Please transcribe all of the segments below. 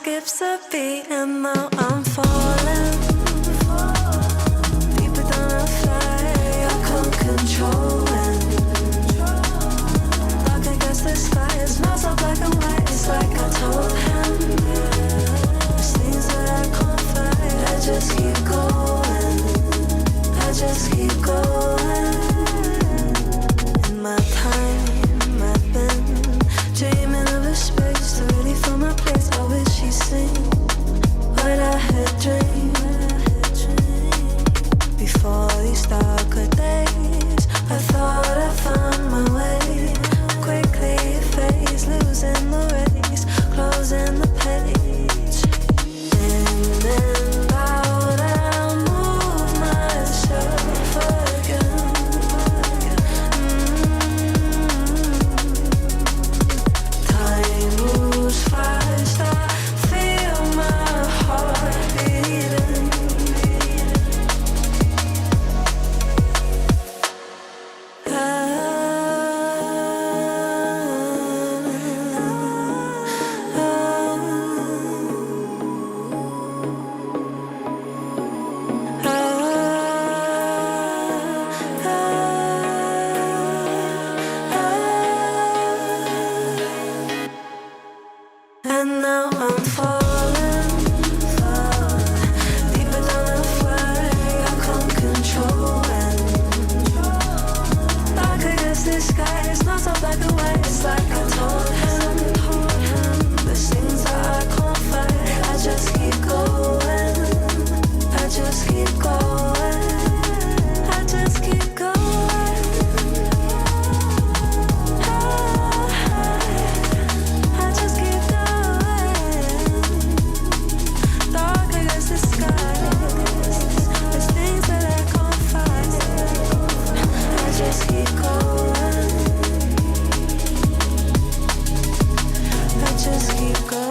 skips a beat and now I'm falling deeper than a fly. I can't control it. Dark against the sky, it's not so black and white. It's like I told him there's things that I can't fight. I just keep going. I just keep going. In my time, I've been dreaming of a space to really fill my place. I wish she'd sing what I had dreamed. Before these darker days, I thought I found my way. Quickly it fades, losing the race, closing the page. In and out, I move myself again. Time moves fast, I feel my heart beating. And now I'm falling deeper than a flag. I can't control it. Dark against the sky, it's not so black and white. It's like I told him there's things that I can't fight. I just keep going. I just keep going. I just keep going. I just keep going. Dark against the sky. There's things that I can't fight. I just keep going. I just keep going.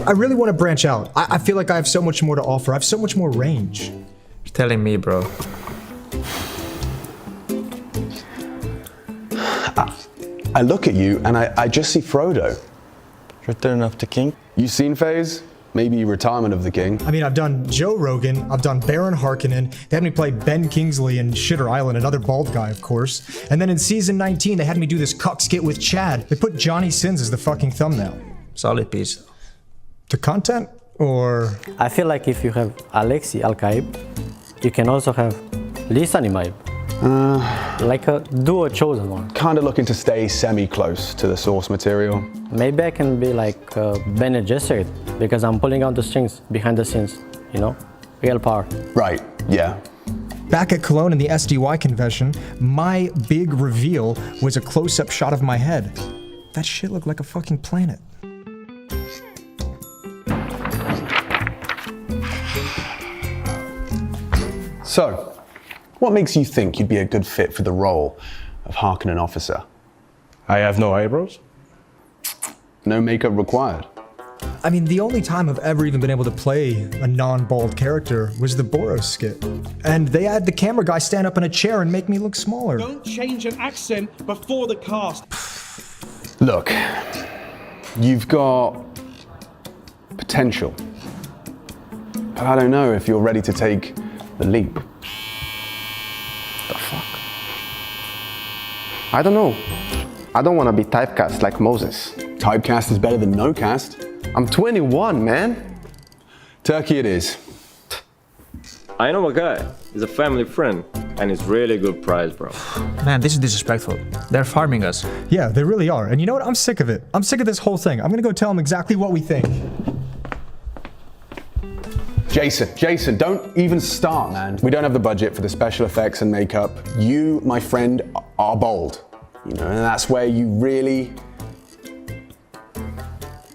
I really want to branch out. I feel like I have so much more to offer. I have so much more range. You're telling me, bro. I look at you and I just see Frodo. Return of the King. You seen FaZe? Maybe Retirement of the King. I mean, I've done Joe Rogan, I've done Baron Harkonnen, they had me play Ben Kingsley in Shitter Island, another bald guy, of course. And then in season 19, they had me do this cuck skit with Chad. They put Johnny Sins as the fucking thumbnail. Solid piece. To content, or? I feel like if you have Alexi Alkaib, you can also have Lisa Nimaib. Like a duo chosen one. Kind of looking to stay semi-close to the source material. Maybe I can be like Bene Gesserit because I'm pulling out the strings behind the scenes, you know? Real power. Right, yeah. Back at Cologne in the SDY convention, my big reveal was a close-up shot of my head. That shit looked like a fucking planet. So, what makes you think you'd be a good fit for the role of Harkonnen officer? I have no eyebrows. No makeup required. I mean, the only time I've ever even been able to play a non-bald character was the Boros skit. And they had the camera guy stand up in a chair and make me look smaller. Don't change an accent before the cast. Look, you've got potential. But I don't know if you're ready to take the leap. The fuck? I don't know. I don't want to be typecast like Moses. Typecast is better than no cast. I'm 21, man. Turkey it is. I know a guy. He's a family friend, and it's really good price, bro. Man, this is disrespectful. They're farming us. Yeah, they really are. And you know what? I'm sick of it. I'm sick of this whole thing. I'm gonna go tell them exactly what we think. Jason, don't even start, man. We don't have the budget for the special effects and makeup. You, my friend, are bold. You know, and that's where you really...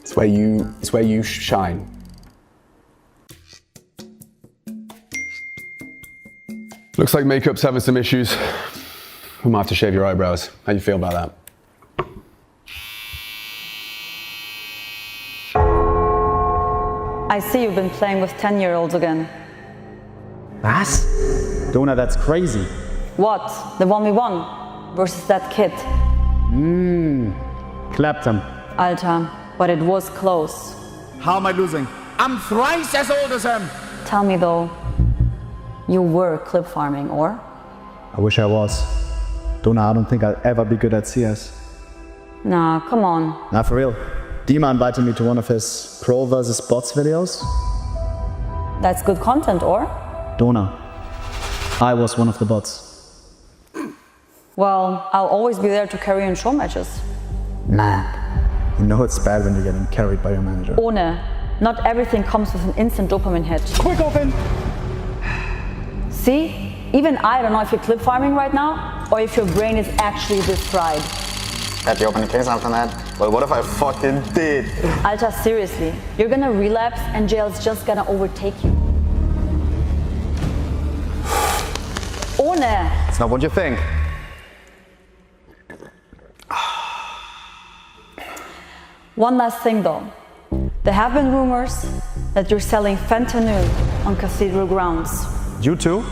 It's where you shine. Looks like makeup's having some issues. We might have to shave your eyebrows. How do you feel about that? I see you've been playing with 10-year-olds again. Was? Donna, that's crazy. What? The 1v1 versus that kid? Clapped him. Alter, but it was close. How am I losing? I'm thrice as old as him. Tell me though, you were clip farming, or? I wish I was. Donna, I don't think I'll ever be good at CS. Nah, come on. Nah, for real. Dima invited me to one of his pro versus bots videos. That's good content, or? Donna, I was one of the bots. Well, I'll always be there to carry in show matches. Man, you know it's bad when you're getting carried by your manager. Ohne. Not everything comes with an instant dopamine hit. Quick open! See? Even I don't know if you're clip farming right now, or if your brain is actually this fried. At the opening case after that? Well, what if I fucking did? Alter, seriously. You're gonna relapse and jail's just gonna overtake you. Ohne. It's not what you think. One last thing though. There have been rumors that you're selling fentanyl on cathedral grounds. You too?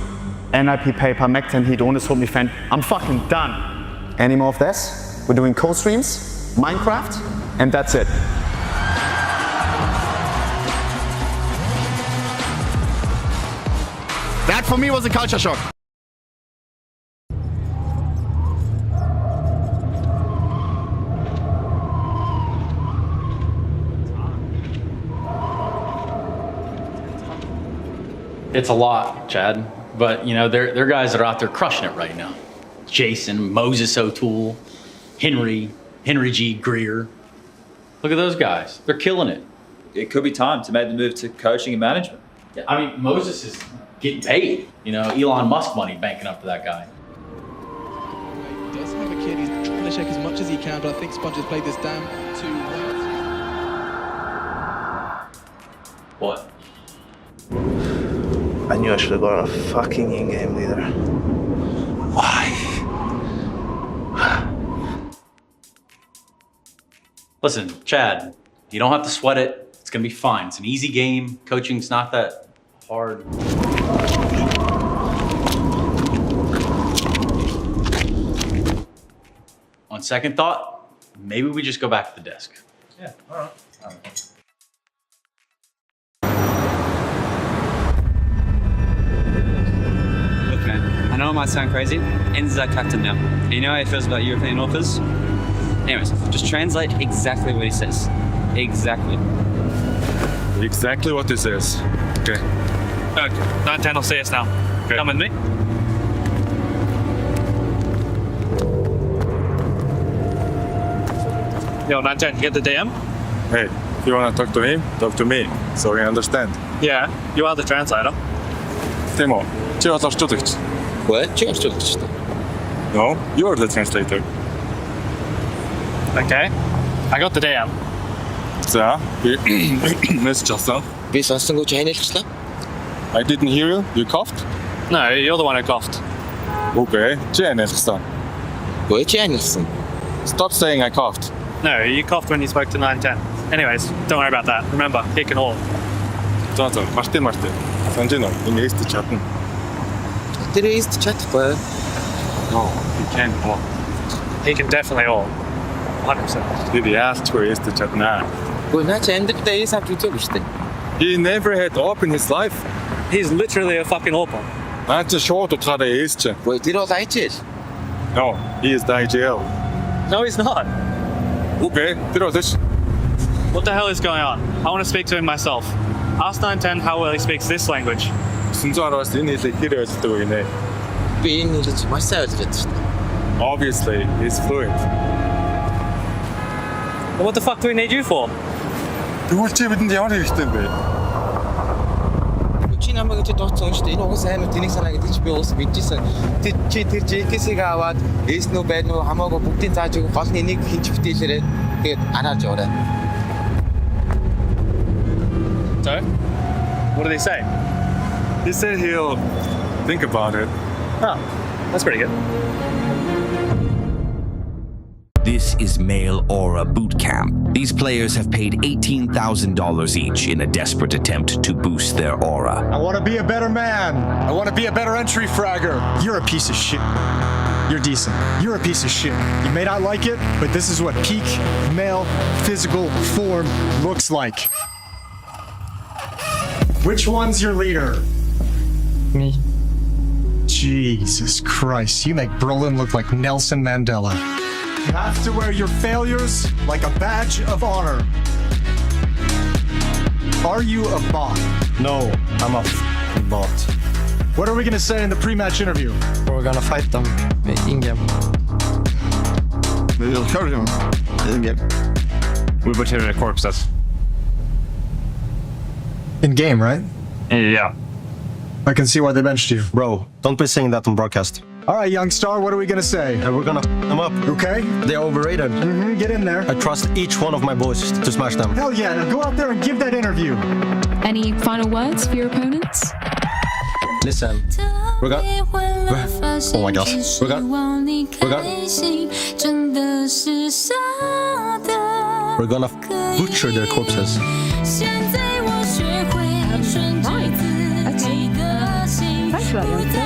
NIP paper, Mectin heat, ohne Fan. I'm fucking done. Any more of this? We're doing co-streams, Minecraft, and that's it. That for me was a culture shock. It's a lot, Chad, but you know, they're guys that are out there crushing it right now. Jason, Moses O'Toole, Henry G. Greer. Look at those guys. They're killing it. It could be time to make the move to coaching and management. Yeah, I mean, Moses is getting paid. You know, Elon Musk money banking up for that guy. He does have a kid. He's trying to check as much as he can, but I think Sponge has played this down too well. What? I knew I should have got a fucking in-game leader. Why? Listen, Chad, you don't have to sweat it. It's gonna be fine. It's an easy game. Coaching's not that hard. On second thought, maybe we just go back to the desk. Yeah, all right. Look, man, I know it might sound crazy. Ends is our captain now. You know how he feels about European authors? Anyways, just translate exactly what he says. Exactly. Exactly what this is. Okay. 910 will see us now. Okay. Come with me. Yo, 910, you get the DM? Hey, if you wanna talk to him, talk to me, so we understand. Yeah, you are the translator. Timo, чего что ты хочешь? What? Чего что ты хочешь? No, you're the translator. Okay, I got the DM. 자, Miss Justin. Би сонссон гэж хайнaalчлаа. I didn't hear you. You coughed? No, you're the one who coughed. Okay, чи хайнaalсан? Гүй чи хайнaalсан? Stop saying I coughed. No, you coughed when you spoke to 910. Anyways, don't worry about that. Remember, he can haul. За, Мартин. Санаж нь энэ эст чадна. Тэр эст чадахгүй. No, he can't walk. He can definitely haul. 100%. Тэр яалтчгүй эст чадна. Гүй наа чи амьдралдаа эс авч үзээгүй шүү дээ. He never had op in his life. He's literally a fucking hauler. Наа чи шууд утгаараа эс чи. Гүй тэр бол IGL. No, he is the IGL. No, he's not. Okay, тэр бол эс. What the hell is going on? I want to speak to him myself. Ask 910 how well he speaks this language. 910-аас энэ хэлийг хэр ойлгодог вэ нэ? Би энэ хэлж маш сайн ойлгож байна шүү дээ. Obviously, he's fluent. Well, what the fuck do we need you for? Тэгвэл чи бидэнд ямар хэрэгтэй юм бэ? Чи намайг ч дооцсон шүү дээ. Энэ угсаа амар тэнийг санаа гэдэг чи би уус мэдчихсэн. Чи тэр JK-сийг аваад эснүү байна уу хамаагүй бүгдийн зааж өгөх гол нь энийг хийж битээлээрээ тэгээд арааж яваарай. So, what did he say? He said he'll think about it. Oh, that's pretty good. This is Male Aura Boot Camp. These players have paid $18,000 each in a desperate attempt to boost their aura. I want to be a better man. I want to be a better entry fragger. You're a piece of shit. You're decent. You're a piece of shit. You may not like it, but this is what peak male physical form looks like. Which one's your leader? Me. Jesus Christ, you make Brolin look like Nelson Mandela. You have to wear your failures like a badge of honor. Are you a bot? No, I'm a bot. What are we gonna say in the pre-match interview? We're gonna fight them in-game. We'll carry him in-game. We butchered their corpses. In-game, right? Yeah. I can see why they benched you. Bro, don't be saying that on broadcast. All right, young star, what are we gonna say? We're gonna them up. Okay? They're overrated. Get in there. I trust each one of my boys to smash them. Hell yeah, go out there and give that interview. Any final words for your opponents? Listen, we're gonna... Oh my gosh. We're gonna butcher their corpses. Right. Okay. Thanks for that, youngster.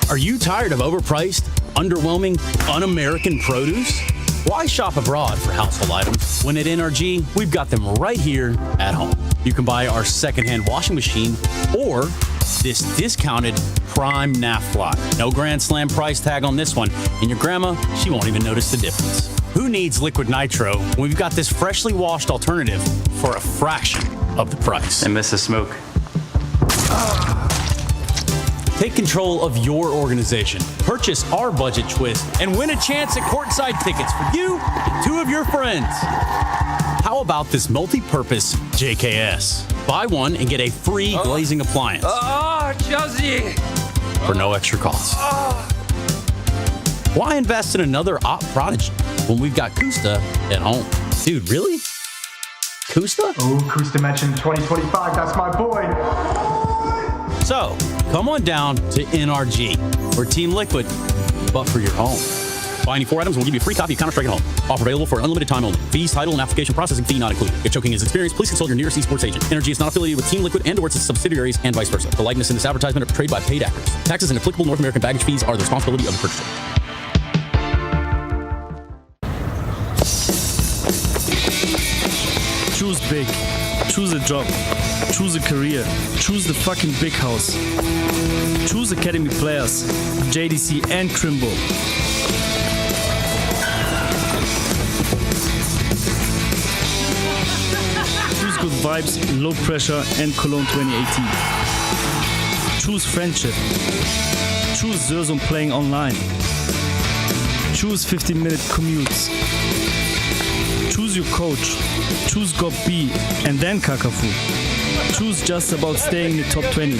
Are you tired of overpriced, underwhelming, un-American produce? Why shop abroad for household items when at NRG, we've got them right here at home? You can buy our secondhand washing machine or this discounted Prime Nafly. No Grand Slam price tag on this one, and your grandma, she won't even notice the difference. Who needs liquid nitro when we've got this freshly washed alternative for a fraction of the price? And Mrs. Smoke. Take control of your organization. Purchase our budget twist and win a chance at courtside tickets for you and two of your friends. How about this multi-purpose JKS? Buy one and get a free glazing appliance. Chelsea! For no extra cost. Why invest in another op prodigy when we've got Kusta at home? Dude, really? Kusta? Oh, Kusta mentioned 2025. That's my boy. So, come on down to NRG, where Team Liquid but for your home. Buy any 4 items and we'll give you a free copy of Counter-Strike at Home. Offer available for an unlimited time only. Fees, title, and application processing fee not included. If choking is experienced, please consult your nearest esports agent. Energy is not affiliated with Team Liquid and/or its subsidiaries and vice versa. The likeness in this advertisement are portrayed by paid actors. Taxes and applicable North American baggage fees are the responsibility of the purchaser. Choose big. Choose a job. Choose a career. Choose the fucking big house. Choose Academy players, JDC and Crimbo. Choose good vibes, low pressure and Cologne 2018. Choose friendship. Choose Zerzum playing online. Choose 15-minute commutes. Choose your coach. Choose GOP B and then Kakafu. Choose just about staying in the top 20.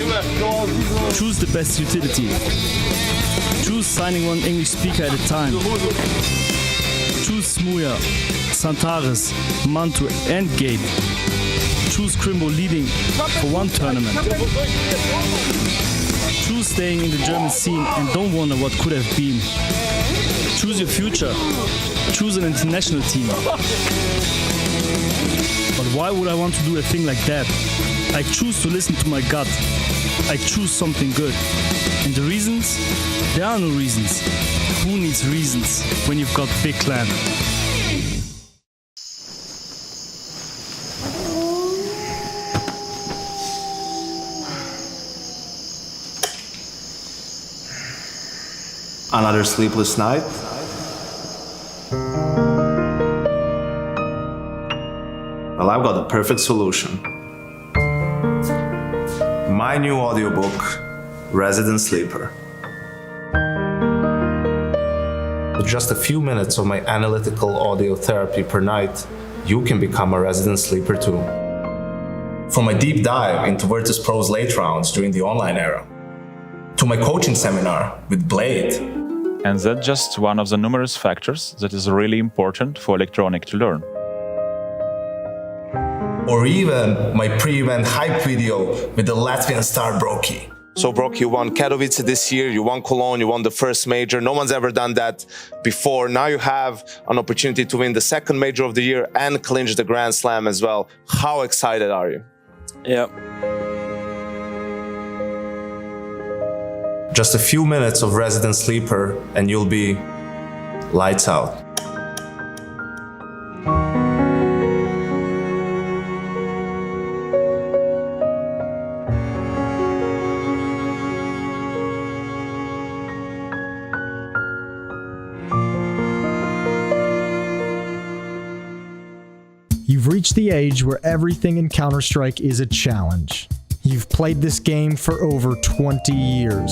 Choose the best utility. Choose signing one English speaker at a time. Choose Smuya, Santaris, Mantu and Gabe. Choose Crimbo leading for one tournament. Choose staying in the German scene and don't wonder what could have been. Choose your future. Choose an international team. But why would I want to do a thing like that? I choose to listen to my gut. I choose something good. And the reasons? There are no reasons. Who needs reasons when you've got big clan? Another sleepless night? Well, I've got the perfect solution. My new audiobook, Resident Sleeper. With just a few minutes of my analytical audio therapy per night, you can become a resident sleeper too. From my deep dive into Virtus Pro's late rounds during the online era, to my coaching seminar with Blade. And that's just one of the numerous factors that is really important for electronic to learn. Or even my pre-event hype video with the Latvian star Broky. So Brock, you won Katowice this year, you won Cologne, you won the first major. No one's ever done that before. Now you have an opportunity to win the second major of the year and clinch the Grand Slam as well. How excited are you? Yeah. Just a few minutes of Resident Sleeper and you'll be lights out. You've reached the age where everything in Counter-Strike is a challenge. You've played this game for over 20 years.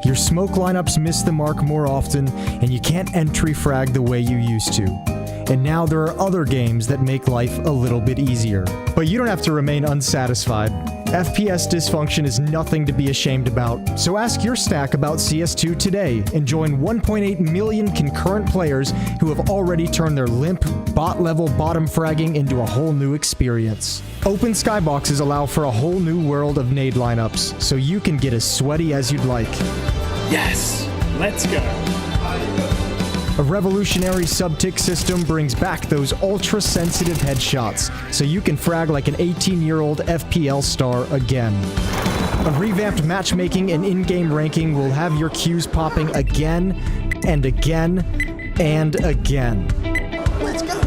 Your smoke lineups miss the mark more often, and you can't entry frag the way you used to. And now there are other games that make life a little bit easier. But you don't have to remain unsatisfied. FPS dysfunction is nothing to be ashamed about, so ask your stack about CS2 today and join 1.8 million concurrent players who have already turned their limp, bot-level bottom fragging into a whole new experience. Open skyboxes allow for a whole new world of nade lineups, so you can get as sweaty as you'd like. Yes, let's go. A revolutionary sub-tick system brings back those ultra-sensitive headshots, so you can frag like an 18-year-old FPL star again. A revamped matchmaking and in-game ranking will have your queues popping again, and again, and again. Let's go.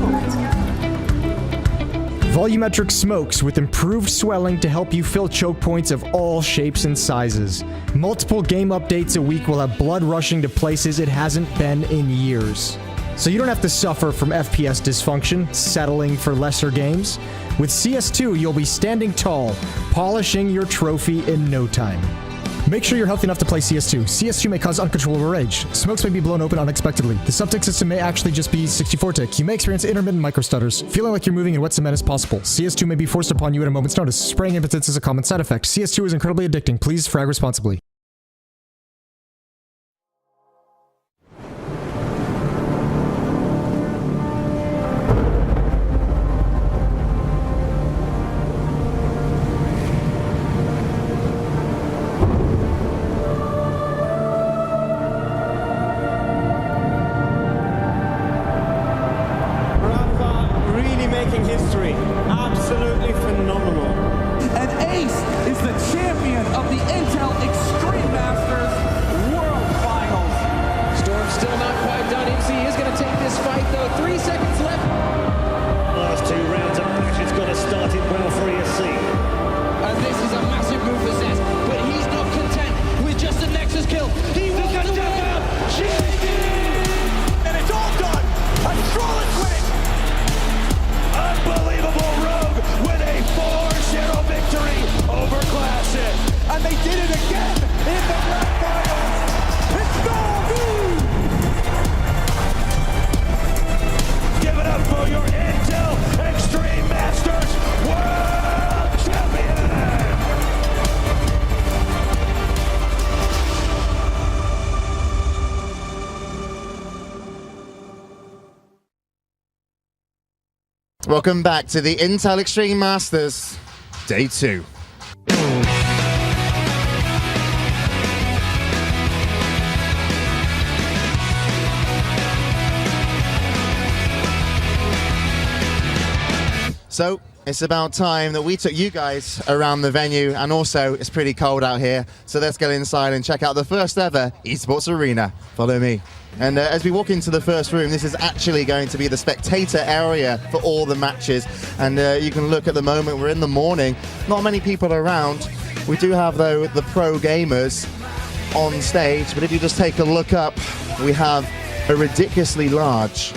Volumetric smokes with improved swelling to help you fill choke points of all shapes and sizes. Multiple game updates a week will have blood rushing to places it hasn't been in years. So you don't have to suffer from FPS dysfunction, settling for lesser games. With CS2, you'll be standing tall, polishing your trophy in no time. Make sure you're healthy enough to play CS2. CS2 may cause uncontrollable rage. Smokes may be blown open unexpectedly. The sub-tick system may actually just be 64-tick. You may experience intermittent micro-stutters. Feeling like you're moving in wet cement is possible. CS2 may be forced upon you at a moment's notice. Spraying impotence is a common side effect. CS2 is incredibly addicting. Please frag responsibly. Welcome back to the Intel Extreme Masters, Day 2. So, it's about time that we took you guys around the venue, and also it's pretty cold out here, so let's get inside and check out the first ever esports arena. Follow me. And as we walk into the first room, this is actually going to be the spectator area for all the matches. And you can look at the moment, we're in the morning, not many people around. We do have, though, the pro gamers on stage, but if you just take a look up, we have a ridiculously large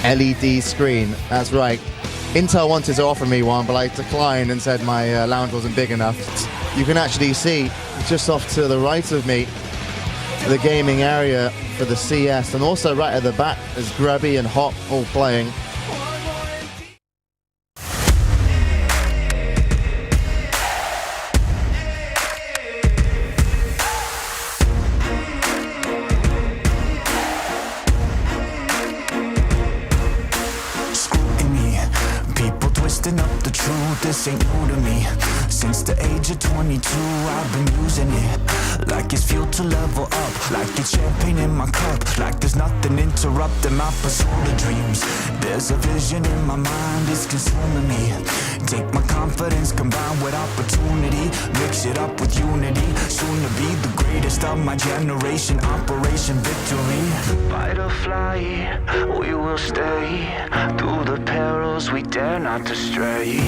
LED screen. That's right. Intel wanted to offer me one, but I declined and said my lounge wasn't big enough. You can actually see just off to the right of me the gaming area for the CS, and also right at the back is Grubby and Hop all playing. Up the truth, this ain't new to me. Since the age of 22, I've been using it like it's fuel to level up, like it's champagne in my cup, like there's nothing interrupting my pursuit of dreams. There's a vision in my mind, it's consuming me. Take my confidence combined with opportunity, mix it up with unity, soon to be the greatest of my generation. Operation Victory. Fight or fly, we will stay through the perils we dare not to stray.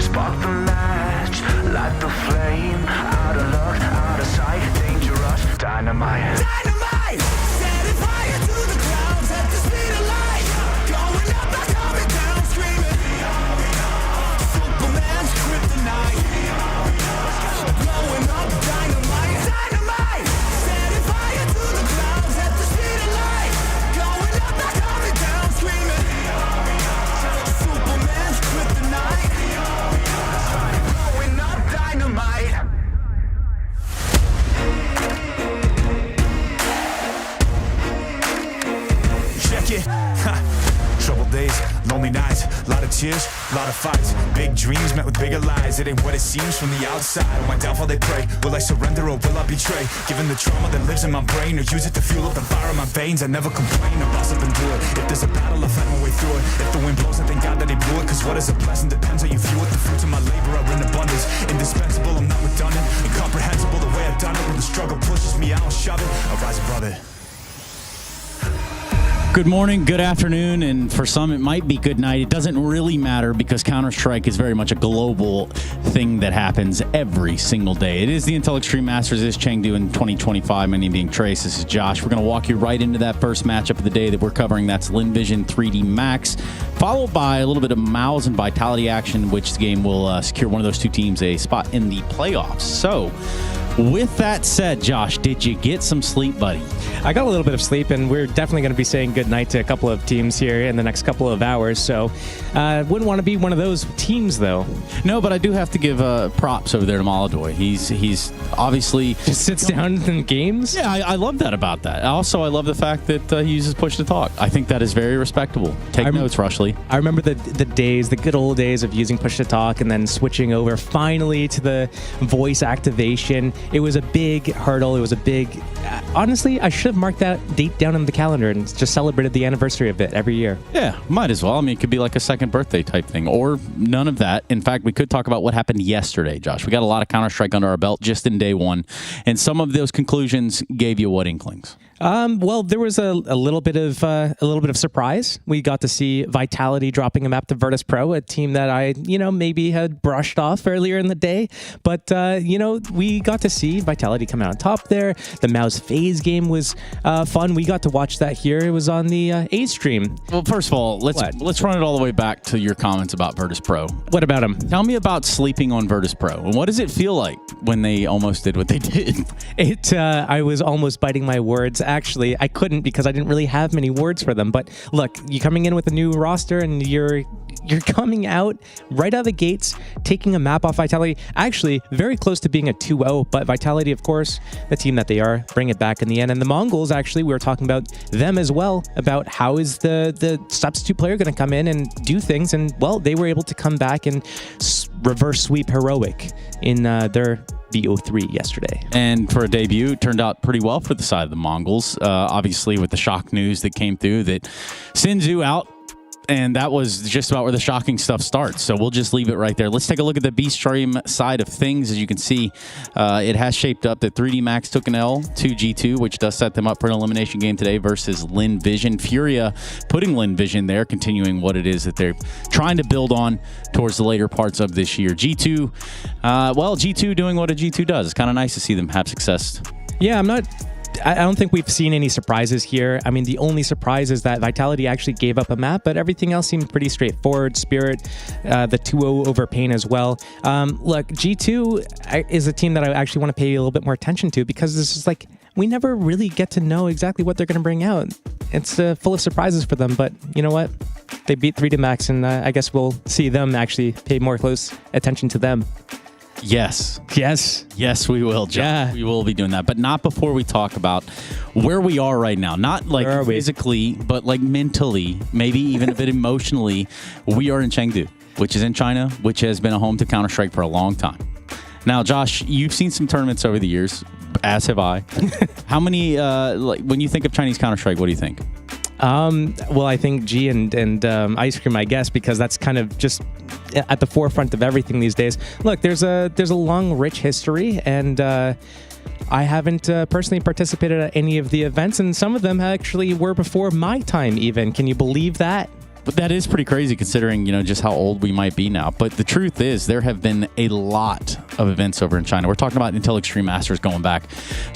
Spark the match, light the flame. Out of luck, out of sight, dangerous, dynamite. Dynamite! Setting fire to the clouds at the speed of light. Going up, not coming down, screaming. Superman's kryptonite. Blowing up dynamite. Dynamite! Setting fire to the clouds at the speed of light. Going up, not coming down, screaming. Superman's kryptonite. Blowing up dynamite. Check it. Troubled days, lonely nights, lot of tears, lot of fights. Big dreams met with bigger lies. It ain't what it seems from the outside. On my downfall they pray. Will I surrender or will I betray? Given the trauma that lives in my brain, or use it to fuel up the fire in my veins. I never complain, I boss up and do it. If there's a battle, I fight my way through it. If the wind blows, I thank God that it blew it. Cause what is a blessing depends how you view it. The fruits of my labor are in abundance. Indispensable, I'm not redundant. Incomprehensible the way I've done it. When the struggle pushes me, I'll shove it. I'll rise above it. Good morning, good afternoon, and for some it might be good night. It doesn't really matter because Counter-Strike is very much a global thing that happens every single day. It is the Intel Extreme Masters. It is Chengdu in 2025. My name being Trace. This is Josh. We're going to walk you right into that first matchup of the day that we're covering. That's LinVision 3D Max, followed by a little bit of Mouse and Vitality action, which game will secure one of those two teams a spot in the playoffs. So, with that said, Josh, did you get some sleep, buddy? I got a little bit of sleep, and we're definitely going to be saying goodnight to a couple of teams here in the next couple of hours, so wouldn't want to be one of those teams, though. No, but I do have to give props over there to Maladoy. He's obviously... Just sits down in games? Yeah, I love that about that. Also, I love the fact that he uses push to talk. I think that is very respectable. Take notes, Rushley. I remember the days, the good old days of using push to talk and then switching over finally to the voice activation. It was a big hurdle. It was a big... honestly, I should have marked that date down on the calendar and just celebrated the anniversary of it every year. Yeah, might as well. I mean, it could be like a second birthday type thing, or none of that. In fact, we could talk about what happened yesterday, Josh. We got a lot of Counter-Strike under our belt just in day one, and some of those conclusions gave you what inklings? Well, there was a little bit of surprise. We got to see Vitality dropping a map to Virtus Pro, a team that I, maybe had brushed off earlier in the day. But, we got to see Vitality come out on top there. The Mouse Phase game was fun. We got to watch that here. It was on the A stream. Well, first of all, let's run it all the way back to your comments about Virtus Pro. What about them? Tell me about sleeping on Virtus Pro. And what does it feel like when they almost did what they did? I was almost biting my words. Actually, I couldn't because I didn't really have many words for them. But look, you coming in with a new roster and you're you're coming out right out of the gates, taking a map off Vitality. Actually, very close to being a 2-0, but Vitality, of course, the team that they are, bring it back in the end. And the Mongols, actually, we were talking about them as well, about how is the substitute player going to come in and do things. And, well, they were able to come back and reverse sweep Heroic in their BO3 yesterday. And for a debut, it turned out pretty well for the side of the Mongols. Obviously, with the shock news that came through that Chengdu out, and that was just about where the shocking stuff starts. So we'll just leave it right there. Let's take a look at the B-Stream side of things. As you can see, it has shaped up that 3D Max took an L to G2, which does set them up for an elimination game today versus Lin Vision. Furia putting Lin Vision there, continuing what it is that they're trying to build on towards the later parts of this year. G2, G2 doing what a G2 does. It's kind of nice to see them have success. Yeah, I don't think we've seen any surprises here. I mean, the only surprise is that Vitality actually gave up a map, but everything else seemed pretty straightforward. Spirit, the 2-0 over Pain as well. Look, G2 is a team that I actually want to pay a little bit more attention to, because this is like, we never really get to know exactly what they're going to bring out. It's full of surprises for them, but you know what? They beat 3D Max, and I guess we'll see them actually pay more close attention to them. Yes, we will, John. Yeah. We will be doing that, but not before we talk about where we are right now. Not like physically, but like mentally, maybe even a bit emotionally. We are in Chengdu, which is in China, which has been a home to Counter-Strike for a long time. Now, Josh, you've seen some tournaments over the years, as have I. How many, when you think of Chinese Counter-Strike, what do you think? Well, I think G and Ice Cream, I guess, because that's kind of just at the forefront of everything these days. Look, there's a long, rich history, and I haven't personally participated at any of the events, and some of them actually were before my time even. Can you believe that? But that is pretty crazy considering, just how old we might be now. But the truth is, there have been a lot of events over in China. We're talking about Intel Extreme Masters going back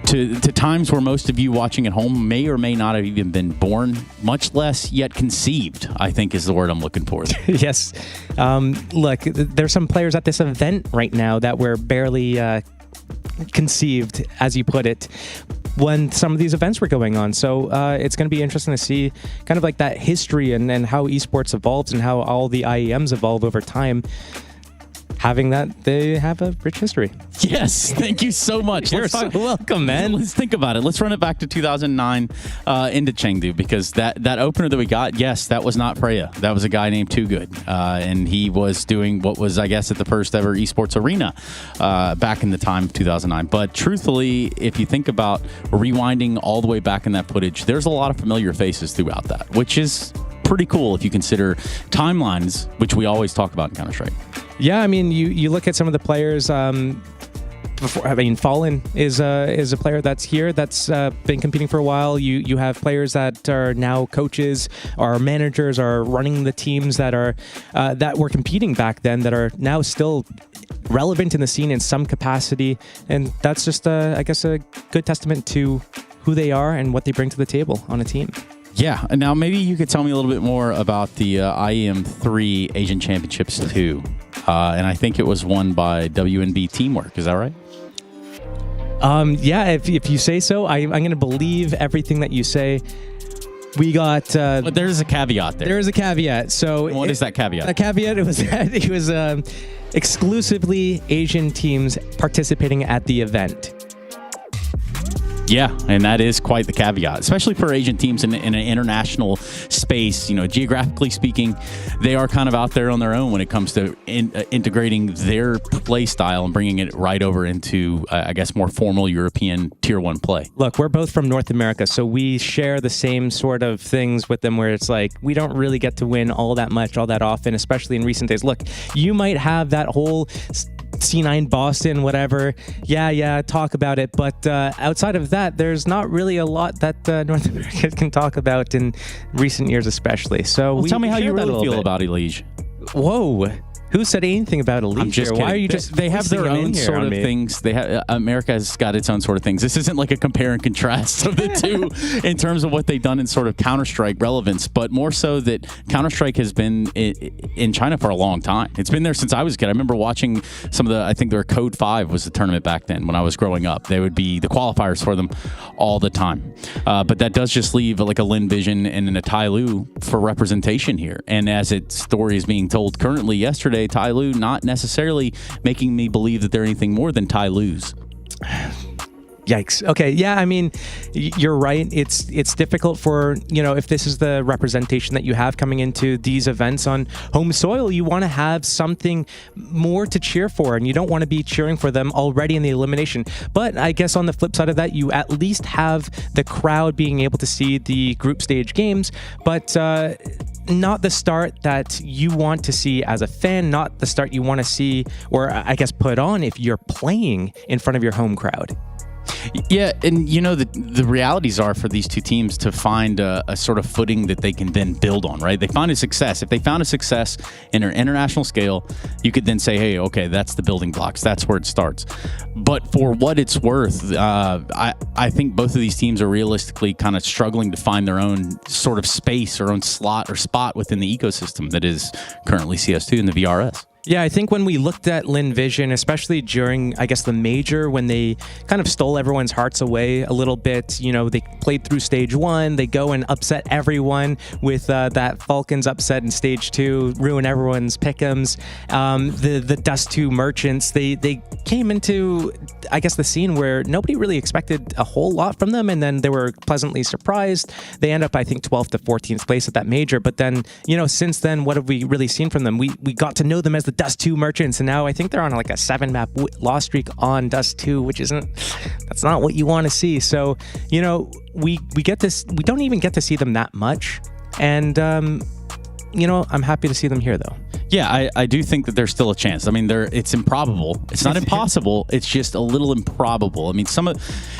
to times where most of you watching at home may or may not have even been born, much less yet conceived, I think is the word I'm looking for. Yes. Look, there's some players at this event right now that were barely conceived, as you put it, when some of these events were going on. So it's going to be interesting to see kind of like that history and how esports evolves and how all the IEMs evolve over time. Having that, they have a rich history. Yes, thank you so much. You're so welcome, man. Let's think about it. Let's run it back to 2009 into Chengdu, because that opener that we got, yes, that was not Freya. That was a guy named Too Good, and he was doing what was, I guess, at the first ever esports arena back in the time of 2009. But truthfully, if you think about rewinding all the way back in that footage, there's a lot of familiar faces throughout that, which is pretty cool if you consider timelines, which we always talk about in Counter-Strike. Yeah, I mean, you look at some of the players. Fallen is a player that's here that's been competing for a while. You have players that are now coaches, or managers, are running the teams that are that were competing back then, that are now still relevant in the scene in some capacity, and that's just I guess a good testament to who they are and what they bring to the table on a team. Yeah, and now maybe you could tell me a little bit more about the IEM 3 Asian Championships 2. And I think it was won by WNB Teamwork. Is that right? Yeah, if you say so. I'm going to believe everything that you say. We got... but there's a caveat there. There is a caveat. So what is that caveat? A caveat, it was exclusively Asian teams participating at the event. Yeah, and that is quite the caveat, especially for Asian teams in an international space. Geographically speaking, they are kind of out there on their own when it comes to integrating their play style and bringing it right over into, I guess, more formal European Tier 1 play. Look, we're both from North America, so we share the same sort of things with them, where it's like we don't really get to win all that much, all that often, especially in recent days. Look, you might have that whole C9 Boston, whatever. Yeah, talk about it. But outside of that, there's not really a lot that North America can talk about in recent years, especially. So tell me how you really feel about Elige. Whoa. Who said anything about elite? I'm just here? Why kidding. are you just? They have their hoisting him in own here sort on of me? things. They have America has got its own sort of things. This isn't like a compare and contrast of the two in terms of what they've done in sort of Counter-Strike relevance, but more so that Counter-Strike has been in China for a long time. It's been there since I was a kid. I remember watching some of the. I think their Code 5 was the tournament back then when I was growing up. They would be the qualifiers for them all the time. But that does just leave like a Lin Vision and a Tai Lu for representation here. And as its story is being told currently, yesterday, Tai Lu not necessarily making me believe that they're anything more than Tai Lu's. Yikes. Okay. Yeah. I mean, you're right. It's difficult for, if this is the representation that you have coming into these events on home soil, you want to have something more to cheer for, and you don't want to be cheering for them already in the elimination. But I guess on the flip side of that, you at least have the crowd being able to see the group stage games, but not the start that you want to see as a fan, not the start you want to see, or I guess put on if you're playing in front of your home crowd. Yeah, and the realities are for these two teams to find a sort of footing that they can then build on, right? They find a success. If they found a success in an international scale, you could then say, hey, okay, that's the building blocks. That's where it starts. But for what it's worth, I think both of these teams are realistically kind of struggling to find their own sort of space or own slot or spot within the ecosystem that is currently CS2 and the VRS. Yeah, I think when we looked at Lin Vision, especially during, I guess, the major, when they kind of stole everyone's hearts away a little bit, they played through stage 1, they go and upset everyone with that Falcons upset in stage 2, ruin everyone's pick'ems. The Dust 2 merchants, they came into, I guess, the scene where nobody really expected a whole lot from them, and then they were pleasantly surprised. They end up, I think, 12th to 14th place at that major, but then, since then, what have we really seen from them? We got to know them as the Dust 2 merchants, and now I think they're on like a 7-map loss streak on Dust 2, which that's not what you want to see. So, we get this, we don't even get to see them that much, and I'm happy to see them here though. Yeah, I do think that there's still a chance. I mean, it's improbable. It's not impossible. It's just a little improbable. I mean,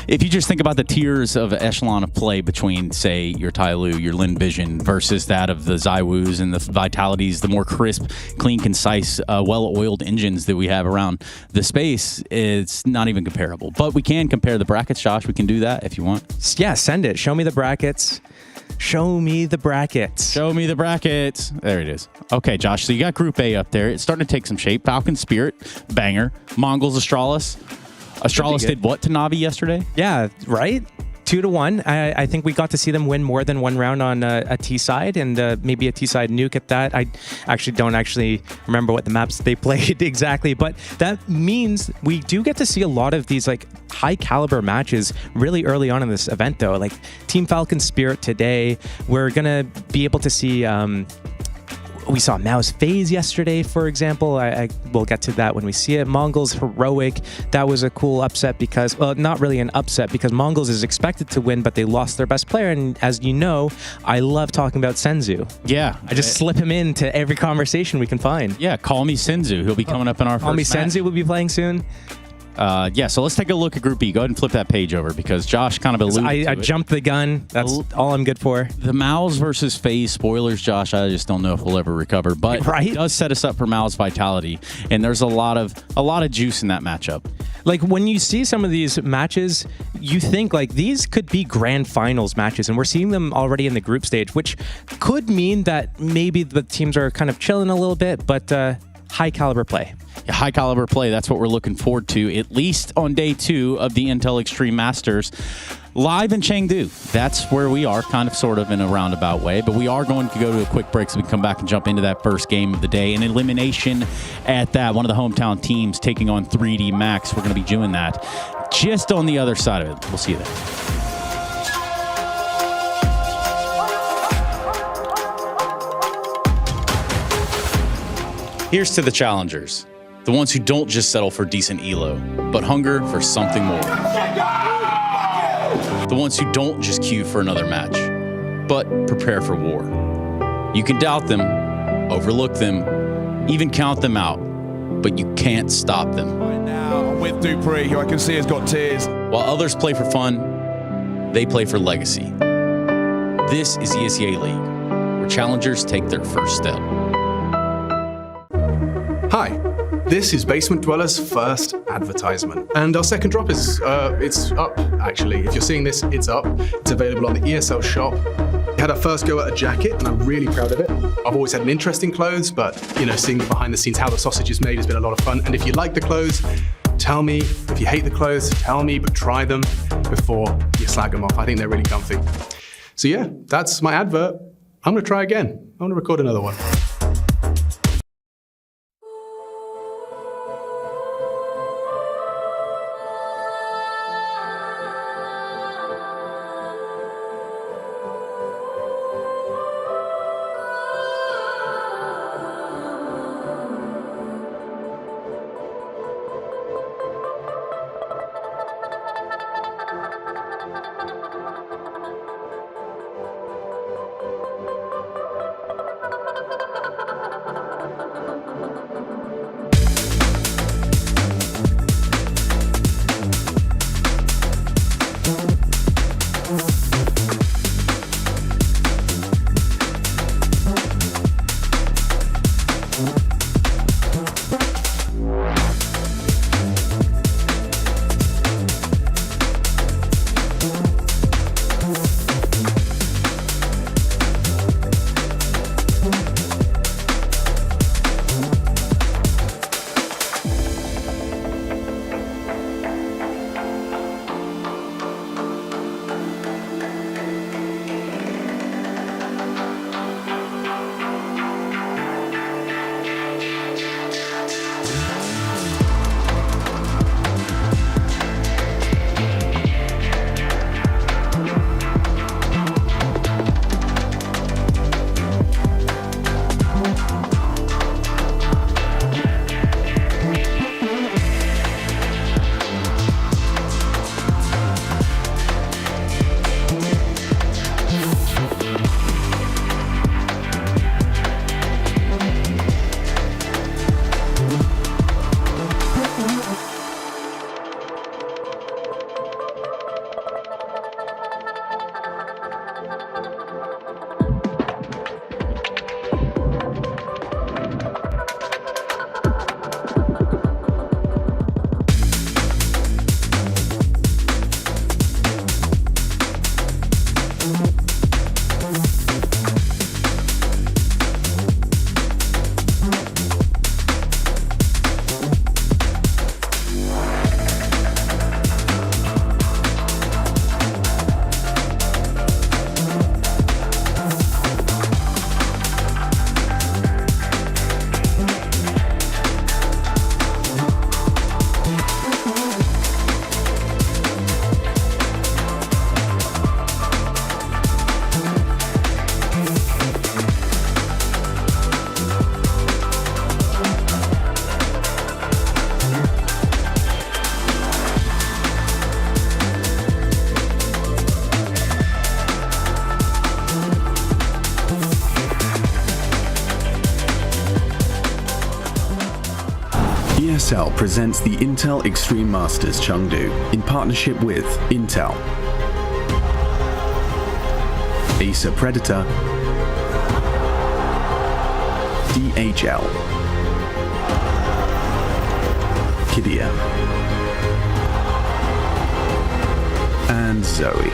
if you just think about the tiers of echelon of play between, say, your Tai Lu, your Lin Vision versus that of the Zywus and the Vitalities, the more crisp, clean, concise, well-oiled engines that we have around the space, it's not even comparable. But we can compare the brackets, Josh. We can do that if you want. Yeah, send it. Show me the brackets. Show me the brackets. Show me the brackets. There it is. Okay, Josh, so you got Group A up there. It's starting to take some shape. Falcon Spirit, banger. Mongols, Astralis. Astralis did what to Navi yesterday? Yeah, right? 2-1. I think we got to see them win more than one round on a T side, and maybe a T side nuke at that. I actually don't remember what the maps they played exactly, but that means we do get to see a lot of these like high caliber matches really early on in this event though. Like Team Falcon Spirit today, we're gonna be able to see we saw Mao's FaZe yesterday, for example. I will get to that when we see it. Mongols Heroic, that was a cool upset because, well, not really an upset because Mongols is expected to win, but they lost their best player. And as you know, I love talking about Senzu. Yeah. I just slip him into every conversation we can find. Yeah, call me Senzu. He'll be coming up in our Call me first match. Senzu will be playing soon. Yeah, so let's take a look at Group B. Go ahead and flip that page over because Josh kind of alluded to I it. jumped the gun. That's all I'm good for. The Mao's versus FaZe spoilers, Josh, I just don't know if we'll ever recover, but it does set us up for Mao's Vitality, and there's a lot of juice in that matchup. Like when you see some of these matches, you think like these could be grand finals matches, and we're seeing them already in the group stage, which could mean that maybe the teams are kind of chilling a little bit, but high caliber play. Yeah, high caliber play, that's what we're looking forward to, at least on day 2 of the Intel Extreme Masters. Live in Chengdu. That's where we are, kind of, sort of, in a roundabout way. But we are going to go to a quick break so we can come back and jump into that first game of the day. An elimination at that. One of the hometown teams taking on 3D Max. We're going to be doing that just on the other side of it. We'll see you there. Here's to the challengers. The ones who don't just settle for decent elo, but hunger for something more. The ones who don't just queue for another match, but prepare for war. You can doubt them, overlook them, even count them out, but you can't stop them. Right now, I'm with Dupree, who I can see has got tears. While others play for fun, they play for legacy. This is ESEA League, where challengers take their first step. This is Basement Dweller's first advertisement. And our second drop is, it's up, actually. If you're seeing this, it's up. It's available on the ESL shop. We had our first go at a jacket, and I'm really proud of it. I've always had an interest in clothes, but, you know, seeing behind the scenes how the sausage is made has been a lot of fun. And if you like the clothes, tell me. If you hate the clothes, tell me, but try them before you slag them off. I think they're really comfy. So yeah, that's my advert. I'm gonna try again. I'm gonna record another one. ESL presents the Intel Extreme Masters Chengdu in partnership with Intel, Acer Predator, DHL, Kidia, and Zoe.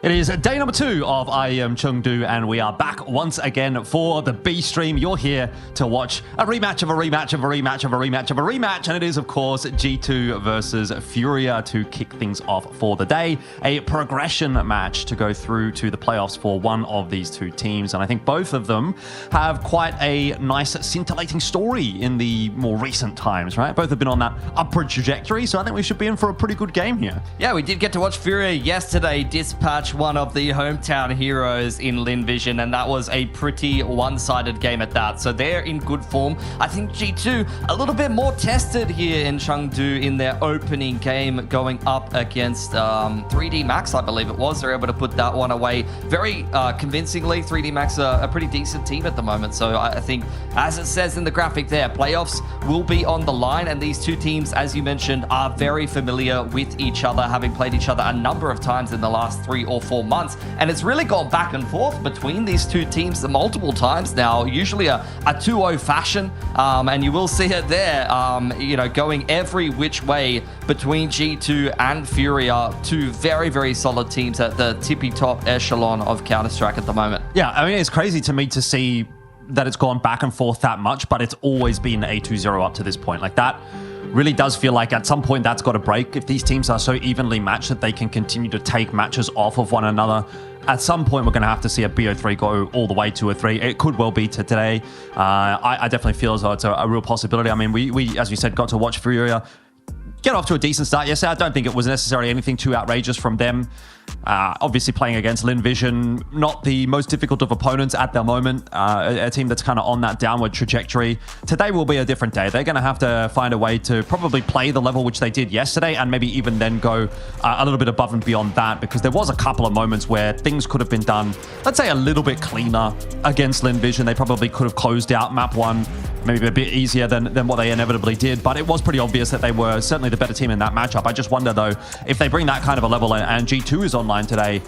It is day number 2 of IEM Chengdu, and we are back once again for the B stream. You're here to watch a rematch of a rematch of a rematch of a rematch of a rematch, and it is, of course, G2 versus Furia to kick things off for the day. A progression match to go through to the playoffs for one of these two teams, and I think both of them have quite a nice, scintillating story in the more recent times, right? Both have been on that upward trajectory, so I think we should be in for a pretty good game here. Yeah, we did get to watch Furia yesterday dispatch much one of the hometown heroes in Lin Vision, and that was a pretty one-sided game at that. So they're in good form. I think G2 a little bit more tested here in Chengdu in their opening game, going up against 3D Max, I believe it was. They're able to put that one away very convincingly. 3D Max are a pretty decent team at the moment. So I think, as it says in the graphic there, playoffs will be on the line, and these two teams, as you mentioned, are very familiar with each other, having played each other a number of times in the last 3 or 4 months. And it's really gone back and forth between these two teams multiple times now, usually a 2-0 fashion, and you will see it there, going every which way between G2 and Furia, two very, very solid teams at the tippy top echelon of Counter-Strike at the moment. Yeah, I mean, it's crazy to me to see that it's gone back and forth that much, but it's always been a 2-0 up to this point. Like, that really does feel like at some point that's got to break. If these teams are so evenly matched that they can continue to take matches off of one another, at some point we're going to have to see a BO3 go all the way to a 3. It could well be to today. I definitely feel as though it's a real possibility. I mean, we, as you said, got to watch Furia get off to a decent start yesterday. I don't think it was necessarily anything too outrageous from them. Obviously playing against Lin Vision, not the most difficult of opponents at the moment, a team that's kind of on that downward trajectory. Today will be a different day. They're going to have to find a way to probably play the level which they did yesterday, and maybe even then go a little bit above and beyond that, because there was a couple of moments where things could have been done, let's say, a little bit cleaner against Lin Vision. They probably could have closed out map 1 maybe a bit easier than what they inevitably did, but it was pretty obvious that they were certainly the better team in that matchup. I just wonder, though, if they bring that kind of a level and G2 is online today,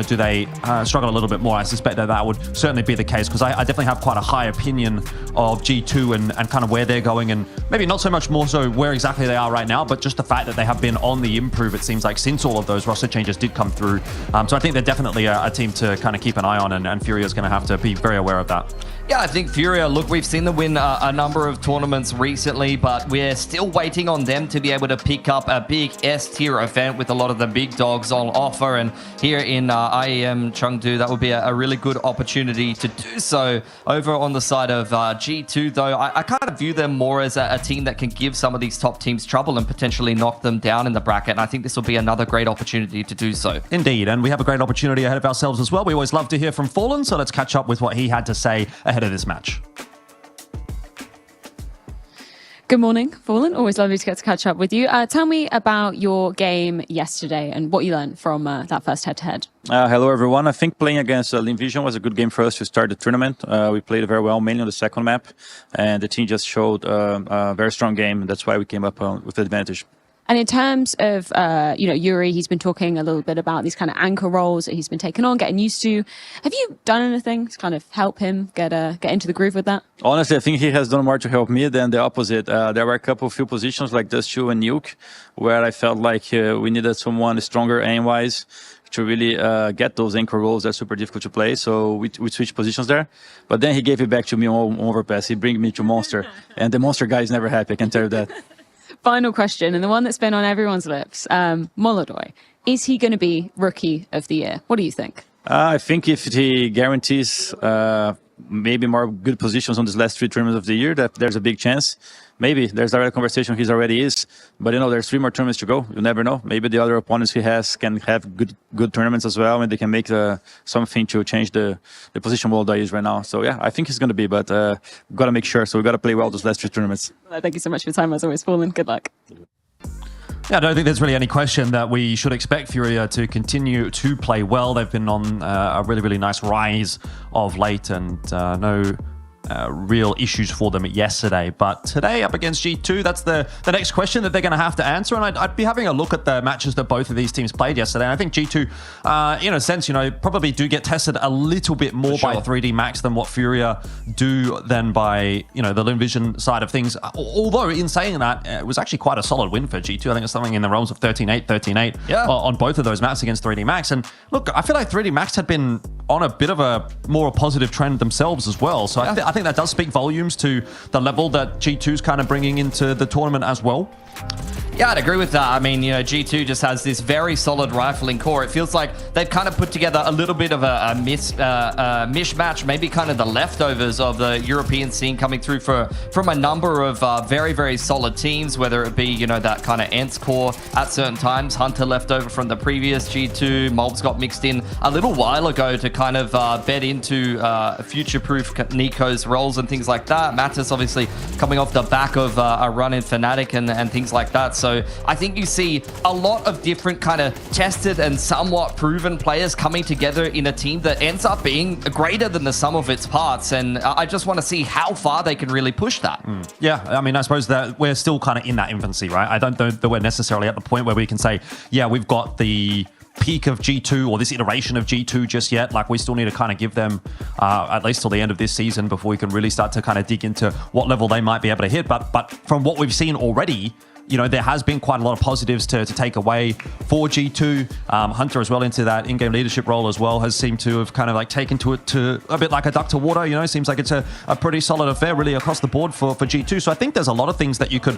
do they struggle a little bit more? I suspect that would certainly be the case, because I definitely have quite a high opinion of G2 and kind of where they're going, and maybe not so much more so where exactly they are right now, but just the fact that they have been on the improve, it seems like, since all of those roster changes did come through. So I think they're definitely a team to kind of keep an eye on, and Furia is going to have to be very aware of that. Yeah, I think Furia, look, we've seen them win a number of tournaments recently, but we're still waiting on them to be able to pick up a big S-tier event with a lot of the big dogs on offer. And here in IEM Chengdu, that would be a really good opportunity to do so. Over on the side of G2, though, I kind of view them more as a team that can give some of these top teams trouble and potentially knock them down in the bracket. And I think this will be another great opportunity to do so. Indeed, and we have a great opportunity ahead of ourselves as well. We always love to hear from Fallen, so let's catch up with what he had to say ahead of this match. Good morning, Fallen. Always lovely to get to catch up with you. Tell me about your game yesterday and what you learned from that first head-to-head. Hello, everyone. I think playing against Lin Vision was a good game for us to start the tournament. We played very well, mainly on the second map, and the team just showed a very strong game. That's why we came up with the advantage. And in terms of, Yuri, he's been talking a little bit about these kind of anchor roles that he's been taking on, getting used to. Have you done anything to kind of help him get into the groove with that? Honestly, I think he has done more to help me than the opposite. There were a few positions like Dust2 and Nuke where I felt like we needed someone stronger aim-wise to really get those anchor roles. They're super difficult to play, so we switched positions there. But then he gave it back to me on overpass. He bring me to Monster, and the Monster guy is never happy, I can tell you that. Final question, and the one that's been on everyone's lips. Molodoi, is he going to be Rookie of the Year? What do you think? I think if he guarantees maybe more good positions on these last 3 tournaments of the year, that there's a big chance. Maybe there's already a conversation he already is, but there's 3 more tournaments to go. You never know. Maybe the other opponents he has can have good tournaments as well, and they can make something to change the position Molodoi is right now. So yeah, I think he's going to be, but we've got to make sure. So we've got to play well those last 3 tournaments. Well, thank you so much for your time, as always, Fallen. Good luck. Yeah, I don't think there's really any question that we should expect Furia to continue to play well. They've been on a really, really nice rise of late, and no real issues for them yesterday. But today, up against G2, that's the next question that they're going to have to answer. And I'd be having a look at the matches that both of these teams played yesterday. And I think G2, in a sense, probably do get tested a little bit more by 3D Max than what Furia do than by, the Lin Vision side of things. Although, in saying that, it was actually quite a solid win for G2. I think it's something in the realms of 13-8, 13-8 on both of those maps against 3D Max. And look, I feel like 3D Max had been on a bit of a more positive trend themselves as well. So I think that does speak volumes to the level that G2's kind of bringing into the tournament as well. Yeah, I'd agree with that. I mean, G2 just has this very solid rifling core. It feels like they've kind of put together a little bit of a mishmatch, maybe kind of the leftovers of the European scene coming through from a number of very, very solid teams, whether it be, that kind of Ents core at certain times. Hunter left over from the previous G2. Mobs got mixed in a little while ago to kind of bed into future-proof Nico's roles and things like that. Mattis obviously coming off the back of a run in Fnatic and things like that. So I think you see a lot of different kind of tested and somewhat proven players coming together in a team that ends up being greater than the sum of its parts. And I just want to see how far they can really push that. Yeah, I mean, I suppose that we're still kind of in that infancy, right? I don't know that we're necessarily at the point where we can say, yeah, we've got the peak of G2 or this iteration of G2 just yet. Like, we still need to kind of give them at least till the end of this season before we can really start to kind of dig into what level they might be able to hit. But from what we've seen already, there has been quite a lot of positives to take away for G2. Hunter as well into that in-game leadership role as well has seemed to have kind of like taken to it to a bit like a duck to water. Seems like it's a pretty solid affair really across the board for G2. So I think there's a lot of things that you could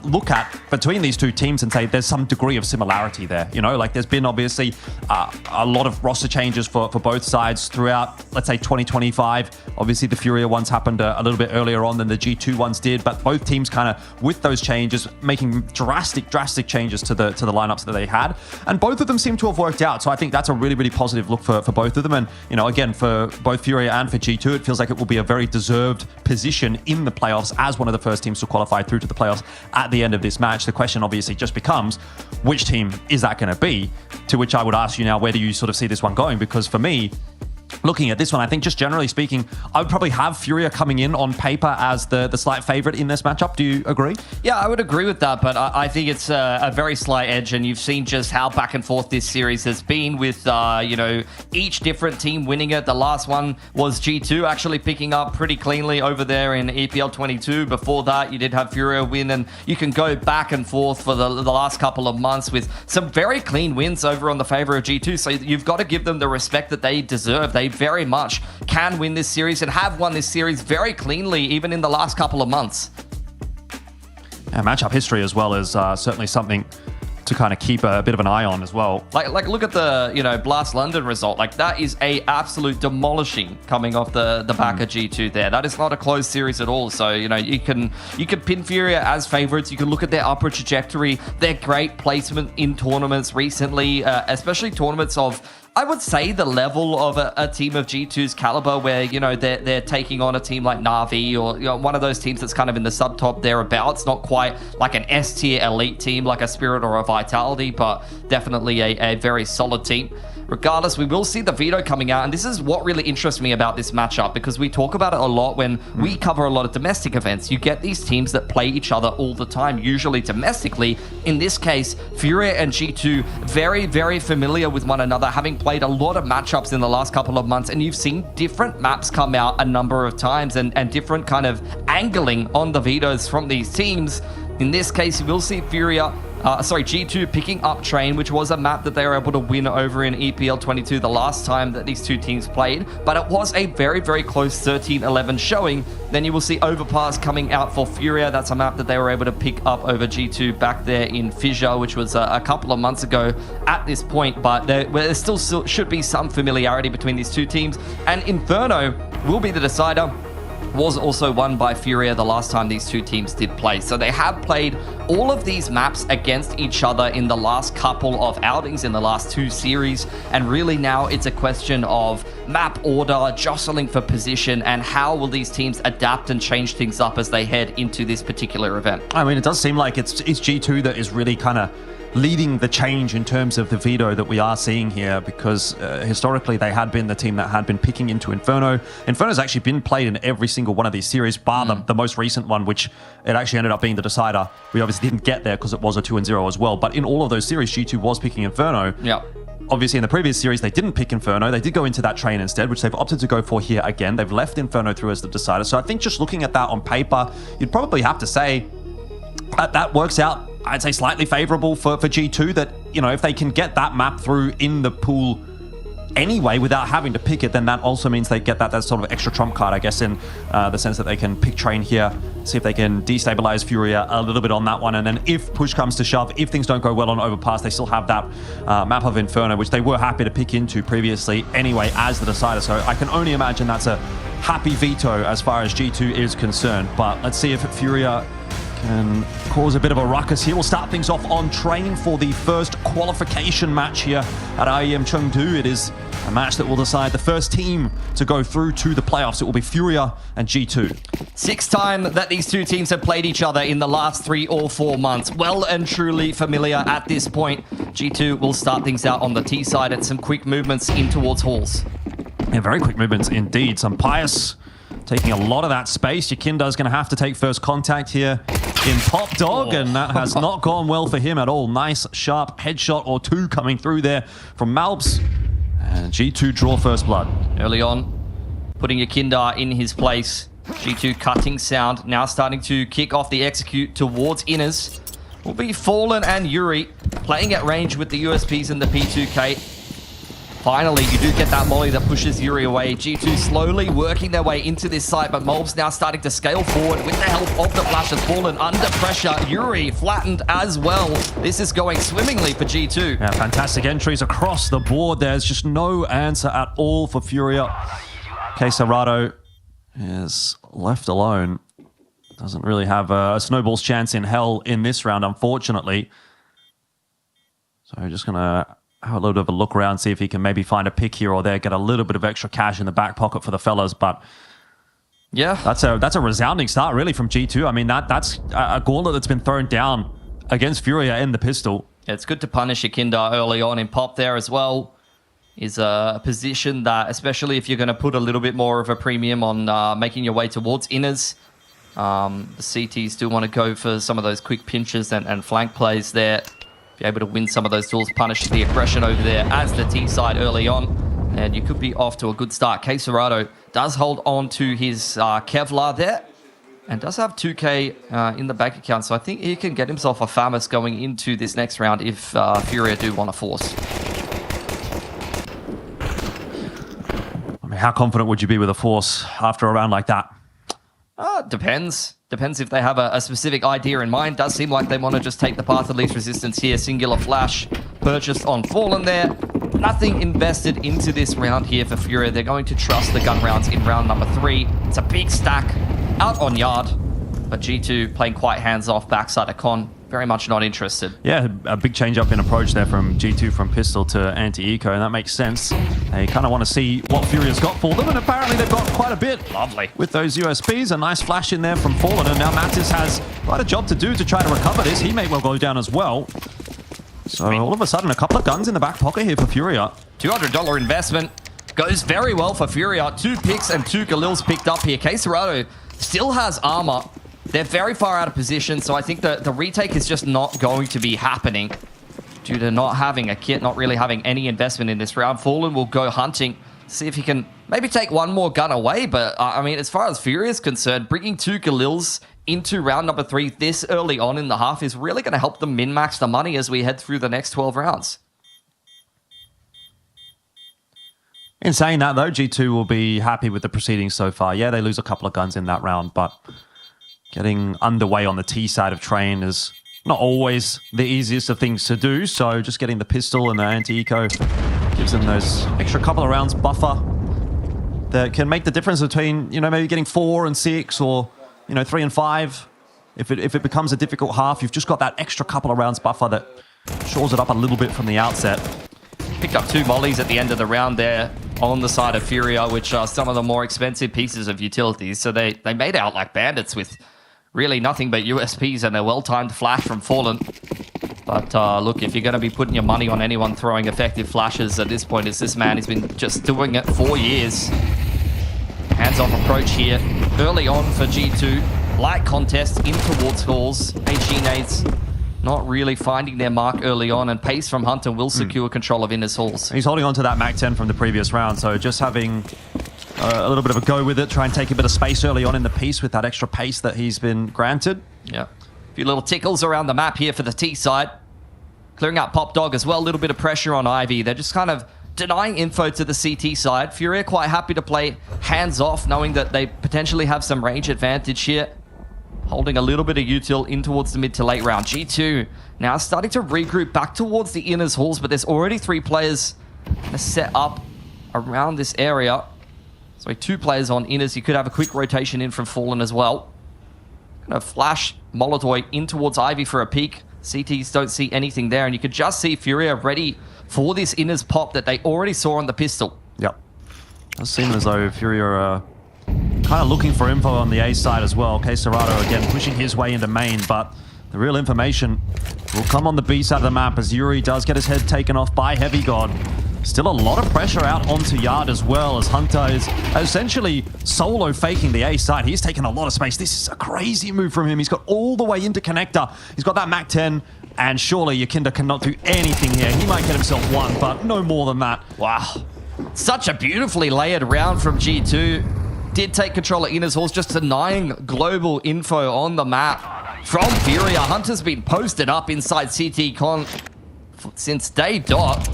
look at between these two teams and say there's some degree of similarity there. Like there's been obviously a lot of roster changes for both sides throughout, let's say 2025. Obviously the Furia ones happened a little bit earlier on than the G2 ones did, but both teams kind of with those changes making drastic changes to the lineups that they had, and both of them seem to have worked out. So I think that's a really positive look for both of them. And again, for both Furia and for G2, it feels like it will be a very deserved position in the playoffs as one of the first teams to qualify through to the playoffs at the end of this match. The question obviously just becomes, which team is that going to be? To which I would ask you now, where do you sort of see this one going? Because for me, looking at this one, I think just generally speaking, I would probably have Furia coming in on paper as the slight favorite in this matchup. Do you agree? Yeah, I would agree with that, but I think it's a very slight edge, and you've seen just how back and forth this series has been with, each different team winning it. The last one was G2 actually picking up pretty cleanly over there in EPL 22. Before that, you did have Furia win, and you can go back and forth for the last couple of months with some very clean wins over on the favor of G2. So you've got to give them the respect that they deserve. They very much can win this series and have won this series very cleanly, even in the last couple of months. And matchup history as well is certainly something to kind of keep a bit of an eye on as well. Like look at the Blast London result. Like, that is a absolute demolishing coming off the back of G2 there. That is not a closed series at all. So you can pin Furia as favorites. You can look at their upward trajectory, their great placement in tournaments recently, especially tournaments of, I would say, the level of a team of G2's caliber, where they're taking on a team like Na'Vi or one of those teams that's kind of in the subtop thereabouts. Not quite like an S tier elite team like a Spirit or a Vitality, but definitely a very solid team. Regardless, we will see the veto coming out, and this is what really interests me about this matchup, because we talk about it a lot when we cover a lot of domestic events. You get these teams that play each other all the time, usually domestically. In this case, Furia and G2 very, very familiar with one another, having played a lot of matchups in the last couple of months, and you've seen different maps come out a number of times and different kind of angling on the vetoes from these teams. In this case, you will see G2 picking up Train, which was a map that they were able to win over in EPL 22 the last time that these two teams played, but it was a very, very close 13-11 showing. Then you will see Overpass coming out for Furia. That's a map that they were able to pick up over G2 back there in Fissure, which was a couple of months ago at this point, but there still should be some familiarity between these two teams, and Inferno will be the decider. Was also won by Furia the last time these two teams did play. So they have played all of these maps against each other in the last couple of outings, in the last two series, and really now it's a question of map order, jostling for position, and how will these teams adapt and change things up as they head into this particular event. I mean, it does seem like it's G2 that is really kind of leading the change in terms of the veto that we are seeing here, because historically they had been the team that had been picking into Inferno. Inferno's actually been played in every single one of these series, bar the most recent one, which it actually ended up being the decider. We obviously didn't get there because it was a 2-0 as well, but in all of those series, G2 was picking Inferno. Yeah. Obviously, in the previous series, they didn't pick Inferno. They did go into that Train instead, which they've opted to go for here again. They've left Inferno through as the decider. So I think just looking at that on paper, you'd probably have to say that works out, I'd say, slightly favorable for G2, that, if they can get that map through in the pool anyway without having to pick it, then that also means they get that sort of extra trump card, I guess, in the sense that they can pick train here, see if they can destabilize Furia a little bit on that one, and then if push comes to shove, if things don't go well on overpass, they still have that map of Inferno, which they were happy to pick into previously anyway as the decider. So I can only imagine that's a happy veto as far as G2 is concerned. But let's see if Furia can cause a bit of a ruckus here. We'll start things off on train for the first qualification match here at IEM Chengdu. It is a match that will decide the first team to go through to the playoffs. It will be Furia and G2. Sixth time that these two teams have played each other in the last 3 or 4 months. Well and truly familiar at this point. G2 will start things out on the T side and some quick movements in towards halls. Yeah, very quick movements indeed. Some Pious taking a lot of that space. Yakinda's going to have to take first contact here in Pop Dog, and that has not gone well for him at all. Nice, sharp headshot or two coming through there from Malbs. And G2 draw first blood. Early on, putting Yakinda in his place. G2 cutting sound, now starting to kick off the execute towards Inners. Will be Fallen and Yuri playing at range with the USPs and the P2K. Finally, you do get that molly that pushes Yuri away. G2 slowly working their way into this site, but Malbs now starting to scale forward with the help of the flashes. Fallen under pressure. Yuri flattened as well. This is going swimmingly for G2. Yeah, fantastic entries across the board. There's just no answer at all for Furia. Quesarado is left alone. Doesn't really have a snowball's chance in hell in this round, unfortunately. So just going to have a little bit of a look around, see if he can maybe find a pick here or there, get a little bit of extra cash in the back pocket for the fellas. But yeah, that's a resounding start really from G2. I mean, that's a gauntlet that's been thrown down against Furia in the pistol. Yeah, it's good to punish Yakinda early on in Pop there as well. Is a position that, especially if you're going to put a little bit more of a premium on making your way towards Inners, the CTs do want to go for some of those quick pinches and flank plays there. Be able to win some of those duels, punish the aggression over there as the T side early on, and you could be off to a good start. Quesarado does hold on to his Kevlar there, and does have 2k in the bank account, so I think he can get himself a Famus going into this next round if Furia do want to force. I mean, how confident would you be with a force after a round like that? Depends. Depends if they have a specific idea in mind. Does seem like they want to just take the path of least resistance here. Singular flash purchased on Fallen there. Nothing invested into this round here for Furia. They're going to trust the gun rounds in round number 3. It's a big stack out on yard. But G2 playing quite hands-off backside of Con. Very much not interested. Yeah, a big change up in approach there from G2 from pistol to anti-eco, and that makes sense. They kind of want to see what Furia's got for them, and apparently they've got quite a bit. Lovely. With those USPs, a nice flash in there from Fallen, and now Mattis has quite a job to do to try to recover this. He may well go down as well. So all of a sudden, a couple of guns in the back pocket here for Furia. $200 investment goes very well for Furia. 2 picks and 2 Galils picked up here. Quesarado still has armor. They're very far out of position, so I think the retake is just not going to be happening due to not having a kit, not really having any investment in this round. Fallen will go hunting, see if he can maybe take one more gun away, but I mean, as far as Fury is concerned, bringing 2 Galils into round number 3 this early on in the half is really going to help them min-max the money as we head through the next 12 rounds. In saying that, though, G2 will be happy with the proceedings so far. Yeah, they lose a couple of guns in that round, but getting underway on the T side of train is not always the easiest of things to do, so just getting the pistol and the anti-eco gives them those extra couple of rounds buffer that can make the difference between, you know, maybe getting 4 and 6 or, you know, 3 and 5. If it becomes a difficult half, you've just got that extra couple of rounds buffer that shores it up a little bit from the outset. Picked up 2 mollies at the end of the round there on the side of Furia, which are some of the more expensive pieces of utilities. So they made out like bandits with really nothing but USPs and a well-timed flash from Fallen. But look, if you're going to be putting your money on anyone throwing effective flashes at this point, it's this man. He's been just doing it 4 years. Hands-off approach here early on for G2. Light contest in towards halls. HE nades not really finding their mark early on, and pace from Hunter will secure control of Inner's halls. He's holding on to that Mac 10 from the previous round, so just having a little bit of a go with it, try and take a bit of space early on in the piece with that extra pace that he's been granted. Yeah. A few little tickles around the map here for the T side. Clearing out Pop Dog as well. A little bit of pressure on Ivy. They're just kind of denying info to the CT side. Fury are quite happy to play hands-off, knowing that they potentially have some range advantage here. Holding a little bit of util in towards the mid to late round. G2 now starting to regroup back towards the inners halls, but there's already 3 players set up around this area. So 2 players on inners. You could have a quick rotation in from Fallen as well. Gonna flash Molotov in towards Ivy for a peek. CTs don't see anything there, and you could just see Furia ready for this inners pop that they already saw on the pistol. Yep. Does seem as though Furia are kind of looking for info on the A side as well. Okay, Serrato again pushing his way into main, but the real information will come on the B side of the map as Yuri does get his head taken off by Heavy God. Still a lot of pressure out onto Yard as well, as Hunter is essentially solo faking the A side. He's taken a lot of space. This is a crazy move from him. He's got all the way into connector. He's got that Mac 10, and surely Yakinda cannot do anything here. He might get himself one, but no more than that. Wow. Such a beautifully layered round from G2. Did take control of Inner's Halls, just denying global info on the map from Furia. Hunter's been posted up inside CT Con since day dot.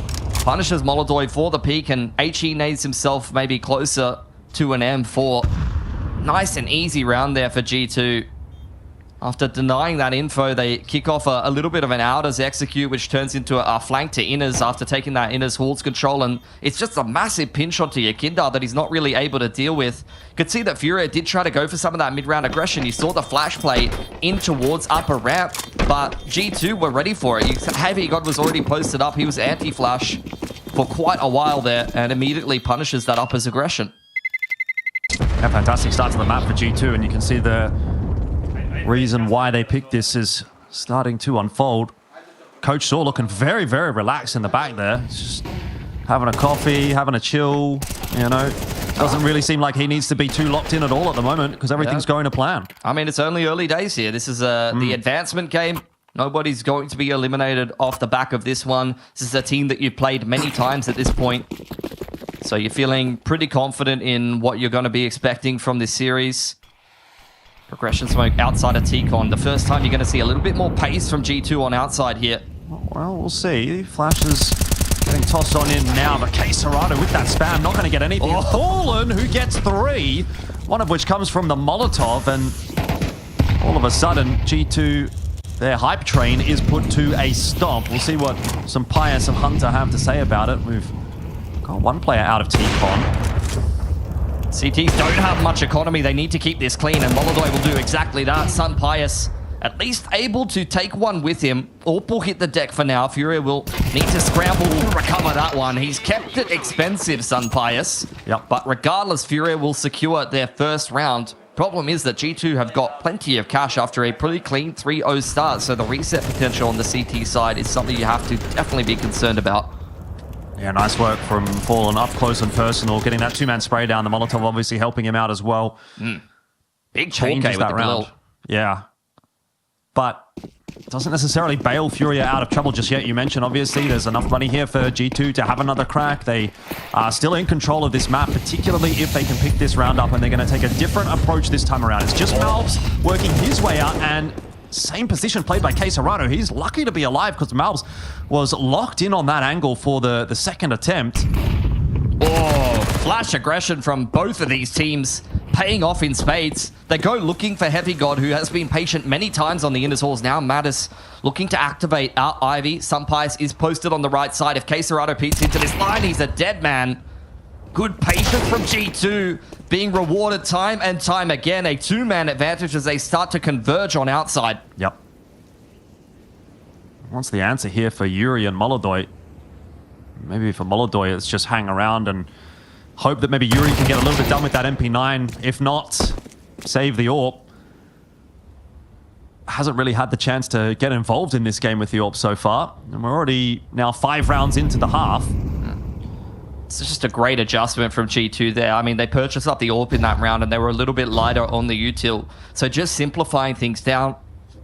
Punishes Molotov for the peak, and HE nades himself maybe closer to an M4. Nice and easy round there for G2. After denying that info, they kick off a little bit of an outers execute, which turns into a flank to inners after taking that inners halls control, and it's just a massive pinch onto Yakinda that he's not really able to deal with. Could see that Furia did try to go for some of that mid-round aggression. You saw the flash play in towards upper ramp, but G2 were ready for it. Heavy God was already posted up. He was anti-flash for quite a while there, and immediately punishes that uppers aggression. A fantastic start to the map for G2, and you can see the reason why they picked this is starting to unfold. Coach Saw looking very, very relaxed in the back there. Just having a coffee, having a chill, you know. Doesn't really seem like he needs to be too locked in at all at the moment because everything's going to plan. I mean, it's only early days here. This is the advancement game. Nobody's going to be eliminated off the back of this one. This is a team that you've played many times at this point. So you're feeling pretty confident in what you're going to be expecting from this series. Progression smoke outside of T-Con. The first time you're going to see a little bit more pace from G2 on outside here. Well, we'll see. Flashes getting tossed on in now, but K Serrato with that spam, not going to get anything. Oh. Fallen, who gets 3, one of which comes from the Molotov, and all of a sudden, G2, their hype train is put to a stop. We'll see what some Pius and Hunter have to say about it. We've got one player out of T-Con. CT don't have much economy. They need to keep this clean, and Molotov will do exactly that. Sun Pius at least able to take one with him. Orp will hit the deck for now. Furia will need to scramble to recover that one. He's kept it expensive, Sun Pius. Yep. But regardless, Furia will secure their first round. Problem is that G2 have got plenty of cash after a pretty clean 3-0 start, so the reset potential on the CT side is something you have to definitely be concerned about. Yeah, nice work from Fallen up close and personal, getting that 2-man spray down. The Molotov obviously helping him out as well. Big changes that round. Yeah. But doesn't necessarily bail Furia out of trouble just yet. You mentioned, obviously, there's enough money here for G2 to have another crack. They are still in control of this map, particularly if they can pick this round up, and they're going to take a different approach this time around. It's just Malbs working his way out, and same position played by K Serrato. He's lucky to be alive because Malbs was locked in on that angle for the second attempt. Oh, flash aggression from both of these teams paying off in spades. They go looking for Heavy God, who has been patient many times on the Inner Halls. Now Mattis looking to activate out Ivy. Sunpice is posted on the right side. If K Serrato peeks into this line, he's a dead man. Good patience from G2, being rewarded time and time again. A 2-man advantage as they start to converge on outside. Yep. What's the answer here for Yuri and Molotov? Maybe for Molotov, it's just hang around and hope that maybe Yuri can get a little bit done with that MP9. If not, save the AWP. Hasn't really had the chance to get involved in this game with the AWP so far. And we're already now 5 rounds into the half. It's just a great adjustment from G2 there. I mean, they purchased up the AWP in that round and they were a little bit lighter on the util. So just simplifying things down.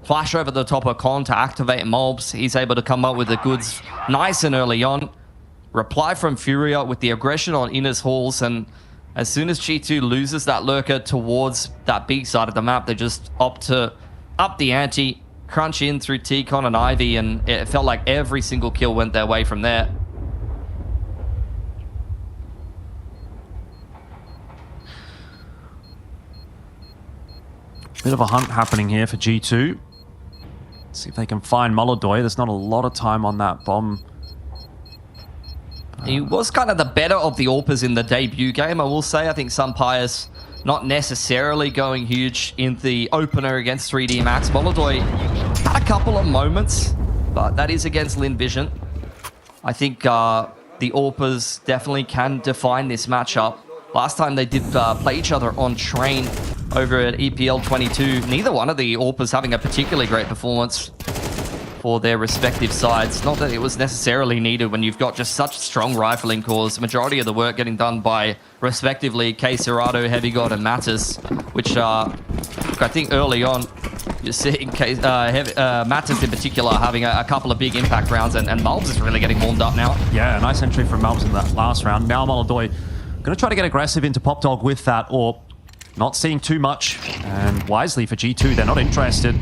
Flash over the top of Con to activate Mobs. He's able to come up with the goods nice and early on. Reply from Furia with the aggression on Inner's Halls, and as soon as G2 loses that lurker towards that B side of the map, they just opt to up the ante, crunch in through T-Con and Ivy, and it felt like every single kill went their way from there. Bit of a hunt happening here for G2. Let's see if they can find Molodoi. There's not a lot of time on that bomb. He was kind of the better of the AWPers in the debut game, I will say. I think Sampai's not necessarily going huge in the opener against 3D Max. Molodoi had a couple of moments, but that is against Lin Vision. I think the AWPers definitely can define this matchup. Last time they did play each other on Train over at EPL 22. Neither one of the AWPers having a particularly great performance for their respective sides. Not that it was necessarily needed when you've got just such strong rifling cores. Majority of the work getting done by, respectively, K Serrato, Heavy God, and Mattis, which I think early on you're seeing Mattis in particular having a couple of big impact rounds, and Malbs is really getting warmed up now. Yeah, a nice entry from Malbs in that last round. Now Molodoi going to try to get aggressive into Pop Dog with that AWP. Not seeing too much, and wisely for G2, they're not interested.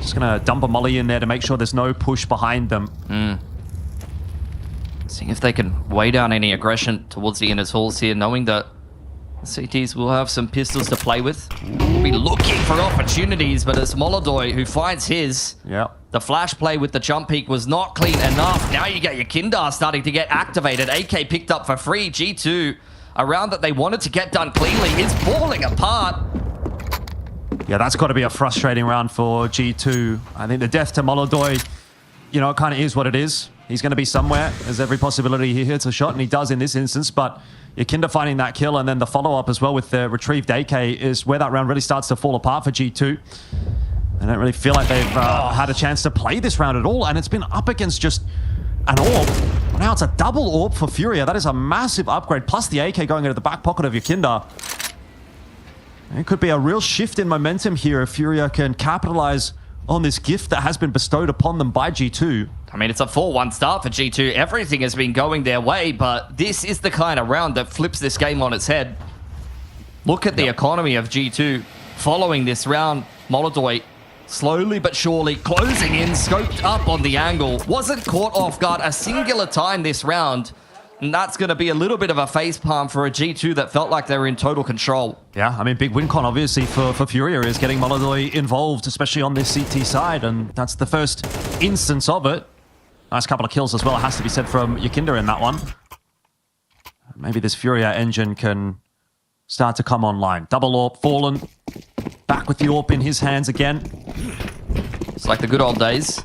Just going to dump a molly in there to make sure there's no push behind them. Seeing if they can weigh down any aggression towards the inner halls here, knowing that the CTs will have some pistols to play with. We'll be looking for opportunities, but it's Molodoi who finds his. Yep. The flash play with the jump peak was not clean enough. Now you get your Kindar starting to get activated. AK picked up for free. G2, a round that they wanted to get done cleanly, is falling apart. Yeah, that's got to be a frustrating round for G2. I think the death to Molodoi, you know, it kind of is what it is. He's going to be somewhere. There's every possibility he hits a shot, and he does in this instance, but Yakinda finding that kill, and then the follow-up as well with the retrieved AK is where that round really starts to fall apart for G2. I don't really feel like they've had a chance to play this round at all, and it's been up against just an AWP. Now it's a double AWP for Furia. That is a massive upgrade, plus the AK going into the back pocket of Yakinda. It could be a real shift in momentum here if Furia can capitalize on this gift that has been bestowed upon them by G2. I mean, it's a 4-1 start for G2. Everything has been going their way, but this is the kind of round that flips this game on its head. Look at the economy of G2 following this round. Molodoi slowly but surely closing in, scoped up on the angle. Wasn't caught off guard a singular time this round. And that's going to be a little bit of a facepalm for a G2 that felt like they were in total control. Yeah, I mean, big win con obviously for Furia is getting Molodoi involved, especially on this CT side, and that's the first instance of it. Nice couple of kills as well, it has to be said, from Yakinda in that one. Maybe this Furia engine can start to come online. Double AWP, Fallen, back with the AWP in his hands again. It's like the good old days.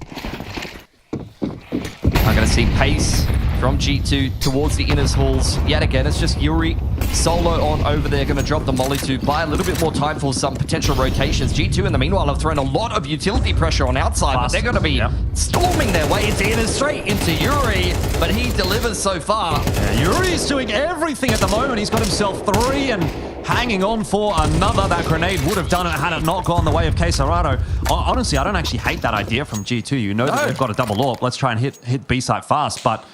I'm going to see pace from G2 towards the inners halls. Yet again, it's just Yuri solo on over there, going to drop the molly to buy a little bit more time for some potential rotations. G2 in the meanwhile have thrown a lot of utility pressure on outside, but they're going to be storming their way into inners, straight into Yuri, but he delivers so far. Yeah, Yuri's doing everything at the moment. He's got himself 3 and hanging on for another. That grenade would have done it had it not gone the way of K Serrato. Honestly, I don't actually hate that idea from G2. You know that they've got a double AWP. Let's try and hit B site fast, but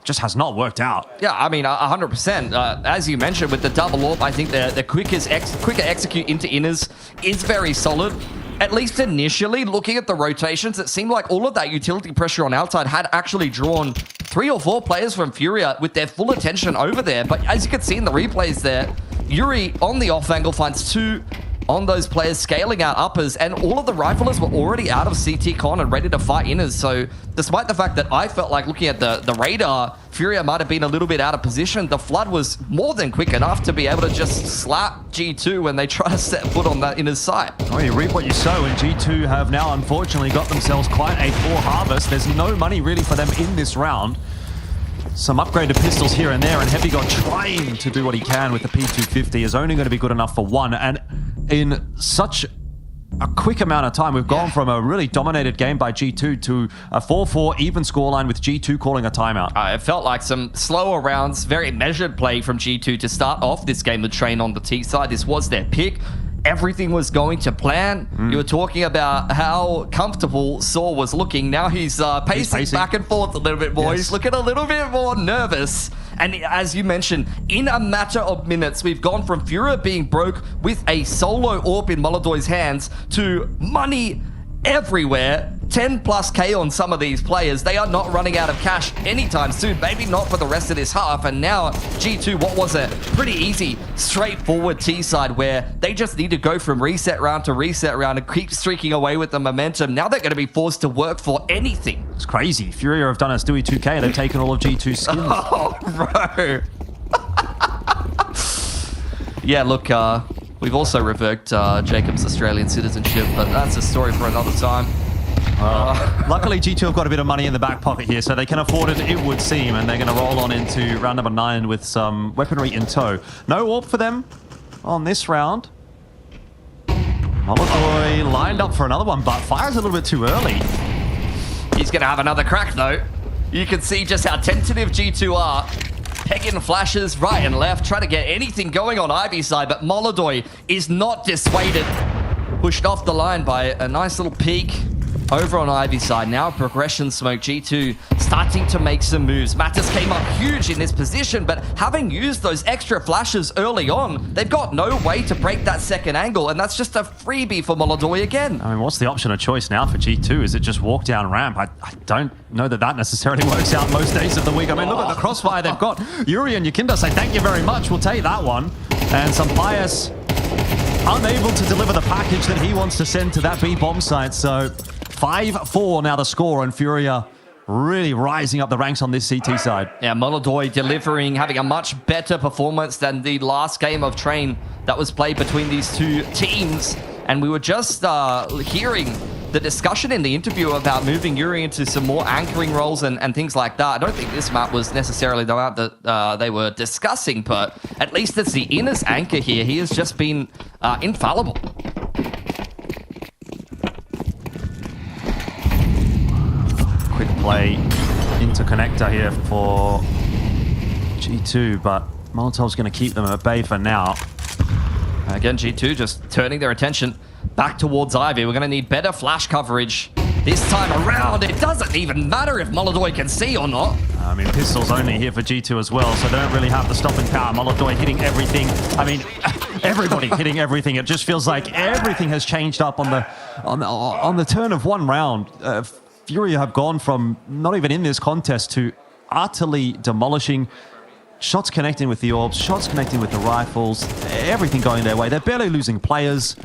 just has not worked out. Yeah, I mean, 100%. As you mentioned, with the double AWP, I think the quicker execute into inners is very solid. At least initially, looking at the rotations, it seemed like all of that utility pressure on outside had actually drawn 3 or 4 players from Furia with their full attention over there. But as you can see in the replays there, Yuri on the off angle finds 2 on those players scaling out uppers, and all of the riflers were already out of CT con and ready to fight inners. So despite the fact that I felt like looking at the radar, Furia might have been a little bit out of position, the flood was more than quick enough to be able to just slap G2 when they try to set foot on that inner site. Oh, you reap what you sow, and G2 have now unfortunately got themselves quite a poor harvest. There's no money really for them in this round. Some upgraded pistols here and there, and Heavy God trying to do what he can with the P250 is only going to be good enough for 1. And in such a quick amount of time, we've gone from a really dominated game by G2 to a 4-4 even scoreline with G2 calling a timeout. It felt like some slower rounds, very measured play from G2 to start off this game with Train on the T side. This was their pick. Everything was going to plan. You were talking about how comfortable Saw was looking. Now he's pacing back and forth a little bit more. He's looking a little bit more nervous. And as you mentioned, in a matter of minutes, we've gone from Furia being broke with a solo AWP in Molodoi's hands to money everywhere 10 plus K on some of these players. They are not running out of cash anytime soon. Maybe not for the rest of this half. And now G2, what was it? Pretty easy, straightforward T-side where they just need to go from reset round to reset round and keep streaking away with the momentum. Now they're going to be forced to work for anything. It's crazy. Furia have done a Stewie 2K. They've taken all of G2's skins. Oh, bro. Yeah, look, we've also revoked Jacob's Australian citizenship, but that's a story for another time. Luckily, G2 have got a bit of money in the back pocket here, so they can afford it, it would seem, and they're going to roll on into round number 9 with some weaponry in tow. No AWP for them on this round. Molodoy lined up for another one, but fires a little bit too early. He's going to have another crack, though. You can see just how tentative G2 are. Pegging flashes right and left, trying to get anything going on Ivy's side, but Molodoy is not dissuaded. Pushed off the line by a nice little peek over on Ivy's side. Now progression smoke. G2 starting to make some moves. Mattis came up huge in this position, but having used those extra flashes early on, they've got no way to break that second angle, and that's just a freebie for Molodoy again. I mean, what's the option of choice now for G2? Is it just walk down ramp? I don't know that necessarily works out most days of the week. I mean, look at the crossfire they've got. Yuri and Yakinda say, thank you very much, we'll take that one. And some Pius unable to deliver the package that he wants to send to that B bomb site, so 5-4 now the score, and Furia really rising up the ranks on this CT side. Yeah, Molodoy delivering, having a much better performance than the last game of Train that was played between these two teams. And we were just hearing the discussion in the interview about moving Yuri into some more anchoring roles and things like that. I don't think this map was necessarily the map that they were discussing, but at least it's the Innes anchor here. He has just been infallible. Quick play into connector here for G2, but Molotov's going to keep them at bay for now. Again, G2 just turning their attention back towards Ivy. We're going to need better flash coverage this time around. It doesn't even matter if Molodoy can see or not. I mean, pistol's only here for G2 as well, so they don't really have the stopping power. Molodoy hitting everything. I mean, everybody hitting everything. It just feels like everything has changed up on the turn of one round. Furia have gone from not even in this contest to utterly demolishing. Shots connecting with the orbs, shots connecting with the rifles, everything going their way. They're barely losing players.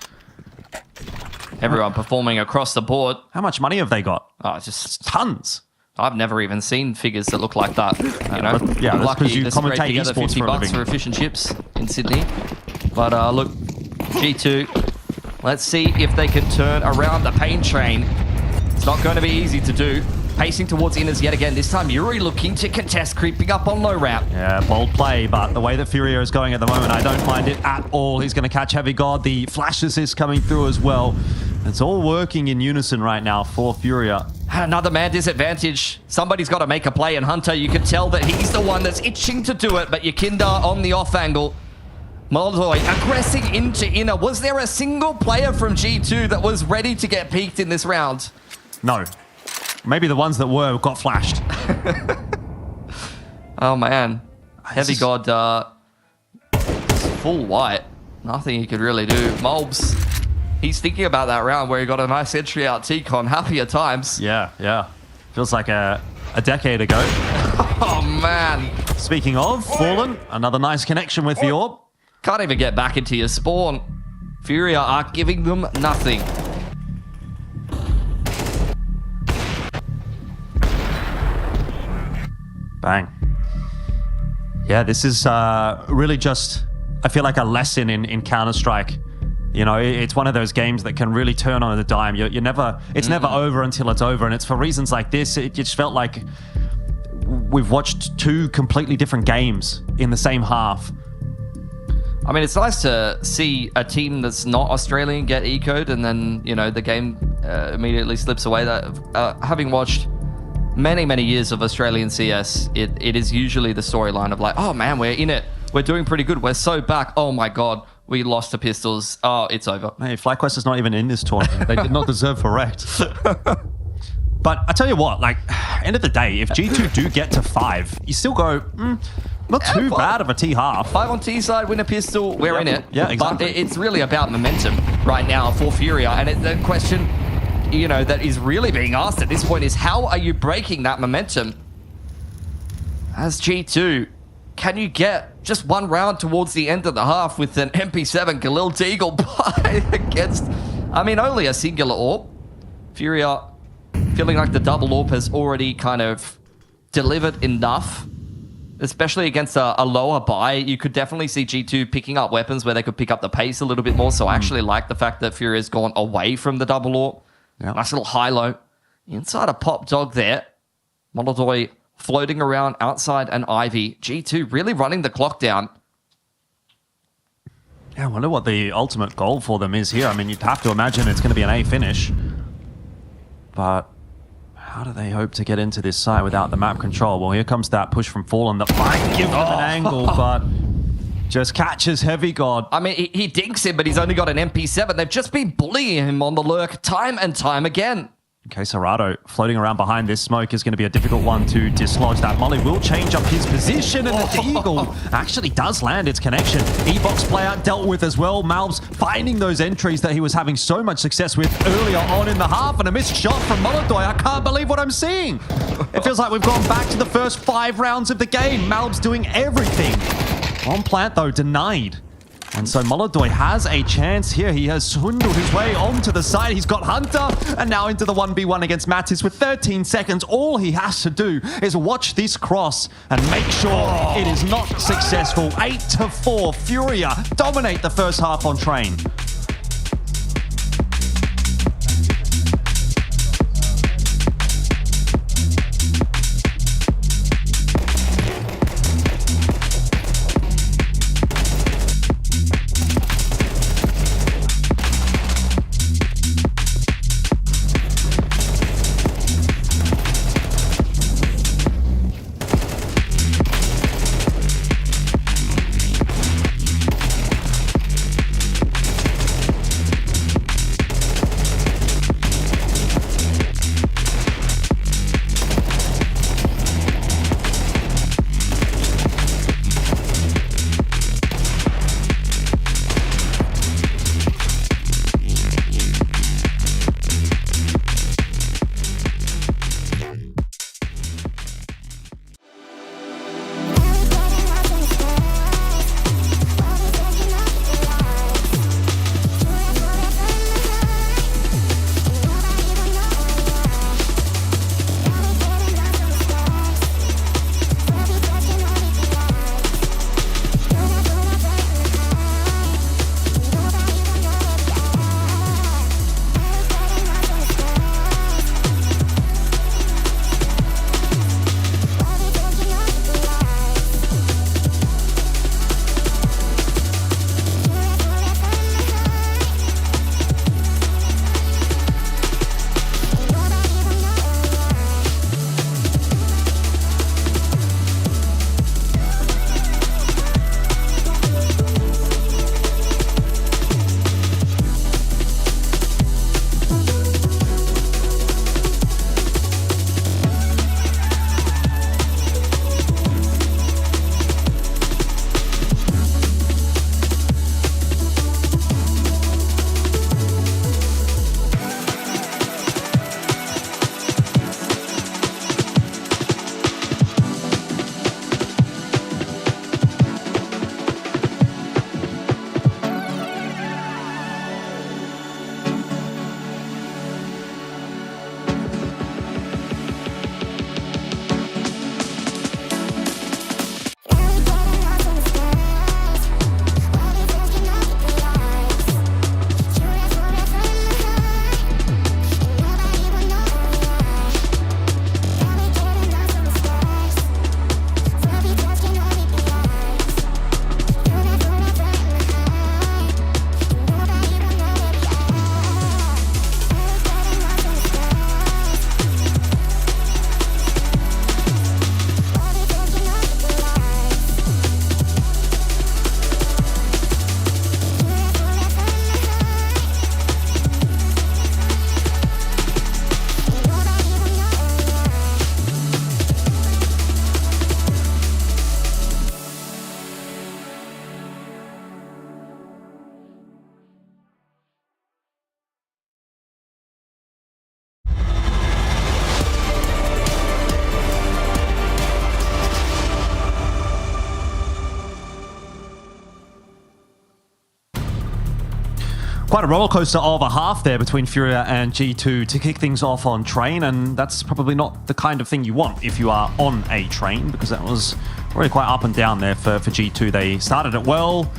Everyone performing across the board. How much money have they got? Oh, just tons. I've never even seen figures that look like that. You know, yeah, that's because you commentate together esports $50 for fish and chips in Sydney. But look, G2, let's see if they can turn around the pain train. It's not going to be easy to do. Pacing towards Innes yet again. This time, Yuri looking to contest, creeping up on low ramp. Yeah, bold play, but the way that Furia is going at the moment, I don't mind it at all. He's going to catch Heavy God. The flash assist coming through as well. It's all working in unison right now for Furia. Another man disadvantage. Somebody's got to make a play, and Hunter, you can tell that he's the one that's itching to do it, but Yakinda on the off angle. Molodoy aggressing into inner. Was there a single player from G2 that was ready to get peaked in this round? No. Maybe the ones that were got flashed. Oh, man. Heavy God, full white. Nothing he could really do. Mulbs, he's thinking about that round where he got a nice entry out T-Con. Happier times. Yeah. Feels like a decade ago. Oh, man. Speaking of, Fallen, another nice connection with the orb. Can't even get back into your spawn. Furia are giving them nothing. Bang. Yeah, this is really just, I feel like a lesson in Counter-Strike. You know, it's one of those games that can really turn on a dime. You're never, it's never over until it's over. And it's for reasons like this, it just felt like we've watched two completely different games in the same half. I mean, it's nice to see a team that's not Australian get eco'd and then, you know, the game immediately slips away. That having watched many years of Australian CS, it is usually the storyline of like, oh man, we're in it. We're doing pretty good. We're so back. Oh my God, we lost to Pistols. Oh, it's over. Hey, FlyQuest is not even in this tournament. They did not deserve for wrecked. But I tell you what, like, end of the day, if G2 do get to 5, you still go, not too bad of a T half. 5 on T side, win a pistol, we're in it. Yeah, exactly. But it's really about momentum right now for Furia. And the question, that is really being asked at this point is how are you breaking that momentum? As G2, can you get just one round towards the end of the half with an MP7 Khalil Deagle by against, only a singular AWP? Furia feeling like the double AWP has already kind of delivered enough, especially against a lower buy. You could definitely see G2 picking up weapons where they could pick up the pace a little bit more. So I actually like the fact that Furia's gone away from the double AWP. Yeah. Nice little high-low. Inside a pop dog there. Molodoi floating around outside an Ivy. G2 really running the clock down. Yeah, I wonder what the ultimate goal for them is here. You'd have to imagine it's going to be an A finish. But how do they hope to get into this site without the map control? Well, here comes that push from Fallen that might give them an angle, but just catches Heavy God. He dinks him, but he's only got an MP7. They've just been bullying him on the lurk time and time again. Okay, Serrato floating around behind this smoke is going to be a difficult one to dislodge. That Molly will change up his position, and the Deagle actually does land its connection. E-Box player dealt with as well. Malbs finding those entries that he was having so much success with earlier on in the half, and a missed shot from Molodoi. I can't believe what I'm seeing. It feels like we've gone back to the first 5 rounds of the game. Malbs doing everything. On plant, though, denied. And so Molodoi has a chance here. He has swindled his way onto the side. He's got Hunter, and now into the 1v1 against Mattis with 13 seconds. All he has to do is watch this cross and make sure it is not successful. 8-4, Furia dominate the first half on Train. quite a roller coaster of a half there between Furia and G2 to kick things off on train, and that's probably not the kind of thing you want if you are on a train, because that was really quite up and down there for G2. They started it well,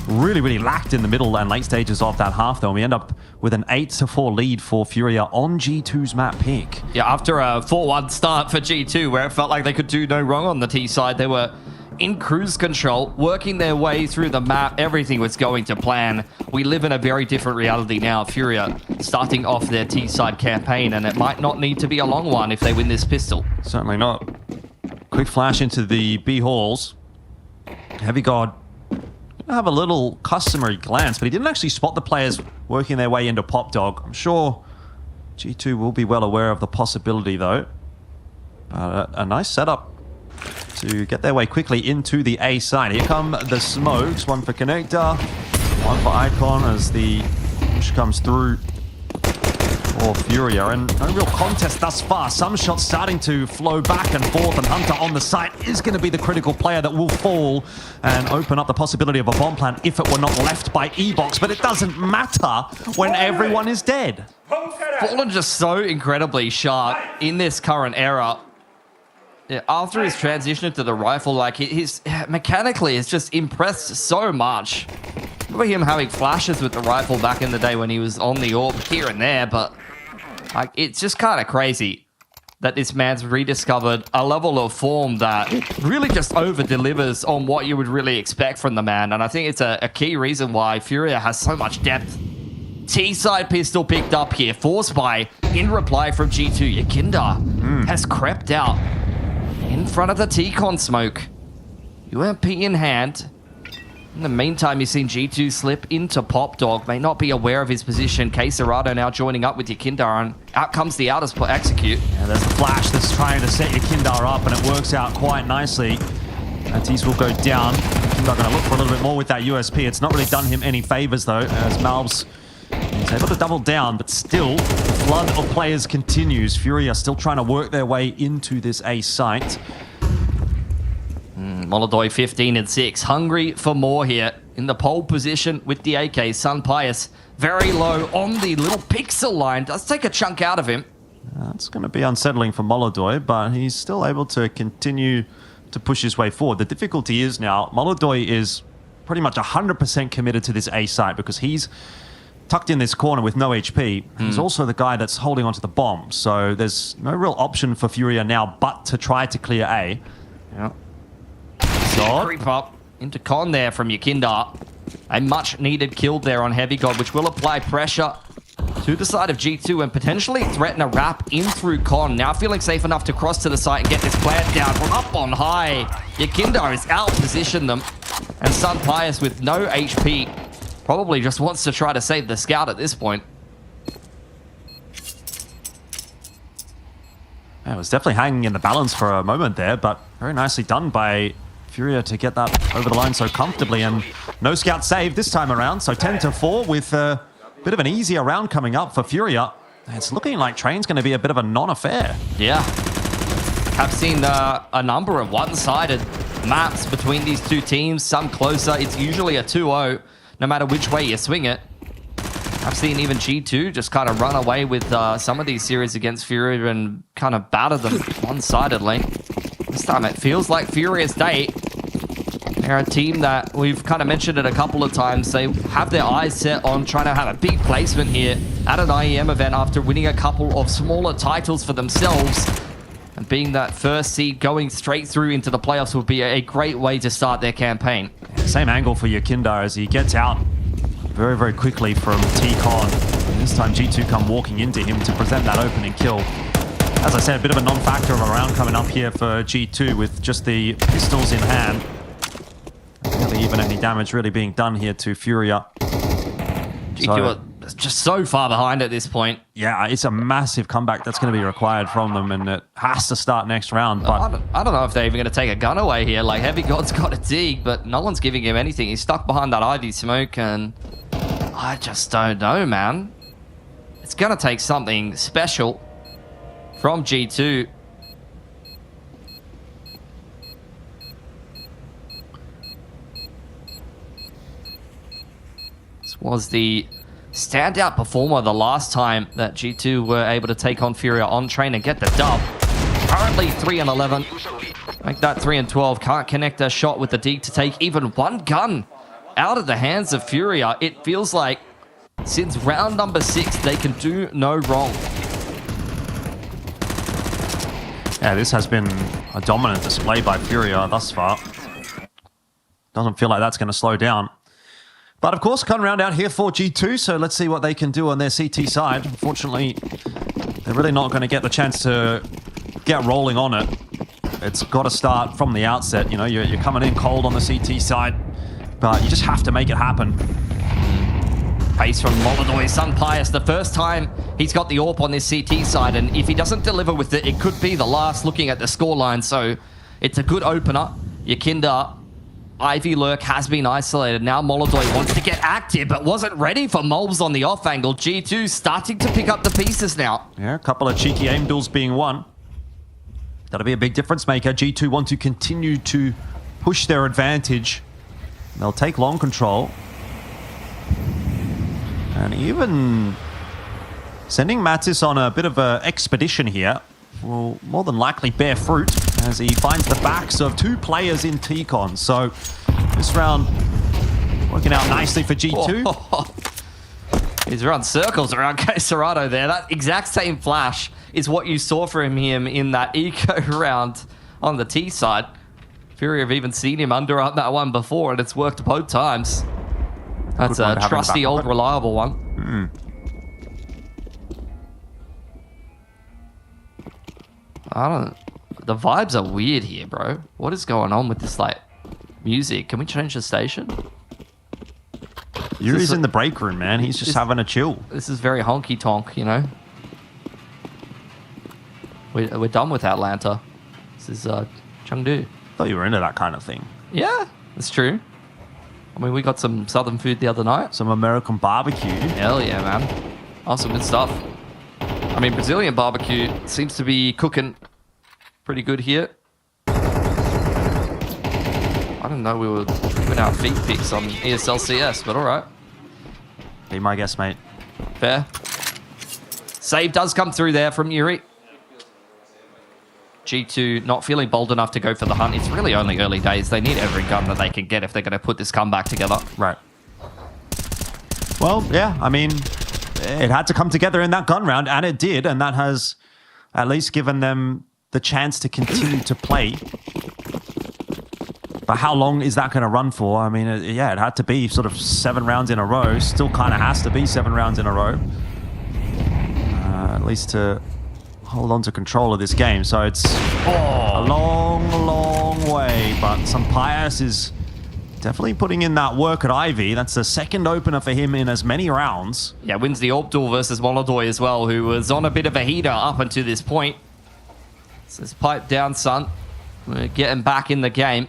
really lacked in the middle and late stages of that half though, and we end up with an 8-4 lead for Furia on G2's map pick. Yeah, after a 4-1 start for G2 where it felt like they could do no wrong on the T side, they were in cruise control, working their way through the map. Everything was going to plan. We live in a very different reality now. Furia starting off their T-side campaign, and it might not need to be a long one if they win this pistol. Certainly not. Quick flash into the B halls. Heavy God have a little customary glance, but he didn't actually spot the players working their way into Pop Dog. I'm sure G2 will be well aware of the possibility though. A nice setup to get their way quickly into the A side. Here come the smokes, one for Connector, one for Icon as the push comes through for Furia, and no real contest thus far. Some shots starting to flow back and forth, and Hunter on the site is going to be the critical player that will fall and open up the possibility of a bomb plant if it were not left by E-Box, but it doesn't matter when everyone is dead. Fallen just so incredibly sharp in this current era. After his transition to the rifle, like his mechanically has just impressed so much. Remember him having flashes with the rifle back in the day when he was on the AWP here and there, but like it's just kind of crazy that this man's rediscovered a level of form that really just over-delivers on what you would really expect from the man. And I think it's a key reason why Furia has so much depth. T-side pistol picked up here, forced by, in reply from G2, Yakinda has crept out in front of the T-con smoke. UMP in hand. In the meantime, you've seen G2 slip into Pop Dog. May not be aware of his position. Quesarado now joining up with Yakinda, and out comes the outer spot execute. Yeah, there's the flash that's trying to set Yakinda up, and it works out quite nicely. Antis will go down. Yakinda going to look for a little bit more with that USP. It's not really done him any favors though, as Malbs is able to double down, but still, the flood of players continues. Furia still trying to work their way into this A site. Molodoi 15-6, hungry for more here. In the pole position with the AK, Sun Pius very low on the little pixel line. Does take a chunk out of him. That's going to be unsettling for Molodoi, but he's still able to continue to push his way forward. The difficulty is now, Molodoi is pretty much 100% committed to this A site because he's tucked in this corner with no HP. He's also the guy that's holding onto the bomb, so there's no real option for Furia now but to try to clear A. Yeah. So creep up into Con there from Yakinda. A much needed kill there on Heavy God, which will apply pressure to the side of G2 and potentially threaten a wrap in through Con. Now feeling safe enough to cross to the site and get this plant down from up on high. Yakinda has out-positioned them, and Sun Pius with no HP probably just wants to try to save the scout at this point. Yeah, it was definitely hanging in the balance for a moment there, but very nicely done by Furia to get that over the line so comfortably, and no scout save this time around, so 10-4 with a bit of an easier round coming up for Furia. It's looking like Train's going to be a bit of a non-affair. Yeah. I've seen a number of one-sided maps between these two teams, some closer. It's usually a 2-0, no matter which way you swing it. I've seen even G2 just kind of run away with some of these series against Furia and kind of batter them one-sidedly. This time it feels like Furia's day. They're a team that we've kind of mentioned it a couple of times. They have their eyes set on trying to have a big placement here at an IEM event after winning a couple of smaller titles for themselves. And being that first seed going straight through into the playoffs would be a great way to start their campaign. Same angle for Yakinda as he gets out very, very quickly from T-Con. This time G2 come walking into him to present that opening kill. As I said, a bit of a non-factor of a round coming up here for G2 with just the pistols in hand. Not even any damage really being done here to Furia. G2 are just so far behind at this point. Yeah, it's a massive comeback that's going to be required from them, and it has to start next round. But I don't know if they're even going to take a gun away here. Like, Heavy God's got a dig, but no one's giving him anything. He's stuck behind that Ivy smoke, and I just don't know, man. It's going to take something special from G2. This was the standout performer the last time that G2 were able to take on Furia on train and get the dub. Currently 3-11. Make that 3-12. Can't connect a shot with the D to take even one gun out of the hands of Furia. It feels like since round number 6, they can do no wrong. Yeah, this has been a dominant display by Furia thus far. Doesn't feel like that's going to slow down. But of course, come round out here for G2, so let's see what they can do on their CT side. Unfortunately, they're really not going to get the chance to get rolling on it. It's got to start from the outset. You know, you're coming in cold on the CT side, but you just have to make it happen. Pace from Molodoi, Sun Pius, the first time he's got the AWP on this CT side, and if he doesn't deliver with it, it could be the last looking at the scoreline, so it's a good opener. Yakinda, Ivy Lurk has been isolated. Now Molodoi wants to get active, but wasn't ready for Molbs on the off angle. G2 starting to pick up the pieces now. Yeah, a couple of cheeky aim duels being won. That'll be a big difference maker. G2 want to continue to push their advantage. They'll take long control. And even sending Mattis on a bit of an expedition here will more than likely bear fruit as he finds the backs of 2 players in T-Con. So this round working out nicely for G2. He's run circles around Queserado there. That exact same flash is what you saw from him in that eco round on the T side. Fury have even seen him under on that one before, and it's worked both times. That's a trusty old reliable one. The vibes are weird here, bro. What is going on with this, like, music? Can we change the station? Yuri's in the break room, man. He's just having a chill. This is very honky tonk, you know? We're done with Atlanta. This is Chengdu. Thought you were into that kind of thing. Yeah, that's true. I mean, we got some southern food the other night. Some American barbecue. Hell yeah, man. Awesome, good stuff. I mean, Brazilian barbecue seems to be cooking pretty good here. I didn't know we were doing our feet picks on ESL CS, but all right. Be my guest, mate. Fair. Save does come through there from Yuri. G2 not feeling bold enough to go for the hunt. It's really only early days. They need every gun that they can get if they're going to put this comeback together. Right. Well, yeah, I mean, it had to come together in that gun round, and it did, and that has at least given them the chance to continue to play. But how long is that going to run for? I mean, it had to be sort of 7 rounds in a row. Still kind of has to be 7 rounds in a row. At least to hold on to control of this game. So it's a long, long way. But Sun Pius is definitely putting in that work at Ivy. That's the second opener for him in as many rounds. Yeah, wins the AWP duel versus Molodoi as well, who was on a bit of a heater up until this point. Says pipe down, son. We're getting back in the game.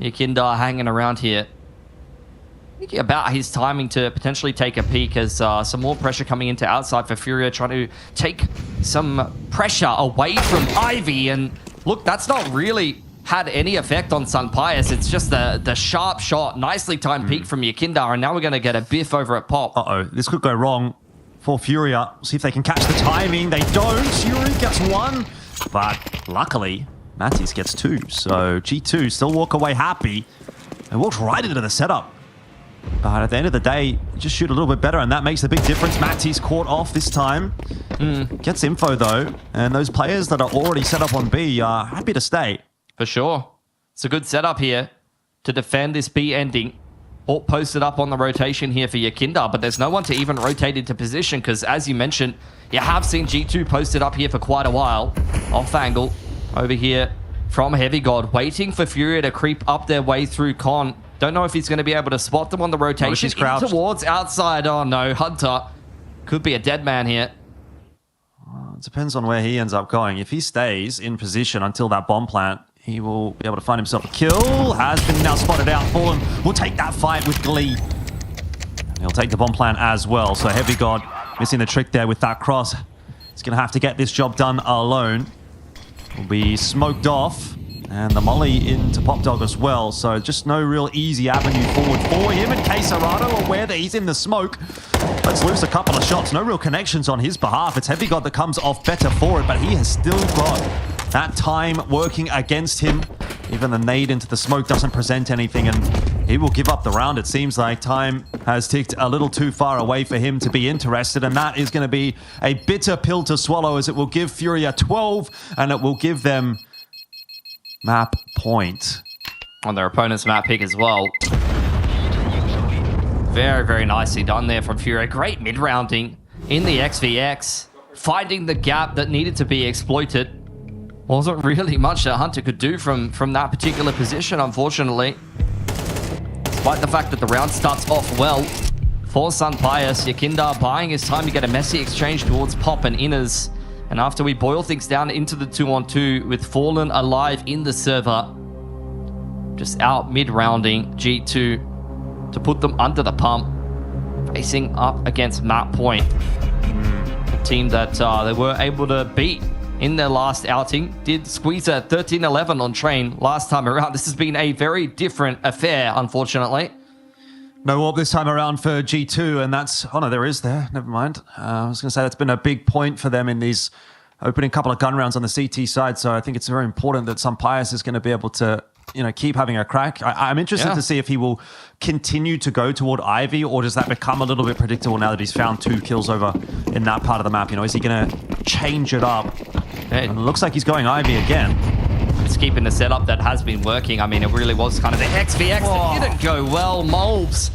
Yakinda hanging around here. Thinking about his timing to potentially take a peek as some more pressure coming into outside for Furia, trying to take some pressure away from Ivy. And look, that's not really had any effect on Sun Pius. It's just the sharp shot, nicely timed peek from Yakinda, and now we're going to get a biff over at Pop. Uh-oh, this could go wrong for Furia. See if they can catch the timing. They don't. Yuri gets 1, but luckily, Mattis gets 2. So G2 still walk away happy and walks right into the setup. But at the end of the day, just shoot a little bit better, and that makes a big difference. Mattis caught off this time. Gets info, though, and those players that are already set up on B are happy to stay. For sure. It's a good setup here to defend this B ending. Alt posted up on the rotation here for Yakinda, but there's no one to even rotate into position because, as you mentioned, you have seen G2 posted up here for quite a while. Off angle over here from Heavy God, waiting for Furia to creep up their way through Con. Don't know if he's going to be able to spot them on the rotation. In towards outside. Oh no, Hunter could be a dead man here. It depends on where he ends up going. If he stays in position until that bomb plant, he will be able to find himself a kill. Has been now spotted out. Fallen will take that fight with glee. And he'll take the bomb plant as well. So Heavy God missing the trick there with that cross. He's going to have to get this job done alone. Will be smoked off. And the molly into Pop Dog as well. So just no real easy avenue forward for him. And Queserado aware that he's in the smoke. But Cuts loose a couple of shots. No real connections on his behalf. It's Heavy God that comes off better for it, but he has still got that time working against him. Even the nade into the smoke doesn't present anything, and he will give up the round. It seems like time has ticked a little too far away for him to be interested, and that is going to be a bitter pill to swallow, as it will give Fury a 12, and it will give them map point. On their opponent's map pick as well. Very, very nicely done there from Fury. Great mid-rounding in the XVX, finding the gap that needed to be exploited. Wasn't really much that Hunter could do from that particular position, unfortunately. Despite the fact that the round starts off well for Sun Pius, Yakinda buying his time to get a messy exchange towards Pop and Inners. And after we boil things down into the 2-on-2 with Fallen alive in the server, just out mid-rounding G2 to put them under the pump, facing up against Map Point. A team that they were able to beat in their last outing. Did squeeze a 13-11 on Train last time around. This has been a very different affair, unfortunately. No warp this time around for G2, and that's... Oh, no, there is there. Never mind. I was going to say that's been a big point for them in these opening couple of gun rounds on the CT side, so I think it's very important that Sun Pius is going to be able to, you know, keep having a crack. I'm interested to see if he will continue to go toward Ivy, or does that become a little bit predictable now that he's found 2 kills over in that part of the map? You know, is he going to change it up? And it looks like he's going Ivy again. It's keeping the setup that has been working. I mean, it really was kind of the XVX that didn't go well. Molbs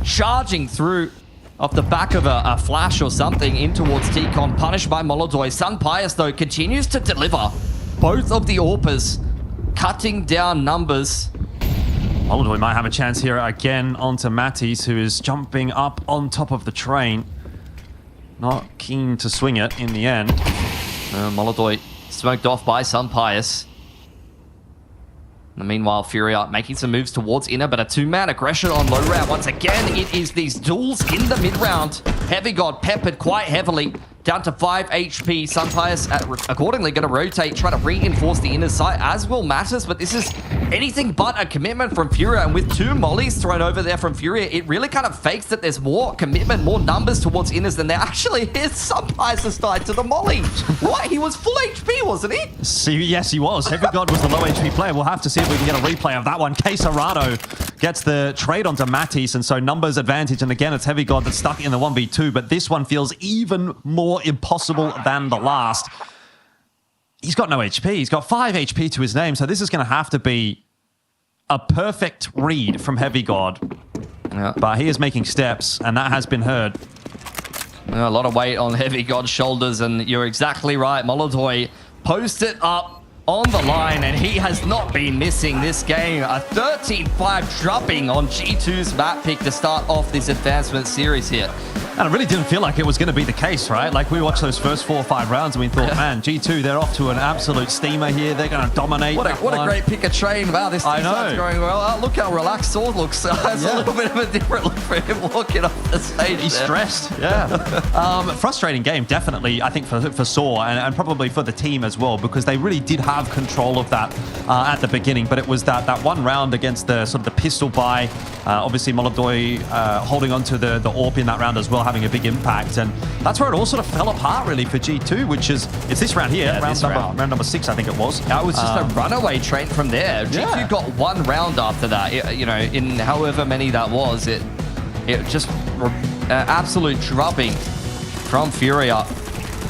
charging through off the back of a flash or something in towards T-Con, punished by Molodoi. Sun Pius, though, continues to deliver. Both of the AWPers cutting down numbers. Molodoi might have a chance here again onto Matisse, who is jumping up on top of the train. Not keen to swing it in the end. Molodoi smoked off by Sun Pius. And meanwhile, Furia making some moves towards Inner, but a 2-man aggression on low round. Once again, it is these duels in the mid-round. Heavy God peppered quite heavily, down to 5 HP. Sun Pius accordingly going to rotate, try to reinforce the inner side, as will Matters, but this is anything but a commitment from Furia. And with 2 mollies thrown over there from Furia, it really kind of fakes that there's more commitment, more numbers towards Inners than there actually is. Sun Pius died to the molly. What? He was full HP, wasn't he? See, yes, he was. Heavy God was the low HP player. We'll have to see if we can get a replay of that one. Quesarado gets the trade onto Matisse, and so numbers advantage. And again, it's Heavy God that's stuck in the 1v2, but this one feels even more impossible than the last. He's got no HP. He's got 5 HP to his name, so this is going to have to be a perfect read from Heavy God. Yeah. But he is making steps, and that has been heard. A lot of weight on Heavy God's shoulders, and you're exactly right. Molodoi posted up on the line, and he has not been missing this game. A 13-5 dropping on G2's map pick to start off this advancement series here. And it really didn't feel like it was going to be the case, right? Like, we watched those first 4 or 5 rounds and we thought, man, G2, they're off to an absolute steamer here. They're going to dominate. What a great pick of Train. Wow, this I team's going well. Look how relaxed Sword looks. It's a little bit of a different look for him walking off the stage. He's stressed, frustrating game, definitely, I think, for Saw and probably for the team as well, because they really did have control of that at the beginning. But it was that one round against the sort of the pistol buy. Obviously, Molodoi holding on to the AWP in that round as well, having a big impact, and that's where it all sort of fell apart really for G2, which is, it's this round here, round number 6, I think it was. That was just a runaway train from there. G2 got 1 round after that. You know, in however many that was, it just absolute drubbing from Furia.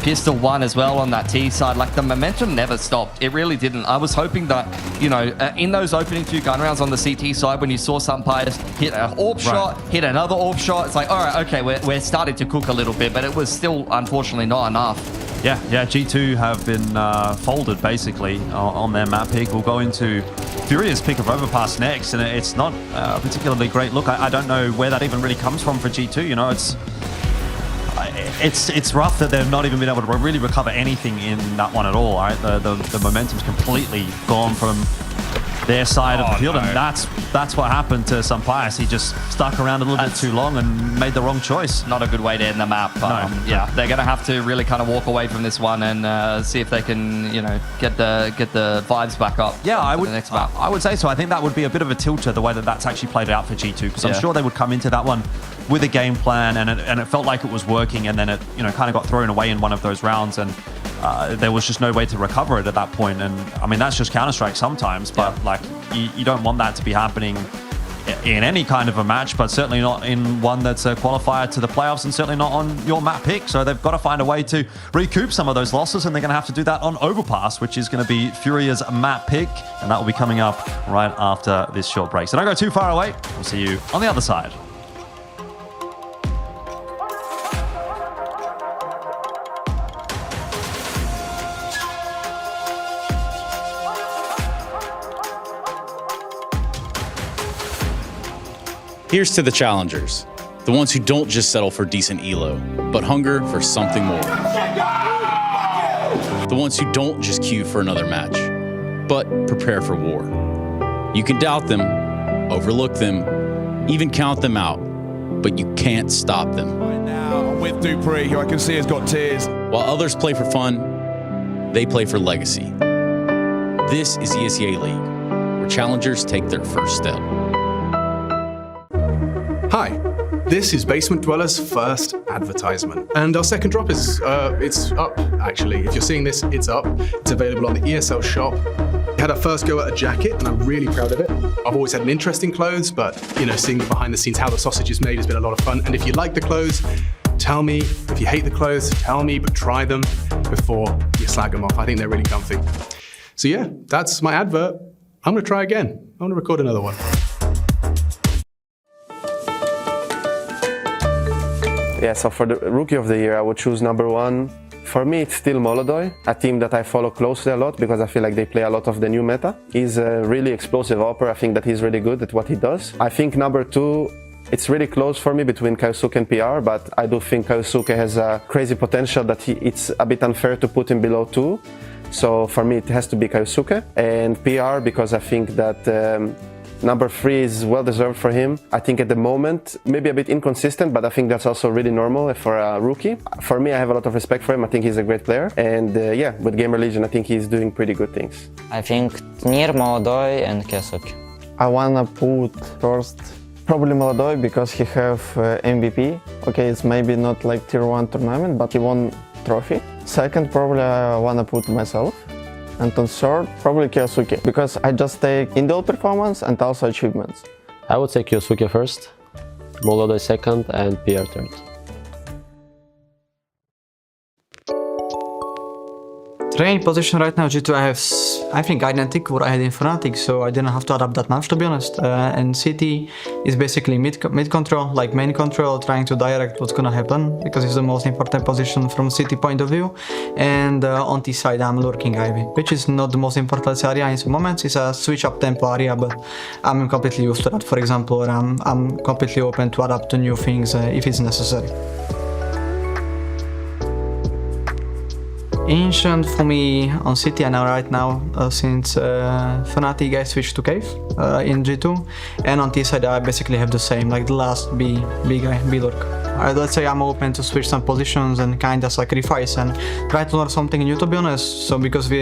Pistol 1 as well on that T side. Like, the momentum never stopped. It really didn't. I was hoping that, you know, in those opening 2 gun rounds on the CT side, when you saw Sun Pius hit an AWP shot, hit another AWP shot, it's like, all right, okay, we're starting to cook a little bit, but it was still, unfortunately, not enough. Yeah, G2 have been folded, basically, on their map pick. We'll go into Furia's pick of Overpass next, and it's not a particularly great look. I don't know where that even really comes from for G2, you know, it's rough that they've not even been able to really recover anything in that one at all, right? The momentum's completely gone from their side of the field, and that's what happened to Sampaias. He just stuck around a little bit too long and made the wrong choice. Not a good way to end the map. Yeah, they're going to have to really kind of walk away from this one and see if they can, get the vibes back up. Yeah, I would. The next map. I would say so. I think that would be a bit of a tilter the way that that's actually played out for G2, because I'm sure they would come into that one with a game plan, and it felt like it was working, and then it kind of got thrown away in one of those rounds, and there was just no way to recover it at that point. And I mean, that's just Counter-Strike sometimes, but like you don't want that to be happening in any kind of a match, but certainly not in one that's a qualifier to the playoffs, and certainly not on your map pick. So they've got to find a way to recoup some of those losses, and they're going to have to do that on Overpass, which is going to be Furia's map pick, and that will be coming up right after this short break. So don't go too far away. We'll see you on the other side. Here's to the challengers, the ones who don't just settle for decent elo, but hunger for something more. The ones who don't just queue for another match, but prepare for war. You can doubt them, overlook them, even count them out, but you can't stop them. Right now, I'm with Dupree, who I can see has got tears. While others play for fun, they play for legacy. This is ESEA League, where challengers take their first step. Hi, this is Basement Dweller's first advertisement. And our second drop is, it's up, actually. If you're seeing this, it's up. It's available on the ESL shop. We had our first go at a jacket, and I'm really proud of it. I've always had an interest in clothes, but, seeing the behind the scenes, how the sausage is made has been a lot of fun. And if you like the clothes, tell me. If you hate the clothes, tell me, but try them before you slag them off. I think they're really comfy. So yeah, that's my advert. I'm gonna try again. I'm gonna record another one. Yeah, so for the Rookie of the Year, I would choose number 1. For me, it's still Molodoi, a team that I follow closely a lot because I feel like they play a lot of the new meta. He's a really explosive opera. I think that he's really good at what he does. I think number 2, it's really close for me between Kaiosuke and PR, but I do think Kaiosuke has a crazy potential that it's a bit unfair to put him below 2. So for me, it has to be Kaiosuke. And PR, because I think that number 3 is well deserved for him. I think at the moment, maybe a bit inconsistent, but I think that's also really normal for a rookie. For me, I have a lot of respect for him. I think he's a great player. And yeah, with Gamer Legion, I think he's doing pretty good things. I think Nir, Molodoi and Kaiosuke. I wanna put first probably Molodoi because he have MVP. Okay, it's maybe not like tier 1 tournament, but he won trophy. Second, probably I wanna put myself. And on third, probably Kaiosuke, because I just take individual performance and also achievements. I would say Kaiosuke first, Molodoi second, and PR third. Training position right now, G2, I think identical what I had in Fnatic, so I didn't have to adapt that much, to be honest. And CT is basically mid control, like main control, trying to direct what's gonna happen, because it's the most important position from CT point of view. And on T side, I'm lurking Ivy, which is not the most important area in some moments. It's a switch up tempo area, but I'm completely used to that, for example, or I'm completely open to adapt to new things if it's necessary. Ancient for me on City and right now since Fnatic I switched to Cave in G2, and on T side I basically have the same, like the last B guy, B lurk. Let's say I'm open to switch some positions and kinda sacrifice and try to learn something new, to be honest. So because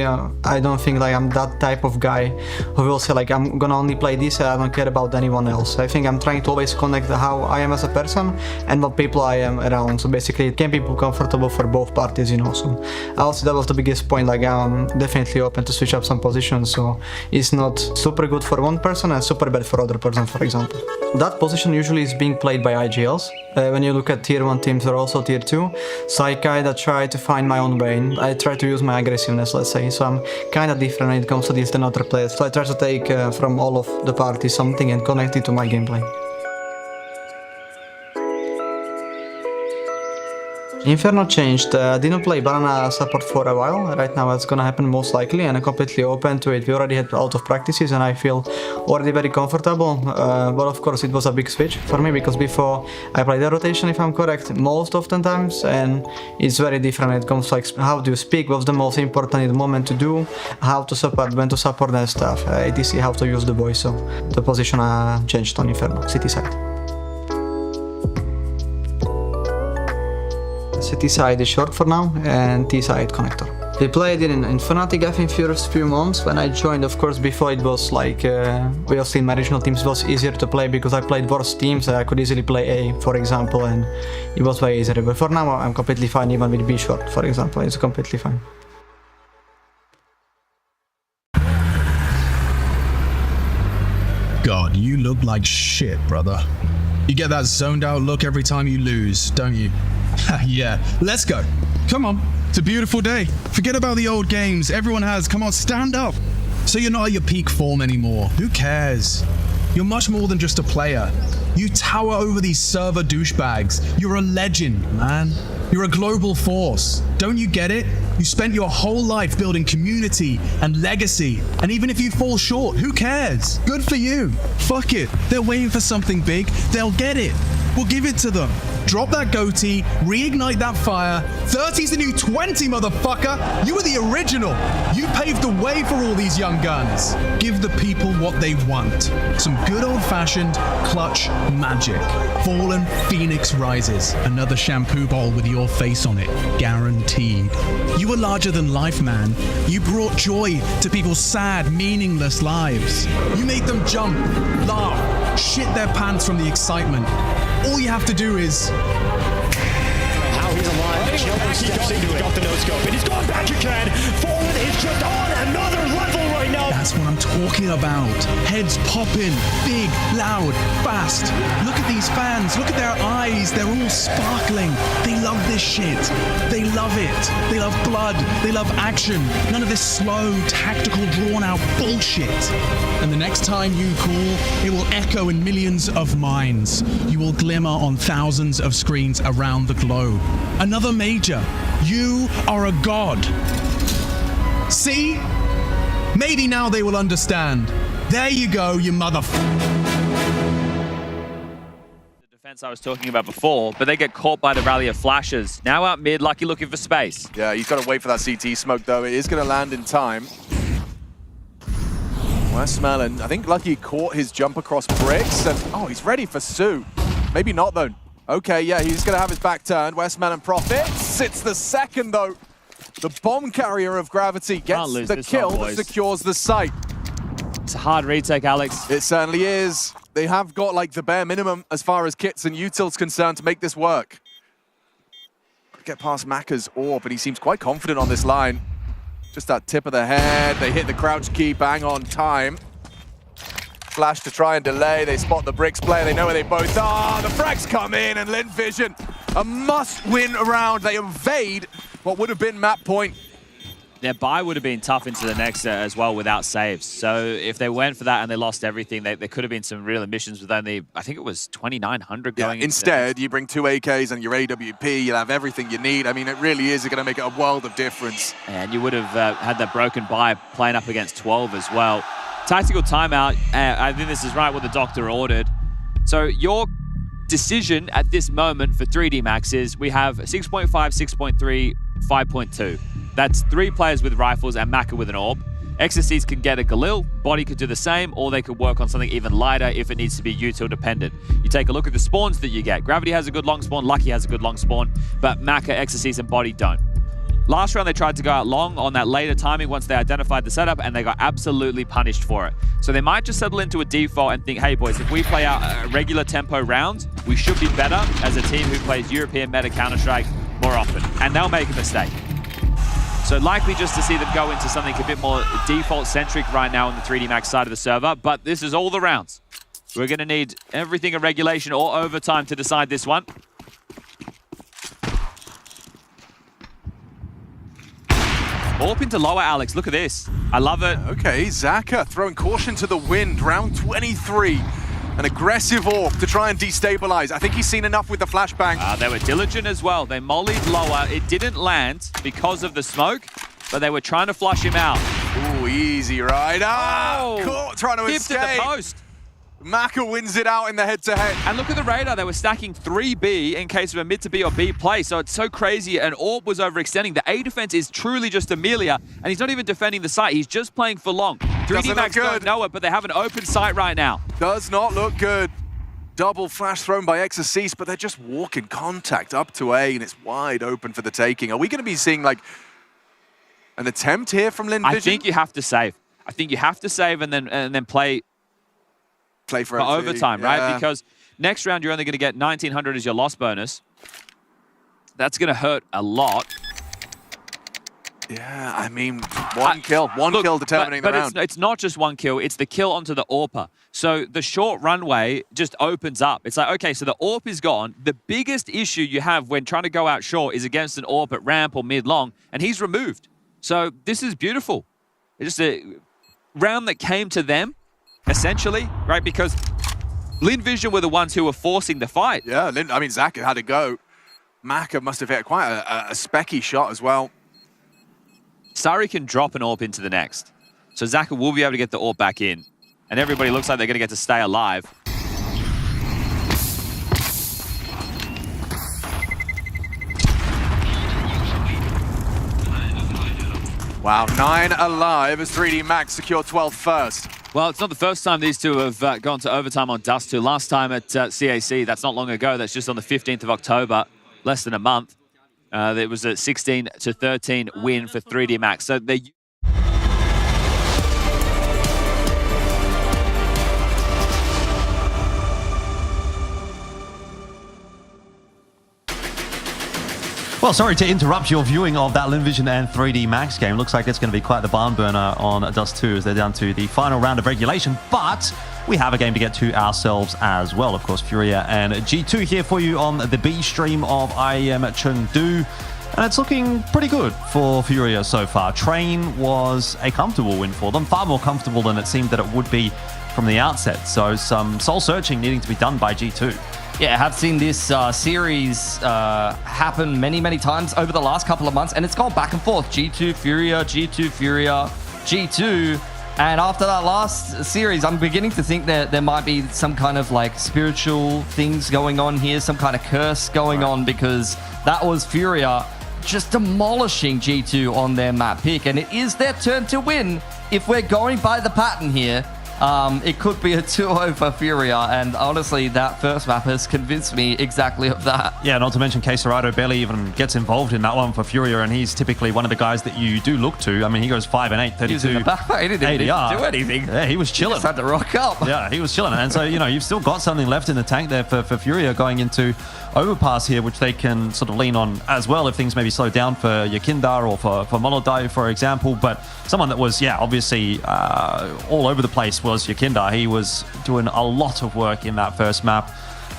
I don't think like I'm that type of guy who will say like I'm gonna only play this and I don't care about anyone else. I think I'm trying to always connect how I am as a person and what people I am around. So basically it can be comfortable for both parties, So I also that was the biggest point, like I'm definitely open to switch up some positions. So it's not super good for one person and super bad for other person, for example. That position usually is being played by IGLs. When you look at tier 1 teams or also tier 2, so I kinda try to find my own way. I try to use my aggressiveness, let's say, so I'm kinda different when it comes to this than other players. So I try to take from all of the parties something and connect it to my gameplay. Inferno changed, didn't play banana support for a while. Right now it's gonna happen most likely, and I'm completely open to it. We already had a lot of practices and I feel already very comfortable, but of course it was a big switch for me because before I played the rotation, if I'm correct, most often times, and it's very different. It comes like how do you speak, what's the most important in the moment to do, how to support, when to support and stuff, etc, how to use the voice. So the position changed on Inferno, city side. City side is short for now, and T side connector. We played it in Fnatic in first few months. When I joined, of course, before it was like, obviously in my regional teams was easier to play because I played worse teams. I could easily play A, for example, and it was way easier. But for now, I'm completely fine, even with B short, for example, it's completely fine. God, you look like shit, brother. You get that zoned out look every time you lose, don't you? Yeah, let's go. Come on, it's a beautiful day. Forget about the old games everyone has. Come on, stand up. So you're not at your peak form anymore. Who cares? You're much more than just a player. You tower over these server douchebags. You're a legend, man. You're a global force. Don't you get it? You spent your whole life building community and legacy. And even if you fall short, who cares? Good for you. Fuck it. They're waiting for something big. They'll get it. We'll give it to them. Drop that goatee, reignite that fire. 30's the new 20, motherfucker! You were the original! You paved the way for all these young guns. Give the people what they want. Some good old-fashioned clutch magic. Fallen Phoenix rises. Another shampoo bowl with your face on it. Guaranteed. You were larger than life, man. You brought joy to people's sad, meaningless lives. You made them jump, laugh, shit their pants from the excitement. All you have to do is... How he's alive. Chengdu steps into it. Got the no-scope, and he's gone back again. Fallen is just on another level right now. That's what I'm talking about. Heads popping, big, loud, fast. Look at these fans. Look at their eyes. They're all sparkling. They love this shit. They love it. They love blood. They love action. None of this slow, tactical, drawn-out bullshit. And the next time you call, it will echo in millions of minds. You will glimmer on thousands of screens around the globe. Another major. You are a god. See? Maybe now they will understand. There you go, you motherfucker. The defense I was talking about before, but they get caught by the rally of flashes. Now out mid, Lucky looking for space. Yeah, he's got to wait for that CT smoke, though. It is going to land in time. Westmelon, I think Lucky caught his jump across bricks, and oh, he's ready for Sue. Maybe not, though. Okay, yeah, he's going to have his back turned. Westmelon profits. It's the second, though. The bomb carrier of gravity gets the kill that secures the site. It's a hard retake, Alex. It certainly is. They have got like the bare minimum as far as kits and utils concerned to make this work. Get past Macca's orb, but he seems quite confident on this line. Just that tip of the head. They hit the crouch key bang on time. Flash to try and delay. They spot the bricks player. They know where they both are. The frags come in, and Lin Vision, a must-win round. They evade what would have been map point. Their buy would have been tough into the next as well without saves. So if they went for that and they lost everything, there could have been some real emissions with only, I think it was 2,900 going into instead, you bring 2 AKs and your AWP, you'll have everything you need. I mean, it really is going to make a world of difference. And you would have had that broken buy playing up against 12 as well. Tactical timeout, I think this is right what the doctor ordered. So your decision at this moment for 3D Max is we have 6.5, 6.3, 5.2. That's 3 players with rifles and Macca with an orb. Exorcist can get a Galil, Body could do the same, or they could work on something even lighter if it needs to be util dependent. You take a look at the spawns that you get. Gravity has a good long spawn, Lucky has a good long spawn, but Macca, Exorcist, and Body don't. Last round, they tried to go out long on that later timing once they identified the setup, and they got absolutely punished for it. So they might just settle into a default and think, hey boys, if we play our regular tempo rounds, we should be better as a team who plays European meta Counter-Strike more often. And they'll make a mistake. So likely just to see them go into something a bit more default-centric right now on the 3D Max side of the server, but this is all the rounds. We're going to need everything in regulation or overtime to decide this one. Warp into lower, Alex. Look at this. I love it. Okay, Zaka throwing caution to the wind. Round 23. An aggressive AWP to try and destabilize. I think he's seen enough with the flashbang. They were diligent as well. They mollied lower. It didn't land because of the smoke, but they were trying to flush him out. Ooh, easy right. Caught trying to Tipped escape. at the post. Maka wins it out in the head-to-head. And look at the radar. They were stacking 3B in case of a mid to B or B play. So it's so crazy. And AWP was overextending. The A defense is truly just Amelia. And he's not even defending the site. He's just playing for long. 3D Max don't know it, but they have an open site right now. Does not look good. Double flash thrown by Exorcist, but they're just walking contact up to A, and it's wide open for the taking. Are we going to be seeing like an attempt here from Lin Vision? I think you have to save. I think you have to save and then play for overtime, yeah. right? Because next round you're only going to get 1900 as your loss bonus. That's going to hurt a lot. Yeah, I mean, one kill determining the round. But it's not just one kill, it's the kill onto the AWPer. So the short runway just opens up. It's like, okay, so the AWP is gone. The biggest issue you have when trying to go out short is against an AWP at ramp or mid-long, and he's removed. So this is beautiful. It's just a round that came to them, essentially, right? Because Lin Vision were the ones who were forcing the fight. Yeah, I mean, Zach had to go. Maka must have hit quite a specky shot as well. Sari can drop an AWP into the next. So Zaka will be able to get the AWP back in. And everybody looks like they're going to get to stay alive. Wow, 9 alive as 3D Max secure 12th first. Well, it's not the first time these two have gone to overtime on Dust 2. Last time at CAC, that's not long ago. That's just on the 15th of October, less than a month. It was a 16-13 win for 3D Max. So they... Well, sorry to interrupt your viewing of that Lin Vision and 3D Max game. Looks like it's going to be quite the barn burner on Dust 2 as they're down to the final round of regulation. But we have a game to get to ourselves as well. Of course, Furia and G2 here for you on the B stream of IEM Chengdu. And it's looking pretty good for Furia so far. Train was a comfortable win for them, far more comfortable than it seemed that it would be from the outset. So some soul searching needing to be done by G2. Yeah, I have seen this series happen many times over the last couple of months, and it's gone back and forth. G2 Furia, G2 Furia, G2. And after that last series, I'm beginning to think that there might be some kind of like spiritual things going on here, some kind of curse going on, because that was Furia just demolishing G2 on their map pick. And it is their turn to win if we're going by the pattern here. It could be a 2-0 for Furia, and honestly, that first map has convinced me exactly of that. Yeah, not to mention Quesarado barely even gets involved in that one for Furia, and he's typically one of the guys that you do look to. I mean, he goes 5 and 8, 32 he was in the back. He didn't even do anything. Yeah, he was chilling. He just had to rock up. Yeah, he was chilling. And so, you know, you've still got something left in the tank there for Furia going into Overpass here, which they can sort of lean on as well if things maybe slow down for Yakindar or for Molodai, for example. But someone that was, yeah, obviously all over the place was Yakindar. He was doing a lot of work in that first map.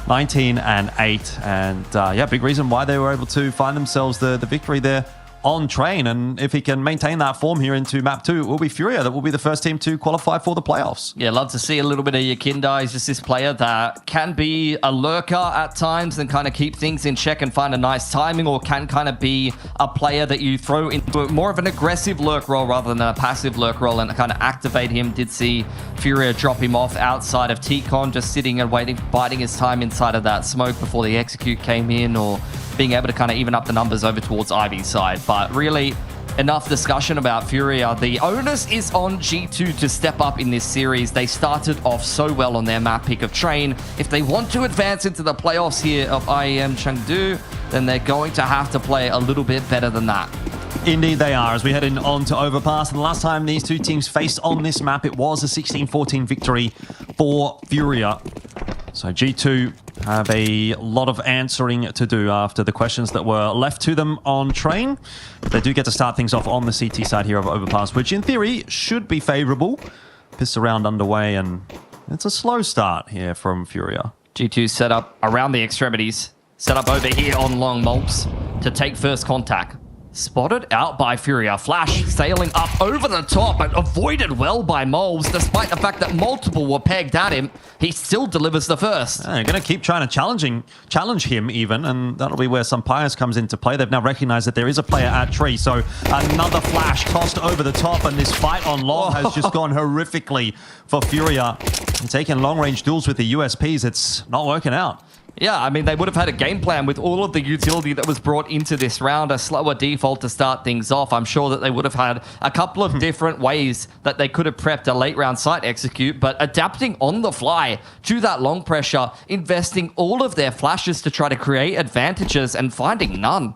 19 and 8, and yeah, big reason why they were able to find themselves the victory there on Train. And if he can maintain that form here into map 2, it will be Furia that will be the first team to qualify for the playoffs. Yeah, love to see a little bit of Yakindar. He's just this player that can be a lurker at times and kind of keep things in check and find a nice timing, or can kind of be a player that you throw into more of an aggressive lurk role rather than a passive lurk role and kind of activate him. Did see Furia drop him off outside of T-Con, just sitting and waiting, biding his time inside of that smoke before the execute came in, or being able to kind of even up the numbers over towards Ivy's side. But really, enough discussion about Furia. The onus is on G2 to step up in this series. They started off so well on their map pick of Train. If they want to advance into the playoffs here of IEM Chengdu, then they're going to have to play a little bit better than that. Indeed they are, as we head on to Overpass. And the last time these two teams faced on this map, it was a 16-14 victory for Furia. So G2 have a lot of answering to do after the questions that were left to them on Train. They do get to start things off on the CT side here of Overpass, which in theory should be favorable. Pistol round underway, and it's a slow start here from Furia. G2 set up around the extremities, set up over here on long Mulps to take first contact. Spotted out by Furia. Flash sailing up over the top and avoided well by Moles, despite the fact that multiple were pegged at him. He still delivers the first. They're going to keep trying to challenge him even, and that'll be where Sampayas comes into play. They've now recognized that there is a player at tree, so another flash tossed over the top, and this fight on long has just gone horrifically for Furia. And taking long-range duels with the USPs, it's not working out. Yeah, I mean, they would have had a game plan with all of the utility that was brought into this round, a slower default to start things off. I'm sure that they would have had a couple of different ways that they could have prepped a late round site execute, but adapting on the fly to that long pressure, investing all of their flashes to try to create advantages and finding none.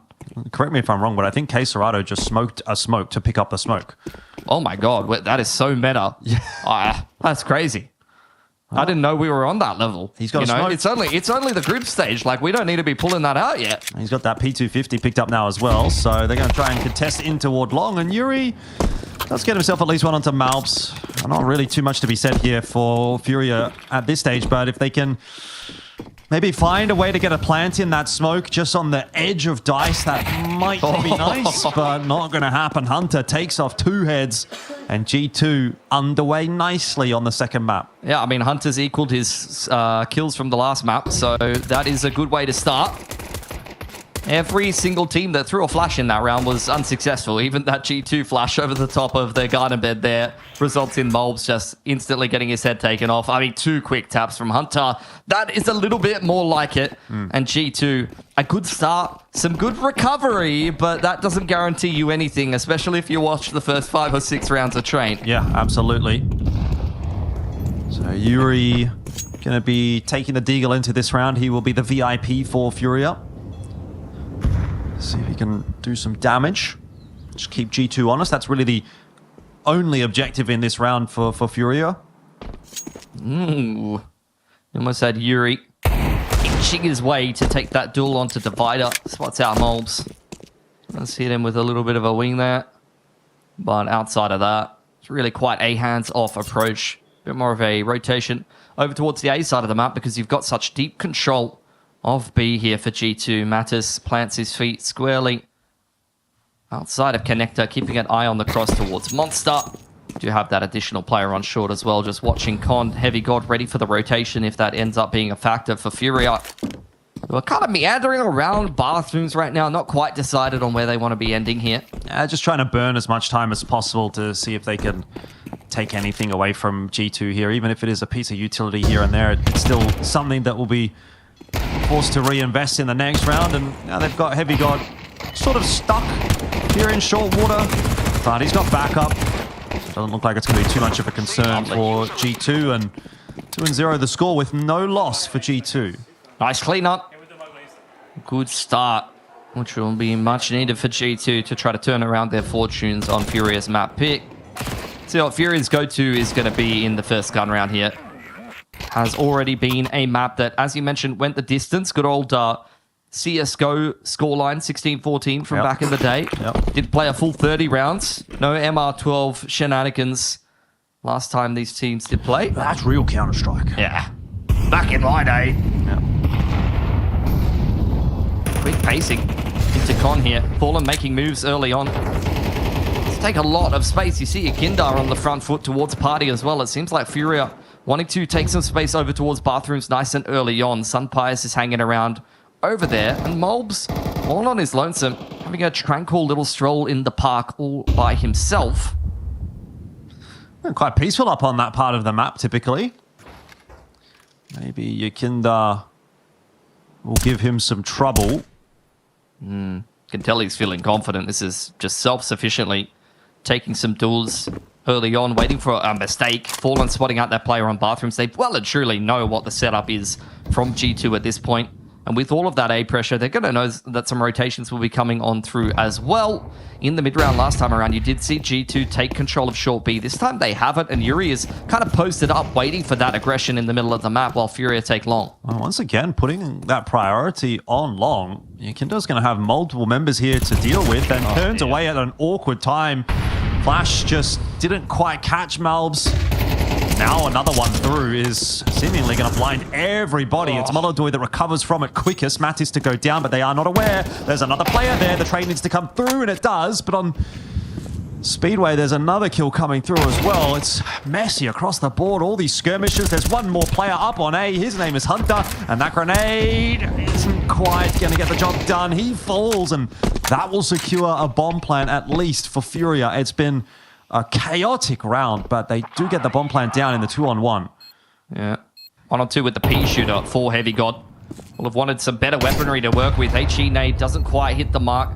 Correct me if I'm wrong, but I think K Serato just smoked a smoke to pick up the smoke. Oh my god, that is so meta. That's crazy. I didn't know we were on that level. He's got a smoke. It's only the group stage. Like, we don't need to be pulling that out yet. He's got that P250 picked up now as well, so they're going to try and contest in toward long, and Yuri does get himself at least one onto Malps. Not really too much to be said here for Furia at this stage, but if they can maybe find a way to get a plant in that smoke just on the edge of dice, that might be nice, but not going to happen. Hunter takes off 2 heads, and G2 underway nicely on the second map. Yeah, I mean, Hunter's equaled his kills from the last map, so that is a good way to start. Every single team that threw a flash in that round was unsuccessful. Even that G2 flash over the top of the garden bed there results in Molbs just instantly getting his head taken off. I mean, 2 quick taps from Hunter. That is a little bit more like it. And G2, a good start, some good recovery, but that doesn't guarantee you anything, especially if you watch the first 5 or 6 rounds of Train. Yeah, absolutely. So Yuri going to be taking the Deagle into this round. He will be the VIP for Furia. See if he can do some damage. Just keep G2 honest. That's really the only objective in this round for Furia. Ooh. Almost had Yuri inching his way to take that duel onto Divider. Spots out Molbs. Let's hit him with a little bit of a wing there. But outside of that, it's really quite a hands-off approach. A bit more of a rotation over towards the A side of the map because you've got such deep control of B here for G2. Mattis plants his feet squarely outside of Connector, keeping an eye on the cross towards Monster. Do have that additional player on short as well, just watching Con, Heavy God ready for the rotation if that ends up being a factor for Furia. We're kind of meandering around bathrooms right now, not quite decided on where they want to be ending here. Just trying to burn as much time as possible to see if they can take anything away from G2 here. Even if it is a piece of utility here and there, it's still something that will be forced to reinvest in the next round, and now they've got Heavy God sort of stuck here in short water, but he's got backup. Doesn't look like it's going to be too much of a concern for G2, and 2-0 the score with no loss for G2. Nice cleanup. Good start, which will be much needed for G2 to try to turn around their fortunes on Furia's map pick. See what Furia's go-to is going to be in the first gun round here. Has already been a map that, as you mentioned, went the distance. Good old CSGO scoreline, 16-14 from back in the day. Did play a full 30 rounds. No MR12 shenanigans last time these teams did play. That's real Counter-Strike. Yeah. Back in my day. Quick pacing into Con here. Fallen making moves early on. Let's take a lot of space. You see Akindar on the front foot towards Party as well. It seems like Furia wanting to take some space over towards bathrooms nice and early on. Sun Pius is hanging around over there. And Molbs, all on his lonesome, having a tranquil little stroll in the park all by himself. Quite peaceful up on that part of the map, typically. Maybe Yakinda will give him some trouble. Can tell he's feeling confident. This is just self-sufficiently taking some duels early on, waiting for a mistake. Fallen spotting out that player on bathrooms. They well and truly know what the setup is from G2 at this point. And with all of that A pressure, they're going to know that some rotations will be coming on through as well. In the mid-round last time around, you did see G2 take control of short B. This time they haven't, and Yuri is kind of posted up, waiting for that aggression in the middle of the map while Furia take long. Well, once again, putting that priority on long. Yakinda's going to have multiple members here to deal with, and turns away at an awkward time. Flash just didn't quite catch Malbs. Now another one through is seemingly going to blind everybody. It's Molodoi that recovers from it quickest. Mattis to go down, but they are not aware. There's another player there. The trade needs to come through, and it does. But on Speedway, there's another kill coming through as well. It's messy across the board. All these skirmishes. There's one more player up on A. His name is Hunter, and that grenade isn't quite going to get the job done. He falls, and that will secure a bomb plant at least for Furia. It's been a chaotic round, but they do get the bomb plant down in the 2-on-1. Yeah. 1-on-2 with the P shooter for Heavy God. Will have wanted some better weaponry to work with. HE nade doesn't quite hit the mark.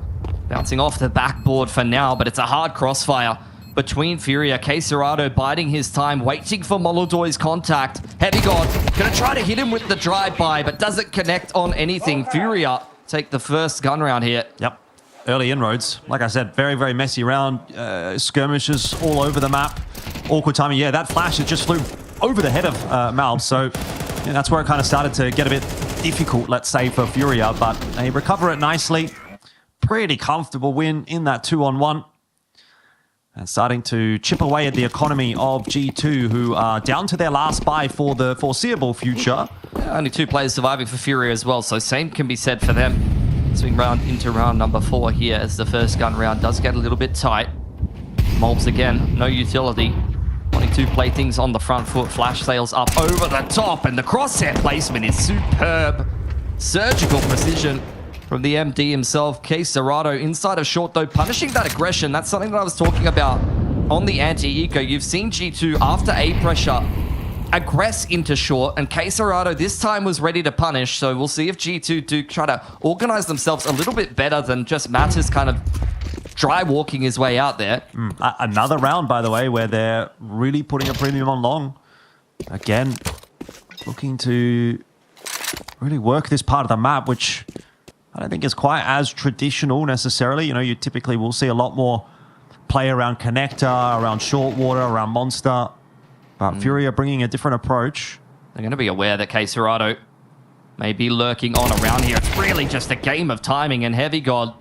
Bouncing off the backboard for now, but it's a hard crossfire between Furia. Queserado biding his time, waiting for Molodoi's contact. Heavy God gonna try to hit him with the drive-by, but doesn't connect on anything. Furia take the first gun round here. Yep. Early inroads. Like I said, very, very messy round. Skirmishes all over the map. Awkward timing. Yeah, that flash, it just flew over the head of Malb. So yeah, that's where it kind of started to get a bit difficult, let's say, for Furia. But they recover it nicely. Pretty comfortable win in that 2-on-1. And starting to chip away at the economy of G2, who are down to their last buy for the foreseeable future. Yeah, only 2 players surviving for Furia as well, so same can be said for them. Swing round into round number 4 here as the first gun round does get a little bit tight. Molbs again, no utility. Wanting to play things on the front foot. Flash sails up over the top, and the crosshair placement is superb. Surgical precision from the MD himself. Queserado inside of short though, punishing that aggression. That's something that I was talking about on the anti-eco. You've seen G2 after A pressure aggress into short, and Queserado this time was ready to punish, so we'll see if G2 do try to organize themselves a little bit better than just Mattis kind of dry walking his way out there. Another round, by the way, where they're really putting a premium on long. Again, looking to really work this part of the map, which I don't think is quite as traditional necessarily. You know, you typically will see a lot more play around connector, around short water, around monster. But Furia bringing a different approach. They're going to be aware that Queserado may be lurking on around here. It's really just a game of timing, and Heavy God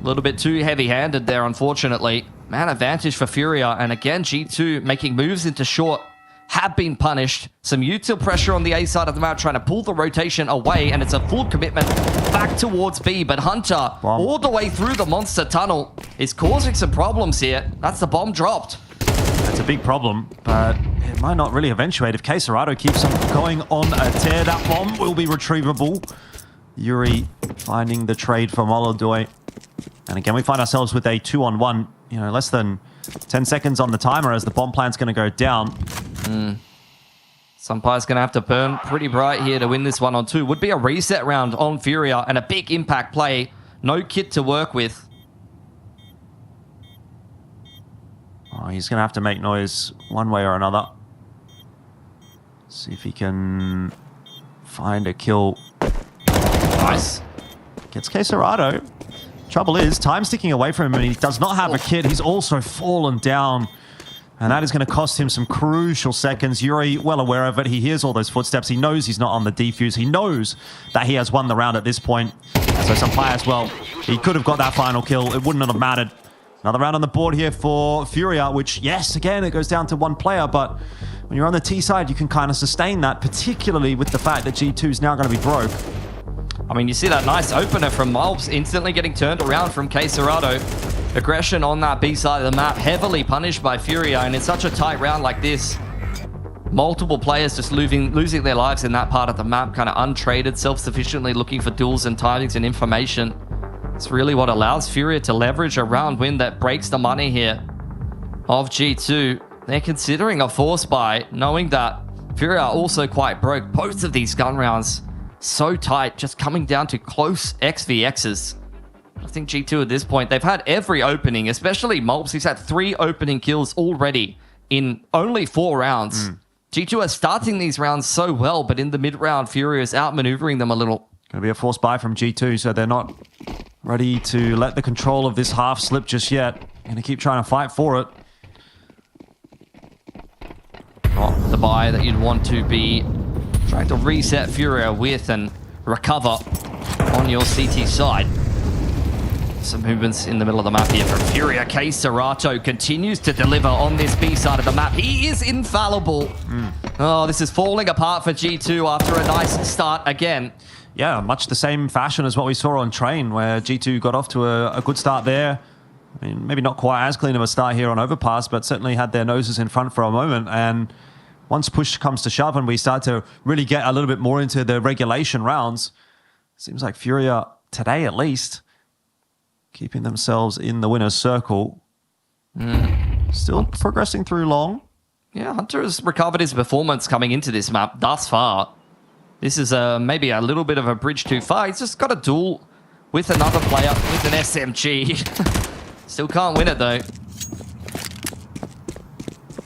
a little bit too heavy-handed there, unfortunately. Man advantage for Furia, and again, G2 making moves into short have been punished. Some util pressure on the A side of the map, trying to pull the rotation away, and it's a full commitment back towards B. But Hunter, all the way through the monster tunnel, is causing some problems here. That's the bomb dropped. That's a big problem, but it might not really eventuate if Queserado keeps on going on a tear. That bomb will be retrievable. Yuri finding the trade for Molodoi. And again, we find ourselves with a 2-on-1. You know, less than 10 seconds on the timer as the bomb plant's going to go down. Sunpire's going to have to burn pretty bright here to win this 1-on-2. Would be a reset round on Furia and a big impact play. No kit to work with. Oh, he's going to have to make noise one way or another. See if he can find a kill. Nice. Gets Queserado. Trouble is, time's ticking away from him, and he does not have a kit. He's also fallen down, and that is going to cost him some crucial seconds. Yuri, well aware of it. He hears all those footsteps. He knows he's not on the defuse. He knows that he has won the round at this point. So some players, well, he could have got that final kill. It wouldn't have mattered. Another round on the board here for Furia, which, yes, again, it goes down to one player, but when you're on the T side, you can kind of sustain that, particularly with the fact that G2 is now going to be broke. I mean, you see that nice opener from Molbs instantly getting turned around from Queserado. Aggression on that B side of the map, heavily punished by Furia, and in such a tight round like this, multiple players just losing their lives in that part of the map, kind of untraded, self-sufficiently looking for duels and timings and information. It's really what allows Furia to leverage a round win that breaks the money here of G2. They're considering a force buy, knowing that Furia are also quite broke. Both of these gun rounds so tight, just coming down to close XVXs. I think G2 at this point, they've had every opening, especially Molbs. He's had 3 opening kills already in only 4 rounds. G2 are starting these rounds so well, but in the mid-round, Furia is outmaneuvering them a little. Going to be a forced buy from G2, so they're not ready to let the control of this half slip just yet. Going to keep trying to fight for it. Not the buy that you'd want to be trying to reset Furia with and recover on your CT side. Some movements in the middle of the map here from Furia. K Serato continues to deliver on this B side of the map. He is infallible. Oh, this is falling apart for G2 after a nice start again. Yeah, much the same fashion as what we saw on Train, where G2 got off to a good start there. I mean, maybe not quite as clean of a start here on Overpass, but certainly had their noses in front for a moment. And once push comes to shove and we start to really get a little bit more into the regulation rounds, seems like Furia, today at least, keeping themselves in the winner's circle. Still progressing through long. Yeah, Hunter has recovered his performance coming into this map thus far. This is maybe a little bit of a bridge too far. He's just got a duel with another player with an SMG. Still can't win it though.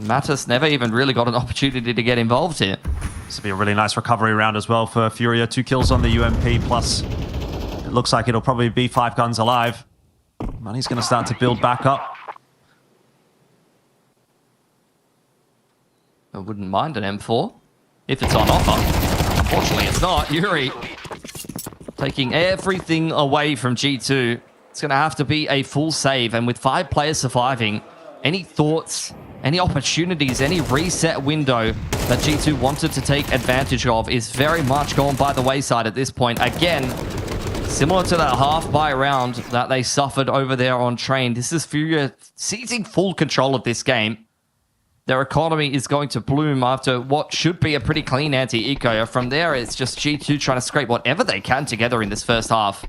Mattis never even really got an opportunity to get involved here. This will be a really nice recovery round as well for Furia. 2 kills on the UMP, plus it looks like it'll probably be 5 guns alive. Money's going to start to build back up. I wouldn't mind an M4 if it's on offer. Unfortunately, it's not. Yuri taking everything away from G2. It's going to have to be a full save. And with 5 players surviving, any thoughts, any opportunities, any reset window that G2 wanted to take advantage of is very much gone by the wayside at this point. Again, similar to that half-buy round that they suffered over there on Train, this is Furia seizing full control of this game. Their economy is going to bloom after what should be a pretty clean anti-eco. From there, it's just G2 trying to scrape whatever they can together in this first half.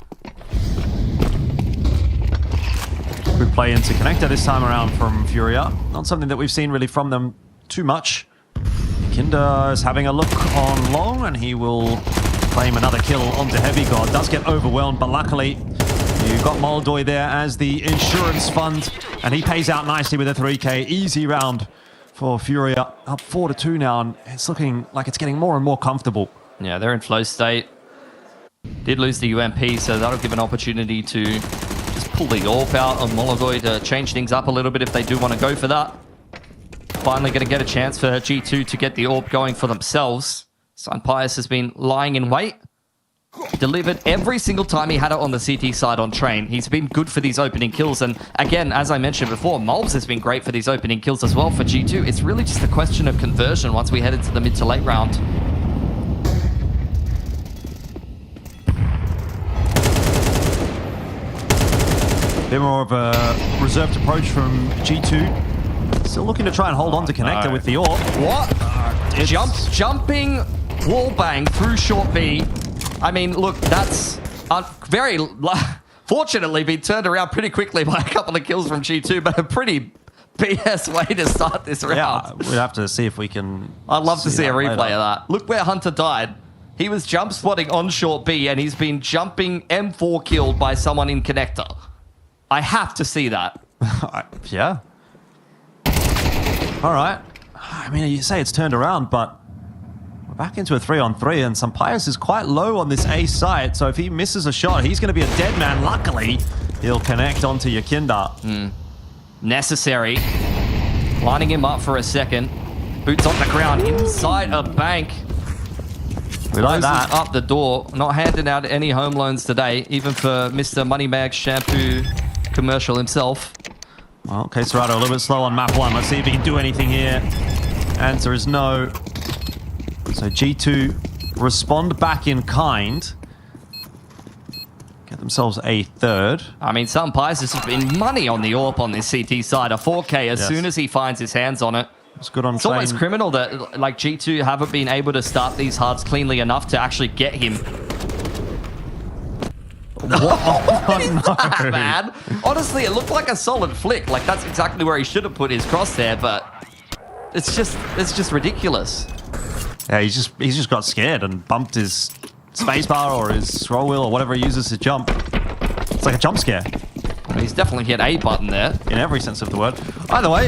Good play into connector this time around from Furia. Not something that we've seen really from them too much. Kinder is having a look on long, and he will claim another kill onto Heavy God. Does get overwhelmed, but luckily you've got Moldoy there as the insurance fund, and he pays out nicely with a 3k. Easy round for Furia. Up 4-2 now, and it's looking like it's getting more and more comfortable. Yeah, they're in flow state. Did lose the UMP, so that'll give an opportunity to just pull the AWP out of Moldoy to change things up a little bit if they do want to go for that. Finally going to get a chance for G2 to get the AWP going for themselves. Sun Pius has been lying in wait. Delivered every single time he had it on the CT side on Train. He's been good for these opening kills. And again, as I mentioned before, Molbs has been great for these opening kills as well for G2. It's really just a question of conversion once we head into the mid to late round. Bit more of a reserved approach from G2. Still looking to try and hold on to connector with the AWP. What? Jumping wallbang through short B. I mean, look, that's very fortunately been turned around pretty quickly by a couple of kills from G2, but a pretty BS way to start this round. Yeah, we'd have to see if we can... I'd love to see a replay later. of that. Look where Hunter died. He was jump spotting on short B, and he's been jumping M4 killed by someone in connector. I have to see that. Yeah. All right. I mean, you say it's turned around, but we're back into a 3-on-3, and Sampaius is quite low on this A site, so if he misses a shot, he's going to be a dead man. Luckily, he'll connect onto Yakinda. Necessary. Lining him up for a second. Boots on the ground inside a bank. We like that. Up the door. Not handing out any home loans today, even for Mr. Moneybag Shampoo commercial himself. Well, okay, Serato a little bit slow on map 1. Let's see if he can do anything here. Answer is no. So G2 respond back in kind. Get themselves a third. I mean, Sun Pius has been money on the AWP on this CT side. A 4K as soon as he finds his hands on it. It's good on It's almost criminal that like G2 haven't been able to start these hards cleanly enough to actually get him. What is that, man? Honestly, it looked like a solid flick. Like, that's exactly where he should have put his crosshair, but it's just ridiculous. Yeah, he's just got scared and bumped his spacebar or his scroll wheel or whatever he uses to jump. It's like a jump scare. Well, he's definitely hit A button there. In every sense of the word. Either way,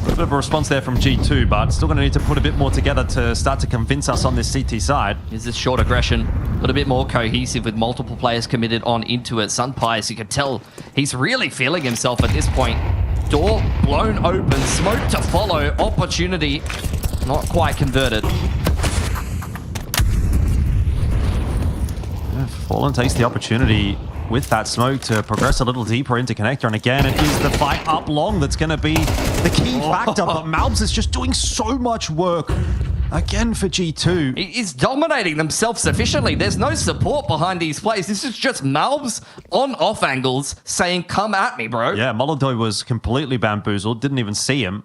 a bit of a response there from G2, but still going to need to put a bit more together to start to convince us on this CT side. Is this short aggression a little bit more cohesive with multiple players committed on into it? Sun Pius, you can tell he's really feeling himself at this point. Door blown open, smoke to follow, opportunity not quite converted. Yeah, Fallen takes the opportunity with that smoke to progress a little deeper into connector, and again it is the fight up long that's going to be the key factor, but Malbs is just doing so much work again for G2. He's dominating them self-sufficiently. There's no support behind these plays. This is just Malbs on off angles saying, come at me, bro. Yeah, Molodoi was completely bamboozled, didn't even see him,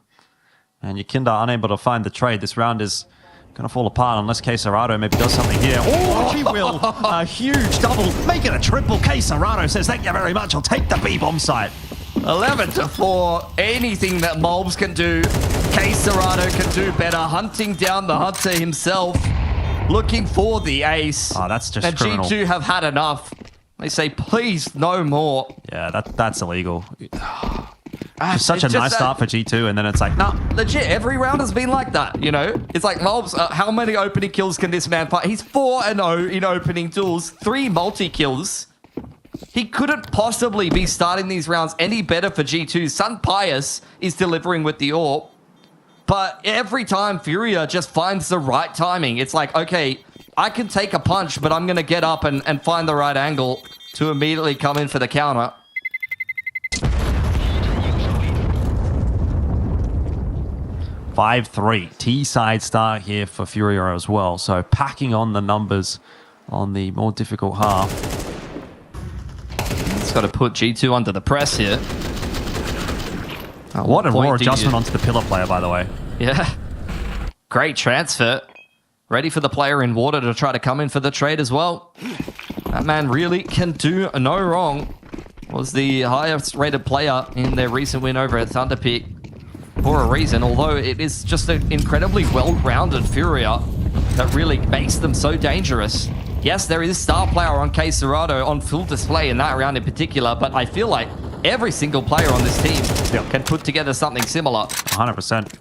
and Yakinda unable to find the trade. This round is going to fall apart unless Quesarado maybe does something here. Oh, he will. A huge double. Make it a triple. Quesarado says, thank you very much. I'll take the B-bomb site. 11-4. Anything that Malbs can do, Quesarado can do better. Hunting down the hunter himself. Looking for the ace. Oh, that's just and criminal. G2 have had enough. They say, please, no more. Yeah, that's illegal. Just such a nice start for G2, and then it's like, nah. Legit, every round has been like that, you know? It's like, Malbs, how many opening kills can this man fight? He's 4-0 in opening duels, 3 multi-kills. He couldn't possibly be starting these rounds any better for G2. Sun Pius is delivering with the AWP. But every time Furia just finds the right timing, it's like, okay, I can take a punch, but I'm going to get up and find the right angle to immediately come in for the counter. 5-3. T-side start here for Furia as well. So packing on the numbers on the more difficult half. It's got to put G2 under the press here. What a raw adjustment onto the pillar player, by the way. Yeah. Great transfer. Ready for the player in water to try to come in for the trade as well. That man really can do no wrong. Was the highest rated player in their recent win over at Thunderpeak. For a reason, although it is just an incredibly well-rounded Furia that really makes them so dangerous. Yes, there is star player on Quesarado on full display in that round in particular, but I feel like every single player on this team can put together something similar. 100%.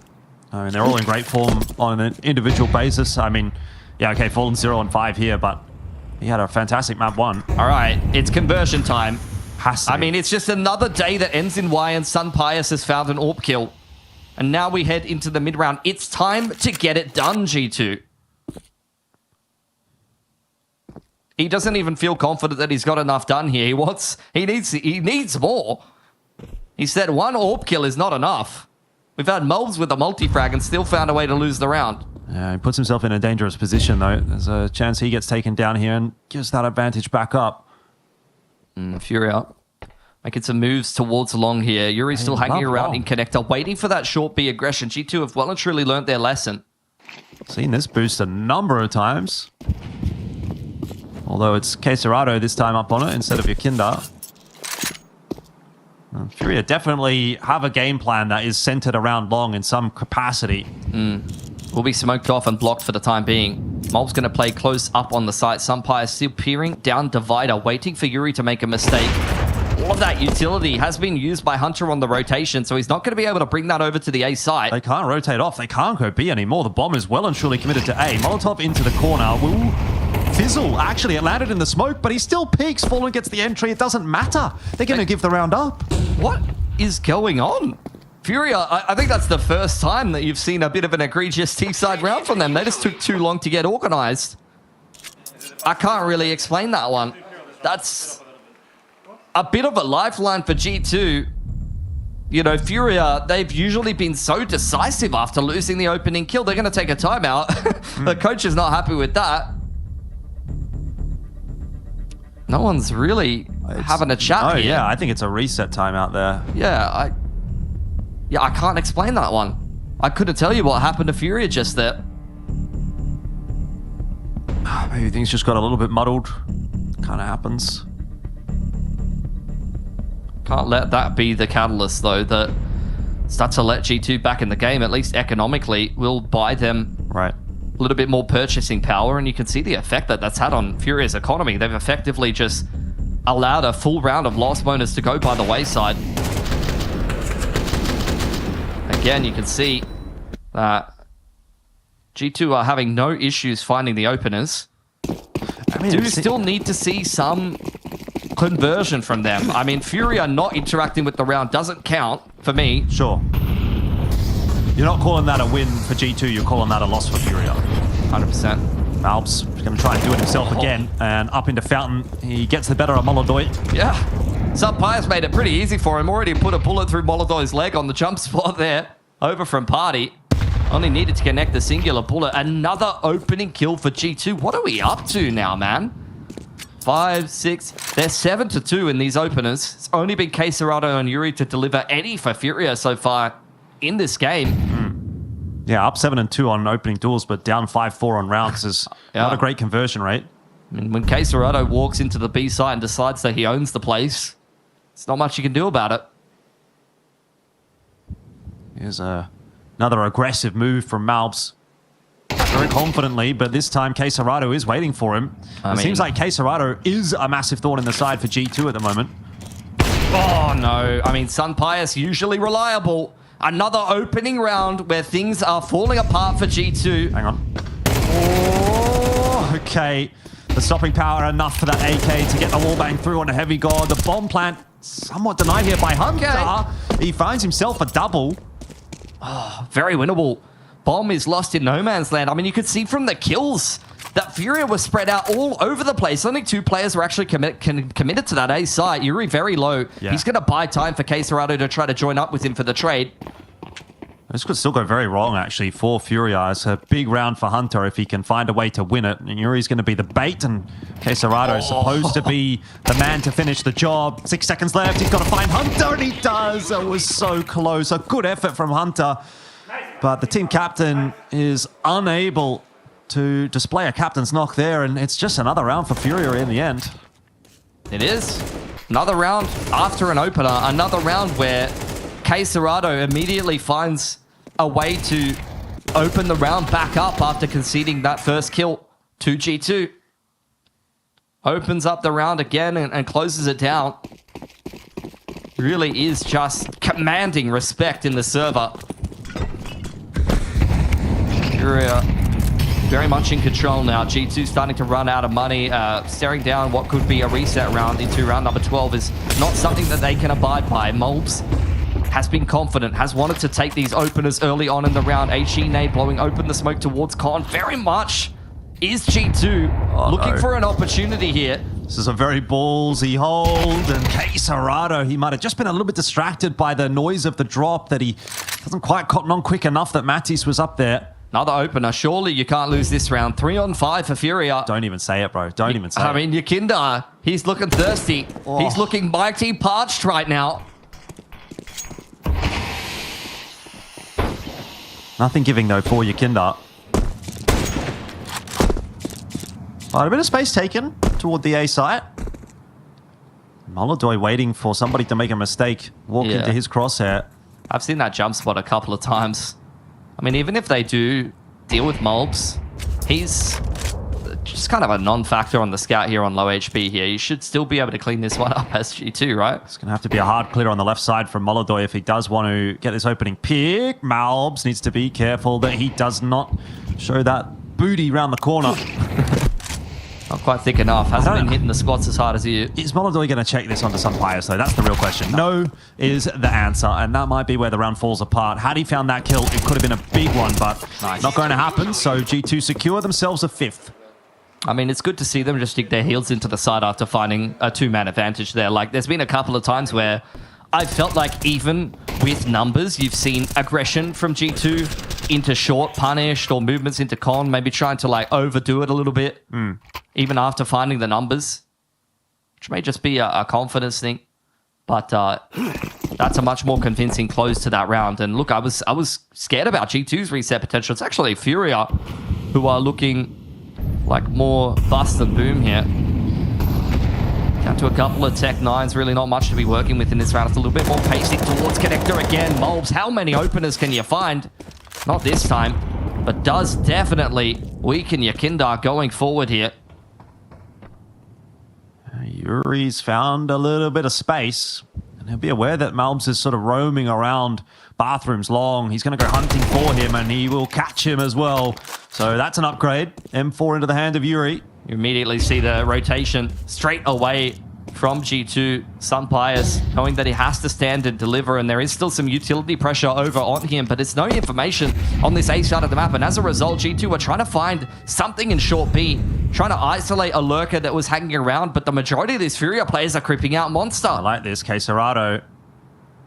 I mean, they're all in great form on an individual basis. I mean, yeah, okay, Fallen 0 and 5 here, but he had a fantastic map 1. All right, it's conversion time. Has to be. I mean, it's just another day that ends in Y, and Sun Pius has found an AWP kill. And now we head into the mid-round. It's time to get it done, G2. He doesn't even feel confident that he's got enough done here. He needs more. He said one AWP kill is not enough. We've had Malbs with a multi-frag and still found a way to lose the round. Yeah, he puts himself in a dangerous position, though. There's a chance he gets taken down here and gives that advantage back up. Furia making some moves towards long here. Yuri's still hanging around in connector, waiting for that short B aggression. G2 have well and truly learned their lesson. Seen this boost a number of times. Although it's Quesarado this time up on it instead of Yakinda. Furia definitely have a game plan that is centered around long in some capacity. Will be smoked off and blocked for the time being. Malb's going to play close up on the site. Sunpire still peering down Divider, waiting for Yuri to make a mistake. All of that utility has been used by Hunter on the rotation, so he's not going to be able to bring that over to the A site. They can't rotate off. They can't go B anymore. The bomb is well and truly committed to A. Molotov into the corner. Will fizzle. Actually, it landed in the smoke, but he still peeks. Fallen gets the entry. It doesn't matter. They're going to give the round up. What is going on? Furia, I think that's the first time that you've seen a bit of an egregious T-side round from them. They just took too long to get organized. I can't really explain that one. That's a bit of a lifeline for G2. You know, Furia, they've usually been so decisive after losing the opening kill. They're going to take a timeout. The coach is not happy with that. No one's really having a chat here. Yeah, I think it's a reset timeout there. Yeah, I can't explain that one. I couldn't tell you what happened to Furia just there. Maybe things just got a little bit muddled. Kind of happens. Can't let that be the catalyst, though, that starts to let G2 back in the game, at least economically, will buy them a little bit more purchasing power, and you can see the effect that that's had on Furia's economy. They've effectively just allowed a full round of loss bonus to go by the wayside. Again, you can see that G2 are having no issues finding the openers. I mean, do still need to see some conversion from them. I mean, Furia not interacting with the round doesn't count for me. Sure. You're not calling that a win for G2, you're calling that a loss for Furia. 100%. Malbs going to try and do it himself again. And up into Fountain. He gets the better of Molodoi. Yeah. Sampaio's made it pretty easy for him. Already put a bullet through Molodoi's leg on the jump spot there. Over from Party. Only needed to connect the singular bullet. Another opening kill for G2. What are we up to now, man? 5, 6. They're 7-2 in these openers. It's only been Quesarado and Yuri to deliver any for Furia so far in this game. Yeah, up 7-2 on opening duels, but down 5-4 on rounds is not a great conversion rate. I mean, when Quesarado walks into the B site and decides that he owns the place, there's not much you can do about it. Here's another aggressive move from Malbs. Very confidently, but this time Quesarado is waiting for him. It seems like Quesarado is a massive thorn in the side for G2 at the moment. Oh, no. I mean, Sunpius usually reliable. Another opening round where things are falling apart for G2. Hang on. Oh, okay. The stopping power enough for that AK to get the wallbang through on a heavy god. The bomb plant somewhat denied here by Hunter. Okay. He finds himself a double. Oh, very winnable. Bomb is lost in no man's land. I mean, you could see from the kills that Furia was spread out all over the place. Only 2 players were actually committed to that A site. Yuri very low. Yeah. He's going to buy time for Quesarado to try to join up with him for the trade. This could still go very wrong, actually, for Furia. It's a big round for Hunter if he can find a way to win it. And Yuri's going to be the bait, and Quesarado is supposed to be the man to finish the job. 6 seconds left. He's got to find Hunter, and he does. It was so close. A good effort from Hunter. But the team captain is unable to display a captain's knock there, and it's just another round for Furia in the end. It is. Another round after an opener. Another round where Quesarado immediately finds a way to open the round back up after conceding that first kill to G2. Opens up the round again and closes it down. Really is just commanding respect in the server. Furia very much in control now. G2 starting to run out of money. Staring down what could be a reset round into round number 12 is not something that they can abide by. Molbs has been confident, has wanted to take these openers early on in the round. HE Nade blowing open the smoke towards Con. Very much is G2 looking for an opportunity here. This is a very ballsy hold, and Quesarado, he might have just been a little bit distracted by the noise of the drop that he hasn't quite caught on quick enough that Matisse was up there. Another opener. Surely you can't lose this round. 3-on-5 for Furia. Don't even say it, bro. Don't even say it. I mean, Yakinda, he's looking thirsty. Oh. He's looking mighty parched right now. Nothing giving, though, for Yakinda. A bit of space taken toward the A site. Molodoi waiting for somebody to make a mistake, walk into his crosshair. I've seen that jump spot a couple of times. I mean, even if they do deal with Molbs, he's just kind of a non-factor on the scout here on low HP here. You should still be able to clean this one up as G2, right? It's going to have to be a hard clear on the left side from Molodoi if he does want to get this opening pick. Malbs needs to be careful that he does not show that booty around the corner. Not quite thick enough. Hasn't been hitting the spots as hard as he... Is Molodoi going to check this onto Sunpius, though? That's the real question. No is the answer, and that might be where the round falls apart. Had he found that kill, it could have been a big one, but not going to happen. So G2 secure themselves a 5th. I mean, it's good to see them just stick their heels into the side after finding a 2-man advantage there. Like, there's been a couple of times where I felt like even with numbers, you've seen aggression from G2 into short punished or movements into con, maybe trying to like overdo it a little bit, even after finding the numbers, which may just be a confidence thing. But that's a much more convincing close to that round. And look, I was scared about G2's reset potential. It's actually Furia who are looking like more bust than boom here. Down to a couple of Tech 9s, really not much to be working with in this round. It's a little bit more pacing towards Connector again. Molbs, how many openers can you find? Not this time, but does definitely weaken Yakinda going forward here. Yuri's found a little bit of space, and he'll be aware that Malbs is sort of roaming around bathrooms long. He's going to go hunting for him, and he will catch him as well. So that's an upgrade. M4 into the hand of Yuri. You immediately see the rotation straight away from G2. Sunpius knowing that he has to stand and deliver, and there is still some utility pressure over on him, but it's no information on this A side of the map, and as a result, G2 were trying to find something in short B, trying to isolate a lurker that was hanging around, but the majority of these Furia players are creeping out Monster. I like this. Queserado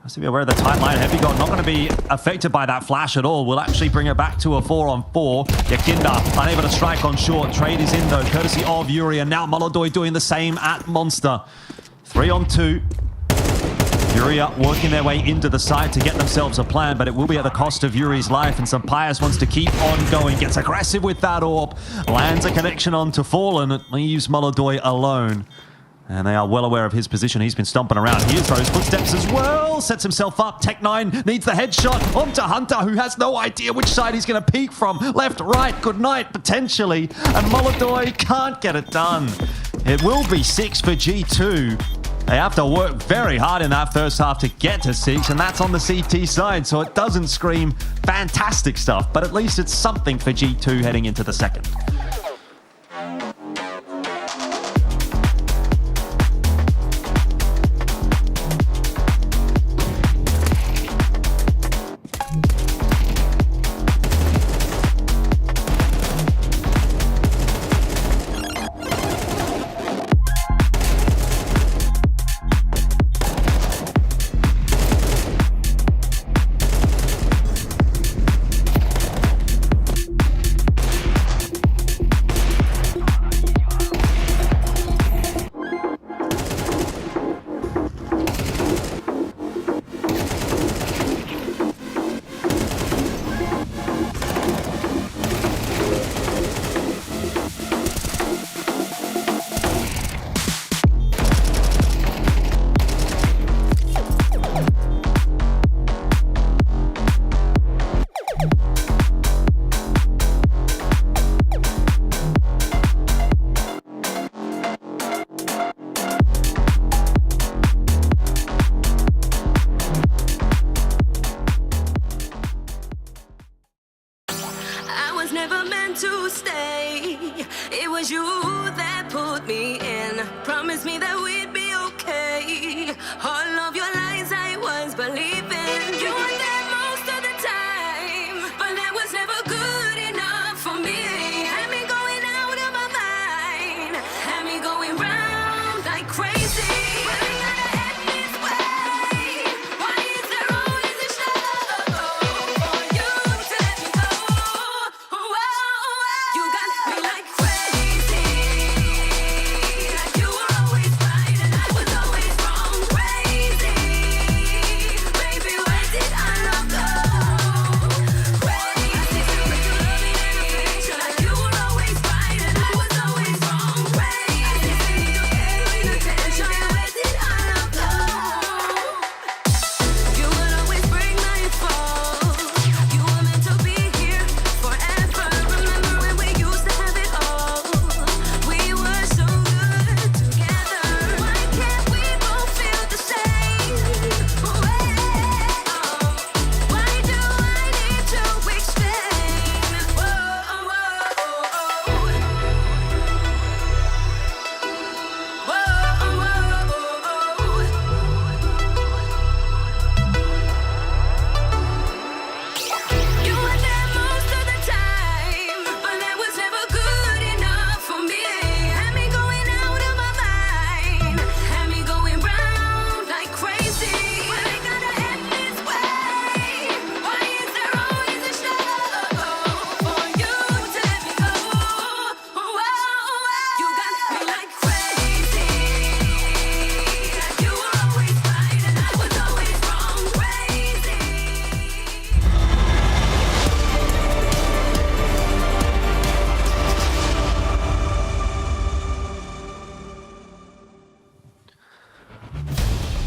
has to be aware of the tight line. Heavy God not going to be affected by that flash at all. We'll actually bring it back to a 4-on-4. Yakinda unable to strike on short. Trade is in though, courtesy of Yuri, and now Molodoi doing the same at Monster. 3-on-2. Furia working their way into the side to get themselves a plan, but it will be at the cost of Yuri's life, and Sunpius wants to keep on going. Gets aggressive with that orb. Lands a connection onto Fallen. It leaves Molodoi alone. And they are well aware of his position. He's been stomping around. Here's those footsteps as well. Sets himself up. Tech9 needs the headshot onto Hunter, who has no idea which side he's going to peek from. Left, right, good night, potentially. And Molodoi can't get it done. It will be 6 for G2. They have to work very hard in that first half to get to 6, and that's on the CT side, so it doesn't scream fantastic stuff, but at least it's something for G2 heading into the second. To stay, it was you that put me in. Promised me that we'd be okay. All of your lies I was believing. You were there most of the time, but that was never good enough for me. Had me going out of my mind, had me going round like crazy. Why we gotta end this way? Why is there always a show for you to let me go? You got me like crazy, like you were always right and I was always wrong. Crazy, baby, where did our love go? Crazy, like you were always right and I was always wrong. Crazy, attention, where did our love go? You would always bring my fault. You were meant to be here forever. Remember when we used to have it all? We were so good together. Why can't we both feel the same way? Why do I need to explain? You were there most of the time, but that was never good enough for me. Had me going out of my mind, had me going round like crazy. Why we gotta end this way? Why is there always a show for you to let me go? You got me like crazy, like you were always right and I was always wrong. Crazy.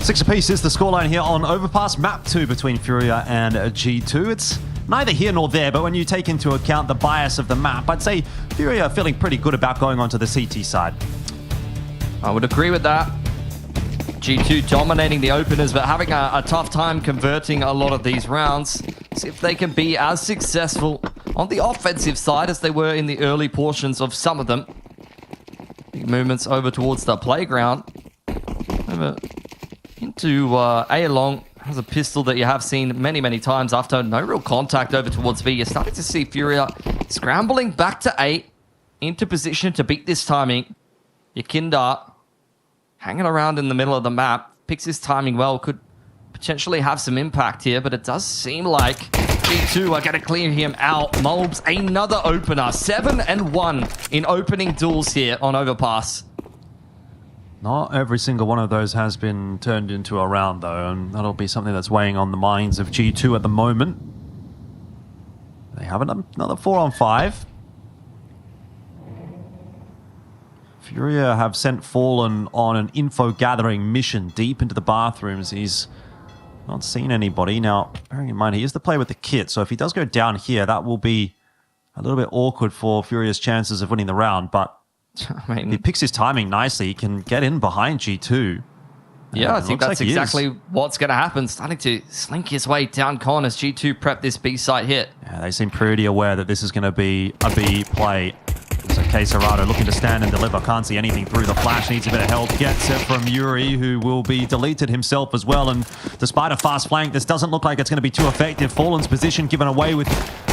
6 apiece is the scoreline here on Overpass Map 2 between Furia and G2. It's neither here nor there, but when you take into account the bias of the map, I'd say Furia are feeling pretty good about going onto the CT side. I would agree with that. G2 dominating the openers, but having a tough time converting a lot of these rounds. See if they can be as successful on the offensive side as they were in the early portions of some of them. Big movements over towards the playground. over into A long. Has a pistol that you have seen many, many times after no real contact over towards B. You're starting to see Furia scrambling back to A, into position to beat this timing. Yakinda hanging around in the middle of the map, picks his timing well, could potentially have some impact here, but it does seem like G2 are going to clear him out. Mulbs, another opener. 7-1 in opening duels here on Overpass. Not every single one of those has been turned into a round, though, and that'll be something that's weighing on the minds of G2 at the moment. They have another 4-on-5. Furia have sent Fallen on an info-gathering mission deep into the bathrooms. He's not seen anybody. Now, bearing in mind, he is the player with the kit, so if he does go down here, that will be a little bit awkward for Furia's chances of winning the round, but I mean, if he picks his timing nicely, he can get in behind G2. Yeah, I think that's exactly what's going to happen. Starting to slink his way down corners. G2 prep this B site hit. Yeah, they seem pretty aware that this is going to be a B play. So Quesarado looking to stand and deliver. Can't see anything through the flash. Needs a bit of help. Gets it from Yuri, who will be deleted himself as well. And despite a fast flank, this doesn't look like it's going to be too effective. Fallen's position given away with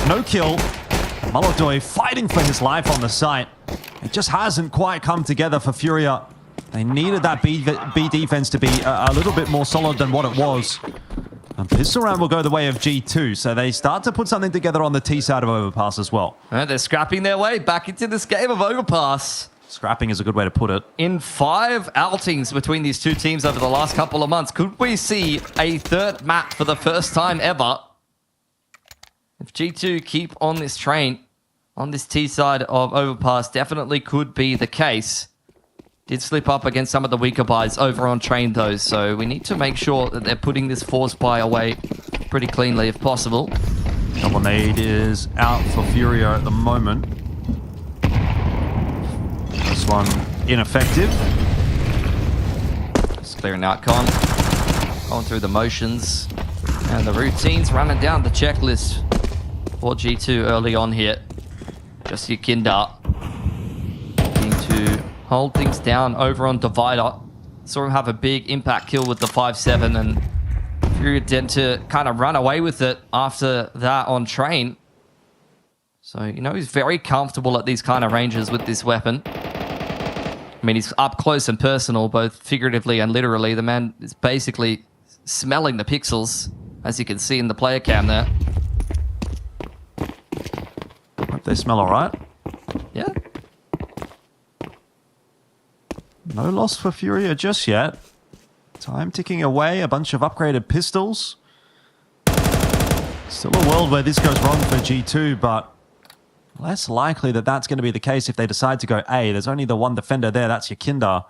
no kill. Molodoi fighting for his life on the site. It just hasn't quite come together for Furia. They needed that B defense to be a little bit more solid than what it was. And pistol round will go the way of G2, so they start to put something together on the T side of Overpass as well. And they're scrapping their way back into this game of Overpass. Scrapping is a good way to put it. In 5 outings between these two teams over the last couple of months, could we see a third map for the first time ever? If G2 keep on this train, on this T side of Overpass, definitely could be the case. Did slip up against some of the weaker buys over on train though, so we need to make sure that they're putting this force buy away pretty cleanly if possible. Double nade is out for Furia at the moment. This one ineffective. Just clearing out con. Going through the motions and the routines, running down the checklist for G2 early on here. Just Yakinda looking to hold things down over on Divider. Saw him have a big impact kill with the 5-7, and Furia tend to kind of run away with it after that on train. So, you know, he's very comfortable at these kind of ranges with this weapon. I mean, he's up close and personal, both figuratively and literally. The man is basically smelling the pixels, as you can see in the player cam there. Hope they smell all right. Yeah. No loss for Furia just yet. Time ticking away, a bunch of upgraded pistols. Still a world where this goes wrong for G2, but less likely that that's going to be the case if they decide to go A. There's only the one defender there, that's Yakinda.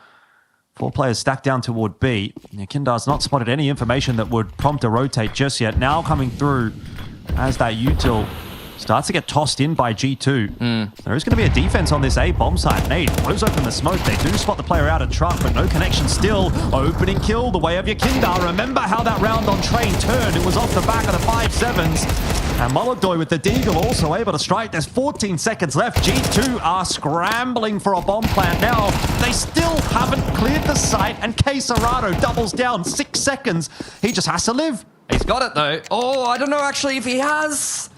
4 players stacked down toward B. Yakinda's not spotted any information that would prompt a rotate just yet. Now coming through as that util starts to get tossed in by G2. There is going to be a defense on this A bomb site. Nade blows open the smoke. They do spot the player out of truck, but no connection still. Opening kill the way of Yakinda. Remember how that round on train turned. It was off the back of the 5-7s. And Molodoi with the Deagle also able to strike. There's 14 seconds left. G2 are scrambling for a bomb plant now. They still haven't cleared the site, and Quesarado doubles down. 6 seconds. He just has to live. He's got it though. Oh, I don't know actually if he has.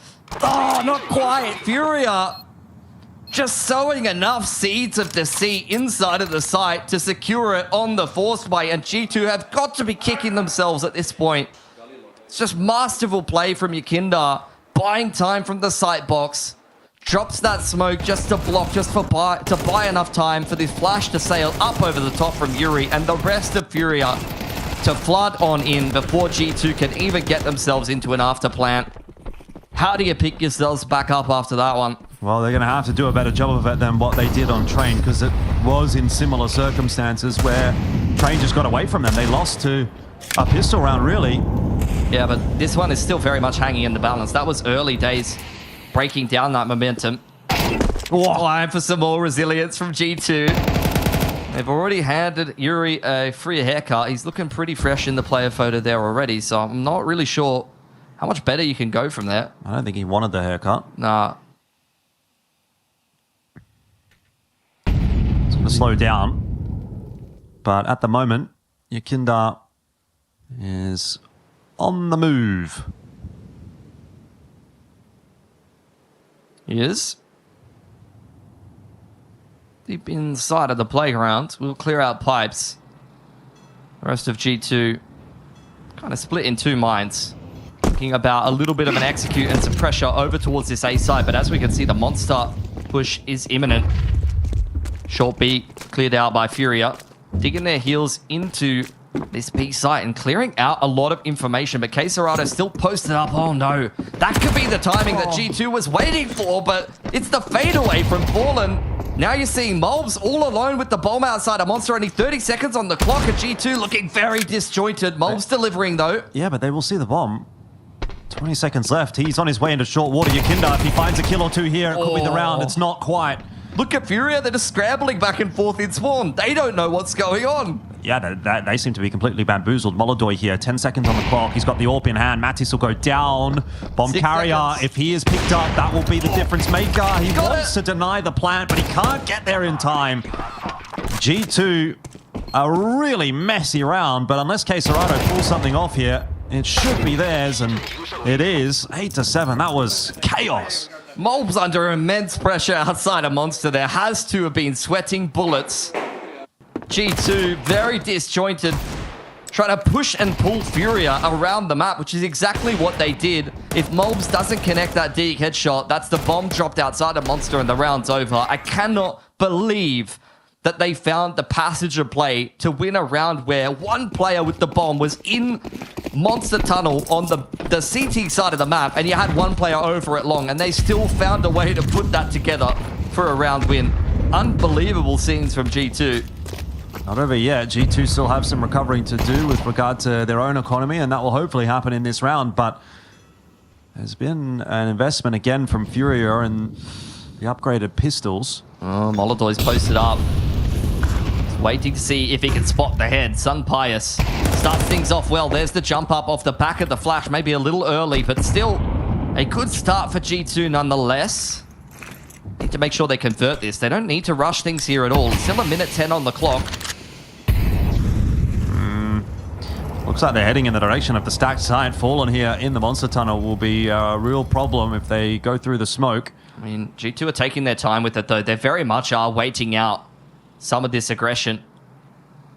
Oh, not quite. Furia just sowing enough seeds of deceit inside of the site to secure it on the force buy, and G2 have got to be kicking themselves at this point. It's just masterful play from Yakinda, buying time from the site box, drops that smoke just to block, just to buy enough time for this flash to sail up over the top from Yuri, and the rest of Furia to flood on in before G2 can even get themselves into an after plant. How do you pick yourselves back up after that one? Well, they're going to have to do a better job of it than what they did on train, because it was in similar circumstances where train just got away from them. They lost to a pistol round, really. Yeah, but this one is still very much hanging in the balance. That was early days, breaking down that momentum. Time for some more resilience from G2. They've already handed Yuri a free haircut. He's looking pretty fresh in the player photo there already, so I'm not really sure how much better you can go from there. I don't think he wanted the haircut. Nah. It's going to slow down. But at the moment, Yakinda is on the move. He is. Deep inside of the playground. We'll clear out pipes. The rest of G2 kind of split in two minds. Thinking about a little bit of an execute and some pressure over towards this A side. But as we can see, the monster push is imminent. Short B cleared out by Furia. Digging their heels into this B site and clearing out a lot of information. But Quesarado still posted up. Oh no. That could be the timing that G2 was waiting for. But it's the fadeaway from Fallen. Now you're seeing Mobs all alone with the bomb outside a Monster. Only 30 seconds on the clock, and G2 looking very disjointed. Mobs delivering though. Yeah, but they will see the bomb. 20 seconds left. He's on his way into short water. Yakinda, if he finds a kill or two here, it could be the round. It's not quite. Look at Furia. They're just scrambling back and forth in spawn. They don't know what's going on. Yeah, they seem to be completely bamboozled. Molodoy here, 10 seconds on the clock. He's got the AWP in hand. Mattis will go down. Bomb 6 carrier, seconds. if he is picked up, that will be the difference maker. He wants to deny the plant, but he can't get there in time. G2, a really messy round, but unless Quesarado pulls something off here, it should be theirs, and it is. 8-7, that was chaos. Mobs under immense pressure outside a Monster. There has to have been sweating bullets. G2 very disjointed, trying to push and pull Furia around the map, which is exactly what they did. If Mobs doesn't connect that Deke headshot, that's the bomb dropped outside a Monster and the round's over. I cannot believe that they found the passage of play to win a round where one player with the bomb was in Monster Tunnel on the CT side of the map, and you had one player over it long, and they still found a way to put that together for a round win. Unbelievable scenes from G2. Not over yet. G2 still have some recovering to do with regard to their own economy, and that will hopefully happen in this round, but there's been an investment again from Furia and the upgraded pistols. Oh, Molodoy's posted up. Waiting to see if he can spot the head. Sun Pius starts things off well. There's the jump up off the back of the flash. Maybe a little early, but still a good start for G2 nonetheless. Need to make sure they convert this. They don't need to rush things here at all. Still a minute 10 on the clock. Looks like they're heading in the direction of the stacked site. Fallen here in the Monster Tunnel will be a real problem if they go through the smoke. I mean, G2 are taking their time with it, though. They very much are waiting out some of this aggression,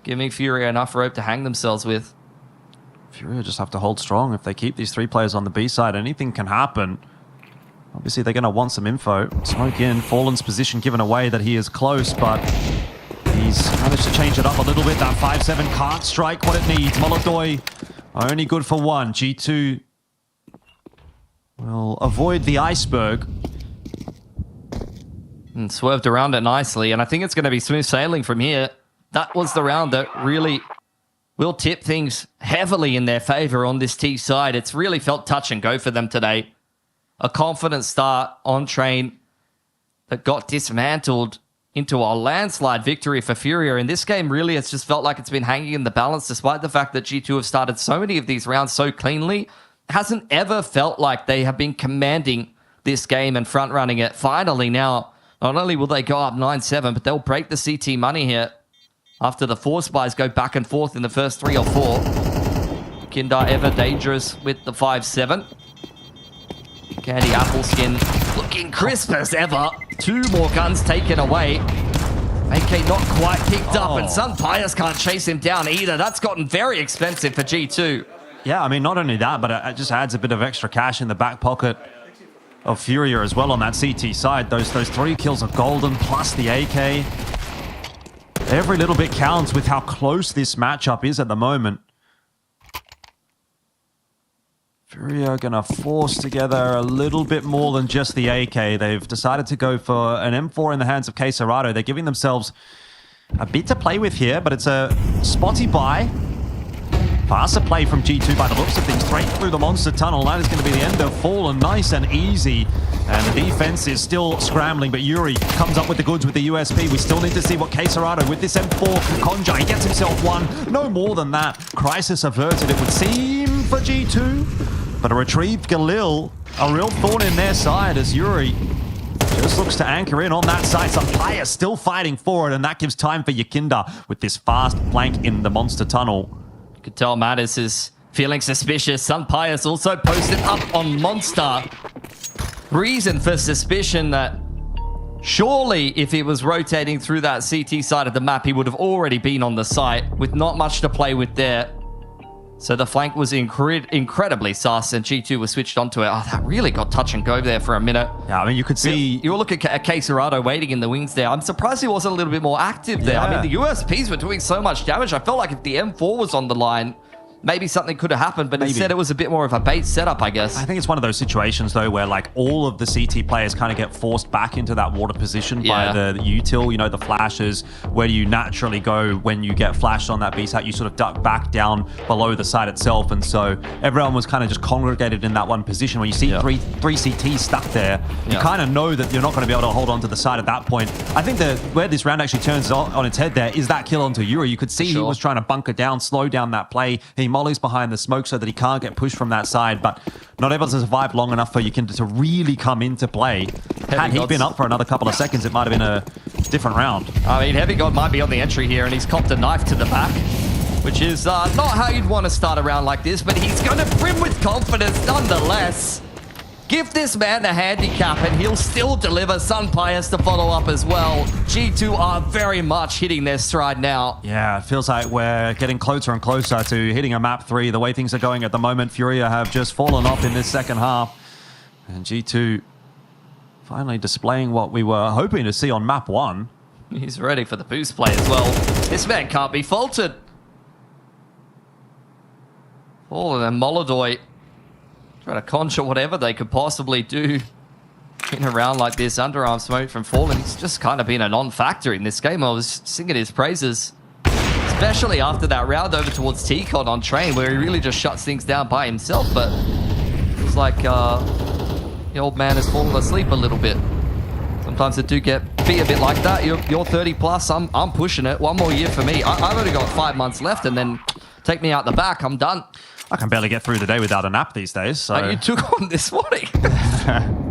giving Furia enough rope to hang themselves with. Furia just have to hold strong. If they keep these three players on the B side, anything can happen. Obviously, they're going to want some info. Smoke in. Fallen's position given away that he is close, but he's managed to change it up a little bit. That 5-7 can't strike what it needs. Molodoy only good for one. G2 will avoid the iceberg. And swerved around it nicely, and I think it's going to be smooth sailing from here. That was the round that really will tip things heavily in their favor on this T side. It's really felt touch and go for them today. A confident start on train that got dismantled into a landslide victory for Furia. In this game, really, it's just felt like it's been hanging in the balance, despite the fact that G2 have started so many of these rounds so cleanly. It hasn't ever felt like they have been commanding this game and front-running it. Finally, now, not only will they go up 9-7, but they'll break the CT money here after the force buys go back and forth in the first 3 or 4. Kindar ever dangerous with the 5-7. Candy Appleskin looking crisp as ever. 2 more guns taken away. AK not quite picked up, and Sun Pius can't chase him down either. That's gotten very expensive for G2. Yeah, I mean, not only that, but it just adds a bit of extra cash in the back pocket of Furia as well on that CT side. Those 3 kills are golden, plus the AK. Every little bit counts with how close this matchup is at the moment. Furia gonna force together a little bit more than just the AK. They've decided to go for an M4 in the hands of Quesarado. They're giving themselves a bit to play with here, but it's a spotty buy. Faster play from G2 by the looks of things, straight through the Monster Tunnel. That is going to be the end of Fallen, nice and easy. And the defense is still scrambling, but Yuri comes up with the goods with the USP. We still need to see what Quesarado with this M4 can conjure. He gets himself one, no more than that. Crisis averted, it would seem, for G2. But a retrieved Galil, a real thorn in their side as Yuri Just looks to anchor in on that side. Sampaya still fighting for it, and that gives time for Yakinda with this fast flank in the monster tunnel. You could tell Mattis is feeling suspicious. Sunpius also posted up on Monster. Reason for suspicion that surely if he was rotating through that CT side of the map, he would have already been on the site with not much to play with there. So the flank was incredibly sus, and G2 was switched onto it. Oh, that really got touch and go there for a minute. Yeah, I mean, you could see... You look at Caserado waiting in the wings there. I'm surprised he wasn't a little bit more active there. Yeah. I mean, the USPs were doing so much damage. I felt like if the M4 was on the line, maybe something could have happened, but instead it was a bit more of a bait setup, I guess. I think it's one of those situations, though, where like all of the CT players kind of get forced back into that water position by the util, you know, the flashes. Where do you naturally go when you get flashed on that B site? You sort of duck back down below the site itself, and so everyone was kind of just congregated in that one position. When you see three CTs stuck there, you kind of know that you're not going to be able to hold on to the side at that point. I think that where this round actually turns on its head there is that kill onto Yuri. You could see he was trying to bunker down, slow down that play. He mollies behind the smoke so that he can't get pushed from that side, but not able to survive long enough for Yakinda to really come into play. Had he been up for another couple of seconds, it might have been a different round. I mean, Heavy God might be on the entry here, and he's copped a knife to the back, which is not how you'd want to start a round like this, but he's going to brim with confidence nonetheless. Give this man a handicap and he'll still deliver. Sunpius to follow up as well. G2 are very much hitting their stride now. Yeah, it feels like we're getting closer and closer to hitting a map 3. The way things are going at the moment, Furia have just fallen off in this second half. And G2 finally displaying what we were hoping to see on map 1. He's ready for the boost play as well. This man can't be faulted. Fallen and Molodoy trying to conjure whatever they could possibly do in a round like this. Underarm smoke from Fallen. He's just kind of been a non-factor in this game. I was singing his praises, especially after that round over towards T-Con on train, where he really just shuts things down by himself. But it was like the old man has fallen asleep a little bit. Sometimes it do be a bit like that. You're 30 plus. I'm pushing it. One more year for me. I've only got 5 months left, and then take me out the back. I'm done. I can barely get through the day without a nap these days. So you took on this morning.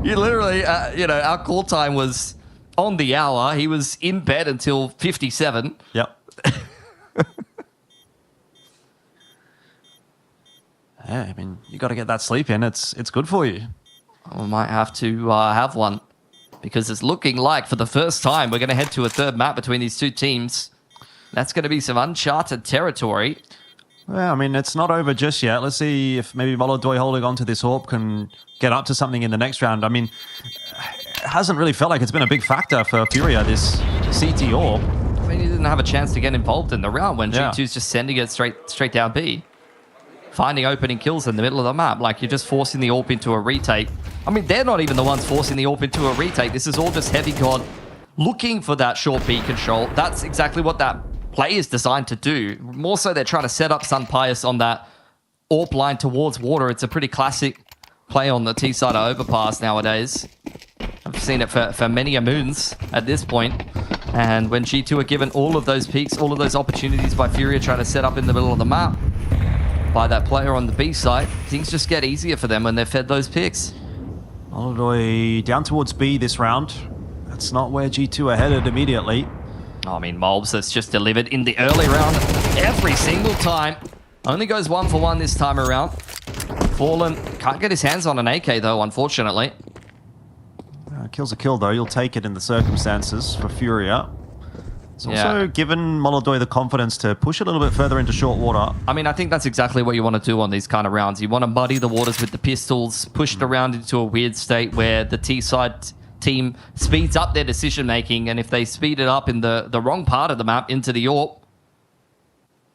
You literally, our call time was on the hour. He was in bed until 57. Yep. Yeah, I mean, you got to get that sleep in. It's good for you. I might have to have one, because it's looking like for the first time we're going to head to a third map between these two teams. That's going to be some uncharted territory. Well, I mean, it's not over just yet. Let's see if maybe Molodoy holding on to this AWP can get up to something in the next round. I mean, it hasn't really felt like it's been a big factor for Furia, this CT AWP. I mean, he didn't have a chance to get involved in the round when G2's just sending it straight down B. Finding opening kills in the middle of the map. Like, you're just forcing the AWP into a retake. I mean, they're not even the ones forcing the AWP into a retake. This is all just Heavy God looking for that short B control. That's exactly what that play is designed to do. More so, they're trying to set up Sunpius on that AWP line towards water. It's a pretty classic play on the T-side overpass nowadays. I've seen it for many a moons at this point. And when G2 are given all of those peaks, all of those opportunities by Furia trying to set up in the middle of the map by that player on the B side, things just get easier for them when they're fed those picks. Molodoy down towards B this round. That's not where G2 are headed immediately. I mean, Molbs that's just delivered in the early round every single time. Only goes 1 for 1 this time around. Fallen can't get his hands on an AK though, unfortunately. Kill's a kill though. You'll take it in the circumstances for Furia. It's also given Molodoy the confidence to push a little bit further into short water. I mean, I think that's exactly what you want to do on these kind of rounds. You want to muddy the waters with the pistols, push it around into a weird state where the T-side team speeds up their decision making, and if they speed it up in the wrong part of the map into the AWP,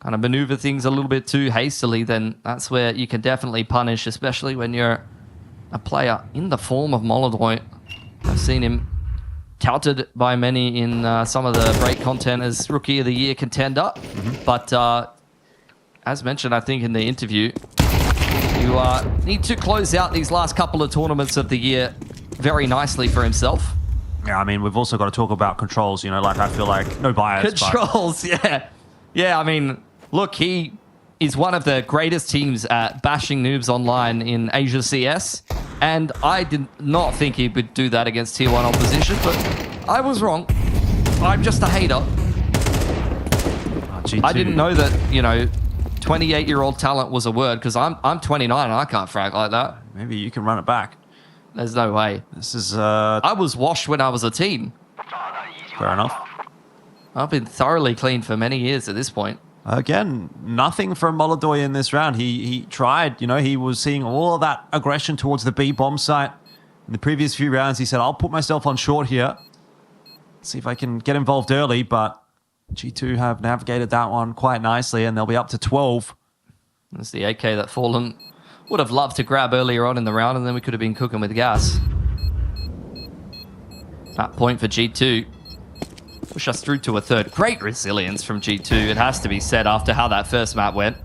kind of maneuver things a little bit too hastily, then that's where you can definitely punish, especially when you're a player in the form of Molodoy. I've seen him touted by many in some of the break content as Rookie of the Year contender, but as mentioned, I think in the interview, you need to close out these last couple of tournaments of the year very nicely for himself. Yeah, I mean, we've also got to talk about controls, you know, like I feel like no bias. Controls, yeah. Yeah, I mean, look, he is one of the greatest teams at bashing noobs online in Asia CS, and I did not think he would do that against Tier 1 opposition, but I was wrong. I'm just a hater. I didn't know that, 28-year-old talent was a word, because I'm 29 and I can't frag like that. Maybe you can run it back. There's no way. This is... I was washed when I was a teen. Fair enough. I've been thoroughly clean for many years at this point. Again, nothing from Molodoi in this round. He tried, he was seeing all of that aggression towards the B bomb site. In the previous few rounds, he said, I'll put myself on short here. See if I can get involved early, but G2 have navigated that one quite nicely, and they'll be up to 12. That's the AK that Fallen would have loved to grab earlier on in the round, and then we could have been cooking with gas. That point for G2. Push us through to a third. Great resilience from G2, it has to be said, after how that first map went.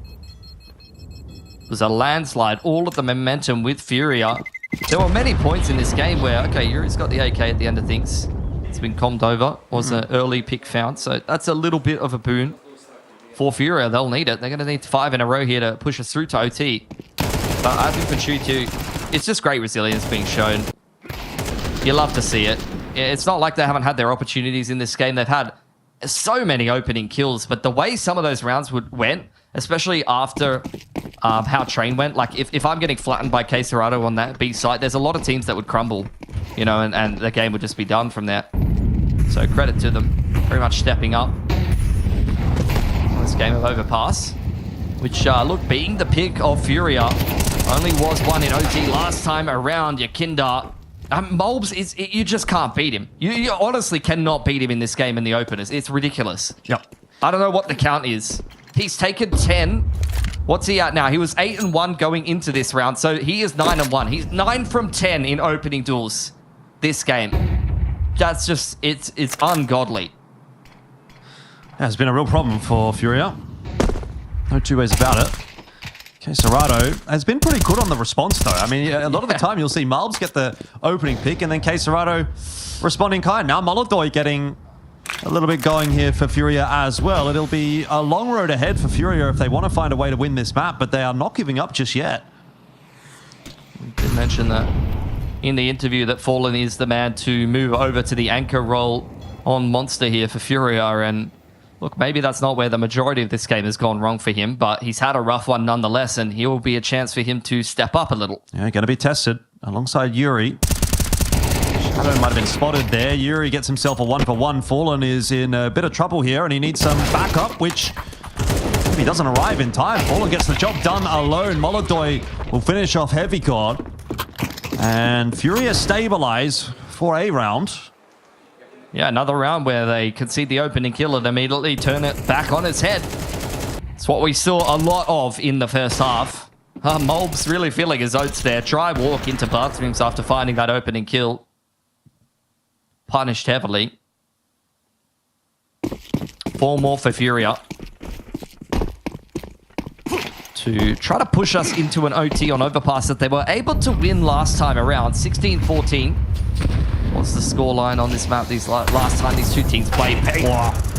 It was a landslide, all of the momentum with Furia. There were many points in this game where, okay, Yuri's got the AK at the end of things. It's been calmed over. Was an early pick found, so that's a little bit of a boon. For Furia, they'll need it. They're going to need 5 in a row here to push us through to OT. But I think for G2, it's just great resilience being shown. You love to see it. It's not like they haven't had their opportunities in this game. They've had so many opening kills, but the way some of those rounds went, especially after how Train went, like if I'm getting flattened by K Serrato on that B site, there's a lot of teams that would crumble, and the game would just be done from there. So credit to them, very much stepping up. This game of Overpass, which, look, being the pick of Furia, only was one in OT last time around. Yakinda. Molbs, you just can't beat him. You honestly cannot beat him in this game in the openers. It's ridiculous. Yep. I don't know what the count is. He's taken 10. What's he at now? He was 8-1 going into this round, so he is 9-1. He's 9 from 10 in opening duels this game. That's just, it's ungodly. Has been a real problem for Furia. No two ways about it. Okay, Serrato has been pretty good on the response, though. I mean, a lot of the time you'll see Malbs get the opening pick and then K Serrato responding kind. Now Molodoi getting a little bit going here for Furia as well. It'll be a long road ahead for Furia if they want to find a way to win this map, but they are not giving up just yet. We did mention that in the interview that Fallen is the man to move over to the anchor role on Monster here for Furia, and look, maybe that's not where the majority of this game has gone wrong for him, but he's had a rough one nonetheless, and here will be a chance for him to step up a little. Yeah, going to be tested alongside Yuri. Shadow might have been spotted there. Yuri gets himself a 1-for-1. Fallen is in a bit of trouble here, and he needs some backup, which if he doesn't arrive in time, Fallen gets the job done alone. Molodoi will finish off Heavy God, and Furia stabilize for a round. Yeah, another round where they concede the opening kill and immediately turn it back on its head. It's what we saw a lot of in the first half. Molbs really feeling his oats there. Try walk into bathrooms after finding that opening kill. Punished heavily. 4 more for Furia. To try to push us into an OT on Overpass that they were able to win last time around. 16-14. What's the scoreline on this map? Last time these two teams played.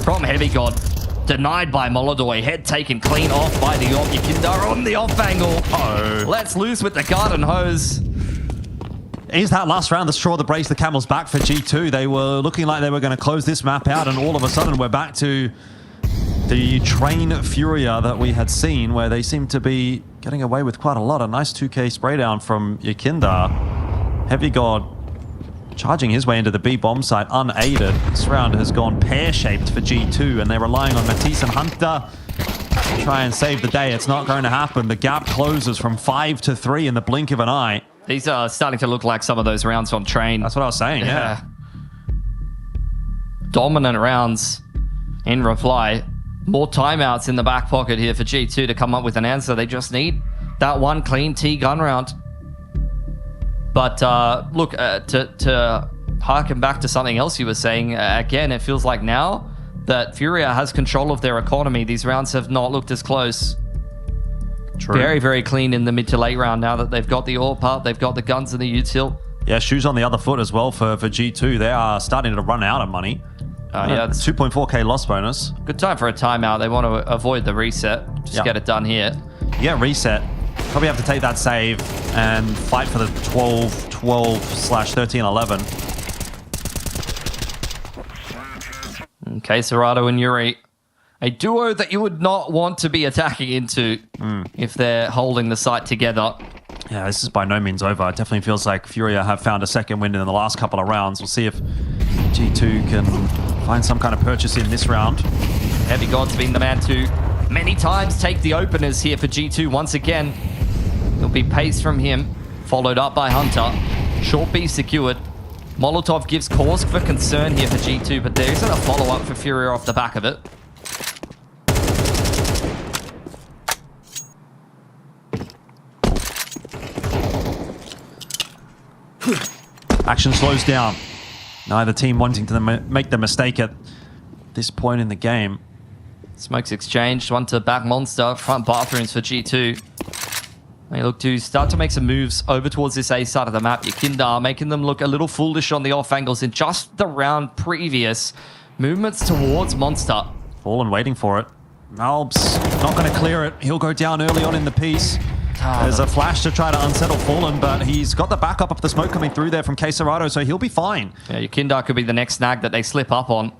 From Heavy God. Denied by Molodoi. Head taken clean off by the Op. Yakinda on the off angle. Let's loose with the garden hose. Is that last round the straw that breaks the camel's back for G2? They were looking like they were going to close this map out, and all of a sudden we're back to the Train Furia that we had seen, where they seem to be getting away with quite a lot. A nice 2k spray down from Yakinda. Heavy God charging his way into the B bomb site unaided. This round has gone pear-shaped for G2, and they're relying on Matisse and Hunter to try and save the day. It's not going to happen. The gap closes from 5 to 3 in the blink of an eye. These are starting to look like some of those rounds on Train. That's what I was saying, yeah. Dominant rounds in reply. More timeouts in the back pocket here for G2 to come up with an answer. They just need that one clean T-gun round. But look, to harken back to something else you were saying, again, it feels like now that Furia has control of their economy. These rounds have not looked as close. True. Very, very clean in the mid to late round now that they've got the AWP up, they've got the guns and the util. Yeah, shoes on the other foot as well for G2. They are starting to run out of money. Yeah, 2.4k loss bonus. Good time for a timeout. They want to avoid the reset. Just get it done here. Yeah, reset. Probably have to take that save and fight for the 12/13/11. Okay, Serato and Yuri. A duo that you would not want to be attacking into if they're holding the site together. Yeah, this is by no means over. It definitely feels like Furia have found a second win in the last couple of rounds. We'll see if G2 can find some kind of purchase in this round. Heavy God's been the man to many times take the openers here for G2 once again. It'll be pace from him, followed up by Hunter. Short B secured. Molotov gives cause for concern here for G2, but there isn't a follow-up for Furia off the back of it. Action slows down. Neither team wanting to make the mistake at this point in the game. Smokes exchanged, one to back Monster, front bathrooms for G2. They look to start to make some moves over towards this A side of the map. Yakindar making them look a little foolish on the off angles in just the round previous. Movements towards Monster. Fallen waiting for it. Malb's not going to clear it. He'll go down early on in the piece. There's a flash to try to unsettle Fallen, but he's got the backup of the smoke coming through there from Quesarado, so he'll be fine. Yeah, Yakindar could be the next snag that they slip up on.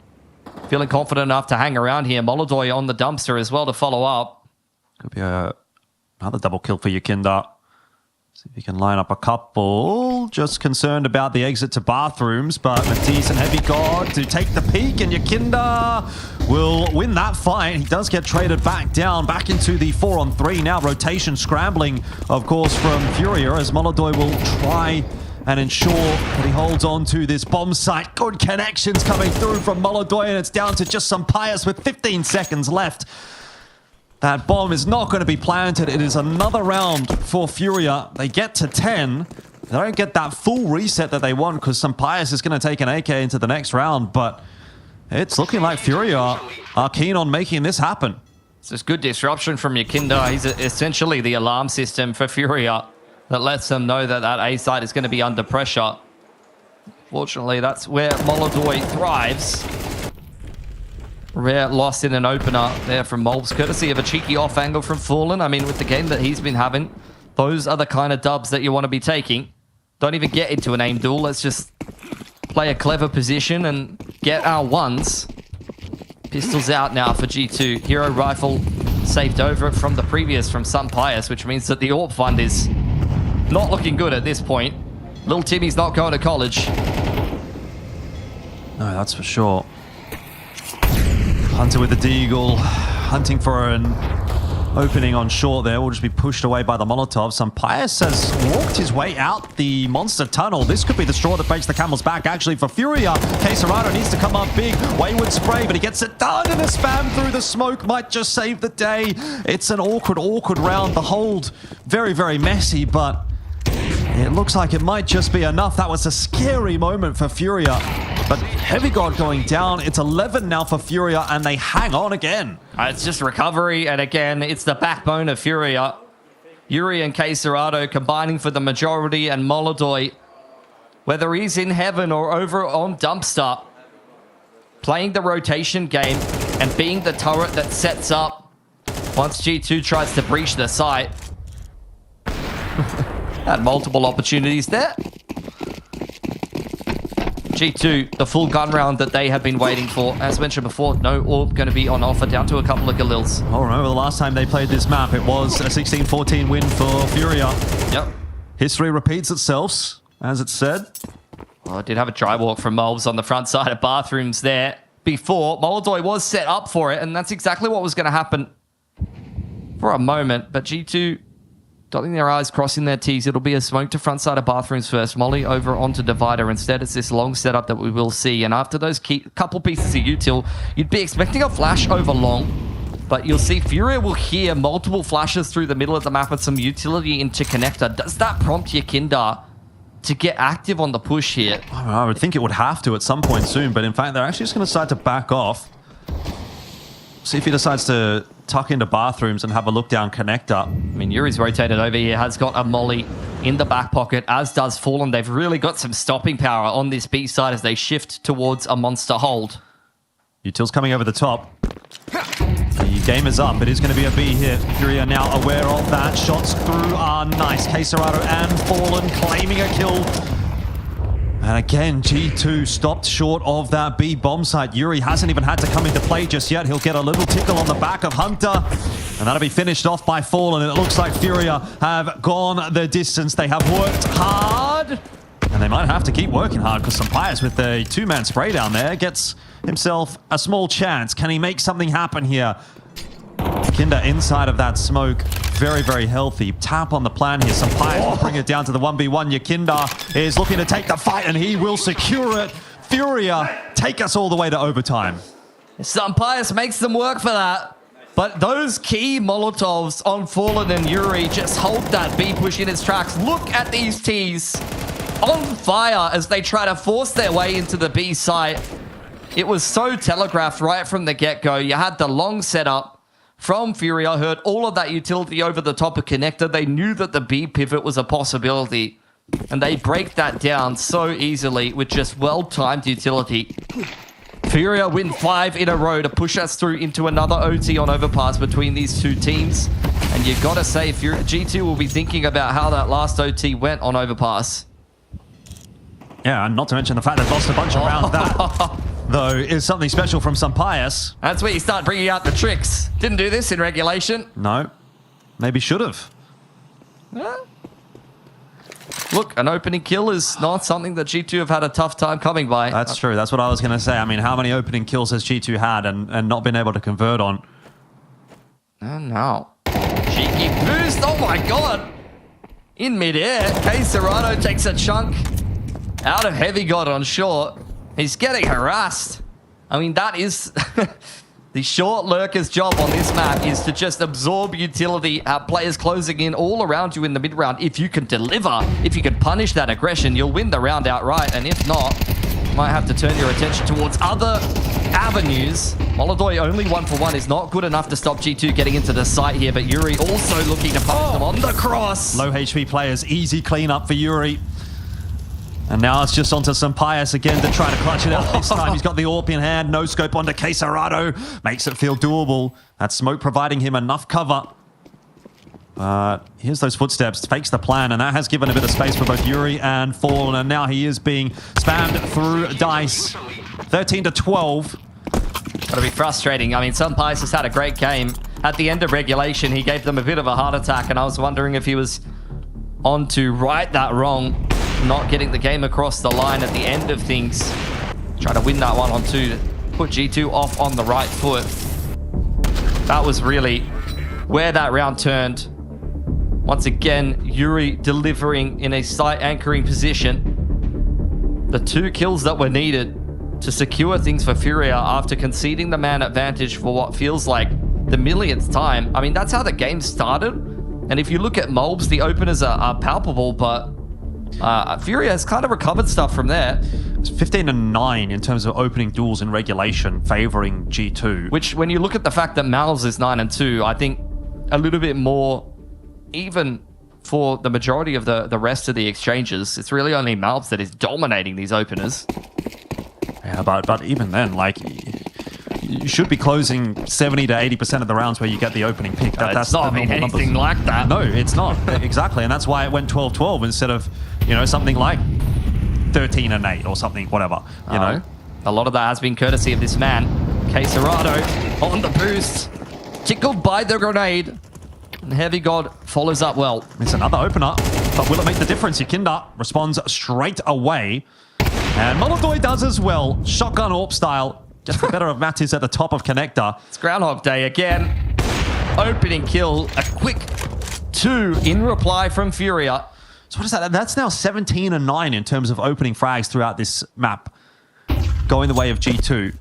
Feeling confident enough to hang around here. Molodoy on the dumpster as well to follow up. Could be another double kill for Yakindar. See if he can line up a couple. Just concerned about the exit to bathrooms, but Matisse and Heavy God to take the peak, and Yakindar will win that fight. He does get traded back down, back into the 4-on-3 now. Rotation scrambling, of course, from Furia, as Molodoy will try and ensure that he holds on to this bomb site. Good connections coming through from Molodoy, and it's down to just some Pius with 15 seconds left. That bomb is not going to be planted. It is another round for Furia. They get to 10. They don't get that full reset that they want because Sampaius is going to take an AK into the next round, but it's looking like Furia are keen on making this happen. It's just good disruption from Yakindar. He's essentially the alarm system for Furia that lets them know that that A side is going to be under pressure. Fortunately, that's where Molodoy thrives. Rare loss in an opener there from Molbs, courtesy of a cheeky off angle from Fallen. I mean, with the game that he's been having, those are the kind of dubs that you want to be taking. Don't even get into an aim duel. Let's just play a clever position and get our ones. Pistols out now for G2. Hero rifle saved over it from the previous from Sampaius, which means that the AWP fund is not looking good at this point. Little Timmy's not going to college. No, that's for sure. Hunter with the Deagle, hunting for an opening on short there. Will just be pushed away by the Molotov. Sampaius has walked his way out the monster tunnel. This could be the straw that breaks the camel's back, actually, for Furia. Quesarado needs to come up big. Wayward spray, but he gets it done, and a spam through the smoke might just save the day. It's an awkward round. The hold, very, very messy, but it looks like it might just be enough. That was a scary moment for Furia. But Heavy God going down. It's 11 now for Furia, and they hang on again. It's just recovery, and again, it's the backbone of Furia. Yuri and Quesarado combining for the majority, and Molodoy, whether he's in heaven or over on Dumpster, playing the rotation game and being the turret that sets up once G2 tries to breach the site. Had multiple opportunities there. G2, the full gun round that they have been waiting for. As mentioned before, no AWP going to be on offer, down to a couple of Galils. Oh, remember the last time they played this map, it was a 16-14 win for Furia. Yep. History repeats itself, as it said. Oh, I did have a dry walk from Molbs on the front side of bathrooms there before. Molodoy was set up for it, and that's exactly what was going to happen for a moment. But G2 dotting their I's, crossing their T's. It'll be a smoke to front side of bathrooms first. Molly over onto Divider. Instead, it's this long setup that we will see. And after those couple pieces of util, you'd be expecting a flash over long. But you'll see Furia will hear multiple flashes through the middle of the map with some utility into connector. Does that prompt Yakindar to get active on the push here? I would think it would have to at some point soon. But in fact, they're actually just going to decide to back off. See if he decides to tuck into bathrooms and have a look down connector. I mean, Yuri's rotated over here, has got a molly in the back pocket, as does Fallen. They've really got some stopping power on this B side as they shift towards a monster hold. Util's coming over the top. The game is up. It is going to be a B here. Fury are now aware of that. Shots through are nice. Quesarado and Fallen claiming a kill. And again, G2 stopped short of that B bomb site. Yuri hasn't even had to come into play just yet. He'll get a little tickle on the back of Hunter. And that'll be finished off by Fallen. And it looks like Furia have gone the distance. They have worked hard. And they might have to keep working hard because Sampaius with the two-man spray down there gets himself a small chance. Can he make something happen here? Kinder inside of that smoke. Very, very healthy. Tap on the plan here. Sampaius will bring it down to the 1v1. Yakinda is looking to take the fight and he will secure it. Furia take us all the way to overtime. Sampaius makes them work for that. But those key Molotovs on Fallen and Yuri just hold that B push in its tracks. Look at these Ts on fire as they try to force their way into the B site. It was so telegraphed right from the get-go. You had the long setup from Furia, heard all of that utility over the top of connector. They knew that the B pivot was a possibility, and they break that down so easily with just well-timed utility. Furia win 5 in a row to push us through into another OT on overpass between these two teams. And you gotta say, G2 will be thinking about how that last OT went on overpass. Yeah, and not to mention the fact they've lost a bunch of rounds. That, though, is something special from Sampaius. That's where you start bringing out the tricks. Didn't do this in regulation. No. Maybe should have. Look, an opening kill is not something that G2 have had a tough time coming by. That's true. That's what I was going to say. I mean, how many opening kills has G2 had and not been able to convert on? Oh, no. Cheeky boost. Oh, my God. In midair, Quesarado takes a chunk out of Heavy God on short. He's getting harassed. I mean, that is... The short lurker's job on this map is to just absorb utility, players closing in all around you in the mid-round. If you can deliver, if you can punish that aggression, you'll win the round outright. And if not, you might have to turn your attention towards other avenues. Molodoi only 1-for-1 is not good enough to stop G2 getting into the site here, but Yuri also looking to punish them on the cross. Low HP players, easy cleanup for Yuri. And now it's just onto Sampaius again to try to clutch it out this time. He's got the AWP in hand. No scope onto Quesarado. Makes it feel doable. That smoke providing him enough cover. Here's those footsteps. Fakes the plan. And that has given a bit of space for both Yuri and Fallen. And now he is being spammed through dice. 13-12. Gotta be frustrating. I mean, Sampaius has had a great game. At the end of regulation, he gave them a bit of a heart attack. And I was wondering if he was on to right that wrong. Not getting the game across the line at the end of things. Try to win that one on 2 to put G2 off on the right foot. That was really where that round turned. Once again, Yuri delivering in a site anchoring position. The 2 kills that were needed to secure things for Furia after conceding the man advantage for what feels like the millionth time. I mean, that's how the game started. And if you look at Mulbs, the openers are palpable, but Furia has kind of recovered stuff from there. It's 15-9 in terms of opening duels in regulation, favoring G2. Which, when you look at the fact that Mal's is 9-2, I think a little bit more even for the majority of the rest of the exchanges. It's really only Malbs that is dominating these openers. Yeah, but even then, like, you should be closing 70 to 80% of the rounds where you get the opening pick. That's not anything like that. No, it's not. Exactly. And that's why it went 12-12 instead of, you know, something like 13-8 or something, whatever, you know. A lot of that has been courtesy of this man, Quesarado, on the boost. Tickled by the grenade. And Heavy God follows up well. It's another opener, but will it make the difference? Yakinda responds straight away. And Molodoi does as well. Shotgun AWP style. Just the better of Mattis at the top of connector. It's Groundhog Day again. Opening kill. A quick 2 in reply from Furia. So what is that? That's now 17-9 in terms of opening frags throughout this map. Going the way of G2.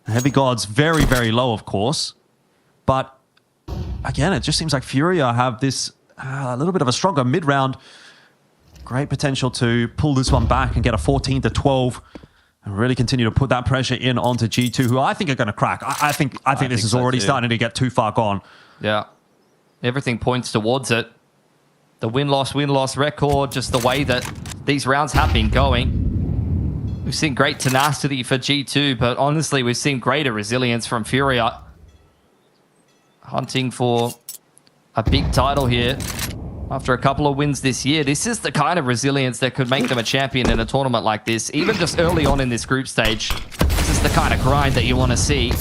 Heavy God's very, very low, of course. But again, it just seems like Furia have this a little bit of a stronger mid-round. Great potential to pull this one back and get a 14-12 and really continue to put that pressure in onto G2, who I think are going to crack. I think this is already starting to get too far gone. Yeah. Everything points towards it. The win-loss record, just the way that these rounds have been going. We've seen great tenacity for G2, but honestly, we've seen greater resilience from Furia. Hunting for a big title here after a couple of wins this year. This is the kind of resilience that could make them a champion in a tournament like this, even just early on in this group stage. This is the kind of grind that you want to see.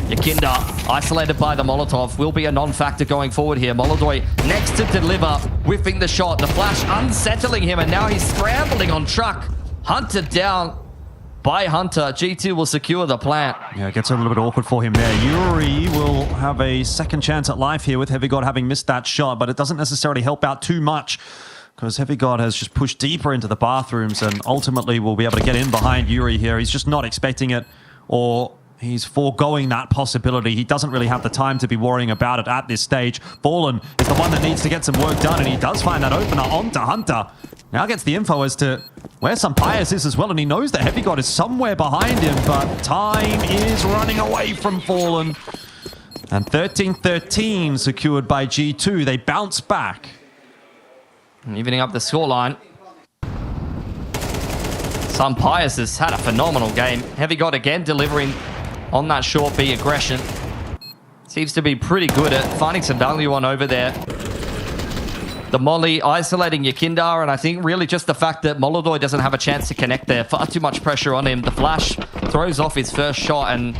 Yakinda, isolated by the Molotov, will be a non-factor going forward here. Molodoi next to deliver, whiffing the shot. The flash unsettling him, and now he's scrambling on Truck. Hunted down by Hunter. G2 will secure the plant. Yeah, it gets a little bit awkward for him there. Yuri will have a second chance at life here with Heavy God having missed that shot, but it doesn't necessarily help out too much because Heavy God has just pushed deeper into the bathrooms and ultimately will be able to get in behind Yuri here. He's just not expecting it, or he's foregoing that possibility. He doesn't really have the time to be worrying about it at this stage. Fallen is the one that needs to get some work done, and he does find that opener onto Hunter. Now gets the info as to where some bias is as well, and he knows that Heavy God is somewhere behind him, but time is running away from Fallen. And 13-13 secured by G2. They bounce back. And evening up the scoreline. Some Pius has had a phenomenal game. Heavy God again delivering on that short B aggression. Seems to be pretty good at finding some value on over there. The molly isolating Yakinda, and I think really just the fact that Molodoi doesn't have a chance to connect there. Far too much pressure on him. The flash throws off his first shot, and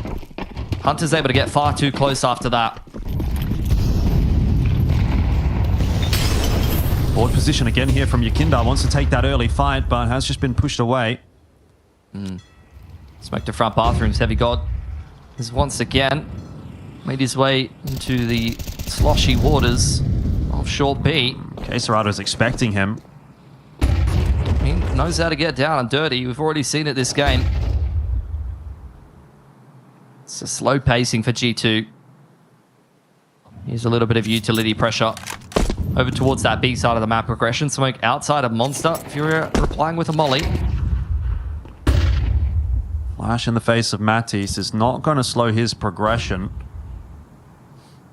Hunter's able to get far too close after that. Board position again here from Yakinda. Wants to take that early fight, but has just been pushed away. Smoke to front bathrooms. Heavy God has once again made his way into the sloshy waters of short B. Queserado's expecting him. He knows how to get down and dirty. We've already seen it this game. It's a slow pacing for G2. Here's a little bit of utility pressure over towards that B side of the map. Progression smoke outside of Monster. Furia replying with a molly. Flash in the face of Matisse is not going to slow his progression.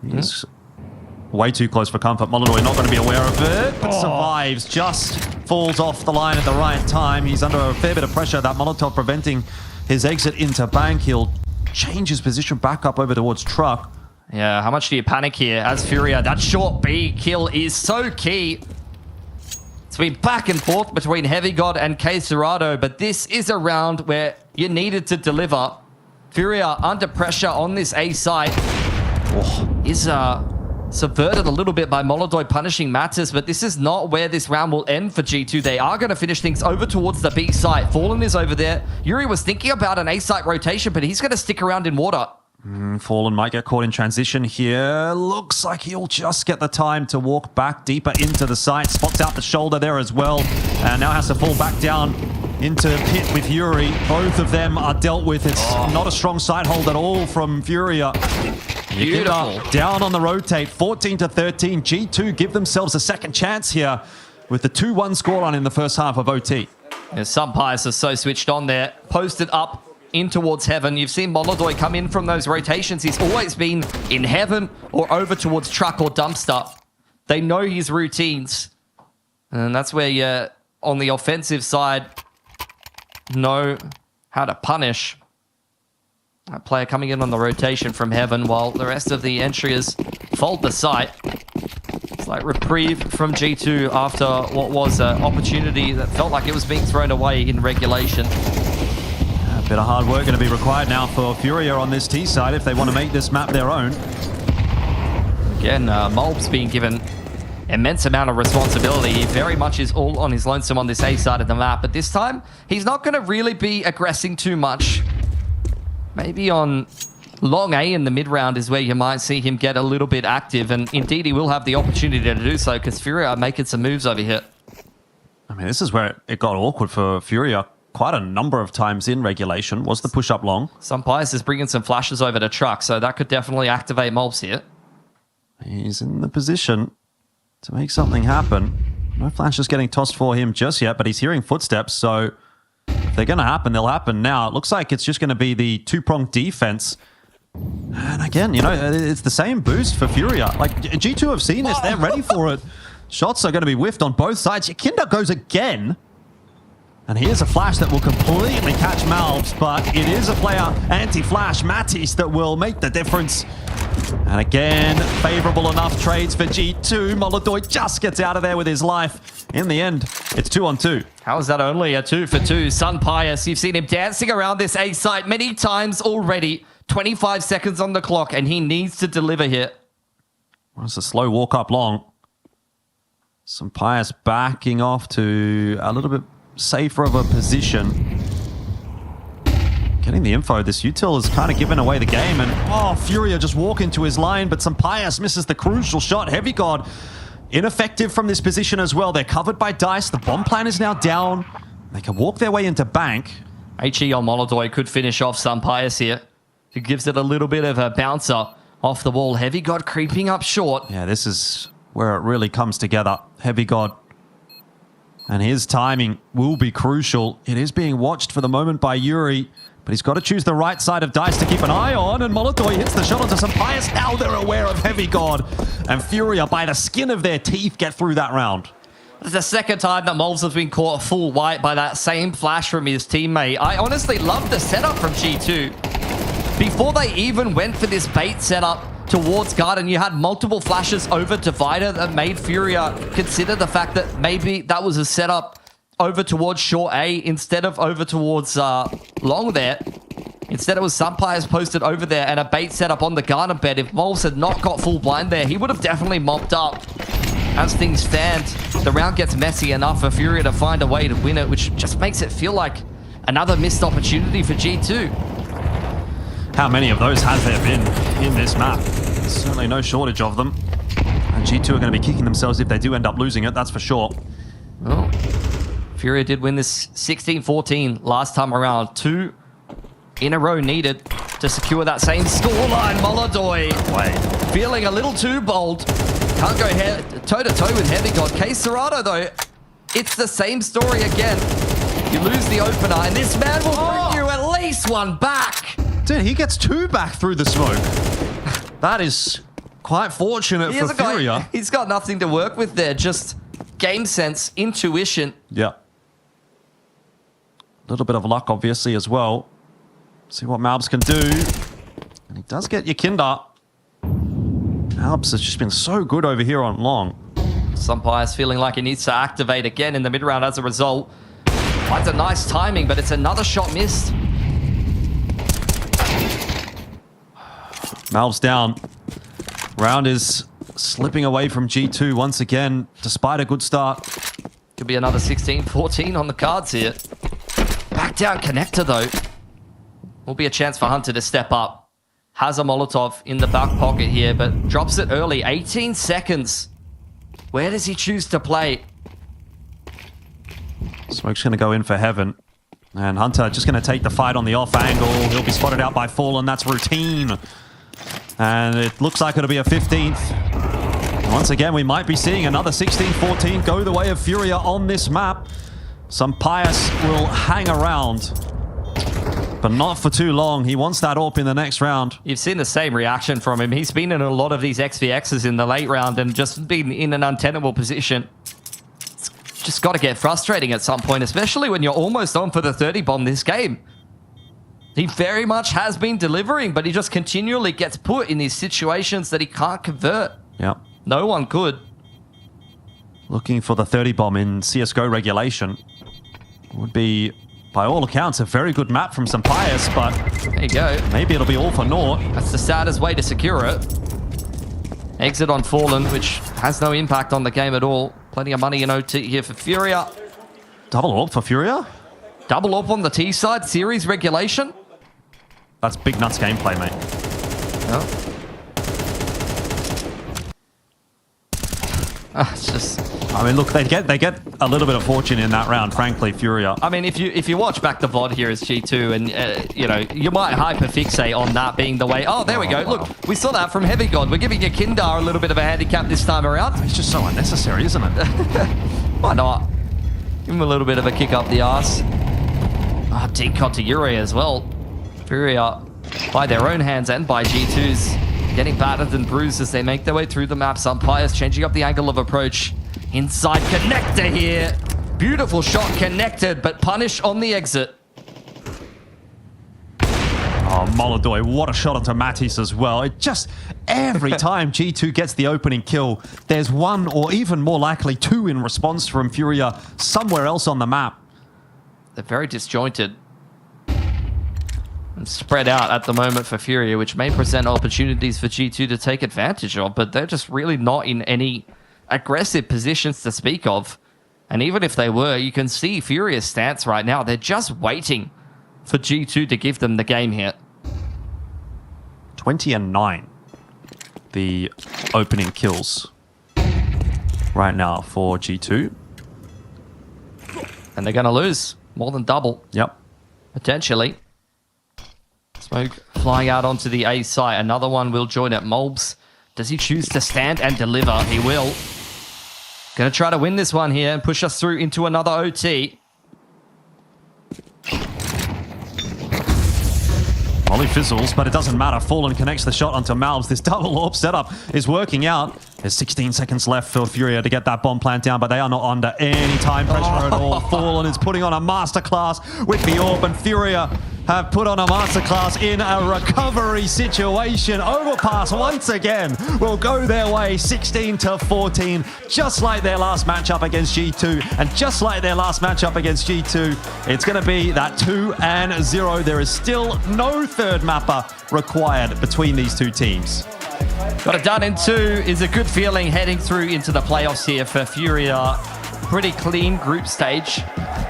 He's way too close for comfort. Molodoi not going to be aware of it, but survives. Just falls off the line at the right time. He's under a fair bit of pressure. That Molotov preventing his exit into bank. He'll change his position back up over towards Truck. Yeah, how much do you panic here as Furia? That short B kill is so key. It's been back and forth between Heavy God and Queserado, but this is a round where you needed to deliver. Furia under pressure on this A site. Is subverted a little bit by Molodoi punishing Mattis, but this is not where this round will end for G2. They are going to finish things over towards the B site. Fallen is over there. Yuri was thinking about an A site rotation, but he's going to stick around in water. Fallen might get caught in transition here. Looks like he'll just get the time to walk back deeper into the site. Spots out the shoulder there as well. And now has to fall back down into pit with Yuri. Both of them are dealt with. It's not a strong side hold at all from Furia. Beautiful. Down on the rotate, 14-13. G2 give themselves a second chance here with the 2-1 scoreline in the first half of OT. Yeah, some Pius are so switched on there. Posted up in towards Heaven. You've seen Molodoi come in from those rotations. He's always been in Heaven or over towards Truck or Dumpster. They know his routines. And that's where you, on the offensive side, know how to punish a player coming in on the rotation from Heaven while the rest of the entryers fold the site. It's like reprieve from G2 after what was an opportunity that felt like it was being thrown away in regulation. A bit of hard work going to be required now for Furia on this T side if they want to make this map their own. Again, Mulb's being given immense amount of responsibility. He very much is all on his lonesome on this A side of the map, but this time he's not going to really be aggressing too much. Maybe on long A in the mid round is where you might see him get a little bit active, and indeed he will have the opportunity to do so because Furia are making some moves over here. I mean, this is where it got awkward for Furia quite a number of times in regulation. Was the push up long? Some Pius is bringing some flashes over to Truck, so that could definitely activate Mulbs here. He's in the position to make something happen. No flashes getting tossed for him just yet, but he's hearing footsteps, so if they're going to happen, they'll happen now. It looks like it's just going to be the two-pronged defense. And again, you know, it's the same boost for Furia. Like, G2 have seen this. They're ready for it. Shots are going to be whiffed on both sides. Yakinda goes again. And here's a flash that will completely catch Malbs, but it is a player anti-flash, Matisse, that will make the difference. And again, favorable enough trades for G2. Molodoi just gets out of there with his life. In the end, it's 2-on-2. How is that only a 2-for-2? Sun Pius, you've seen him dancing around this A site many times already. 25 seconds on the clock, and he needs to deliver here. Well, it's a slow walk up long. Sun Pius backing off to a little bit safer of a position. Getting the info, this util is kind of giving away the game, and Furia just walk into his line, but Sun Pius misses the crucial shot. Heavy God ineffective from this position as well. They're covered by Dice. The bomb plan is now down. They can walk their way into bank. HE on Molodoi could finish off Sun Pius here, who gives it a little bit of a bouncer off the wall. Heavy God creeping up short. Yeah, this is where it really comes together. Heavy God. And his timing will be crucial. It is being watched for the moment by Yuri, but he's got to choose the right side of Dice to keep an eye on, and Molodoi hits the shot onto Sun Pius. Now they're aware of Heavy God, and Furia, by the skin of their teeth, get through that round. It's the second time that Molds has been caught full white by that same flash from his teammate. I honestly love the setup from G2. Before they even went for this bait setup towards Garden, you had multiple flashes over Divider that made Furia consider the fact that maybe that was a setup over towards short A instead of over towards long there. Instead, it was Sun Pius posted over there and a bait setup on the Garden bed. If Moles had not got full blind there, he would have definitely mopped up. As things stand, the round gets messy enough for Furia to find a way to win it, which just makes it feel like another missed opportunity for G2. How many of those has there been in this map? Certainly no shortage of them. And G2 are going to be kicking themselves if they do end up losing it, that's for sure. Well, Furia did win this 16-14 last time around. 2 in a row needed to secure that same scoreline. Molodoi feeling a little too bold. Can't go toe-to-toe with Heavy God. Case Serrano, though, it's the same story again. You lose the opener, and this man will bring you at least one back. Dude, he gets 2 back through the smoke. That is quite fortunate for Furia. He's got nothing to work with there, just game sense, intuition. Yeah. A little bit of luck, obviously, as well. See what Malbs can do. And he does get Yakinda. Malbs has just been so good over here on long. Sun Pius feeling like he needs to activate again in the mid-round as a result. Finds a nice timing, but it's another shot missed. Malbs down. Round is slipping away from G2 once again, despite a good start. Could be another 16-14 on the cards here. Back down connector, though. Will be a chance for Hunter to step up. Has a Molotov in the back pocket here, but drops it early. 18 seconds. Where does he choose to play? Smoke's going to go in for Heaven. And Hunter just going to take the fight on the off angle. He'll be spotted out by Fallen. That's routine. And it looks like it'll be a 15th. Once again, we might be seeing another 16-14 go the way of Furia on this map. Sun Pius will hang around, but not for too long. He wants that AWP in the next round. You've seen the same reaction from him. He's been in a lot of these XVXs in the late round and just been in an untenable position. It's just got to get frustrating at some point, especially when you're almost on for the 30 bomb this game. He very much has been delivering, but he just continually gets put in these situations that he can't convert. Yeah. No one could. Looking for the 30 bomb in CSGO regulation. Would be, by all accounts, a very good map from Sun Pius, but there you go. Maybe it'll be all for naught. That's the saddest way to secure it. Exit on Fallen, which has no impact on the game at all. Plenty of money in OT here for Furia. Double AWP for Furia? Double AWP on the T side, series regulation. That's big nuts gameplay, mate. Oh. It's just... I mean, look, they get a little bit of fortune in that round, frankly, Furia. I mean, if you watch back the VOD here as G2, and you know, you might hyperfixate on that being the way. Oh, there we go. Look, we saw that from Heavy God. We're giving Yakindar a little bit of a handicap this time around. It's just so unnecessary, isn't it? Why not? Give him a little bit of a kick up the arse. Decon to Yuri as well. Furia, by their own hands and by G2's, getting battered and bruised as they make their way through the map. Sun Pius changing up the angle of approach. Inside connector here. Beautiful shot connected, but punish on the exit. Oh, Molodoi, what a shot onto Matisse as well. It just, every time G2 gets the opening kill, there's one or even more likely two in response from Furia somewhere else on the map. They're very disjointed and spread out at the moment for Furia, which may present opportunities for G2 to take advantage of, but they're just really not in any aggressive positions to speak of. And even if they were, you can see Furia's stance right now. They're just waiting for G2 to give them the game here. 20-9, the opening kills right now for G2. And they're going to lose more than double. Yep. Potentially. Smoke flying out onto the A site. Another one will join at Molbs. Does he choose to stand and deliver? He will. Going to try to win this one here and push us through into another OT. Molly fizzles, but it doesn't matter. Fallen connects the shot onto Malbs. This double AWP setup is working out. There's 16 seconds left for Furia to get that bomb plant down, but they are not under any time pressure at all. Fallen is putting on a masterclass with the AWP, and Furia have put on a masterclass in a recovery situation. Overpass once again will go their way, 16-14, just like their last matchup against G2, and just like their last matchup against G2, it's going to be that 2-0. There is still no third mapper required between these two teams. Got it done in 2 is a good feeling heading through into the playoffs here for Furia. Pretty clean group stage.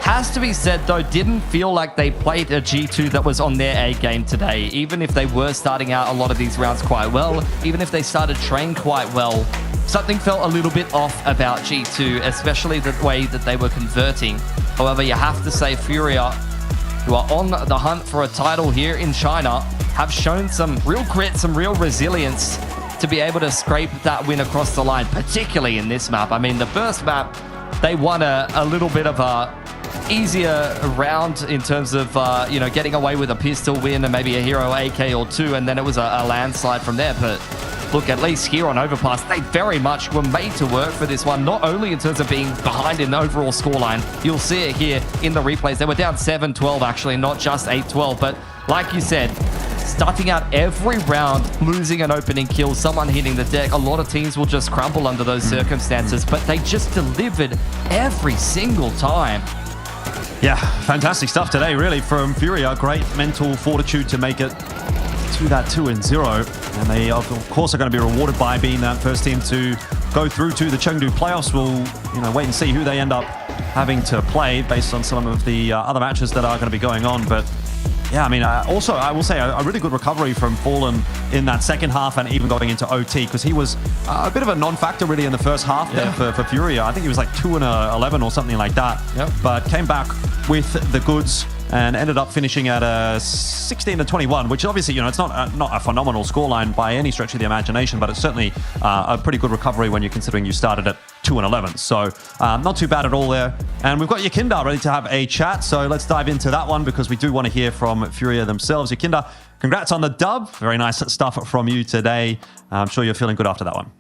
Has to be said, though, didn't feel like they played a G2 that was on their A game today. Even if they were starting out a lot of these rounds quite well, even if they started train quite well, something felt a little bit off about G2, especially the way that they were converting. However, you have to say Furia, who are on the hunt for a title here in China, have shown some real grit, some real resilience to be able to scrape that win across the line, particularly in this map. I mean, the first map, they won a little bit of a easier round in terms of, getting away with a pistol win and maybe a hero AK or 2, and then it was a landslide from there. But look, at least here on Overpass, they very much were made to work for this one, not only in terms of being behind in the overall scoreline. You'll see it here in the replays. They were down 7-12, actually, not just 8-12. But like you said, starting out every round, losing an opening kill, someone hitting the deck, a lot of teams will just crumble under those circumstances, but they just delivered every single time. Yeah, fantastic stuff today, really, from Furia. Great mental fortitude to make it to that 2-0. And they, of course, are going to be rewarded by being that first team to go through to the Chengdu playoffs. We'll, wait and see who they end up having to play based on some of the other matches that are going to be going on. But yeah, I mean, also, I will say a really good recovery from Fallen in that second half and even going into OT, because he was a bit of a non-factor really in the first half there for Furia. I think he was like 2-11 or something like that. Yep. But came back with the goods and ended up finishing at a 16-21, which obviously, it's not a phenomenal scoreline by any stretch of the imagination, but it's certainly a pretty good recovery when you're considering you started at 2-11. So not too bad at all there. And we've got Yakinda ready to have a chat, so let's dive into that one because we do want to hear from Furia themselves. Yakinda, congrats on the dub. Very nice stuff from you today. I'm sure you're feeling good after that one.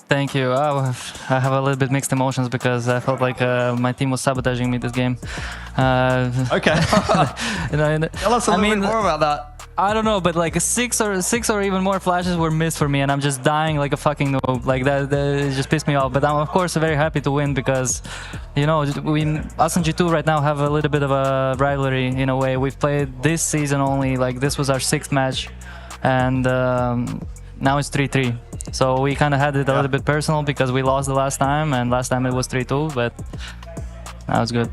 Thank you. I have a little bit mixed emotions because I felt like my team was sabotaging me this game. Okay. Tell us a little bit more about that. I don't know, but like six or even more flashes were missed for me, and I'm just dying like a fucking noob. Like that it just pissed me off. But I'm of course very happy to win because, us and G2 right now have a little bit of a rivalry in a way. We've played this season only, like this was our 6th match, and now it's 3-3. So we kind of had it a little bit personal because we lost the last time, and last time it was 3-2, but that was good.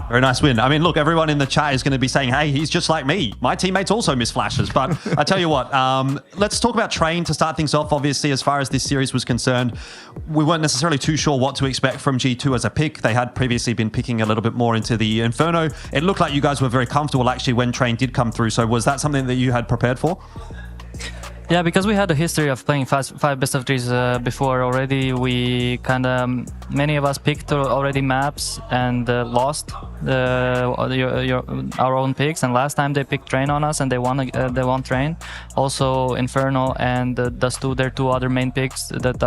Very nice win. I mean, look, everyone in the chat is going to be saying, hey, he's just like me. My teammates also miss flashes. But I tell you what, let's talk about Train to start things off. Obviously, as far as this series was concerned, we weren't necessarily too sure what to expect from G2 as a pick. They had previously been picking a little bit more into the Inferno. It looked like you guys were very comfortable, actually, when Train did come through. So was that something that you had prepared for? Yeah, because we had a history of playing five best of threes before already. We kind of, many of us picked already maps and lost our own picks. And last time they picked Train on us and they won Train. Also Inferno and Dust 2, they're two other main picks that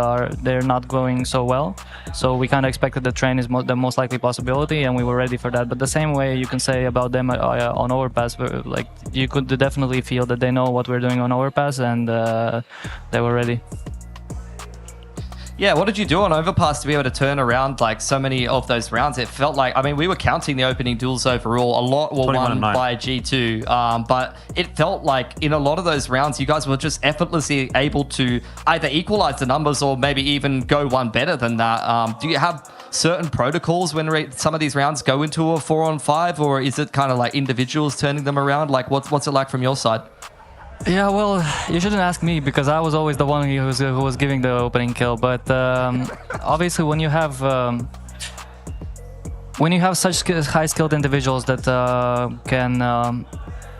they're not going so well. So we kind of expected the Train is the most likely possibility, and we were ready for that. But the same way you can say about them on Overpass, like you could definitely feel that they know what we're doing on Overpass, and they were ready. Yeah, what did you do on Overpass to be able to turn around like so many of those rounds? It felt like, I mean, we were counting the opening duels overall. A lot were won by G2, but it felt like in a lot of those rounds, you guys were just effortlessly able to either equalize the numbers or maybe even go one better than that. Do you have certain protocols when some of these rounds go into a 4-on-5, or is it kind of like individuals turning them around? Like, what's it like from your side? Yeah, well, you shouldn't ask me because I was always the one who was giving the opening kill. But obviously, when you have such high-skilled individuals that can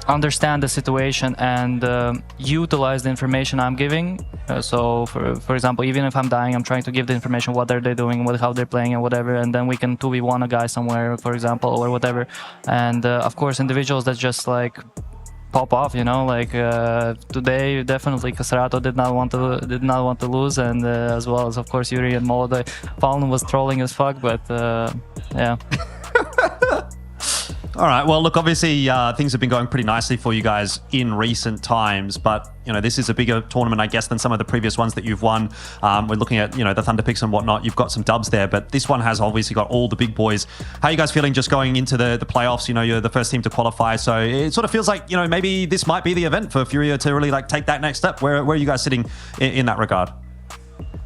understand the situation and utilize the information I'm giving. So, for example, even if I'm dying, I'm trying to give the information what are they doing, how they're playing, and whatever. And then we can 2v1 a guy somewhere, for example, or whatever. And of course, individuals that just like pop off, you know, like today definitely Castrato did not want to lose, and as well as of course Yuri and Molodoi. Fallen was trolling as fuck, but yeah. All right. Well, look, obviously things have been going pretty nicely for you guys in recent times, but you know, this is a bigger tournament, I guess, than some of the previous ones that you've won. We're looking at, you know, the Thunder Picks and whatnot. You've got some dubs there, but this one has obviously got all the big boys. How are you guys feeling just going into the playoffs? You know, you're the first team to qualify, so it sort of feels like, you know, maybe this might be the event for Furia to really like take that next step. Where are you guys sitting in that regard?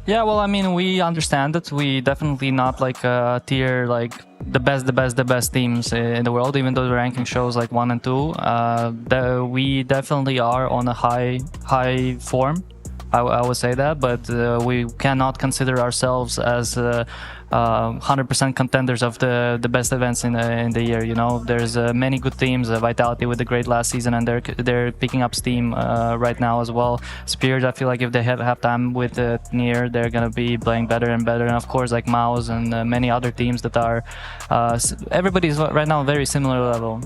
Yeah, well, I mean, we understand it. We definitely not like tier like the best teams in the world, even though the ranking shows like 1 and 2. We definitely are on a high form. I would say that, but we cannot consider ourselves as 100% contenders of the best events in the year. You know, there's many good teams. Vitality with the great last season, and they're picking up steam right now as well. Spirit, I feel like if they have time with Nier, they're gonna be playing better and better. And of course, like Maus and many other teams that are everybody's right now very similar level.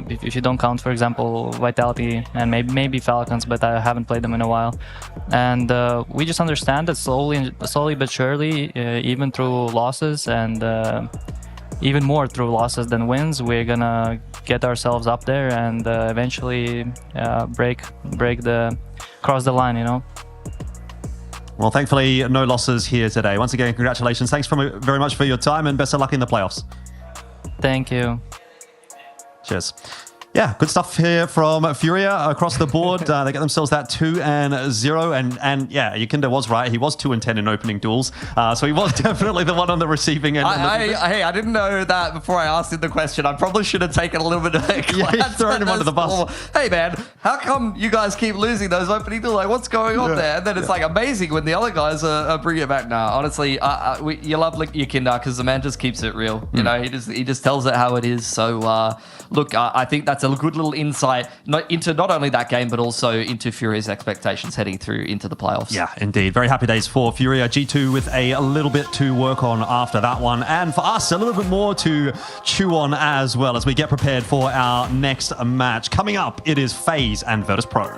If you don't count, for example, Vitality and maybe Falcons, but I haven't played them in a while. And we just understand that slowly but surely, even through losses and even more through losses than wins, we're gonna get ourselves up there and eventually cross the line, you know. Well, thankfully, no losses here today. Once again, congratulations. Thanks very much for your time, and best of luck in the playoffs. Thank you. Cheers. Yeah, good stuff here from Furia across the board. They get themselves that 2-0, and yeah, Yukinda was right. He was 2-10 in opening duels, so he was definitely the one on the receiving end. Hey, I didn't know that before I asked him the question. I probably should have taken a little bit of a glance thrown him under the bus. Hey man, how come you guys keep losing those opening duels? Like, what's going on there? And then it's like amazing when the other guys are bringing it back. Nah, honestly, you love Yukinda because the man just keeps it real. You know, he just tells it how it is. So look, I think that's a good little insight into not only that game, but also into Furia's expectations heading through into the playoffs. Yeah, indeed. Very happy days for Furia. G2 with a little bit to work on after that one. And for us, a little bit more to chew on as well as we get prepared for our next match. Coming up, it is FaZe and Virtus Pro.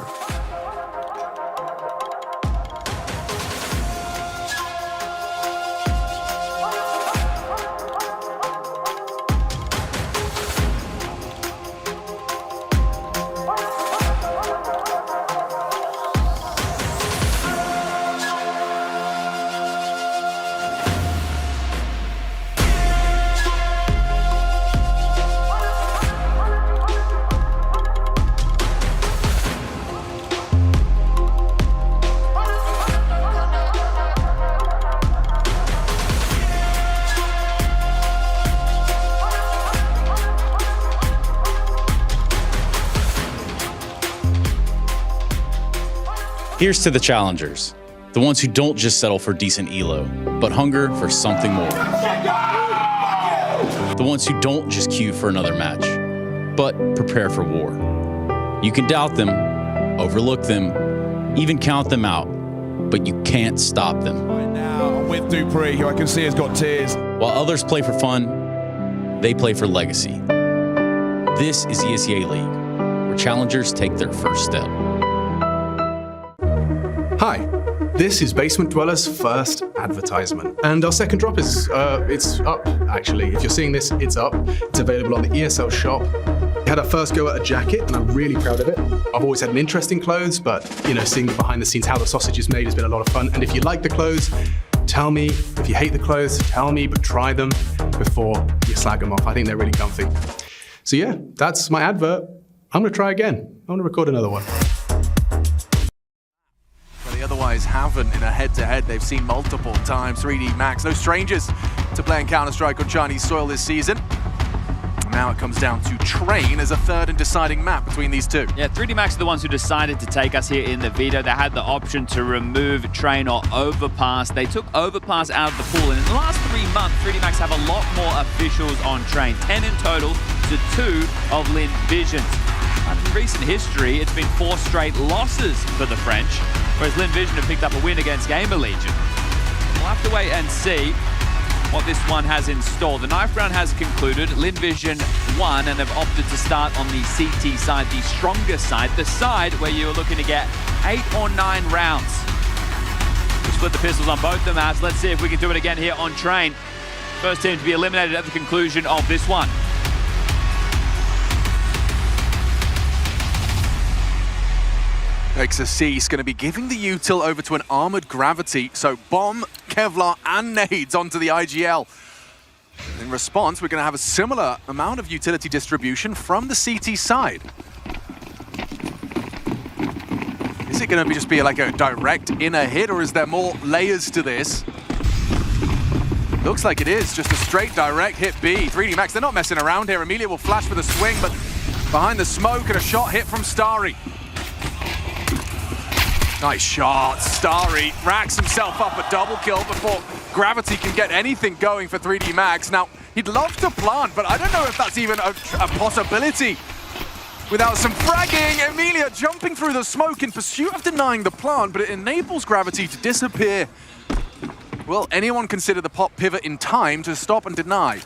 Here's to the challengers, the ones who don't just settle for decent elo, but hunger for something more. The ones who don't just queue for another match, but prepare for war. You can doubt them, overlook them, Even count them out, but you can't stop them. Right now, I'm with Dupree, who I can see has got tears. While others play for fun, they play for legacy. This is ESEA League, where challengers take their first step. Hi, this is Basement Dweller's first advertisement. And our second drop is, it's up, actually. If you're seeing this, it's up. It's available on the ESL shop. We had our first go at a jacket, and I'm really proud of it. I've always had an interest in clothes, but, you know, seeing behind the scenes how the sausage is made has been a lot of fun. And if you like the clothes, tell me. If you hate the clothes, tell me, but try them before you slag them off. I think they're really comfy. So yeah, that's my advert. I'm gonna try again. I'm gonna record another one. Well, they otherwise haven't in a head-to-head they've seen multiple times. 3D Max, no strangers to playing Counter-Strike on Chinese soil this season. Now it comes down to Train as a third and deciding map between these two. Yeah, 3D Max are the ones who decided to take us here in the veto. They had the option to remove Train or Overpass. They took Overpass out of the pool, and in the last 3 months, 3D Max have a lot more officials on Train, 10 in total to 2 of Lin Vision. In recent history, it's been 4 straight losses for the French, whereas Lin Vision have picked up a win against Gamer Legion. We'll have to wait and see what this one has in store. The knife round has concluded. Lin Vision won and have opted to start on the CT side, the stronger side, the side where you are looking to get 8 or 9 rounds. We split the pistols on both the maps. Let's see if we can do it again here on Train. First team to be eliminated at the conclusion of this one. XSC is going to be giving the util over to an armored gravity, so bomb, Kevlar and nades onto the IGL. In response, we're going to have a similar amount of utility distribution from the CT side. Is it going to just be like a direct inner hit, or is there more layers to this? Looks like it is, just a straight direct hit B. 3D Max, they're not messing around here. Emilia will flash for the swing, but behind the smoke and a shot hit from Starry. Nice shot. Starry racks himself up a double kill before Gravity can get anything going for 3D Max. Now, he'd love to plant, but I don't know if that's even a possibility. Without some fragging, Emilia jumping through the smoke in pursuit of denying the plant, but it enables Gravity to disappear. Will anyone consider the pop pivot in time to stop and deny?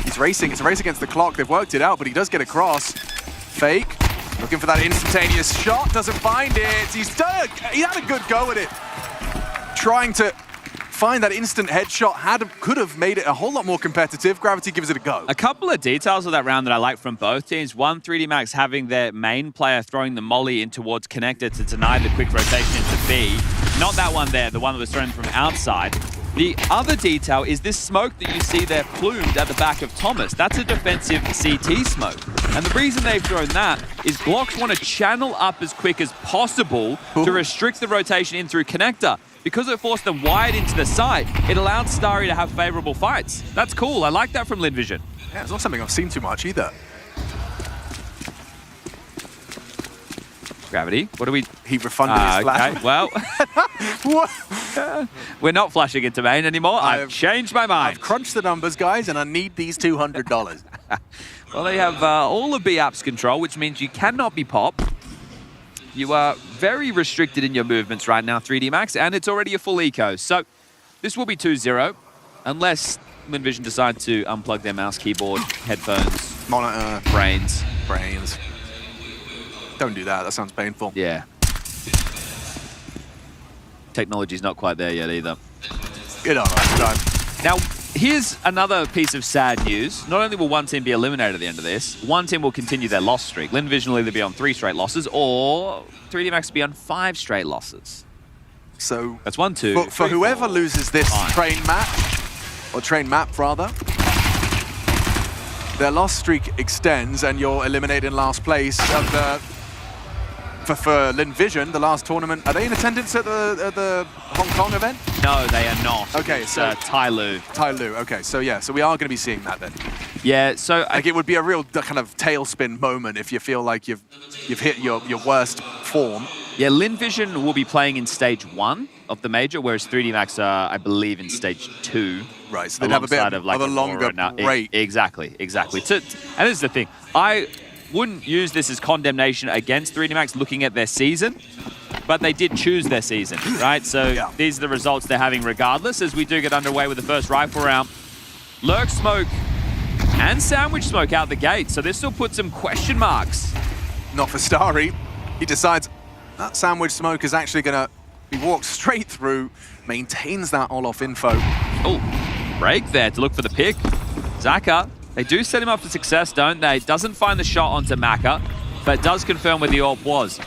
He's racing. It's a race against the clock. They've worked it out, but he does get across. Fake. Looking for that instantaneous shot, doesn't find it. He had a good go at it. Trying to find that instant headshot could have made it a whole lot more competitive. Gravity gives it a go. A couple of details of that round that I like from both teams. One, 3D Max having their main player throwing the molly in towards connector to deny the quick rotation into B. Not that one there, the one that was thrown from outside. The other detail is this smoke that you see there plumed at the back of Thomas. That's a defensive CT smoke. And the reason they've thrown that is Glocks want to channel up as quick as possible to restrict the rotation in through connector. Because it forced them wide into the side, it allowed Starry to have favorable fights. That's cool. I like that from Lin Vision. Yeah, it's not something I've seen too much either. Gravity, what do we... He refunded his flash. Okay, well... We're not flashing into main anymore. I've changed my mind. I've crunched the numbers, guys, and I need these $200. Well, they have all of B apps control, which means you cannot be popped. You are very restricted in your movements right now, 3D Max, and it's already a full eco. So this will be 2-0, unless Lin Vision decide to unplug their mouse, keyboard, headphones, monitor, brains. Don't do that. That sounds painful. Yeah. Technology's not quite there yet either. Good on time. Now, here's another piece of sad news. Not only will one team be eliminated at the end of this, one team will continue their loss streak. Lin Vision will either be on 3 straight losses or 3D Max will be on 5 straight losses. So that's 1, 2. For whoever loses this train match, or train map rather, their loss streak extends and you're eliminated in last place of the... For Lin Vision, the last tournament, are they in attendance at the Hong Kong event? No, they are not. Okay, it's so Tai Lu. Tai Lu. Okay, so yeah, so we are going to be seeing that then. Yeah, so like it would be a real kind of tailspin moment if you feel like you've hit your worst form. Yeah, Lin Vision will be playing in stage 1 of the major, whereas 3D Max are, I believe, in stage 2. Right, so they'd have a bit of a longer break. Exactly. And this is the thing. I wouldn't use this as condemnation against 3D Max looking at their season. but they did choose their season, right? So these are the results they're having regardless, as we do get underway with the first rifle round. Lurk Smoke and Sandwich Smoke out the gate, so this still puts some question marks. Not for Starry. He decides that Sandwich Smoke is actually going to be walked straight through, maintains that all-off info. Oh, break there to look for the pick. Zaka, they do set him up for success, don't they? Doesn't find the shot onto Maka, but does confirm where the AWP was.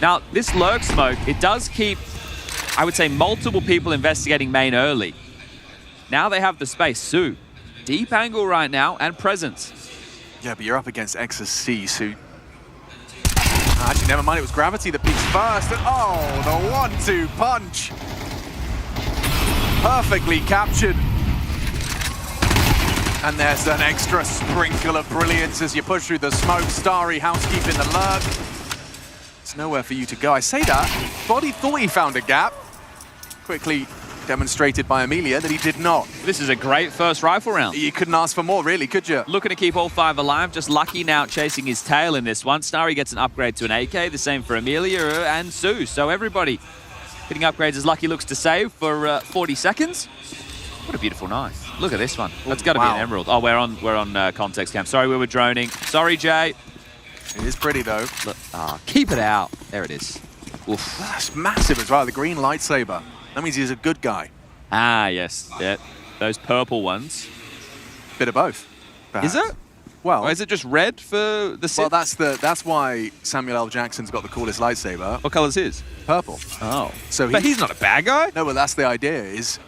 Now, this Lurk Smoke, it does keep, I would say, multiple people investigating main early. Now they have the space. Su, deep angle right now and presence. Yeah, but you're up against Exus C, Su. Actually, never mind, it was Gravity that peaks first. And, oh, the 1-2 punch. Perfectly captured. And there's an extra sprinkle of brilliance as you push through the smoke. Starry housekeeping the lurk. There's nowhere for you to go. I say that, Body thought he found a gap. Quickly demonstrated by Amelia that he did not. This is a great first rifle round. You couldn't ask for more, really, could you? Looking to keep all 5 alive, just Lucky now chasing his tail in this one. Starry gets an upgrade to an AK, the same for Amelia and Su. So everybody getting upgrades as Lucky looks to save for 40 seconds. What a beautiful knife. Look at this one. That's got to be an emerald. Oh, we're on context cam. Sorry, we were droning. Sorry, Jay. It is pretty, though. Look, keep it out. There it is. Oof. That's massive as well, the green lightsaber. That means he's a good guy. Ah, yes. Yeah. Those purple ones. Bit of both. Perhaps. Is it? Well, or is it just red for the Sith? Well, that's why Samuel L. Jackson's got the coolest lightsaber. What color's his? Purple. Oh. So but he's not a bad guy? No, well, that's the idea is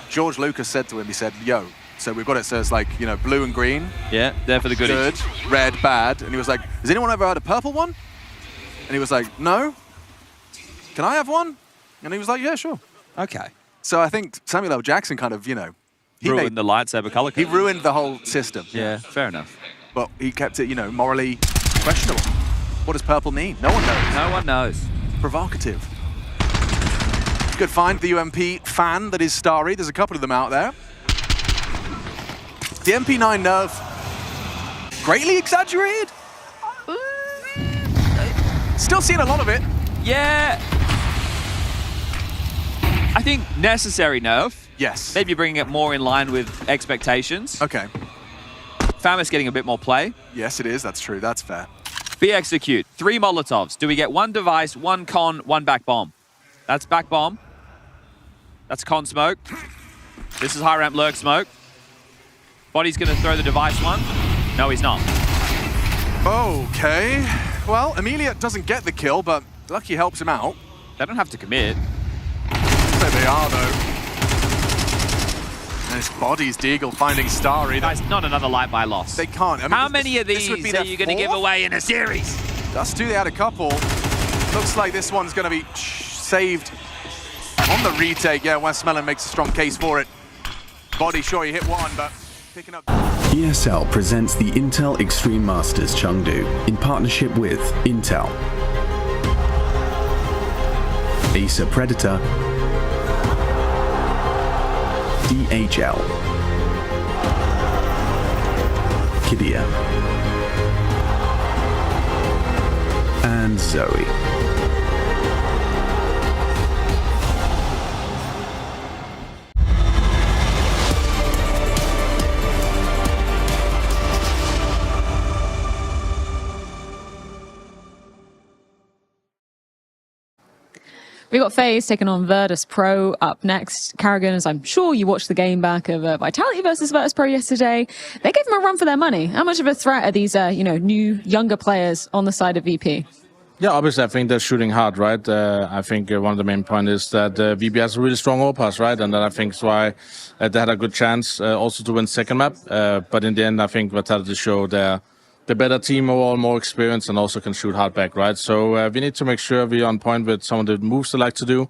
George Lucas said to him, he said, yo, so we've got it so it's like, you know, blue and green. Yeah, there for the goodies. Good, red, bad. And he was like, has anyone ever had a purple one? And he was like, no. Can I have one? And he was like, yeah, sure. Okay. So I think Samuel L. Jackson kind of, you know, he ruined the lightsaber color code. He ruined the whole system. Yeah, fair enough. But he kept it, you know, morally questionable. What does purple mean? No one knows. No one knows. Provocative. You could find the UMP fan that is Starry. There's a couple of them out there. The MP9 nerf, greatly exaggerated. Still seeing a lot of it. Yeah. I think necessary nerf. Yes. Maybe bringing it more in line with expectations. Okay. Famis getting a bit more play. Yes, it is. That's true. That's fair. B execute. 3 Molotovs. Do we get 1 device, 1 con, 1 back bomb? That's back bomb. That's con smoke. This is high ramp lurk smoke. Body's going to throw the device one. No, he's not. Okay. Well, Amelia doesn't get the kill, but Lucky helps him out. They don't have to commit. So they are, though. And it's Body's Deagle finding Starry. Guys, not another light by loss. They can't. I mean, how many of these are you going to give away in a series? Dust 2, they had a couple. Looks like this one's going to be saved on the retake. Yeah, Westmelon makes a strong case for it. Body, sure, he hit one, but picking up... ESL presents the Intel Extreme Masters Chengdu in partnership with Intel, Acer Predator, DHL, Kidia, and Zoe. We got FaZe taking on Virtus Pro up next. Carrigan, as I'm sure you watched the game back of Vitality versus Virtus Pro yesterday, they gave them a run for their money. How much of a threat are these, new, younger players on the side of VP? Yeah, obviously, I think they're shooting hard, right? I think one of the main points is that VP has a really strong overpass, right? And that I think is why they had a good chance also to win second map. But in the end, I think Vitality showed the better team overall, more experience, and also can shoot hard back, right? So we need to make sure we're on point with some of the moves they like to do.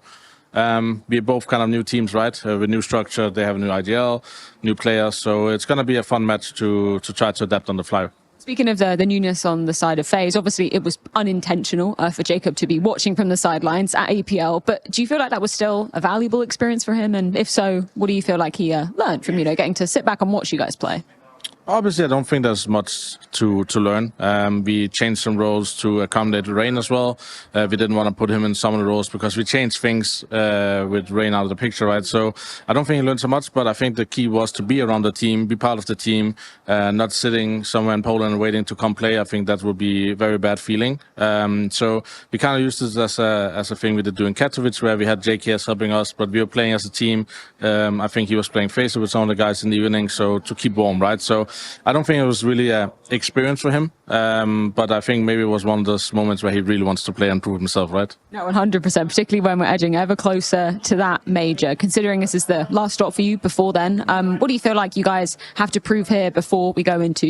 We're both kind of new teams, right? With new structure, they have a new IDL, new players. So it's going to be a fun match to try to adapt on the fly. Speaking of the newness on the side of FaZe, obviously it was unintentional for Jacob to be watching from the sidelines at APL, but do you feel like that was still a valuable experience for him? And if so, what do you feel like he learned from, getting to sit back and watch you guys play? Obviously, I don't think there's much to learn. We changed some roles to accommodate Rain as well. We didn't want to put him in some of the roles because we changed things with Rain out of the picture, right? So I don't think he learned so much, but I think the key was to be around the team, be part of the team, not sitting somewhere in Poland waiting to come play. I think that would be a very bad feeling. So we kind of used this as a thing we did do in Katowice, where we had JKS helping us, but we were playing as a team. I think he was playing face with some of the guys in the evening, so to keep warm, right? So I don't think it was really an experience for him, but I think maybe it was one of those moments where he really wants to play and prove himself, right? No, 100%, particularly when we're edging ever closer to that major. Considering this is the last stop for you before then, what do you feel like you guys have to prove here before we go into,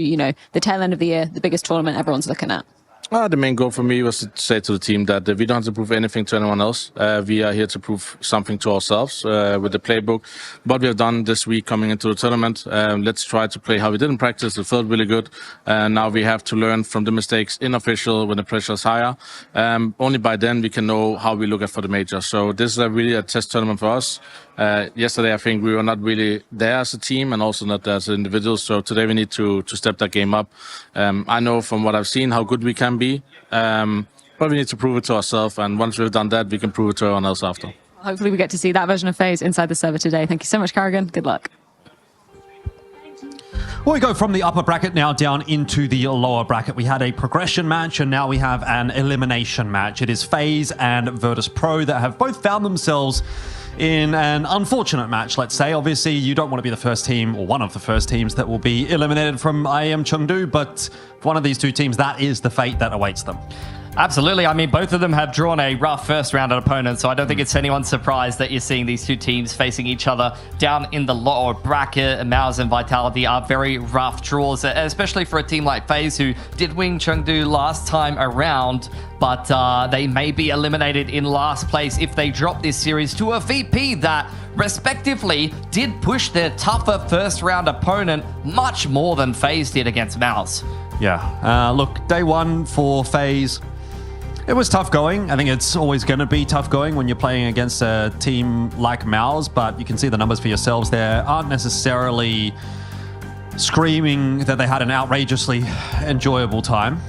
the tail end of the year, the biggest tournament everyone's looking at? The main goal for me was to say to the team that we don't have to prove anything to anyone else. We are here to prove something to ourselves with the playbook. What we have done this week coming into the tournament, let's try to play how we did in practice. It felt really good. Now we have to learn from the mistakes in official when the pressure is higher. Only by then we can know how we look at for the major. So this is really a test tournament for us. Yesterday, I think we were not really there as a team and also not as individuals. So today we need to step that game up. I know from what I've seen how good we can be, but we need to prove it to ourselves. And once we've done that, we can prove it to everyone else after. Hopefully we get to see that version of FaZe inside the server today. Thank you so much, Carrigan. Good luck. Well, we go from the upper bracket now down into the lower bracket. We had a progression match and now we have an elimination match. It is FaZe and Virtus Pro that have both found themselves in an unfortunate match, let's say. Obviously, you don't want to be the first team or one of the first teams that will be eliminated from IEM Chengdu, but one of these two teams, that is the fate that awaits them. Absolutely. I mean, both of them have drawn a rough first round opponent, so I don't think it's anyone's surprise that you're seeing these two teams facing each other down in the lower bracket. Maus and Vitality are very rough draws, especially for a team like FaZe, who did win Chengdu last time around, but they may be eliminated in last place if they drop this series to a VP that respectively did push their tougher first round opponent much more than FaZe did against Maus. Yeah. Look, day one for FaZe, it was tough going. I think it's always going to be tough going when you're playing against a team like Maus, but you can see the numbers for yourselves there aren't necessarily screaming that they had an outrageously enjoyable time.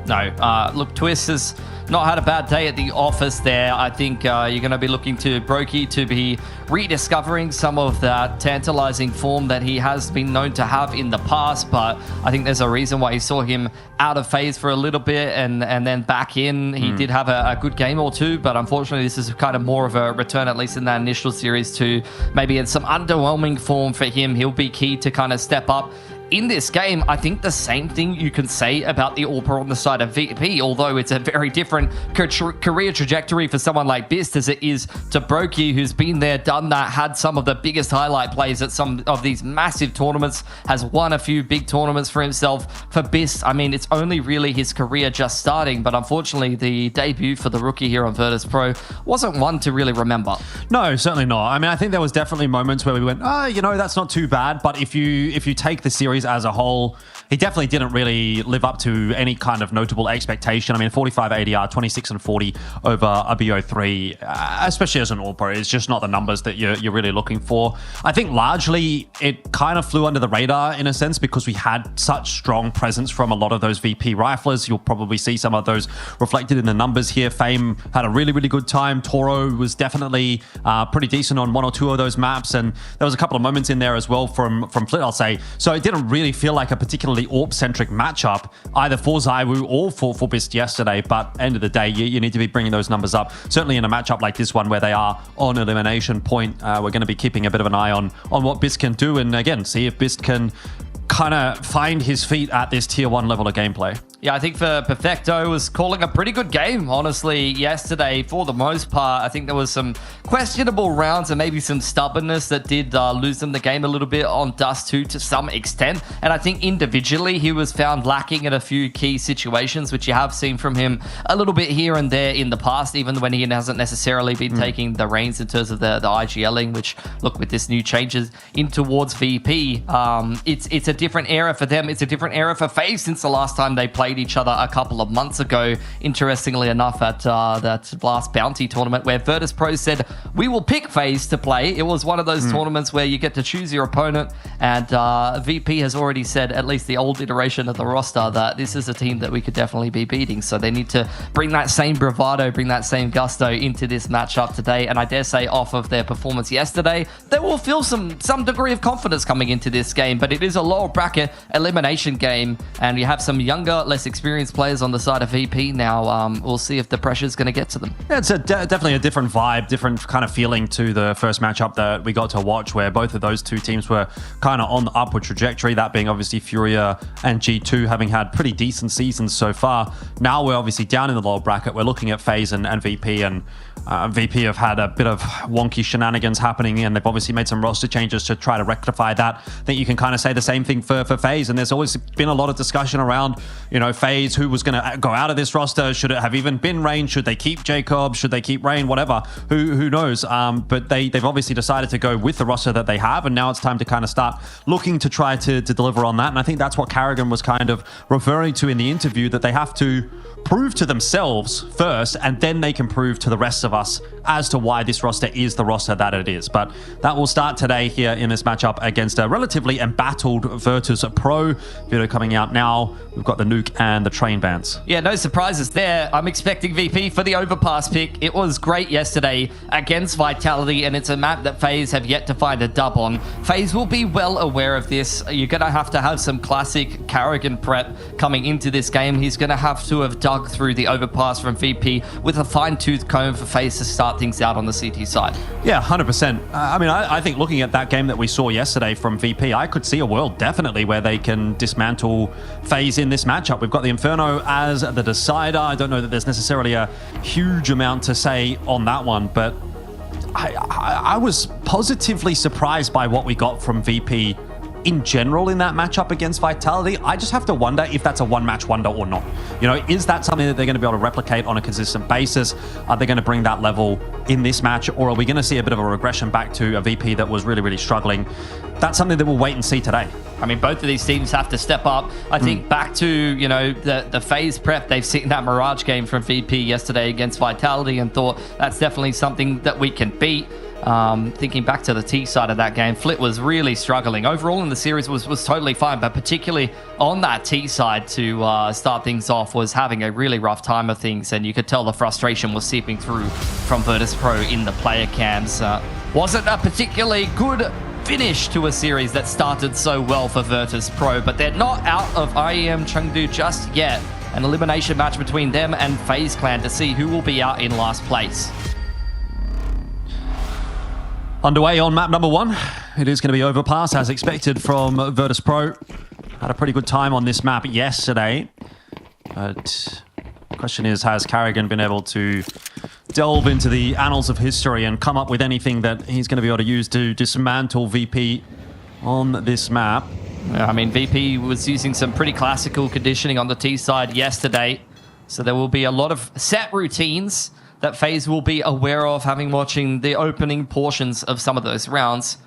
No, look, Twist has not had a bad day at the office there. I think you're going to be looking to Brokey to be rediscovering some of that tantalizing form that he has been known to have in the past, but I think there's a reason why you saw him out of FaZe for a little bit and then back in. He did have a good game or two, but unfortunately this is kind of more of a return, at least in that initial series, to maybe in some underwhelming form for him. He'll be key to kind of step up in this game. I think the same thing you can say about the AWPer on the side of VP, although it's a very different career trajectory for someone like Bist as it is to Brokey, who's been there, done that, had some of the biggest highlight plays at some of these massive tournaments, has won a few big tournaments for himself. For Bist, I mean, it's only really his career just starting, but unfortunately the debut for the rookie here on Virtus Pro wasn't one to really remember. No, certainly not. I mean, I think there was definitely moments where we went, that's not too bad, but if you take the series as a whole, he definitely didn't really live up to any kind of notable expectation. I mean, 45 ADR, 26 and 40 over a BO3, especially as an AWPer, is just not the numbers that you're really looking for. I think largely it kind of flew under the radar in a sense because we had such strong presence from a lot of those VP riflers. You'll probably see some of those reflected in the numbers here. Fame had a really, really good time. Toro was definitely pretty decent on one or two of those maps, and there was a couple of moments in there as well from Flit, I'll say. So it didn't really feel like a particularly AWP-centric matchup, either for ZywOo or for Bist yesterday, but end of the day, you need to be bringing those numbers up. Certainly in a matchup like this one where they are on elimination point, we're going to be keeping a bit of an eye on what Bist can do, and again, see if Bist can kind of find his feet at this tier 1 level of gameplay. Yeah, I think for Perfecto was calling a pretty good game, honestly, yesterday for the most part. I think there was some questionable rounds and maybe some stubbornness that did lose them the game a little bit on Dust 2 to some extent. And I think individually he was found lacking in a few key situations, which you have seen from him a little bit here and there in the past, even when he hasn't necessarily been taking the reins in terms of the IGLing, which, look, with this new changes in towards VP, it's a different era for them. It's a different era for FaZe since the last time they played played each other a couple of months ago, interestingly enough, at that last Bounty tournament where Virtus Pro said, we will pick FaZe to play. It was one of those tournaments where you get to choose your opponent, and VP has already said, at least the old iteration of the roster, that this is a team that we could definitely be beating. So they need to bring that same bravado, bring that same gusto into this matchup today. And I dare say, off of their performance yesterday, they will feel some degree of confidence coming into this game. But it is a lower bracket elimination game, and you have some younger, less experienced players on the side of VP now. We'll see if the pressure's going to get to them. Yeah, it's definitely a different vibe, different kind of feeling to the first matchup that we got to watch, where both of those two teams were kind of on the upward trajectory, that being obviously Furia and G2 having had pretty decent seasons so far. Now we're obviously down in the lower bracket. We're looking at FaZe and VP, and VP have had a bit of wonky shenanigans happening, and they've obviously made some roster changes to try to rectify that. I think you can kind of say the same thing for FaZe, and there's always been a lot of discussion around, you know, FaZe, who was going to go out of this roster. Should it have even been Rain? Should they keep Jacob? Should they keep Rain? Whatever. Who knows? But they've obviously decided to go with the roster that they have, and now it's time to kind of start looking to try to deliver on that. And I think that's what Carrigan was kind of referring to in the interview, that they have to prove to themselves first, and then they can prove to the rest of us as to why this roster is the roster that it is. But that will start today here in this matchup against a relatively embattled Virtus Pro. Video coming out now. We've got the Nuke and the Train Bands. Yeah, no surprises there. I'm expecting VP for the Overpass pick. It was great yesterday against Vitality, and it's a map that FaZe have yet to find a dub on. FaZe will be well aware of this. You're going to have some classic Carrigan prep coming into this game. He's going to have to have dug through the Overpass from VP with a fine-tooth comb for FaZe to start things out on the CT side. Yeah, 100%. I mean, I think looking at that game that we saw yesterday from VP, I could see a world definitely where they can dismantle FaZe in this matchup. We've got the Inferno as the decider. I don't know that there's necessarily a huge amount to say on that one, but I was positively surprised by what we got from VP in general in that matchup against Vitality. I just have to wonder if that's a one-match wonder or not. You know, is that something that they're going to be able to replicate on a consistent basis? Are they going to bring that level in this match, or are we going to see a bit of a regression back to a VP that was really, really struggling? That's something that we'll wait and see today. I mean, both of these teams have to step up. I think back to, you know, the FaZe prep, they've seen that Mirage game from VP yesterday against Vitality and thought that's definitely something that we can beat. Thinking back to the T side of that game, Flit was really struggling. Overall in the series was totally fine, but particularly on that T side to start things off was having a really rough time of things, and you could tell the frustration was seeping through from Virtus Pro in the player cams. Wasn't a particularly good finish to a series that started so well for Virtus Pro, but they're not out of IEM Chengdu just yet. An elimination match between them and FaZe Clan to see who will be out in last place. Underway on map number 1. It is going to be Overpass, as expected from Virtus Pro. Had a pretty good time on this map yesterday. But the question is, has Carrigan been able to delve into the annals of history and come up with anything that he's going to be able to use to dismantle VP on this map? Yeah, I mean, VP was using some pretty classical conditioning on the T side yesterday. So there will be a lot of set routines that FaZe will be aware of, having watching the opening portions of some of those rounds.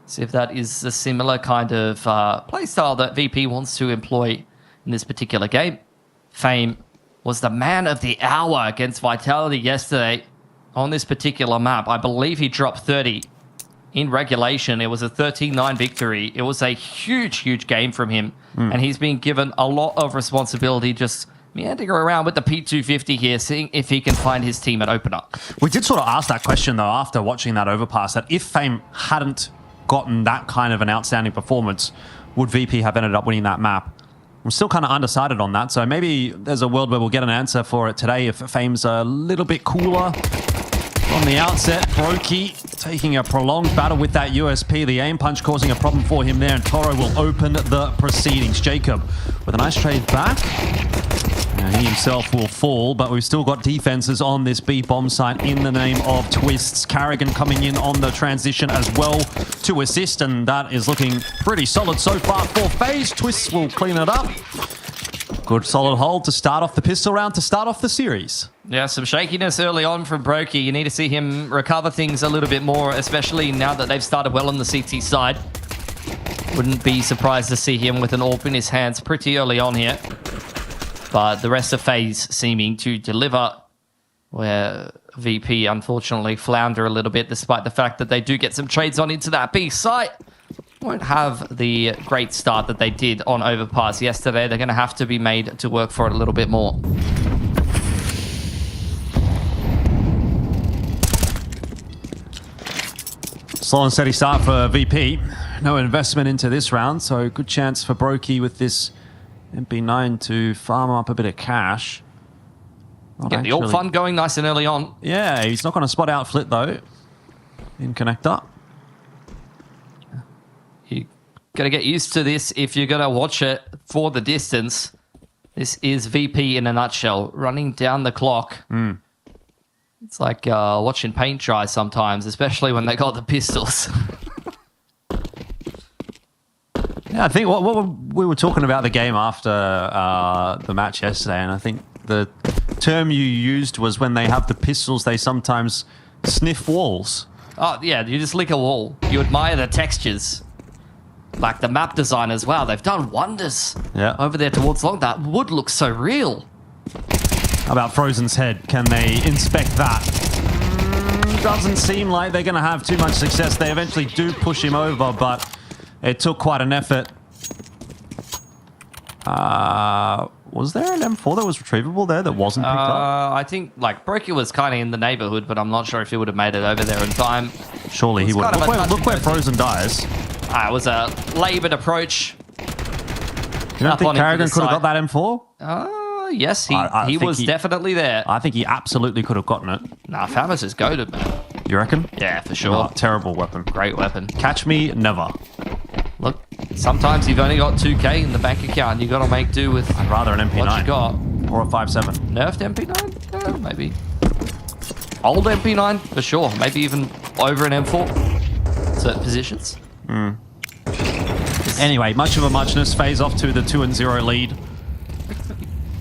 See if that is a similar kind of playstyle that VP wants to employ in this particular game. Fame was the man of the hour against Vitality yesterday on this particular map. I believe he dropped 30 in regulation. It was a 13-9 victory. It was a huge, huge game from him. And he's been given a lot of responsibility, just meandering around with the P250 here, seeing if he can find his team at opener. We did sort of ask that question, though, after watching that Overpass, that if Fame hadn't gotten that kind of an outstanding performance, would VP have ended up winning that map? I'm still kind of undecided on that, so maybe there's a world where we'll get an answer for it today if Fame's a little bit cooler from the outset. Brokey taking a prolonged battle with that USP. The aim punch causing a problem for him there, and Toro will open the proceedings. Jacob with a nice trade back. Now he himself will fall, but we've still got defenses on this B bomb site in the name of Twists. Carrigan coming in on the transition as well to assist, and that is looking pretty solid so far for FaZe. Twists will clean it up. Good solid hold to start off the pistol round, to start off the series. Yeah, some shakiness early on from Brokey. You need to see him recover things a little bit more, especially now that they've started well on the CT side. Wouldn't be surprised to see him with an AWP in his hands pretty early on here. but the rest of FaZe seeming to deliver, where VP unfortunately flounder a little bit, despite the fact that they do get some trades on into that B site. Won't have the great start that they did on Overpass yesterday. They're going to have to be made to work for it a little bit more. Slow and steady start for VP. No investment into this round, so good chance for Brokey with this MP9 to farm up a bit of cash. Get the alt fun going nice and early on. Yeah, he's not going to spot out Flit though in connector. You got to get used to this if you're going to watch it for the distance. This is VP in a nutshell, running down the clock. It's like watching paint dry sometimes, especially when they got the pistols. Yeah, I think what we were talking about the game after the match yesterday, and I think the term you used was when they have the pistols, they sometimes sniff walls. Oh, yeah, you just lick a wall. You admire the textures. Like the map designers, wow, they've done wonders over there towards Long. That wood looks so real. How about Frozen's Head? Can they inspect that? Doesn't seem like they're going to have too much success. They eventually do push him over, but it took quite an effort. Was there an M4 that was retrievable there that wasn't picked up? I think like Brokey was kind of in the neighborhood, but I'm not sure if he would have made it over there in time. Surely he would. Look where Frozen dies. It was a laboured approach. You don't think Carrigan could have got that M4? Yes, he was definitely there. I think he absolutely could have gotten it. Nah, Famas is goated, man. You reckon? Yeah, for sure. Oh, terrible weapon. Great weapon. Catch me, never. Look, sometimes you've only got 2K in the bank account and you've got to make do with I'd rather an MP9. what you got. Or a 5.7. Nerfed MP9? Yeah, maybe. Old MP9, for sure. Maybe even over an M4. Certain positions. Anyway, much of a muchness. FaZe off to the 2-0 lead.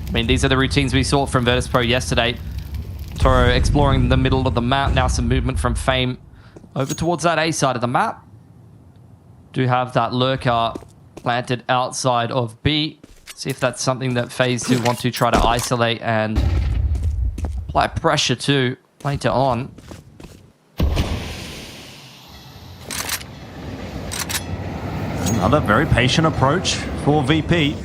I mean, these are the routines we saw from Virtus Pro yesterday. Toro exploring the middle of the map. Now some movement from Fame over towards that A side of the map. Do have that lurker planted outside of B. See if that's something that FaZe do want to try to isolate and apply pressure to later on. Another very patient approach for VP.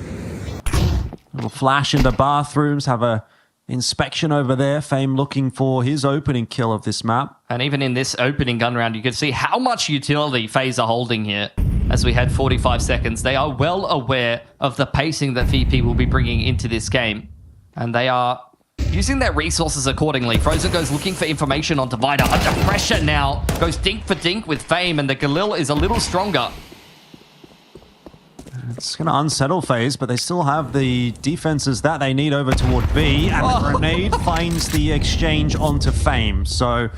Little flash in the bathrooms, have a inspection over there. Fame looking for his opening kill of this map. And even in this opening gun round, you can see how much utility FaZe are holding here as we head 45 seconds. They are well aware of the pacing that VP will be bringing into this game. And they are using their resources accordingly. Frozen goes looking for information on Divider. Under pressure now. Goes dink for dink with Fame, and the Galil is a little stronger. It's going to unsettle FaZe, but they still have the defenses that they need over toward B. And the grenade finds the exchange onto Fame. So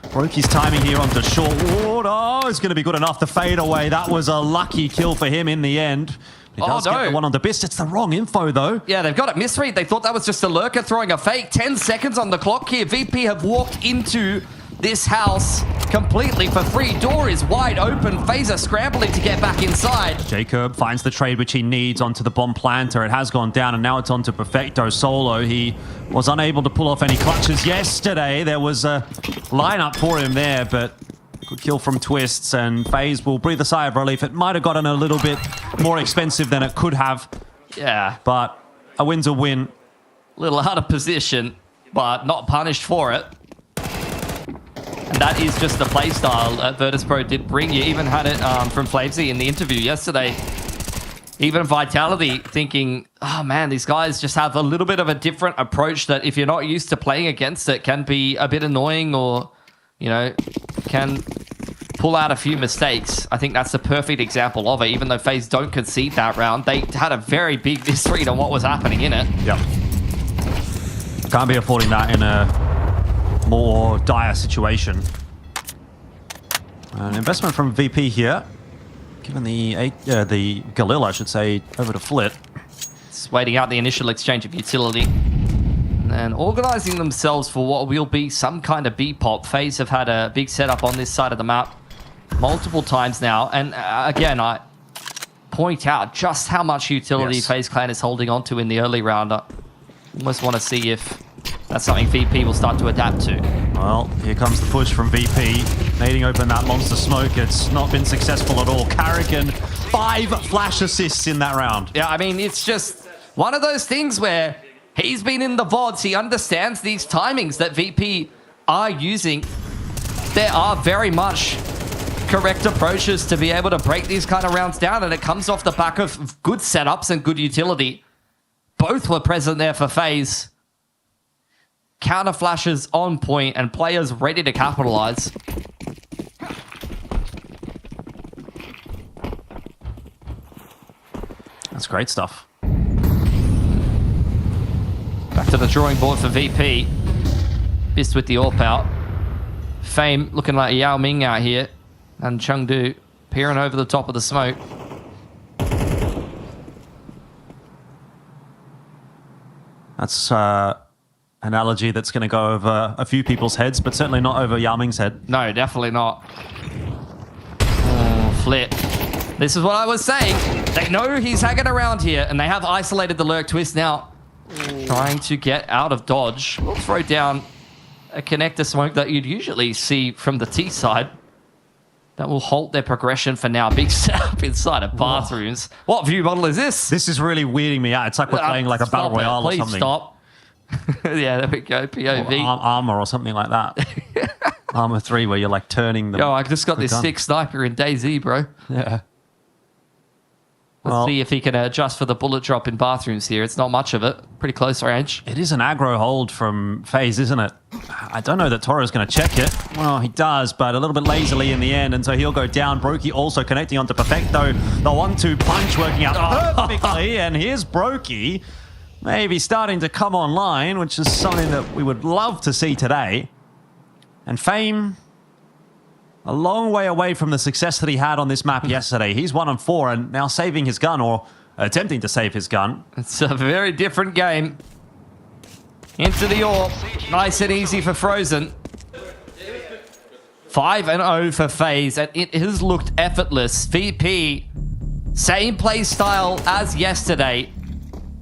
Brokey's timing here onto short ward. Oh, it's going to be good enough to fade away. That was a lucky kill for him in the end. He does get the one on the Bist. It's the wrong info, though. Yeah, they've got it misread. They thought that was just a lurker throwing a fake. 10 seconds on the clock here. VP have walked into this house completely for free. Door is wide open. FaZe are scrambling to get back inside. Jacob finds the trade which he needs onto the bomb planter. It has gone down, and now it's onto Perfecto solo. He was unable to pull off any clutches yesterday. There was a lineup for him there, but good kill from Twists, and FaZe will breathe a sigh of relief. It might have gotten a little bit more expensive than it could have. Yeah. But a win's a win. A little out of position, but not punished for it. And that is just the playstyle that Virtus Pro did bring. You even had it from Flavesy in the interview yesterday. Even Vitality thinking, oh man, these guys just have a little bit of a different approach that if you're not used to playing against it can be a bit annoying, or, you know, can pull out a few mistakes. I think that's the perfect example of it. Even though FaZe don't concede that round, they had a very big misread on what was happening in it. Yep. Can't be affording that in a more dire situation. An investment from VP here, given the Galil, I should say, over to Flit. It's waiting out the initial exchange of utility, and then organizing themselves for what will be some kind of B-pop. FaZe have had a big setup on this side of the map multiple times now, and again, point out just how much utility FaZe Clan is holding on to in the early round. I almost want to see if that's something VP will start to adapt to. Well, here comes the push from VP. Nading open that monster smoke. It's not been successful at all. Carrigan, 5 flash assists in that round. Yeah, I mean, it's just one of those things where he's been in the VODs. He understands these timings that VP are using. There are very much correct approaches to be able to break these kind of rounds down, and it comes off the back of good setups and good utility. Both were present there for FaZe. Counter flashes on point and players ready to capitalize. That's great stuff. Back to the drawing board for VP. Fist with the AWP out. Fame looking like Yao Ming out here. And Chengdu peering over the top of the smoke. That's analogy that's going to go over a few people's heads, but certainly not over Yao Ming's head. No, definitely not. Oh, Flit. This is what I was saying. They know he's hanging around here, and they have isolated the lurk twist now. Trying to get out of dodge. We'll throw down a connector smoke that you'd usually see from the T side. That will halt their progression for now. Big setup inside of bathrooms. What view model is this? This is really weirding me out. It's like we're playing like a battle royale or something. Please stop. Yeah, there we go. POV. Or Armor or something like that. Armor 3 where you're like turning them. Yo, I just got this sick sniper in DayZ, bro. Yeah. Let's see if he can adjust for the bullet drop in bathrooms here. It's not much of it. Pretty close range. It is an aggro hold from FaZe, isn't it? I don't know that Toro's going to check it. Well, he does, but a little bit lazily in the end, and so he'll go down. Brokey also connecting onto Perfecto. The 1-2 punch working out perfectly, and here's Brokey maybe starting to come online, which is something that we would love to see today. And Fame, a long way away from the success that he had on this map yesterday. He's 1-4 and now saving his gun, or attempting to save his gun. It's a very different game. Into the AWP. Nice and easy for Frozen. 5-0 for FaZe, and it has looked effortless. VP, same play style as yesterday.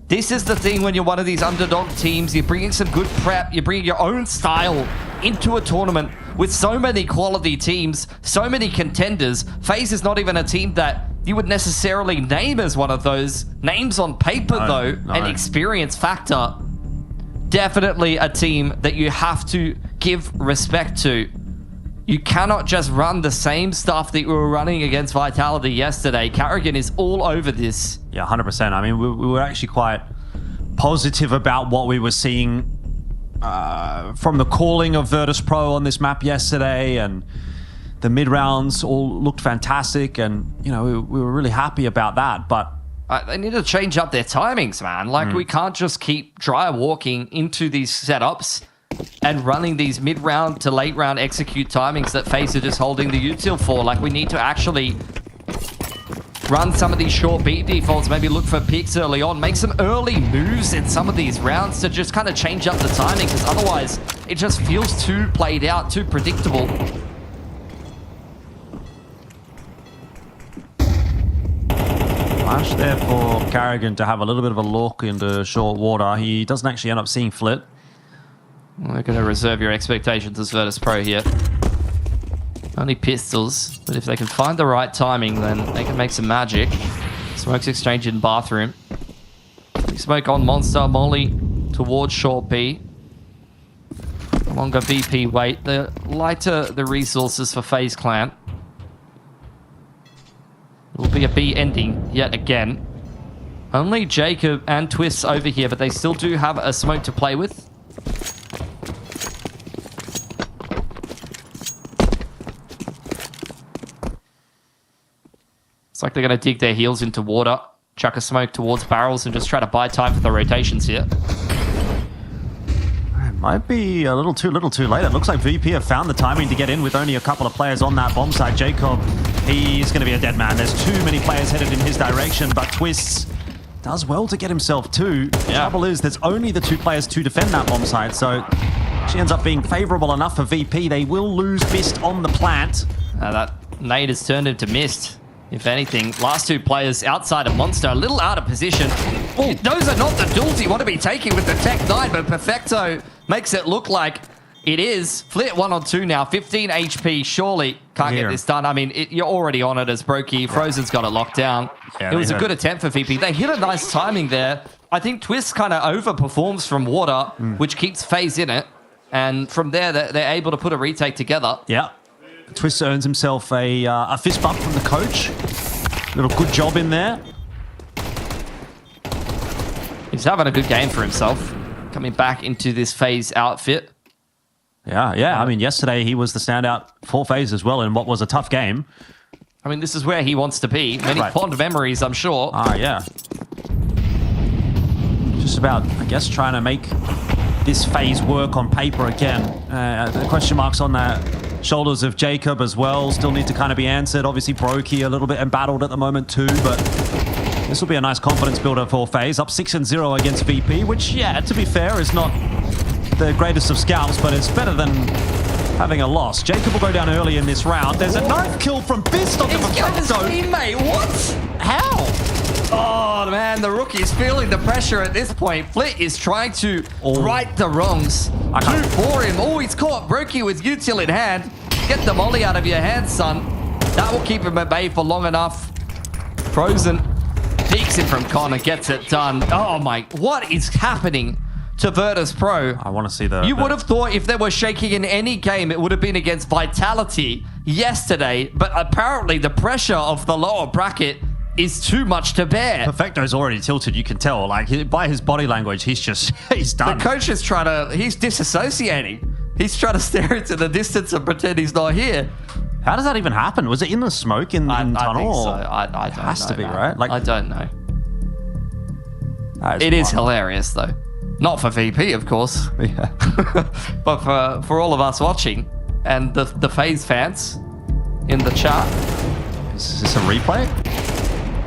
This is the thing when you're one of these underdog teams. You're bringing some good prep. You're bringing your own style into a tournament with so many quality teams, so many contenders. FaZe is not even a team that you would necessarily name as one of those. Names on paper, though, an experience factor. Definitely a team that you have to give respect to. You cannot just run the same stuff that you were running against Vitality yesterday. Carrigan is all over this. Yeah, 100%. I mean, we were actually quite positive about what we were seeing from the calling of Virtus Pro on this map yesterday, and the mid-rounds all looked fantastic, and, you know, we were really happy about that, but they need to change up their timings, man. Like, we can't just keep dry walking into these setups and running these mid-round to late-round execute timings that FaZe are just holding the util for. Like, we need to actually run some of these short beat defaults, maybe look for picks early on, make some early moves in some of these rounds to just kind of change up the timing, because otherwise it just feels too played out, too predictable. Flash there for Carrigan to have a little bit of a look into short water. He doesn't actually end up seeing Flit. We're going to reserve your expectations as Virtus Pro here. Only pistols, but if they can find the right timing, then they can make some magic. Smoke's exchange in bathroom. Smoke on Monster, Molly towards short B. Longer VP wait. The lighter the resources for FaZe Clan. It will be a B ending yet again. Only Jacob and Twists over here, but they still do have a smoke to play with. It's like they're going to dig their heels into water, chuck a smoke towards barrels, and just try to buy time for the rotations here. It might be a little too late. It looks like VP have found the timing to get in with only a couple of players on that bomb site. Jacob, he's going to be a dead man. There's too many players headed in his direction, but Twists does well to get himself too. The trouble is there's only the 2 players to defend that bomb site, so she ends up being favorable enough for VP. They will lose Fist on the plant. That nade has turned into mist. If anything, last two players outside of Monster, a little out of position. Oh, those are not the duels you want to be taking with the Tech 9, but Perfecto makes it look like it is. Flit 1 on 2 now, 15 HP, surely can't get this done. I mean, you're already on it as Brokey. Frozen's got it locked down. Yeah, it was a good attempt for VP. They hit a nice timing there. I think Twist kind of overperforms from Water, which keeps FaZe in it. And from there, they're able to put a retake together. Yeah. Twist earns himself a fist bump from the coach. Little good job in there. He's having a good game for himself. Coming back into this FaZe outfit. Yeah. I mean, yesterday he was the standout for FaZe as well in what was a tough game. I mean, this is where he wants to be. Many fond memories, I'm sure. Yeah. Just about, I guess, trying to make this FaZe work on paper again. The question marks on the shoulders of Jacob as well still need to kind of be answered. Obviously, Brokey a little bit embattled at the moment too, but this will be a nice confidence builder for FaZe. Up 6-0 against VP, which, yeah, to be fair, is not the greatest of scalps, but it's better than having a loss. Jacob will go down early in this round. There's a knife kill from Bist on the Perfecto. Teammate, what? How? Oh, man, the rookie's feeling the pressure at this point. Flit is trying to right the wrongs. Two for him. Oh, he's caught Brokey with util in hand. Get the molly out of your hand, son. That will keep him at bay for long enough. Frozen peeks it from Connor, gets it done. Oh, my, what is happening to Virtus Pro? I want to see the... You would have thought if they were shaking in any game, it would have been against Vitality yesterday, but apparently the pressure of the lower bracket is too much to bear. Perfecto's already tilted, you can tell. Like, by his body language, he's done. The coach is he's disassociating. He's trying to stare into the distance and pretend he's not here. How does that even happen? Was it in the smoke in tunnel? I think so. I don't know. It has to be, man. right? Like, I don't know. It is hilarious, though. Not for VP, of course. Yeah. But for all of us watching and the FaZe fans in the chat. Is this a replay?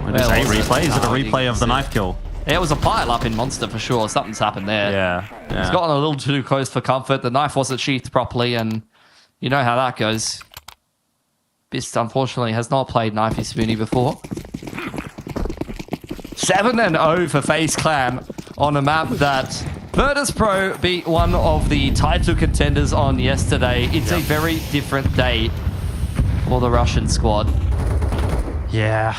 When is a replay? Is it a replay of the knife kill? Yeah, it was a pile up in Monster for sure. Something's happened there. Yeah. He's gotten a little too close for comfort. The knife wasn't sheathed properly, and you know how that goes. Bist, unfortunately, has not played Knifey Spoony before. 7-0 for FaZe Clan on a map that Virtus Pro beat one of the title contenders on yesterday. It's a very different day for the Russian squad. Yeah.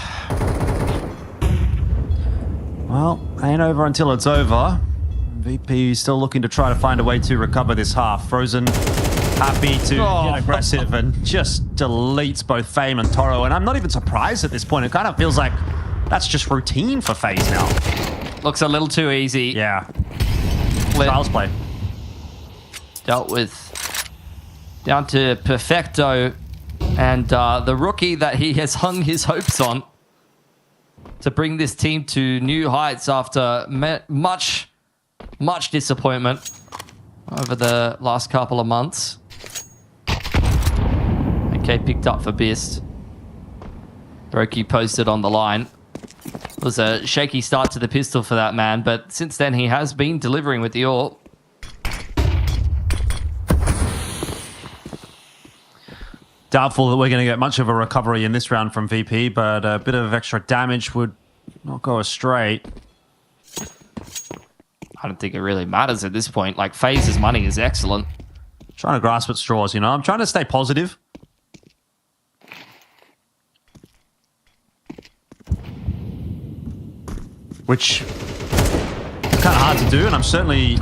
Well, ain't over until it's over. VP still looking to try to find a way to recover this half. Frozen happy to get aggressive and just deletes both Fame and Toro. And I'm not even surprised at this point. It kind of feels like that's just routine for FaZe now. Looks a little too easy. Yeah. Child's play. Dealt with down to Perfecto and the rookie that he has hung his hopes on to bring this team to new heights after much disappointment over the last couple of months. Okay, picked up for Bist. Brokey posted on the line. It was a shaky start to the pistol for that man, but since then he has been delivering with the AWP. Doubtful that we're going to get much of a recovery in this round from VP, but a bit of extra damage would not go astray. I don't think it really matters at this point. Like, FaZe's money is excellent. Trying to grasp at straws, you know? I'm trying to stay positive. Which is kind of hard to do, and I'm certainly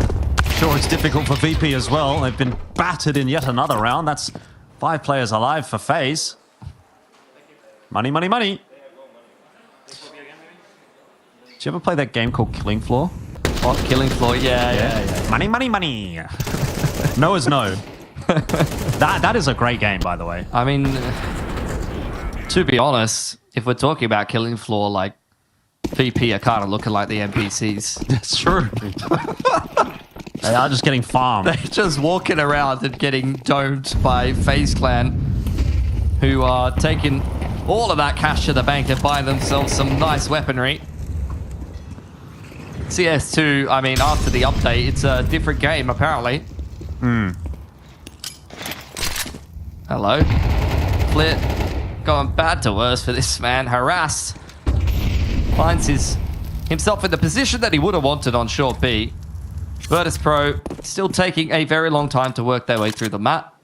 sure it's difficult for VP as well. They've been battered in yet another round. That's 5 players alive for FaZe. Money, money, money. Did you ever play that game called Killing Floor? Oh, Killing Floor, yeah. Money, money, money. No is no. That is a great game, by the way. I mean, to be honest, if we're talking about Killing Floor, like, VP are kind of looking like the NPCs. That's true. They are just getting farmed. They're just walking around and getting domed by FaZe Clan, who are taking all of that cash to the bank and buying themselves some nice weaponry. CS2, I mean, after the update, it's a different game, apparently. Hmm. Hello. Flit going bad to worse for this man. Harassed. Finds himself in the position that he would have wanted on short B. Virtus Pro still taking a very long time to work their way through the map.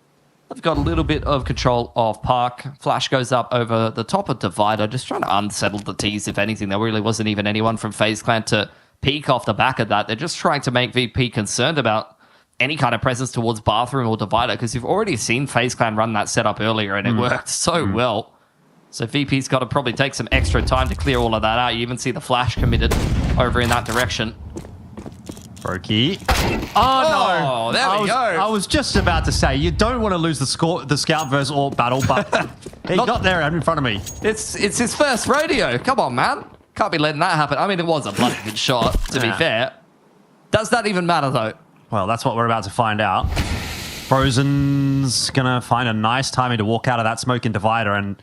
They've got a little bit of control of Park. Flash goes up over the top of Divider, just trying to unsettle the T's, if anything. There really wasn't even anyone from FaZe Clan to peek off the back of that. They're just trying to make VP concerned about any kind of presence towards Bathroom or Divider, because you've already seen FaZe Clan run that setup earlier, and it worked so well. So VP's got to probably take some extra time to clear all of that out. You even see the Flash committed over in that direction. Brokey. Oh, no. There we go. I was just about to say, you don't want to lose the Scout versus Orc battle, but he got there in front of me. It's his first rodeo. Come on, man. Can't be letting that happen. I mean, it was a bloody good shot, to be fair. Does that even matter, though? Well, that's what we're about to find out. Frozen's going to find a nice timing to walk out of that smoking Divider and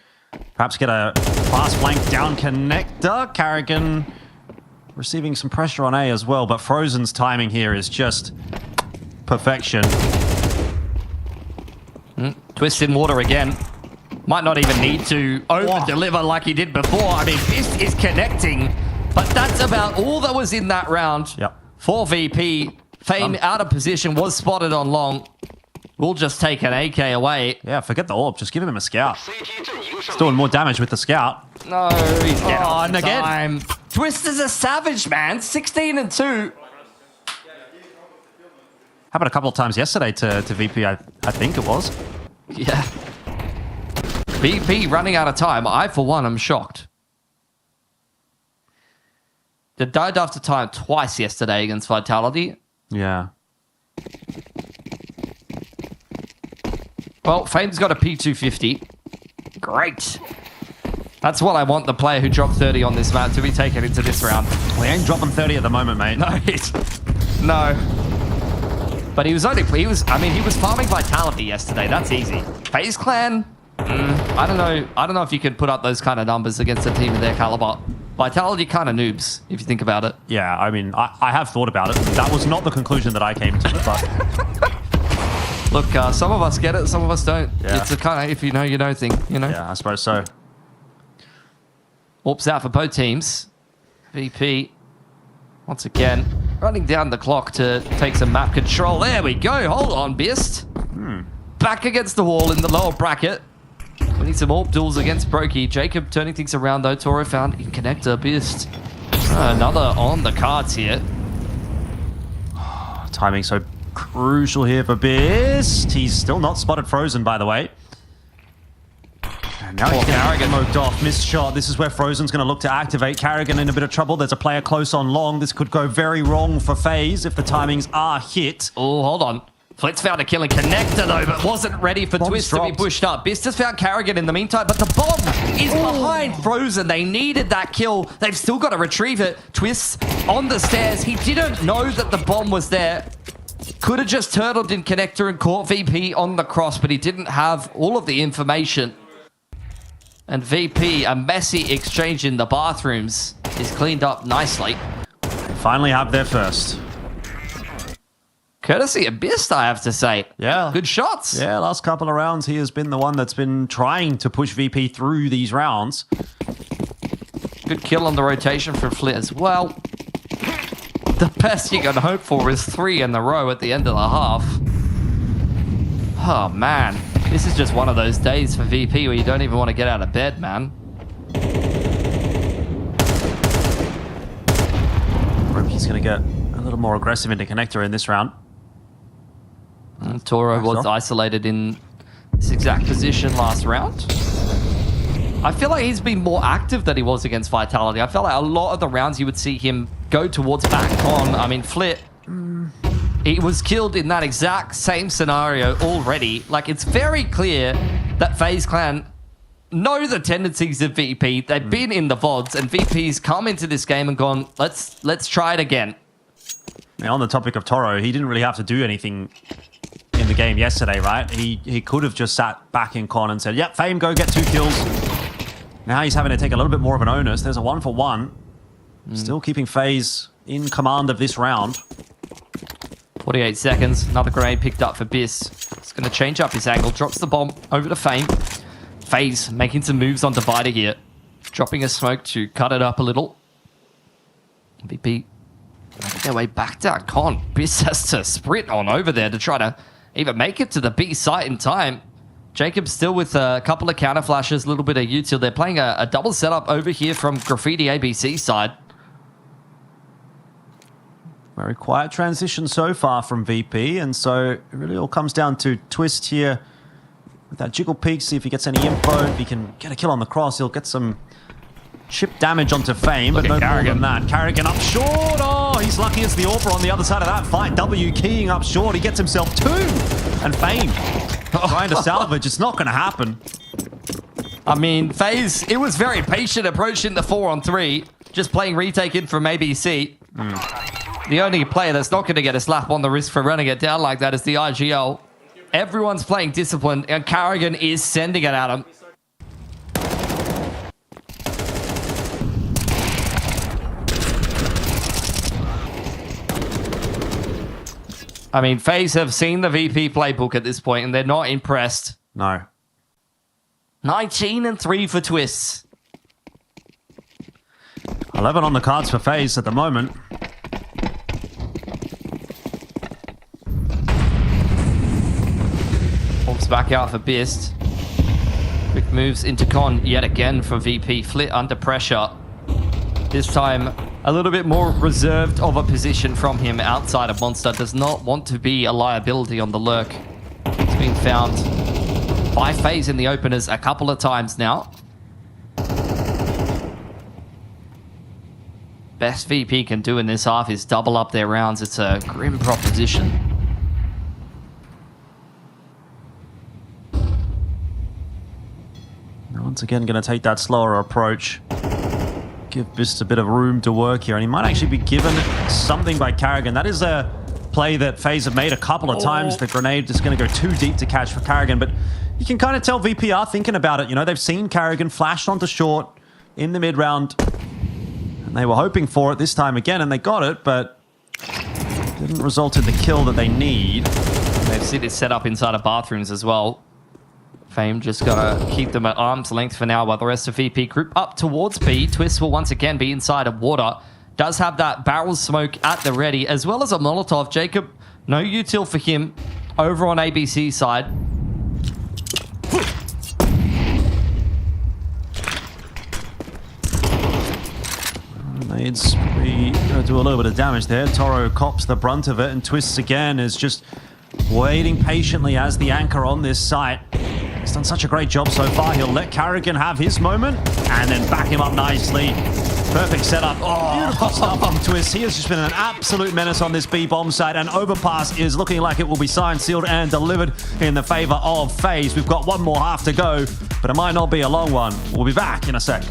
perhaps get a fast flank down connector. Carrigan receiving some pressure on A as well, but Frozen's timing here is just perfection. Twist in water again. Might not even need to over-deliver like he did before. I mean, this is connecting, but that's about all that was in that round. Yep. For VP. Fame out of position, was spotted on long. We'll just take an AK away. Yeah, forget the orb. Just give him a scout. He's doing more damage with the scout. No, he's getting off and the again. time. Twist is a savage, man. 16-2. Happened a couple of times yesterday to VP, I think it was. Yeah. VP running out of time. I, for one, am shocked. They died after time twice yesterday against Vitality. Yeah. Well, Fame's got a P250. Great. That's what I want the player who dropped 30 on this map to be taken into this round. We ain't dropping 30 at the moment, mate. No. But he was farming Vitality yesterday. That's easy. FaZe Clan, I don't know if you can put up those kind of numbers against a team of their caliber. Vitality kind of noobs, if you think about it. Yeah, I mean, I have thought about it. That was not the conclusion that I came to, but... Look, some of us get it, some of us don't. Yeah. It's a kind of if you know, you know thing, you know? Yeah, I suppose so. Orps out for both teams. VP, once again, running down the clock to take some map control. There we go. Hold on, Bist. Back against the wall in the lower bracket. We need some Orp duels against Brokey. Jacob turning things around, though. Toro found in connector. Bist. Another on the cards here. Timing so crucial here for Bist. He's still not spotted Frozen, by the way. And now he's going to get smoked off. Missed shot. This is where Frozen's going to look to activate. Carrigan in a bit of trouble. There's a player close on long. This could go very wrong for FaZe if the timings are hit. Oh, hold on. Flitz found a killing connector, though, but wasn't ready for Twist to be pushed up. Bist has found Carrigan in the meantime, but the bomb is behind Frozen. They needed that kill. They've still got to retrieve it. Twist on the stairs. He didn't know that the bomb was there. Could have just turtled in connector and caught VP on the cross, but he didn't have all of the information. And VP, a messy exchange in the bathrooms, is cleaned up nicely. Finally have their first. Courtesy of Bist, I have to say. Yeah. Good shots. Yeah, last couple of rounds, he has been the one that's been trying to push VP through these rounds. Good kill on the rotation from Flit as well. The best you can hope for is 3 in a row at the end of the half. Oh, man. This is just one of those days for VP where you don't even want to get out of bed, man. He's going to get a little more aggressive into connector in this round. Toro was isolated in this exact position last round. I feel like he's been more active than he was against Vitality. I felt like a lot of the rounds you would see him go towards back on. I mean, Flit, he was killed in that exact same scenario already. Like, it's very clear that FaZe Clan know the tendencies of VP. They've been in the VODs, and VP's come into this game and gone, let's try it again. Now, on the topic of Toro, he didn't really have to do anything in the game yesterday, right? He could have just sat back in con and said, yep, Fame, go get 2 kills. Now he's having to take a little bit more of an onus. There's a 1-for-1. Still keeping FaZe in command of this round. 48 seconds. Another grenade picked up for Biss. It's going to change up his angle. Drops the bomb over to Fame. FaZe making some moves on Divider here. Dropping a smoke to cut it up a little. VP making their way back down. Con. Biss has to sprint on over there to try to even make it to the B site in time. Jacob still with a couple of counter flashes, a little bit of util. They're playing a double setup over here from Graffiti ABC side. Very quiet transition so far from VP, and so it really all comes down to Twist here with that jiggle peek, see if he gets any info. If he can get a kill on the cross, he'll get some chip damage onto Fame, but no more than that. Carrigan up short. Oh, he's lucky it's the Orpa on the other side of that fight. W keying up short. He gets himself 2. And Fame trying to salvage. It's not going to happen. I mean, FaZe, it was very patient approaching the 4-on-3, just playing retake in from ABC. The only player that's not going to get a slap on the wrist for running it down like that is the IGL. Everyone's playing discipline, and Carrigan is sending it at him. I mean, FaZe have seen the VP playbook at this point, and they're not impressed. No. 19-3 for Twists. 11 on the cards for FaZe at the moment. Hawks back out for Biss. Quick moves into Con yet again for VP. Flit under pressure. This time, a little bit more reserved of a position from him outside of Monster. Does not want to be a liability on the lurk. It's been found by FaZe in the openers a couple of times now. Best VP can do in this half is double up their rounds. It's a grim proposition. Once again, going to take that slower approach. Give Biss a bit of room to work here, and he might actually be given something by Carrigan. That is a play that FaZe have made a couple of times. The grenade is going to go too deep to catch for Carrigan, but you can kind of tell VP are thinking about it. You know, they've seen Carrigan flash onto short in the mid-round, and they were hoping for it this time again, and they got it, but didn't result in the kill that they need. They've seen it set up inside of bathrooms as well. Fame just gotta keep them at arm's length for now while the rest of VP group up towards B. Twist will once again be inside of water. Does have that barrel smoke at the ready, as well as a Molotov. Jacob, no util for him over on ABC side. Nades probably gonna do a little bit of damage there. Toro cops the brunt of it, and Twists again is just waiting patiently as the anchor on this site. He's done such a great job so far. He'll let Carrigan have his moment and then back him up nicely. Perfect setup. Oh, beautiful stuff from Twist. He has just been an absolute menace on this B bomb site, and Overpass is looking like it will be signed, sealed, and delivered in the favor of FaZe. We've got one more half to go, but it might not be a long one. We'll be back in a sec.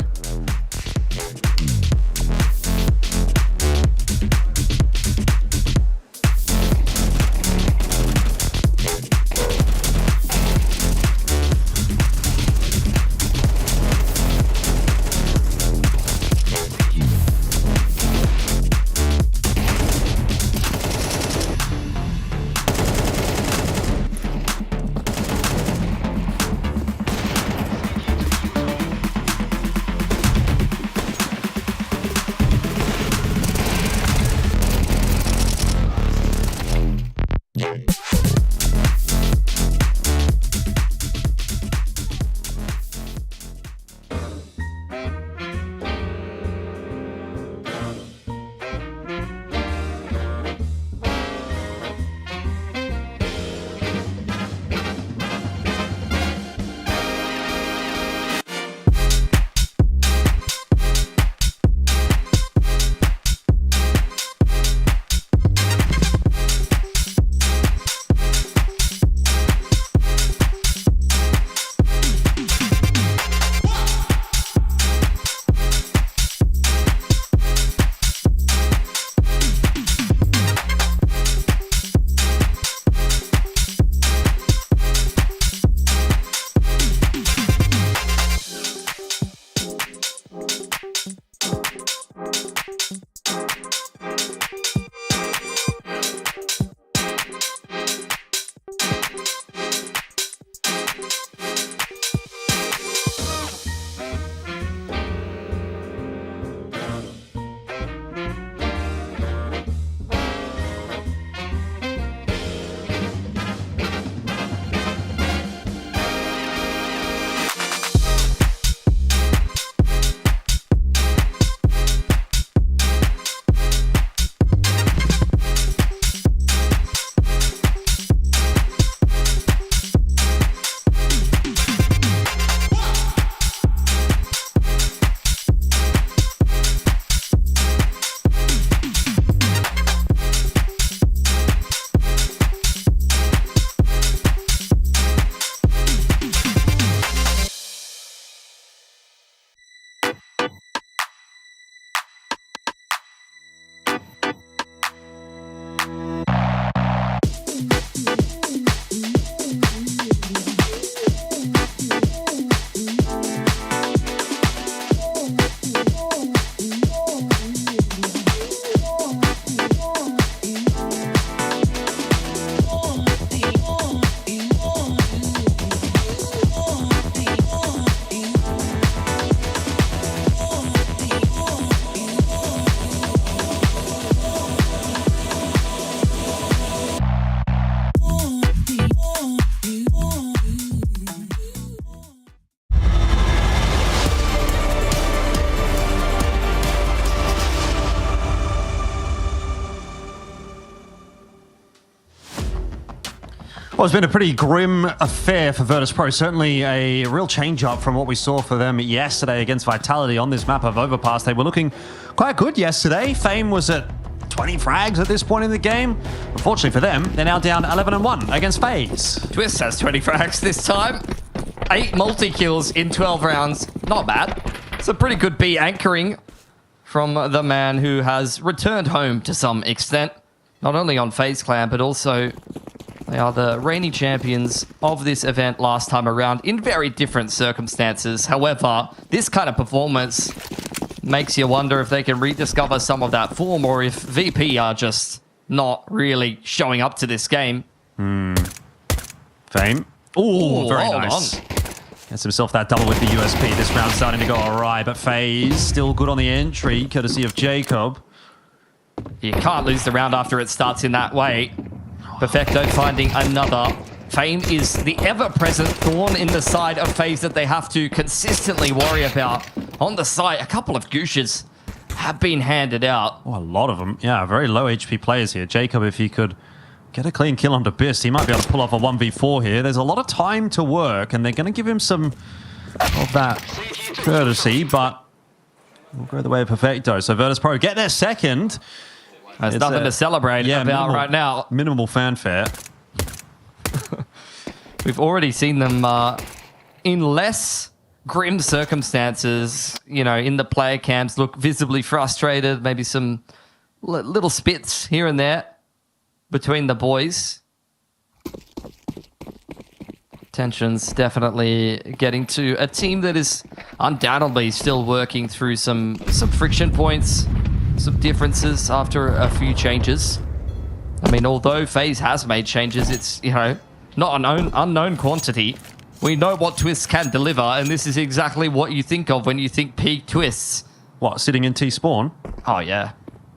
Well, it's been a pretty grim affair for Virtus Pro. Certainly a real change-up from what we saw for them yesterday against Vitality on this map of Overpass. They were looking quite good yesterday. Fame was at 20 frags at this point in the game. Unfortunately for them, they're now down 11-1 against FaZe. Twist has 20 frags this time. 8 multi-kills in 12 rounds. Not bad. It's a pretty good B anchoring from the man who has returned home to some extent. Not only on FaZe Clan, but also they are the reigning champions of this event last time around in very different circumstances. However, this kind of performance makes you wonder if they can rediscover some of that form or if VP are just not really showing up to this game. Fame. Oh, very nice. Gets himself that double with the USP. This round starting to go awry, but FaZe still good on the entry, courtesy of Jacob. You can't lose the round after it starts in that way. Perfecto finding another. Fame is the ever-present thorn in the side of FaZe that they have to consistently worry about. On the site, a couple of gooshes have been handed out. Oh, a lot of them. Yeah, very low HP players here. Jacob, if he could get a clean kill onto Bist, he might be able to pull off a 1v4 here. There's a lot of time to work, and they're going to give him some of that courtesy, but we'll go the way of Perfecto. So Virtus Pro get their second. There's nothing to celebrate about right now. Minimal fanfare. We've already seen them in less grim circumstances, you know, in the player camps, look visibly frustrated, maybe some little spits here and there between the boys. Tensions definitely getting to a team that is undoubtedly still working through some friction points, some differences after a few changes. I mean, although FaZe has made changes, it's, you know, not an unknown quantity. We know what Twists can deliver, and this is exactly what you think of when you think peak Twists. What, sitting in T-spawn? Oh, yeah.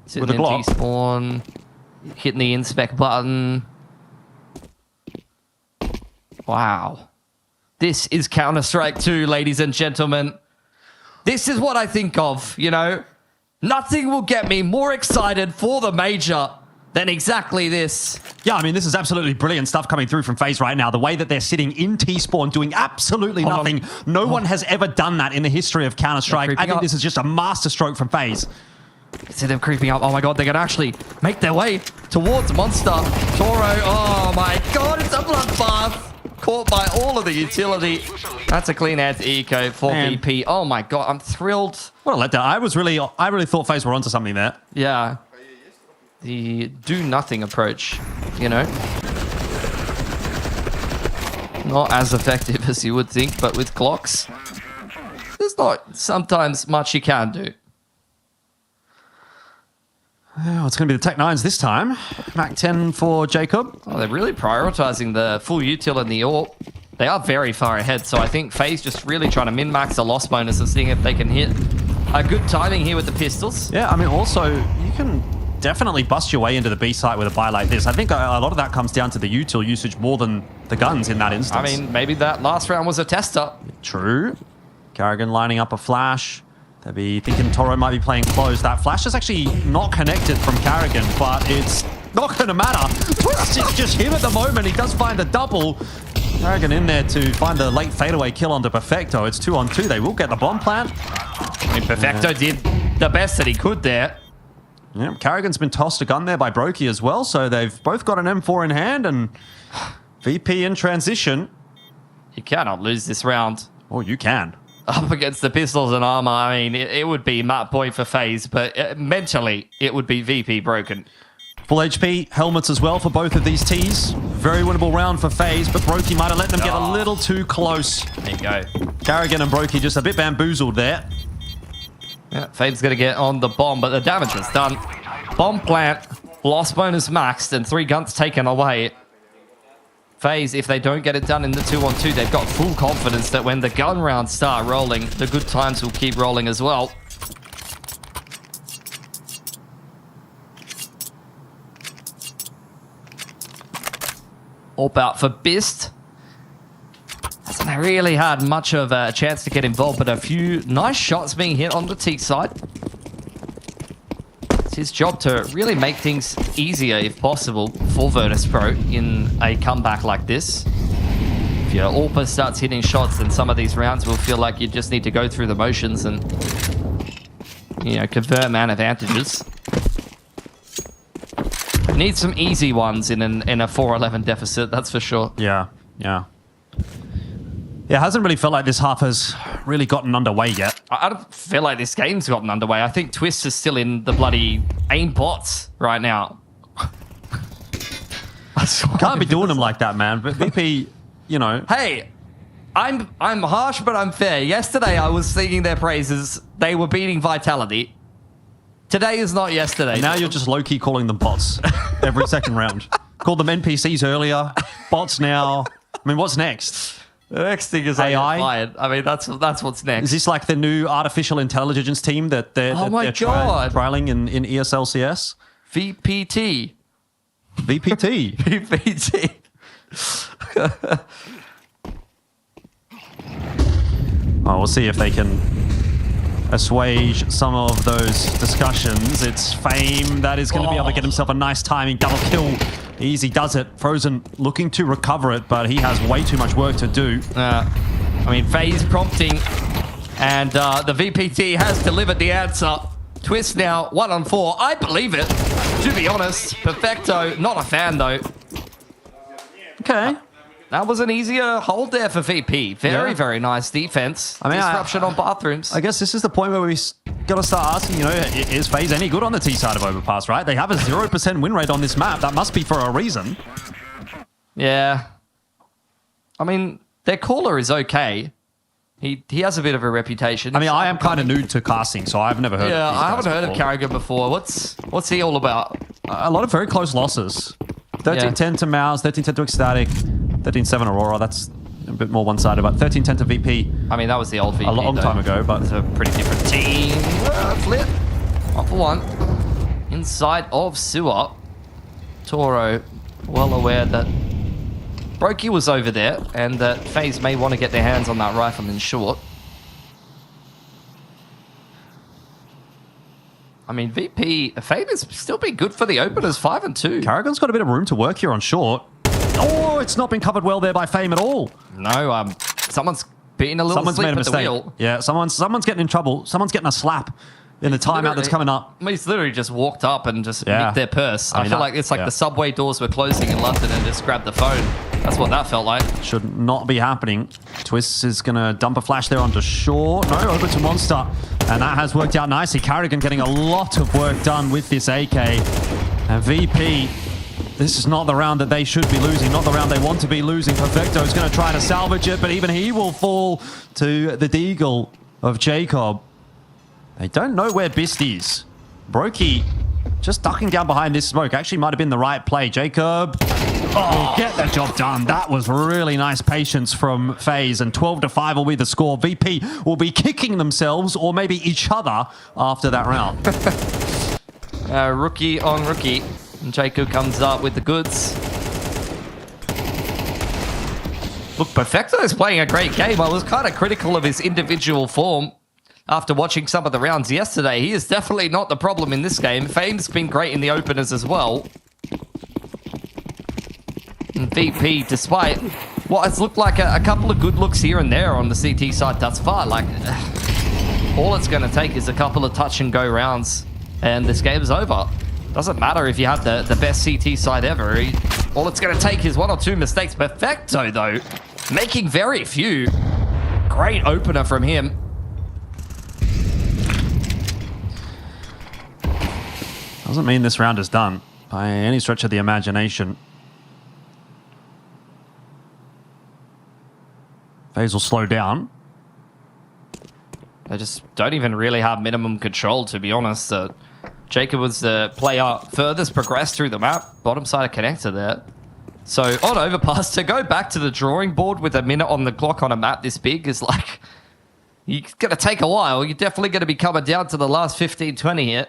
Sitting with a in Glock? T-spawn, hitting the inspect button. Wow. This is Counter-Strike 2, ladies and gentlemen. This is what I think of, you know? Nothing will get me more excited for the major than exactly this. Yeah, I mean, this is absolutely brilliant stuff coming through from FaZe right now. The way that they're sitting in T-spawn doing absolutely nothing. No one has ever done that in the history of Counter-Strike. I think this is just a masterstroke from FaZe. See them creeping up. Oh my god, they're going to actually make their way towards Monster. Toro, oh my god, it's a bloodbath. Caught by all of the utility. That's a clean ads eco for VP. Oh my god, I'm thrilled. What a letdown. I really thought FaZe were onto something there. Yeah. The do-nothing approach, you know? Not as effective as you would think, but with Glocks, there's not sometimes much you can do. Oh, it's going to be the Tech 9s this time. Mac 10 for Jacob. Oh, they're really prioritizing the full util and the AWP. They are very far ahead, so I think FaZe just really trying to min-max the loss bonus and seeing if they can hit a good timing here with the pistols. Yeah, I mean, also, you can definitely bust your way into the B site with a buy like this. I think a lot of that comes down to the util usage more than the guns in that instance. I mean, maybe that last round was a tester. True. Carrigan lining up a flash. They'll be thinking Toro might be playing close. That flash is actually not connected from Carrigan, but it's not going to matter. It's just him at the moment. He does find the double. Carrigan in there to find the late fadeaway kill onto Perfecto. It's 2-on-2. They will get the bomb plant. I mean, Perfecto did the best that he could there. Yeah, Carrigan's been tossed a gun there by Brokey as well, so they've both got an M4 in hand, and VP in transition. You cannot lose this round. Oh, you can. Up against the pistols and armor, I mean, it would be map point for FaZe, but mentally, it would be VP broken. Full HP, helmets as well for both of these Ts. Very winnable round for FaZe, but Brokey might have let them get a little too close. There you go. Carrigan and Brokey just a bit bamboozled there. Yeah, Fade's going to get on the bomb, but the damage is done. Bomb plant, loss bonus maxed, and 3 guns taken away. FaZe, if they don't get it done in the 2-on-2, they've got full confidence that when the gun rounds start rolling, the good times will keep rolling as well. All out for Bist. Hasn't really had much of a chance to get involved, but a few nice shots being hit on the T side. his job to really make things easier, if possible, for Virtus.pro in a comeback like this. If your AWPer starts hitting shots, then some of these rounds will feel like you just need to go through the motions and, you know, convert man advantages. Need some easy ones in a 4-11 deficit, that's for sure. Yeah, yeah. Yeah, it hasn't really felt like this half has really gotten underway yet. I don't feel like this game's gotten underway. I think Twist is still in the bloody aim bots right now. Can't be doing them like that, man. But VP, you know. Hey, I'm harsh, but I'm fair. Yesterday, I was singing their praises. They were beating Vitality. Today is not yesterday. And now you're just low-key calling them bots every second round. Called them NPCs earlier, bots now. I mean, what's next? The next thing is AI. I mean, that's what's next. Is this like the new artificial intelligence team that they're trialing in ESL CS? VPT. VPT. VPT. Well, we'll see if they can assuage some of those discussions. It's Fame that is going to be able to get himself a nice timing double kill. Easy does it. Frozen looking to recover it, but he has way too much work to do. I mean, phase prompting, and the VPT has delivered the answer. Twist now 1-on-4. I believe it, to be honest. Perfecto, not a fan though. Okay. That was an easier hold there for VP. Very nice defense. I mean, disruption on bathrooms. I guess this is the point where we got to start asking, you know, is FaZe any good on the T side of Overpass, right? They have a 0% win rate on this map. That must be for a reason. Yeah. I mean, their caller is okay. He has a bit of a reputation. I mean, I am kind of new to casting, so I've never heard of these I haven't guys heard of before. Carrigan before. What's he all about? A lot of very close losses. 13-10 to Mouse, 13-10 to Ecstatic, 13-7 Aurora. That's a bit more one-sided, but 13-10 to VP. I mean, that was the old VP. A long time ago, but it's a pretty different team. Flip. 1-for-1. Inside of Sewer. Toro, well aware that Brokey was over there and that FaZe may want to get their hands on that rifleman short. I mean, VP, Fame has still been good for the openers, 5-2. Carrigan's got a bit of room to work here on short. Oh, it's not been covered well there by Fame at all. No, someone's being a little sleep at the wheel. Yeah, someone's getting in trouble. Someone's getting a slap in the timeout that's coming up. He's literally just walked up and just nicked their purse. I feel like it's like the subway doors were closing in London and just grabbed the phone. That's what that felt like. Should not be happening. Twist is going to dump a flash there onto short. No, over to Monster. And that has worked out nicely. Carrigan getting a lot of work done with this AK. And VP, this is not the round that they should be losing, not the round they want to be losing. Perfecto is going to try to salvage it, but even he will fall to the deagle of Jacob. They don't know where Bist is. Brokey just ducking down behind this smoke. Actually might have been the right play. Jacob will get the job done. That was really nice patience from FaZe, and 12-5 will be the score. VP will be kicking themselves or maybe each other after that round. Rookie on rookie. And Jacob comes up with the goods. Look, Perfecto is playing a great game. I was kind of critical of his individual form after watching some of the rounds yesterday. He is definitely not the problem in this game. Fame's been great in the openers as well. And VP, despite what has looked like a couple of good looks here and there on the CT side thus far, like, all it's going to take is a couple of touch and go rounds and this game's over. Doesn't matter if you have the best CT side ever. All it's going to take is one or two mistakes. Perfecto, though, making very few. Great opener from him. Doesn't mean this round is done by any stretch of the imagination. FaZe will slow down. They just don't even really have minimum control, to be honest. Jacob was the player furthest progressed through the map. Bottom side of connector there. So on Overpass, to go back to the drawing board with a minute on the clock on a map this big is like, it's going to take a while. You're definitely going to be coming down to the last 15, 20 here.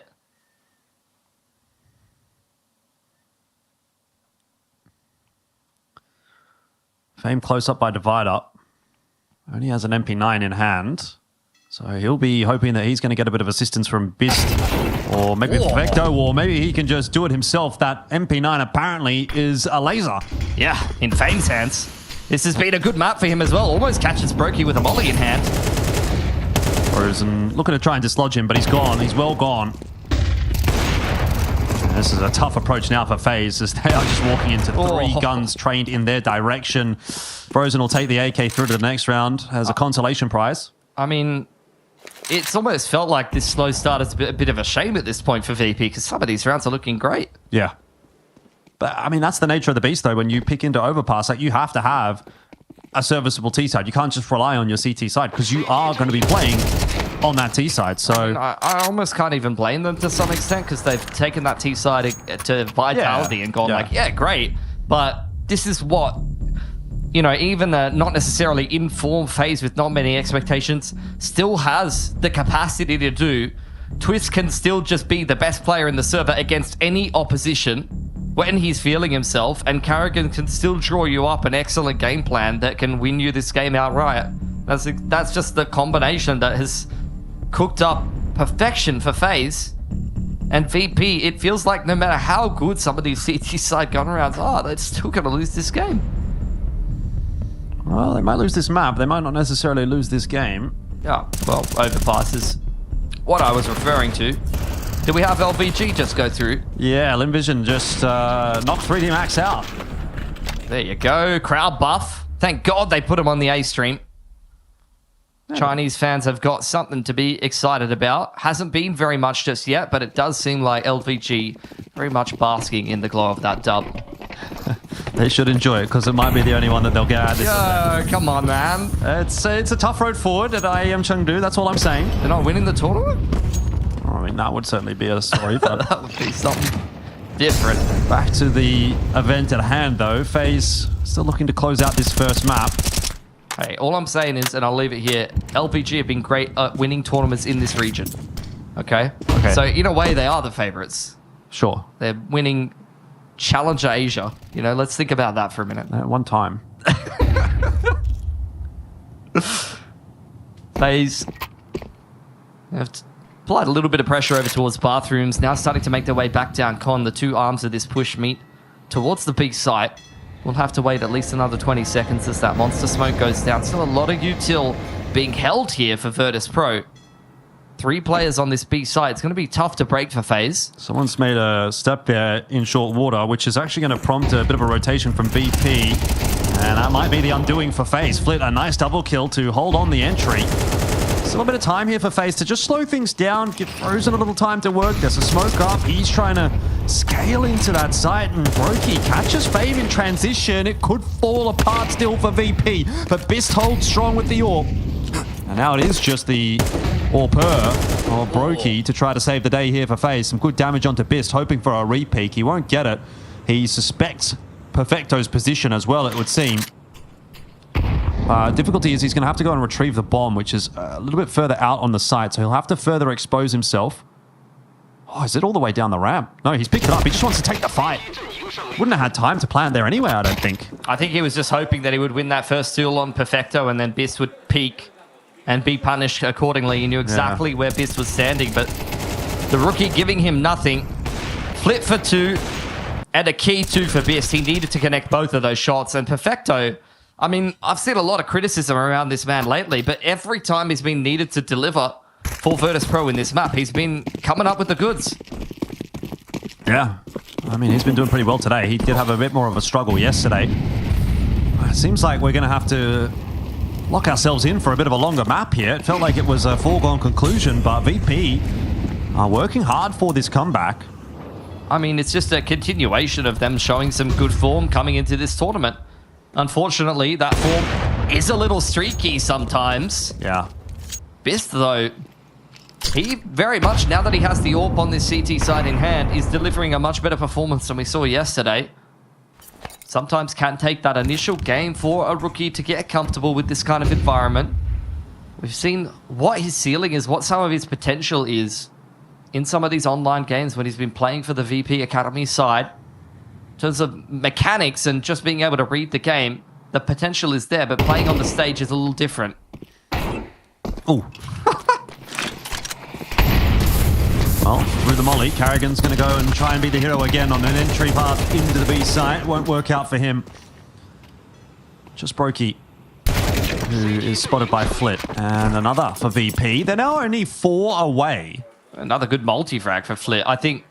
Fame close up by Divider. Only has an MP9 in hand. So he'll be hoping that he's going to get a bit of assistance from Bist or maybe Perfecto, or maybe he can just do it himself. That MP9 apparently is a laser. Yeah, in FaZe's hands. This has been a good map for him as well. Almost catches Brokey with a molly in hand. Frozen looking to try and dislodge him, but he's gone. He's well gone. And this is a tough approach now for FaZe as they are just walking into three guns trained in their direction. Frozen will take the AK through to the next round as a consolation prize. I mean, it's almost felt like this slow start is a bit of a shame at this point for VP because some of these rounds are looking great. Yeah. But, I mean, that's the nature of the beast, though. When you pick into overpass, like, you have to have a serviceable T side. You can't just rely on your CT side because you are going to be playing on that T side. So I almost can't even blame them to some extent because they've taken that T side to Vitality and gone like, yeah, great. But this is what, you know, even the not necessarily informed FaZe with not many expectations still has the capacity to do. Twist can still just be the best player in the server against any opposition when he's feeling himself, and Karrigan can still draw you up an excellent game plan that can win you this game outright. That's just the combination that has cooked up perfection for FaZe. And VP, it feels like no matter how good some of these CT side gun rounds are, they're still going to lose this game. Well, they might lose this map. They might not necessarily lose this game. Yeah, well, overpass is what I was referring to. Did we have LVG just go through? Yeah, LinVision just knocked 3D Max out. There you go. Crowd buff. Thank God they put him on the A stream. Chinese fans have got something to be excited about. Hasn't been very much just yet, but it does seem like LVG very much basking in the glow of that dub. They should enjoy it because it might be the only one that they'll get out of this. Yo, come on, man. It's a tough road forward at IEM Chengdu. That's all I'm saying. They're not winning the tournament? I mean, that would certainly be a story, but that would be something different. Back to the event at hand, though. FaZe still looking to close out this first map. Hey, all I'm saying is, and I'll leave it here, LPG have been great at winning tournaments in this region. Okay? So, in a way, they are the favorites. Sure. They're winning Challenger Asia. You know, let's think about that for a minute. At one time. FaZe have applied a little bit of pressure over towards bathrooms. Now starting to make their way back down Con. The two arms of this push meet towards the big site. We'll have to wait at least another 20 seconds as that monster smoke goes down. Still a lot of util being held here for Virtus Pro. 3 players on this B site. It's going to be tough to break for FaZe. Someone's made a step there in short water, which is actually going to prompt a bit of a rotation from VP. And that might be the undoing for FaZe. Flit, a nice double kill to hold on the entry. Still a bit of time here for FaZe to just slow things down, give Frozen a little time to work. There's a smoke up. He's trying to scale into that site, and Brokey catches Fave in transition. It could fall apart still for VP, but Bist holds strong with the AWP. And now it is just the AWPer or Brokey to try to save the day here for FaZe. Some good damage onto Bist, hoping for a re-peek. He won't get it. He suspects Perfecto's position as well, it would seem. Difficulty is he's going to have to go and retrieve the bomb, which is a little bit further out on the site, so he'll have to further expose himself. Oh, is it all the way down the ramp? No, he's picked it up. He just wants to take the fight. Wouldn't have had time to plant there anyway, I don't think. I think he was just hoping that he would win that first duel on Perfecto, and then Bist would peek and be punished accordingly. He knew exactly where Bist was standing, but the rookie giving him nothing. Flip for 2 and a key 2 for Bist. He needed to connect both of those shots, and Perfecto, I mean, I've seen a lot of criticism around this man lately, but every time he's been needed to deliver for Virtus Pro in this map, he's been coming up with the goods. Yeah. I mean, he's been doing pretty well today. He did have a bit more of a struggle yesterday. It seems like we're going to have to lock ourselves in for a bit of a longer map here. It felt like it was a foregone conclusion, but VP are working hard for this comeback. I mean, it's just a continuation of them showing some good form coming into this tournament. Unfortunately, that form is a little streaky sometimes. Yeah. Bist, though, he very much, now that he has the AWP on this CT side in hand, is delivering a much better performance than we saw yesterday. Sometimes can take that initial game for a rookie to get comfortable with this kind of environment. We've seen what his ceiling is, what some of his potential is in some of these online games when he's been playing for the VP Academy side. In terms of mechanics and just being able to read the game, the potential is there, but playing on the stage is a little different. Oh. Well, through the molly, Carrigan's going to go and try and be the hero again on an entry path into the B site. Won't work out for him. Just Brokey, who is spotted by Flit. And another for VP. They're now only 4 away. Another good multi-frag for Flit. I think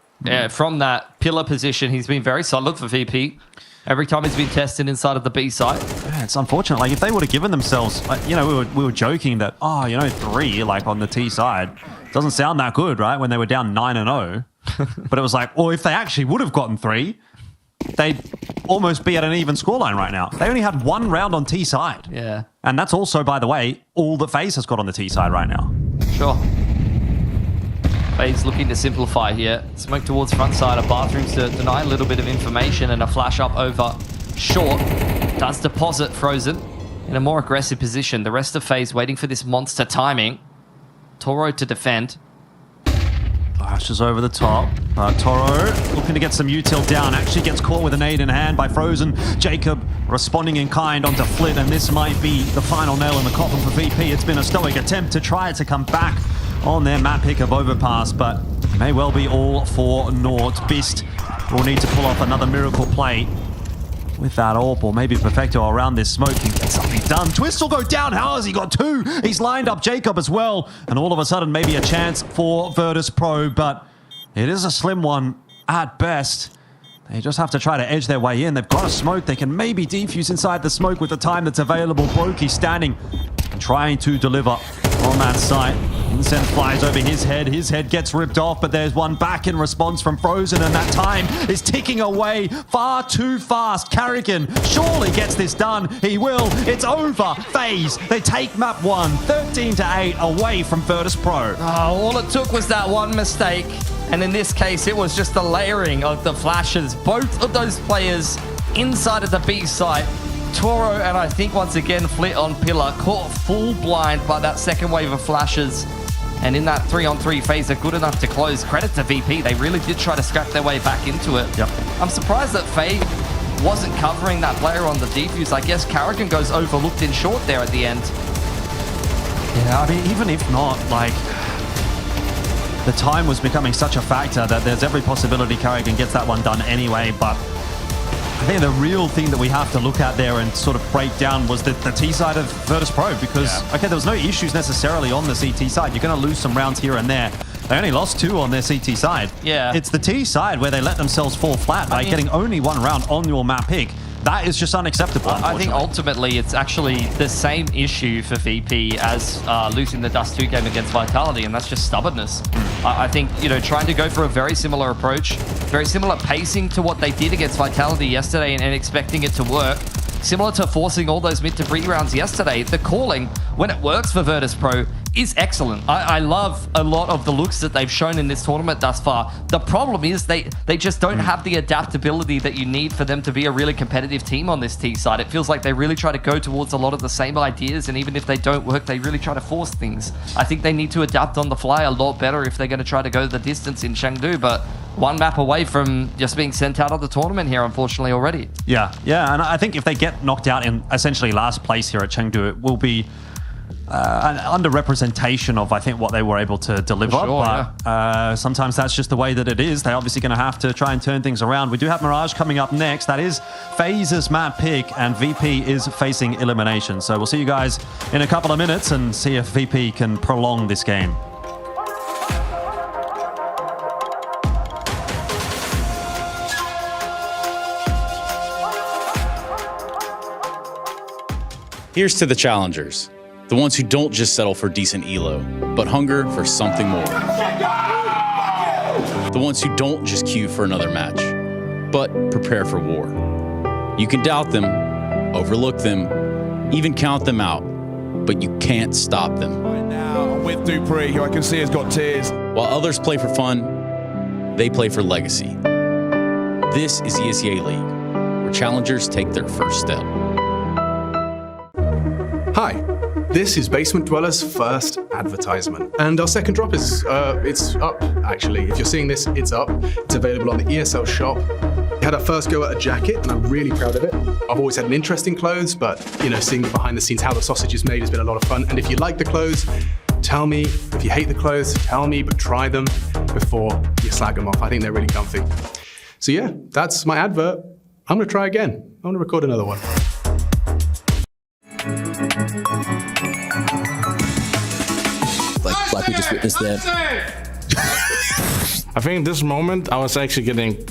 from that pillar position, he's been very solid for VP. Every time he's been tested inside of the B site. Yeah, it's unfortunate. Like, if they would have given themselves, like, you know, we were joking that, oh, you know, 3, like, on the T side doesn't sound that good, right? When they were down 9-0. But it was like, well, if they actually would have gotten 3, they'd almost be at an even scoreline right now. They only had 1 round on T side. Yeah. And that's also, by the way, all that FaZe has got on the T side right now. Sure. FaZe looking to simplify here. Smoke towards front side of bathrooms to deny a little bit of information, and a flash up over short. Does deposit Frozen in a more aggressive position. The rest of FaZe waiting for this monster timing. Toro to defend. Flashes over the top. Toro looking to get some util down. Actually gets caught with an aid in hand by Frozen. Jacob responding in kind onto Flit, and this might be the final nail in the coffin for VP. It's been a stoic attempt to try to come back on their map pick of Overpass, but may well be all for naught. Beast will need to pull off another miracle play with that AWP, or maybe Perfecto around this smoke can get something done. Twist will go down. How has he got 2? He's lined up Jacob as well, and all of a sudden maybe a chance for Virtus Pro, but it is a slim one at best. They just have to try to edge their way in. They've got a smoke. They can maybe defuse inside the smoke with the time that's available. Brokey standing and trying to deliver on that site. Incense flies over his head. His head gets ripped off, but there's one back in response from Frozen, and that time is ticking away far too fast. Carrigan surely gets this done. He will. It's over. FaZe, they take map 1, 13-8 away from Virtus Pro. Oh, all it took was that one mistake. And in this case, it was just the layering of the flashes. Both of those players inside of the B site. Toro and I think once again Flit on pillar, caught full blind by that second wave of flashes. And in that 3-on-3 phase, they're good enough to close. Credit to VP, they really did try to scrap their way back into it. Yep. I'm surprised that Faye wasn't covering that player on the defuse. I guess Carrigan goes overlooked in short there at the end. Yeah, I mean, even if not, like, the time was becoming such a factor that there's every possibility Carrigan gets that one done anyway, but I think the real thing that we have to look at there and sort of break down was the T side of Virtus Pro, because, okay, there was no issues necessarily on the CT side. You're going to lose some rounds here and there. They only lost 2 on their CT side. Yeah. It's the T side where they let themselves fall flat by getting only 1 round on your map pick. That is just unacceptable. I think ultimately it's actually the same issue for VP as losing the Dust 2 game against Vitality, and that's just stubbornness. I think, you know, trying to go for a very similar approach, very similar pacing to what they did against Vitality yesterday and expecting it to work. Similar to forcing all those mid to pre rounds yesterday, the calling, when it works for Virtus Pro, is excellent. I love a lot of the looks that they've shown in this tournament thus far. The problem is they just don't have the adaptability that you need for them to be a really competitive team on this T side. It feels like they really try to go towards a lot of the same ideas, and even if they don't work, they really try to force things. I think they need to adapt on the fly a lot better if they're going to try to go the distance in Chengdu, but 1 map away from just being sent out of the tournament here, unfortunately, already. Yeah, and I think if they get knocked out in essentially last place here at Chengdu, it will be an underrepresentation of, I think, what they were able to deliver. Sure, but sometimes that's just the way that it is. They're obviously going to have to try and turn things around. We do have Mirage coming up next. That is FaZe's map pick, and VP is facing elimination. So we'll see you guys in a couple of minutes and see if VP can prolong this game. Here's to the challengers, the ones who don't just settle for decent elo, but hunger for something more. The ones who don't just queue for another match, but prepare for war. You can doubt them, overlook them, even count them out, but you can't stop them. Right now, I'm with Dupree, who I can see has got tears. While others play for fun, they play for legacy. This is ESEA League, where challengers take their first step. Hi, this is Basement Dweller's first advertisement. And our second drop is, it's up, actually. If you're seeing this, it's up. It's available on the ESL shop. We had our first go at a jacket, and I'm really proud of it. I've always had an interest in clothes, but, you know, seeing behind the scenes how the sausage is made has been a lot of fun. And if you like the clothes, Tell me if you hate the clothes, tell me, but try them before you slag them off. I think they're really comfy. So yeah, that's my advert. I'm gonna try again. I'm gonna record another one. Like we just witnessed there. I think in this moment I was actually getting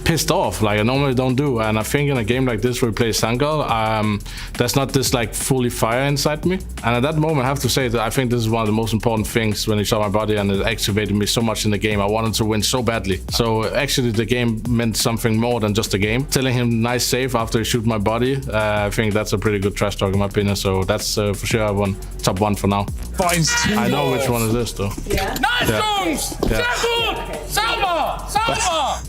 pissed off, like I normally don't do, and I think in a game like this where we play Sangal, there's not this like fully fire inside me, and at that moment I have to say that I think this is one of the most important things when he saw my body, and it activated me so much in the game. I wanted to win so badly, so actually the game meant something more than just a game. Telling him nice save after he shoot my body, I think that's a pretty good trash talk in my opinion, so that's for sure I won top 1 for now. I know which one it is though. Yeah. Nice songs! Yeah. Sauber!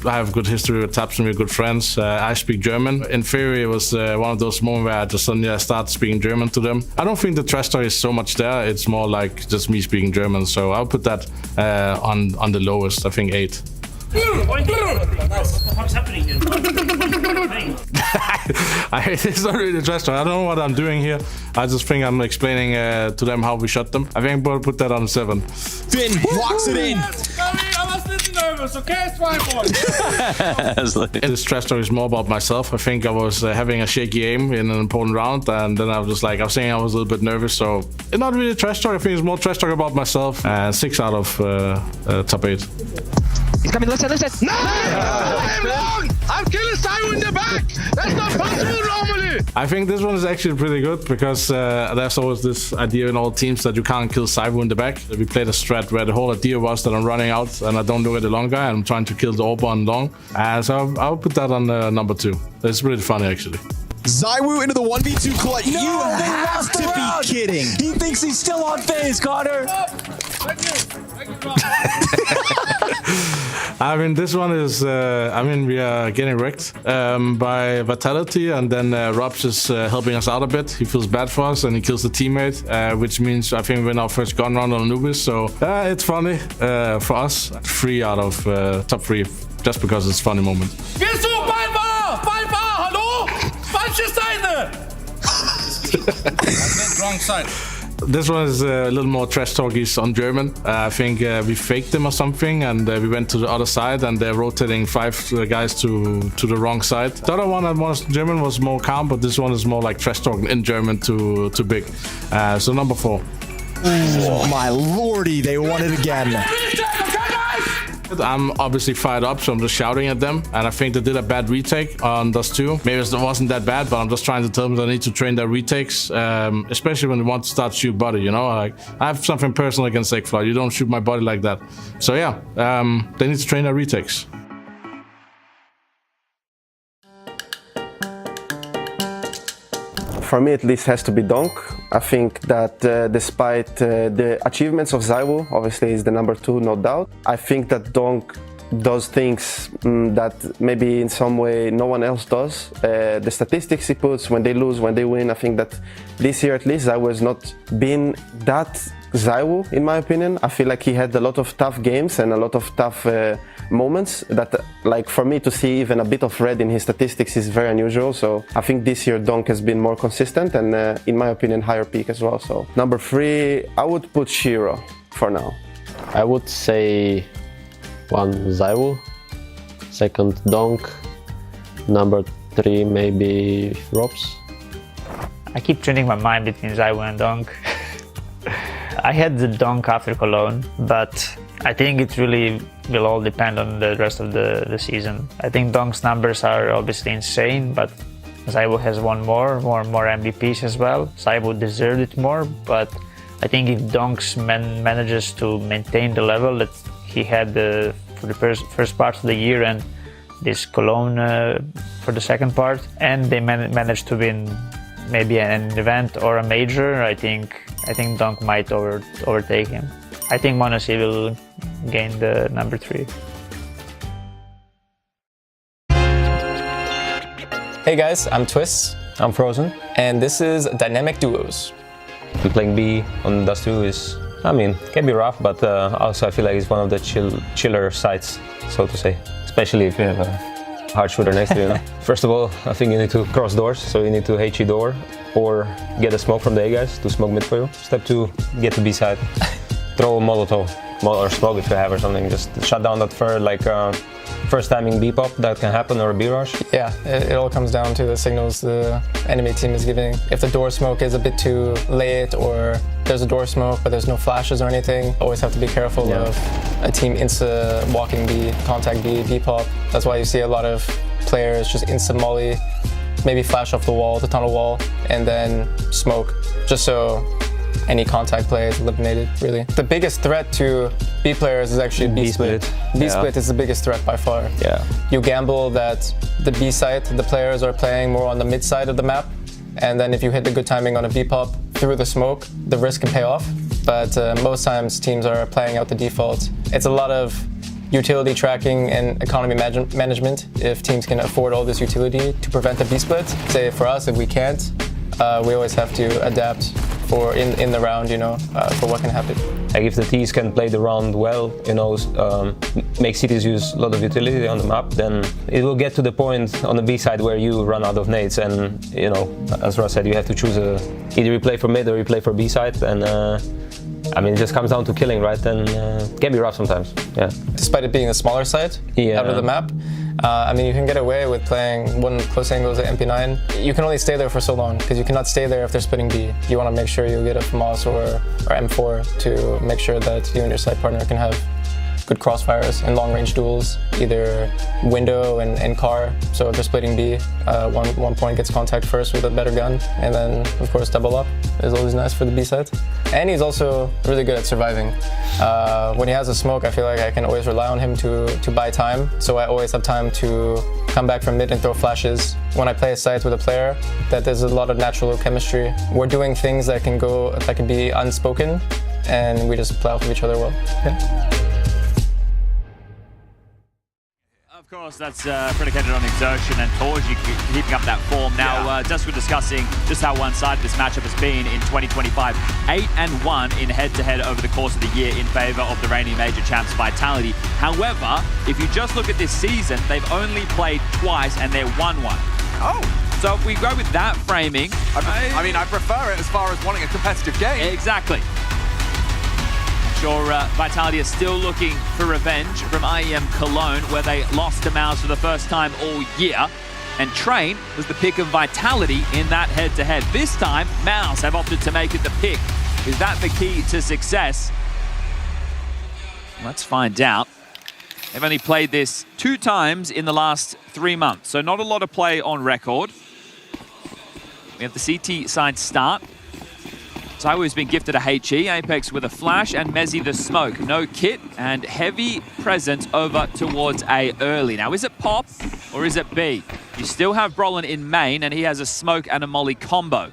I have good history with taps and we're good friends. I speak German. In theory, it was one of those moments where I just suddenly start speaking German to them. I don't think the trash talk is so much there. It's more like just me speaking German. So I'll put that on the lowest, I think 8. What's happening here? It's not really the trash talk. I don't know what I'm doing here. I just think I'm explaining to them how we shot them. I think I'll put that on 7. Finn walks it in. This trash talk is more about myself. I think I was having a shaky aim in an important round, and then I was just like, I was saying I was a little bit nervous. So it's not really trash talk. I think it's more trash talk about myself. 6 out of top 8. He's coming left side. No! I'm wrong! I'm killing Simon in the back! That's not possible normally! I think this one is actually pretty good because there's always this idea in all teams that you can't kill Saibu in the back. We played a strat where the whole idea was that I'm running out and I don't look at the long guy and I'm trying to kill the Orba on long. So I'll put that on number 2. It's really funny actually. Zywoo into the 1v2 clutch. No, you have to be kidding. He thinks he's still on phase, Connor. I mean, this one is, we are getting wrecked by Vitality, and then Robs is helping us out a bit. He feels bad for us, and he kills the teammate, which means I think we win our first gun round on Anubis, so it's funny for us. 3 out of top 3, just because it's a funny moment. Gehst du? 5A! Hallo? Falsche Seite! Wrong side. This one is a little more trash talkies on German. I think we faked them or something, and we went to the other side, and they're rotating 5 guys to the wrong side. The other one that was German was more calm, but this one is more like trash talking in German to big. So number 4. Oh my lordy, they won it again. I'm obviously fired up, so I'm just shouting at them, and I think they did a bad retake on Dust 2. Maybe it wasn't that bad, but I'm just trying to tell them they need to train their retakes, especially when they want to start shoot body, you know? Like, I have something personal against Ekfly. You don't shoot my body like that. So yeah, they need to train their retakes. For me, at least, has to be Donk. I think that despite the achievements of Zywoo, obviously is the number 2, no doubt. I think that Donk does things that maybe in some way no one else does. The statistics he puts, when they lose, when they win, I think that this year at least Zywoo has not been that Zywoo, in my opinion. I feel like he had a lot of tough games and a lot of tough moments that, like, for me to see even a bit of red in his statistics is very unusual. So I think this year Donk has been more consistent and, in my opinion, higher peak as well. So number 3, I would put Shiro for now. I would say 1 Zywoo, 2nd Donk, number 3 maybe Robs. I keep changing my mind between Zywoo and Donk. I had the Donk after Cologne, but I think it really will all depend on the rest of the season. I think Donk's numbers are obviously insane, but Zywoo has won more MVPs as well. Zywoo deserved it more, but I think if Donk manages to maintain the level that he had for the first part of the year and this Cologne for the second part, and they manage to win maybe an event or a major, I think Donk might overtake him. I think m0NESY will gain the number 3. Hey guys, I'm Twist. I'm Frozen. And this is Dynamic Duos. Playing B on Dust 2 is, can be rough, but also I feel like it's one of the chiller sites, so to say. Especially if you have hard shooter next to you, you know? First of all, I think you need to cross doors, so you need to HE door or get a smoke from the A guys to smoke mid for you. Step 2, get to B side. Throw a Molotov or smoke if you have or something. Just shut down that first timing B pop that can happen or a B rush. Yeah, it all comes down to the signals the enemy team is giving. If the door smoke is a bit too late or there's a door smoke but there's no flashes or anything, always have to be careful of a team insta walking B, contact B, B pop. That's why you see a lot of players just insta molly, maybe flash off the wall, the tunnel wall, and then smoke, just so any contact play is eliminated, really. The biggest threat to B players is actually B split. B split is the biggest threat by far. Yeah. You gamble that the B side, the players are playing more on the mid side of the map, and then if you hit the good timing on a B pop through the smoke, the risk can pay off. But most times teams are playing out the default. It's a lot of utility tracking and economy management if teams can afford all this utility to prevent the B split. Say for us, if we can't, we always have to adapt for in the round, you know, for what can happen. Like if the T's can play the round well, you know, make cities use a lot of utility on the map, then it will get to the point on the B side where you run out of nades, and you know, as Ross said, you have to choose either you play for mid or you play for B side, and I mean, it just comes down to killing, right? And it can be rough sometimes. Yeah. Despite it being a smaller side out of the map. I mean, you can get away with playing one close angles at MP9. You can only stay there for so long because you cannot stay there if they're splitting B. You want to make sure you get a FAMAS or M4 to make sure that you and your side partner can have good crossfires and long-range duels, either window and car. So if they're splitting B, one point gets contact first with a better gun, and then of course double up is always nice for the B side. And he's also really good at surviving. When he has a smoke, I feel like I can always rely on him to buy time, so I always have time to come back from mid and throw flashes. When I play a site with a player, that there's a lot of natural chemistry. We're doing things that can be unspoken, and we just play off of each other well. Yeah. Of course, that's predicated on exertion and Torji keeping up that form. Now, just we're discussing just how one-sided this matchup has been in 2025. 8-1 in head-to-head over the course of the year in favour of the reigning major champs Vitality. However, if you just look at this season, they've only played twice and they're 1-1. Oh. So if we go with that framing... I mean, I prefer it as far as wanting a competitive game. Exactly. Sure, Vitality are still looking for revenge from IEM Cologne, where they lost to Mouse for the first time all year. And Train was the pick of Vitality in that head-to-head. This time, Mouse have opted to make it the pick. Is that the key to success? Let's find out. They've only played this 2 times in the last 3 months, so not a lot of play on record. We have the CT side start. Zywoo has been gifted a HE, Apex with a flash, and Mezzy the smoke. No kit, and heavy presence over towards A early. Now, is it pop or is it B? You still have Brolin in main, and he has a smoke and a molly combo.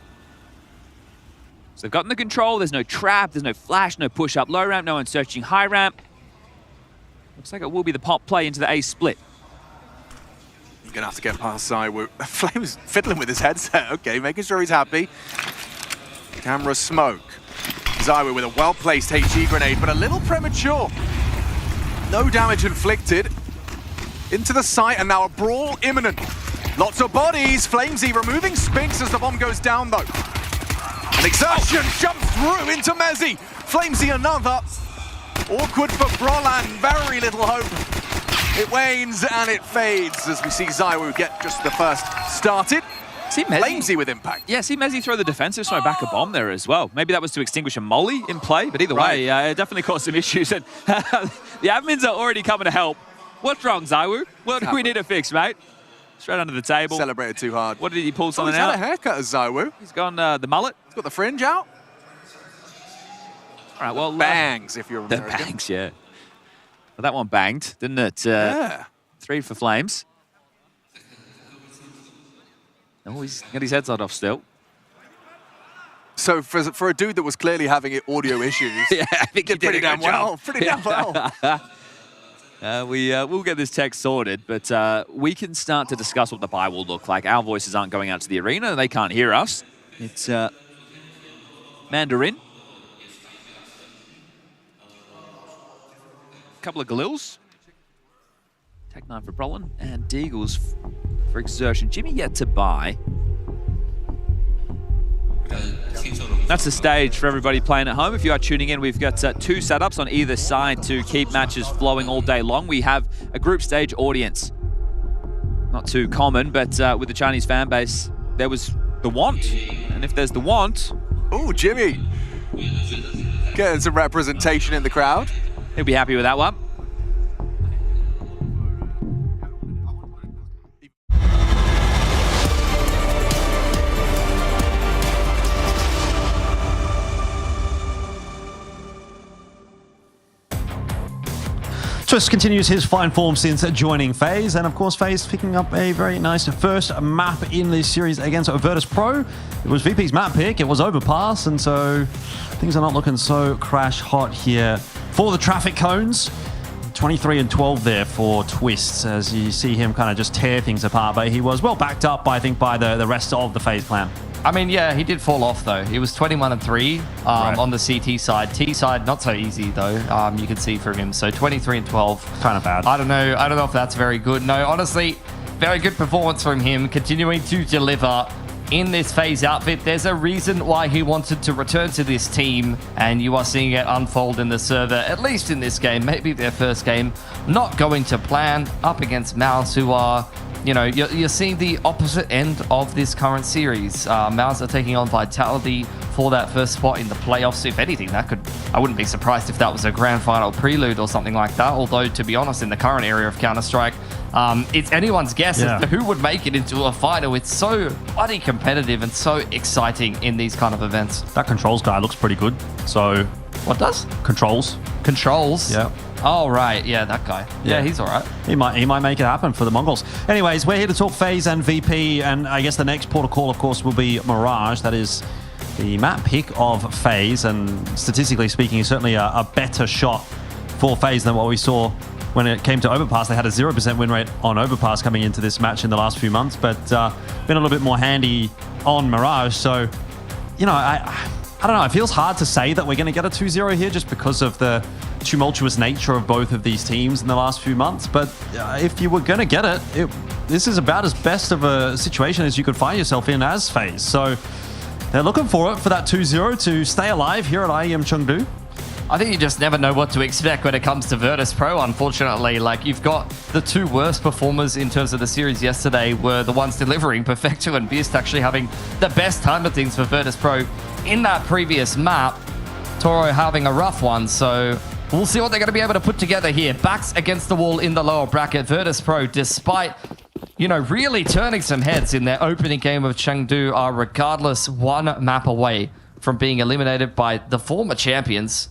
So they've gotten the control. There's no trap, there's no flash, no push up low ramp, no one searching high ramp. Looks like it will be the pop play into the A split. You're going to have to get past Zywoo. Flame's fiddling with his headset. Okay, making sure he's happy. Camera smoke. Zywoo with a well-placed HE grenade, but a little premature. No damage inflicted. Into the site, and now a brawl imminent. Lots of bodies. Flamesy removing Spinks as the bomb goes down, though. An exertion jumps through into Mezzy. Flamesy another. Awkward for Brolan. Very little hope. It wanes and it fades as we see Zywoo get just the first started. See Mezzy. Flamesy with impact. Yeah, see Mezzy throw the defensive smoke back a bomb there as well. Maybe that was to extinguish a molly in play, but either way, it definitely caused some issues. And the admins are already coming to help. What's wrong, Zywoo? What do we need to fix, mate? Straight under the table. Celebrated too hard. What did he pull something he's out? He's had a haircut as Zywoo. He's gone the mullet. He's got the fringe out. All right, well... bangs, if you're American. The bangs, yeah. Well, that one banged, didn't it? Yeah. 3 for Flames. Oh, he's got his headset off still. So for a dude that was clearly having audio issues, yeah, I think he did pretty damn well. Pretty damn well. We'll get this tech sorted, but we can start to discuss what the buy will look like. Our voices aren't going out to the arena. They can't hear us. It's Mandarin. A couple of Galils. Tech 9 for Brolin, and Deagles for Exertion. Jimmy yet to buy. That's the stage for everybody playing at home. If you are tuning in, we've got 2 setups on either side to keep matches flowing all day long. We have a group stage audience. Not too common, but with the Chinese fan base, there was the want. And if there's the want... Ooh, Jimmy! Getting some representation in the crowd. He'll be happy with that one. Twist continues his fine form since joining FaZe, and of course FaZe picking up a very nice first map in this series against Virtus Pro. It was VP's map pick, it was Overpass, and so things are not looking so crash hot here for the traffic cones. 23 and 12 there for Twist, as you see him kind of just tear things apart, but he was well backed up, I think, by the rest of the FaZe clan. I mean, yeah, he did fall off though. He was 21 and 3 on the CT side. T side, not so easy though. You can see from him. So 23 and 12, kind of bad. I don't know if that's very good. No, honestly, very good performance from him, continuing to deliver in this FaZe outfit. There's a reason why he wanted to return to this team, and you are seeing it unfold in the server, at least in this game, maybe their first game. Not going to plan up against Mouse, who are, you know, you're seeing the opposite end of this current series. Mouse are taking on Vitality for that first spot in the playoffs. If anything, I wouldn't be surprised if that was a grand final prelude or something like that. Although, to be honest, in the current area of Counter-Strike, it's anyone's guess as to who would make it into a final. It's so bloody competitive and so exciting in these kind of events. That Controls guy looks pretty good. So, what does? Controls. Yeah. Oh, right. Yeah, that guy. Yeah, he's all right. He might make it happen for the Mongols. Anyways, we're here to talk FaZe and VP, and I guess the next port of call, of course, will be Mirage. That is the map pick of FaZe, and statistically speaking, certainly a better shot for FaZe than what we saw when it came to Overpass. They had a 0% win rate on Overpass coming into this match in the last few months, but been a little bit more handy on Mirage. So, you know, I don't know. It feels hard to say that we're going to get a 2-0 here just because of the tumultuous nature of both of these teams in the last few months. But if you were going to get it, this is about as best of a situation as you could find yourself in as FaZe. So they're looking for it, for that 2-0 to stay alive here at IEM Chengdu. I think you just never know what to expect when it comes to Virtus Pro, unfortunately. Like, you've got the 2 worst performers in terms of the series yesterday were the ones delivering. Perfecto and Beast actually having the best time of things for Virtus Pro in that previous map. Toro having a rough one, so we'll see what they're going to be able to put together here. Backs against the wall in the lower bracket. Virtus Pro, despite, you know, really turning some heads in their opening game of Chengdu, are regardless 1 map away from being eliminated by the former champions,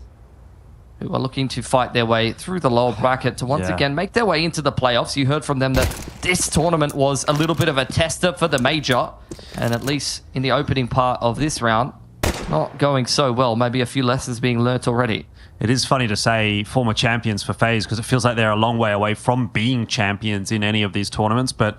who are looking to fight their way through the lower bracket to once again make their way into the playoffs. You heard from them that this tournament was a little bit of a tester for the major, and at least in the opening part of this round, not going so well. Maybe a few lessons being learnt already. It is funny to say former champions for FaZe because it feels like they're a long way away from being champions in any of these tournaments, but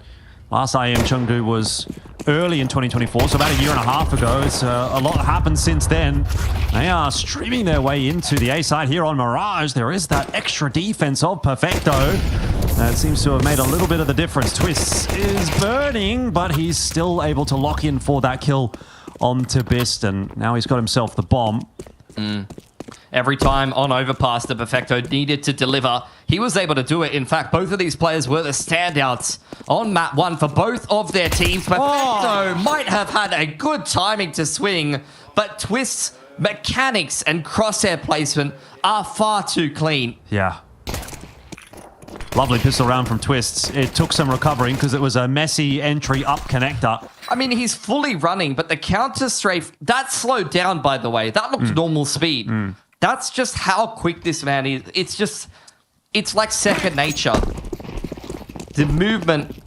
last IEM Chengdu was early in 2024, so about a year and a half ago. It's a lot happened since then. They are streaming their way into the A side here on Mirage. There is that extra defense of Perfecto. That seems to have made a little bit of the difference. Twist is burning, but he's still able to lock in for that kill onto Bist, and now he's got himself the bomb. Every time on Overpass that Perfecto needed to deliver, he was able to do it. In fact, both of these players were the standouts on map 1 for both of their teams. Perfecto might have had a good timing to swing, but Twist's mechanics and crosshair placement are far too clean. Yeah. Lovely pistol round from Twists. It took some recovering because it was a messy entry up connector. I mean, he's fully running, but the counter strafe, that slowed down, by the way. That looked normal speed. That's just how quick this man is. It's like second nature. The movement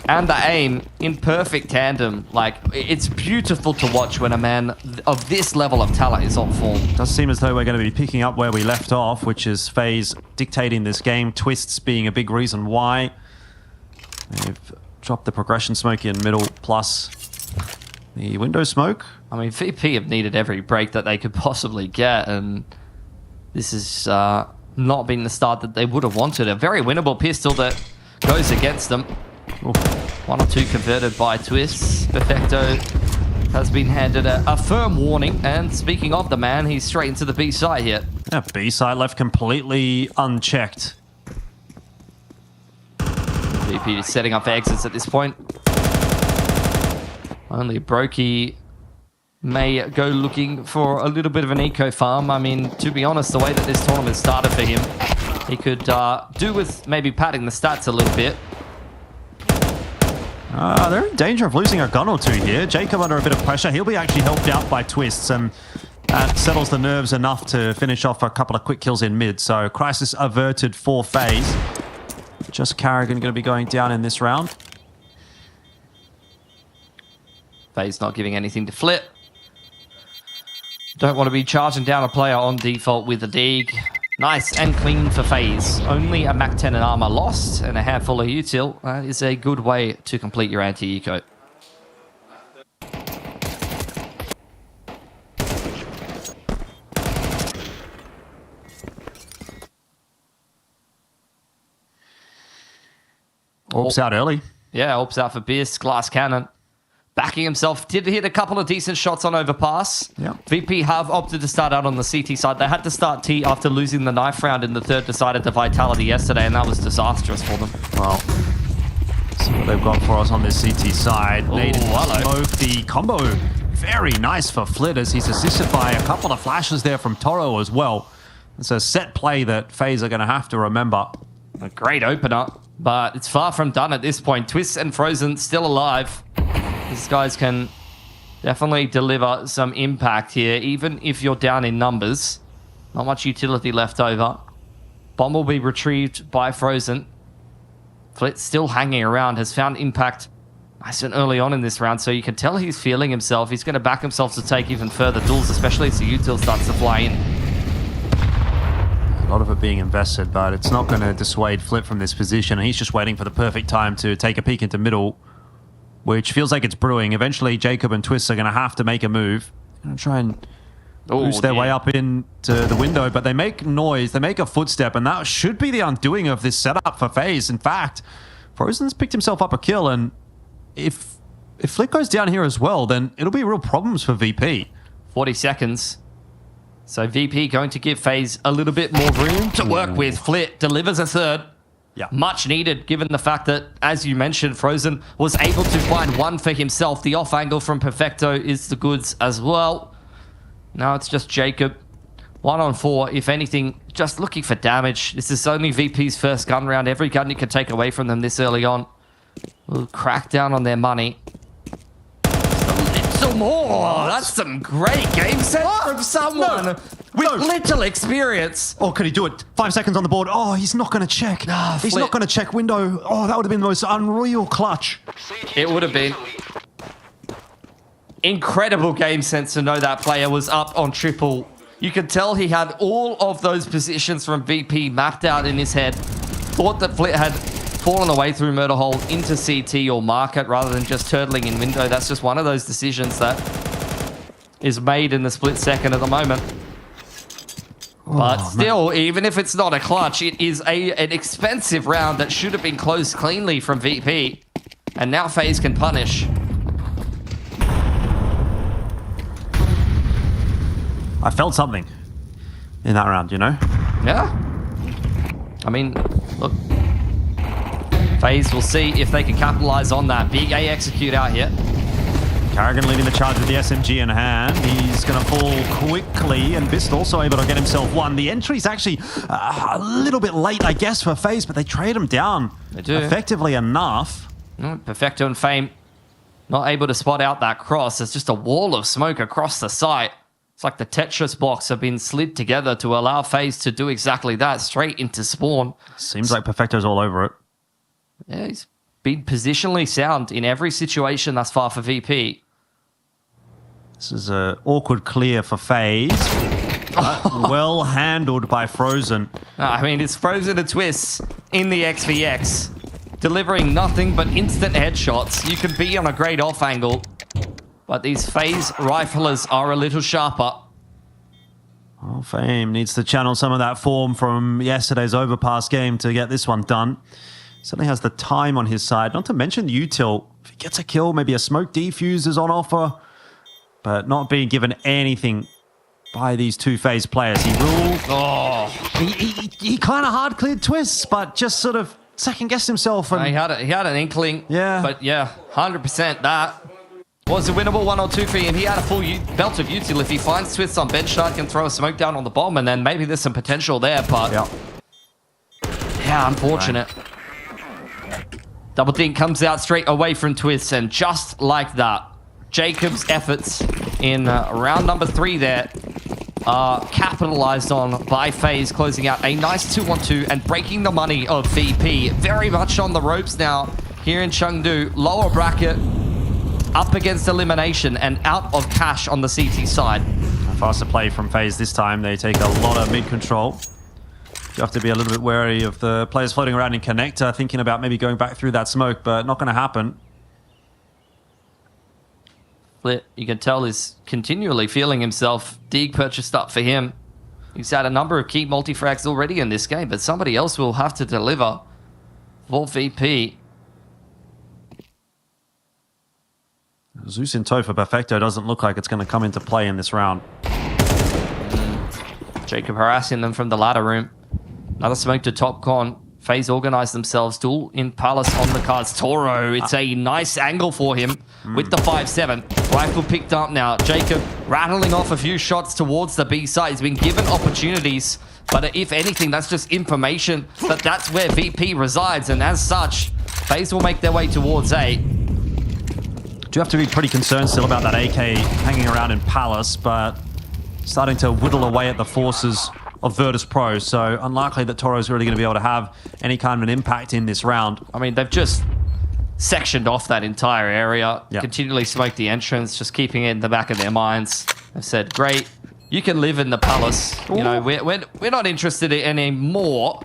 and the aim in perfect tandem. Like, it's beautiful to watch when a man of this level of talent is on form. It does seem as though we're going to be picking up where we left off, which is FaZe dictating this game. Twists being a big reason why. They've dropped the progression smoke in middle, plus the window smoke. I mean, VP have needed every break that they could possibly get, and this is not been the start that they would have wanted. A very winnable pistol that goes against them. One or two converted by Twists. Perfecto has been handed a firm warning. And speaking of the man, he's straight into the B side here. Yeah, B side left completely unchecked. VP is setting up for exits at this point. Only Brokey may go looking for a little bit of an eco farm. I mean, to be honest, the way that this tournament started for him, he could do with maybe padding the stats a little bit. They're in danger of losing a gun or two here. Jacob under a bit of pressure. He'll be actually helped out by Twists, and that settles the nerves enough to finish off a couple of quick kills in mid. So crisis averted for FaZe. Just Carrigan going to be going down in this round. FaZe not giving anything to Flip. Don't want to be charging down a player on default with a dig. Nice and clean for FaZe. Only a Mach 10 and armor lost and a handful of util. That is a good way to complete your anti-eco. Orps out early. Yeah, Orps out for Biss. Glass cannon. Backing himself, did hit a couple of decent shots on overpass. Yeah. VP have opted to start out on the CT side. They had to start T after losing the knife round in the third decided to Vitality yesterday, and that was disastrous for them. Well, see what they've got for us on this CT side. Nade and hello. Smoke, the combo. Very nice for Flit as he's assisted by a couple of flashes there from Toro as well. It's a set play that FaZe are going to have to remember. A great opener, but it's far from done at this point. Twist and Frozen still alive. These guys can definitely deliver some impact here, even if you're down in numbers. Not much utility left over. Bomb will be retrieved by Frozen. Flit still hanging around, has found impact nice and early on in this round, so you can tell he's feeling himself. He's going to back himself to take even further duels, especially as the util starts to fly in. A lot of it being invested, but it's not going to dissuade Flit from this position. He's just waiting for the perfect time to take a peek into middle, which feels like it's brewing. Eventually, Jacob and Twist are going to have to make a move. Going to try and boost their way up into the window, but they make noise. They make a footstep, and that should be the undoing of this setup for FaZe. In fact, Frozen's picked himself up a kill, and if Flit goes down here as well, then it'll be real problems for VP. 40 seconds. So VP going to give FaZe a little bit more room to work with. Flit delivers a third. Yeah. Much needed, given the fact that, as you mentioned, Frozen was able to find one for himself. The off angle from Perfecto is the goods as well. Now it's just Jacob. 1 on 4, if anything, just looking for damage. This is only VP's first gun round. Every gun you can take away from them this early on will crack down on their money. Just a little more. That's some great game sense from someone with little experience. Oh, could he do it? 5 seconds on the board. Oh, he's not going to check. He's not going to check window. Oh, that would have been the most unreal clutch. It would have been. Incredible game sense to know that player was up on triple. You could tell he had all of those positions from VP mapped out in his head. Thought that Flit had fallen away through murder hole into CT or market rather than just turtling in window. That's just one of those decisions that is made in the split second at the moment. But still, even if it's not a clutch, it is an expensive round that should have been closed cleanly from VP. And now FaZe can punish. I felt something in that round, you know? Yeah. I mean, look. FaZe will see if they can capitalize on that. Big A execute out here. Carrigan leading the charge with the SMG in hand. He's going to fall quickly, and Bist also able to get himself one. The entry's actually a little bit late, I guess, for FaZe, but they trade him down effectively enough. Perfecto and Fame not able to spot out that cross. There's just a wall of smoke across the site. It's like the Tetris blocks have been slid together to allow FaZe to do exactly that, straight into spawn. Seems like Perfecto's all over it. Yeah, he's been positionally sound in every situation thus far for VP. This is an awkward clear for FaZe. Well handled by Frozen. I mean, it's Frozen and Twists in the XVX, delivering nothing but instant headshots. You can be on a great off angle, but these FaZe riflers are a little sharper. Well, Fame needs to channel some of that form from yesterday's overpass game to get this one done. Certainly has the time on his side. Not to mention util. If he gets a kill, maybe a smoke defuse is on offer. But not being given anything by these two FaZe players. He ruled. Oh, he kind of hard cleared twists, but just sort of second guessed himself. And he had an inkling. Yeah. But yeah, 100% that was a winnable 1 or 2 for him. He had a full belt of util. If he finds twists on bench side, can throw a smoke down on the bomb, and then maybe there's some potential there. But yeah, unfortunate. Right. Double Dink comes out straight away from twists, and just like that, Jacob's efforts in round number 3 there are capitalized on by FaZe, closing out a nice 2-on-2 and breaking the money of VP. Very much on the ropes now here in Chengdu. Lower bracket, up against elimination, and out of cash on the CT side. A faster play from FaZe this time. They take a lot of mid-control. You have to be a little bit wary of the players floating around in connector, thinking about maybe going back through that smoke, but not going to happen. Flit, you can tell, is continually feeling himself. Dig purchased up for him. He's had a number of key multi-frags already in this game, but somebody else will have to deliver for VP. Zeus in tow for Perfecto doesn't look like it's going to come into play in this round. Jacob harassing them from the ladder room. Another smoke to top con. FaZe organized themselves. Duel in Palace on the cards. Toro, it's a nice angle for him with the 5-7. Rifle picked up now. Jacob rattling off a few shots towards the B side. He's been given opportunities, but if anything, that's just information that that's where VP resides, and as such, FaZe will make their way towards A. Do have to be pretty concerned still about that AK hanging around in Palace, but starting to whittle away at the forces of Virtus Pro, so unlikely that Toro's really going to be able to have any kind of an impact in this round. I mean, they've just sectioned off that entire area, continually smoked the entrance, just keeping it in the back of their minds. They've said, great, you can live in the Palace. You know, we're not interested in any more.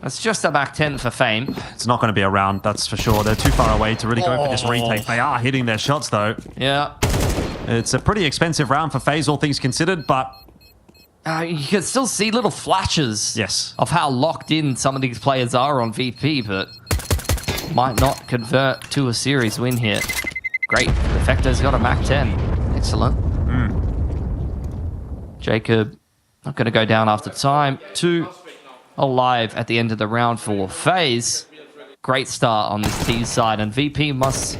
It's just a back 10 for Fame. It's not going to be a round, that's for sure. They're too far away to really go for this retake. They are hitting their shots, though. Yeah. It's a pretty expensive round for FaZe, all things considered, but you can still see little flashes of how locked in some of these players are on VP, but might not convert to a series win here. Great. Perfecto's got a Mac 10. Excellent. Jacob not going to go down after time. 2 alive at the end of the round for FaZe. Great start on this T side, and VP must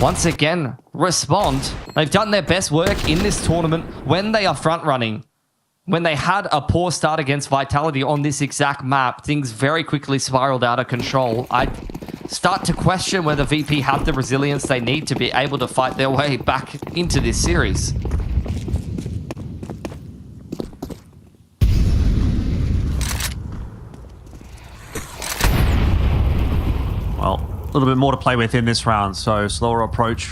once again respond. They've done their best work in this tournament when they are front running. When they had a poor start against Vitality on this exact map, things very quickly spiraled out of control. I start to question whether VP have the resilience they need to be able to fight their way back into this series. well, a little bit more to play with in this round, so slower approach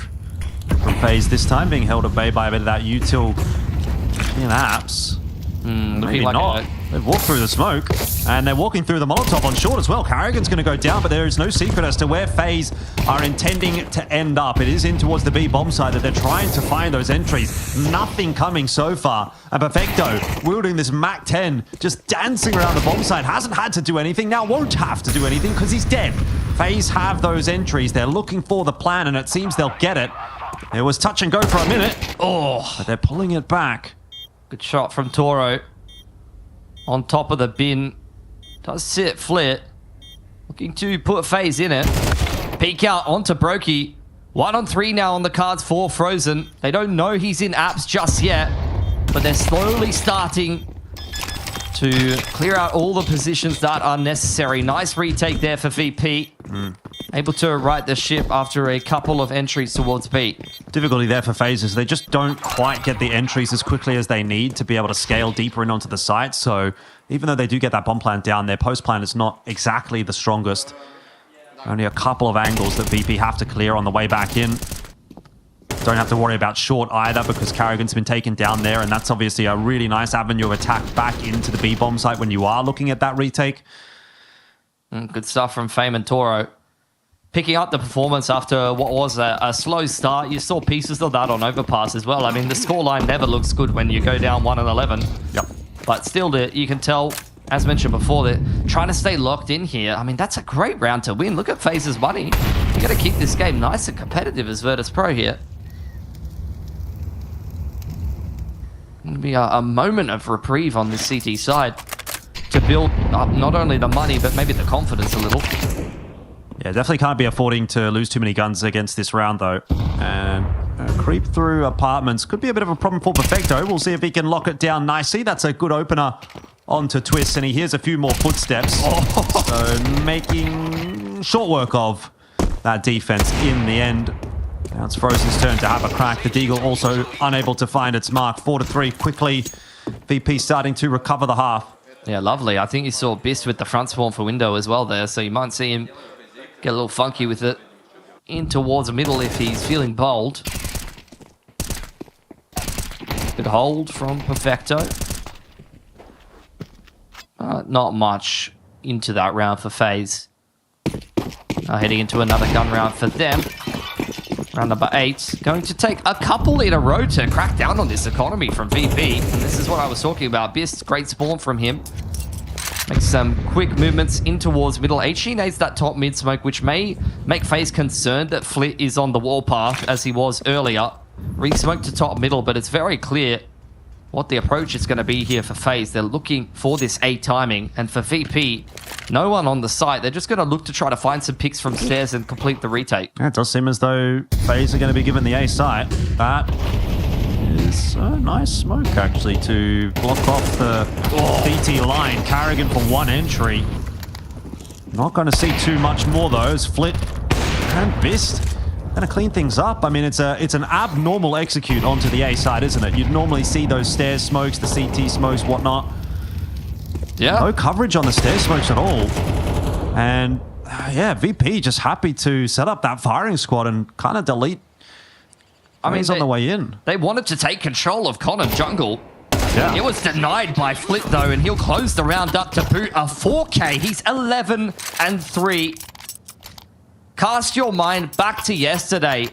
from FaZe this time, being held at bay by a bit of that util in apps. Maybe like not. They've walked through the smoke, and they're walking through the Molotov on short as well. Carrigan's going to go down, but there is no secret as to where FaZe are intending to end up. It is in towards the B bomb side that they're trying to find those entries. Nothing coming so far. And Perfecto, wielding this Mac 10, just dancing around the bomb side, hasn't had to do anything, now won't have to do anything because he's dead. FaZe have those entries. They're looking for the plan, and it seems they'll get it. It was touch and go for a minute. Oh, but they're pulling it back. Good shot from Toro. On top of the bin. Does sit Flit. Looking to put FaZe in it. Peek out onto Brokey. 1-on-3 now on the cards for Frozen. They don't know he's in apps just yet, but they're slowly starting to clear out all the positions that are necessary. Nice retake there for VP. Able to right the ship after a couple of entries towards B. Difficulty there for FaZe is they just don't quite get the entries as quickly as they need to be able to scale deeper in onto the site. So even though they do get that bomb plant down, their post plant is not exactly the strongest. Only a couple of angles that VP have to clear on the way back in. Don't have to worry about short either because Carrigan's been taken down there, and that's obviously a really nice avenue of attack back into the B bomb site when you are looking at that retake. Good stuff from Fame and Toro. picking up the performance after what was a slow start. You saw pieces of that on Overpass as well. I mean, the scoreline never looks good when you go down 1-11. Yep. But still, you can tell, as mentioned before, they're trying to stay locked in here. I mean, that's a great round to win. Look at FaZe's money. You got to keep this game nice and competitive as Virtus Pro here. Going to be a moment of reprieve on this CT side to build up not only the money, but maybe the confidence a little. Yeah, definitely can't be affording to lose too many guns against this round, though. And creep through apartments could be a bit of a problem for Perfecto. We'll see if he can lock it down nicely. That's a good opener onto Twist, and he hears a few more footsteps. So making short work of that defense in the end. Now it's Frozen's turn to have a crack. The Deagle also unable to find its mark. 4-3 quickly. VP starting to recover the half. Yeah, lovely. I think you saw Bist with the front spawn for window as well there, so you might see him get a little funky with it in towards the middle if he's feeling bold. Good hold from Perfecto. Not much into that round for FaZe. Heading into another gun round for them. Round number 8. Going to take a couple in a row to crack down on this economy from VP. And this is what I was talking about. Bist, great spawn from him. Makes some quick movements in towards middle. HE needs that top mid smoke, which may make FaZe concerned that Flit is on the warpath as he was earlier. Re-smoke to top middle, but it's very clear what the approach is going to be here for FaZe. They're looking for this A timing, and for VP, no one on the site. They're just going to look to try to find some picks from stairs and complete the retake. Yeah, it does seem as though FaZe are going to be given the A site. That is a nice smoke, actually, to block off the BT line. Carrigan for one entry. Not going to see too much more, though, as Flit and Bist going to clean things up. I mean, it's an abnormal execute onto the A side, isn't it? You'd normally see those stairs smokes, the CT smokes, whatnot. Yeah. No coverage on the stairs smokes at all. And, yeah, VP just happy to set up that firing squad and kind of delete. I mean, he's on the way in. They wanted to take control of Connor jungle. Yeah. It was denied by Flit, though, and he'll close the round up to boot a 4K. He's 11-3. Cast your mind back to yesterday.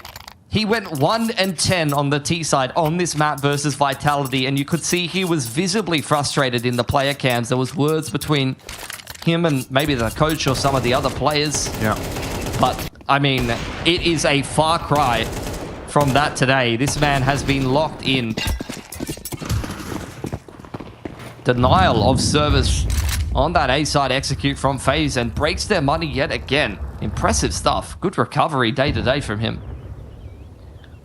He went 1-10 on the T side on this map versus Vitality, and you could see he was visibly frustrated in the player cams. There was words between him and maybe the coach or some of the other players. Yeah. But, I mean, it is a far cry from that today. This man has been locked in. Denial of service on that A side execute from FaZe and breaks their money yet again. Impressive stuff. Good recovery day to day from him.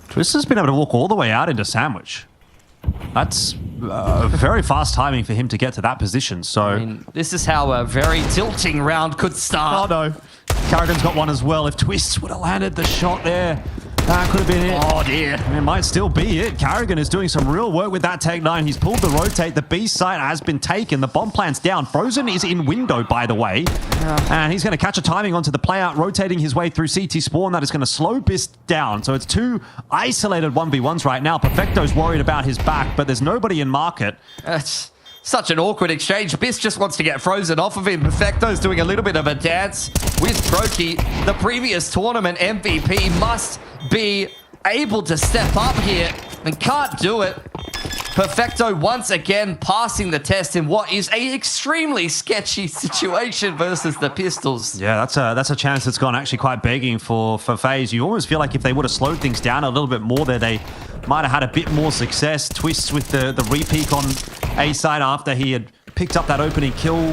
Twist has been able to walk all the way out into Sandwich. That's very fast timing for him to get to that position. So I mean, this is how a very tilting round could start. Oh no. Carrigan's got one as well. If Twist would have landed the shot there, that could have been it. Oh dear. It might still be it. Carrigan is doing some real work with that Tech 9. He's pulled the rotate. The B site has been taken. The bomb plant's down. Frozen is in window, by the way. And he's going to catch a timing onto the play out, rotating his way through CT spawn. That is going to slow Bist down. So it's two isolated 1v1s right now. Perfecto's worried about his back, but there's nobody in market. It's such an awkward exchange. Bist just wants to get Frozen off of him. Perfecto's doing a little bit of a dance with Proki. The previous tournament MVP must be able to step up here and can't do it. Perfecto once again passing the test in what is a extremely sketchy situation versus the Pistols. Yeah, that's a chance that's gone actually quite begging for FaZe. You almost feel like if they would have slowed things down a little bit more there, they might have had a bit more success. Twists with the re-peek on A side after he had picked up that opening kill.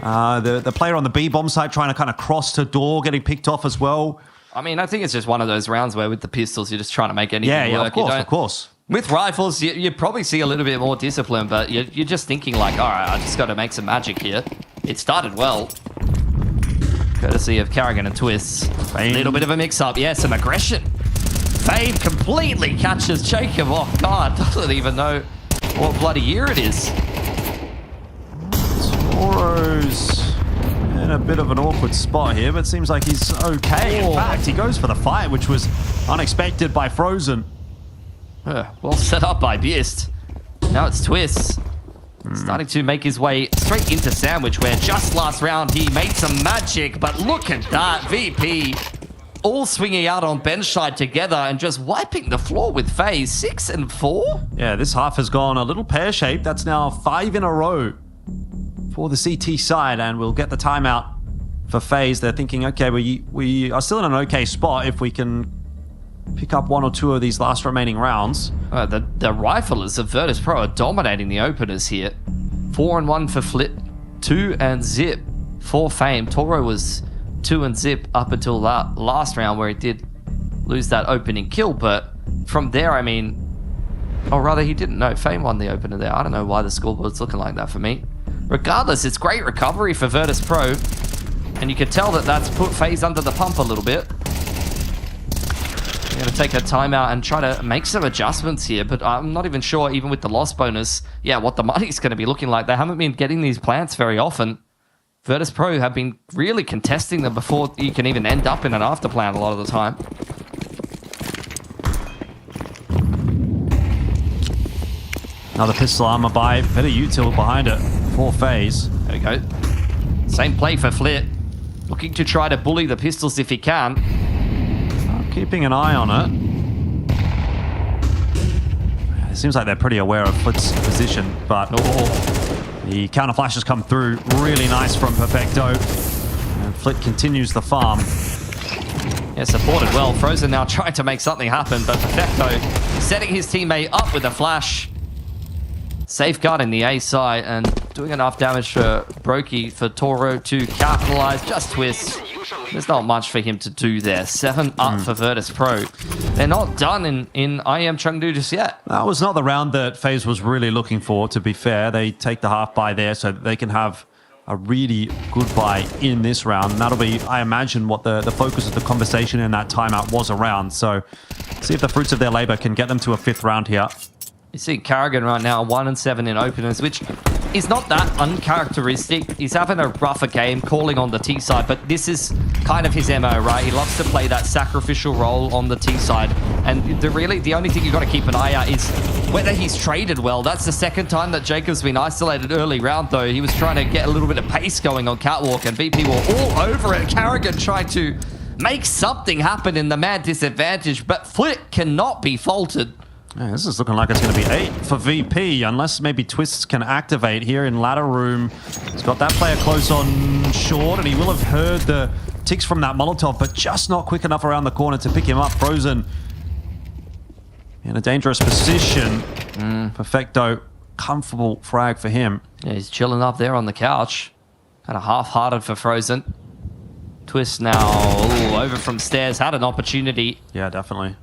The player on the B bomb site trying to kind of cross to door, getting picked off as well. I mean, I think it's just one of those rounds where with the Pistols, you're just trying to make anything work. Yeah, of course. With rifles, you probably see a little bit more discipline, but you're just thinking like, all right, I just got to make some magic here. It started well. Courtesy of Carrigan and Twists. A little bit of a mix-up. Yeah, some aggression. Fade completely catches Jacob off guard. Doesn't even know what bloody year it is. Toro's in a bit of an awkward spot here, but seems like he's okay. In fact, he goes for the fight, which was unexpected by Frozen. Well set up by Bist. Now it's Twists. Starting to make his way straight into Sandwich, where just last round he made some magic, but look at that. VP all swinging out on bench side together and just wiping the floor with FaZe. 6 and 4? Yeah, this half has gone a little pear-shaped. That's now 5 in a row for the CT side, and we'll get the timeout for FaZe. They're thinking, okay, we are still in an okay spot if we can pick up 1 or 2 of these last remaining rounds. The riflers of Virtus Pro are dominating the openers here. 4 and 1 for Flit, 2 and Zip for Fame. Toro was 2 and Zip up until that last round where he did lose that opening kill, but from there, I mean, or rather he didn't. No, Fame won the opener there. I don't know why the scoreboard's looking like that for me. Regardless, it's great recovery for Virtus Pro, and you can tell that that's put FaZe under the pump a little bit. They're going to take a timeout and try to make some adjustments here, but I'm not even sure, even with the loss bonus, what the money's going to be looking like. They haven't been getting these plants very often. Virtus Pro have been really contesting them before you can even end up in an after plant a lot of the time. Another pistol armor buy, better util behind it for FaZe. There we go. Same play for Flit. Looking to try to bully the pistols if he can. Keeping an eye on it. It seems like they're pretty aware of Flit's position, but the counter flashes come through. Really nice from Perfecto. And Flit continues the farm. Yeah, supported well. Frozen now trying to make something happen, but Perfecto setting his teammate up with a flash. Safeguarding the A side and doing enough damage for Brokey for Toro to capitalize. Just twist. There's not much for him to do there. 7 up for Virtus Pro. They're not done in IEM Chengdu just yet. That was not the round that FaZe was really looking for, to be fair. They take the half buy there so that they can have a really good buy in this round. And that'll be, I imagine, what the focus of the conversation in that timeout was around. So see if the fruits of their labor can get them to a 5th round here. You see Carrigan right now, 1 and 7 in openers, which is not that uncharacteristic. He's having a rougher game, calling on the T side, but this is kind of his MO, right? He loves to play that sacrificial role on the T side. And the only thing you've got to keep an eye out is whether he's traded well. That's the second time that Jacob's been isolated early round, though. He was trying to get a little bit of pace going on Catwalk, and VP were all over it. Carrigan tried to make something happen in the man disadvantage, but Flit cannot be faulted. Yeah, this is looking like it's going to be 8 for VP, unless maybe Twists can activate here in ladder room. He's got that player close on short, and he will have heard the ticks from that Molotov, but just not quick enough around the corner to pick him up. Frozen in a dangerous position. Perfecto, comfortable frag for him. Yeah, he's chilling up there on the couch. Kind of half-hearted for Frozen. Twist now over from stairs, had an opportunity. Yeah, definitely.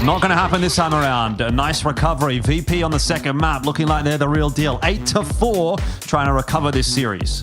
Not going to happen this time around. A nice recovery. VP on the second map, looking like they're the real deal. 8-4, trying to recover this series.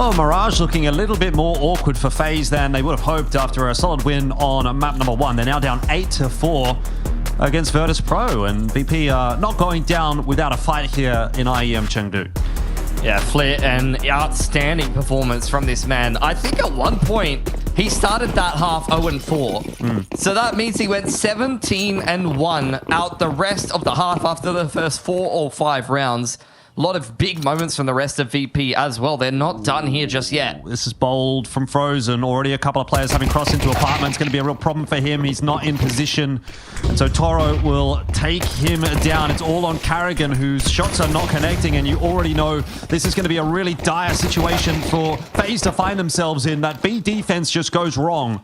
Well, Mirage looking a little bit more awkward for FaZe than they would have hoped after a solid win on map number 1. They're now down 8-4 against Virtus Pro, and VP are not going down without a fight here in IEM Chengdu. Yeah, Flit, an outstanding performance from this man. I think at one point, he started that half 0-4. So that means he went 17-1 out the rest of the half after the first 4 or 5 rounds. A lot of big moments from the rest of VP as well. They're not done here just yet. This is bold from Frozen. Already a couple of players having crossed into apartments. Going to be a real problem for him. He's not in position. And so Toro will take him down. It's all on Carrigan, whose shots are not connecting. And you already know this is going to be a really dire situation for FaZe to find themselves in. That B defense just goes wrong.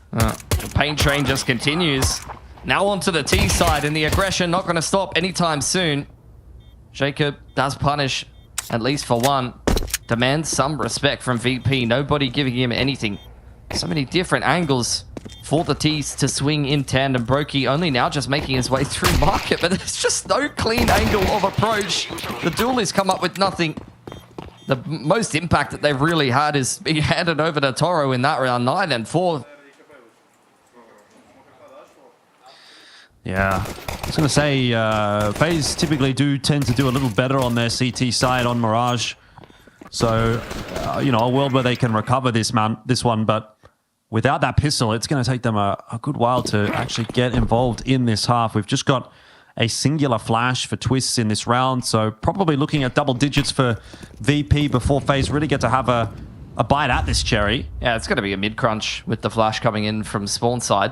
The pain train just continues. Now onto the T side, and the aggression not going to stop anytime soon. Jacob does punish, at least for one. Demands some respect from VP. Nobody giving him anything. So many different angles for the T's to swing in tandem. Brokey only now just making his way through market, but there's just no clean angle of approach. The duelists come up with nothing. The most impact that they've really had is being handed over to Toro in that round, 9-4. Yeah, I was going to say, FaZe typically do tend to do a little better on their CT side on Mirage. So, you know, a world where they can recover this one, but without that pistol, it's going to take them a good while to actually get involved in this half. We've just got a singular flash for Twists in this round, so probably looking at double digits for VP before FaZe really get to have a bite at this cherry. Yeah, it's going to be a mid-crunch with the flash coming in from spawn side.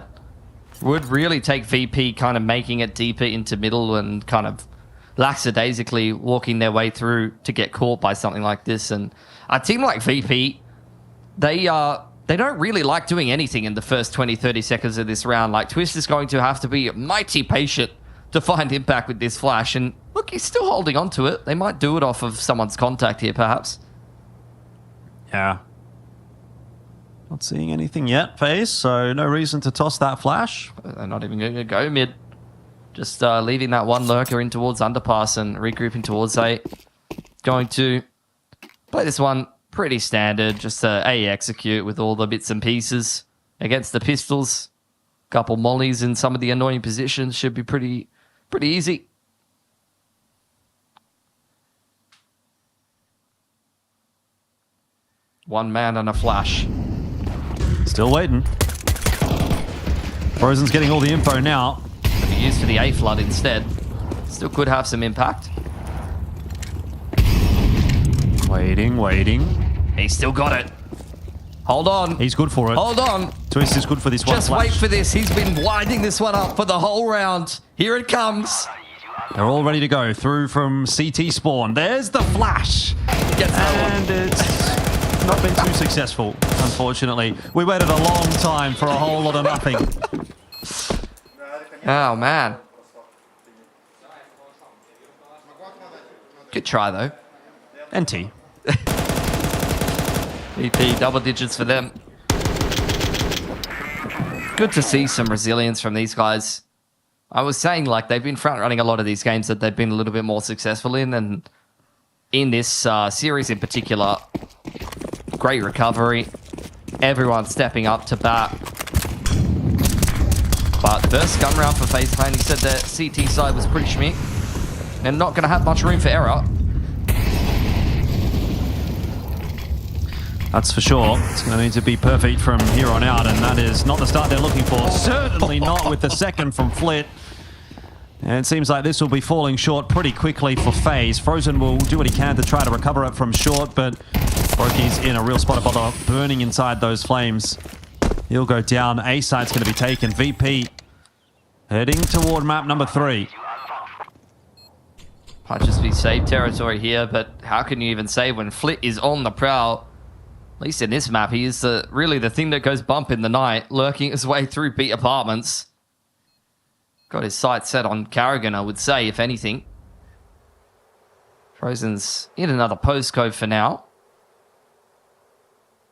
Would really take VP kind of making it deeper into middle and kind of lackadaisically walking their way through to get caught by something like this. And a team like VP, they don't really like doing anything in the first 20-30 seconds of this round. Like, Twist is going to have to be mighty patient to find impact with this flash. And look, he's still holding on to it. They might do it off of someone's contact here, perhaps. Yeah. Not seeing anything yet, FaZe, so no reason to toss that flash. They're not even going to go mid. Just leaving that one lurker in towards underpass and regrouping towards A. Going to play this one pretty standard, just A execute with all the bits and pieces against the pistols. Couple mollies in some of the annoying positions should be pretty easy. One man and a flash. Still waiting. Frozen's getting all the info now. Could be used for the A flood instead. Still could have some impact. Waiting. He's still got it. Hold on. He's good for it. Hold on. Twist is good for this one. Just wait for this. He's been winding this one up for the whole round. Here it comes. They're all ready to go through from CT spawn. There's the flash. And it's not been too successful, unfortunately. We waited a long time for a whole lot of nothing. Oh, man. Good try, though. NT. VP, double digits for them. Good to see some resilience from these guys. I was saying, like, they've been front-running a lot of these games that they've been a little bit more successful in, and in this series in particular, great recovery. Everyone stepping up to bat. But first gun round for FaZe Clan, he said the CT side was pretty schmick and not going to have much room for error. That's for sure. It's going to need to be perfect from here on out, and that is not the start they're looking for. Certainly not with the second from Flit. And it seems like this will be falling short pretty quickly for FaZe. Frozen will do what he can to try to recover it from short, but Brokey's in a real spot of bother, burning inside those flames. He'll go down. A side's going to be taken. VP heading toward map number 3. Might just be save territory here, but how can you even save when Flit is on the prowl? At least in this map, he is really the thing that goes bump in the night, lurking his way through B apartments. Got his sights set on Carrigan, I would say, if anything. Frozen's in another postcode for now.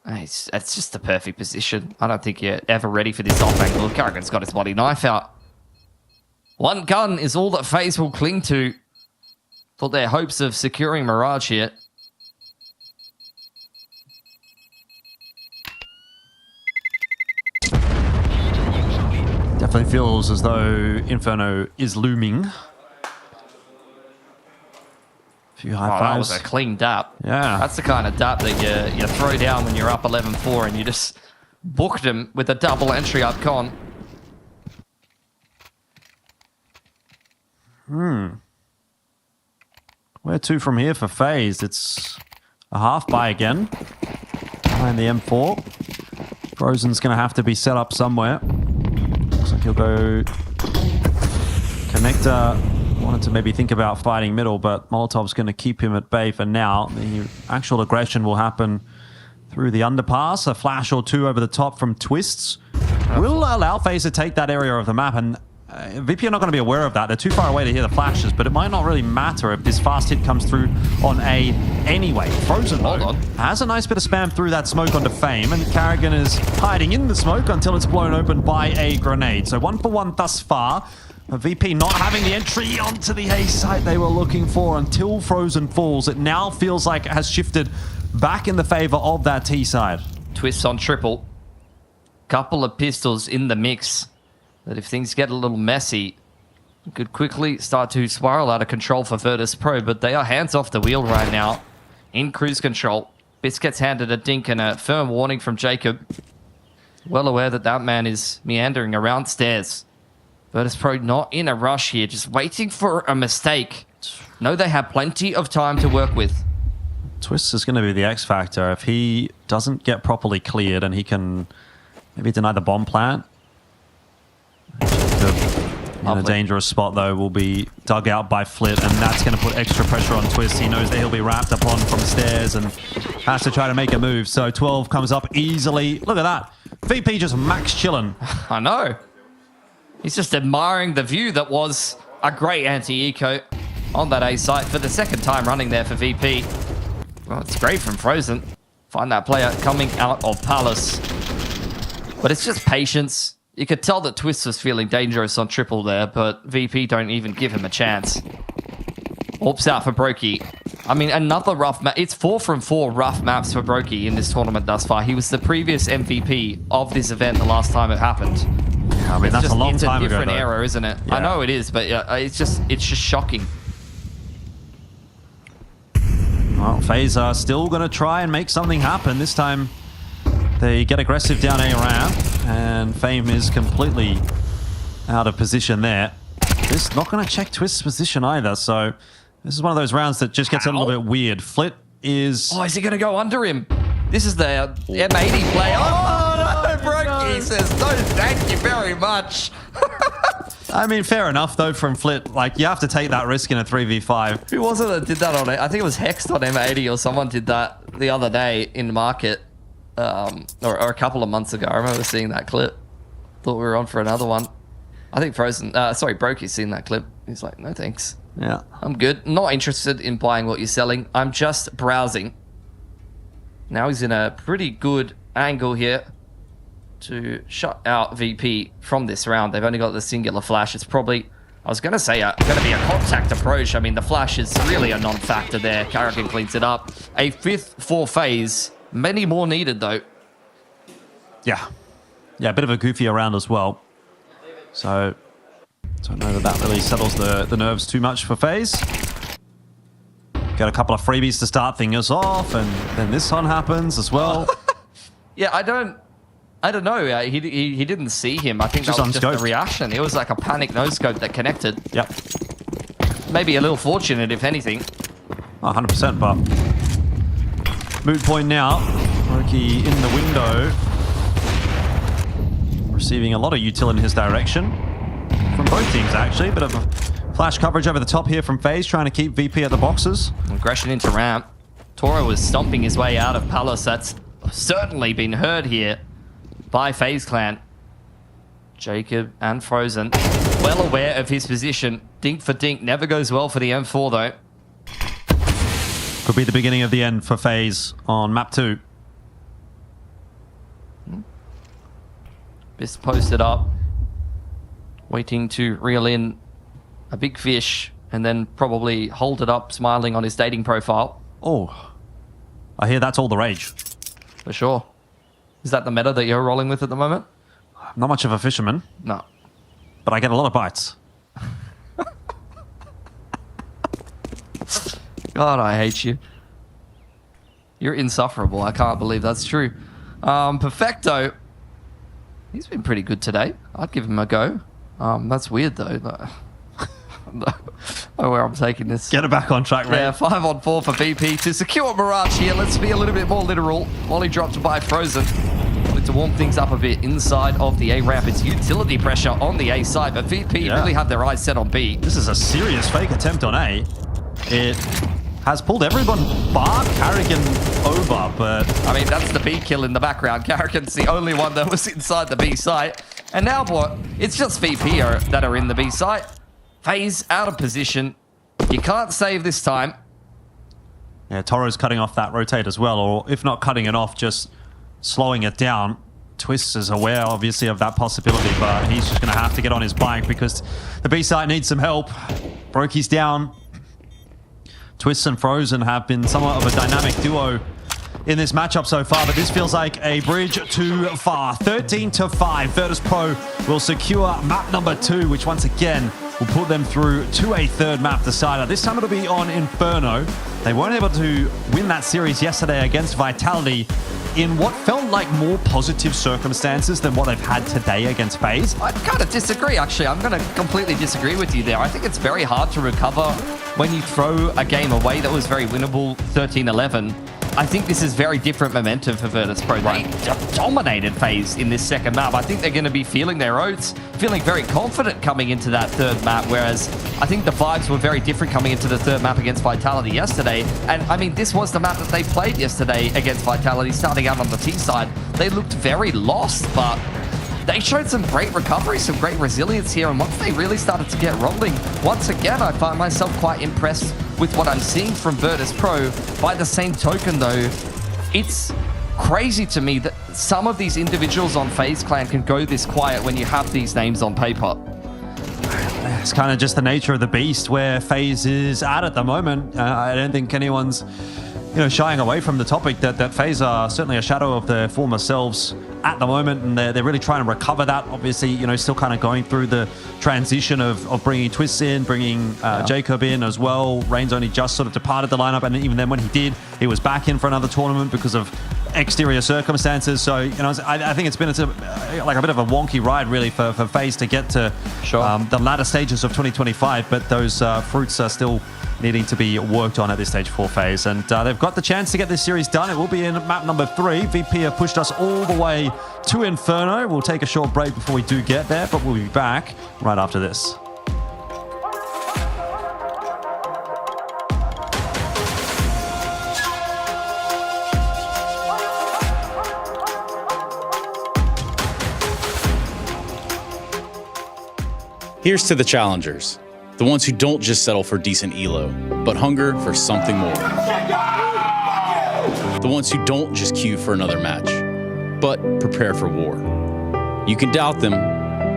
It's just the perfect position. I don't think you're ever ready for this off angle. Carrigan's got his bloody knife out. One gun is all that FaZe will cling to for their hopes of securing Mirage here. Definitely feels as though Inferno is looming. Few high That fives. was a clean dap. Yeah. That's the kind of dap that you throw down when you're up 11-4 and you just booked him with a double entry up con. Where to from here for FaZe? It's a half buy again. Behind the M4. Frozen's going to have to be set up somewhere. Looks like he'll go connector. Wanted to maybe think about fighting middle, but Molotov's going to keep him at bay for now. The actual aggression will happen through the underpass. A flash or two over the top from Twists will allow FaZe to take that area of the map, and VP are not going to be aware of that. They're too far away to hear the flashes, but it might not really matter if this fast hit comes through on A anyway. Frozen, hold on, has a nice bit of spam through that smoke onto Fame, and Carrigan is hiding in the smoke until it's blown open by a grenade. So 1 for 1 thus far. VP not having the entry onto the A site they were looking for until Frozen falls. It now feels like it has shifted back in the favor of that T side. Twists on triple. Couple of pistols in the mix. That if things get a little messy, could quickly start to spiral out of control for Virtus Pro, but they are hands off the wheel right now. In cruise control. Bits gets handed a dink and a firm warning from Jacob. Well aware that that man is meandering around stairs. Virtus Pro not in a rush here, just waiting for a mistake. Know they have plenty of time to work with. Twist is going to be the X factor. If he doesn't get properly cleared and he can maybe deny the bomb plant. In a dangerous spot, though, will be dug out by Flit, and that's going to put extra pressure on Twist. He knows that he'll be wrapped upon from stairs and has to try to make a move. So 12 comes up easily. Look at that. VP just max chilling. I know. He's just admiring the view that was a great anti-eco on that A site for the second time running there for VP. Well, it's great from Frozen. Find that player coming out of Palace. But it's just patience. You could tell that Twist was feeling dangerous on triple there, but VP don't even give him a chance. Orps out for Brokey. I mean, another rough map. It's 4 from 4 rough maps for Brokey in this tournament thus far. He was the previous MVP of this event the last time it happened. Yeah, I mean, that's a long time ago. It's a different era, isn't it? Yeah. I know it is, but yeah, it's just shocking. Well, FaZe are still going to try and make something happen. This time, they get aggressive down A ramp, and Fame is completely out of position there. This not going to check Twist's position either, so this is one of those rounds that just gets a little bit weird. Flit is... Oh, is he going to go under him? This is the M80 player. Oh, no, Brokey says no, thank you very much. I mean, fair enough, though, from Flit. Like, you have to take that risk in a 3v5. Who was it that did that on it? I think it was Hexed on M80 or someone did that the other day in the market. Or a couple of months ago. I remember seeing that clip. Thought we were on for another one. I think Brokey's seen that clip. He's like, no thanks. Yeah. I'm good. Not interested in buying what you're selling. I'm just browsing. Now he's in a pretty good angle here to shut out VP from this round. They've only got the singular flash. It's probably, I was going to say, going to be a contact approach. I mean, the flash is really a non-factor there. Carrigan cleans it up. A 5th for FaZe. Many more needed, though. Yeah. Yeah, a bit of a goofy round as well. So, don't know that really settles the nerves too much for FaZe. Got a couple of freebies to start things off, and then this one happens as well. Yeah, I don't know. He didn't see him. I think that was just the reaction. It was like a panic no-scope that connected. Yep. Maybe a little fortunate, if anything. 100%, but... Moot point now. Brokey in the window. Receiving a lot of util in his direction. From both teams, actually. Bit of a flash coverage over the top here from FaZe, trying to keep VP at the boxes. Aggression into ramp. Toro was stomping his way out of Palace. That's certainly been heard here by FaZe Clan. Jacob and Frozen, well aware of his position. Dink for dink. Never goes well for the M4, though. Could be the beginning of the end for FaZe on map 2. Bist posted up. Waiting to reel in a big fish and then probably hold it up, smiling on his dating profile. Oh. I hear that's all the rage. For sure. Is that the meta that you're rolling with at the moment? Not much of a fisherman. No. but I get a lot of bites. God, I hate you. You're insufferable. I can't believe that's true. Perfecto. He's been pretty good today. I'd give him a go. That's weird, though. Oh, where I'm taking this. Get it back on track, mate. Yeah, 5 on 4 for VP to secure Mirage here. Let's be a little bit more literal. Molly dropped by Frozen. Wanted to warm things up a bit inside of the A ramp. It's utility pressure on the A side, but VP really have their eyes set on B. This is a serious fake attempt on A. It has pulled everyone bar Carrigan over, but... I mean, that's the B kill in the background. Carrigan's the only one that was inside the B site. And now what? It's just VP that are in the B site. FaZe out of position. You can't save this time. Yeah, Toro's cutting off that rotate as well, or if not cutting it off, just slowing it down. Twist is aware, obviously, of that possibility, but he's just going to have to get on his bike because the B site needs some help. Brokey's down. Twist and Frozen have been somewhat of a dynamic duo in this matchup so far, but this feels like a bridge too far. 13-5, Virtus Pro will secure map number 2, which once again will put them through to a third map decider. This time it'll be on Inferno. They weren't able to win that series yesterday against Vitality in what felt like more positive circumstances than what they've had today against FaZe. I kind of disagree, actually. I'm going to completely disagree with you there. I think it's very hard to recover when you throw a game away that was very winnable, 13-11. I think this is very different momentum for Virtus Pro. They dominated FaZe in this second map. I think they're going to be feeling their oats, feeling very confident coming into that third map, whereas I think the vibes were very different coming into the third map against Vitality yesterday. And I mean, this was the map that they played yesterday against Vitality, starting out on the T side. They looked very lost, but they showed some great recovery, some great resilience here, and once they really started to get rolling, once again, I find myself quite impressed with what I'm seeing from Virtus Pro. By the same token, though, it's crazy to me that some of these individuals on FaZe Clan can go this quiet when you have these names on paper. It's kind of just the nature of the beast where FaZe is at the moment. I don't think anyone's shying away from the topic that FaZe are certainly a shadow of their former selves at the moment, and they're really trying to recover that. Obviously, still kind of going through the transition of bringing Twists in, bringing Jacob in as well. Reigns only just sort of departed the lineup, and even then when he did, he was back in for another tournament because of exterior circumstances. So, I think it's been like a bit of a wonky ride really for FaZe to get to the latter stages of 2025, but those fruits are still needing to be worked on at this stage for FaZe. And they've got the chance to get this series done. It will be in map number 3. VP have pushed us all the way to Inferno. We'll take a short break before we do get there, but we'll be back right after this. Here's to the challengers, the ones who don't just settle for decent elo, but hunger for something more. The ones who don't just queue for another match, but prepare for war. You can doubt them,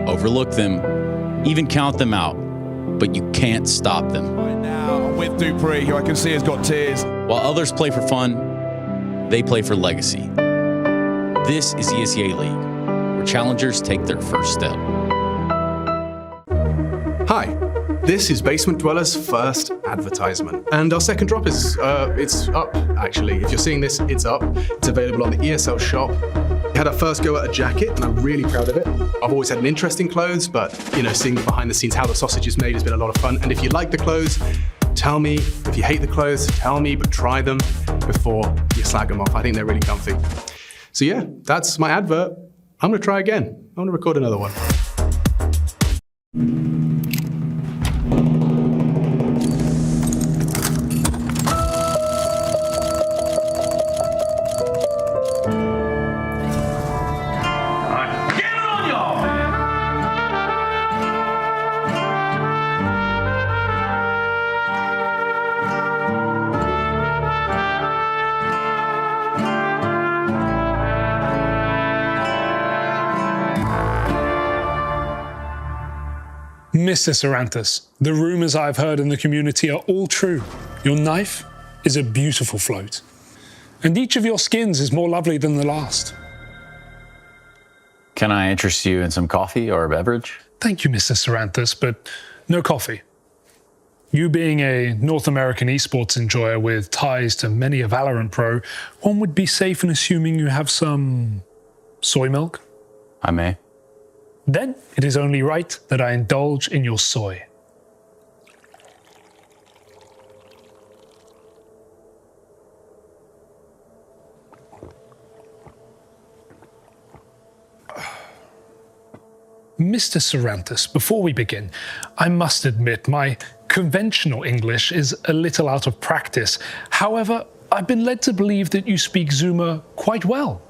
overlook them, even count them out, but you can't stop them. Right now, I'm with Dupree, who I can see has got tears. While others play for fun, they play for legacy. This is ESEA League, where challengers take their first step. Hi, this is Basement Dweller's first advertisement. And our second drop is, it's up, actually. If you're seeing this, it's up. It's available on the ESL shop. We had our first go at a jacket, and I'm really proud of it. I've always had an interest in clothes, but, seeing behind the scenes how the sausage is made has been a lot of fun. And if you like the clothes, tell me. If you hate the clothes, tell me, but try them before you slag them off. I think they're really comfy. So yeah, that's my advert. I'm gonna try again. I'm gonna record another one. Mr. Saranthus, the rumors I've heard in the community are all true. Your knife is a beautiful float, and each of your skins is more lovely than the last. Can I interest you in some coffee or a beverage? Thank you, Mr. Saranthus, but no coffee. You being a North American esports enjoyer with ties to many a Valorant pro, one would be safe in assuming you have some soy milk? I may. Then it is only right that I indulge in your soy. Mr. Saranthus, before we begin, I must admit my conventional English is a little out of practice. However, I've been led to believe that you speak Zoomer quite well.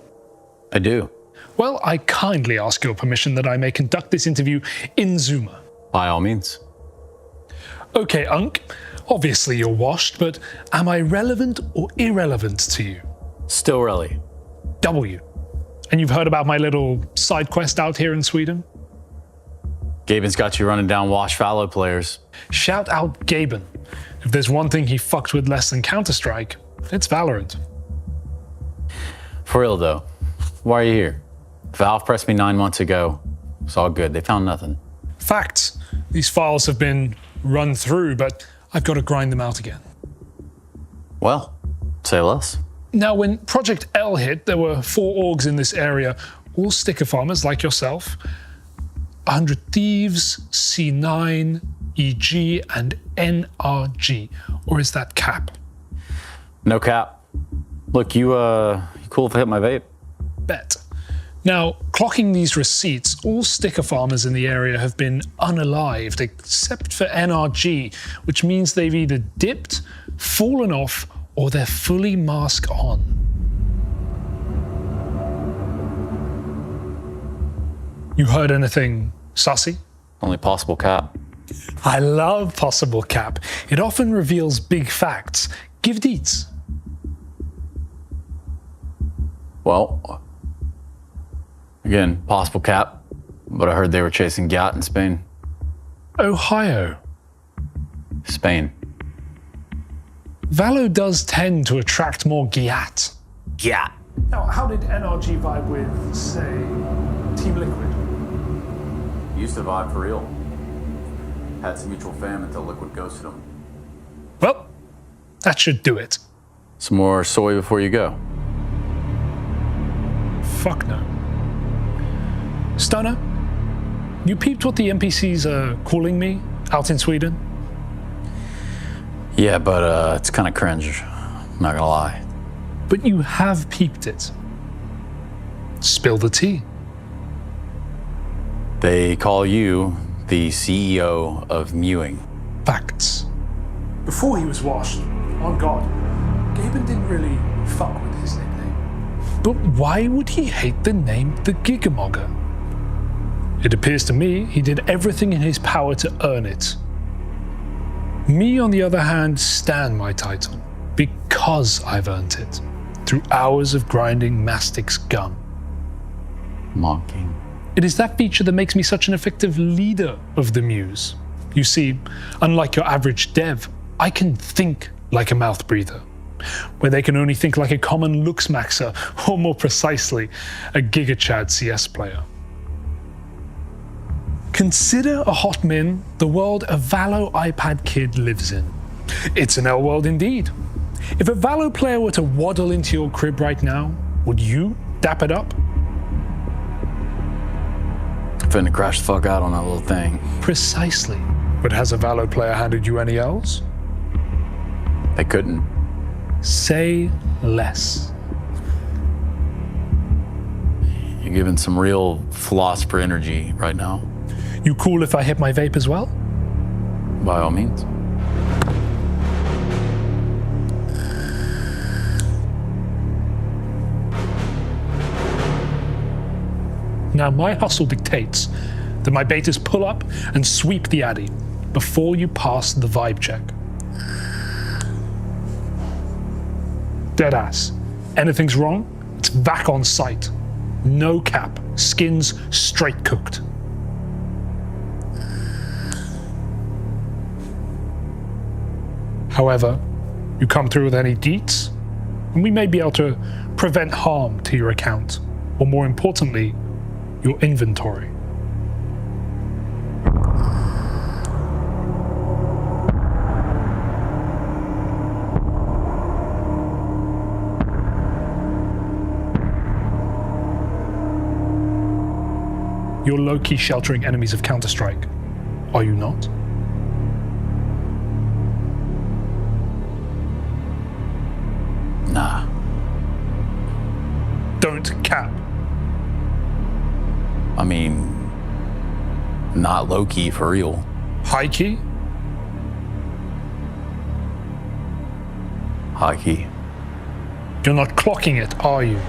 I do. Well, I kindly ask your permission that I may conduct this interview in Zoomer. By all means. Okay, Unc. Obviously you're washed, but am I relevant or irrelevant to you? Still really. W. And you've heard about my little side quest out here in Sweden? Gaben's got you running down Wash Fallow players. Shout out Gaben. If there's one thing he fucked with less than Counter-Strike, it's Valorant. For real though, why are you here? Valve pressed me 9 months ago. It's all good, they found nothing. Facts. These files have been run through, but I've got to grind them out again. Well, say less. Now, when Project L hit, there were 4 orgs in this area, all sticker farmers like yourself. 100 Thieves, C9, EG, and NRG. Or is that cap? No cap. Look, you cool if I hit my vape? Bet. Now, clocking these receipts, all sticker farmers in the area have been unalived, except for NRG, which means they've either dipped, fallen off, or they're fully mask on. You heard anything sussy? Only possible cap. I love possible cap. It often reveals big facts. Give deets. Well, again, possible cap, but I heard they were chasing Gat in Spain. Ohio. Spain. Valo does tend to attract more Giat. Gat. Now, how did NRG vibe with, say, Team Liquid? Used to vibe for real. Had some mutual fam until Liquid ghosted them. Well, that should do it. Some more soy before you go. Fuck no. Stunner, you peeped what the NPCs are calling me out in Sweden? Yeah, but it's kind of cringe. Not gonna lie. But you have peeped it. Spill the tea. They call you the CEO of Mewing. Facts. Before he was washed, on God, Gaben didn't really fuck with his nickname. But why would he hate the name the Gigamogger? It appears to me he did everything in his power to earn it. Me, on the other hand, stand my title because I've earned it through hours of grinding Mastic's gum. Mocking. It is that feature that makes me such an effective leader of the Muse. You see, unlike your average dev, I can think like a mouth breather, where they can only think like a common looks maxer, or more precisely, a GigaChad CS player. Consider a hot min the world a Valo iPad kid lives in. It's an L world indeed. If a Valo player were to waddle into your crib right now, would you dap it up? Finna crash the fuck out on that little thing. Precisely. But has a Valo player handed you any L's? They couldn't. Say less. You're giving some real philosopher energy right now. You cool if I hit my vape as well? By all means. Now, my hustle dictates that my betas pull up and sweep the addy before you pass the vibe check. Deadass. Anything's wrong, it's back on site. No cap. Skins straight cooked. However, you come through with any deets, and we may be able to prevent harm to your account, or more importantly, your inventory. You're low-key sheltering enemies of Counter-Strike, are you not? Nah. Don't cap. I mean, not low-key for real. High-key? High-key. You're not clocking it, are you?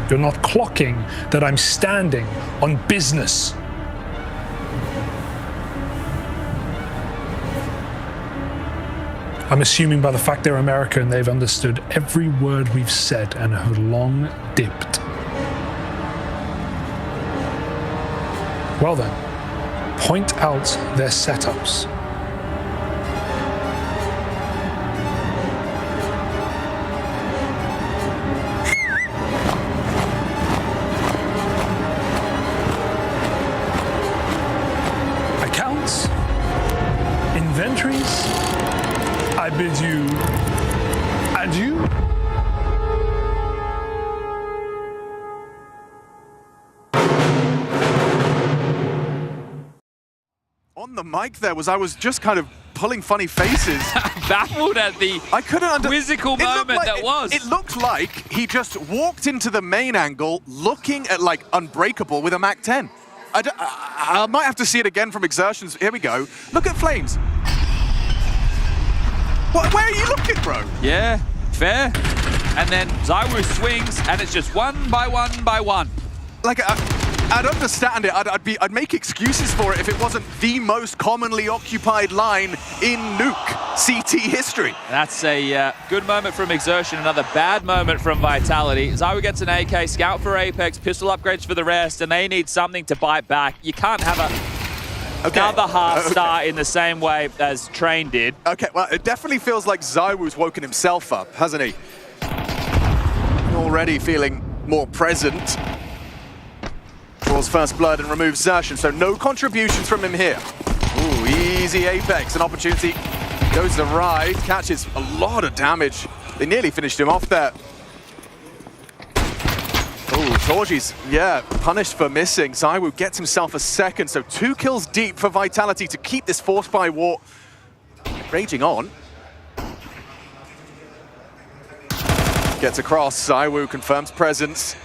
You're not clocking that I'm standing on business. I'm assuming by the fact they're American, they've understood every word we've said and have long dipped. Well then, point out their setups. Accounts, inventories, I bid you adieu. On the mic there I was just kind of pulling funny faces. Baffled at the quizzical moment that was. It looked like he just walked into the main angle looking at like Unbreakable with a Mac 10. I might have to see it again from Exertions. Here we go. Look at Flames. What, where are you looking, bro? Yeah, fair. And then ZywOo swings, and it's just one by one by one. Like, I'd understand it. I'd make excuses for it if it wasn't the most commonly occupied line in Nuke CT history. That's a good moment from Exertion, another bad moment from Vitality. ZywOo gets an AK, scout for Apex, pistol upgrades for the rest, and they need something to bite back. You can't have another half star in the same way as Train did. Okay, well, it definitely feels like ZywOo's woken himself up, hasn't he? Already feeling more present. Draws first blood and removes Xertion, so no contributions from him here. Ooh, easy Apex, an opportunity. Goes the ride, catches a lot of damage. They nearly finished him off there. Ooh, Torgy's, yeah, punished for missing. ZywOo gets himself a second, so 2 kills deep for Vitality to keep this force by war raging on. Gets across, ZywOo confirms presence.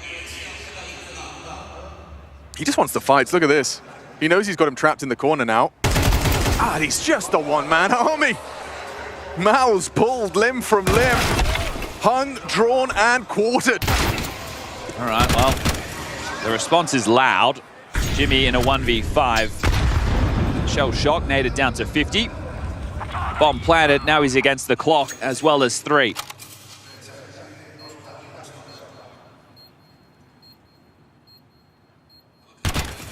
He just wants the fights, look at this. He knows he's got him trapped in the corner now. Ah, he's just a one-man army. Mao's pulled limb from limb. Hung, drawn, and quartered. All right, well, the response is loud. Jimmy in a 1v5. Shell shock, naded down to 50. Bomb planted, now he's against the clock as well as 3.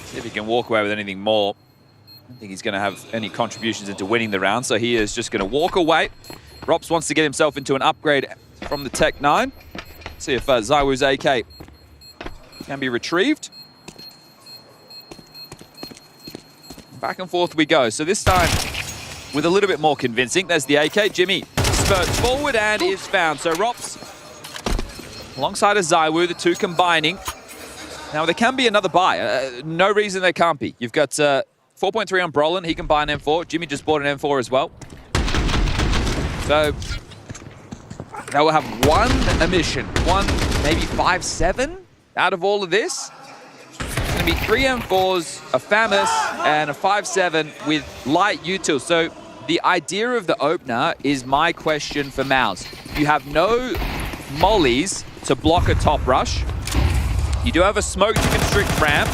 See if he can walk away with anything more. I don't think he's going to have any contributions into winning the round, so he is just going to walk away. Rops wants to get himself into an upgrade from the Tech 9. See if ZywOo's AK can be retrieved. Back and forth we go. So this time with a little bit more convincing. There's the AK. Jimmy spurts forward and is found. So Rops alongside of ZywOo, the two combining. Now, there can be another buy. No reason there can't be. You've got 4.3 on Brolin. He can buy an M4. Jimmy just bought an M4 as well. So they will have one emission. One, maybe 5-7 out of all of this. It's going to be 3 M4s, a FAMAS, and a 5-7 with light util. So the idea of the opener is my question for Mouse. You have no mollies to block a top rush. You do have a smoke to constrict ramp.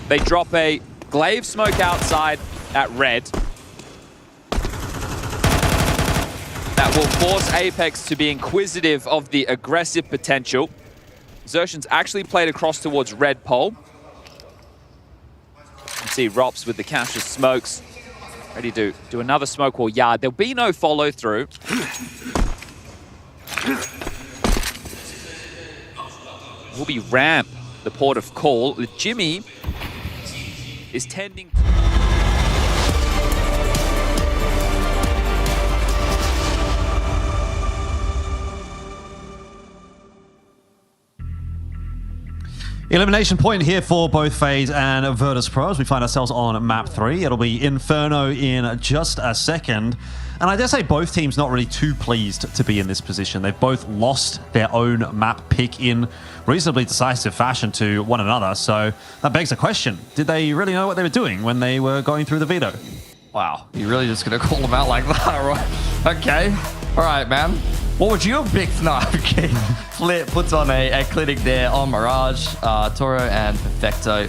They drop a glaive smoke outside at red. That will force Apex to be inquisitive of the aggressive potential. Xertion's actually played across towards red pole. You can see Rops with the cache of smokes. Ready to do another smoke wall yard. There'll be no follow through. will be ramp, the port of call. With Jimmy is tending... Elimination point here for both FaZe and Virtus Pro as we find ourselves on map 3. It'll be Inferno in just a second. And I dare say both teams not really too pleased to be in this position. They've both lost their own map pick in reasonably decisive fashion to one another. So that begs the question, did they really know what they were doing when they were going through the veto? Wow, you're really just going to call them out like that, right? Okay. All right, man. What would you have picked? No, okay. Flit puts on a clinic there on Mirage, Toro and Perfecto.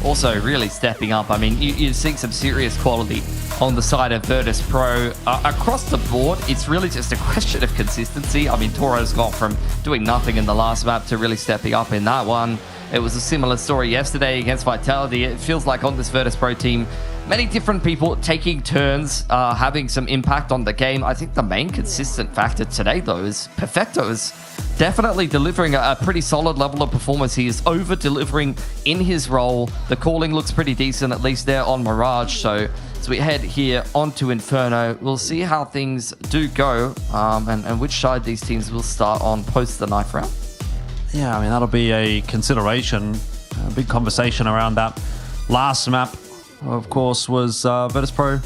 Also really stepping up. I mean, you're seeing some serious quality on the side of Virtus Pro. Across the board, it's really just a question of consistency. I mean, Toro's gone from doing nothing in the last map to really stepping up in that one. It was a similar story yesterday against Vitality. It feels like on this Virtus Pro team, many different people taking turns, having some impact on the game. I think the main consistent factor today, though, is Perfecto's definitely delivering a pretty solid level of performance. He is over-delivering in his role. The calling looks pretty decent, at least there on Mirage. So as we head here onto Inferno, we'll see how things do go and which side these teams will start on post the knife round. Yeah, I mean, that'll be a consideration. A big conversation around that last map, of course, was Virtus Pro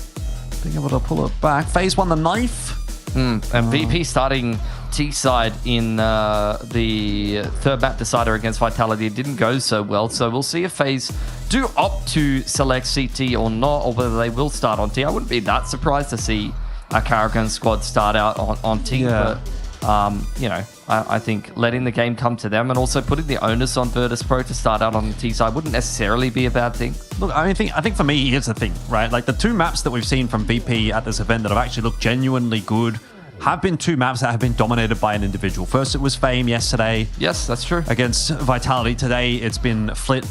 being able to pull it back. FaZe won the knife. And VP starting T-side in the third map decider against Vitality. It didn't go so well, so we'll see if FaZe do opt to select CT or not, or whether they will start on T. I wouldn't be that surprised to see a Karrigan squad start out on T, but you know, I think letting the game come to them and also putting the onus on Virtus Pro to start out on the T side wouldn't necessarily be a bad thing. Look, I think for me, here's the thing, right? Like the two maps that we've seen from VP at this event that have actually looked genuinely good have been two maps that have been dominated by an individual. First, it was Fame yesterday. Yes, that's true. Against Vitality. Today, it's been Flit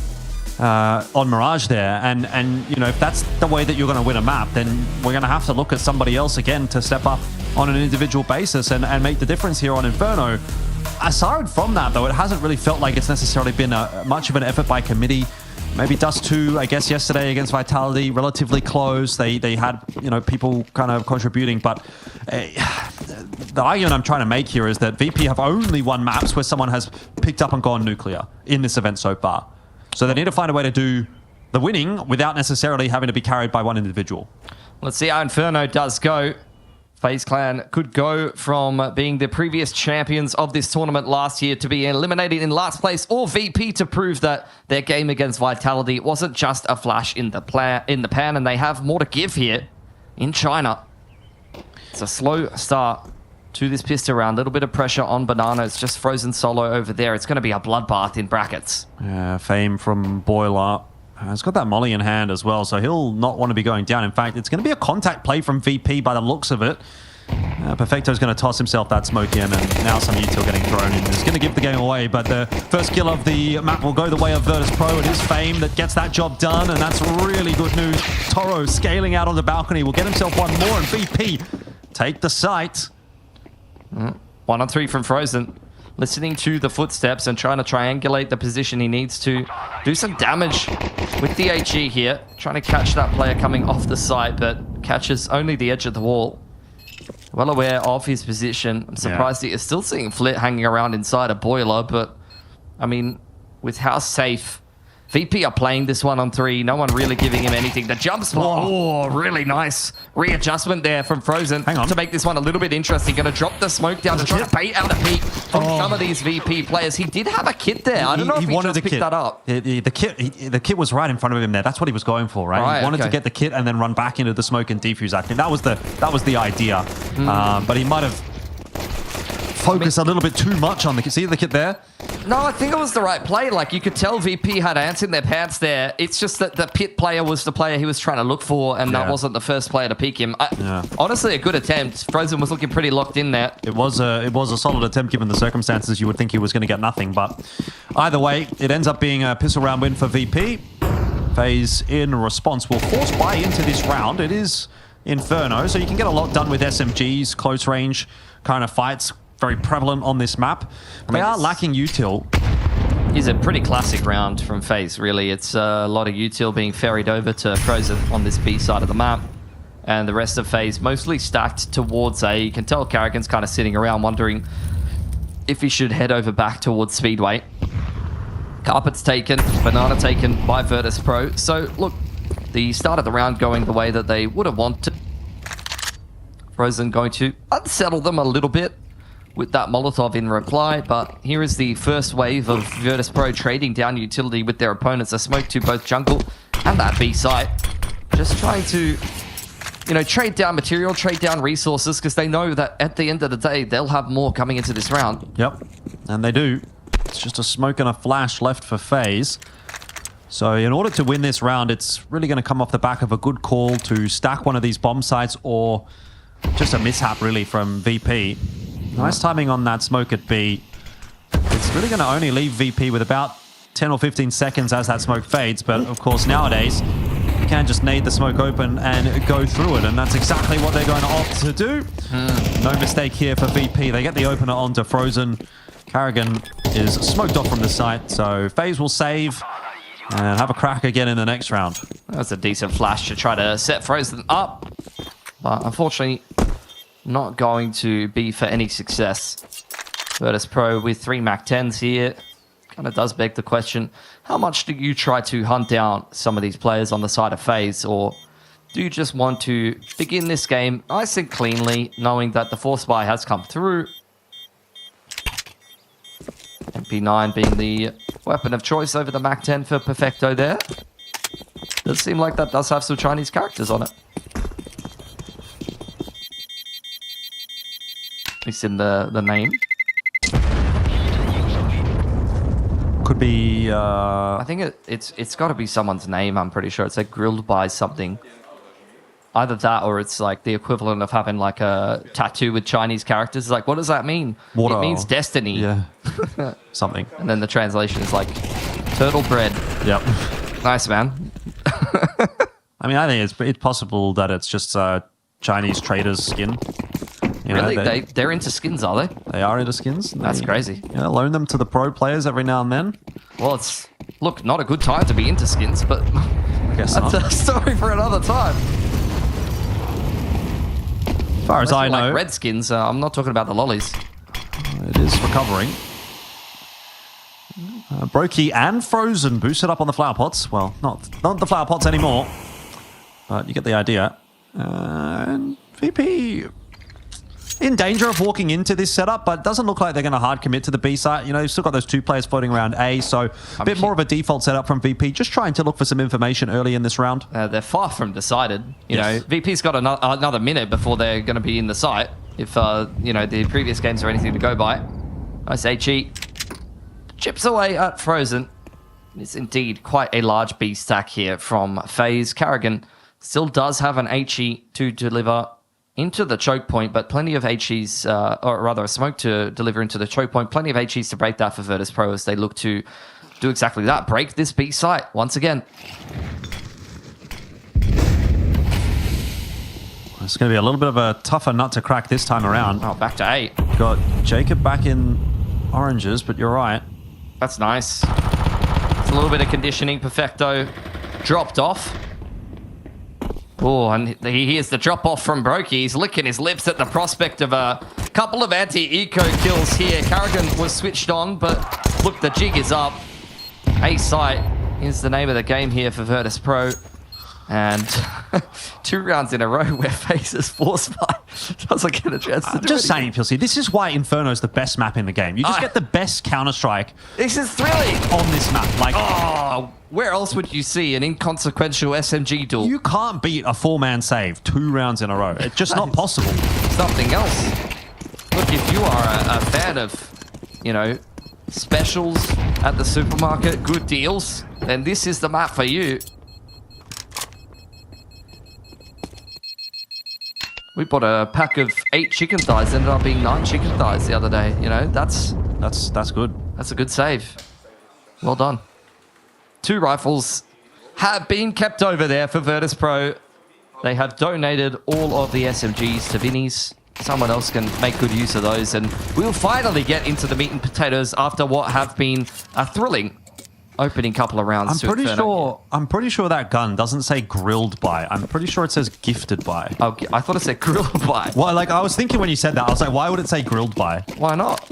on Mirage there. And you know, if that's the way that you're going to win a map, then we're going to have to look at somebody else again to step up on an individual basis and make the difference here on Inferno. Aside from that, though, it hasn't really felt like it's necessarily been much of an effort by committee. Maybe Dust 2, I guess, yesterday against Vitality, relatively close. They had, you know, people kind of contributing. But the argument I'm trying to make here is that VP have only won maps where someone has picked up and gone nuclear in this event so far. So they need to find a way to do the winning without necessarily having to be carried by one individual. Let's see how Inferno does go. FaZe Clan could go from being the previous champions of this tournament last year to be eliminated in last place, or VP to prove that their game against Vitality wasn't just a flash in the pan, and they have more to give here in China. It's a slow start to this pistol round. A little bit of pressure on Banana. It's just frozen solo over there. It's going to be a bloodbath in brackets. Yeah, Fame from Boiler. He's got that molly in hand as well, so he'll not want to be going down. In fact, it's going to be a contact play from VP by the looks of it. Perfecto's going to toss himself that smoke in, and now some util getting thrown in. It's going to give the game away, but the first kill of the map will go the way of Virtus Pro. It is Fame that gets that job done, and that's really good news. Toro scaling out on the balcony will get himself one more, and VP take the site. 1 on 3 from Frozen. Listening to the footsteps and trying to triangulate the position he needs to do some damage with the HE here. Trying to catch that player coming off the site, but catches only the edge of the wall. Well aware of his position. I'm surprised he is still seeing Flit hanging around inside a boiler, but I mean, with how safe VP are playing this 1 on 3, no one really giving him anything. The jump spot, oh, really nice readjustment there from Frozen to make this one a little bit interesting. Going to drop the smoke down to try to bait out a peek from some of these VP players. He did have a kit there. I don't know if he just picked that up. The kit was right in front of him there. That's what he was going for, right? He wanted to get the kit and then run back into the smoke and defuse. I think that was the idea. But he might have focused a little bit too much on the kit. See the kit there? No, I think it was the right play. Like, you could tell VP had ants in their pants there. It's just that the pit player was the player he was trying to look for, and that wasn't the first player to peek him. Honestly, a good attempt. Frozen was looking pretty locked in there. It was a solid attempt given the circumstances. You would think he was going to get nothing, but either way, it ends up being a pistol round win for VP. FaZe in response will force buy into this round. It is Inferno, so you can get a lot done with SMGs, close range kind of fights. Very prevalent on this map. They are lacking util. Is a pretty classic round from FaZe, really. It's a lot of util being ferried over to Frozen on this B side of the map. And the rest of FaZe mostly stacked towards A. You can tell Carrigan's kind of sitting around wondering if he should head over back towards Speedway. Carpet's taken, Banana taken by Virtus Pro. So, look, the start of the round going the way that they would have wanted. Frozen going to unsettle them a little bit with that Molotov in reply, but here is the first wave of Virtus Pro trading down utility with their opponents. A smoke to both jungle and that B site. Just trying to, you know, trade down material, trade down resources, because they know that at the end of the day, they'll have more coming into this round. Yep, and they do. It's just a smoke and a flash left for FaZe. So in order to win this round, it's really going to come off the back of a good call to stack one of these bomb sites or just a mishap, really, from VP. Nice timing on that smoke at B. It's really going to only leave VP with about 10 or 15 seconds as that smoke fades. But of course, nowadays, you can just nade the smoke open and go through it. And that's exactly what they're going to opt to do. No mistake here for VP. They get the opener onto Frozen. Carrigan is smoked off from the site. So FaZe will save and have a crack again in the next round. That's a decent flash to try to set Frozen up. But unfortunately, not going to be for any success. Virtus Pro with 3 MAC-10s here. Kind of does beg the question, how much do you try to hunt down some of these players on the side of FaZe, or do you just want to begin this game nice and cleanly, knowing that the force buy has come through? MP9 being the weapon of choice over the MAC-10 for Perfecto there. Does seem like that does have some Chinese characters on it. At least in the name. Could be... I think it's got to be someone's name, I'm pretty sure. It's like grilled by something. Either that or it's like the equivalent of having like a tattoo with Chinese characters. It's like, what does that mean? Water. It means destiny. Yeah. Something. And then the translation is like turtle bread. Yep. Nice, man. I mean, I think it's possible that it's just Chinese trader's skin. You know, really? They're into skins, are they? They are into skins. That's crazy. You know, loan them to the pro players every now and then. Well, it's, look, not a good time to be into skins, but I guess that's not. a story for another time. As far as I know. Like red skins, I'm not talking about the lollies. It is recovering. Brokey and Frozen boosted up on the flower pots. Well, not the flower pots anymore, but you get the idea. And VP in danger of walking into this setup, but it doesn't look like they're going to hard commit to the B site. You know, you've still got those 2 players floating around A, so a bit more of a default setup from VP, just trying to look for some information early in this round. They're far from decided. You know, VP's got another minute before they're going to be in the site, if, you know, the previous games are anything to go by. Nice HE. Chips away at Frozen. It's indeed quite a large B stack here from FaZe. Carrigan still does have an HE to deliver into the choke point, but plenty of HEs, or rather a smoke to deliver into the choke point. Plenty of HEs to break that for Virtus Pro as they look to do exactly that. Break this B site once again. It's going to be a little bit of a tougher nut to crack this time around. Oh, back to 8. Got Jacob back in oranges, but you're right. That's nice. It's a little bit of conditioning. Perfecto dropped off. Oh, and he hears the drop-off from Brokey. He's licking his lips at the prospect of a couple of anti-eco kills here. Carrigan was switched on, but look, the jig is up. A site is the name of the game here for Virtus Pro. And 2 rounds in a row where FaZe's force buy doesn't get a chance to do I'm just saying, Pilsy, this is why Inferno's the best map in the game. You just get the best Counter-Strike. This is thrilling. On this map. Like, oh, where else would you see an inconsequential SMG duel? You can't beat a 4-man save 2 rounds in a row. It's just not possible. Something else. Look, if you are a fan of, you know, specials at the supermarket, good deals, then this is the map for you. We bought a pack of 8 chicken thighs, ended up being 9 chicken thighs the other day. You know, that's good. That's a good save. Well done. 2 rifles have been kept over there for Virtus Pro. They have donated all of the SMGs to Vinny's. someone else can make good use of those, and we'll finally get into the meat and potatoes after what have been a thrilling opening couple of rounds. I'm pretty sure that gun doesn't say grilled by. I'm pretty sure it says gifted by. Oh, I thought it said grilled by. Well, like I was thinking when you said that, I was like, why would it say grilled by? Why not?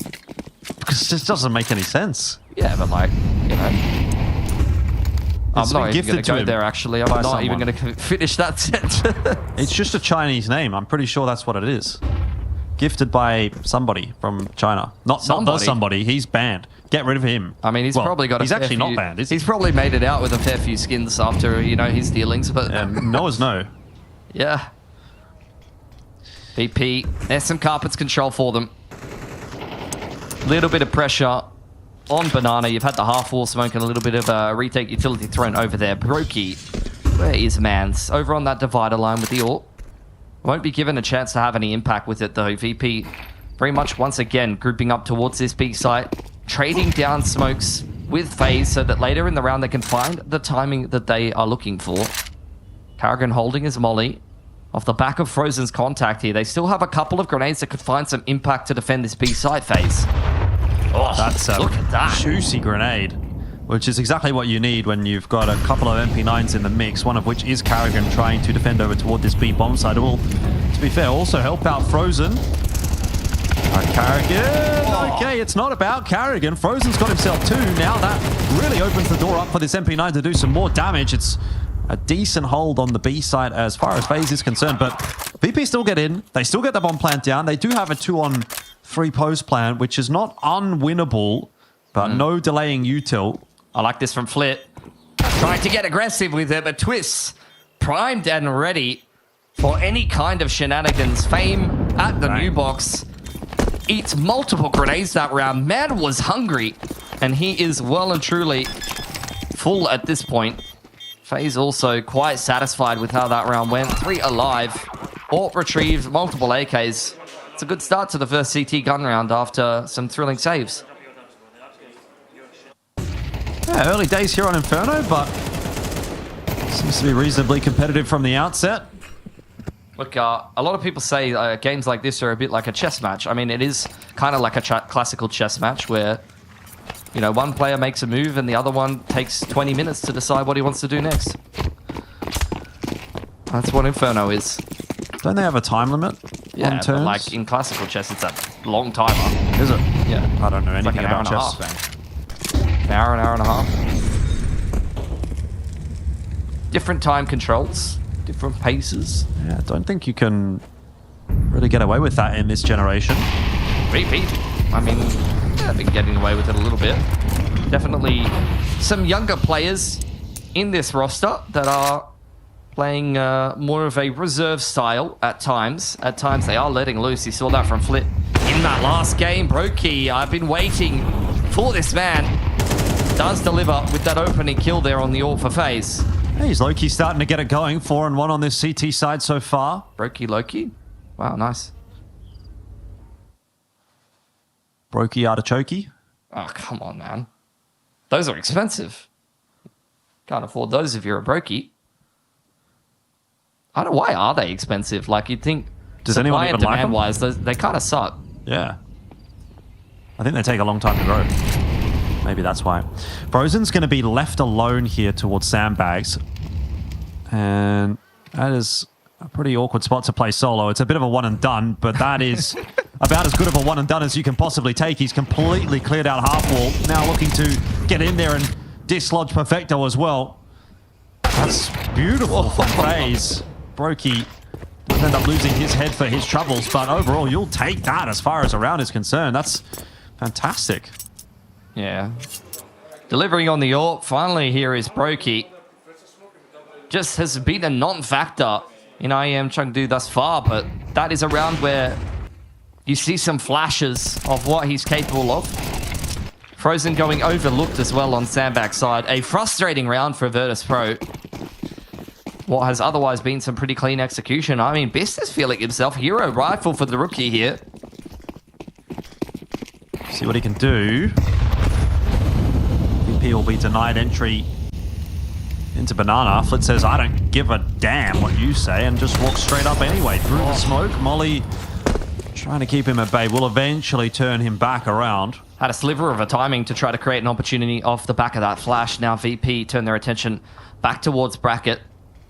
Because it just doesn't make any sense. Yeah, but like, you know. I'm not even going to go there, actually. I'm not even going to finish that sentence. It's just a Chinese name. I'm pretty sure that's what it is. Gifted by somebody from China. Not the somebody. He's banned. Get rid of him. I mean, he's probably got. He's actually not banned. He's probably made it out with a fair few skins after his dealings. But Noah's no. Yeah. VP. There's some carpets control for them. Little bit of pressure on Banana. You've had the half wall smoke and a little bit of a retake utility thrown over there. Brokey, where is Mans? Over on that divider line with the AWP. Won't be given a chance to have any impact with it though. VP very much once again grouping up towards this big site, trading down smokes with FaZe so that later in the round they can find the timing that they are looking for. Karrigan holding his molly. Off the back of Frozen's contact here, they still have a couple of grenades that could find some impact to defend this B side phase. Oh, that's a look at that juicy grenade, which is exactly what you need when you've got a couple of MP9s in the mix, one of which is Karrigan trying to defend over toward this B bomb side. It will, to be fair, also help out Frozen. Karrigan. Okay, it's not about Karrigan. Frozen's got himself two. Now that really opens the door up for this MP9 to do some more damage. It's a decent hold on the B side as far as FaZe is concerned, but VP still get in. They still get the bomb plant down. They do have a 2-on-3 post plant, which is not unwinnable, but no delaying util. I like this from Flit. Trying to get aggressive with it, but Twists primed and ready for any kind of shenanigans. Fame at the new box. Eats multiple grenades that round. Man was hungry, and he is well and truly full at this point. FaZe also quite satisfied with how that round went. 3 alive. AWP retrieved multiple AKs. It's a good start to the first CT gun round after some thrilling saves. Yeah, early days here on Inferno, but seems to be reasonably competitive from the outset. Look, a lot of people say games like this are a bit like a chess match. I mean, it is kind of like a classical chess match where, you know, one player makes a move and the other one takes 20 minutes to decide what he wants to do next. That's what Inferno is. Don't they have a time limit on turns? But like in classical chess, it's a long timer. Is it? Yeah. I don't know It's anything like an about hour chess. An hour and a half. Different time controls, different paces. Yeah, I don't think you can really get away with that in this generation. VP. I mean, I've been getting away with it a little bit. Definitely some younger players in this roster that are playing more of a reserve style at times. At times they are letting loose. You saw that from Flit in that last game. Brokey, I've been waiting for this man. Does deliver with that opening kill there on the AWP for FaZe. Hey, he's Loki starting to get it going. 4-1 on this CT side so far. Brokey Loki. Wow, nice. Brokey Artichoke. Oh, come on, man. Those are expensive. Can't afford those if you're a Brokey. I don't know, why are they expensive? Like, you'd think does anyone even like them? Wise, they kind of suck. Yeah. I think they take a long time to grow. Maybe that's why. Frozen's going to be left alone here towards Sandbags. And that is a pretty awkward spot to play solo. It's a bit of a one and done, but that is about as good of a one and done as you can possibly take. He's completely cleared out half wall. Now looking to get in there and dislodge Perfecto as well. That's beautiful from FaZe. Brokey will end up losing his head for his troubles, but overall, you'll take that as far as a round is concerned. That's fantastic. Yeah. Delivering on the AWP. Finally, here is Brokey. Just has been a non-factor in IEM Chengdu thus far, but that is a round where you see some flashes of what he's capable of. Frozen going overlooked as well on Sandbag's side. A frustrating round for Virtus Pro. What has otherwise been some pretty clean execution. I mean, Best is feeling himself. Hero rifle for the rookie here. See what he can do. VP will be denied entry into Banana. Flit says, I don't give a damn what you say, and just walks straight up anyway. Through the smoke, Molly Trying to keep him at bay. Will eventually turn him back around. Had a sliver of a timing to try to create an opportunity off the back of that flash. Now VP turn their attention back towards bracket,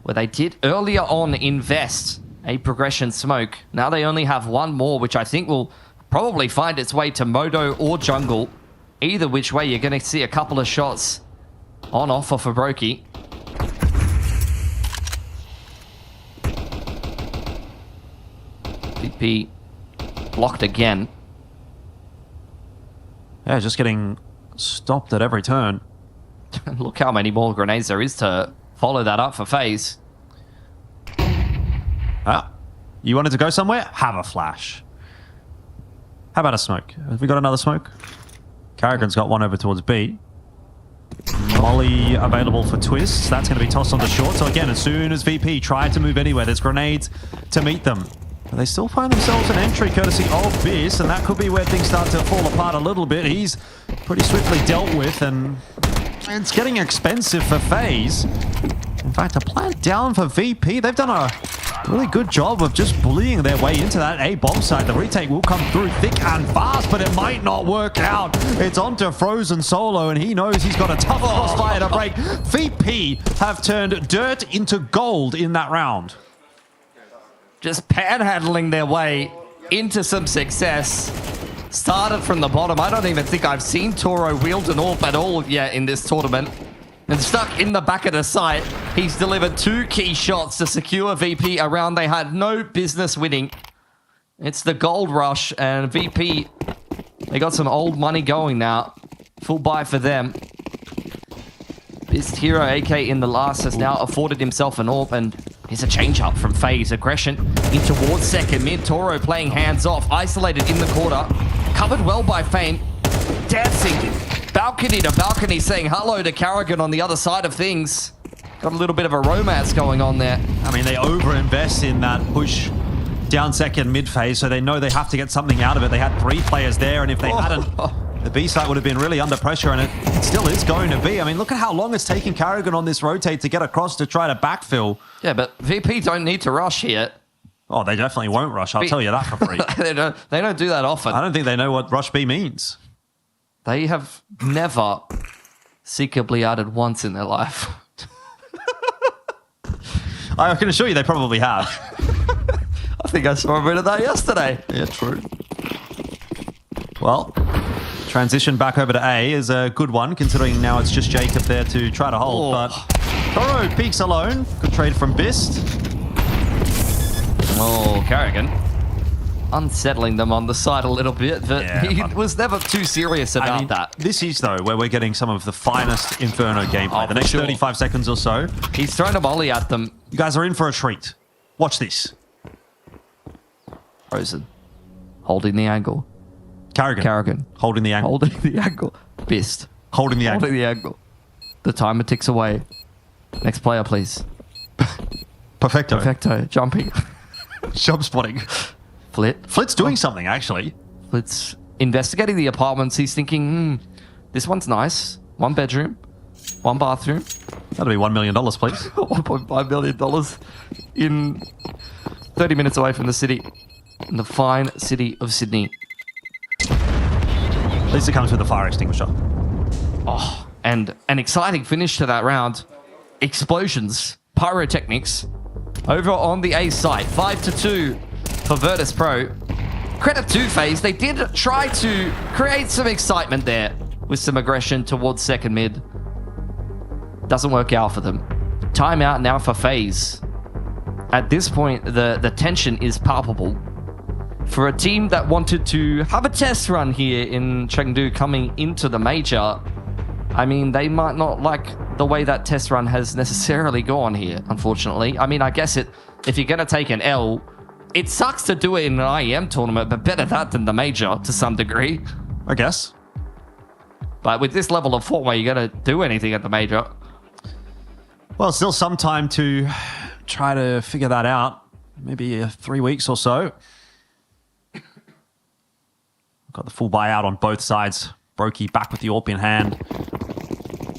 where they did earlier on invest a progression smoke. Now they only have one more, which I think will probably find its way to Modo or jungle. Either which way, you're going to see a couple of shots on offer for Brokey. VP blocked again. Yeah, just getting stopped at every turn. Look how many more grenades there is to follow that up for FaZe. Ah, you wanted to go somewhere? Have a flash. How about a smoke? Have we got another smoke? Carrigan's got one over towards B. Molly available for twists. That's going to be tossed on the short. So again, as soon as VP tried to move anywhere, there's grenades to meet them. But they still find themselves an entry courtesy of Biss, and that could be where things start to fall apart a little bit. He's pretty swiftly dealt with, and it's getting expensive for FaZe. In fact, a plant down for VP. They've done a really good job of just bullying their way into that A bomb site. The retake will come through thick and fast, but it might not work out. It's onto Frozen Solo, and he knows he's got a tough crossfire to break. VP have turned dirt into gold in that round. Just panhandling their way into some success. Started from the bottom. I don't even think I've seen Toro wield an AWP at all yet in this tournament. And stuck in the back of the site, he's delivered 2 key shots to secure VP a round they had no business winning. It's the gold rush, and VP, they got some old money going now. Full buy for them. Best hero AK in the last has now afforded himself an AWP, and here's a change up from FaZe. Aggression in towards second mid. Toro playing hands off, isolated in the corner. Covered well by Fame. Dancing balcony to balcony, saying hello to Carrigan on the other side of things. Got a little bit of a romance going on there. I mean, they overinvest in that push down second mid phase, so they know they have to get something out of it. They had 3 players there, and if they hadn't, the B site would have been really under pressure, and it still is going to be. I mean, look at how long it's taking Carrigan on this rotate to get across to try to backfill. Yeah, but VP don't need to rush here. Oh, they definitely won't rush. I'll tell you that for free. They don't do that often. I don't think they know what rush B means. They have never Seeker bleeded once in their life. I can assure you they probably have. I think I saw a bit of that yesterday. Yeah, true. Well, transition back over to A is a good one, considering now it's just Jacob there to try to hold. But Toro peeks alone. Good trade from Bist. Oh, Carrigan. Unsettling them on the side a little bit, but he was never too serious about that. This is, though, where we're getting some of the finest Inferno gameplay. The next 35 seconds or so. He's thrown a volley at them. You guys are in for a treat. Watch this. Frozen. Holding the angle. Carrigan. Holding the angle. Holding the angle. Bist. Holding the angle. Holding the angle. The timer ticks away. Next player, please. Perfecto. Perfecto. Jumping. Job spotting. Flit's doing something, actually. Flit's investigating the apartments. He's thinking, this one's nice. 1 bedroom, 1 bathroom. That'll be $1 million, please. $1.5 million in 30 minutes away from the city. In the fine city of Sydney. At least it comes with a fire extinguisher. Oh, and an exciting finish to that round. Explosions, pyrotechnics. Over on the A site, 5-2 for Virtus Pro. Credit to FaZe, they did try to create some excitement there with some aggression towards second mid. Doesn't work out for them. Timeout now for FaZe. At this point, the tension is palpable. For a team that wanted to have a test run here in Chengdu coming into the major, I mean, they might not like the way that test run has necessarily gone here, unfortunately. I mean, I guess if you're going to take an L, it sucks to do it in an IEM tournament, but better that than the major to some degree. I guess. But with this level of form, where you're going to do anything at the major. Well, still some time to try to figure that out. Maybe 3 weeks or so. Got the full buyout on both sides. Brokey back with the AWP in hand.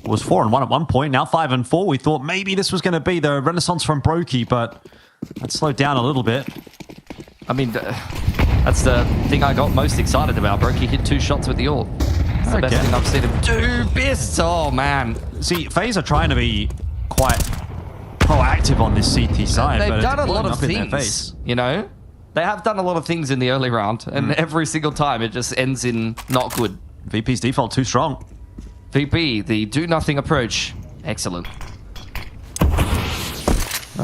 Was 4-1 at one point, now 5-4. We thought maybe this was going to be the renaissance from Brokey, but that slowed down a little bit. I mean, That's the thing I got most excited about. Brokey hit 2 shots with the AWP. It's the best thing I've seen him do. Bists. Oh, man. See, FaZe are trying to be quite proactive on this CT side. They've but done it's a lot blowing of up in their things, face. you know? They have done a lot of things in the early round, and every single time it just ends in not good. VP's default too strong. VP, the do-nothing approach. Excellent.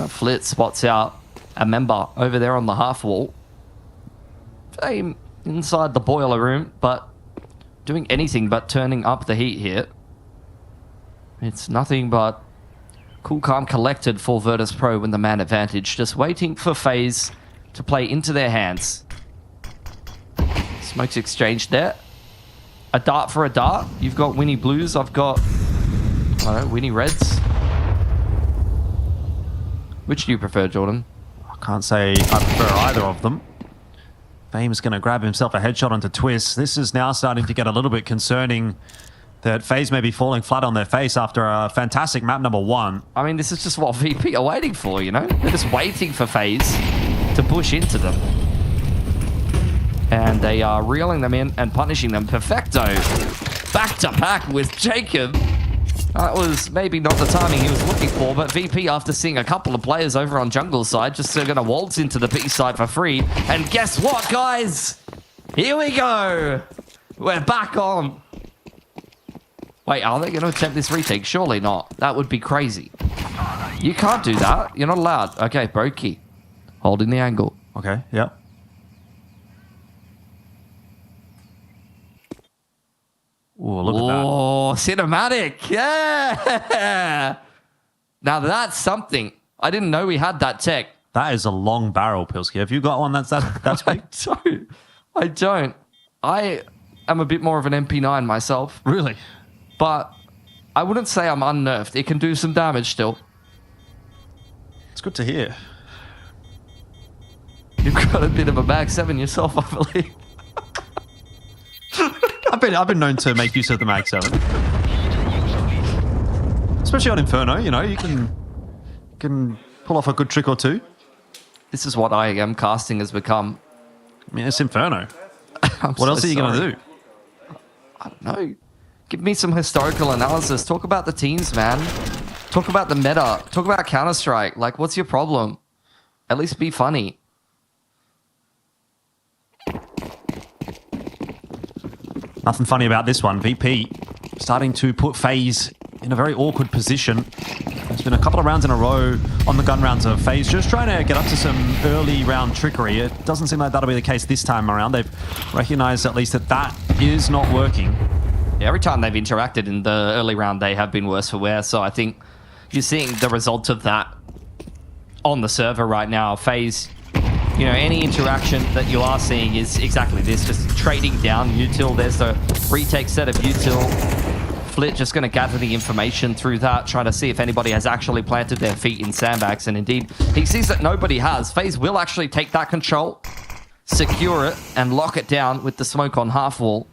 Flit spots out a member over there on the half wall. Fame inside the boiler room, but doing anything but turning up the heat here. It's nothing but cool, calm, collected for Virtus Pro with the man advantage. Just waiting for FaZe to play into their hands. Smokes exchanged there. A dart for a dart. You've got Winnie Blues. I've got, I don't know, Winnie Reds. Which do you prefer, Jordan? I can't say I prefer either of them. Fame's going to grab himself a headshot onto Twist. This is now starting to get a little bit concerning that FaZe may be falling flat on their face after a fantastic map number 1. I mean, this is just what VP are waiting for, you know? They're just waiting for FaZe to push into them. And they are reeling them in and punishing them. Perfecto. Back to back with Jacob. That was maybe not the timing he was looking for, but VP, after seeing a couple of players over on jungle side, just going to waltz into the B side for free. And guess what, guys? Here we go. We're back on. Wait, are they going to attempt this retake? Surely not. That would be crazy. You can't do that. You're not allowed. Okay, Brokey. Holding the angle. Okay, yep. Oh, look at that. Oh, cinematic. Yeah. Now that's something. I didn't know we had that tech. That is a long barrel, Pilsky. Have you got one that's big? I don't. I am a bit more of an MP9 myself. Really? But I wouldn't say I'm unnerved. It can do some damage still. It's good to hear. You've got a bit of a Mag 7 yourself, I believe. I've been known to make use of the Mag 7. Especially on Inferno, you know, you can pull off a good trick or two. This is what IEM casting has become. I mean, it's Inferno. What else are you going to do? I don't know. Give me some historical analysis. Talk about the teams, man. Talk about the meta. Talk about Counter-Strike. Like, what's your problem? At least be funny. Nothing funny about this one. VP starting to put FaZe in a very awkward position. There's been a couple of rounds in a row on the gun rounds of FaZe just trying to get up to some early round trickery. It doesn't seem like that'll be the case this time around. They've recognized at least that is not working. Yeah, every time they've interacted in the early round, they have been worse for wear. So I think you're seeing the result of that on the server right now. FaZe, you know, any interaction that you are seeing is exactly this, just trading down util. There's the retake set of util. Flit just going to gather the information through that, trying to see if anybody has actually planted their feet in sandbags. And indeed, he sees that nobody has. FaZe will actually take that control, secure it, and lock it down with the smoke on half wall.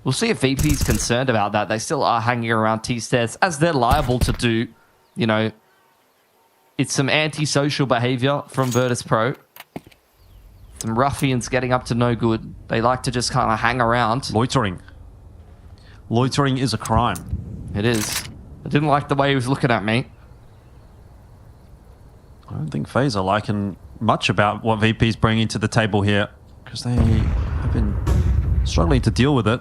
We'll see if VP's concerned about that. They still are hanging around T-stairs, as they're liable to do. You know, it's some antisocial behavior from Virtus Pro. Some ruffians getting up to no good. They like to just kind of hang around. Loitering. Loitering is a crime. It is. I didn't like the way he was looking at me. I don't think FaZe are liking much about what VP's bringing to the table here, because they have been struggling to deal with it.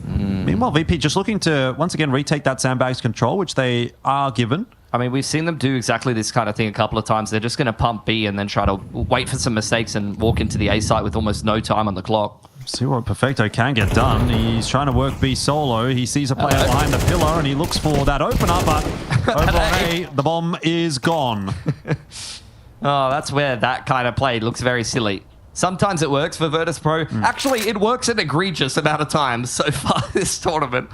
Meanwhile, VP just looking to, once again, retake that sandbags control, which they are given. I mean, we've seen them do exactly this kind of thing a couple of times. They're just going to pump B and then try to wait for some mistakes and walk into the A site with almost no time on the clock. See what Perfecto can get done. He's trying to work B solo. He sees a player behind the pillar and he looks for that opener, but over on A, the bomb is gone. Oh, that's where that kind of play looks very silly. Sometimes it works for Virtus Pro. Actually, it works an egregious amount of times so far this tournament.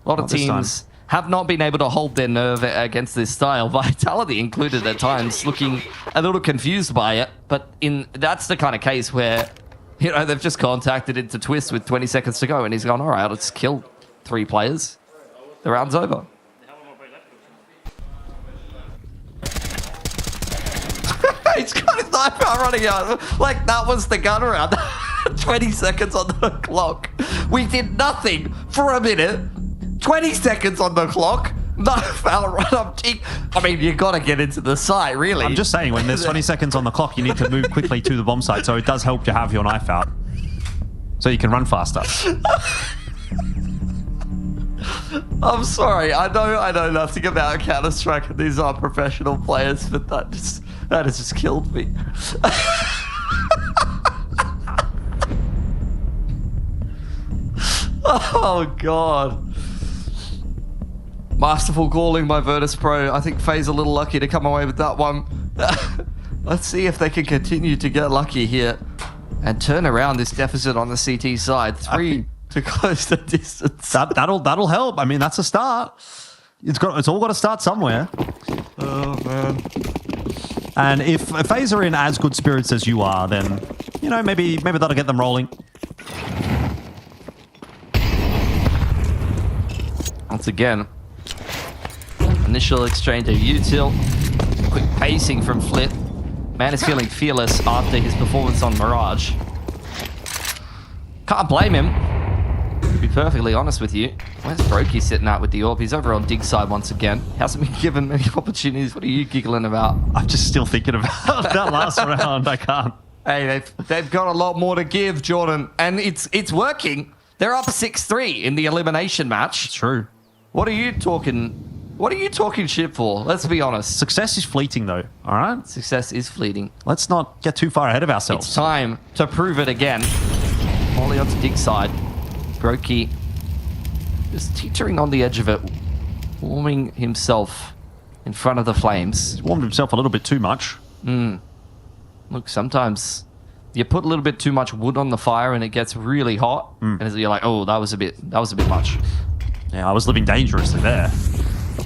A lot of teams have not been able to hold their nerve against this style. Vitality included at times, looking a little confused by it. But that's the kind of case where, you know, they've just contacted into Twist with 20 seconds to go, and he's gone, all right, let's kill 3 players. The round's over. He's got timeout running out. Like, that was the gun round. 20 seconds on the clock. We did nothing for a minute. 20 seconds on the clock. No foul run up. I mean, you got to get into the site, really. I'm just saying, when there's 20 seconds on the clock, you need to move quickly to the bomb site. So it does help to have your knife out, so you can run faster. I'm sorry. I know nothing about Counter-Strike, and these are professional players, but that has just killed me. Oh God. Masterful calling by Virtus Pro. I think FaZe a little lucky to come away with that one. Let's see if they can continue to get lucky here and turn around this deficit on the CT side. 3 to close the distance. That'll help. I mean, that's a start. It's all got to start somewhere. Oh man. And if FaZe are in as good spirits as you are, then maybe that'll get them rolling. Once again, initial exchange of util. Quick pacing from Flit. Man is feeling fearless after his performance on Mirage. Can't blame him. To be perfectly honest with you. Where's Brokey sitting out with the AWP? He's over on dig side once again. Hasn't been given many opportunities. What are you giggling about? I'm just still thinking about that last round. I can't. Hey, they've got a lot more to give, Jordan. And it's working. They're up 6-3 in the elimination match. It's true. What are you talking shit for? Let's be honest. Success is fleeting, though. All right? Success is fleeting. Let's not get too far ahead of ourselves. It's time to prove it again. Molly onto dig side. Brokey just teetering on the edge of it, warming himself in front of the flames. He's warmed himself a little bit too much. Look, sometimes you put a little bit too much wood on the fire and it gets really hot, and you're like, oh, that was a bit much. Yeah, I was living dangerously there.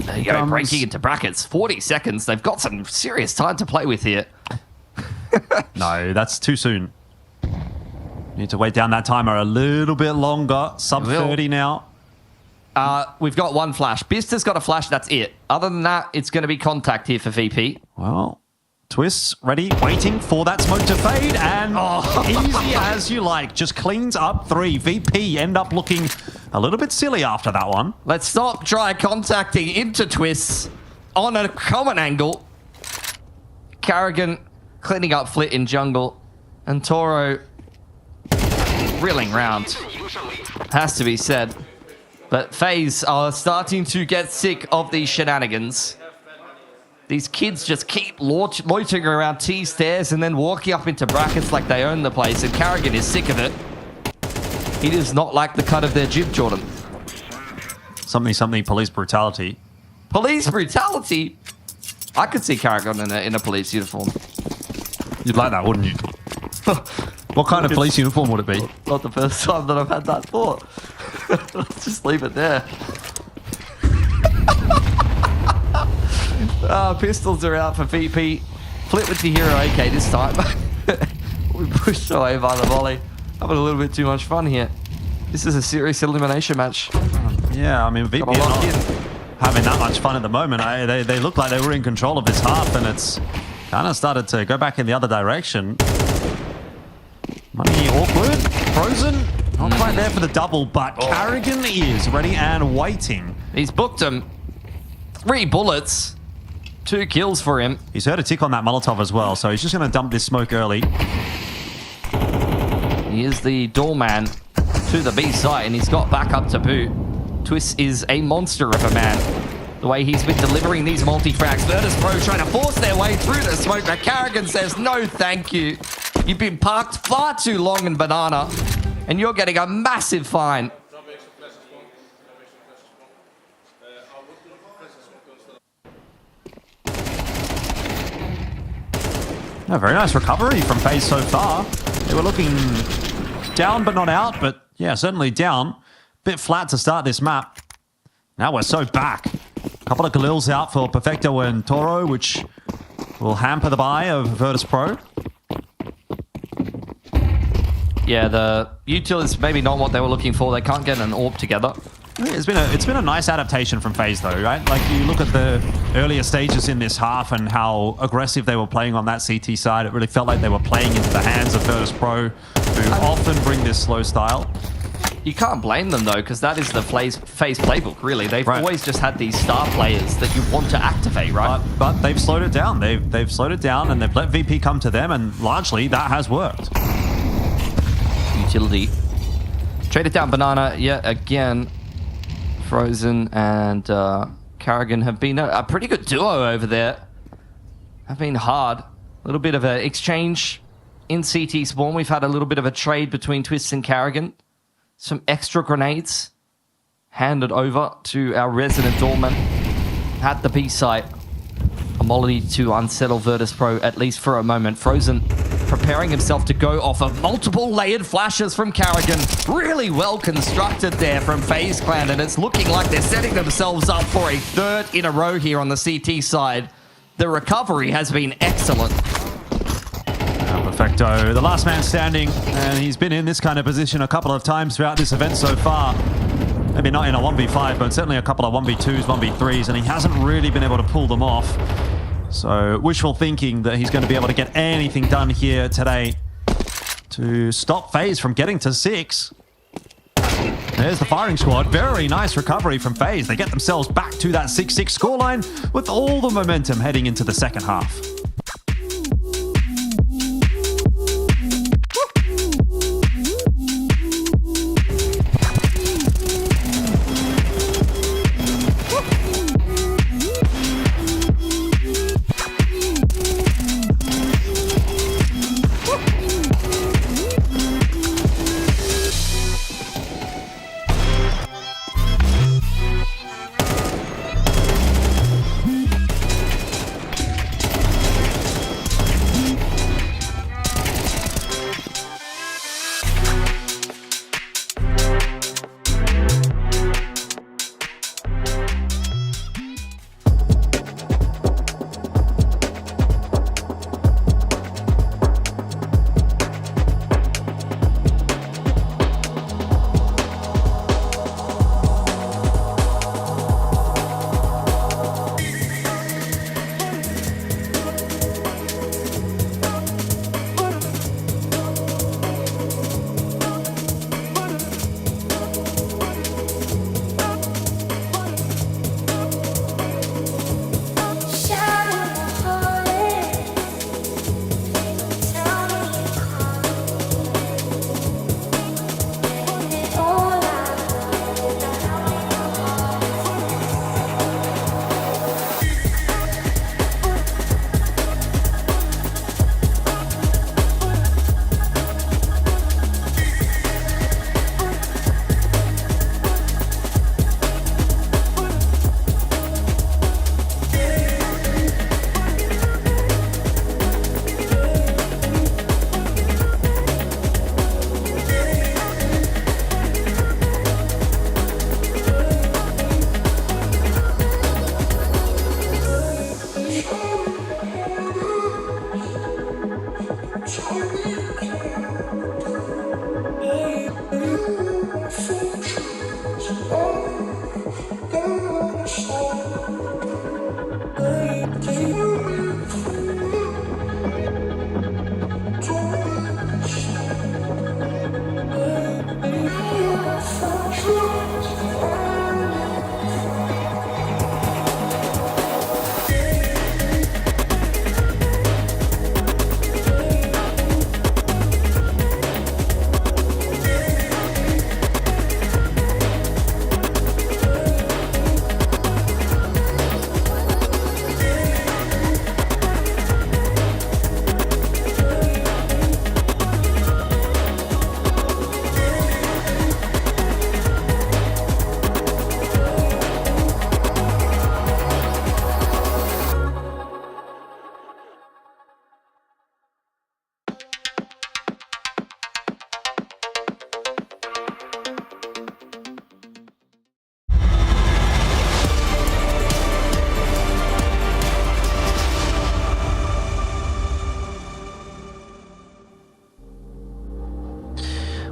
There you go, breaking into brackets. 40 seconds. They've got some serious time to play with here. No, that's too soon. Need to wait down that timer a little bit longer. Sub 30 now. We've got one flash. Bister's got a flash, that's it. Other than that, it's going to be contact here for VP. Well, Twists ready, waiting for that smoke to fade, and easy as you like. Just cleans up 3. VP end up looking a little bit silly after that one. Let's stop try contacting into Twists on a common angle. Carrigan cleaning up Flit in jungle, and Toro reeling round. Has to be said. But FaZe are starting to get sick of these shenanigans. These kids just keep loitering around T stairs and then walking up into brackets like they own the place, and Carrigan is sick of it. He does not like the cut of their jib, Jordan. Something, police brutality. Police brutality? I could see Carrigan in a police uniform. You'd like that, wouldn't you? What kind of police uniform would it be? Not the first time that I've had that thought. Let's just leave it there. Pistols are out for VP. Flip with the hero AK this time. We pushed away by the volley. Having a little bit too much fun here. This is a serious elimination match. Yeah, I mean, VP are not having that much fun at the moment. They look like they were in control of this half, and it's kind of started to go back in the other direction. Money awkward, frozen. Not quite there for the double, but Carrigan is ready and waiting. He's booked him. 3 bullets. 2 kills for him. He's heard a tick on that Molotov as well, so he's just going to dump this smoke early. He is the doorman to the B site, and he's got back up to boot. Twist is a monster of a man. The way he's been delivering these multi-frags. Virtus Pro trying to force their way through the smoke, but Carrigan says, no thank you. You've been parked far too long in Banana, and you're getting a massive fine. A very nice recovery from FaZe so far. They were looking down but not out, but yeah, certainly down. Bit flat to start this map. Now we're so back. A couple of Galils out for Perfecto and Toro, which will hamper the buy of Virtus Pro. Yeah, the util is maybe not what they were looking for. They can't get an AWP together. It's been a nice adaptation from FaZe though, right? Like you look at the earlier stages in this half and how aggressive they were playing on that CT side. It really felt like they were playing into the hands of Virtus Pro, who often bring this slow style. You can't blame them though, because that is the FaZe playbook, really. They've always just had these star players that you want to activate, right? But they've slowed it down. They've slowed it down and they've let VP come to them, and largely that has worked. Utility. Traded down Banana yet again. Frozen and Karrigan have been a pretty good duo over there. Have been hard. A little bit of an exchange in CT spawn. We've had a little bit of a trade between Twists and Karrigan. Some extra grenades handed over to our resident doorman at the B site. A molly to unsettle Virtus Pro, at least for a moment. Frozen preparing himself to go off of multiple layered flashes from Karrigan. Really well constructed there from FaZe Clan, and it's looking like they're setting themselves up for a third in a row here on the CT side. The recovery has been excellent. Perfecto, the last man standing, and he's been in this kind of position a couple of times throughout this event so far. Maybe not in a 1v5, but certainly a couple of 1v2s, 1v3s, and he hasn't really been able to pull them off. So wishful thinking that he's going to be able to get anything done here today to stop FaZe from getting to 6. There's the firing squad. Very nice recovery from FaZe. They get themselves back to that 6-6 scoreline with all the momentum heading into the second half.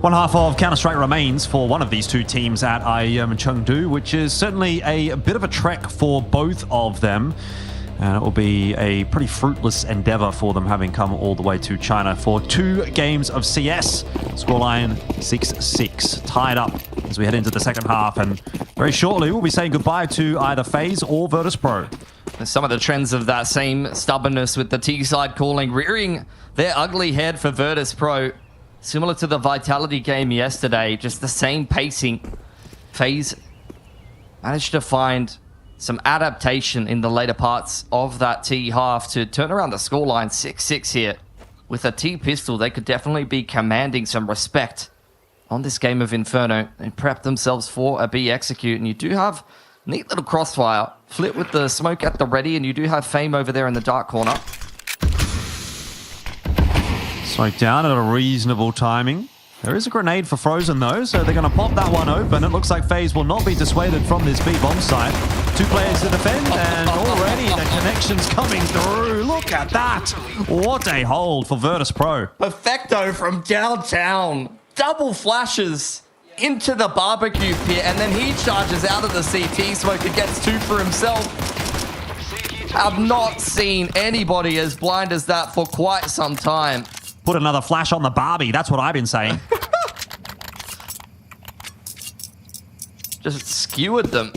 One half of Counter-Strike remains for one of these two teams at IEM Chengdu, which is certainly a bit of a trek for both of them. And it will be a pretty fruitless endeavor for them, having come all the way to China for 2 games of CS. Scoreline 6-6, tied up as we head into the second half. And very shortly, we'll be saying goodbye to either FaZe or Virtus.pro. Some of the trends of that same stubbornness with the T side calling, rearing their ugly head for Virtus.pro. Similar to the Vitality game yesterday, just the same pacing. FaZe managed to find some adaptation in the later parts of that T half to turn around the scoreline 6-6 here. With a T pistol, they could definitely be commanding some respect on this game of Inferno and prep themselves for a B execute. And you do have neat little crossfire. Flip with the smoke at the ready, and you do have Fame over there in the dark corner. Smoke down at a reasonable timing. There is a grenade for Frozen though, so they're going to pop that one open. It looks like FaZe will not be dissuaded from this B bomb site. 2 players to defend, and already the connection's coming through. Look at that. What a hold for Virtus.pro. Perfecto from downtown. Double flashes into the barbecue pit, and then he charges out of the CT smoke and gets 2 for himself. I've not seen anybody as blind as that for quite some time. Put another flash on the Barbie. That's what I've been saying. Just skewered them.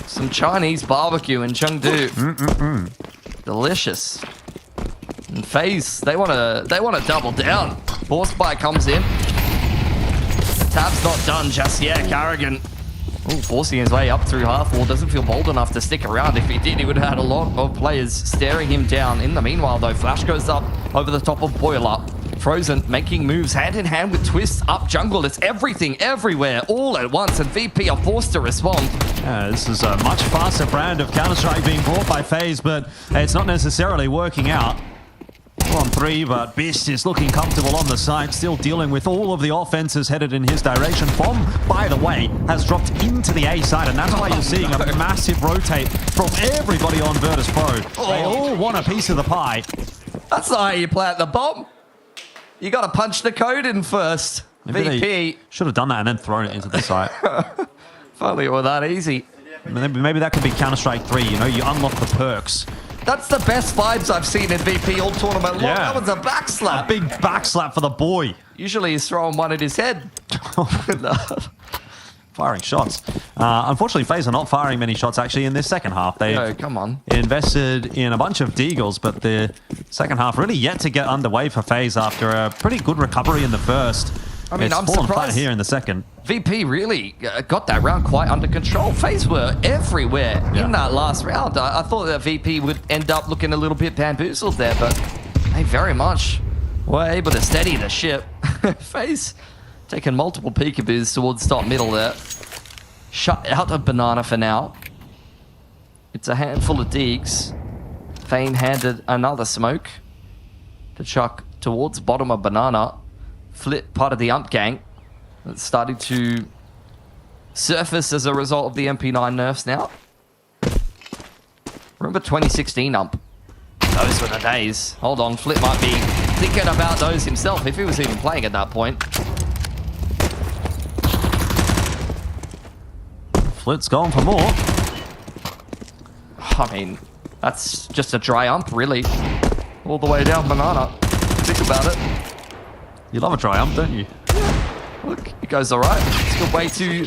Some Chinese barbecue in Chengdu. Delicious. And FaZe, they want to double down. Force Spike comes in. The tab's not done just yet. Carrigan forcing his way up through half wall. Doesn't feel bold enough to stick around. If he did, he would have had a lot of players staring him down. In the meanwhile, though, Flash goes up over the top of Boiler. Frozen making moves hand in hand with Twist up jungle. It's everything, everywhere, all at once, and VP are forced to respond. This is a much faster brand of Counter-Strike being brought by FaZe, but it's not necessarily working out. 4-on-3, but Beast is looking comfortable on the side, still dealing with all of the offenses headed in his direction. Bomb, by the way, has dropped into the A side, and that's why you're seeing a massive rotate from everybody on Virtus.pro. They all want a piece of the pie. That's not how you plant the bomb. You got to punch the code in first. Maybe VP should have done that and then thrown it into the site. If only it were that easy. Maybe that could be Counter-Strike 3, you know, you unlock the perks. That's the best vibes I've seen in VP all tournament long. That one's a backslap. A big backslap for the boy. Usually he's throwing one at his head. Firing shots. Unfortunately, FaZe are not firing many shots actually in this second half. They've come on. invested in a bunch of deagles, but the second half really yet to get underway for FaZe after a pretty good recovery in the first. I mean, it's I'm fallen surprised flat here in the second. VP really got that round quite under control. FaZe were everywhere in that last round. I thought that VP would end up looking a little bit bamboozled there, but they very much were able to steady the ship. FaZe taking multiple peekaboos towards top middle there. Shut out of Banana for now. It's a handful of deags. Fame handed another smoke to chuck towards bottom of Banana. Flip, part of the ump gang, that's starting to surface as a result of the MP9 nerfs now. Remember 2016 ump? Those were the days. Hold on, Flip might be thinking about those himself if he was even playing at that point. Flip's going for more. I mean, that's just a dry ump, really. All the way down Banana. Think about it. You love a dry ump, don't you? Look, it goes all right. It's a good way to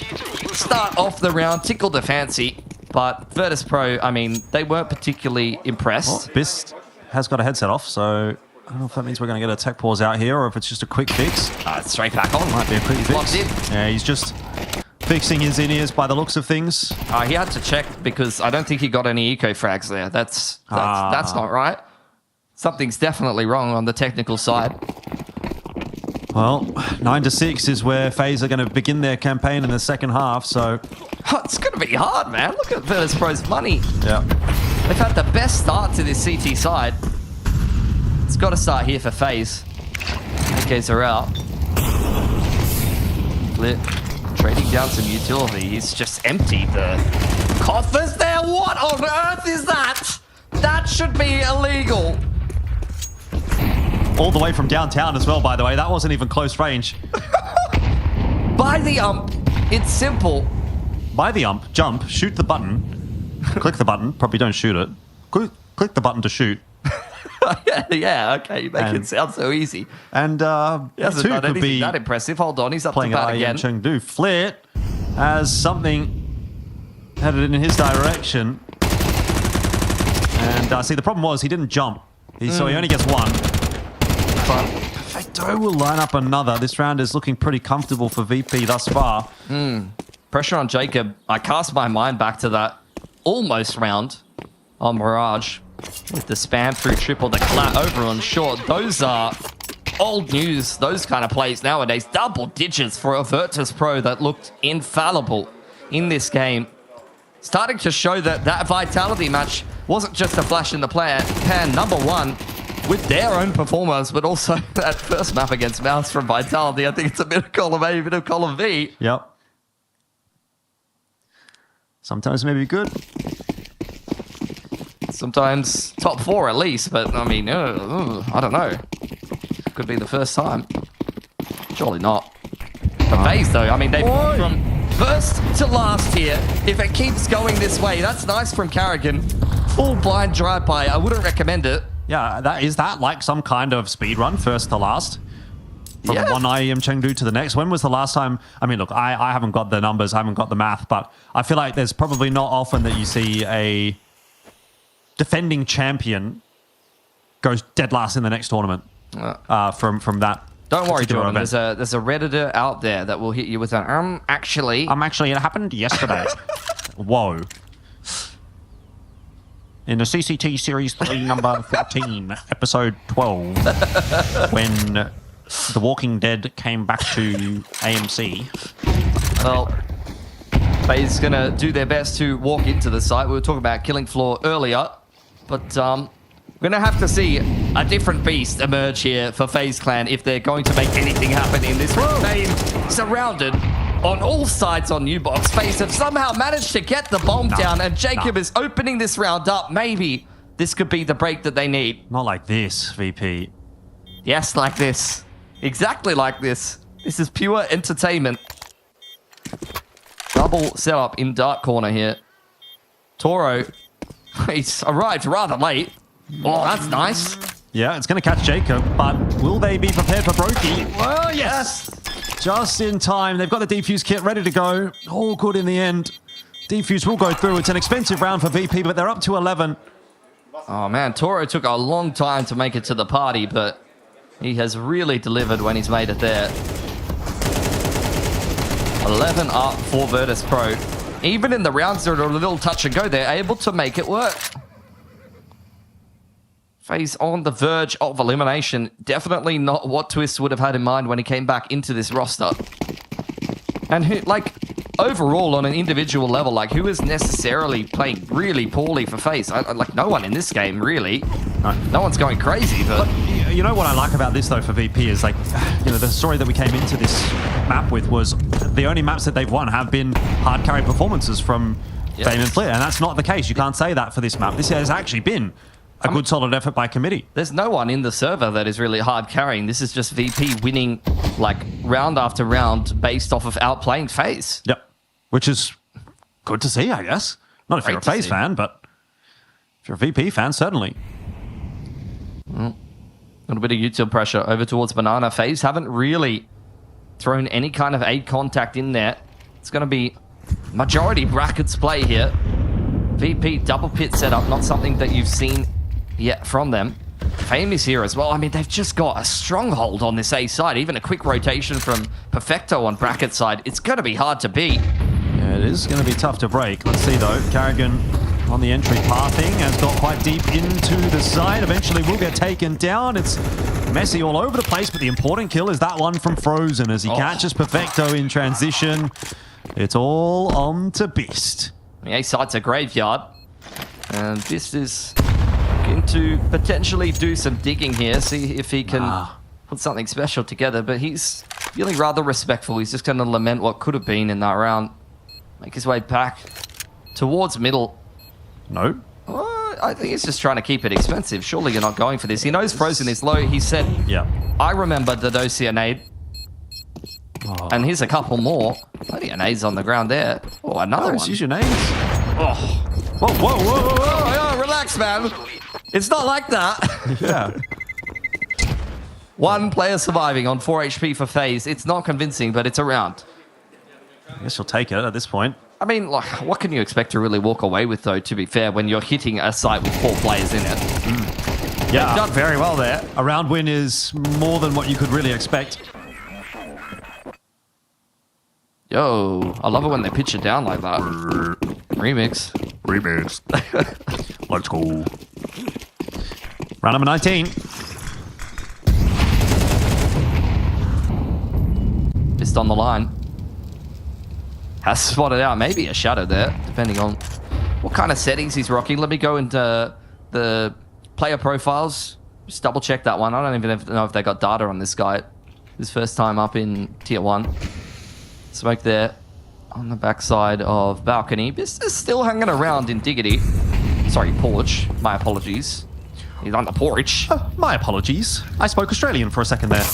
start off the round, tickle the fancy. But Virtus.pro, I mean, they weren't particularly impressed. Bist has got a headset off, so I don't know if that means we're going to get a tech pause out here or if it's just a quick fix. Straight back on. Might be a quick fix. Locked in. Yeah, he's just fixing his in-ears by the looks of things. He had to check because I don't think he got any eco frags there. That's not right. Something's definitely wrong on the technical side. Well, 9-6 is where FaZe are going to begin their campaign in the second half, so... It's going to be hard, man. Look at Virtus.pro's money. Yeah. They've had the best start to this CT side. It's got to start here for FaZe. AKs are out. Flip. Trading down some utility. He's just emptied the coffers there. What on earth is that? That should be illegal. All the way from downtown as well, by the way. That wasn't even close range. By the ump. It's simple. By the ump, jump, shoot the button, click the button, probably don't shoot it. Click the button to shoot. Yeah, okay, you make it sound so easy. And he hasn't done anything that impressive. Hold on, he's up to bat again. Chengdu. Flit has something headed in his direction. And see, the problem was he didn't jump. So he only gets one. But Perfecto will line up another. This round is looking pretty comfortable for VP thus far. Pressure on Jacob. I cast my mind back to that almost round on Mirage with the spam through triple, the clat over on short. Those are old news, those kind of plays nowadays. Double digits for a Virtus Pro that looked infallible in this game. Starting to show that that Vitality match wasn't just a flash in the pan, number one, with their own performance, but also that first map against Mouse from Vitality. I think it's a bit of column A, a bit of column V. Yep. Sometimes maybe good. Sometimes top 4 at least, but I mean, I don't know. Could be the first time. Surely not. For FaZe though, I mean, they've gone from first to last here. If it keeps going this way, that's nice from Carrigan. Full blind drive-by, I wouldn't recommend it. Yeah, is that like some kind of speed run, first to last? From one IEM Chengdu to the next? When was the last time? I mean, look, I haven't got the numbers, I haven't got the math, but I feel like there's probably not often that you see a defending champion goes dead last in the next tournament from that. Don't worry, Jordan. Event. There's a Redditor out there that will hit you with an actually. It happened yesterday. Whoa. In the CCT Series 3, number 14, episode 12, when The Walking Dead came back to AMC. Well, FaZe's going to do their best to walk into the site. We were talking about Killing Floor earlier, but we're going to have to see a different beast emerge here for FaZe Clan if they're going to make anything happen in this game. Surrounded on all sides on Newbox. FaZe have somehow managed to get the bomb down, and Jacob is opening this round up. Maybe this could be the break that they need. Not like this, VP. Yes, like this. Exactly like this. This is pure entertainment. Double setup in dark corner here. Toro, he's arrived rather late. Oh, that's nice. Yeah, it's going to catch Jacob, but will they be prepared for Brokey? Well, yes. Just in time. They've got the defuse kit ready to go. All good in the end. Defuse will go through. It's an expensive round for VP, but they're up to 11. Oh, man. Toro took a long time to make it to the party, but he has really delivered when he's made it there. 11 up for Virtus Pro. Even in the rounds that are a little touch and go, they're able to make it work. FaZe on the verge of elimination. Definitely not what Twist would have had in mind when he came back into this roster. And who, like, overall on an individual level, like, who is necessarily playing really poorly for FaZe? Like, no one in this game, really. No one's going crazy, but you know what I like about this, though, for VP is, like, you know, the story that we came into this map with was the only maps that they've won have been hard carry performances from Fame and Flit, and that's not the case. You can't say that for this map. This has actually been a good solid effort by committee. There's no one in the server that is really hard carrying. This is just VP winning, like, round after round based off of outplaying FaZe. Yep. Which is good to see, I guess. Not if you're a FaZe fan, but if you're a VP fan, certainly. A little bit of util pressure over towards Banana. FaZe haven't really thrown any kind of aid contact in there. It's going to be majority brackets play here. VP double pit setup, not something that you've seen yet from them. Fame is here as well. I mean, they've just got a stronghold on this A side. Even a quick rotation from Perfecto on bracket side. It's going to be hard to beat. Yeah, it is going to be tough to break. Let's see, though. Carrigan on the entry pathing has got quite deep into the side. Eventually will get taken down. It's messy all over the place, but the important kill is that one from Frozen as he catches Perfecto in transition. It's all on to Beast. The A side's a graveyard, and this is going to potentially do some digging here, see if he can put something special together, but he's feeling rather respectful. He's just going to lament what could have been in that round. Make his way back towards middle. No. I think he's just trying to keep it expensive. Surely you're not going for this. He knows Frozen is low. He said, I remember the Dosia nade. And here's a couple more. Plenty of nades on the ground there. Oh, another one. Use your nades. Oh. Whoa, whoa, whoa, whoa, whoa. Relax, man. It's not like that. Yeah. One player surviving on 4 HP for FaZe. It's not convincing, but it's around. I guess you'll take it at this point. I mean, like, what can you expect to really walk away with, though, to be fair, when you're hitting a site with 4 players in it? Yeah. They've done very well there. A round win is more than what you could really expect. Yo, I love it when they pitch it down like that. Remix. Let's go. Round number 19. Just on the line. Has spotted out maybe a shadow there, depending on what kind of settings he's rocking. Let me go into the player profiles. Just double check that one. I don't even know if they got data on this guy. His first time up in Tier 1. Smoke there on the backside of balcony. This is still hanging around in Diggity. Sorry, porch. My apologies. He's on the porch. My apologies. I spoke Australian for a second there.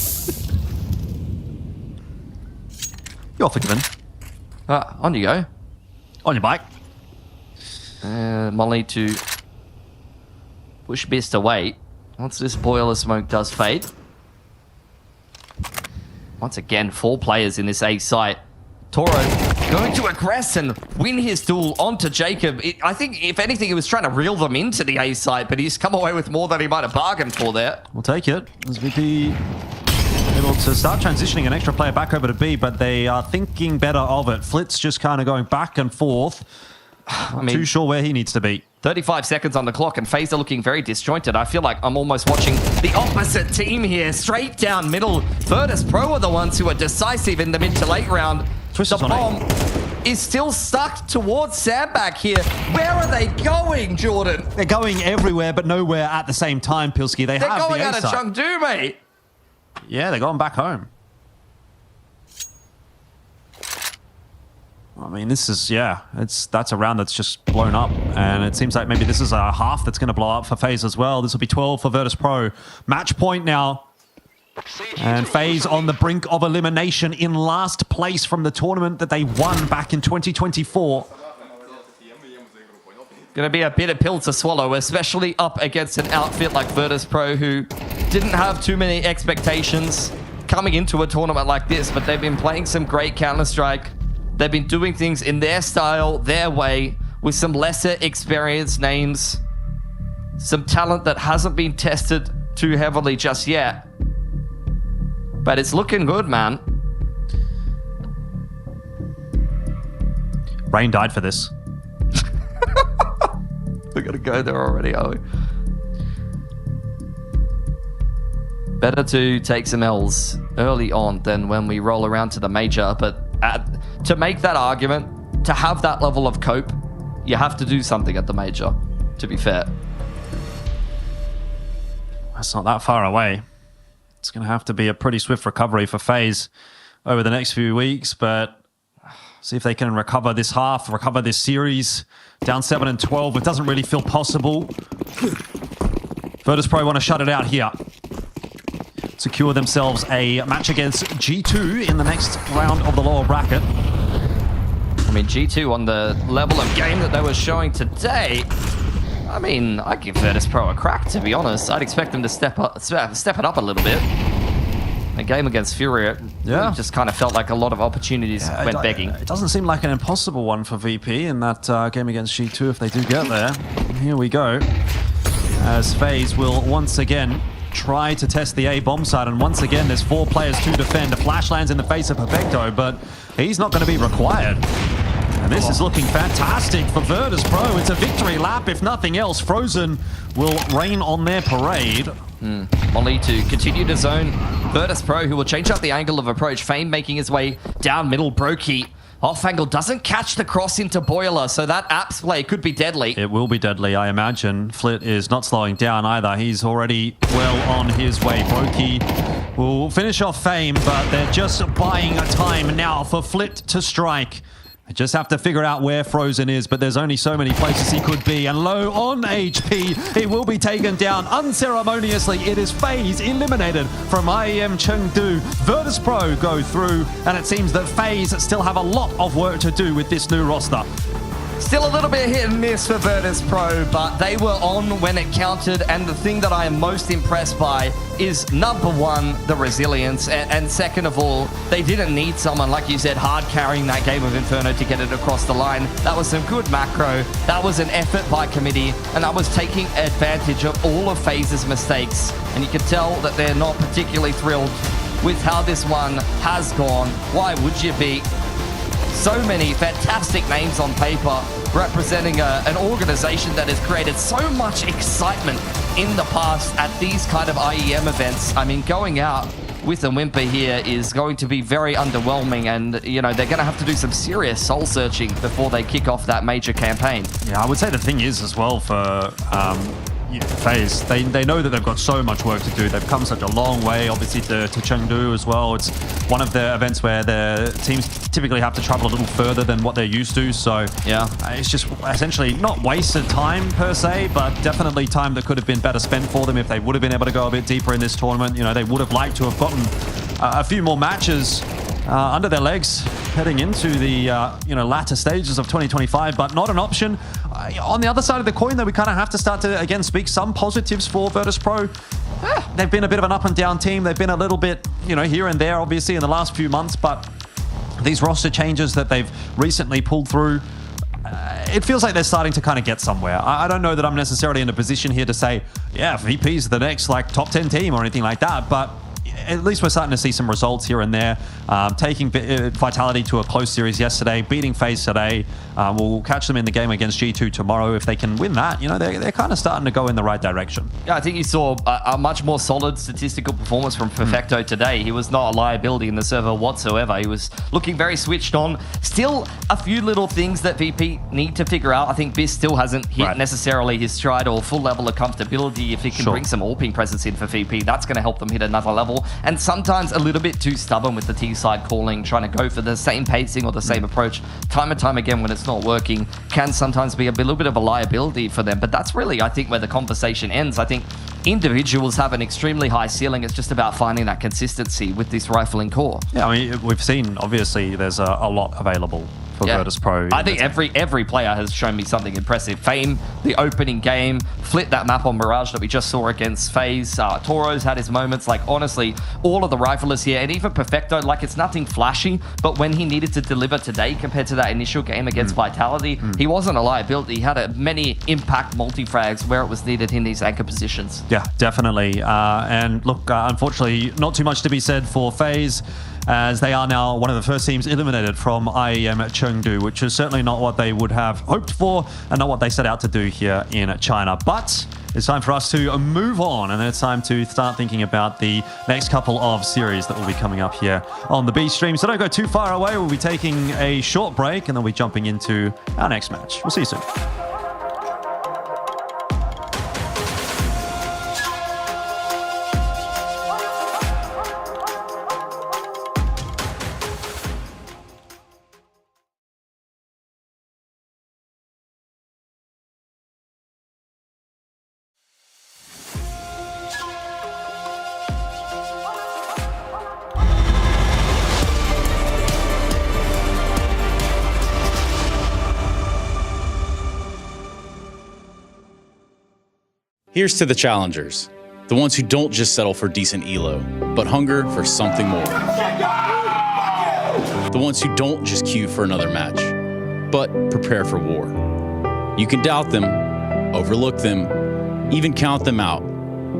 You're forgiven. On you go. On your bike. Molly to push Beast away. Once this boiler smoke does fade. Once again, 4 players in this A site. Toro going to aggress and win his duel onto Jacob. I think, if anything, he was trying to reel them into the A site, but he's come away with more than he might have bargained for there. We'll take it. As VP able to start transitioning an extra player back over to B, but they are thinking better of it. Flit's just kind of going back and forth. Not too sure where he needs to be. 35 seconds on the clock, and FaZe are looking very disjointed. I feel like I'm almost watching the opposite team here. Straight down middle. Virtus Pro are the ones who are decisive in the mid to late round. The bomb is still stuck towards Sandbag here. Where are they going, Jordan? They're going everywhere, but nowhere at the same time, Pilsky. They're going out of Chengdu, mate. Yeah, they're going back home. I mean, this is, that's a round that's just blown up. And it seems like maybe this is a half that's going to blow up for FaZe as well. This will be 12 for Virtus Pro. Match point now. And FaZe on the brink of elimination in last place from the tournament that they won back in 2024. Going to be a bitter pill to swallow, especially up against an outfit like Virtus Pro, who didn't have too many expectations coming into a tournament like this, but they've been playing some great Counter-Strike. They've been doing things in their style, their way, with some lesser experienced names. Some talent that hasn't been tested too heavily just yet. But it's looking good, man. Rain died for this. We're going to go there already, are we? Better to take some L's early on than when we roll around to the major. But to make that argument, to have that level of cope, you have to do something at the major, to be fair. That's not that far away. It's going to have to be a pretty swift recovery for FaZe over the next few weeks, but see if they can recover this half, recover this series. Down 7 and 12, it doesn't really feel possible. Virtus Pro want to shut it out here. Secure themselves a match against G2 in the next round of the lower bracket. I mean, G2 on the level of game that they were showing today, I mean, I'd give Virtus Pro a crack, to be honest. I'd expect them to step it up a little bit. A game against Fury, really just kind of felt like a lot of opportunities went begging. It doesn't seem like an impossible one for VP in that game against G2 if they do get there. Here we go. As FaZe will once again try to test the A bomb side, and once again there's 4 players to defend. A flash lands in the face of Perfecto, but he's not going to be required. And this is looking fantastic for Virtus Pro. It's a victory lap, if nothing else. Frozen will rain on their parade. Molly to continue to zone Virtus Pro, who will change up the angle of approach. Fame making his way down middle. Brokey off angle doesn't catch the cross into Boiler, so that apps play could be deadly. It will be deadly, I imagine. Flit is not slowing down either. He's already well on his way. Brokey will finish off Fame, but they're just buying time now for Flit to strike. I just have to figure out where Frozen is, but there's only so many places he could be. And low on HP, he will be taken down unceremoniously. It is FaZe eliminated from IEM Chengdu. Virtus Pro go through, and it seems that FaZe still have a lot of work to do with this new roster. Still a little bit hit and miss for Virtus Pro, but they were on when it counted, and the thing that I am most impressed by is, number one, the resilience, and second of all, they didn't need someone, like you said, hard carrying that game of Inferno to get it across the line. That was some good macro, that was an effort by committee, and that was taking advantage of all of FaZe's mistakes, and you can tell that they're not particularly thrilled with how this one has gone. Why would you be? So many fantastic names on paper representing an organization that has created so much excitement in the past at these kind of IEM events. I mean, going out with a whimper here is going to be very underwhelming, and you know, they're going to have to do some serious soul searching before they kick off that major campaign. Yeah, I would say the thing is as well for FaZe, they know that they've got so much work to do. They've come such a long way, obviously, to Chengdu as well. It's one of the events where the teams typically have to travel a little further than what they're used to. So yeah, it's just essentially not wasted time per se, but definitely time that could have been better spent for them if they would have been able to go a bit deeper in this tournament. You know, they would have liked to have gotten a few more matches under their legs heading into the latter stages of 2025, but not an option. On the other side of the coin, though, we kind of have to start to again speak some positives for Virtus Pro. They've been a bit of an up and down team. They've been a little bit, here and there, obviously, in the last few months, but these roster changes that they've recently pulled through, it feels like they're starting to kind of get somewhere. I don't know that I'm necessarily in a position here to say, yeah, VP's the next top 10 team or anything like that, but at least we're starting to see some results here and there. Taking Vitality to a close series yesterday, beating FaZe today. We'll catch them in the game against G2 tomorrow. If they can win that, they're kind of starting to go in the right direction. Yeah, I think you saw a much more solid statistical performance from Perfecto today. He was not a liability in the server whatsoever. He was looking very switched on. Still a few little things that VP need to figure out. I think Biz still hasn't hit necessarily his stride or full level of comfortability. If he can bring some AWPing presence in for VP, that's going to help them hit another level. And sometimes a little bit too stubborn with the T-side calling, trying to go for the same pacing or the same approach time and time again when it's not working, can sometimes be a little bit of a liability for them. But that's really, I think, where the conversation ends. I think individuals have an extremely high ceiling. It's just about finding that consistency with this rifling core. Yeah, I mean, we've seen, obviously, there's a lot available for Virtus Pro. I think every player has shown me something impressive. Fame, the opening game, Flit that map on Mirage that we just saw against FaZe. Toro's had his moments. Like, honestly, all of the riflers here, and even Perfecto, like, it's nothing flashy, but when he needed to deliver today compared to that initial game against Vitality, he wasn't a liability. He had many impact multi-frags where it was needed in these anchor positions. Yeah, definitely. And look, unfortunately, not too much to be said for FaZe, as they are now one of the first teams eliminated from IEM Chengdu, which is certainly not what they would have hoped for and not what they set out to do here in China. But it's time for us to move on, and it's time to start thinking about the next couple of series that will be coming up here on the B stream. So don't go too far away. We'll be taking a short break, and then we'll be jumping into our next match. We'll see you soon. Here's to the challengers, the ones who don't just settle for decent elo, but hunger for something more. The ones who don't just queue for another match, but prepare for war. You can doubt them, overlook them, even count them out,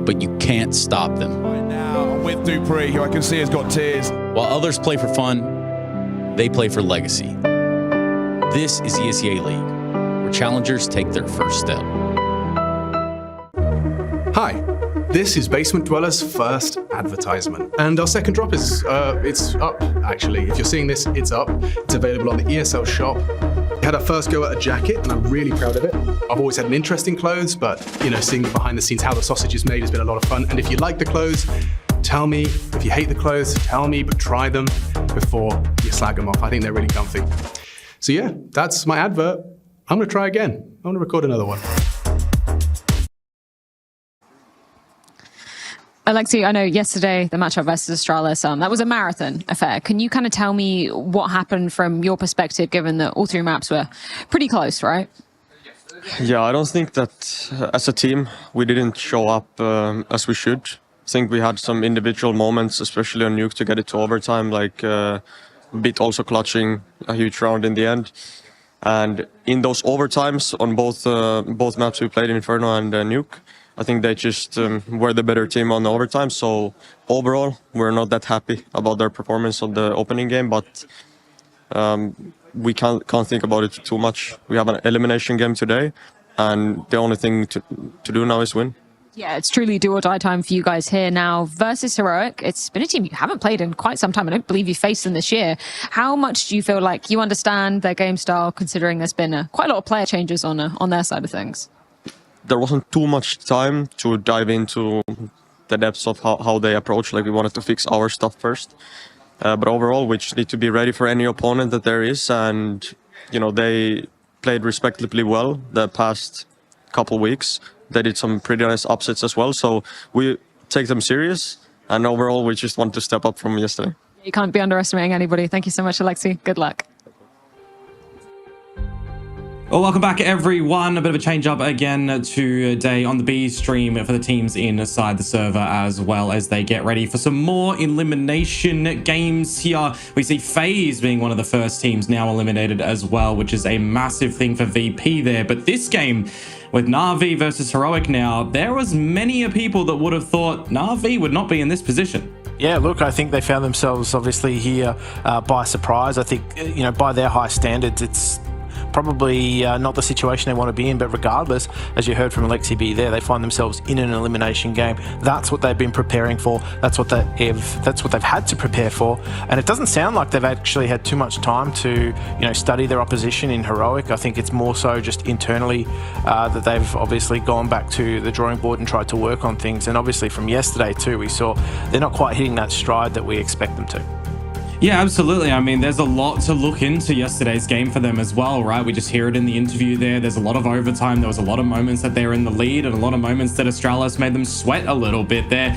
but you can't stop them. Right now, I'm with Dupree, who I can see has got tears. While others play for fun, they play for legacy. This is ESEA League, where challengers take their first step. Hi, this is Basement Dweller's first advertisement. And our second drop is, it's up, actually. If you're seeing this, it's up. It's available on the ESL shop. We had our first go at a jacket, and I'm really proud of it. I've always had an interest in clothes, but, seeing behind the scenes how the sausage is made has been a lot of fun. And if you like the clothes, tell me. If you hate the clothes, tell me, but try them before you slag them off. I think they're really comfy. So So yeah, that's my advert. I'm going to try again. I'm going to record another one. Alexi, I know yesterday the matchup versus Astralis, that was a marathon affair. Can you kind of tell me what happened from your perspective, given that all three maps were pretty close, right? Yeah, I don't think that as a team we didn't show up as we should. I think we had some individual moments, especially on Nuke, to get it to overtime, like Bit also clutching a huge round in the end. And in those overtimes on both maps we played, Inferno and Nuke, I think they just were the better team on the overtime. So overall, we're not that happy about their performance on the opening game, but we can't think about it too much. We have an elimination game today, and the only thing to do now is win. Yeah, it's truly do or die time for you guys here now. Versus Heroic, it's been a team you haven't played in quite some time. I don't believe you faced them this year. How much do you feel like you understand their game style, considering there's been quite a lot of player changes on their side of things? There wasn't too much time to dive into the depths of how they approach. Like, we wanted to fix our stuff first. But overall, we just need to be ready for any opponent that there is. And, they played respectably well the past couple weeks. They did some pretty nice upsets as well. So we take them serious. And overall, we just want to step up from yesterday. You can't be underestimating anybody. Thank you so much, Alexi. Good luck. Well, welcome back, everyone. A bit of a change up again today on the B stream for the teams inside the server, as well as they get ready for some more elimination games here. We see FaZe being one of the first teams now eliminated as well, which is a massive thing for VP there. But this game with Na'Vi versus Heroic now, there was many people that would have thought Na'Vi would not be in this position. Yeah, look, I think they found themselves obviously here by surprise. I think, by their high standards, it's probably not the situation they want to be in, but regardless, as you heard from Alexi B there, they find themselves in an elimination game. That's what they've been preparing for. That's what they've had to prepare for. And it doesn't sound like they've actually had too much time to, study their opposition in Heroic. I think it's more so just internally that they've obviously gone back to the drawing board and tried to work on things. And obviously from yesterday too, we saw they're not quite hitting that stride that we expect them to. Yeah, absolutely. I mean, there's a lot to look into yesterday's game for them as well, right? We just hear it in the interview there. There's a lot of overtime. There was a lot of moments that they're in the lead and a lot of moments that Astralis made them sweat a little bit there,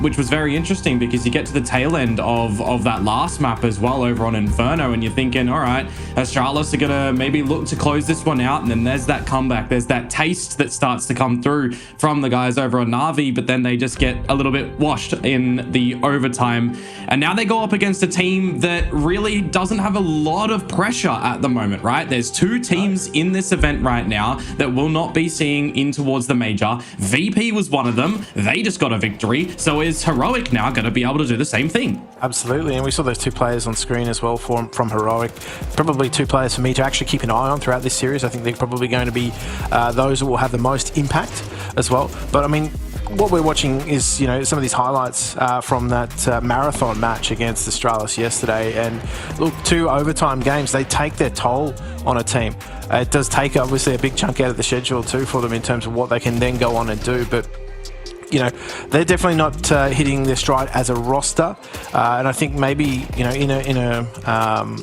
which was very interesting because you get to the tail end of that last map as well over on Inferno and you're thinking, all right, Astralis are going to maybe look to close this one out, and then there's that comeback. There's that taste that starts to come through from the guys over on Na'Vi, but then they just get a little bit washed in the overtime. And now they go up against a team that really doesn't have a lot of pressure at the moment, right? There's two teams in this event right now that will not be seeing in towards the major. VP was one of them. They just got a victory. So is Heroic now going to be able to do the same thing? Absolutely, and we saw those two players on screen as well from Heroic. Probably two players for me to actually keep an eye on throughout this series. I think they're probably going to be those that will have the most impact as well. But I mean, what we're watching is, some of these highlights from that marathon match against Astralis yesterday. And look, 2 overtime games, they take their toll on a team. It does take, obviously, a big chunk out of the schedule too for them in terms of what they can then go on and do. But they're definitely not hitting their stride as a roster. And I think maybe, in a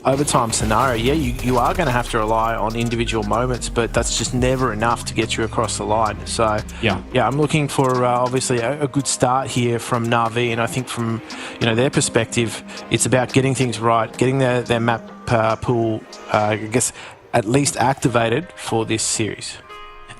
overtime scenario, yeah, you are going to have to rely on individual moments, but that's just never enough to get you across the line. So yeah, I'm looking for obviously a good start here from Na'Vi, and I think from their perspective, it's about getting things right, getting their map pool, I guess, at least activated for this series.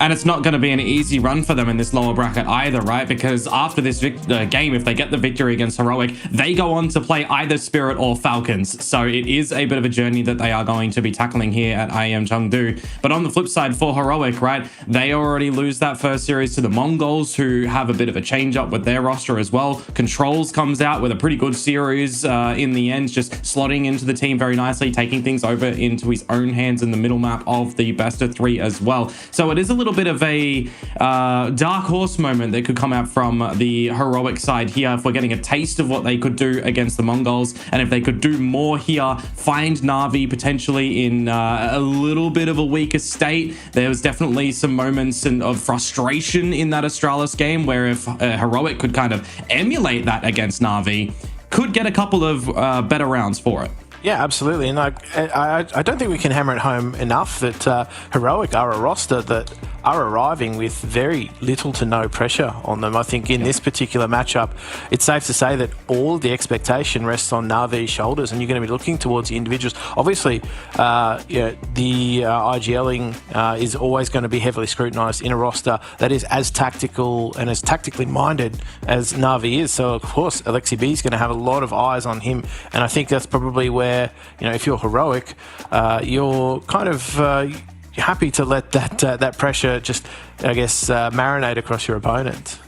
And it's not going to be an easy run for them in this lower bracket either, right? Because after this game, if they get the victory against Heroic, they go on to play either Spirit or Falcons. So it is a bit of a journey that they are going to be tackling here at IEM Chengdu. But on the flip side for Heroic, right, they already lose that first series to the Mongols, who have a bit of a change up with their roster as well. Controls comes out with a pretty good series in the end, just slotting into the team very nicely, taking things over into his own hands in the middle map of the best of 3 as well. So it is a little bit of a dark horse moment that could come out from the Heroic side here if we're getting a taste of what they could do against the Mongols, and if they could do more here, find Na'Vi potentially in a little bit of a weaker state. There was definitely some moments of frustration in that Astralis game where if Heroic could kind of emulate that against Na'Vi, could get a couple of better rounds for it. Yeah, absolutely. And I don't think we can hammer it home enough that Heroic are a roster that are arriving with very little to no pressure on them. I think in this particular matchup, it's safe to say that all the expectation rests on Na'Vi's shoulders, and you're going to be looking towards the individuals. Obviously, the IGLing is always going to be heavily scrutinised in a roster that is as tactical and as tactically minded as Na'Vi is. So, of course, Alexi B is going to have a lot of eyes on him, and I think that's probably where, if you're Heroic, you're kind of happy to let that pressure just, marinate across your opponent.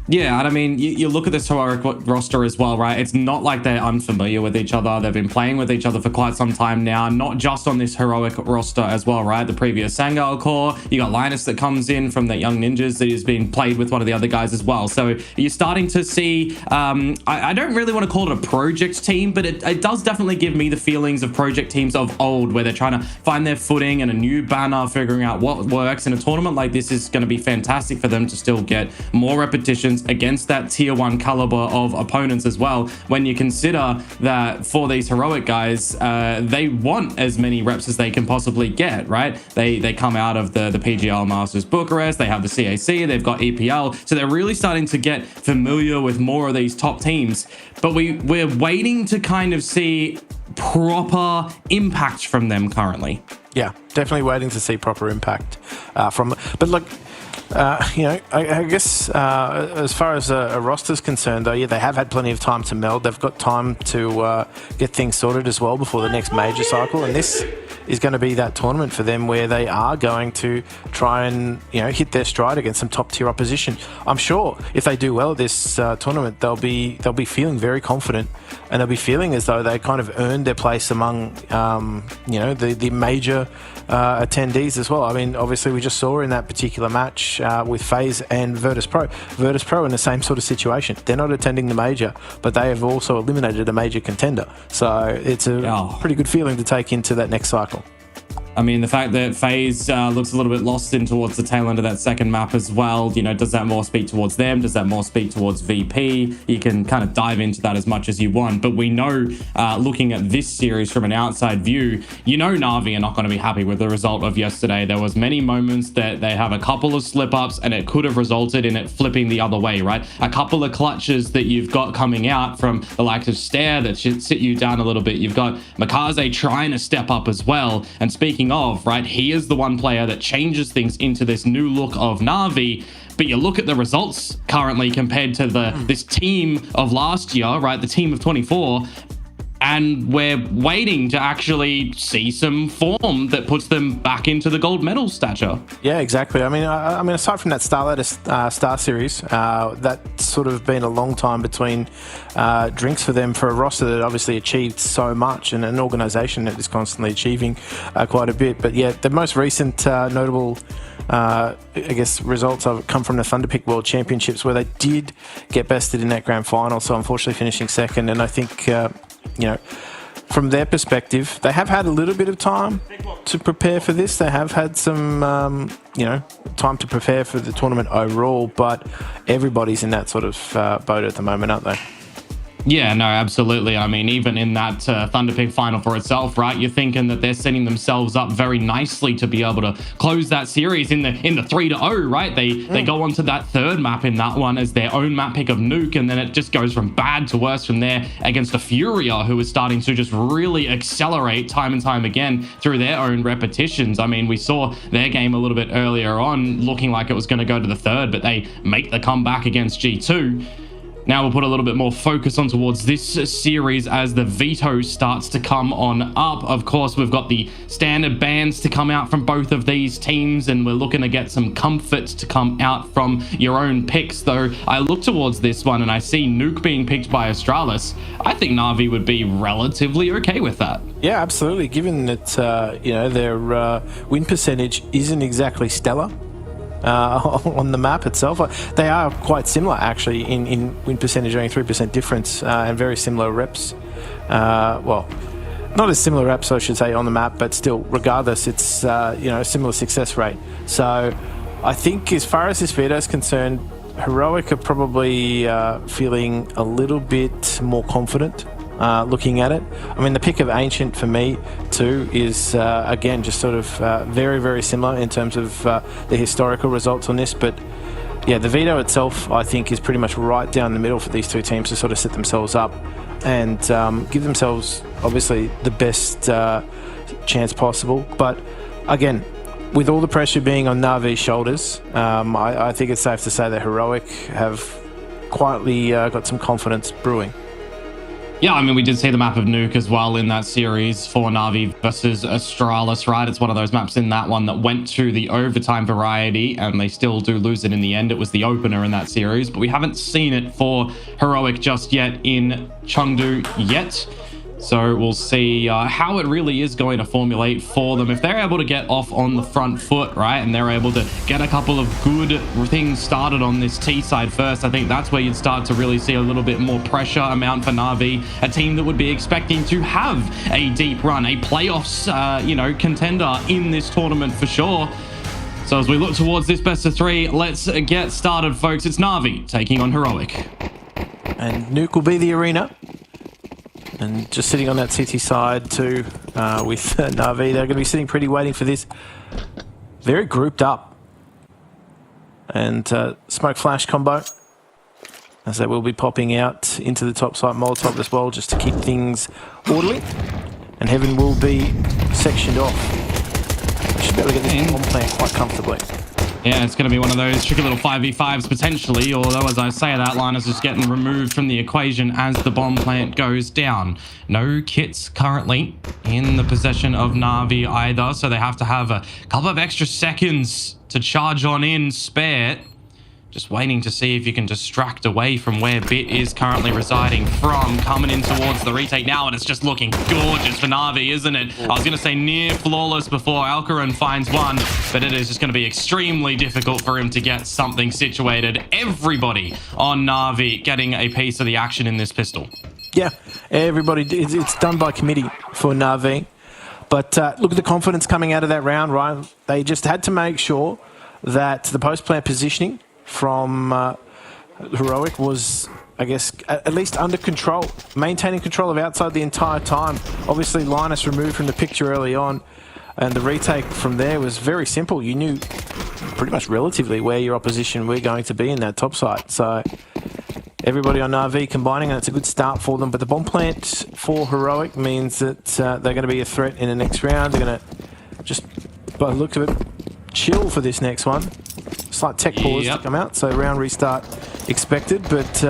Yeah, and I mean, you look at this Heroic roster as well, right? It's not like they're unfamiliar with each other. They've been playing with each other for quite some time now, not just on this Heroic roster as well, right? The previous Sangao core, you got Linus that comes in from the Young Ninjas that has been played with one of the other guys as well. So you're starting to see, I don't really want to call it a project team, but it does definitely give me the feelings of project teams of old, where they're trying to find their footing and a new banner, figuring out what works. And a tournament like this is going to be fantastic for them to still get more repetitions against that tier 1 caliber of opponents as well, when you consider that for these Heroic guys, they want as many reps as they can possibly get, right? They come out of the PGL Masters Bucharest, they have the CAC, they've got EPL, so they're really starting to get familiar with more of these top teams, but we're waiting to kind of see proper impact from them currently. Yeah, definitely waiting to see proper impact from, but look, I guess as far as a roster's concerned, though, they have had plenty of time to meld. They've got time to get things sorted as well before the next major cycle, and this is going to be that tournament for them where they are going to try and hit their stride against some top tier opposition. I'm sure if they do well at this tournament, they'll be feeling very confident, and they'll be feeling as though they kind of earned their place among the major attendees as well. I mean, obviously we just saw in that particular match with FaZe and Virtus Pro in the same sort of situation. They're not attending the major, but they have also eliminated a major contender. So it's a pretty good feeling to take into that next cycle. I mean, the fact that FaZe looks a little bit lost in towards the tail end of that second map as well, does that more speak towards them? Does that more speak towards VP? You can kind of dive into that as much as you want. But we know, looking at this series from an outside view, Na'Vi are not going to be happy with the result of yesterday. There was many moments that they have a couple of slip-ups and it could have resulted in it flipping the other way, right? A couple of clutches that you've got coming out from the likes of Stare that should sit you down a little bit. You've got Makaze trying to step up as well. And speaking of, right, he is the one player that changes things into this new look of Na'Vi. But you look at the results currently compared to this team of last year, right, the team of 24, and we're waiting to actually see some form that puts them back into the gold medal stature. Yeah, exactly. I mean, aside from that Star Series, that's sort of been a long time between drinks for them, for a roster that obviously achieved so much and an organisation that is constantly achieving quite a bit. But yeah, the most recent notable results have come from the Thunderpick World Championships, where they did get bested in that grand final, so unfortunately finishing second. And I think from their perspective, they have had a little bit of time to prepare for this. They have had some, time to prepare for the tournament overall, but everybody's in that sort of boat at the moment, aren't they? Yeah, no, absolutely. I mean, even in that Thunderpick final for itself, right, you're thinking that they're setting themselves up very nicely to be able to close that series in the 3-0, right? They go on to that third map in that one as their own map pick of Nuke, and then it just goes from bad to worse from there against the Furia, who is starting to just really accelerate time and time again through their own repetitions. I mean, we saw their game a little bit earlier on looking like it was going to go to the third, but they make the comeback against G2. Now we'll put a little bit more focus on towards this series as the veto starts to come on up. Of course, we've got the standard bans to come out from both of these teams, and we're looking to get some comfort to come out from your own picks. Though I look towards this one and I see Nuke being picked by Astralis. I think Na'Vi would be relatively okay with that. Yeah, absolutely. Given that their win percentage isn't exactly stellar on the map itself. They are quite similar, actually, in win percentage, only 3% difference, and very similar reps. Well, not as similar reps, I should say, on the map, but still, regardless, it's a similar success rate. So I think as far as this veto is concerned, Heroic are probably feeling a little bit more confident looking at it. I mean, the pick of Ancient for me too is again just sort of very, very similar in terms of the historical results on this. But yeah, the veto itself, I think, is pretty much right down the middle for these two teams to sort of set themselves up and give themselves obviously the best chance possible. But again, with all the pressure being on Na'Vi's shoulders, I think it's safe to say that Heroic have quietly got some confidence brewing. Yeah, I mean, we did see the map of Nuke as well in that series for Na'Vi versus Astralis, right? It's one of those maps in that one that went to the overtime variety, and they still do lose it in the end. It was the opener in that series, but we haven't seen it for Heroic just yet in Chengdu yet. So we'll see how it really is going to formulate for them. If they're able to get off on the front foot, right, and they're able to get a couple of good things started on this T side first, I think that's where you'd start to really see a little bit more pressure amount for Na'Vi, a team that would be expecting to have a deep run, a playoffs, contender in this tournament for sure. So as we look towards this best of three, let's get started, folks. It's Na'Vi taking on Heroic. And Nuke will be the arena. And just sitting on that city side too with Na'Vi. They're going to be sitting pretty waiting for this. Very grouped up. And smoke flash combo. As they will be popping out into the top side Molotov as well, just to keep things orderly. And Heaven will be sectioned off. They should be able to get this bomb plant quite comfortably. Yeah, it's going to be one of those tricky little 5v5s potentially, although as I say that, Linus is getting removed from the equation as the bomb plant goes down. No kits currently in the possession of Na'Vi either, so they have to have a couple of extra seconds to charge on in spare. Just waiting to see if you can distract away from where Bit is currently residing from. Coming in towards the retake now, and it's just looking gorgeous for Na'Vi, isn't it? I was going to say near flawless before Alcaran finds one, but it is just going to be extremely difficult for him to get something situated. Everybody on Na'Vi getting a piece of the action in this pistol. Yeah, everybody, it's done by committee for Na'Vi. But look at the confidence coming out of that round, right? They just had to make sure that the post-plant positioning from Heroic was, I guess, at least under control, maintaining control of outside the entire time. Obviously, Linus removed from the picture early on, and the retake from there was very simple. You knew pretty much relatively where your opposition were going to be in that top site. So everybody on Na'Vi combining, and it's a good start for them. But the bomb plant for Heroic means that they're going to be a threat in the next round. They're going to just, by the look of it, chill for this next one. Slight tech pause to come out, so round restart expected. But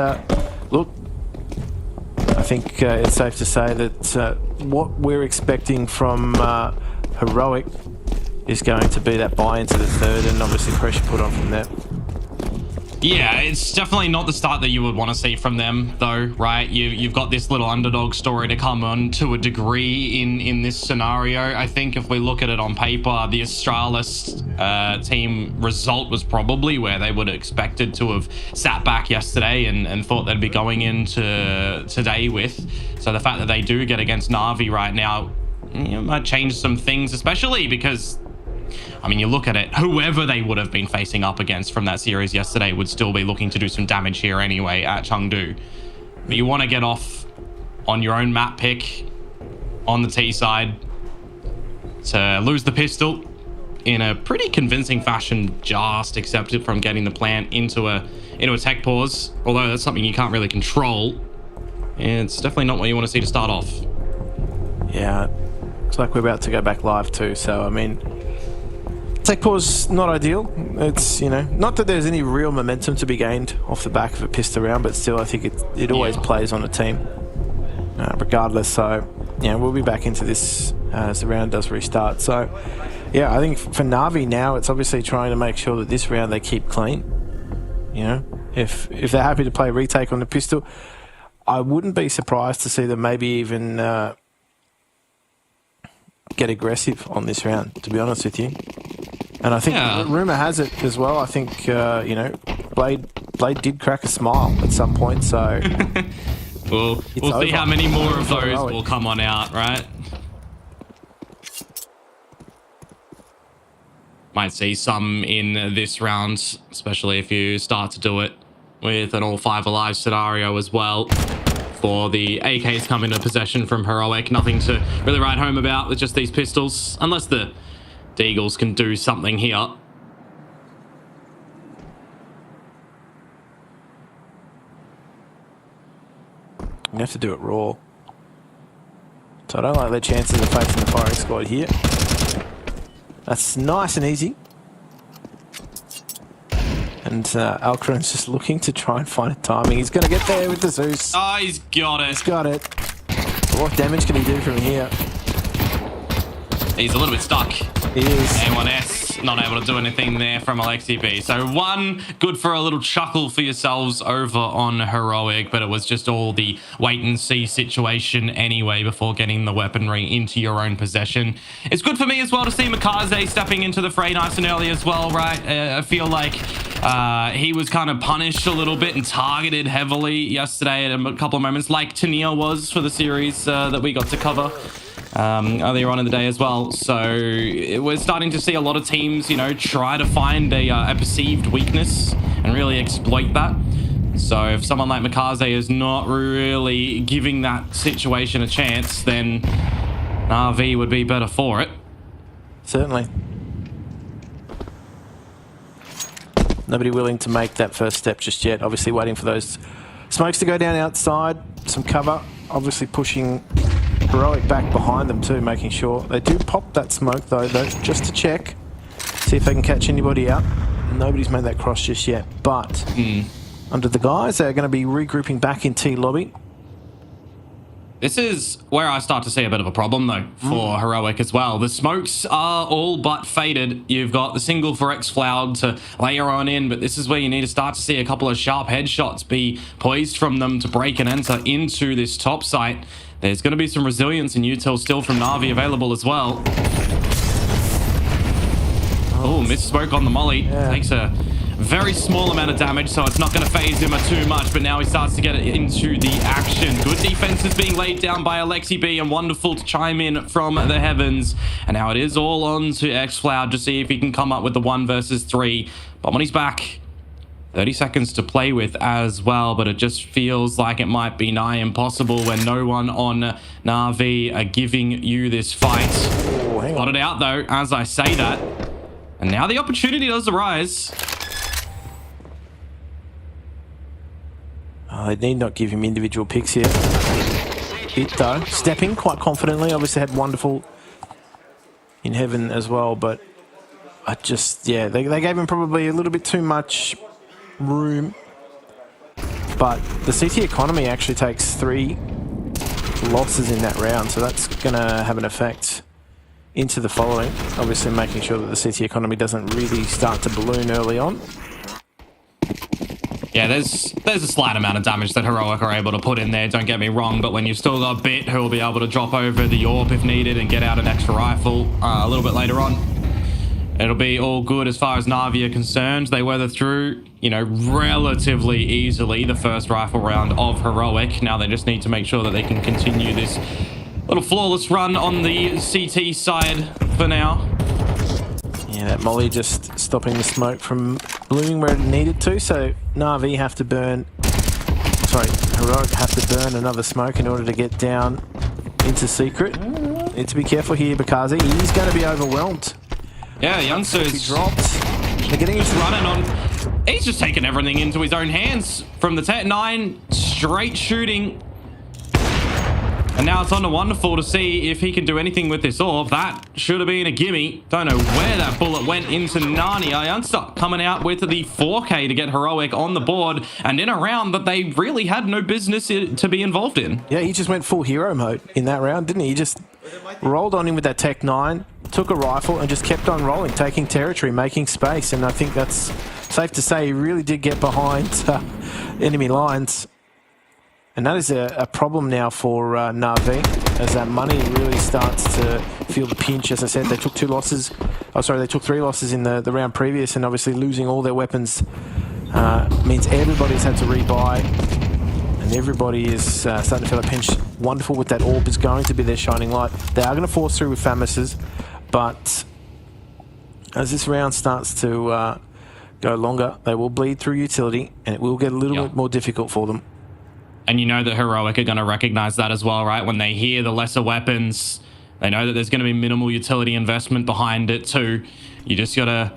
look, I think it's safe to say that what we're expecting from Heroic is going to be that buy into the third, and obviously pressure put on from there. Yeah, it's definitely not the start that you would want to see from them, though, right? You've got this little underdog story to come on to a degree in this scenario. I think if we look at it on paper, the Astralis team result was probably where they would have expected to have sat back yesterday and thought they'd be going into today with. So the fact that they do get against Na'Vi right now, might change some things, especially because, I mean, you look at it, whoever they would have been facing up against from that series yesterday would still be looking to do some damage here anyway at Chengdu. But you want to get off on your own map pick on the T side to lose the pistol in a pretty convincing fashion, just accept it from getting the plant into a tech pause, although that's something you can't really control. It's definitely not what you want to see to start off. Yeah, looks like we're about to go back live too, so I mean, tech pause, not ideal. It's, not that there's any real momentum to be gained off the back of a pissed around, but still I think it always plays on a team, regardless. So, we'll be back into this as the round does restart. So, yeah, I think for Na'Vi now, it's obviously trying to make sure that this round they keep clean. If they're happy to play retake on the pistol, I wouldn't be surprised to see them maybe even get aggressive on this round, to be honest with you. And I think rumour has it as well. I think, Blade did crack a smile at some point, so... we'll see how many more of those will come on out, right? Might see some in this round, especially if you start to do it with an all 5 alive scenario as well. for the AKs coming into possession from Heroic. Nothing to really write home about with just these pistols, unless the Deagles can do something here. You have to do it raw. So I don't like their chances of facing the firing squad here. That's nice and easy. And Alcaron's just looking to try and find a timing. He's going to get there with the Zeus. Oh, he's got it. He's got it. What damage can he do from here? He's a little bit stuck. He is. A1S not able to do anything there from Alexi B. So one, good for a little chuckle for yourselves over on Heroic, but it was just all the wait and see situation anyway before getting the weaponry into your own possession. It's good for me as well to see Mikaze stepping into the fray nice and early as well, right? I feel like he was kind of punished a little bit and targeted heavily yesterday at a couple of moments, like Tania was for the series that we got to cover earlier on in the day as well. So we're starting to see a lot of teams, you know, try to find a perceived weakness and really exploit that. So if someone like Mikaze is not really giving that situation a chance, then RV would be better for it. Certainly. Nobody willing to make that first step just yet. Obviously waiting for those smokes to go down outside. Some cover. Obviously pushing Heroic back behind them too, making sure. They do pop that smoke though, just to check. See if they can catch anybody out. Nobody's made that cross just yet. But under the guys, they're going to be regrouping back in T lobby. This is where I start to see a bit of a problem, though, for Heroic as well. The smokes are all but faded. You've got the single for X-Floud to layer on in, but this is where you need to start to see a couple of sharp headshots be poised from them to break and enter into this top site. There's going to be some resilience in util still from Na'Vi available as well. Oh, missed smoke on the molly. Takes a very small amount of damage, so it's not going to phase him too much, but now he starts to get into the action. Good defense is being laid down by Alexi B, and wonderful to chime in from the heavens. And now it is all on to X-Floud to see if he can come up with the 1 versus 3. But when he's back, 30 seconds to play with as well, but it just feels like it might be nigh impossible when no one on Na'Vi are giving you this fight. Got it out though, as I say that. And now the opportunity does arise. They need not give him individual picks here. It though, stepping quite confidently. Obviously had wonderful in heaven as well, but I just, yeah, they gave him probably a little bit too much room. But the CT economy actually takes 3 losses in that round, so that's gonna have an effect into the following. Obviously making sure that the CT economy doesn't really start to balloon early on. Yeah, there's a slight amount of damage that Heroic are able to put in there, don't get me wrong, but when you've still got Bit who will be able to drop over the AWP if needed and get out an extra rifle a little bit later on, it'll be all good as far as Na'Vi are concerned. They weather through, you know, relatively easily the first rifle round of Heroic. Now they just need to make sure that they can continue this little flawless run on the CT side for now. Yeah, that molly just stopping the smoke from blooming where it needed to, so Na'Vi have to burn, sorry, Heroic have to burn another smoke in order to get down into secret. Need to be careful here because he's going to be overwhelmed. Yeah, Youngster's dropped. They're getting he's running on. He's just taking everything into his own hands from the Tet 9, straight shooting. And now it's on to Wonderful to see if he can do anything with this AWP. That should have been a gimme. Don't know where that bullet went into Narnia. Youngster coming out with the 4K to get Heroic on the board and in a round that they really had no business to be involved in. Yeah, he just went full hero mode in that round, didn't he? He just rolled on him with that Tech 9, took a rifle and just kept on rolling, taking territory, making space. And I think that's safe to say he really did get behind enemy lines. And that is a problem now for Na'Vi, as that money really starts to feel the pinch. As I said, they took 2 losses. Oh, sorry, they took 3 losses in the round previous, and obviously losing all their weapons means everybody's had to rebuy, and everybody is starting to feel a pinch. Wonderful with that AWP is going to be their shining light. They are going to force through with Famis's, but as this round starts to go longer, they will bleed through utility, and it will get a little bit more difficult for them. And you know that Heroic are going to recognize that as well, right? When they hear the lesser weapons, they know that there's going to be minimal utility investment behind it too. You just got to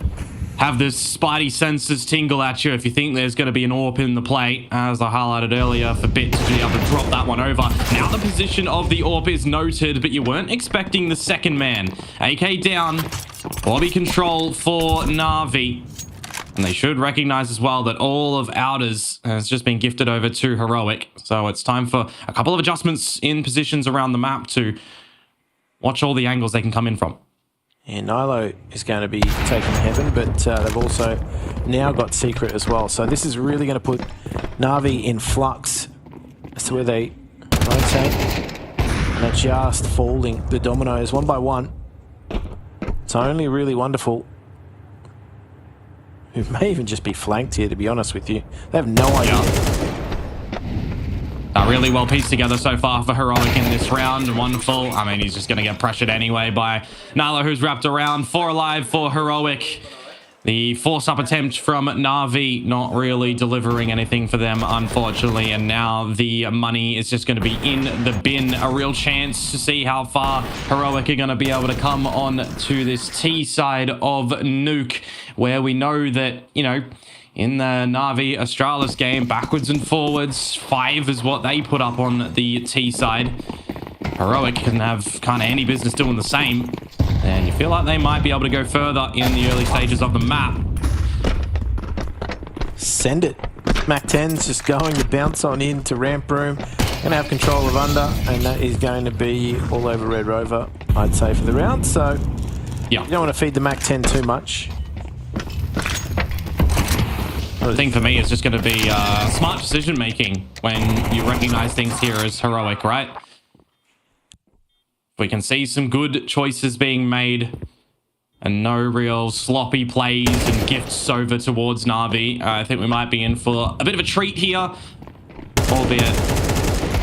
have this spidey senses tingle at you if you think there's going to be an AWP in the play, as I highlighted earlier, for Bit to be able to drop that one over. Now the position of the AWP is noted, but you weren't expecting the second man. AK down, lobby control for Na'Vi. And they should recognize as well that all of Outers has just been gifted over to Heroic. So it's time for a couple of adjustments in positions around the map to watch all the angles they can come in from. Yeah, Nilo is going to be taking heaven, but they've also now got Secret as well. So this is really going to put Na'Vi in flux as to where they rotate. And they're just folding the dominoes one by one. It's only really wonderful. Who may even just be flanked here, to be honest with you. They have no idea. Really well pieced together so far for Heroic in this round. Wonderful. I mean, he's just going to get pressured anyway by Nilo, who's wrapped around. 4 alive for Heroic. The force-up attempt from Na'Vi not really delivering anything for them, unfortunately. And now the money is just going to be in the bin. A real chance to see how far Heroic are going to be able to come on to this T side of Nuke, where we know that, you know, in the Na'Vi Astralis game, backwards and forwards, 5 is what they put up on the T side. Heroic can have kind of any business doing the same. And you feel like they might be able to go further in the early stages of the map. Send it. Mac 10's just going to bounce on into ramp room. Going to have control of under, and that is going to be all over Red Rover, I'd say, for the round. So yeah, you don't want to feed the Mac 10 too much. The thing for me is just going to be smart decision making when you recognize things here as Heroic, right? We can see some good choices being made and no real sloppy plays and gifts over towards Na'Vi. I think we might be in for a bit of a treat here, albeit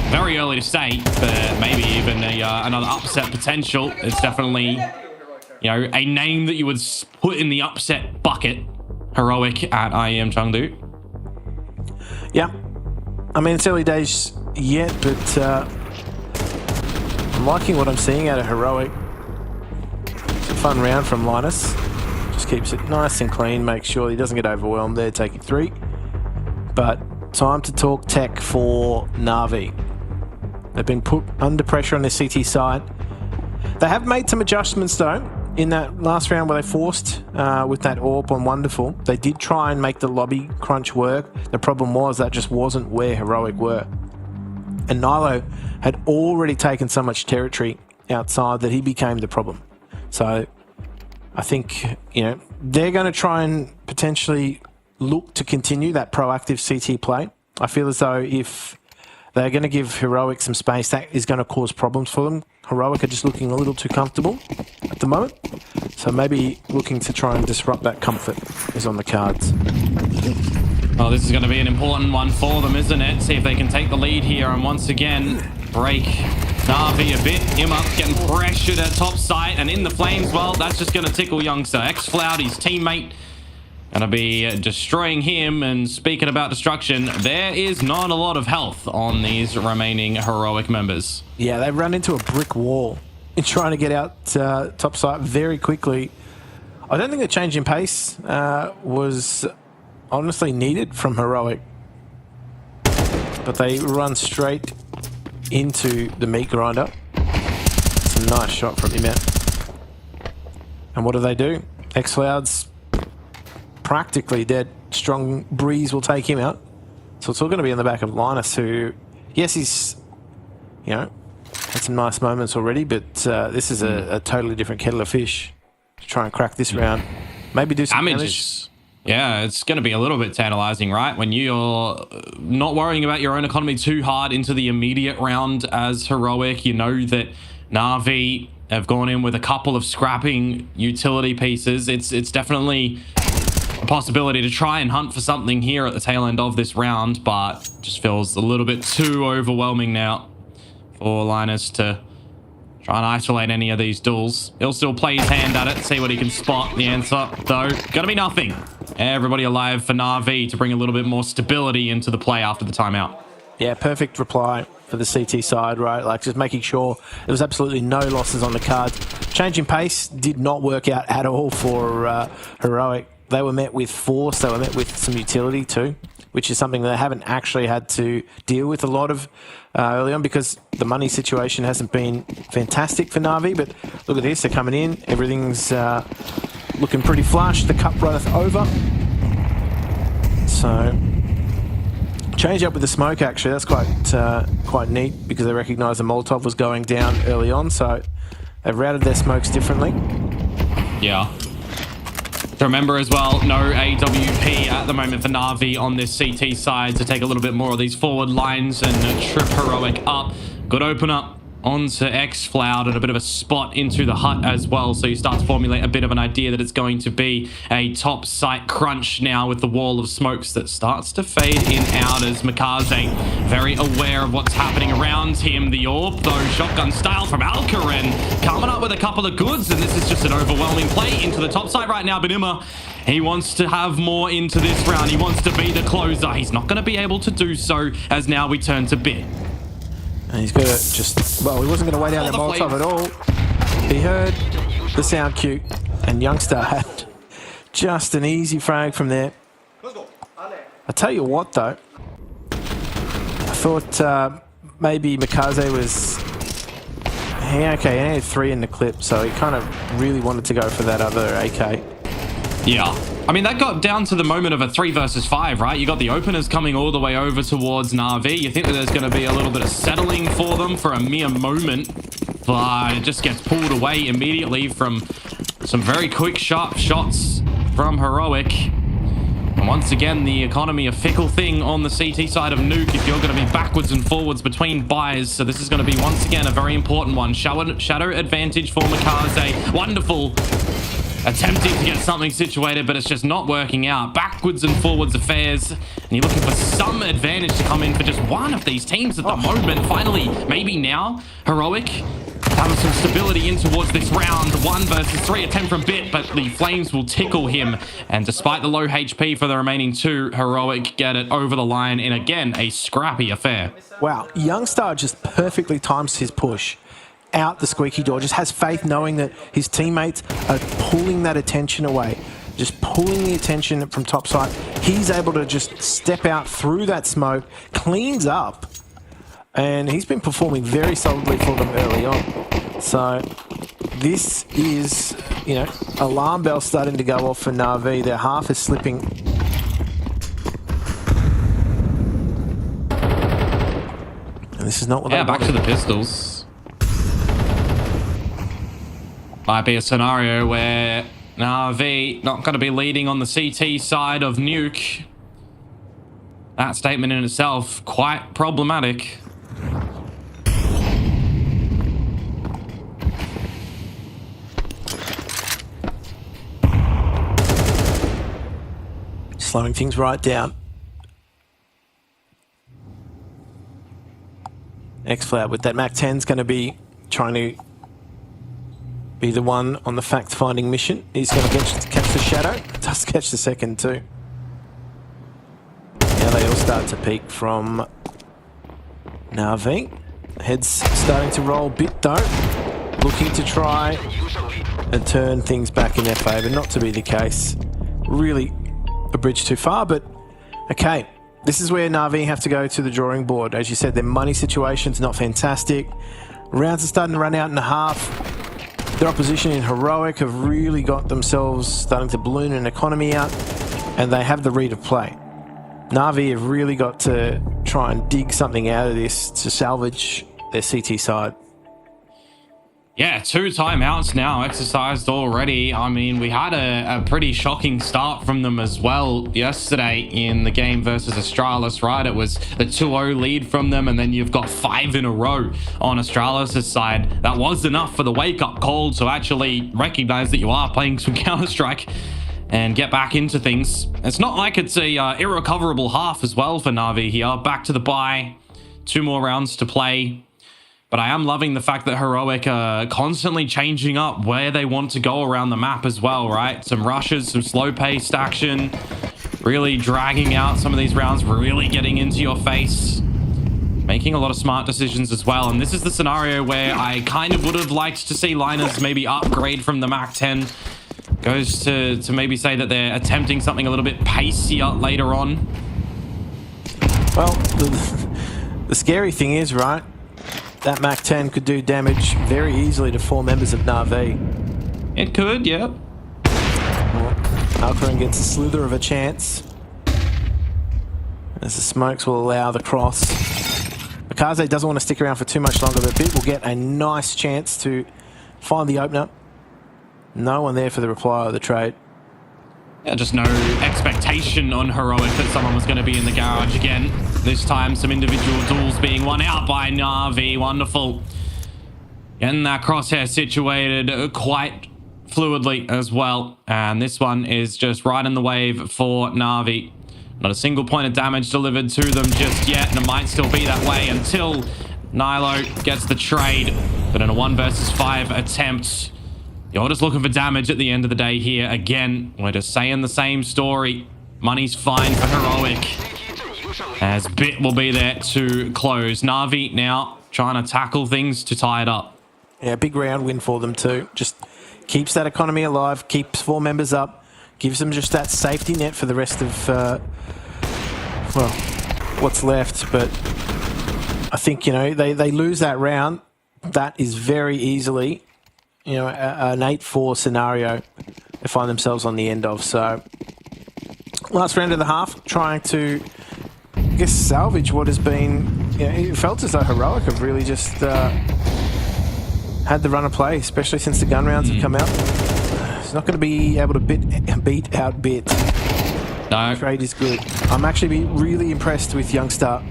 very early to say, but maybe even another upset potential. It's definitely, you know, a name that you would put in the upset bucket. Heroic at IEM Chengdu. Yeah. I mean, it's early days yet, but I'm liking what I'm seeing out of Heroic. It's a fun round from Linus. Just keeps it nice and clean, makes sure he doesn't get overwhelmed there, taking 3. But time to talk tech for Na'Vi. They've been put under pressure on their CT side. They have made some adjustments, though. In that last round where they forced with that AWP on Wonderful, they did try and make the lobby crunch work. The problem was that just wasn't where Heroic were. And Nilo had already taken so much territory outside that he became the problem. So I think, you know, they're going to try and potentially look to continue that proactive CT play. I feel as though if they're going to give Heroic some space, that is going to cause problems for them. Heroic are just looking a little too comfortable at the moment. So maybe looking to try and disrupt that comfort is on the cards. Well, this is going to be an important one for them, isn't it? See if they can take the lead here and once again break Na'Vi a bit. Him up, getting pressured at top site and in the flames. Well, that's just going to tickle youngster. X-Floud, his teammate, going to be destroying him. And speaking about destruction, there is not a lot of health on these remaining Heroic members. Yeah, they run into a brick wall in trying to get out top site very quickly. I don't think the change in pace was honestly needed from Heroic. But they run straight into the meat grinder. It's a nice shot from him out. And what do? X-Cloud's practically dead. Strong breeze will take him out. So it's all going to be in the back of Linus, who, yes, he's, you know, had some nice moments already, but this is a totally different kettle of fish to try and crack this round. Maybe do some damage. Yeah, it's going to be a little bit tantalizing, right? When you're not worrying about your own economy too hard into the immediate round as Heroic, you know that Na'Vi have gone in with a couple of scrapping utility pieces. It's definitely a possibility to try and hunt for something here at the tail end of this round, but just feels a little bit too overwhelming now for Linus to try and isolate any of these duels. He'll still play his hand at it, see what he can spot. The answer, though, gonna be nothing. Everybody alive for Na'Vi to bring a little bit more stability into the play after the timeout. Yeah, perfect reply for the CT side, right? Like just making sure there was absolutely no losses on the cards. Changing pace did not work out at all for Heroic. They were met with force. They were met with some utility too, which is something they haven't actually had to deal with a lot of early on because the money situation hasn't been fantastic for Na'Vi. But look at this, they're coming in. Everything's looking pretty flush. The cup runneth over. So change up with the smoke, actually. That's quite neat because they recognise the Molotov was going down early on. So they've routed their smokes differently. Yeah. To remember as well, no AWP at the moment for Na'Vi on this CT side to take a little bit more of these forward lines and trip Heroic up. Good open up onto X-Floud and a bit of a spot into the hut as well. So you start to formulate a bit of an idea that it's going to be a top site crunch now with the wall of smokes that starts to fade in out as Mikaze very aware of what's happening around him. The orb though, shotgun style from Alcarin coming up with a couple of goods, and this is just an overwhelming play into the top site right now. Benima, he wants to have more into this round. He wants to be the closer. He's not going to be able to do so as now we turn to Bit. And he's got to just, well, he wasn't going to wait out the Molotov at all. He heard the sound cue, and Youngster had just an easy frag from there. I tell you what, though, I thought maybe Mikaze was, he had 3 in the clip, so he kind of really wanted to go for that other AK. Yeah. I mean, that got down to the moment of a 3 versus 5, right? You got the openers coming all the way over towards Na'Vi. You think that there's going to be a little bit of settling for them for a mere moment, but it just gets pulled away immediately from some very quick, sharp shots from Heroic. And once again, the economy, a fickle thing on the CT side of Nuke if you're going to be backwards and forwards between buys. So this is going to be, once again, a very important one. Shadow advantage for Mikaze. Wonderful. Attempting to get something situated, but it's just not working out. Backwards and forwards affairs, and you're looking for some advantage to come in for just one of these teams at the moment. Finally, maybe now, Heroic having some stability in towards this round. 1 versus 3 attempt from Bit, but the flames will tickle him. And despite the low HP for the remaining 2, Heroic get it over the line in, again, a scrappy affair. Wow, Youngstar just perfectly times his push out the squeaky door, just has faith knowing that his teammates are pulling that attention away, just pulling the attention from top side. He's able to just step out through that smoke, cleans up, and he's been performing very solidly for them early on. So this is, you know, alarm bell starting to go off for Na'Vi. Their half is slipping. And this is not what they back to the pistols. Might be a scenario where Na'Vi not going to be leading on the CT side of Nuke. That statement in itself quite problematic. Slowing things right down. X-Floud with that Mac 10's going to be trying to be the one on the fact-finding mission. He's going to catch the Shadow. Does catch the second too. Now they all start to peek from Na'Vi. Heads starting to roll. Bit though, looking to try and turn things back in their favour. Not to be the case. Really a bridge too far, but okay. This is where Na'Vi have to go to the drawing board. As you said, their money situation's not fantastic. Rounds are starting to run out in a half. Their opposition in Heroic have really got themselves starting to balloon an economy out, and they have the read of play. Na'Vi have really got to try and dig something out of this to salvage their CT side. Yeah, 2 timeouts now exercised already. I mean, we had a pretty shocking start from them as well yesterday in the game versus Astralis, right? It was the 2-0 lead from them, and then you've got 5 in a row on Astralis' side. That was enough for the wake-up call to actually recognize that you are playing some Counter-Strike and get back into things. It's not like it's a irrecoverable half as well for Na'Vi here. Back to the bye. 2 more rounds to play. But I am loving the fact that Heroic are constantly changing up where they want to go around the map as well, right? Some rushes, some slow-paced action, really dragging out some of these rounds, really getting into your face. making a lot of smart decisions as well. And this is the scenario where I kind of would have liked to see Liners maybe upgrade from the Mac 10. Goes to maybe say that they're attempting something a little bit pacier later on. Well, the scary thing is, right, that Mac 10 could do damage very easily to 4 members of Na'Vi. It could, yep. Alcarin gets a slither of a chance, as the smokes will allow the cross. Akaze doesn't want to stick around for too much longer, but Bit will get a nice chance to find the opener. No one there for the reply of the trade. Yeah, just no expectation on Heroic that someone was going to be in the garage again. This time, some individual duels being won out by Na'Vi. Wonderful. Getting that crosshair situated quite fluidly as well. And this one is just right in the wave for Na'Vi. Not a single point of damage delivered to them just yet, and it might still be that way until Nilo gets the trade. But in a 1 versus 5 attempt, you're just looking for damage at the end of the day here. Again, we're just saying the same story. Money's fine for Heroic, as Bit will be there to close. Na'Vi now trying to tackle things to tie it up. Yeah, big round win for them too. Just keeps that economy alive, keeps 4 members up, gives them just that safety net for the rest of, well, what's left. But I think, you know, they lose that round. That is very easily, you know, an 8-4 scenario they find themselves on the end of. So last round of the half, trying to, I guess, salvage what has been, you know, it felt as though Heroic have really just had the run of play, especially since the gun rounds have come out. He's not going to be able to beat out Bit. No. Trade is good. I'm actually really impressed with Youngstar.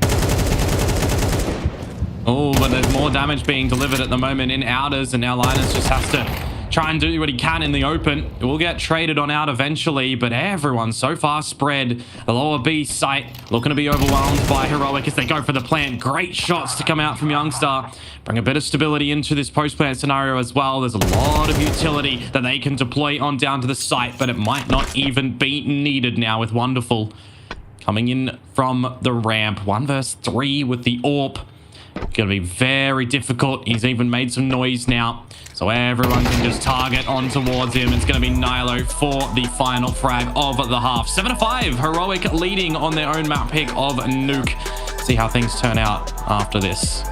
Oh, but there's more damage being delivered at the moment in Outers, and now Linus just has to try and do what he can in the open. It will get traded on out eventually, but everyone's so far spread. The lower B site looking to be overwhelmed by Heroic as they go for the plant. Great shots to come out from Youngstar. Bring a bit of stability into this post-plant scenario as well. There's a lot of utility that they can deploy on down to the site, but it might not even be needed now with Wonderful coming in from the ramp. 1 versus 3 with the AWP. Gonna be very difficult. He's even made some noise now, so everyone can just target on towards him. It's gonna be Nilo for the final frag of the half. 7-5, Heroic leading on their own map pick of Nuke. See how things turn out after this.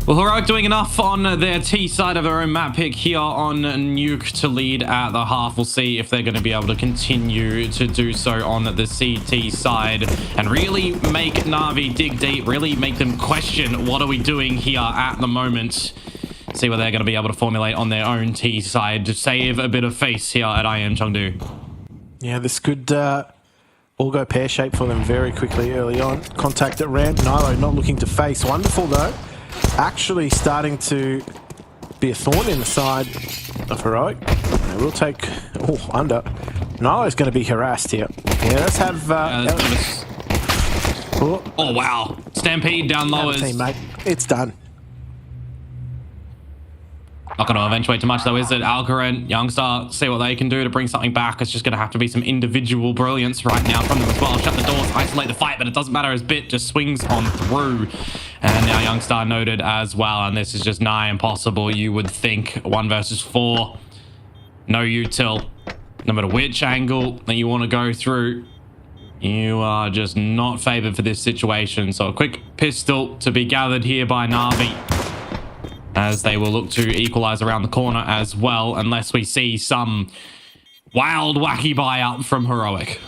Well, Heroic doing enough on their T side of their own map pick here on Nuke to lead at the half. We'll see if they're going to be able to continue to do so on the CT side and really make Na'Vi dig deep, really make them question what are we doing here at the moment. See what they're going to be able to formulate on their own T side to save a bit of face here at IEM Chengdu. Yeah, this could all go pear-shaped for them very quickly early on. Contact at ramp. Nilo not looking to face. Wonderful, though. Actually starting to be a thorn in the side of Heroic. They will take... Oh, under. Nilo's going to be harassed here. Yeah, let's have... oh, wow. Stampede down lowers. Teammate. It's done. Not going to eventuate too much, though, is it? Alcaran, Youngstar, see what they can do to bring something back. It's just going to have to be some individual brilliance right now from them as well. Shut the doors, isolate the fight, but it doesn't matter as Bit just swings on through. And now Youngstar noted as well, and this is just nigh impossible, you would think. 1 versus 4. No util. No matter which angle that you want to go through, you are just not favored for this situation. So a quick pistol to be gathered here by Na'Vi, as they will look to equalize around the corner as well, unless we see some wild, wacky buyout from Heroic.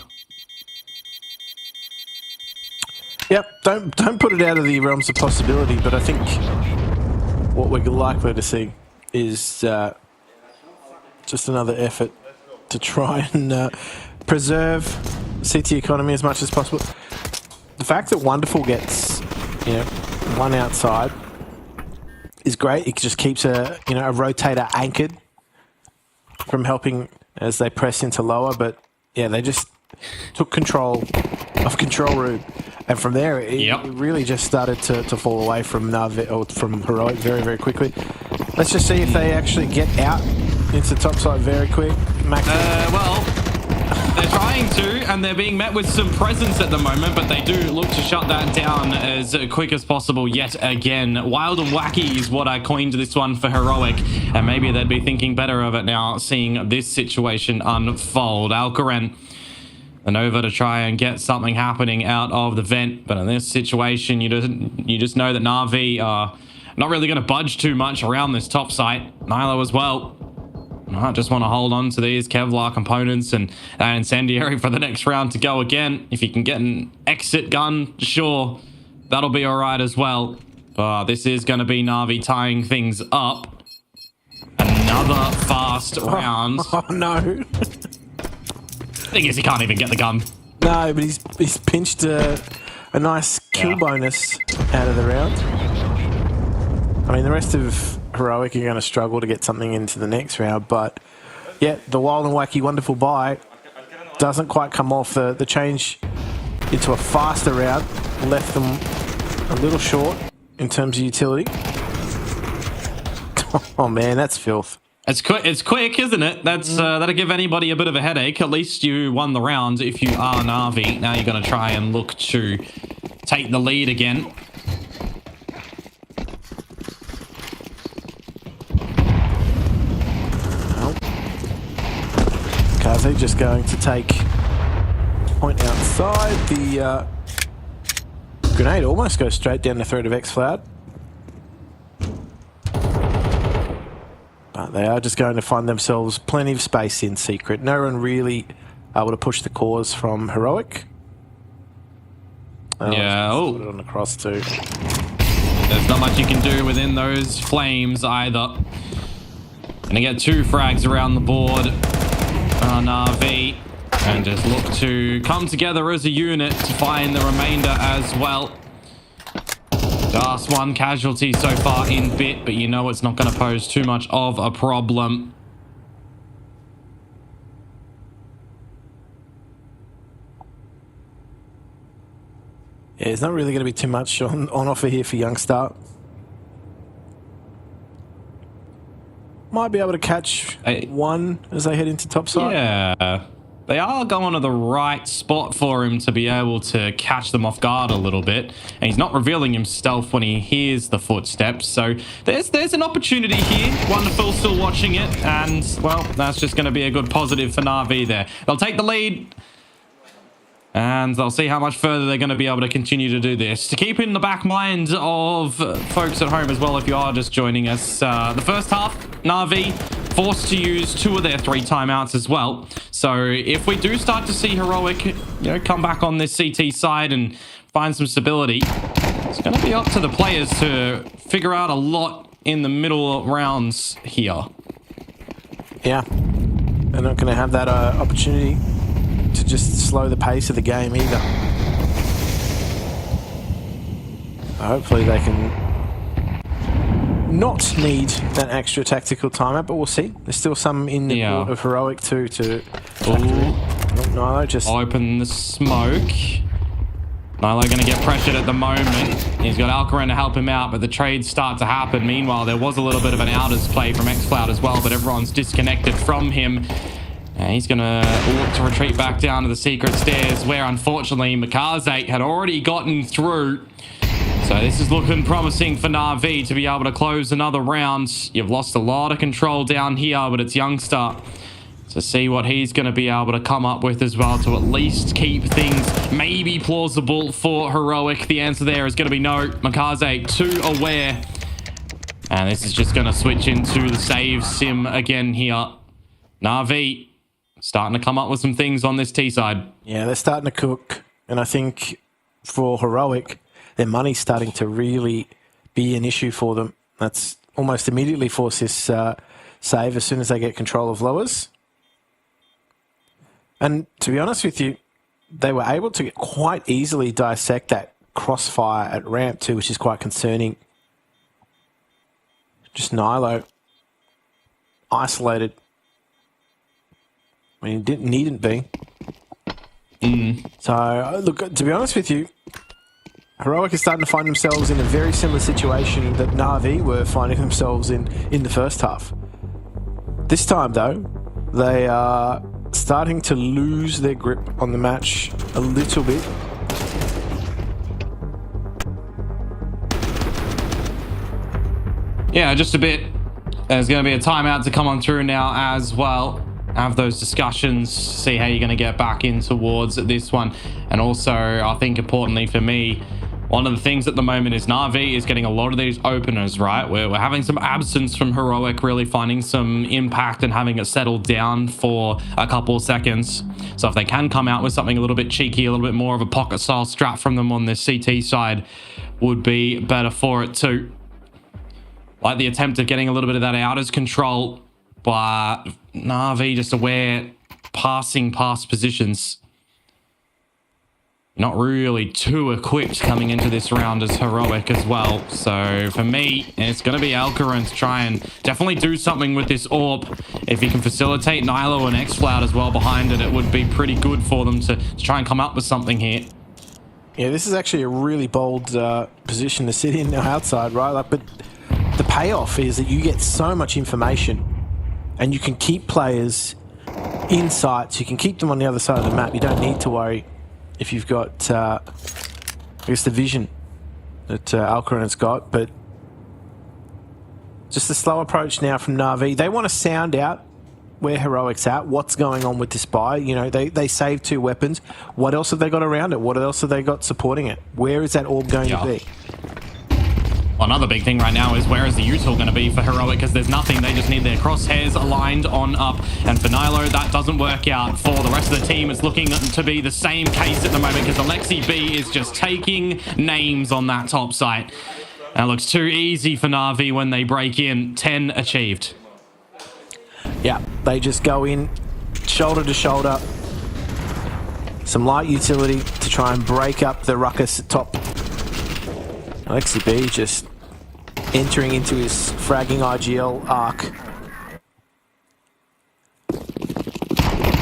Yep, don't put it out of the realms of possibility, but I think what we're likely to see is just another effort to try and preserve CT economy as much as possible. The fact that Wonderful gets, one outside is great. It just keeps a rotator anchored from helping as they press into lower. But yeah, they just took control of control room, and from there it really just started to fall away from from Heroic very, very quickly. Let's just see if they actually get out into topside very quick. Well, they're trying to, and they're being met with some presence at the moment, but they do look to shut that down as quick as possible yet again. Wild and wacky is what I coined this one for Heroic, and maybe they'd be thinking better of it now, seeing this situation unfold. Alcaran and over to try and get something happening out of the vent, but in this situation, you just know that Na'Vi are not really going to budge too much around this top site. Nilo as well. I just want to hold on to these Kevlar components and incendiary for the next round to go again. If you can get an exit gun, sure, that'll be all right as well. This is going to be Na'Vi tying things up. Another fast round. Oh no. Thing is, he can't even get the gun. No, but he's pinched a nice kill bonus out of the round. I mean, the rest of Heroic are going to struggle to get something into the next round, but yeah, the wild and wacky wonderful buy doesn't quite come off. The change into a faster round left them a little short in terms of utility. Oh man, that's filth. It's quick, isn't it? That'll give anybody a bit of a headache. At least you won the round if you are Na'Vi. Now you're going to try and look to take the lead again. Kaze just going to take point outside. The grenade almost goes straight down the throat of X-Cloud. But they are just going to find themselves plenty of space in secret. No one really able to push the cause from Heroic. Yeah, put it on the cross too. There's not much you can do within those flames either. Gonna get 2 frags around the board. Na'Vi, and just look to come together as a unit to find the remainder as well. Just 1 casualty so far in Bit, but you know it's not going to pose too much of a problem. Yeah, there's not really going to be too much on offer here for Youngstar. Might be able to catch one as they head into topside. Yeah, they are going to the right spot for him to be able to catch them off guard a little bit. And he's not revealing himself when he hears the footsteps. So there's an opportunity here. Wonderful still watching it. And, well, that's just going to be a good positive for Na'Vi there. They'll take the lead. And they'll see how much further they're going to be able to continue to do this. To keep in the back mind of folks at home as well, if you are just joining us, the first half, Na'Vi forced to use 2 of their 3 timeouts as well. So if we do start to see Heroic, come back on this CT side and find some stability, it's going to be up to the players to figure out a lot in the middle rounds here. Yeah, they're not going to have that opportunity to just slow the pace of the game either. Hopefully they can not need that extra tactical timeout, but we'll see. There's still some in the court of Heroic too to Nilo just open the smoke. Nilo going to get pressured at the moment. He's got Alcaran to help him out, but the trades start to happen. Meanwhile, there was a little bit of an outers play from xCloud as well, but everyone's disconnected from him. And he's going to look to retreat back down to the secret stairs, where unfortunately Makaze had already gotten through. So this is looking promising for Na'Vi to be able to close another round. You've lost a lot of control down here, but it's Youngster to see what he's going to be able to come up with as well to at least keep things maybe plausible for Heroic. The answer there is going to be no. Makaze too aware. And this is just going to switch into the save sim again here. Na'Vi starting to come up with some things on this T side. Yeah, they're starting to cook. And I think for Heroic, their money's starting to really be an issue for them. That's almost immediately force this save as soon as they get control of lowers. And to be honest with you, they were able to quite easily dissect that crossfire at ramp too, which is quite concerning. Just Nilo isolated. I mean, it needn't be. So, look, to be honest with you, Heroic is starting to find themselves in a very similar situation that Na'Vi were finding themselves in the first half. This time, though, they are starting to lose their grip on the match a little bit. Yeah, just a bit. There's going to be a timeout to come on through now as well. Have those discussions, see how you're going to get back in towards this one. And also, I think importantly for me, one of the things at the moment is Na'Vi is getting a lot of these openers, right? We're having some absence from Heroic, really finding some impact and having it settled down for a couple of seconds. So if they can come out with something a little bit cheeky, a little bit more of a pocket style strat from them on this CT side, would be better for it too. Like the attempt of getting a little bit of that outers control, but Na'Vi just aware, passing past positions. Not really too equipped coming into this round as Heroic as well. So for me, it's going to be Alcaran to try and definitely do something with this orb. If he can facilitate Nilo and xCloud as well behind it, it would be pretty good for them to try and come up with something here. Yeah, this is actually a really bold position to sit in now outside, right? Like, but the payoff is that you get so much information and you can keep players in sights. You can keep them on the other side of the map. You don't need to worry if you've got, I guess, the vision that Alcaran has got. But just a slow approach now from Na'Vi. They want to sound out where Heroic's at, what's going on with this buy. You know, they saved 2 weapons. What else have they got around it? What else have they got supporting it? Where is that orb going to be? Well, another big thing right now is where is the util going to be for Heroic, because there's nothing. They just need their crosshairs aligned on up. And for Nilo, that doesn't work out. For the rest of the team, it's looking to be the same case at the moment, because Alexi B is just taking names on that top site. And it looks too easy for Na'Vi when they break in. 10 achieved. Yeah, they just go in shoulder to shoulder. Some light utility to try and break up the ruckus at top. Alexi B just entering into his fragging IGL arc.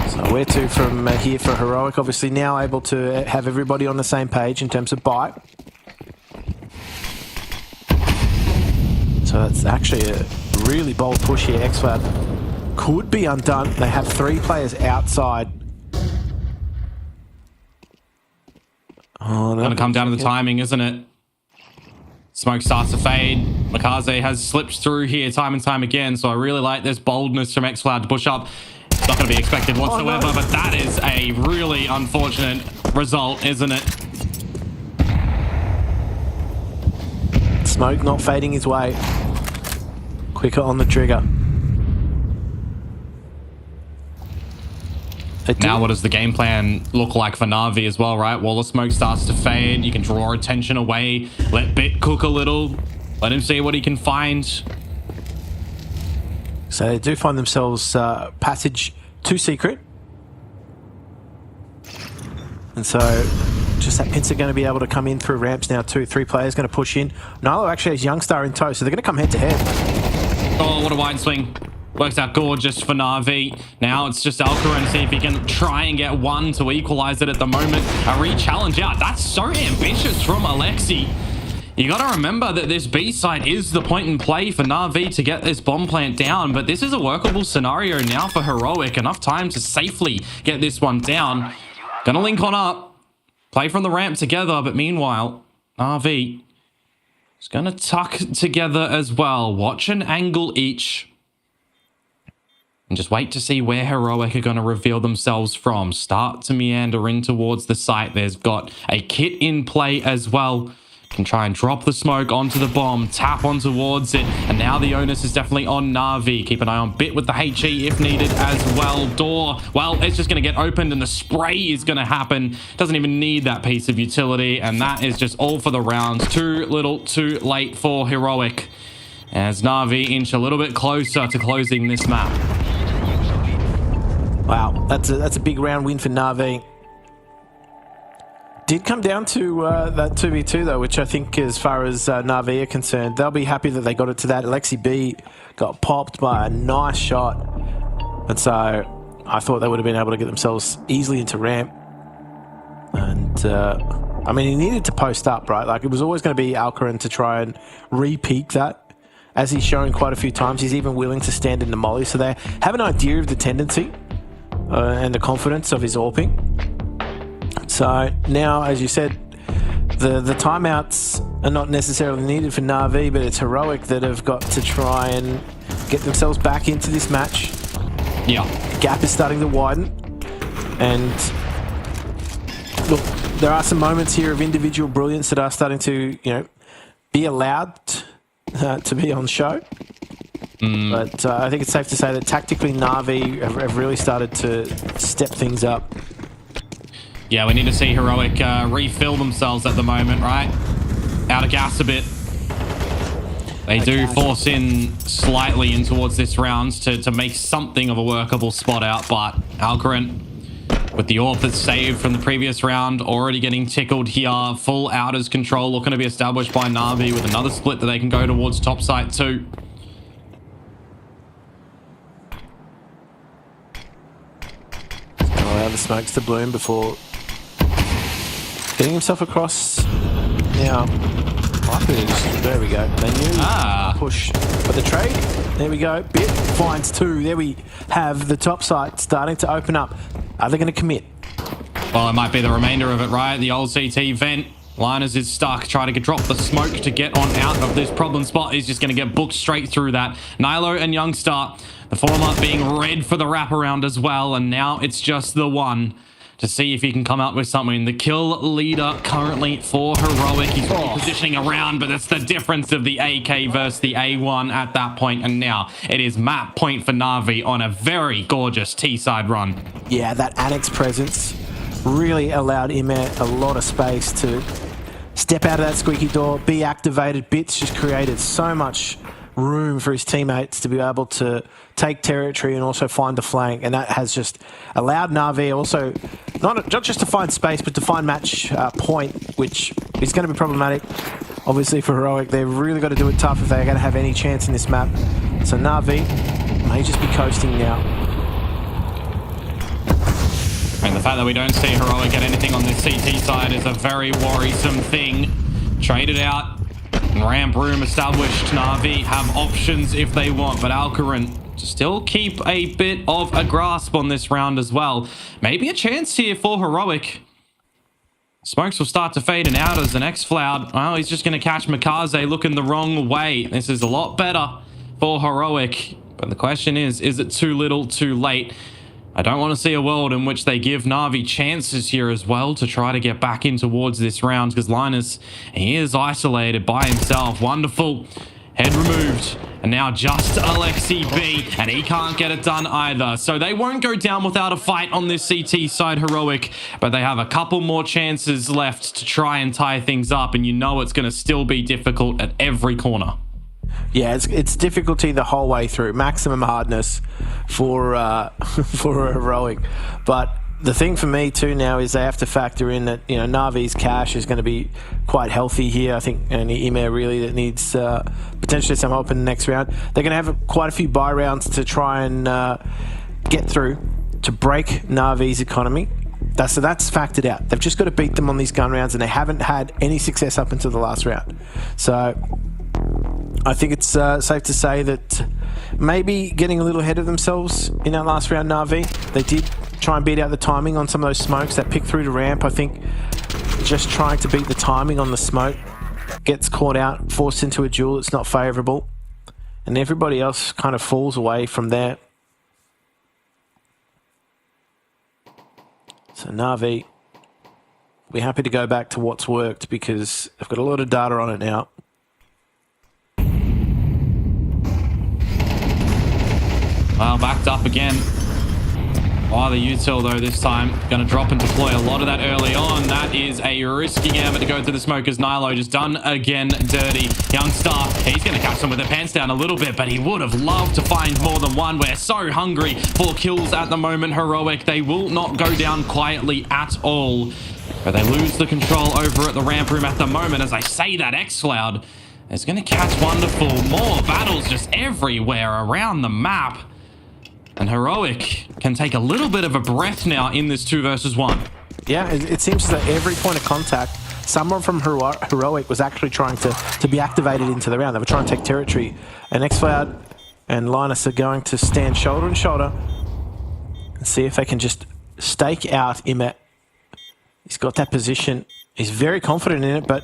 So where to from here for Heroic? Obviously now able to have everybody on the same page in terms of buy. So that's actually a really bold push here. xCloud could be undone. They have 3 players outside. Oh, gonna come down to the timing, isn't it? Smoke starts to fade. Makaze has slipped through here time and time again, so I really like this boldness from xCloud to push up. It's not going to be expected whatsoever, but that is a really unfortunate result, isn't it? Smoke not fading his way. Quicker on the trigger. Now what does the game plan look like for Na'Vi as well, right? While the smoke starts to fade, you can draw attention away, let Bit cook a little, let him see what he can find. So they do find themselves passage to secret. And so just that pincer going to be able to come in through ramps now too. 3 players going to push in. Nilo actually has Youngstar in tow, so they're going to come head to head. Oh, what a wide swing. Works out gorgeous for Na'Vi. Now it's just Alcaran, see if he can try and get one to equalize it at the moment. A re-challenge out. That's so ambitious from Alexi. You got to remember that this B site is the point in play for Na'Vi to get this bomb plant down, but this is a workable scenario now for Heroic. Enough time to safely get this one down. Gonna link on up. Play from the ramp together, but meanwhile, Na'Vi is gonna tuck together as well. Watch an angle each. And just wait to see where Heroic are going to reveal themselves from. Start to meander in towards the site. There's got a kit in play as well. Can try and drop the smoke onto the bomb, tap on towards it, and now the onus is definitely on Na'Vi. Keep an eye on Bit with the HE if needed as well. Door, well, it's just going to get opened and the spray is going to happen. Doesn't even need that piece of utility, and that is just all for the rounds. Too little, too late for Heroic, as Na'Vi inch a little bit closer to closing this map. Wow, that's a big round win for Na'Vi. Did come down to that 2v2 though, which I think as far as Na'Vi are concerned, they'll be happy that they got it to that. Alexi B got popped by a nice shot. And so I thought they would have been able to get themselves easily into ramp. And I mean, he needed to post up, right? Like it was always going to be Alcaran to try and re-peak that. As he's shown quite a few times, he's even willing to stand in the molly. So they have an idea of the tendency and the confidence of his AWPing. So now, as you said, the timeouts are not necessarily needed for Na'Vi, but it's Heroic that have got to try and get themselves back into this match. Yeah. The gap is starting to widen. And look, there are some moments here of individual brilliance that are starting to, be allowed to be on show. But I think it's safe to say that tactically Na'Vi have really started to step things up. Yeah, we need to see Heroic refill themselves at the moment, right? Out of gas a bit. They do force in slightly in towards this round to make something of a workable spot out, but Alcaran, with the AWP that's saved from the previous round, already getting tickled here. Full outers control looking to be established by Na'Vi with another split that they can go towards top site too. Allow the smokes to bloom before getting himself across. Now, there we go. They knew push, but the trade. There we go. Bit finds 2. There we have the top site starting to open up. Are they going to commit? Well, it might be the remainder of it, right? The old CT vent. Liners is stuck. Trying to drop the smoke to get on out of this problem spot. He's just going to get booked straight through that. Nilo and Youngstar, the former being red for the wraparound as well. And now it's just the one to see if he can come out with something. The kill leader currently for Heroic. He's positioning around, but that's the difference of the AK versus the A1 at that point. And now it is map point for Na'Vi on a very gorgeous T-side run. Yeah, that annex presence really allowed Imet a lot of space to step out of that squeaky door, be activated. Bits just created so much room for his teammates to be able to take territory and also find the flank, and that has just allowed Na'Vi also not just to find space but to find match point, which is going to be problematic obviously for Heroic. They've really got to do it tough if they're going to have any chance in this map. So Na'Vi may just be coasting now. And the fact that we don't see Heroic get anything on this CT side is a very worrisome thing. Traded out, ramp room established. Na'Vi have options if they want, but Alcaran to still keep a bit of a grasp on this round as well. Maybe a chance here for Heroic. Smokes will start to fade and out as the next Floud. Well, he's just going to catch Mikaze looking the wrong way. This is a lot better for Heroic. But the question is it too little, too late? I don't want to see a world in which they give Na'Vi chances here as well to try to get back in towards this round, because Linus, he is isolated by himself. Wonderful. Head removed. And now just Alexi B, and he can't get it done either. So they won't go down without a fight on this CT side Heroic, but they have a couple more chances left to try and tie things up, and you know it's going to still be difficult at every corner. Yeah, it's difficulty the whole way through. Maximum hardness for for a Heroic. But the thing for me too now is they have to factor in that, you know, Na'Vi's cash is going to be quite healthy here. I think, and Ime really that needs potentially some help in the next round. They're going to have quite a few buy rounds to try and get through to break Na'Vi's economy. So that's factored out. They've just got to beat them on these gun rounds, and they haven't had any success up until the last round. So I think it's safe to say that maybe getting a little ahead of themselves in that last round, Na'Vi. They did try and beat out the timing on some of those smokes. That pick through to ramp, I think just trying to beat the timing on the smoke gets caught out, forced into a duel that's not favourable, and everybody else kind of falls away from there. So Na'Vi, we're happy to go back to what's worked because they've got a lot of data on it now. Well, backed up again. Oh, the util though this time going to drop and deploy a lot of that early on. That is a risky gamble to go to the smokers. Nilo just done again dirty. Youngstar, he's going to catch them with their pants down a little bit, but he would have loved to find more than one. We're so hungry for kills at the moment. Heroic, they will not go down quietly at all, but they lose the control over at the ramp room at the moment. As I say that, xCloud is going to catch Wonderful. More battles just everywhere around the map. And Heroic can take a little bit of a breath now in this 2 versus 1. Yeah, it seems as though every point of contact, someone from Heroic was actually trying to be activated into the round. They were trying to take territory. And xCloud and Linus are going to stand shoulder and shoulder and see if they can just stake out Imet. He's got that position. He's very confident in it, but...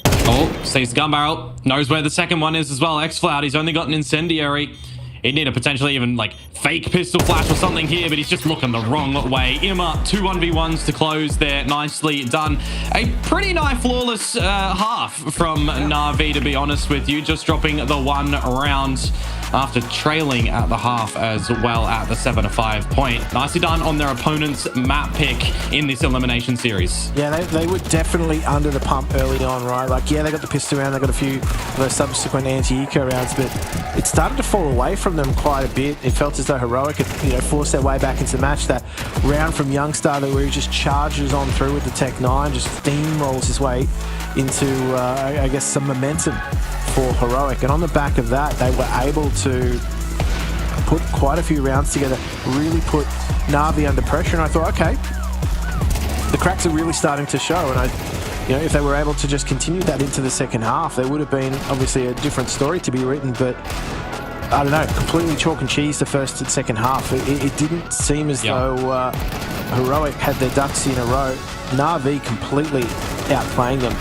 Oh, sees the gun barrel. Knows where the second one is as well. xCloud, he's only got an incendiary. He'd need a potentially even like fake pistol flash or something here, but he's just looking the wrong way. Ima, 2 1v1s to close there. Nicely done. A pretty nigh flawless half from Na'Vi, to be honest with you. Just dropping the 1 round after trailing at the half as well at the 7-5 point. Nicely done on their opponent's map pick in this elimination series. Yeah, they were definitely under the pump early on, right? Like, yeah, they got the pistol round, they got a few of those subsequent anti-eco rounds, but it started to fall away from them quite a bit. It felt as though Heroic had, you know, forced their way back into the match. That round from Youngstar where he just charges on through with the Tech 9, just steamrolls his way into, I guess, some momentum for Heroic. And on the back of that, they were able to put quite a few rounds together, really put Na'Vi under pressure. And I thought, okay, the cracks are really starting to show. And you know, if they were able to just continue that into the second half, there would have been obviously a different story to be written. But I don't know, completely chalk and cheese the first and second half. It didn't seem as though Heroic had their ducks in a row. Na'Vi completely outplaying them.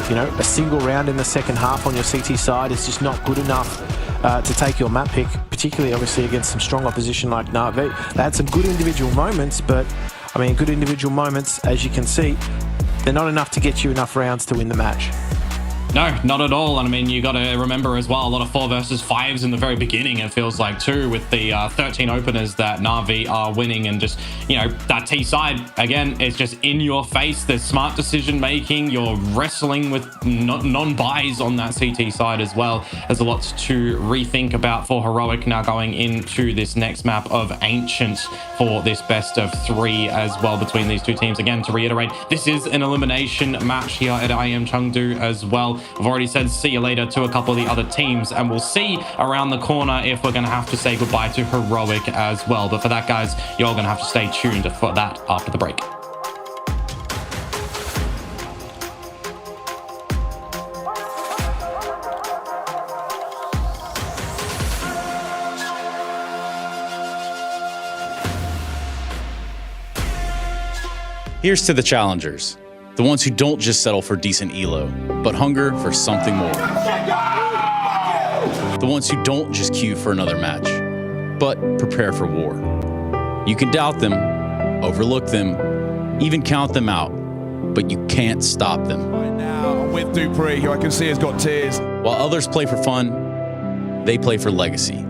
You know, a single round in the second half on your CT side is just not good enough to take your map pick, particularly obviously against some strong opposition like Na'Vi. They had some good individual moments, but I mean, good individual moments, as you can see, they're not enough to get you enough rounds to win the match. No, not at all. And I mean, you got to remember as well, a lot of 4 versus 5s in the very beginning, it feels like, too, with the 13 openers that Na'Vi are winning. And just, you know, that T side, again, it's just in your face. There's smart decision making. You're wrestling with non-buys on that CT side as well. There's a lot to rethink about for Heroic now going into this next map of Ancient for this best of 3 as well between these two teams. Again, to reiterate, this is an elimination match here at IEM Chengdu as well. I've already said see you later to a couple of the other teams, and we'll see around the corner if we're going to have to say goodbye to Heroic as well. But for that, guys, you're going to have to stay tuned for that after the break. Here's to the challengers, the ones who don't just settle for decent elo, but hunger for something more. The ones who don't just queue for another match, but prepare for war. You can doubt them, overlook them, even count them out, but you can't stop them. Right now, I'm with Dupree, who I can see has got tears. While others play for fun, they play for legacy.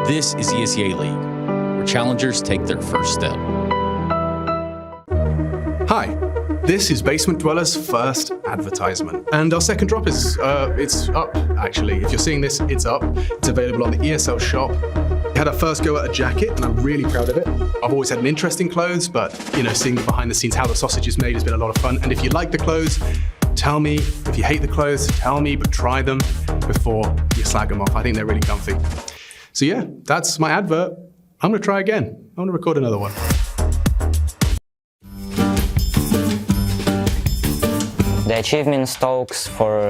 This is ESEA League, where challengers take their first step. Hi, this is Basement Dweller's first advertisement. And our second drop is, it's up, actually. If you're seeing this, it's up. It's available on the ESL shop. We had our first go at a jacket, and I'm really proud of it. I've always had an interest in clothes, but, you know, seeing behind the scenes how the sausage is made has been a lot of fun. And if you like the clothes, tell me. If you hate the clothes, tell me, but try them before you slag them off. I think they're really comfy. So yeah, that's my advert. I'm gonna try again. I'm gonna record another one. The achievements talks for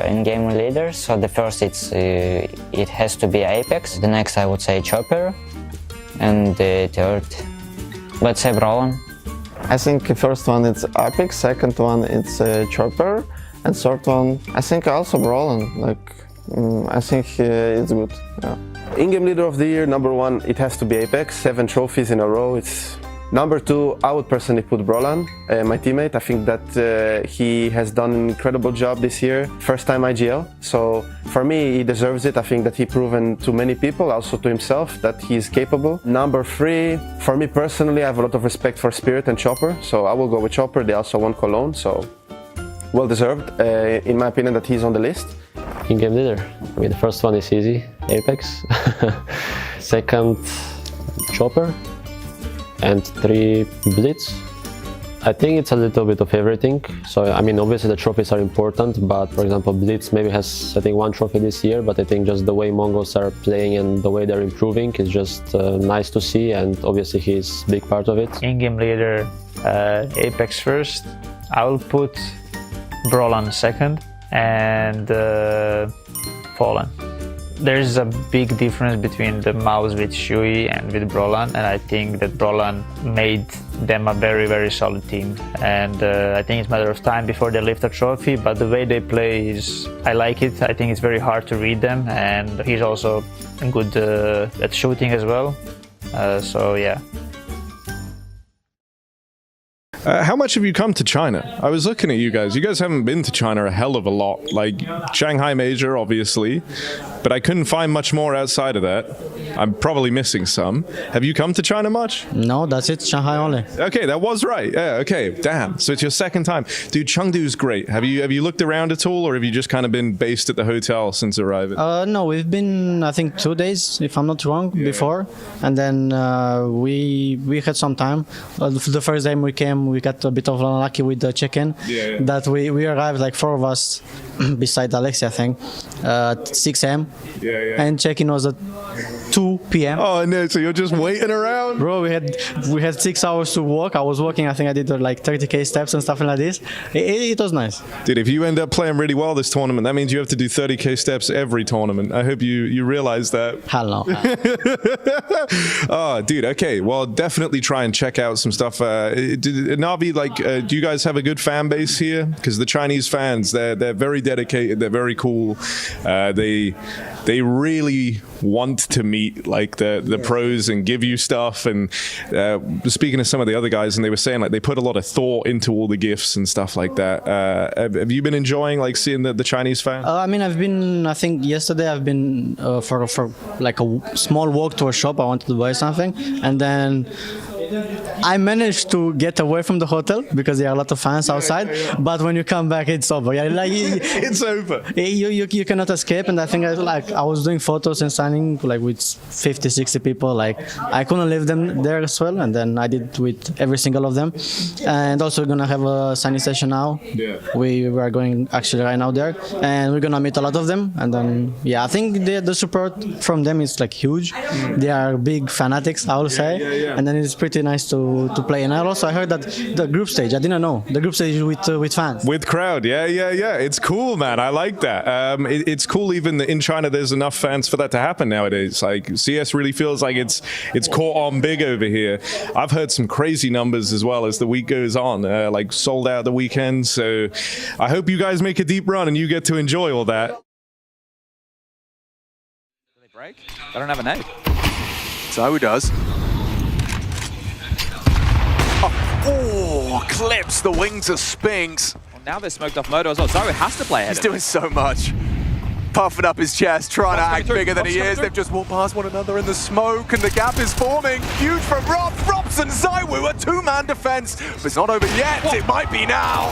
in-game leaders. So the first, it has to be Apex. The next, I would say Chopper, and the third, let's say Brawlon. I think the first one it's Apex, second one it's Chopper, and third one I think also Brawlon. I think it's good. Yeah. In-game leader of the year, number one, it has to be Apex. 7 trophies in a row. It's number 2. I would personally put Brawlon, my teammate. I think that he has done an incredible job this year. First time IGL, so for me he deserves it. I think that he proven to many people, also to himself, that he's capable. Number 3, for me personally, I have a lot of respect for Spirit and Chopper, so I will go with Chopper. They also won Cologne, so well deserved, in my opinion, that he's on the list. In-game leader. I mean, the first one is easy, Apex. Second, Chopper. And 3, Blitz. I think it's a little bit of everything. So, I mean, obviously the trophies are important, but for example, Blitz maybe has, I think, 1 trophy this year, but I think just the way Mongols are playing and the way they're improving is just nice to see, and obviously he's a big part of it. In-game leader, Apex first. I will put Brawlon second, and Fallen. There's a big difference between the mouse with Shui and with Brawlon, and I think that Brawlon made them a very, very solid team. And I think it's a matter of time before they lift a trophy, but the way they play is, I like it. I think it's very hard to read them, and he's also good at shooting as well. So yeah. How much have you come to China? I was looking at you guys. You guys haven't been to China a hell of a lot. Like Shanghai Major, obviously, but I couldn't find much more outside of that. I'm probably missing some. Have you come to China much? No, that's it. Shanghai only. Okay, that was right. Yeah, okay. Damn. So it's your second time. Dude, Chengdu's great. Have you looked around at all, or have you just kind of been based at the hotel since arriving? No, we've been, I think, 2 days, if I'm not wrong, before. And then we had some time. The first time we came, we got a bit of unlucky with the check-in. That we arrived, like 4 of us, beside Alexia, I think, at 6 a.m. And check-in was at 2 p.m. Oh no! So you're just waiting around, bro. We had 6 hours to walk. I was walking. I think I did like 30k steps and stuff like this. It was nice. Dude, if you end up playing really well this tournament, that means you have to do 30k steps every tournament. I hope you realize that. Hell no. Oh, dude. Okay. Well, definitely try and check out some stuff. Navi, like, do you guys have a good fan base here? Because the Chinese fans, they're very dedicated. They're very cool. They really want to meet like the pros and give you stuff. And speaking to some of the other guys, and they were saying like they put a lot of thought into all the gifts and stuff like that. Have you been enjoying like seeing the Chinese fans? I mean, I think yesterday I've been for like a small walk to a shop. I wanted to buy something, and then I managed to get away from the hotel because there are a lot of fans outside. But when you come back, it's over. Yeah, like it's over. You cannot escape. And I think I was doing photos and signing like with 50, 60 people. Like I couldn't leave them there as well. And then I did with every single of them. And also we're gonna have a signing session now. Yeah. We are going actually right now there, and we're gonna meet a lot of them. And then I think the support from them is like huge. They are big fanatics, I will say. And then it's pretty nice to play. And I heard that the group stage, I didn't know, the group stage with fans. With crowd, yeah. It's cool, man. I like that. It's cool even that in China there's enough fans for that to happen nowadays. Like CS really feels like it's caught on big over here. I've heard some crazy numbers as well as the week goes on, like sold out the weekend. So I hope you guys make a deep run and you get to enjoy all that. They break? They don't have a nade. Zywoo does. Oh, clips the wings of Spinks. Well, now they're smoked off Moto as well. Zywoo has to play ahead. He's doing so much. Puffing up his chest, trying to act bigger than he is. through. They've just walked past one another in the smoke, and the gap is forming. Huge from Robs. Robs and Zywoo, a two-man defense. But it's not over yet. It might be now.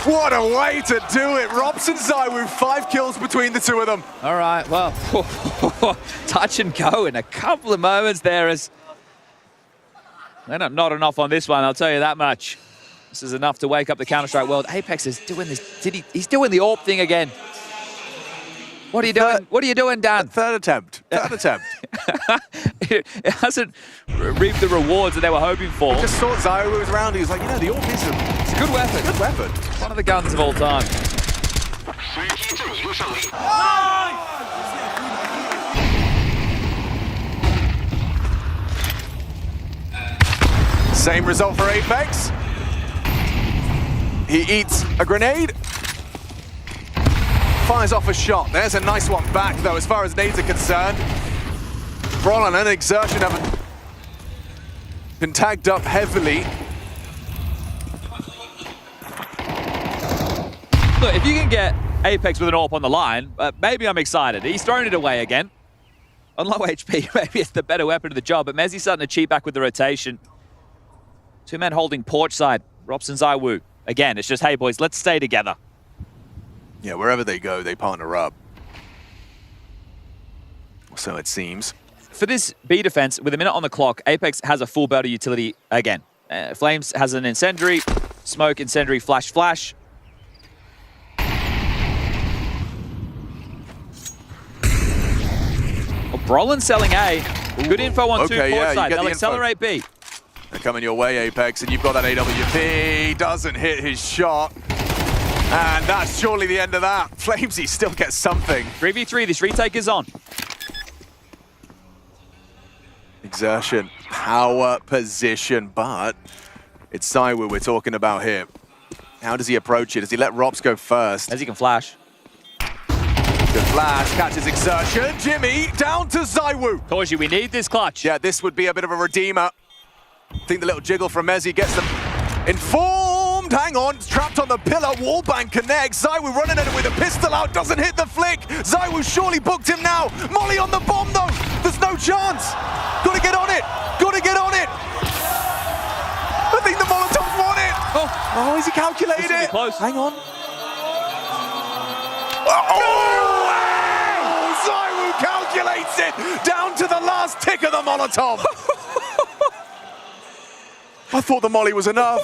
What a way to do it. Robs and Zywoo, 5 kills between the two of them. All right, well, touch and go in a couple of moments there as they're not nodding off on this one, I'll tell you that much. This is enough to wake up the Counter-Strike world. Apex is doing this. He's doing the AWP thing again. What are you doing? What are you doing, Dan? Third attempt. It hasn't reaped the rewards that they were hoping for. Just saw Zywoo was around. He was like, you know, the AWP is It's a good weapon. Good weapon. One of the guns of all time. Same result for Apex. He eats a grenade. Fires off a shot. There's a nice one back, though, as far as nades are concerned. Brolin and Exertion have been tagged up heavily. Look, if you can get Apex with an AWP on the line, maybe I'm excited. He's thrown it away again. On low HP, maybe it's the better weapon of the job, but Mezzi's starting to cheat back with the rotation. 2 men holding porch side. Robson Zywoo. Again, it's just, hey, boys, let's stay together. Yeah, wherever they go, they partner up. So it seems. For this B defense, with a minute on the clock, Apex has a full battle utility again. Flames has an incendiary, smoke, incendiary, flash, flash. Well, Brolin selling A. Good info on two port side. They'll accelerate B. They're coming your way, Apex, and you've got that AWP. Doesn't hit his shot. And that's surely the end of that. Flamesy still gets something. 3v3, this retake is on. Exertion, power, position, but it's Zywoo we're talking about here. How does he approach it? Does he let Rops go first? As he can flash. Good flash, catches Exertion. Jimmy, down to Zywoo. Told you, we need this clutch. Yeah, this would be a bit of a redeemer. I think the little jiggle from Mezzi gets them informed. Hang on, trapped on the pillar. Wallbang connects. Zywoo running at it with a pistol out. Doesn't hit the flick. Zywoo surely booked him now. Molly on the bomb, though. There's no chance. Got to get on it. Got to get on it. I think the Molotovs want it. Oh, is he calculated? This will be close. Hang on. Zywoo calculates it. Down to the last tick of the Molotov. I thought the molly was enough.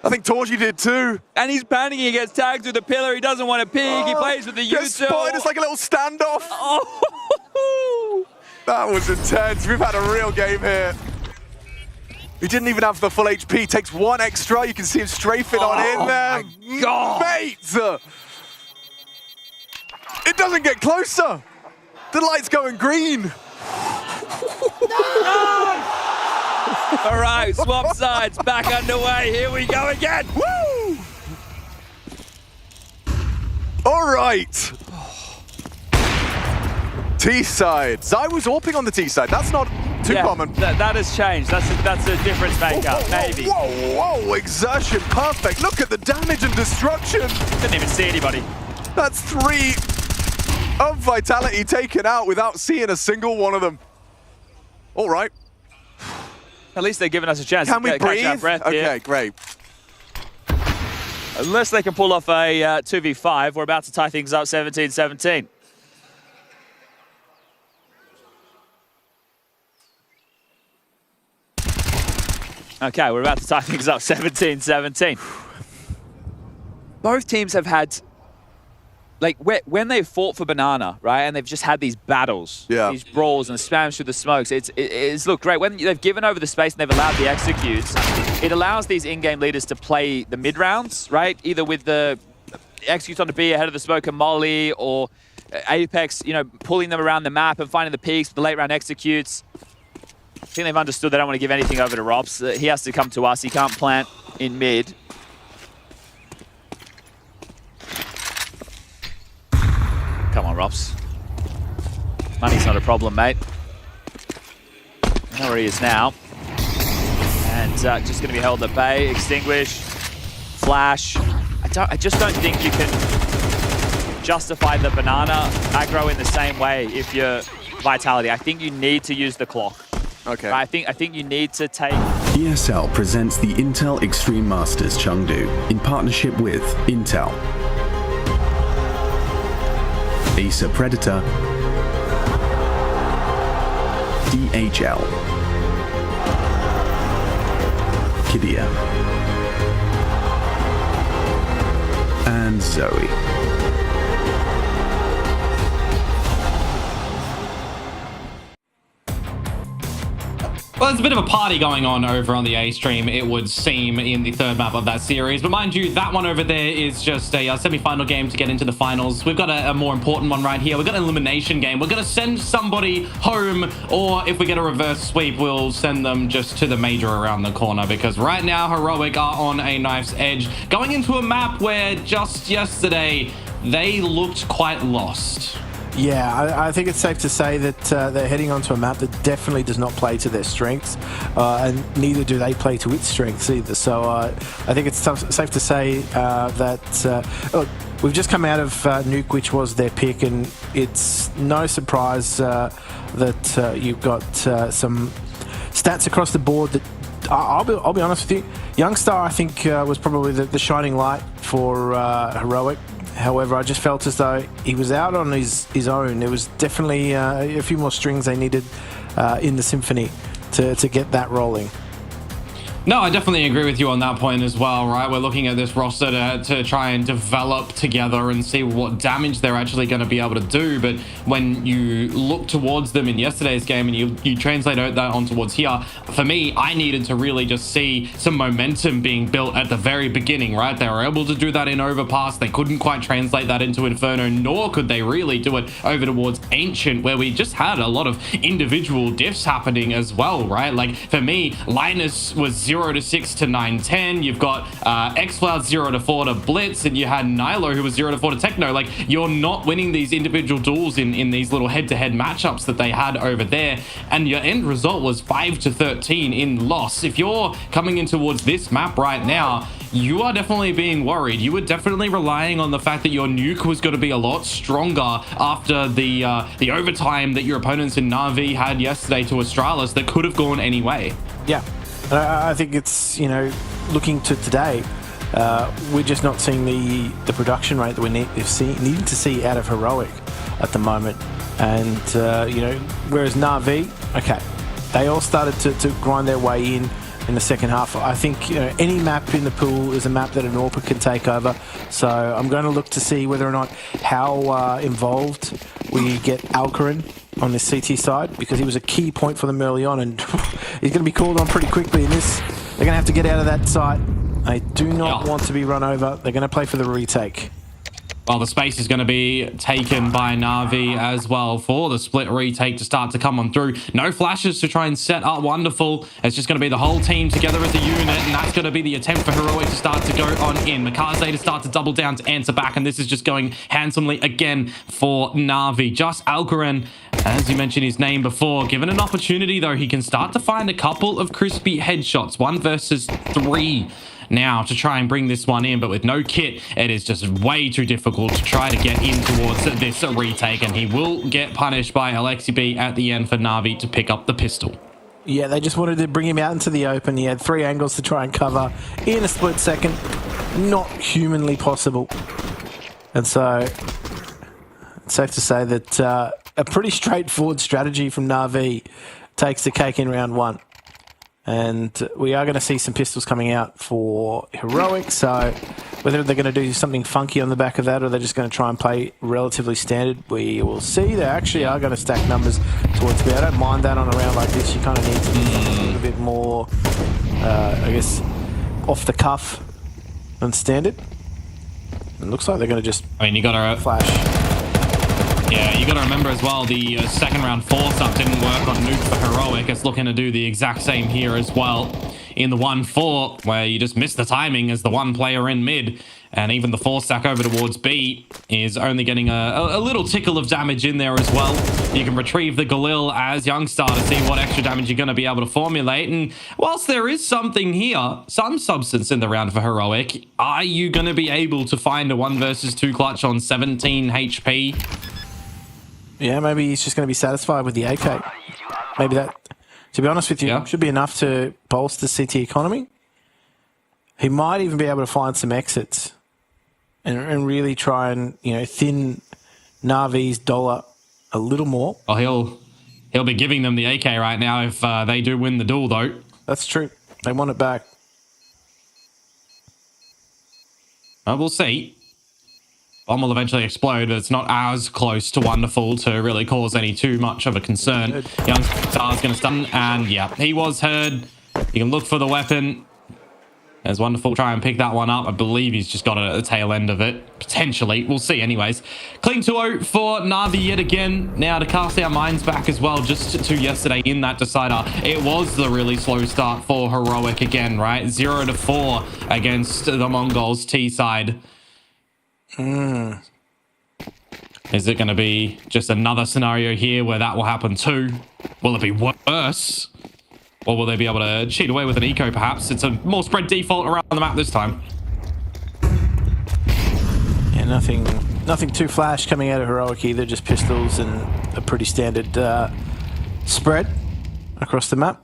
I think Torji did too. And he's panicking, he gets tagged through the pillar, he doesn't want to peek, he plays with the util. It's like a little standoff. Oh. That was intense. We've had a real game here. He didn't even have the full HP, takes 1 extra. You can see him strafing on in there. My God. Mate! It doesn't get closer. The light's going green. All right, swap sides, back underway. Here we go again. Woo! All right. T side. Zywoo's AWPing on the T side. That's not too common. That has changed. That's a difference maker, maybe. Whoa, Exertion, perfect. Look at the damage and destruction. Didn't even see anybody. That's 3 of Vitality taken out without seeing a single one of them. All right. At least they're giving us a chance to catch our breath here. Okay, great. Unless they can pull off a 2v5, we're about to tie things up 17-17. Okay, we're about to tie things up 17-17. Both teams have had, like, when they've fought for Banana, right, and they've just had these battles, these brawls and spams through the smokes, it's looked great. When they've given over the space and they've allowed the executes, it allows these in-game leaders to play the mid-rounds, right, either with the executes on the B ahead of the smoke and Molly, or Apex, you know, pulling them around the map and finding the peaks with the late-round executes. I think they've understood they don't want to give anything over to Rops. He has to come to us. He can't plant in mid. Come on, Rops. Money's not a problem, mate. know where he is now. And just going to be held at bay. Extinguish. Flash. I just don't think you can justify the banana aggro in the same way if you're Vitality. I think you need to use the clock. Okay. I think you need to take... ESL presents the Intel Extreme Masters Chengdu in partnership with Intel, Acer Predator, DHL, Kidia, and Zoe. Well, there's a bit of a party going on over on the A stream, it would seem, in the third map of that series. But mind you, that one over there is just a semi-final game to get into the finals. We've got a more important one right here. We've got an elimination game. We're going to send somebody home, or if we get a reverse sweep, we'll send them just to the major around the corner. Because right now, Heroic are on a knife's edge, going into a map where just yesterday, they looked quite lost. Yeah, I think it's safe to say that they're heading onto a map that definitely does not play to their strengths, and neither do they play to its strengths either. So I think it's safe to say that look, we've just come out of Nuke, which was their pick, and it's no surprise that you've got some stats across the board that I'll be honest with you, Youngstar I think was probably the shining light for Heroic. However, I just felt as though he was out on his own. There was definitely a few more strings they needed in the symphony to get that rolling. No, I definitely agree with you on that point as well, right? We're looking at this roster to try and develop together and see what damage they're actually going to be able to do. But when you look towards them in yesterday's game and you translate that on towards here, for me, I needed to really just see some momentum being built at the very beginning, right? They were able to do that in Overpass. They couldn't quite translate that into Inferno, nor could they really do it over towards Ancient, where we just had a lot of individual diffs happening as well, right? Like, for me, Linus was 0 to 6 to 9-10. You've got xCloud 0 to 4 to Blitz, and you had Nilo who was 0 to 4 to Techno. Like, you're not winning these individual duels in these little head-to-head matchups that they had over there, and your end result was 5 to 13 in loss. If you're coming in towards this map right now, you are definitely being worried. You were definitely relying on the fact that your nuke was going to be a lot stronger after the overtime that your opponents in Na'Vi had yesterday to Astralis that could have gone any way. Yeah. I think it's, looking to today, we're just not seeing the production rate that we need to see out of Heroic at the moment. And, whereas Na'Vi, okay, they all started to grind their way in the second half. I think any map in the pool is a map that an AWPer can take over. So I'm going to look to see whether or not how involved we get Alcarin on this CT side, because he was a key point for them early on, and he's going to be called on pretty quickly in this. They're going to have to get out of that site. They do not want to be run over. They're going to play for the retake. Well, the space is going to be taken by Na'Vi as well for the split retake to start to come on through. No flashes to try and set up Wonderful. It's just going to be the whole team together as a unit, and that's going to be the attempt for Heroic to start to go on in. Mikaze to start to double down to answer back, and this is just going handsomely again for Na'Vi. Just Alcarin, as you mentioned his name before, given an opportunity though, he can start to find a couple of crispy headshots. 1 versus 3. Now to try and bring this one in, but with no kit, it is just way too difficult to try to get in towards this retake, and he will get punished by Alexi B at the end for Na'Vi to pick up the pistol. Yeah, they just wanted to bring him out into the open. He had 3 angles to try and cover in a split second. Not humanly possible. And so it's safe to say that a pretty straightforward strategy from Na'Vi takes the cake in round 1. And we are going to see some pistols coming out for Heroic, so whether they're going to do something funky on the back of that or they're just going to try and play relatively standard, we will see. They actually are going to stack numbers towards me. I don't mind that on a round like this. You kind of need to do something a little bit more, I guess, off the cuff than standard. It looks like they're going to just you got to flash. Yeah, you got to remember as well, the second round force up didn't work on Nuke for Heroic. It's looking to do the exact same here as well. in the 1-4, where you just miss the timing as the one player in mid. And even the 4-stack over towards B is only getting a little tickle of damage in there as well. You can retrieve the Galil as Youngstar to see what extra damage you're going to be able to formulate. And whilst there is something here, some substance in the round for Heroic, are you going to be able to find a 1 versus 2 clutch on 17 HP? Yeah, maybe he's just going to be satisfied with the AK. Maybe that, to be honest with you, should be enough to bolster CT economy. He might even be able to find some exits and really try and, you know, thin Na'Vi's dollar a little more. Oh, he'll be giving them the AK right now if they do win the duel, though. That's true. They want it back. We'll see. Bomb will eventually explode, but it's not as close to Wonderful to really cause any too much of a concern. Youngstar's going to stun, and yeah, he was heard. You can look for the weapon. As Wonderful try and pick that one up. I believe he's just got it at the tail end of it. Potentially. We'll see anyways. Clean 2-0 for Na'Vi yet again. Now to cast our minds back as well, just to yesterday in that decider. It was the really slow start for Heroic again, right? 0-4 against the Mongols T side. Is it going to be just another scenario here where that will happen too? Will it be worse? Or will they be able to cheat away with an eco, perhaps? It's a more spread default around the map this time. Yeah, nothing too flash coming out of Heroic either. Just pistols and a pretty standard spread across the map.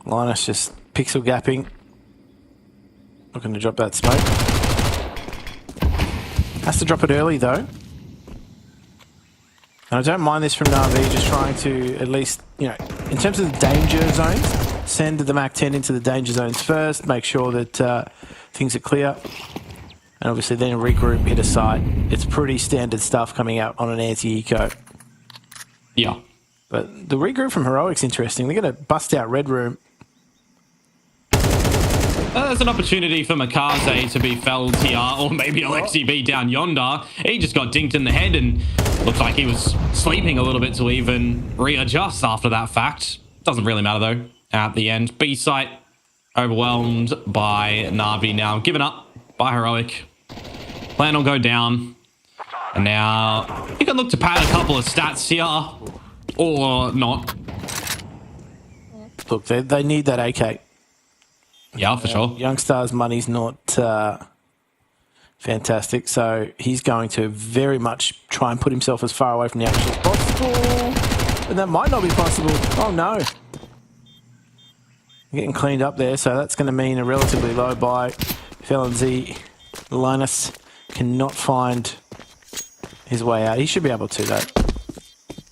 Linus just pixel gapping. Looking to drop that smoke. Has to drop it early, though. And I don't mind this from Na'Vi, just trying to at least, you know, in terms of the danger zones, send the MAC-10 into the danger zones first, make sure that things are clear, and obviously then regroup, hit a site. It's pretty standard stuff coming out on an anti-eco. Yeah. But the regroup from Heroic's interesting. They're going to bust out Red Room. There's an opportunity for Makaze to be felled here, or maybe Alexi B down yonder. He just got dinked in the head and looked like he was sleeping a little bit to even readjust after that fact. Doesn't really matter though at the end. B site overwhelmed by Na'Vi now. Given up by Heroic. Plan will go down. And now you can look to pad a couple of stats here or not. Look, they need that AK. Yeah, for sure. Youngstar's money's not fantastic, so he's going to very much try and put himself as far away from the action as possible. But that might not be possible. Oh no. Getting cleaned up there, so that's going to mean a relatively low buy. FLNZ Linus cannot find his way out. He should be able to, though.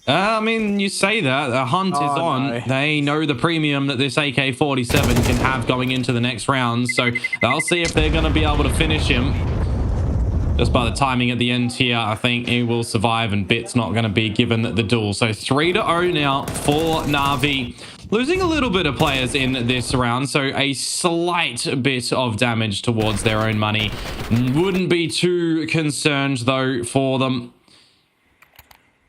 I mean, you say that. The hunt is on. No. They know the premium that this AK-47 can have going into the next round, so they'll see if they're going to be able to finish him. Just by the timing at the end here, I think he will survive and Bit's not going to be given the duel. So 3-0 now for Na'Vi. Losing a little bit of players in this round, so a slight bit of damage towards their own money. Wouldn't be too concerned, though, for them.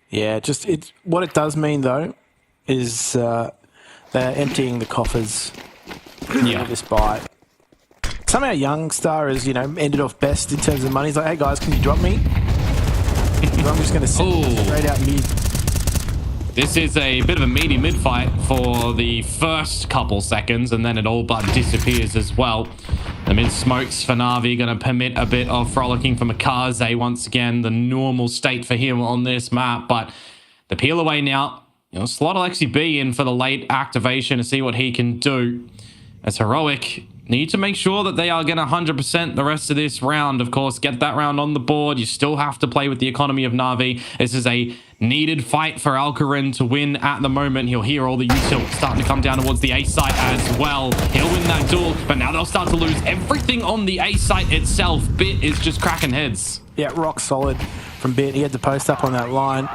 Yeah, just what it does mean, though, is they're emptying the coffers of this buy. Somehow Youngstar has, you know, ended off best in terms of money. He's like, hey, guys, can you drop me? I'm just going to send straight out mid. This is a bit of a meaty mid-fight for the first couple seconds, and then it all but disappears as well. The mid-smokes for Na'Vi going to permit a bit of frolicking for Makaze. Once again, the normal state for him on this map, but the peel away now. You know, slot Alexi B in for the late activation to see what he can do. As Heroic need to make sure that they are going to 100% the rest of this round. Of course, get that round on the board. You still have to play with the economy of Na'Vi. This is a needed fight for Alcarin to win at the moment. He'll hear all the util starting to come down towards the A site as well. He'll win that duel, but now they'll start to lose everything on the A site itself. Bit is just cracking heads. Yeah, rock solid from Bit. He had to post up on that line.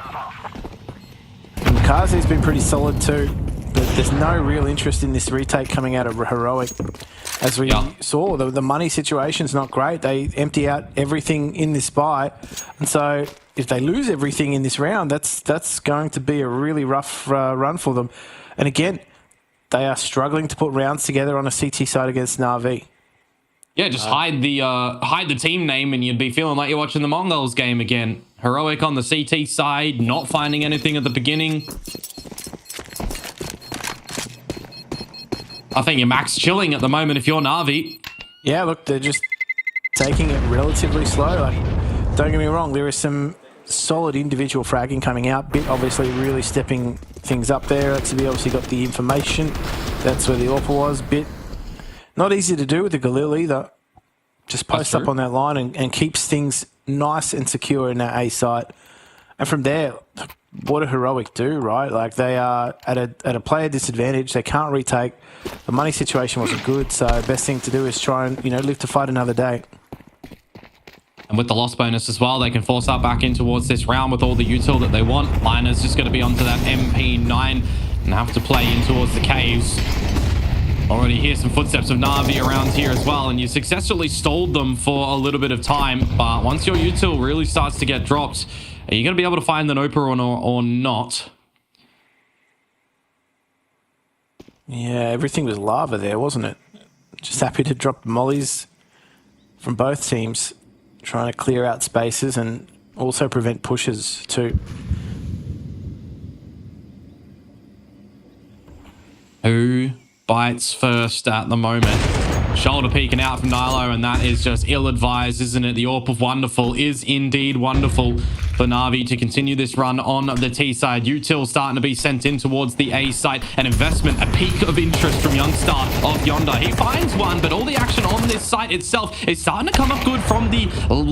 And Makaze's been pretty solid too. But there's no real interest in this retake coming out of Heroic. As we saw, the money situation's not great. They empty out everything in this buy. And so if they lose everything in this round, that's going to be a really rough run for them. And again, they are struggling to put rounds together on a CT side against Na'Vi. Yeah, just hide the team name and you'd be feeling like you're watching the Mongols game again. Heroic on the CT side, not finding anything at the beginning. I think you're max chilling at the moment if you're Na'Vi. Yeah, look, they're just taking it relatively slow. Like, don't get me wrong, there is some solid individual fragging coming out. Bit obviously really stepping things up there. To be obviously got the information. That's where the AWPer was. Bit not easy to do with the Galil either. Just post up on that line and keeps things nice and secure in that A site. And from there, what do Heroic do, right? Like, they are at a player disadvantage. They can't retake. The money situation wasn't good, so best thing to do is try and, live to fight another day. And with the loss bonus as well, they can force that back in towards this round with all the util that they want. Liner's just going to be onto that MP9 and have to play in towards the caves. Already hear some footsteps of Na'Vi around here as well, and you successfully stalled them for a little bit of time. But once your util really starts to get dropped, are you going to be able to find the Noper or not? Yeah, everything was lava there, wasn't it? Just happy to drop mollies from both teams, trying to clear out spaces and also prevent pushes too. Who bites first at the moment? Shoulder peeking out from Nilo, and that is just ill-advised, isn't it? The AWP of Wonderful is indeed wonderful for Na'Vi to continue this run on the T side. Util starting to be sent in towards the A site. An investment, a peak of interest from Youngstar of Yonder. He finds one, but all the action on this site itself is starting to come up good from the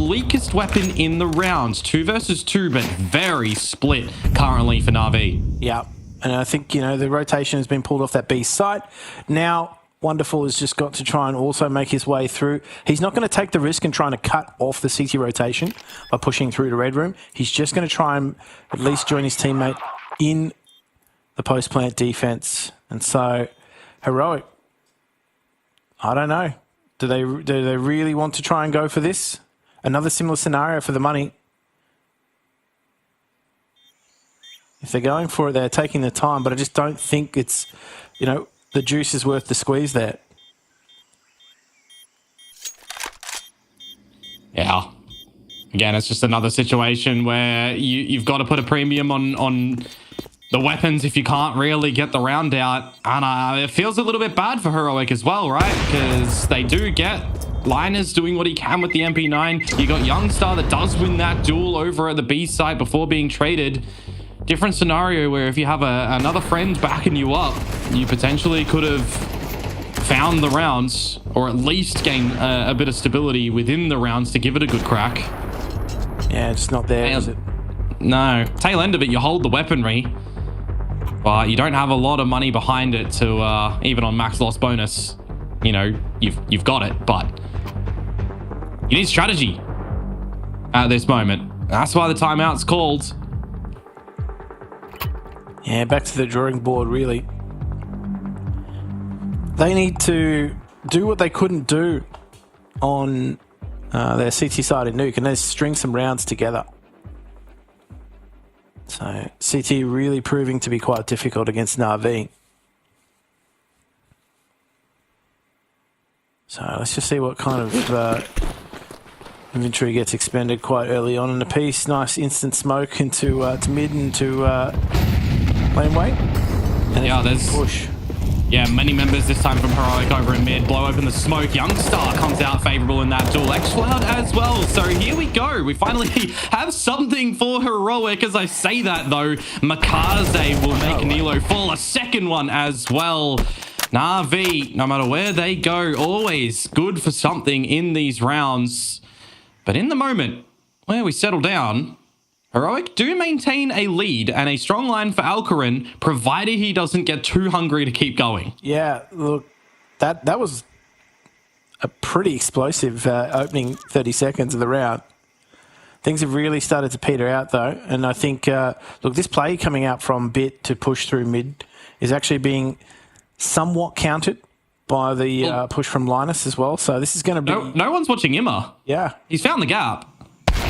weakest weapon in the rounds. 2 versus 2, but very split currently for Na'Vi. Yeah, and I think, the rotation has been pulled off that B site. Now, Wonderful has just got to try and also make his way through. He's not going to take the risk in trying to cut off the CT rotation by pushing through to Red Room. He's just going to try and at least join his teammate in the post-plant defense. And so, Heroic, I don't know. Do they really want to try and go for this? Another similar scenario for the money. If they're going for it, they're taking the time, but I just don't think it's, the juice is worth the squeeze there. Yeah. Again, it's just another situation where you've got to put a premium on the weapons if you can't really get the round out. And it feels a little bit bad for Heroic as well, right? Because they do get Liners doing what he can with the MP9. You got Youngstar that does win that duel over at the B site before being traded. Different scenario where if you have another friend backing you up, you potentially could have found the rounds or at least gain a bit of stability within the rounds to give it a good crack. Yeah, it's not there, is it? No. Tail end of it, you hold the weaponry, but you don't have a lot of money behind it to, even on max loss bonus, you've got it, but you need strategy at this moment. That's why the timeout's called. Yeah, back to the drawing board, really. They need to do what they couldn't do on their CT side in Nuke, and they string some rounds together. So, CT really proving to be quite difficult against Na'Vi. So, let's just see what kind of inventory gets expended quite early on in the piece. Nice instant smoke into to mid and to laneway. And yeah, there's push. Yeah, many members this time from Heroic over in mid. Blow open the smoke. Youngstar comes out favorable in that duel. X-Cloud as well. So here we go. We finally have something for Heroic. As I say that, though, Makaze will make Nilo fall. A second one as well. Na'Vi, no matter where they go, always good for something in these rounds. But in the moment where we settle down, Heroic do maintain a lead and a strong line for Alcarin, provided he doesn't get too hungry to keep going. Yeah, look, that was a pretty explosive opening 30 seconds of the round. Things have really started to peter out, though, and I think, look, this play coming out from Bit to push through mid is actually being somewhat countered by the push from Linus as well, so this is going to be... No one's watching Imma. Yeah. He's found the gap.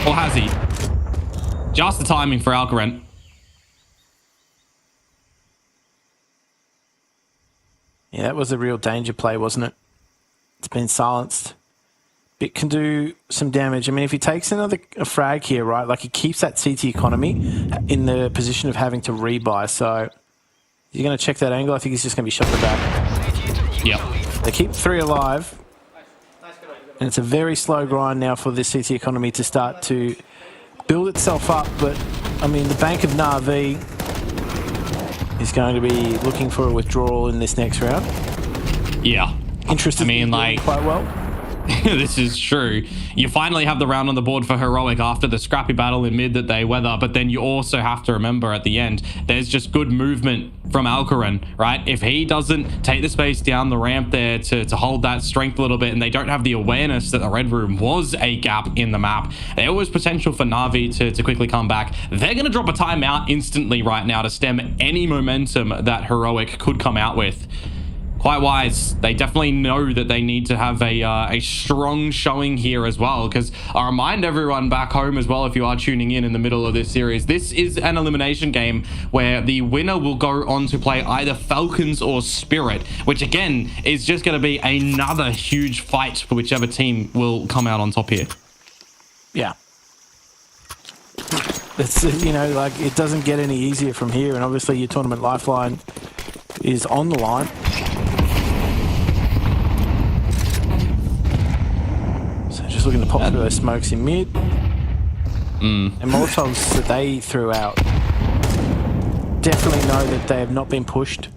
Or has he? Just the timing for Alcarin. Yeah, that was a real danger play, wasn't it? It's been silenced. Bit can do some damage. I mean, if he takes a frag here, right, like he keeps that CT economy in the position of having to rebuy. So you're going to check that angle. I think he's just going to be shot in the back. Yep. They keep 3 alive. And it's a very slow grind now for this CT economy to start to build itself up. But, I mean, the bank of Na'Vi is going to be looking for a withdrawal in this next round. Yeah. Interesting. I mean, like, quite well. This is true. You finally have the round on the board for Heroic after the scrappy battle in mid that they weather, but then you also have to remember at the end, there's just good movement from Alcaran, right? If he doesn't take the space down the ramp there to hold that strength a little bit, and they don't have the awareness that the red room was a gap in the map, there was potential for Na'Vi to quickly come back. They're going to drop a timeout instantly right now to stem any momentum that Heroic could come out with. Quite wise. They definitely know that they need to have a strong showing here as well, because I remind everyone back home as well, if you are tuning in the middle of this series, this is an elimination game where the winner will go on to play either Falcons or Spirit, which again is just going to be another huge fight for whichever team will come out on top here. Yeah. It's, you know, like it doesn't get any easier from here, and obviously your tournament lifeline is on the line. Just looking to pop through those smokes in mid. And Molotovs that they threw out definitely know that they have not been pushed.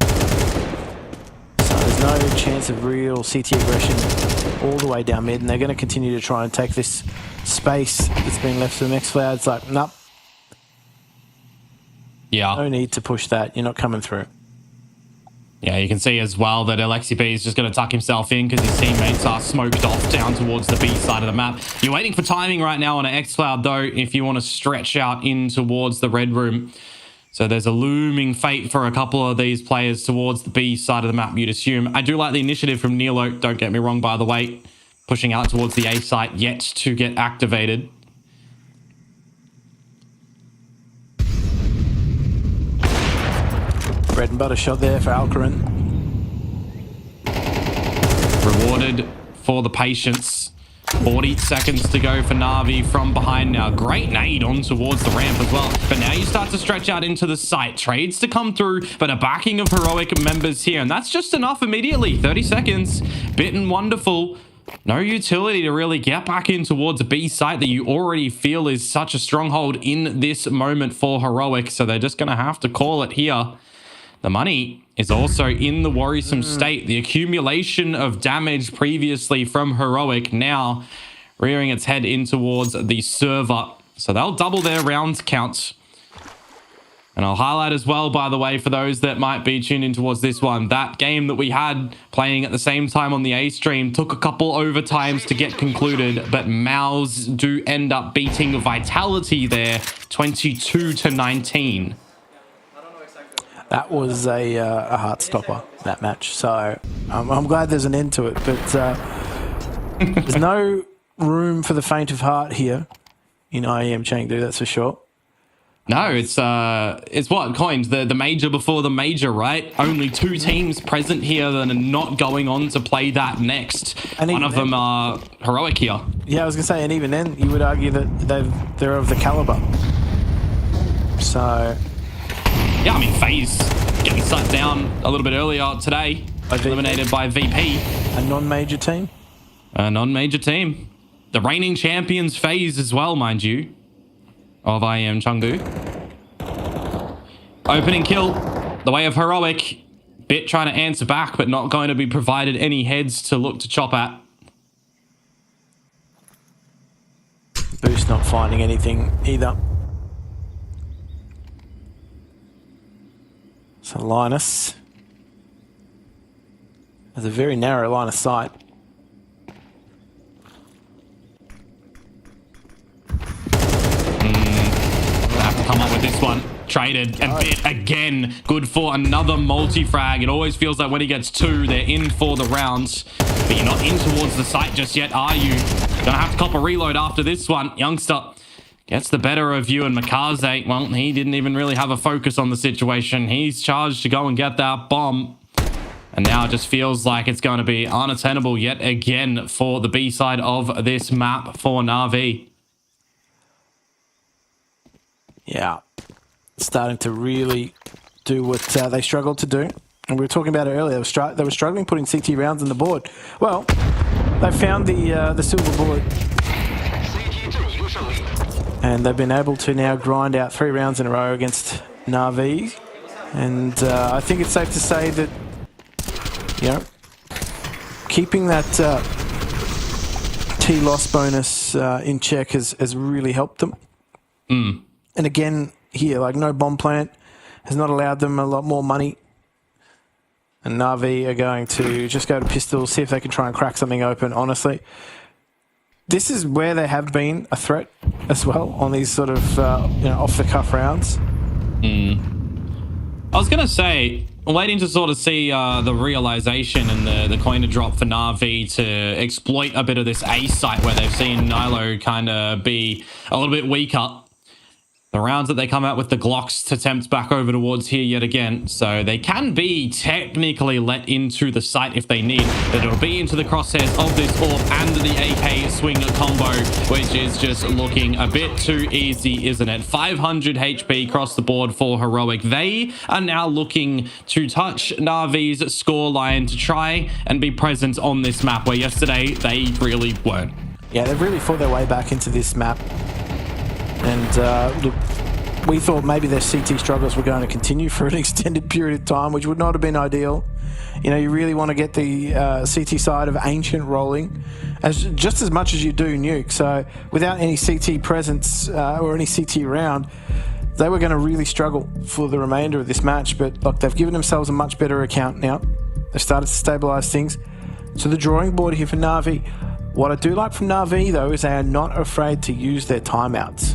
So there's no chance of real CT aggression all the way down mid, and they're going to continue to try and take this space that's been left to the next cloud. It's like, nope. Yeah. No need to push that. You're not coming through. Yeah, you can see as well that Alexi B is just going to tuck himself in because his teammates are smoked off down towards the B side of the map. You're waiting for timing right now on an X-Cloud, though, if you want to stretch out in towards the red room. So there's a looming fate for a couple of these players towards the B side of the map, you'd assume. I do like the initiative from Nilo, don't get me wrong, by the way. Pushing out towards the A site, yet to get activated. Bread and butter shot there for Alcaran. Rewarded for the patience. 40 seconds to go for Na'Vi from behind now. Great nade on towards the ramp as well. But now you start to stretch out into the site. Trades to come through, but a backing of Heroic members here. And that's just enough immediately. 30 seconds. Bit and wonderful. No utility to really get back in towards a B site that you already feel is such a stronghold in this moment for Heroic. So they're just going to have to call it here. The money is also in the worrisome state. The accumulation of damage previously from Heroic now rearing its head in towards the server. So they'll double their round count. And I'll highlight as well, by the way, for those that might be tuned in towards this one, that game that we had playing at the same time on the A stream took a couple overtimes to get concluded, but Mouse do end up beating Vitality there, 22-19. That was a heart stopper, that match. So I'm glad there's an end to it. But there's no room for the faint of heart here in IEM Chengdu, that's for sure. No, it's what coined the major before the major, right? Only 2 teams present here that are not going on to play that next. And one of them are Heroic here. Yeah, I was gonna say, and even then, you would argue that they're of the caliber. So. Yeah, I mean, FaZe getting shut down a little bit earlier today. Eliminated by VP. A non-major team? A non-major team. The reigning champions FaZe as well, mind you, of IEM Chengdu. Opening kill, the way of Heroic. Bit trying to answer back, but not going to be provided any heads to look to chop at. Boost not finding anything either. So Linus has a very narrow line of sight. Have to come up with this one. Traded and Bit again. Good for another multi-frag. It always feels like when he gets 2, they're in for the rounds. But you're not in towards the site just yet, are you? Gonna have to cop a reload after this one. Youngster gets the better of you, and Makaze, well, he didn't even really have a focus on the situation. He's charged to go and get that bomb. And now it just feels like it's going to be unattainable yet again for the B side of this map for Na'Vi. Yeah, starting to really do what they struggled to do. And we were talking about it earlier. They were struggling putting CT rounds on the board. Well, they found the silver bullet. And they've been able to now grind out 3 rounds in a row against Na'Vi. And I think it's safe to say that, you know, keeping that T-loss bonus in check has really helped them. Mm. And again, here, like, no bomb plant has not allowed them a lot more money. And Na'Vi are going to just go to pistols, see if they can try and crack something open, honestly. This is where they have been a threat as well on these sort of, you know, off-the-cuff rounds. I was going to say, waiting to sort of see the realization and the coin to drop for Na'Vi to exploit a bit of this A site where they've seen Nilo kind of be a little bit weaker. The rounds that they come out with the Glocks to tempt back over towards here yet again. So they can be technically let into the site if they need, but it'll be into the crosshairs of this AWP and the AK swing combo, which is just looking a bit too easy, isn't it? 500 HP across the board for Heroic. They are now looking to touch Na'Vi's scoreline to try and be present on this map, where yesterday they really weren't. Yeah, they've really fought their way back into this map. And look, we thought maybe their CT struggles were going to continue for an extended period of time, which would not have been ideal. You know, you really want to get the CT side of Ancient rolling just as much as you do Nuke. So without any CT presence or any CT round, they were going to really struggle for the remainder of this match. But look, they've given themselves a much better account now. They've started to stabilize things. So the drawing board here for Na'Vi. What I do like from Na'Vi, though, is they are not afraid to use their timeouts.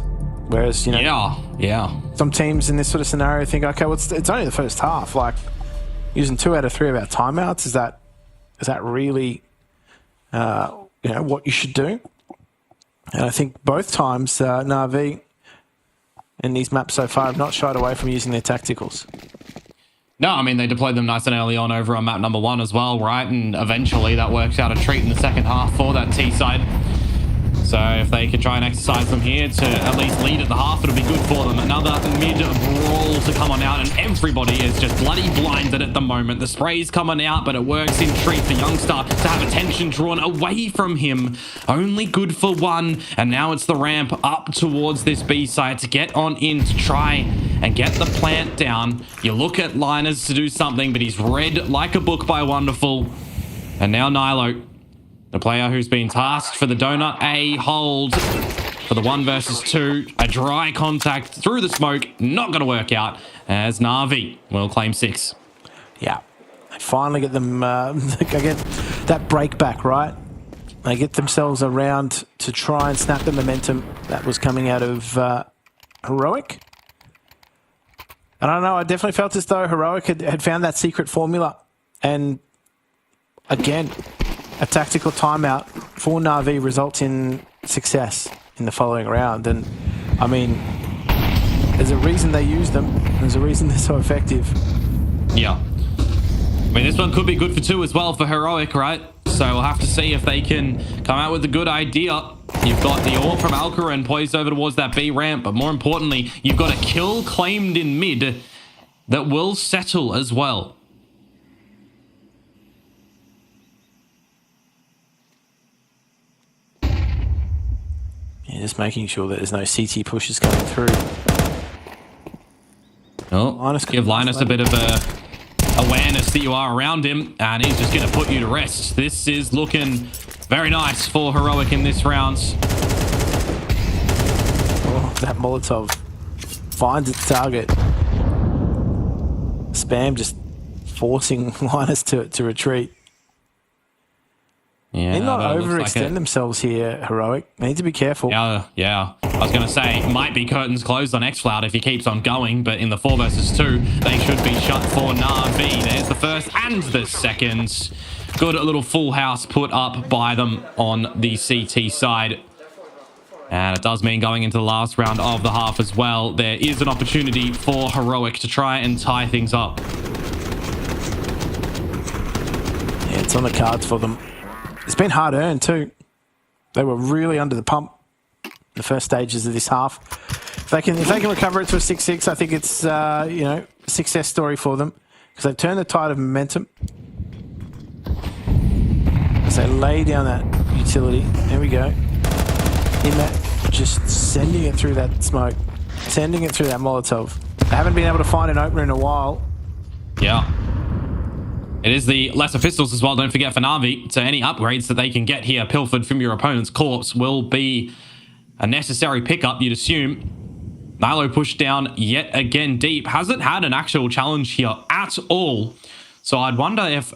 Whereas, you know, some teams in this sort of scenario think, okay, well, it's only the first half. Like, using 2 out of 3 of our timeouts, is that really, you know, what you should do? And I think both times Na'Vi in these maps so far have not shied away from using their tacticals. No, I mean, they deployed them nice and early on over on map number 1 as well, right? And eventually that works out a treat in the second half for that T side. So if they could try and exercise them here to at least lead at the half, it'll be good for them. Another mid-brawl to come on out, and everybody is just bloody blinded at the moment. The spray's coming out, but it works in treat for Youngstar to have attention drawn away from him. Only good for 1, and now it's the ramp up towards this B site to get on in to try and get the plant down. You look at Linus to do something, but he's read like a book by Wonderful. And now Nilo, the player who's been tasked for the donut A hold for the 1 versus 2. A dry contact through the smoke, not going to work out, as Na'Vi will claim 6. Yeah, they finally get them, again, that break back, right? They get themselves around to try and snap the momentum that was coming out of Heroic. And I don't know, I definitely felt as though Heroic had found that secret formula. And again, a tactical timeout for Na'Vi results in success in the following round. And I mean, there's a reason they use them. There's a reason they're so effective. Yeah. I mean, this one could be good for 2 as well for Heroic, right? So we'll have to see if they can come out with a good idea. You've got the AWP from Alcaran poised over towards that B ramp, but more importantly, you've got a kill claimed in mid that will settle as well. Yeah, just making sure that there's no CT pushes coming through. Oh, give Linus a bit of awareness that you are around him, and he's just going to put you to rest. This is looking very nice for Heroic in this round. Oh, that Molotov finds its target. Spam just forcing Linus to retreat. Yeah, They not overextend overextend themselves here, Heroic. They need to be careful. Yeah. I was going to say, might be curtains closed on xCloud if he keeps on going, but in the 4 versus 2, they should be shut for Na'Vi. There's the first and the second. Good little full house put up by them on the CT side. And it does mean going into the last round of the half as well, there is an opportunity for Heroic to try and tie things up. It's on the cards for them. It's been hard earned too. They were really under the pump in the first stages of this half. If they can recover it to a 6-6, I think it's a success story for them because they've turned the tide of momentum. As they lay down that utility, there we go. In that, just sending it through that smoke, sending it through that Molotov. They haven't been able to find an opener in a while. Yeah. It is the lesser pistols as well, don't forget, for Na'Vi. So any upgrades that they can get here pilfered from your opponent's corpse will be a necessary pickup, you'd assume. Nilo pushed down yet again deep. Hasn't had an actual challenge here at all. So I'd wonder if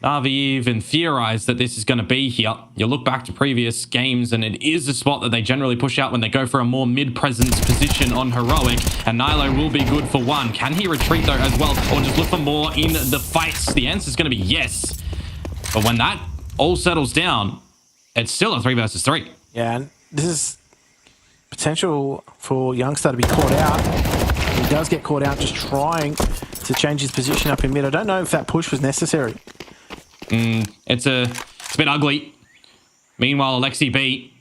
Na'Vi even theorized that this is going to be here. You look back to previous games and it is a spot that they generally push out when they go for a more mid-presence position on Heroic, and Nilo will be good for one. Can he retreat though as well, or just look for more in the fights? The answer is going to be yes. But when that all settles down, it's still a 3 versus 3. Yeah, and this is potential for Youngster to be caught out. He does get caught out just trying to change his position up in mid. I don't know if that push was necessary. It's a bit ugly. Meanwhile, Alexi B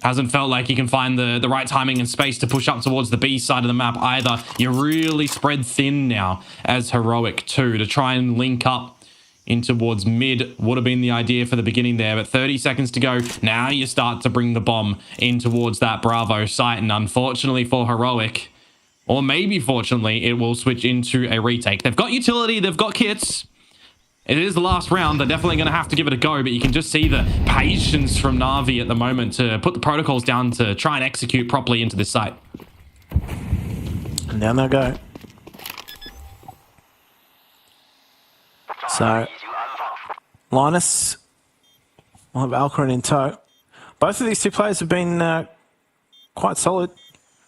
hasn't felt like he can find the right timing and space to push up towards the B side of the map either. You're really spread thin now as Heroic too. To try and link up in towards mid would have been the idea for the beginning there, but 30 seconds to go. Now you start to bring the bomb in towards that Bravo site, and unfortunately for Heroic, or maybe fortunately, it will switch into a retake. They've got utility, they've got kits. It is the last round. They're definitely going to have to give it a go, but you can just see the patience from Na'Vi at the moment to put the protocols down to try and execute properly into this site. And down they go. So, Linus will have Alcaran in tow. Both of these two players have been quite solid.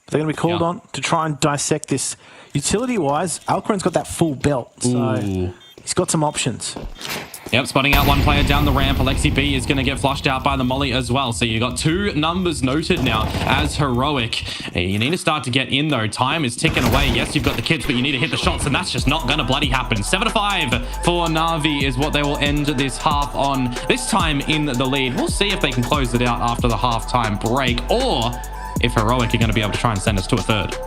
They're going to be called on to try and dissect this. Utility-wise, Alcaran's got that full belt, so he's got some options. Yep, spotting out one player down the ramp. Alexi B is going to get flushed out by the molly as well. So you got 2 numbers noted now as Heroic. You need to start to get in though. Time is ticking away. Yes, you've got the kits, but you need to hit the shots, and that's just not going to bloody happen. 7-5 for Na'Vi is what they will end this half on. This time in the lead. We'll see if they can close it out after the halftime break, or if Heroic are going to be able to try and send us to a third.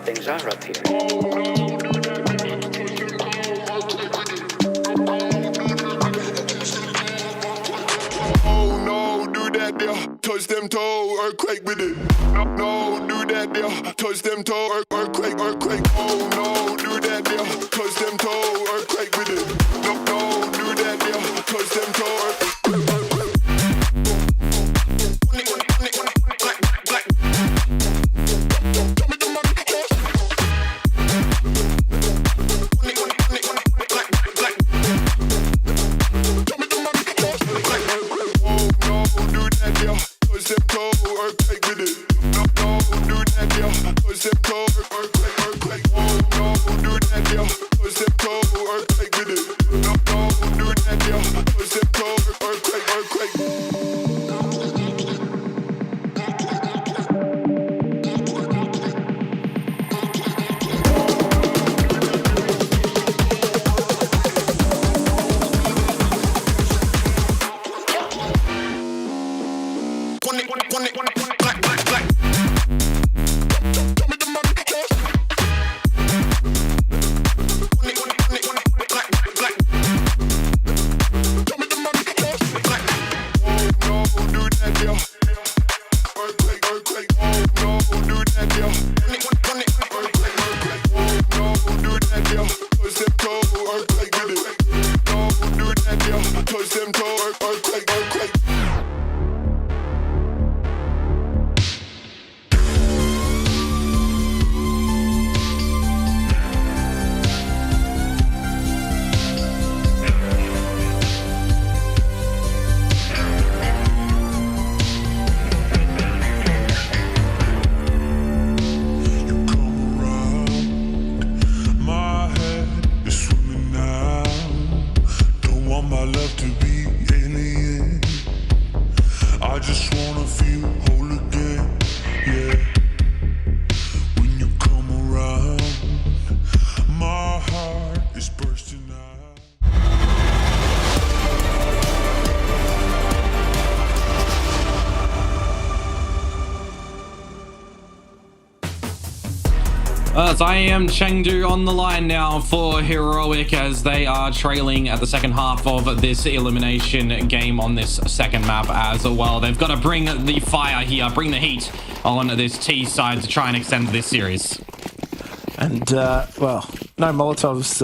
things are up here. Oh no, do that there, touch them toe, earthquake with it. No, do that there, touch them toe, earthquake. Oh no, do that there, touch them toe, earthquake with it. No, do that there, touch them toe, earthquake. earthquake with it. No, do that, yeah. Touch them toes, earthquake, earthquake. It's IEM Chengdu on the line now for Heroic as they are trailing at the second half of this elimination game on this second map as well. They've got to bring the fire here, bring the heat on this T side to try and extend this series. And, well, no Molotovs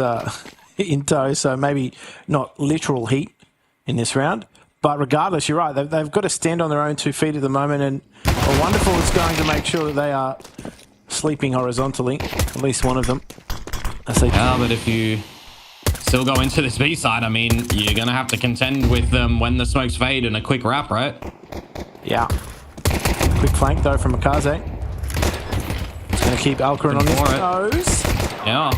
in tow, so maybe not literal heat in this round. But regardless, you're right. They've got to stand on their own 2 feet at the moment, and Wonderful is going to make sure that they are sleeping horizontally, at least one of them. Yeah, but if you still go into this B side, I mean, you're going to have to contend with them when the smokes fade in a quick wrap, right? Yeah. Quick flank, though, from Makaze. It's going to keep Alcaran on his toes. Yeah.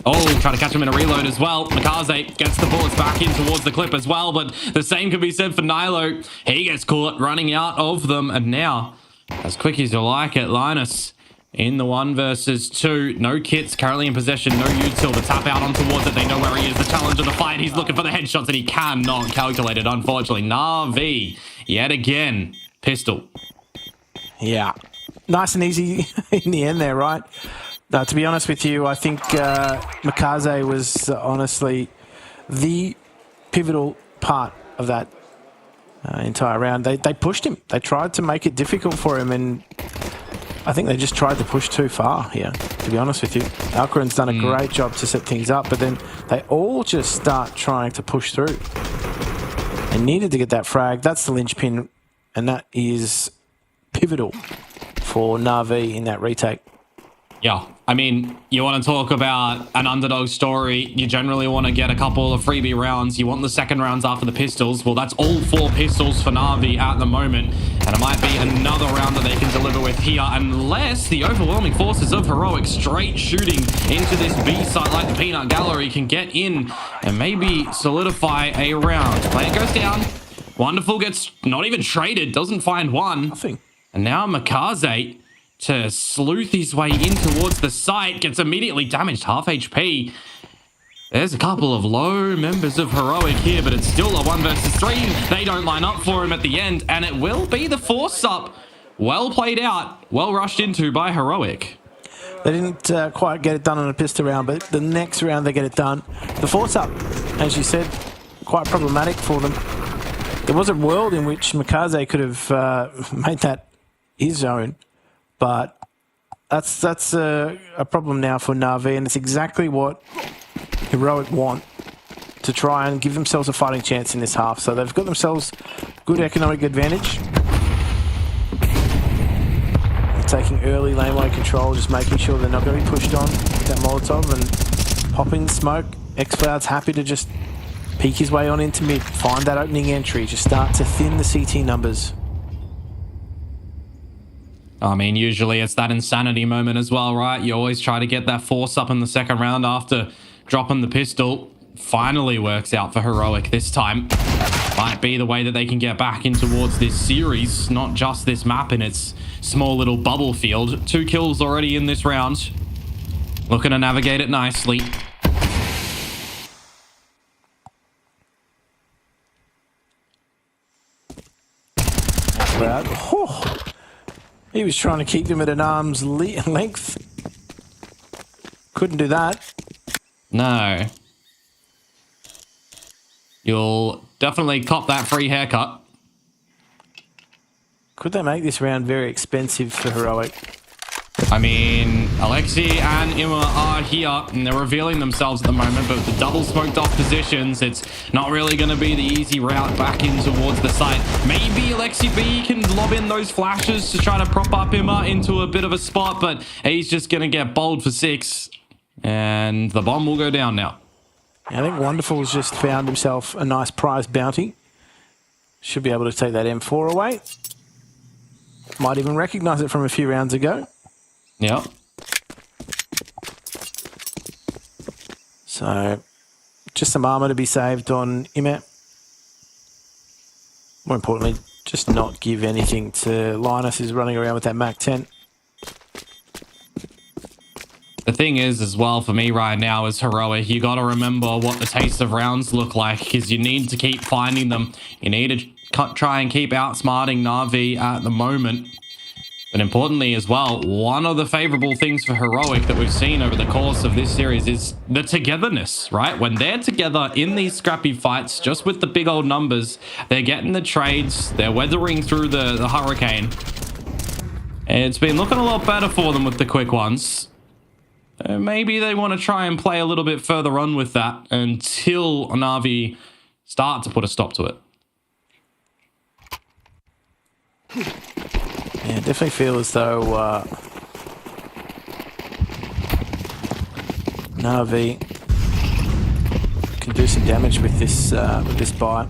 Oh, try to catch him in a reload as well. Makaze gets the bullets back in towards the clip as well, but the same can be said for Nilo. He gets caught running out of them, and now, as quick as you like it, Linus in the 1 versus 2. No kits currently in possession, no util. The tap out on towards it. They know where he is. The challenge of the fight. He's looking for the headshots and he cannot calculate it, unfortunately. Na'Vi, yet again, pistol. Yeah. Nice and easy in the end there, right? To be honest with you, I think Makaze was honestly the pivotal part of that entire round. They pushed him. They tried to make it difficult for him, and I think they just tried to push too far here, to be honest with you. Alcaran's done a great job to set things up, but then they all just start trying to push through. They needed to get that frag. That's the linchpin, and that is pivotal for Na'Vi in that retake. Yeah, I mean, you want to talk about an underdog story. You generally want to get a couple of freebie rounds. You want the second rounds after the pistols. Well, that's all 4 pistols for Na'Vi at the moment. And it might be another round that they can deliver with here, unless the overwhelming forces of Heroic straight shooting into this B site like the Peanut Gallery can get in and maybe solidify a round. Player goes down. Wonderful gets not even traded, doesn't find one. Nothing. And now Makaze to sleuth his way in towards the site, gets immediately damaged, half HP. There's a couple of low members of Heroic here, but it's still a 1 versus 3. They don't line up for him at the end, and it will be the force up. Well played out, well rushed into by Heroic. They didn't quite get it done on a pistol round, but the next round they get it done. The force up, as you said, quite problematic for them. There was a world in which Makaze could have made that his own. But that's a problem now for Na'Vi, and it's exactly what Heroic want to try and give themselves a fighting chance in this half. So they've got themselves good economic advantage. Taking early laneway control, just making sure they're not going to be pushed on with that Molotov and popping the smoke. Xcloud's happy to just peek his way on into mid, find that opening entry, just start to thin the CT numbers. I mean, usually it's that insanity moment as well, right? You always try to get that force up in the second round after dropping the pistol. Finally works out for Heroic this time. Might be the way that they can get back in towards this series, not just this map in its small little bubble field. 2 kills already in this round. Looking to navigate it nicely. Oh, he was trying to keep them at an arm's length. Couldn't do that. No. You'll definitely cop that free haircut. Could they make this round very expensive for Heroic? I mean, Alexi and Ima are here, and they're revealing themselves at the moment, but with the double smoked off positions, it's not really going to be the easy route back in towards the site. Maybe Alexi B can lob in those flashes to try to prop up Ima into a bit of a spot, but he's just going to get bowled for 6, and the bomb will go down now. I think Wonderful's just found himself a nice prize bounty. Should be able to take that M4 away. Might even recognize it from a few rounds ago. Yep. So, just some armor to be saved on Imet. More importantly, just not give anything to Linus, who's running around with that Mac 10. The thing is, as well, for me right now is Heroic. You got to remember what the taste of rounds look like, because you need to keep finding them. You need to try and keep outsmarting Na'Vi at the moment. But importantly as well, one of the favorable things for Heroic that we've seen over the course of this series is the togetherness, right? When they're together in these scrappy fights, just with the big old numbers, they're getting the trades, they're weathering through the hurricane. It's been looking a lot better for them with the quick ones. Maybe they want to try and play a little bit further on with that until Na'Vi start to put a stop to it. Yeah, definitely feel as though Na'Vi can do some damage with this buy.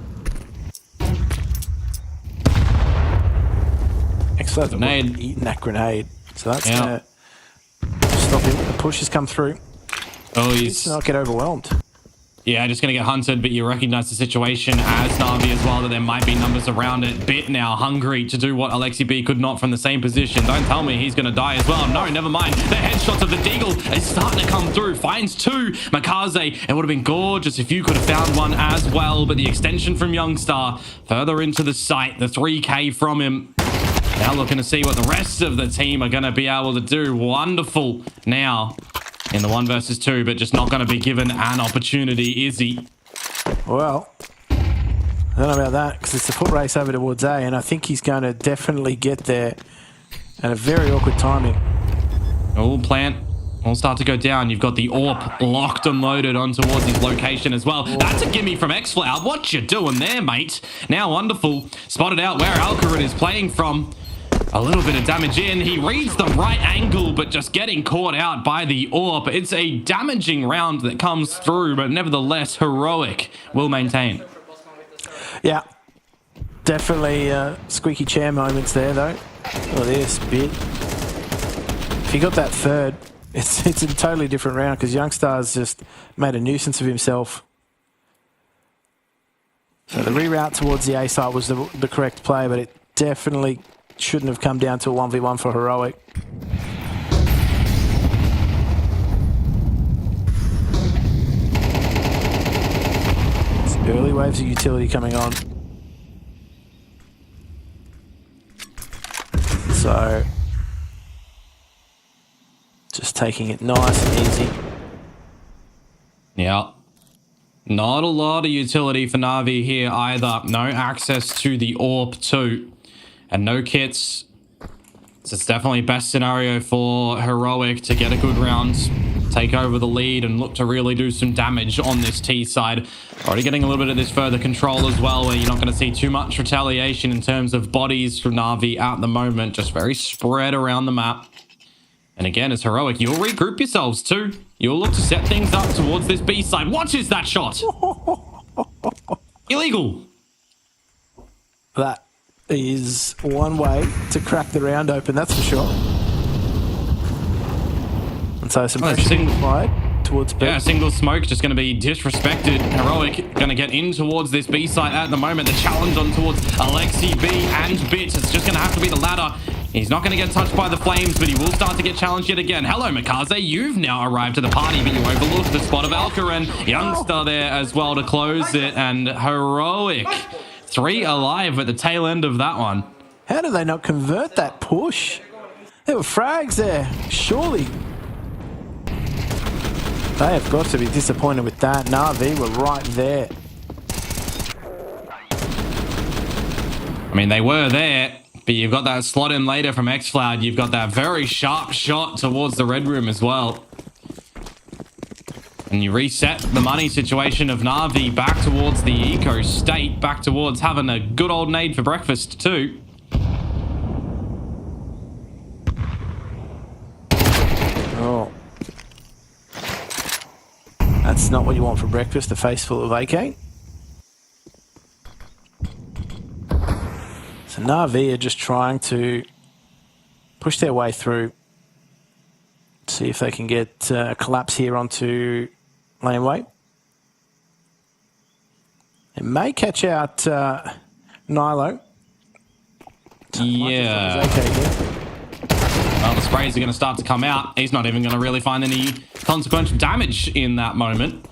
Excellent. Grenade. Eating that grenade. So that's going to stop him. The push has come through. Oh, he's not get overwhelmed. Yeah, just going to get hunted, but you recognize the situation as Na'Vi as well, that there might be numbers around it. Bit now hungry to do what Alexi B could not from the same position. Don't tell me he's going to die as well. No, never mind. The headshots of the Deagle is starting to come through. Finds 2. Makaze, it would have been gorgeous if you could have found one as well, but the extension from Youngstar further into the site. The 3K from him. Now looking to see what the rest of the team are going to be able to do. Wonderful now in the 1 versus 2, but just not going to be given an opportunity, is he? Well, I don't know about that, because it's a foot race over towards A, and I think he's going to definitely get there at a very awkward timing. Oh, plant will start to go down. You've got the AWP locked and loaded on towards his location as well. That's a gimme from Xflower. What you doing there, mate? Now Wonderful spotted out where Alcarin is playing from. A little bit of damage in. He reads the right angle, but just getting caught out by the AWP. It's a damaging round that comes through, but nevertheless, Heroic will maintain. Yeah, definitely squeaky chair moments there, though. Look at this bit. If he got that third, it's a totally different round, because Youngstar's just made a nuisance of himself. So the reroute towards the A site was the correct play, but it definitely shouldn't have come down to a 1v1 for Heroic. It's early waves of utility coming on. So, just taking it nice and easy. Yeah. Not a lot of utility for Na'Vi here either. No access to the AWP too. And no kits. So it's definitely best scenario for Heroic to get a good round, take over the lead, and look to really do some damage on this T side. Already getting a little bit of this further control as well, where you're not going to see too much retaliation in terms of bodies from Na'Vi at the moment. Just very spread around the map. And again, as Heroic, you'll regroup yourselves too. You'll look to set things up towards this B side. Watch that shot! Illegal! That is one way to crack the round open, that's for sure. And so some pressure applied towards B. Yeah, single smoke just going to be disrespected. Heroic going to get in towards this B site at the moment. The challenge on towards Alexi B and Bits. It's just going to have to be the ladder. He's not going to get touched by the flames, but he will start to get challenged yet again. Hello, Makaze. You've now arrived to the party, but you overlooked the spot of Alcarin. Youngstar there as well to close it, and Heroic 3 alive at the tail end of that one. How did they not convert that push? There were frags there, surely. They have got to be disappointed with that. Na'Vi were right there. I mean, they were there But you've got that slot in later from xCloud. You've got that very sharp shot towards the red room as well. And you reset the money situation of Na'Vi back towards the eco state, back towards having a good old nade for breakfast too. Oh. That's not what you want for breakfast, a face full of AK. So Na'Vi are just trying to push their way through. See if they can get a collapse here onto laneway. It may catch out Nilo. Yeah. Well, the sprays are going to start to come out. He's not even going to really find any consequential damage in that moment.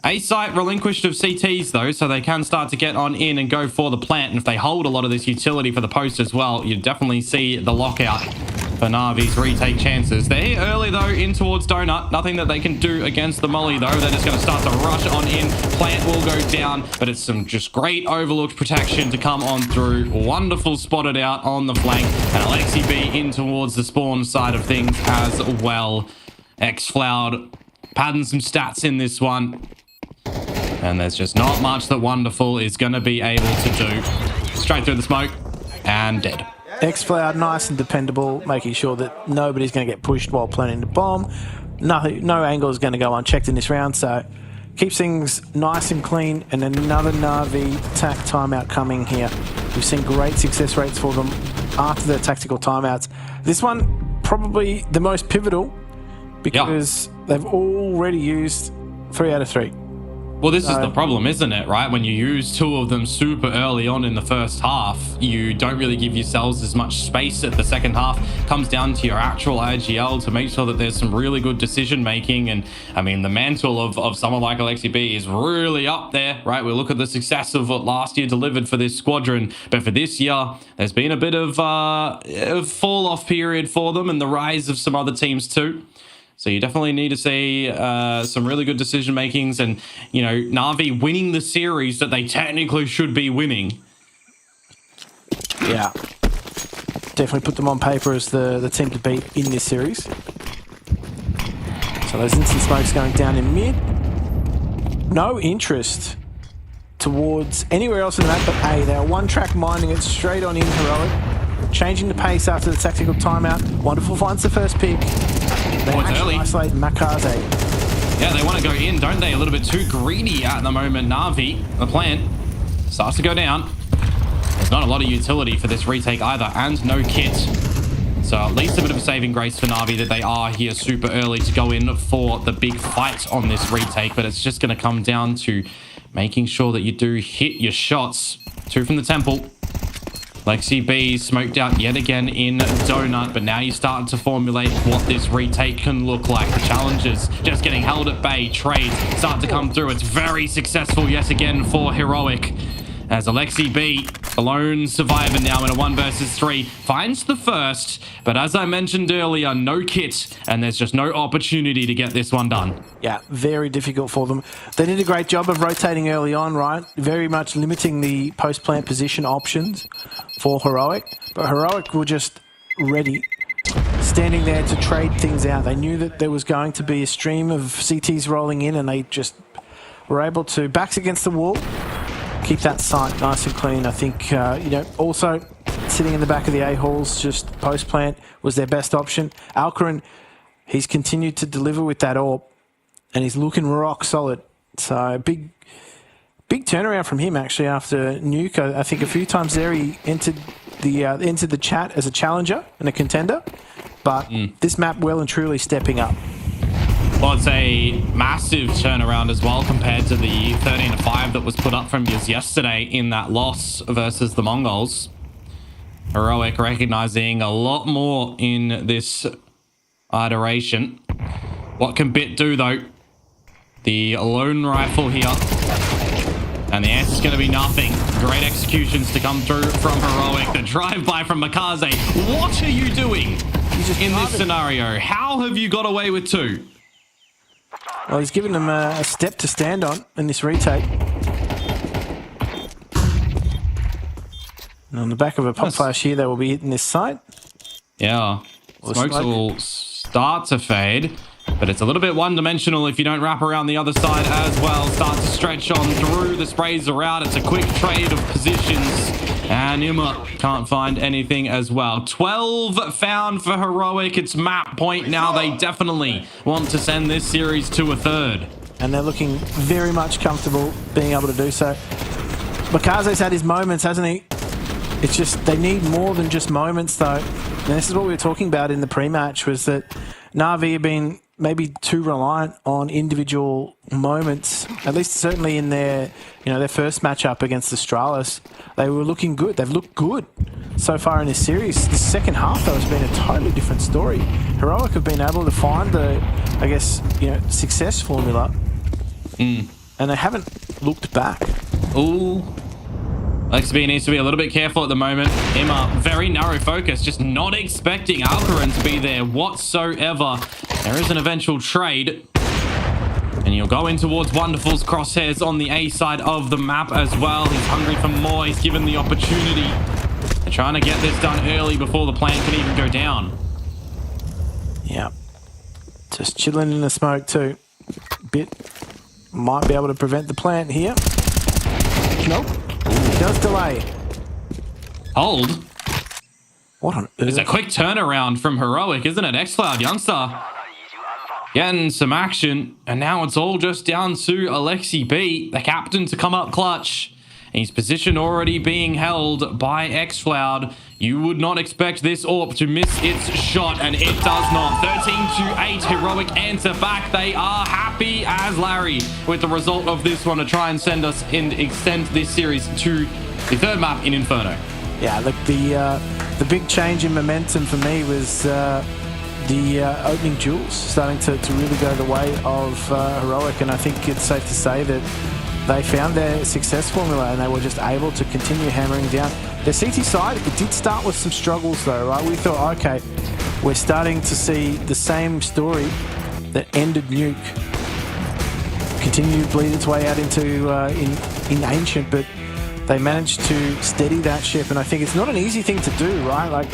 A-site relinquished of CTs though, so they can start to get on in and go for the plant. And if they hold a lot of this utility for the post as well, you definitely see the lockout for Na'Vi's retake chances. They're here early though, in towards Donut. Nothing that they can do against the molly though. They're just going to start to rush on in. Plant will go down, but it's some just great overlooked protection to come on through. Wonderful spotted out on the flank. And Alexi B in towards the spawn side of things as well. xCloud padding some stats in this one. And there's just not much that Wonderful is going to be able to do. Straight through the smoke and dead. xCloud, nice and dependable, making sure that nobody's going to get pushed while planting the bomb. No angle is going to go unchecked in this round, so keeps things nice and clean. And another Na'Vi tac timeout coming here. We've seen great success rates for them after their tactical timeouts. This one probably the most pivotal because they've already used 3 out of 3. Well, this is the problem, isn't it, right? When you use 2 of them super early on in the first half, you don't really give yourselves as much space at the second half. Comes down to your actual IGL to make sure that there's some really good decision making. And I mean, the mantle of someone like Alexi B is really up there, right? We look at the success of what last year delivered for this squadron, but for this year, there's been a bit of a fall off period for them and the rise of some other teams too. So you definitely need to see some really good decision makings and, you know, Na'Vi winning the series that they technically should be winning. Yeah. Definitely put them on paper as the team to beat in this series. So those instant smokes going down in mid. No interest towards anywhere else in the map but A. They are one-track mining it straight on in Heroic. Changing the pace after the tactical timeout. Wonderful finds the first pick. They actually isolate Makaze. Yeah, they want to go in, don't they? A little bit too greedy at the moment. Na'Vi, the plant, starts to go down. There's not a lot of utility for this retake either, and no kit. So at least a bit of a saving grace for Na'Vi that they are here super early to go in for the big fight on this retake, but it's just going to come down to making sure that you do hit your shots. 2 from the temple. Lexi B smoked out yet again in Donut, but now you're starting to formulate what this retake can look like. The challenges just getting held at bay. Trades start to come through. It's very successful yet again for Heroic. As Alexi B, the lone survivor now in a 1 versus 3, finds the first, but as I mentioned earlier, no kit, and there's just no opportunity to get this one done. Yeah, very difficult for them. They did a great job of rotating early on, right? Very much limiting the post-plant position options for Heroic, but Heroic were just ready, standing there to trade things out. They knew that there was going to be a stream of CTs rolling in, and they just were able to, backs against the wall, keep that site nice and clean. I think, you know, also sitting in the back of the A-halls, just post-plant was their best option. Alcarin, he's continued to deliver with that AWP, and he's looking rock solid. So big turnaround from him actually after Nuke. I think a few times there he entered the chat as a challenger and a contender, but this map well and truly stepping up. Well, it's a massive turnaround as well compared to the 13-5 that was put up from us yesterday in that loss versus the Mongols. Heroic recognizing a lot more in this iteration. What can Bit do though? The lone rifle here. And the answer's going to be nothing. Great executions to come through from Heroic. The drive-by from Makaze. What are you doing in this scenario? How have you got away with 2? Well, he's given them a step to stand on in this retake. And on the back of a pop flash here, they will be hitting this site. Yeah. Smokes will start to fade, but it's a little bit one-dimensional if you don't wrap around the other side as well. Start to stretch on through. The sprays are out. It's a quick trade of positions. And Yuma can't find anything as well. 12 found for Heroic. It's map point now. They definitely want to send this series to a third. And they're looking very much comfortable being able to do so. Mikaze's had his moments, hasn't he? It's just, they need more than just moments, though. And this is what we were talking about in the pre-match, was that Na'Vi have been maybe too reliant on individual moments, at least certainly in their, their first matchup against Astralis. They were looking good. They've looked good so far in this series. The second half, though, has been a totally different story. Heroic have been able to find the, success formula, and they haven't looked back. Ooh. LexB needs to be a little bit careful at the moment. Emma, very narrow focus, just not expecting Alcaran to be there whatsoever. There is an eventual trade. And you'll go in towards Wonderful's crosshairs on the A side of the map as well. He's hungry for more. He's given the opportunity. They're trying to get this done early before the plan can even go down. Yeah. Just chilling in the smoke too. Bit might be able to prevent the plant here. Nope. He does delay. Hold. What on earth? It's a quick turnaround from Heroic, isn't it? X-Cloud, youngster. Getting some action. And now it's all just down to Alexi B, the captain, to come up clutch. His position already being held by X-Cloud. You would not expect this AWP to miss its shot, and it does not. 13-8, Heroic answer back. They are happy as Larry with the result of this one to try and send us and extend this series to the third map in Inferno. Yeah, look, the big change in momentum for me was the opening duels starting to really go the way of Heroic, and I think it's safe to say that they found their success formula and they were just able to continue hammering down. The CT side, it did start with some struggles though, right? We thought, okay, we're starting to see the same story that ended Nuke continue to bleed its way out into in Ancient, but they managed to steady that ship, and I think it's not an easy thing to do, right? Like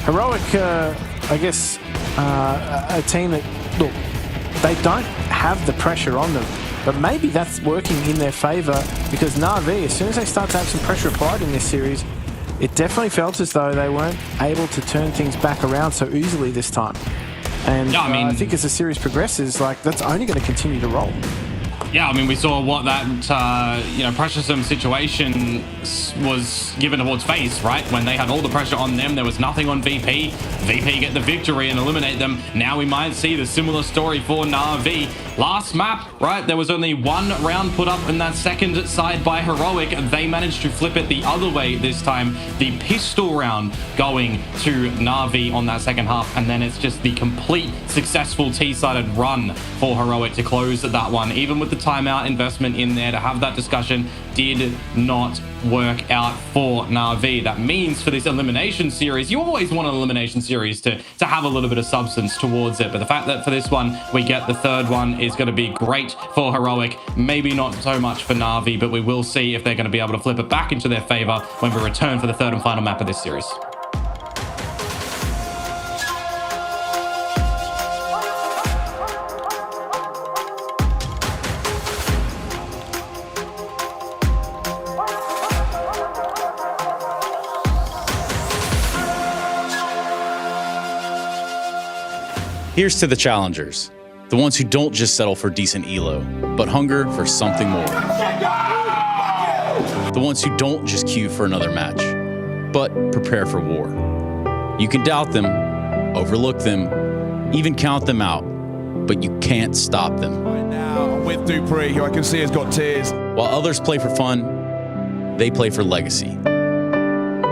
Heroic, I guess, a team that, look, they don't have the pressure on them. But maybe that's working in their favour, because Na'Vi, as soon as they start to have some pressure applied in this series, it definitely felt as though they weren't able to turn things back around so easily this time. And yeah, I think as the series progresses, that's only going to continue to roll. Yeah, I mean, we saw what that, pressuresome situation was given towards FaZe, right? When they had all the pressure on them, there was nothing on VP. VP get the victory and eliminate them. Now we might see the similar story for Na'Vi. Last map, right? There was only one round put up in that second side by Heroic. They managed to flip it the other way this time. The pistol round going to Na'Vi on that second half. And then it's just the complete successful T-sided run for Heroic to close that one. Even with the timeout investment in there to have that discussion, did not work out for Na'Vi. That means for this elimination series, you always want an elimination series to have a little bit of substance towards it. But the fact that for this one, we get the third one is going to be great for Heroic. Maybe not so much for Na'Vi, but we will see if they're going to be able to flip it back into their favor when we return for the third and final map of this series. Here's to the challengers, the ones who don't just settle for decent elo, but hunger for something more. The ones who don't just queue for another match, but prepare for war. You can doubt them, overlook them, even count them out, but you can't stop them. Right now, I'm with Dupree, who I can see has got tears. While others play for fun, they play for legacy.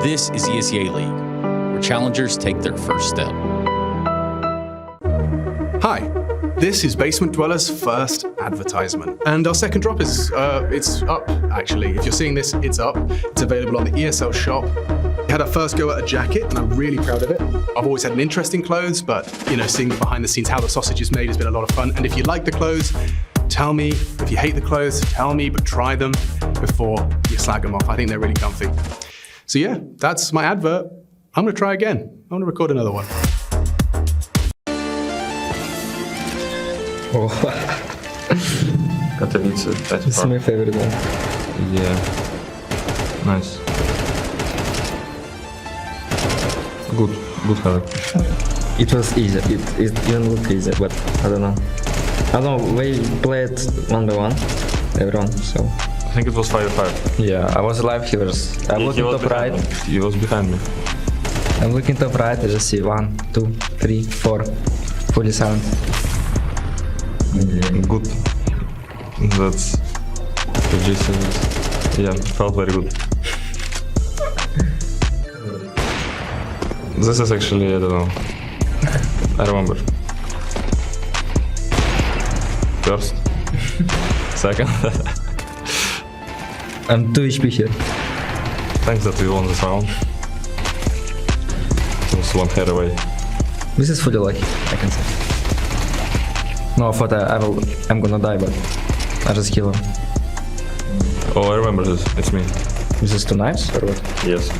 This is ESEA League, where challengers take their first step. Hi, this is Basement Dweller's first advertisement. And our second drop is, it's up, actually. If you're seeing this, it's up. It's available on the ESL shop. We had our first go at a jacket, and I'm really proud of it. I've always had an interest in clothes, but, seeing behind the scenes how the sausage is made has been a lot of fun. And if you like the clothes, tell me. If you hate the clothes, tell me, but try them before you slag them off. I think they're really comfy. So yeah, that's my advert. I'm gonna try again. I'm gonna record another one. Oh. Katowice. It's my favorite one. Yeah. Nice. Good color. It was easy. It even looked easy, but I don't know. We played 1v1, everyone, so. I think it was 5v5. Yeah, I was alive, I'm looking top right. He was behind me. I'm looking top right, I just see 1, 2, 3, 4, fully silent. Good. That's yeah, felt very good. This is actually, I don't know. I remember. First. Second. I'm 2 HP here. Thanks that we won this round. Just 1 hair away. This is fully lucky, I can say. No, I thought I'm gonna die, but I just kill him. Oh, I remember this. It's me. This is 2 knives or what? Yes.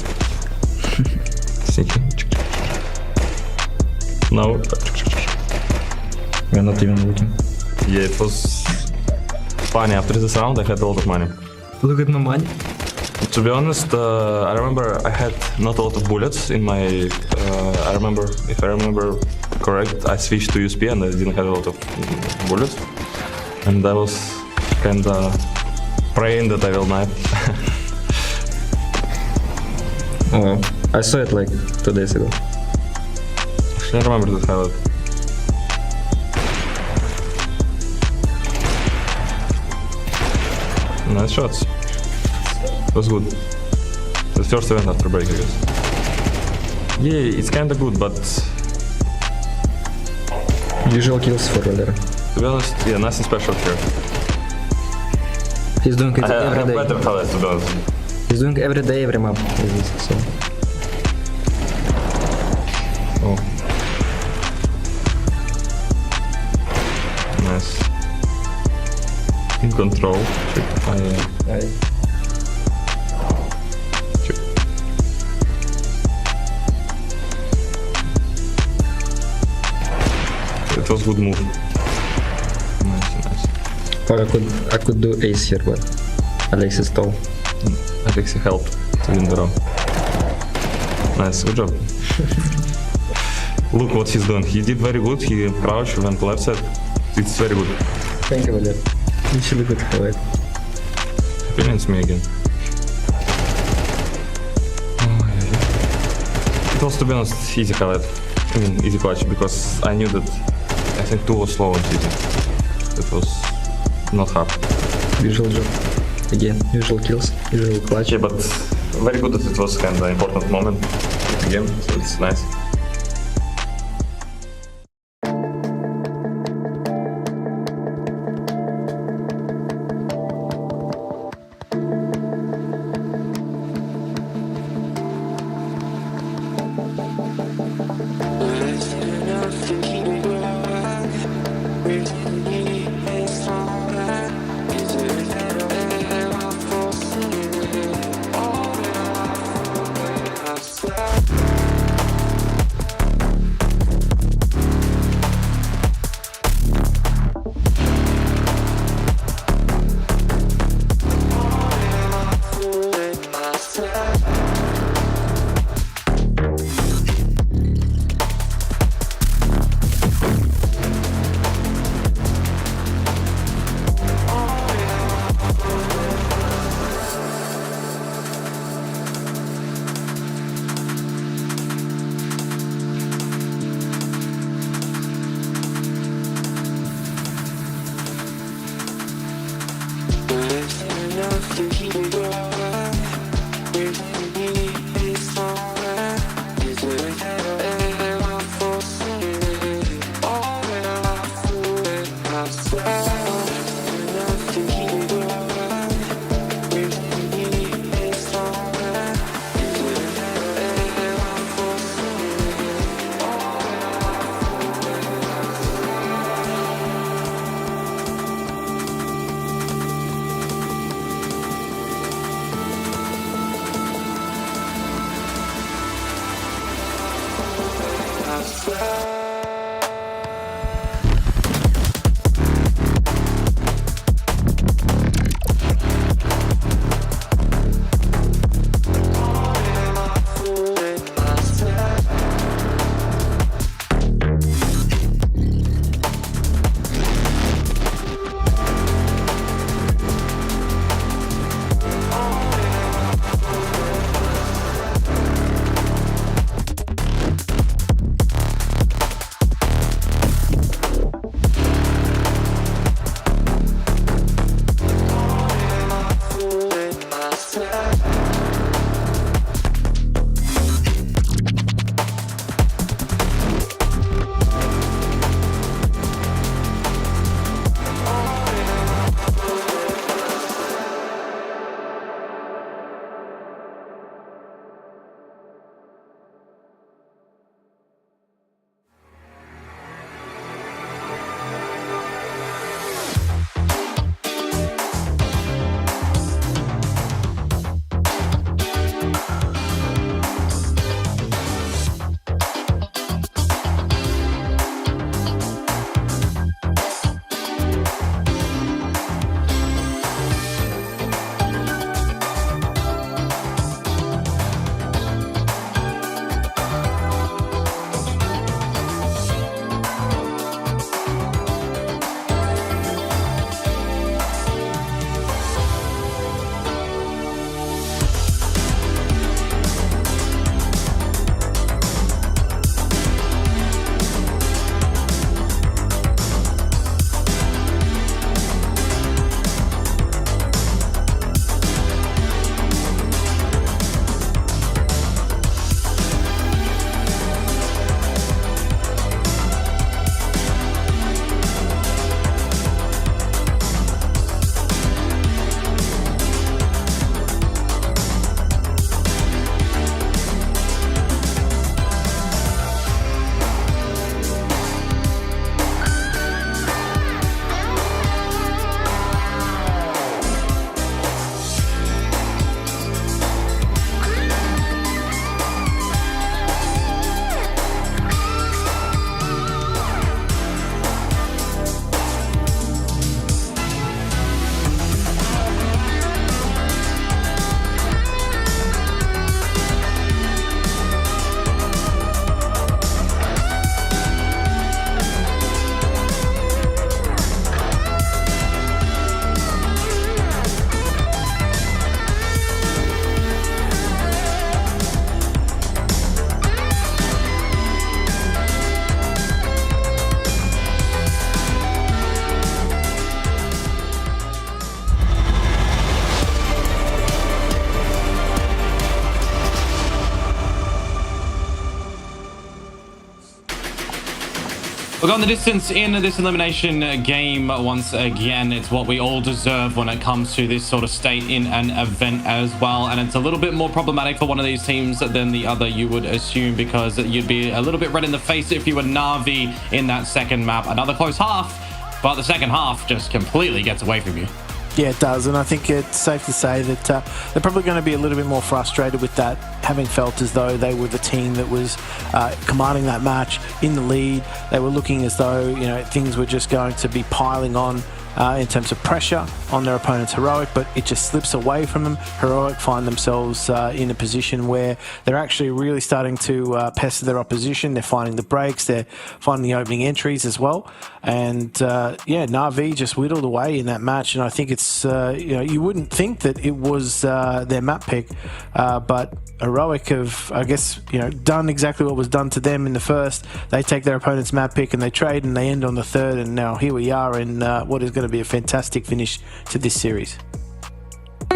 Sneaky. No. We're not even looking. Yeah, it was funny. After this round, I had a lot of money. Look at my money. To be honest, I remember I had not a lot of bullets in my. If I remember correct, I switched to USP and I didn't have a lot of bullets, and I was kinda praying that I will knife. Oh, I saw it like 2 days ago. Actually, I remember to have it. Nice shots. It was good. The first event after break, I guess. Yeah, it's kinda good, but usual kills for Roller. To be honest, yeah, nothing special here. He's doing it every I have day. better highlights, to be honest. He's doing every day, every map with this, so. Oh. Nice. In control. Check. It was good move. Nice. Or I could do ace here, but Alexis stole. Alexis helped to win the round. Nice, good job. Look what he's doing. He did very good. He crouched, went left side. It's very good. Thank you, Valer. Actually good highlight. It's me again. Oh, yeah. It was, to be honest, easy highlight. I mean, easy clutch, because I knew that I think 2 was slow and easy. It was not hard. Usual job. Again, usual kills, usual clutch. Yeah, but very good that it was kind of an important moment of the game, so it's nice. We're going the distance in this elimination game once again. It's what we all deserve when it comes to this sort of state in an event as well. And it's a little bit more problematic for one of these teams than the other, you would assume, because you'd be a little bit red in the face if you were Na'Vi in that second map. Another close half, but the second half just completely gets away from you. Yeah, it does, and I think it's safe to say that they're probably going to be a little bit more frustrated with that, having felt as though they were the team that was commanding that match in the lead. They were looking as though, you know, things were just going to be piling on in terms of pressure on their opponent's Heroic, but it just slips away from them. Heroic find themselves in a position where they're actually really starting to pester their opposition. They're finding the breaks, they're finding the opening entries as well. And yeah, Na'Vi just whittled away in that match, and I think it's, you know, you wouldn't think that it was their map pick, but Heroic have, I guess, you know, done exactly what was done to them in the first. They take their opponent's map pick and they trade, and they end on the third, and now here we are in what is going to be a fantastic finish to this series.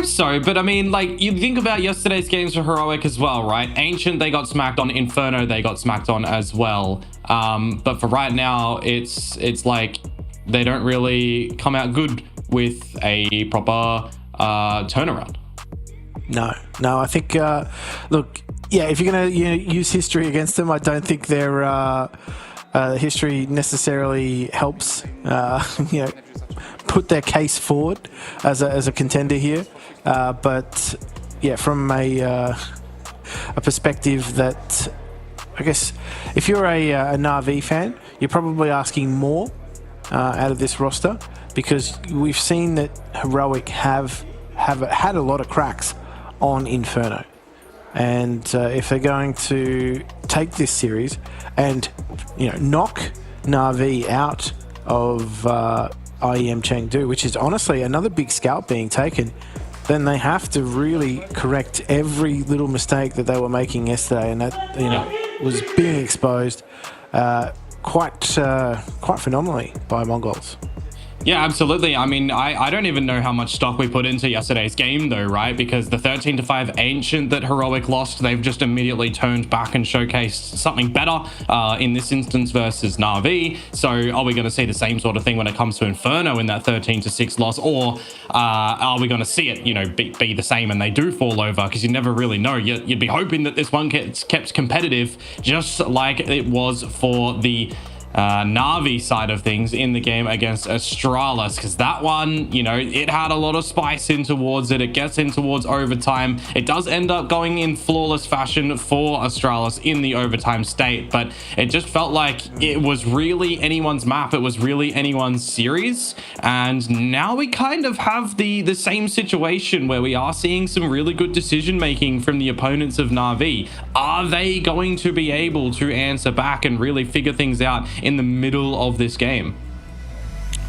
So, but I mean, like, you think about yesterday's games for Heroic as well, right? Ancient, they got smacked on. Inferno, they got smacked on as well. But for right now, it's like they don't really come out good with a proper turnaround. No, I think, look, yeah, if you're going to use history against them, I don't think their history necessarily helps, you know, put their case forward as a contender here. But yeah, from a perspective that, I guess, if you're a Na'Vi fan, you're probably asking more out of this roster, because we've seen that Heroic have had a lot of cracks on Inferno, and if they're going to take this series and, you know, knock Na'Vi out of IEM Chengdu, which is honestly another big scalp being taken, then they have to really correct every little mistake that they were making yesterday, and that, you know, was being exposed quite phenomenally by Mongols. Yeah, absolutely. I mean, I don't even know how much stock we put into yesterday's game, though, right? Because the 13-5 Ancient that Heroic lost, they've just immediately turned back and showcased something better in this instance versus Na'Vi. So are we going to see the same sort of thing when it comes to Inferno in that 13-6 loss? Or are we going to see it, you know, be the same and they do fall over? Because you never really know. You'd be hoping that this one gets kept competitive, just like it was for the Na'Vi side of things in the game against Astralis, because that one, you know, it had a lot of spice in towards it. It gets in towards overtime. It does end up going in flawless fashion for Astralis in the overtime state, but it just felt like it was really anyone's map. It was really anyone's series, and now we kind of have the same situation where we are seeing some really good decision making from the opponents of Na'Vi. Are they going to be able to answer back and really figure things out in the middle of this game?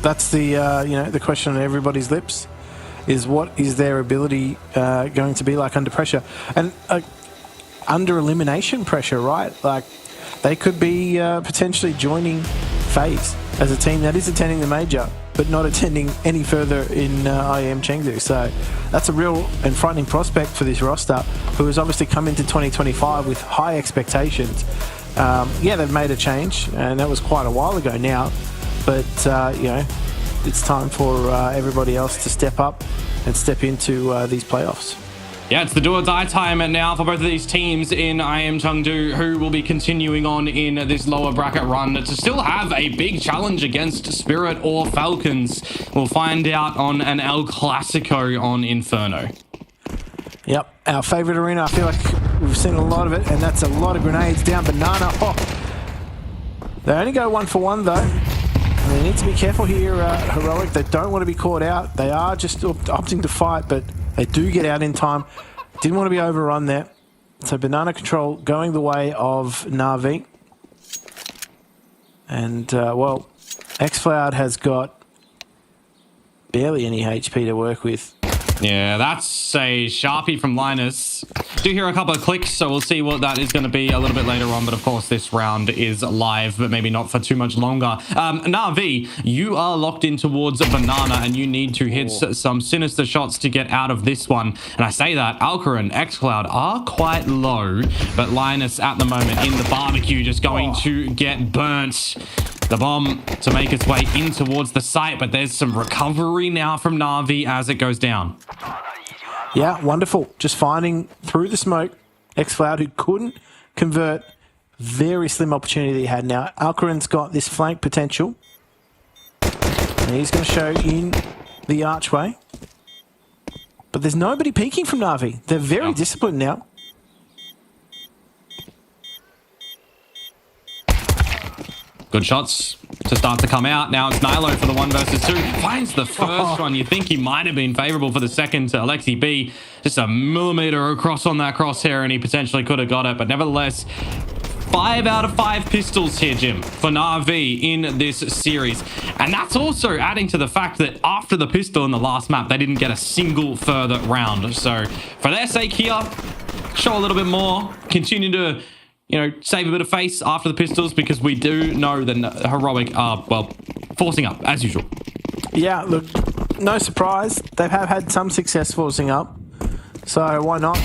That's the you know, the question on everybody's lips, is what is their ability going to be like under pressure, and under elimination pressure, right? Like, they could be potentially joining FaZe as a team that is attending the major but not attending any further in IEM Chengdu. So that's a real and frightening prospect for this roster, who has obviously come into 2025 with high expectations. Yeah, they've made a change, and that was quite a while ago now, but you know, it's time for everybody else to step up and step into these playoffs. Yeah, it's the do or die time now for both of these teams in IEM Chengdu, who will be continuing on in this lower bracket run to still have a big challenge against Spirit or Falcons. We'll find out on an El Clasico on Inferno. Yep, our favorite arena. I feel like we've seen a lot of it, and that's a lot of grenades down Banana. Oh. They only go 1 for 1 though. And they need to be careful here, Heroic. They don't want to be caught out. They are just opting to fight, but they do get out in time. Didn't want to be overrun there. So Banana Control going the way of Na'Vi. And, well, xCloud has got barely any HP to work with. Yeah, that's a Sharpie from Linus. Do hear a couple of clicks, so we'll see what that is going to be a little bit later on. But of course, this round is live, but maybe not for too much longer. Na'Vi, you are locked in towards Banana, and you need to hit some sinister shots to get out of this one. And I say that, Alcaran, xCloud are quite low, but Linus at the moment in the barbecue just going to get burnt. the bomb to make its way in towards the site, but there's some recovery now from Na'Vi as it goes down. Yeah, wonderful. Just finding through the smoke, Xcloud, who couldn't convert. Very slim opportunity that he had now. Alcaran's got this flank potential. And he's going to show in the archway. But there's nobody peeking from Na'Vi. They're very disciplined now. Good shots to start to come out. Now it's Nilo for the 1 versus 2. Finds the first one. You think he might have been favorable for the second to Alexi B. Just a millimeter across on that crosshair, and he potentially could have got it. But nevertheless, 5 out of 5 pistols here, Jim, for Na'Vi in this series. And that's also adding to the fact that after the pistol in the last map, they didn't get a single further round. So for their sake here, show a little bit more. Continue to, you know, save a bit of face after the pistols, because we do know that Heroic are, well, forcing up as usual. Yeah, look, no surprise. They have had some success forcing up. So why not?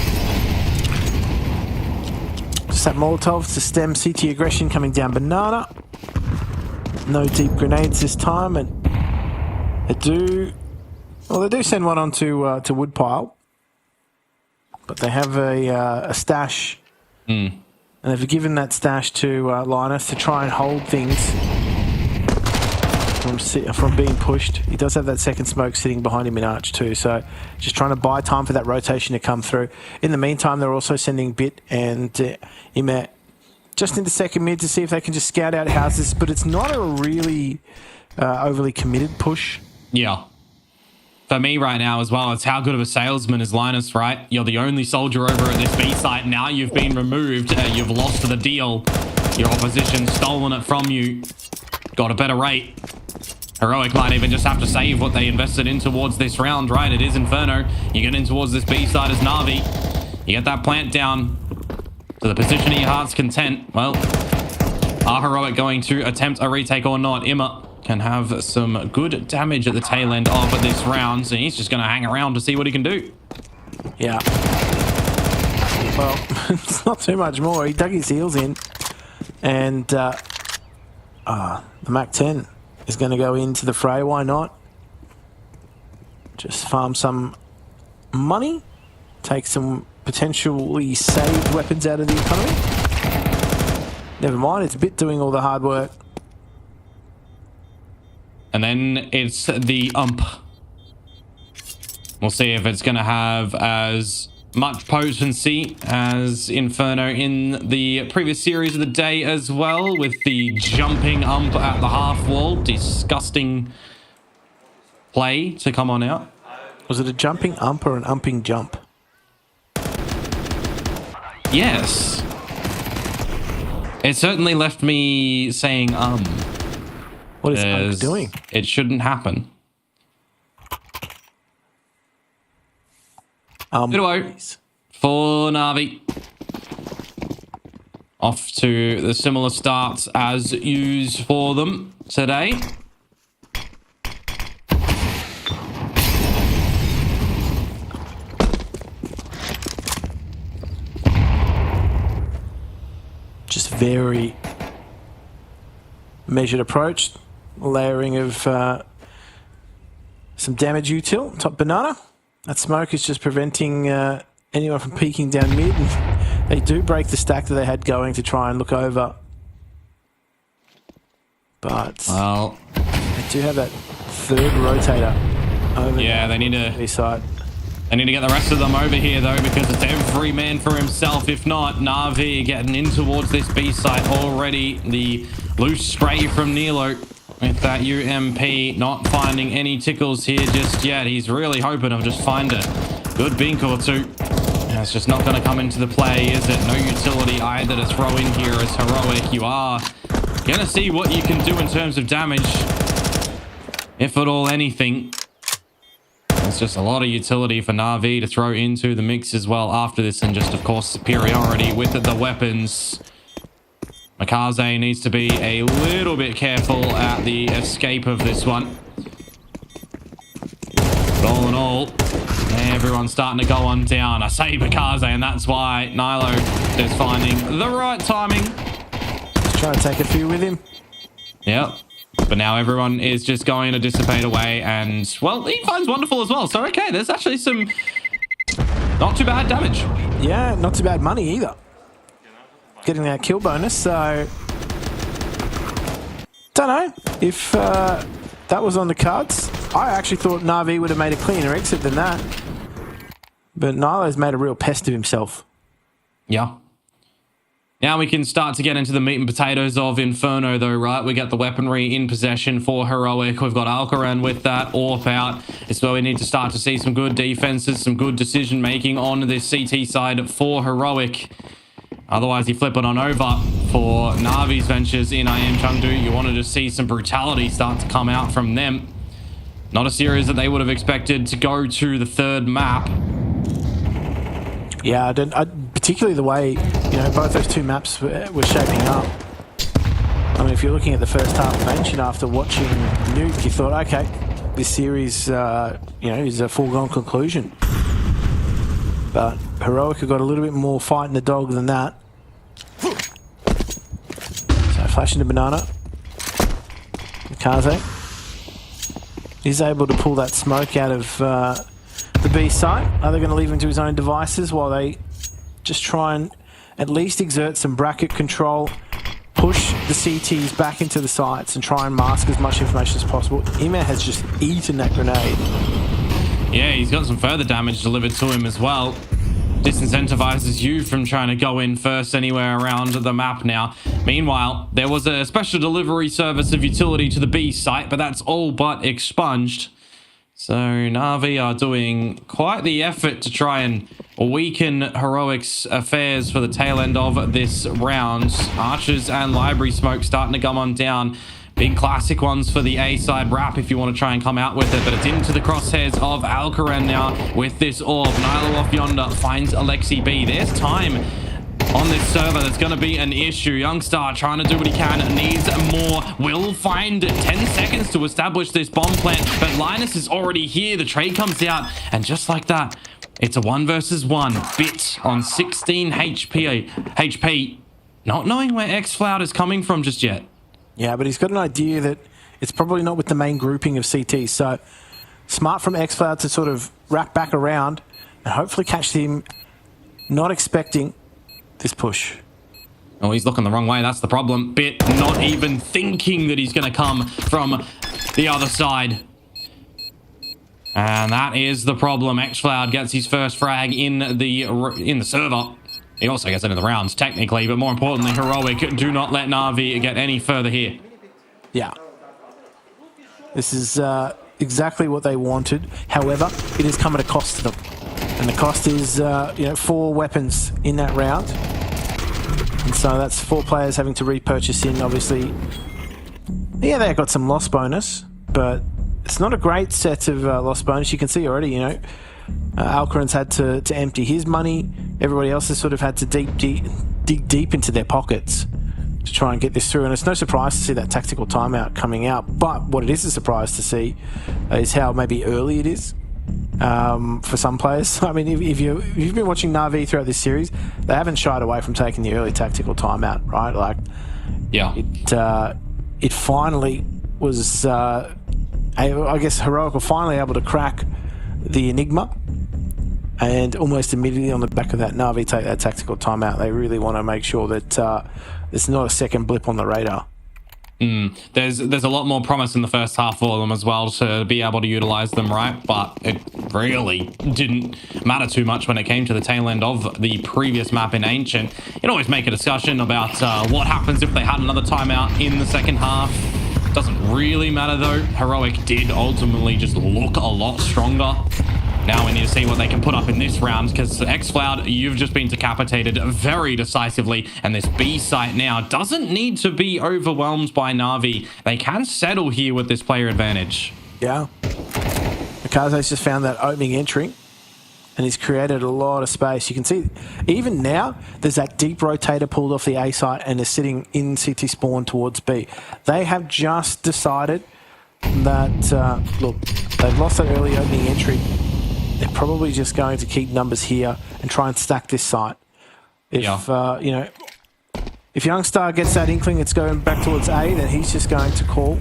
Just that Molotov to stem CT aggression coming down Banana. No deep grenades this time, and they do send one onto to Woodpile, but they have a stash, and they've given that stash to Linus to try and hold things from being pushed. He does have that second smoke sitting behind him in Arch too, so just trying to buy time for that rotation to come through. In the meantime, they're also sending Bit and Imet just into second mid to see if they can just scout out houses, but it's not a really overly committed push. Yeah. For me right now as well, it's how good of a salesman is Linus, right? You're the only soldier over at this B site. Now you've been removed. You've lost the deal. Your opposition stolen it from you. Got a better rate. Heroic might even just have to save what they invested in towards this round, right? It is Inferno. You get in towards this B side as Na'Vi. You get that plant down to the position of your heart's content. Well, are Heroic going to attempt a retake or not? Imma can have some good damage at the tail end of this round, so he's just going to hang around to see what he can do. Yeah. Well, it's not too much more. He dug his heels in, and the MAC-10 is going to go into the fray. Why not? Just farm some money, take some potentially saved weapons out of the economy. Never mind, it's Bit doing all the hard work. And then it's the ump. We'll see if it's going to have as much potency as Inferno in the previous series of the day as well, with the jumping ump at the half wall. Disgusting play to come on out. Was it a jumping ump or an umping jump? Yes. It certainly left me saying What is ump doing? It shouldn't happen. Duo for Na'Vi. Off to the similar starts as used for them today. Just very measured approach. Layering of some damage util. Top Banana. That smoke is just preventing anyone from peeking down mid. And they do break the stack that they had going to try and look over. But well, they do have that third rotator over. Yeah, they need to. They need to get the rest of them over here though, because it's every man for himself. If not, Na'Vi getting in towards this B site already. The loose spray from Nilo with that UMP, not finding any tickles here just yet. He's really hoping to just find a good bink or two. And it's just not going to come into the play, is it? No utility either to throw in here as Heroic. You are going to see what you can do in terms of damage, if at all anything. It's just a lot of utility for Na'Vi to throw into the mix as well after this, and just, of course, superiority with the weapons. Makaze needs to be a little bit careful at the escape of this one. But all in all, everyone's starting to go on down. I say Makaze, and that's why Nilo is finding the right timing. Just trying to take a few with him. Yep. But now everyone is just going to dissipate away, and, well, he finds Wonderful as well. So, okay, there's actually some not too bad damage. Yeah, not too bad money either. Getting that kill bonus, so... Don't know if that was on the cards. I actually thought Na'Vi would have made a cleaner exit than that. But Nilo's made a real pest of himself. Yeah. Now we can start to get into the meat and potatoes of Inferno, though, right? We got the weaponry in possession for Heroic. We've got Alcaran with that, AWP out. It's where we need to start to see some good defenses, some good decision-making on this CT side for Heroic. Otherwise, you flip it on over for Na'Vi's ventures in IEM Chengdu. You wanted to see some brutality start to come out from them. Not a series that they would have expected to go to the third map. Yeah, particularly the way, you know, both those two maps were shaping up. I mean, if you're looking at the first half of Ancient after watching Nuke, you thought, okay, this series, you know, is a foregone conclusion. But Heroic have got a little bit more fight in the dog than that. So flash into Banana. Kaze is able to pull that smoke out of the B site. Are they going to leave him to his own devices while they just try and at least exert some bracket control, push the CTs back into the sites and try and mask as much information as possible? Ema has just eaten that grenade. Yeah, he's got some further damage delivered to him as well. Disincentivizes you from trying to go in first anywhere around the map now. Meanwhile, there was a special delivery service of utility to the B site, but that's all but expunged. So Na'Vi are doing quite the effort to try and weaken Heroic's affairs for the tail end of this round. Archers and Library Smoke starting to come on down. Big classic ones for the A side wrap if you want to try and come out with it, but it's into the crosshairs of Alcaran now with this orb. Nilo off yonder finds Alexi B. There's time on this server. That's going to be an issue. Youngstar trying to do what he can, needs more. Will find 10 seconds to establish this bomb plant, but Linus is already here. The trade comes out, and just like that, it's a 1 versus 1. Bit on 16 HP, not knowing where X-Floud is coming from just yet. Yeah, but he's got an idea that it's probably not with the main grouping of CT. So smart from X-Cloud to sort of wrap back around and hopefully catch him not expecting this push. Oh, he's looking the wrong way. That's the problem. Bit not even thinking that he's going to come from the other side. And that is the problem. X-Cloud gets his first frag in the server. He also gets into the rounds, technically, but more importantly, Heroic do not let Na'Vi get any further here. Yeah. This is exactly what they wanted. However, it has come at a cost to them. And the cost is, you know, 4 weapons in that round. And so that's 4 players having to repurchase in, obviously. Yeah, they got some loss bonus, but it's not a great set of loss bonus. You can see already, you know, Alcaran's had to empty his money. Everybody else has sort of had to dig deep into their pockets to try and get this through. And it's no surprise to see that tactical timeout coming out. But what it is a surprise to see is how maybe early it is for some players. I mean, if you've been watching Na'Vi throughout this series, they haven't shied away from taking the early tactical timeout, right? Like, yeah, it finally was. I guess Heroic were finally able to crack the Enigma, and almost immediately on the back of that, Na'Vi take that tactical timeout. They really want to make sure that there's not a second blip on the radar. There's a lot more promise in the first half for them as well to be able to utilize them, right? But it really didn't matter too much when it came to the tail end of the previous map in Ancient. You'd always make a discussion about what happens if they had another timeout in the second half. Doesn't really matter though. Heroic did ultimately just look a lot stronger. Now we need to see what they can put up in this round, because X-Cloud, you've just been decapitated very decisively, and this B site now doesn't need to be overwhelmed by Na'Vi. They can settle here with this player advantage. Yeah. Mikaze's just found that opening entry, and he's created a lot of space. You can see, even now, there's that deep rotator pulled off the A site and is sitting in CT spawn towards B. They have just decided that, look, they've lost that early opening entry. They're probably just going to keep numbers here and try and stack this site. If, you know, If Youngstar gets that inkling it's going back towards A, then he's just going to call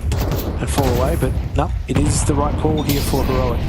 and fall away. But no, it is the right call here for Heroic.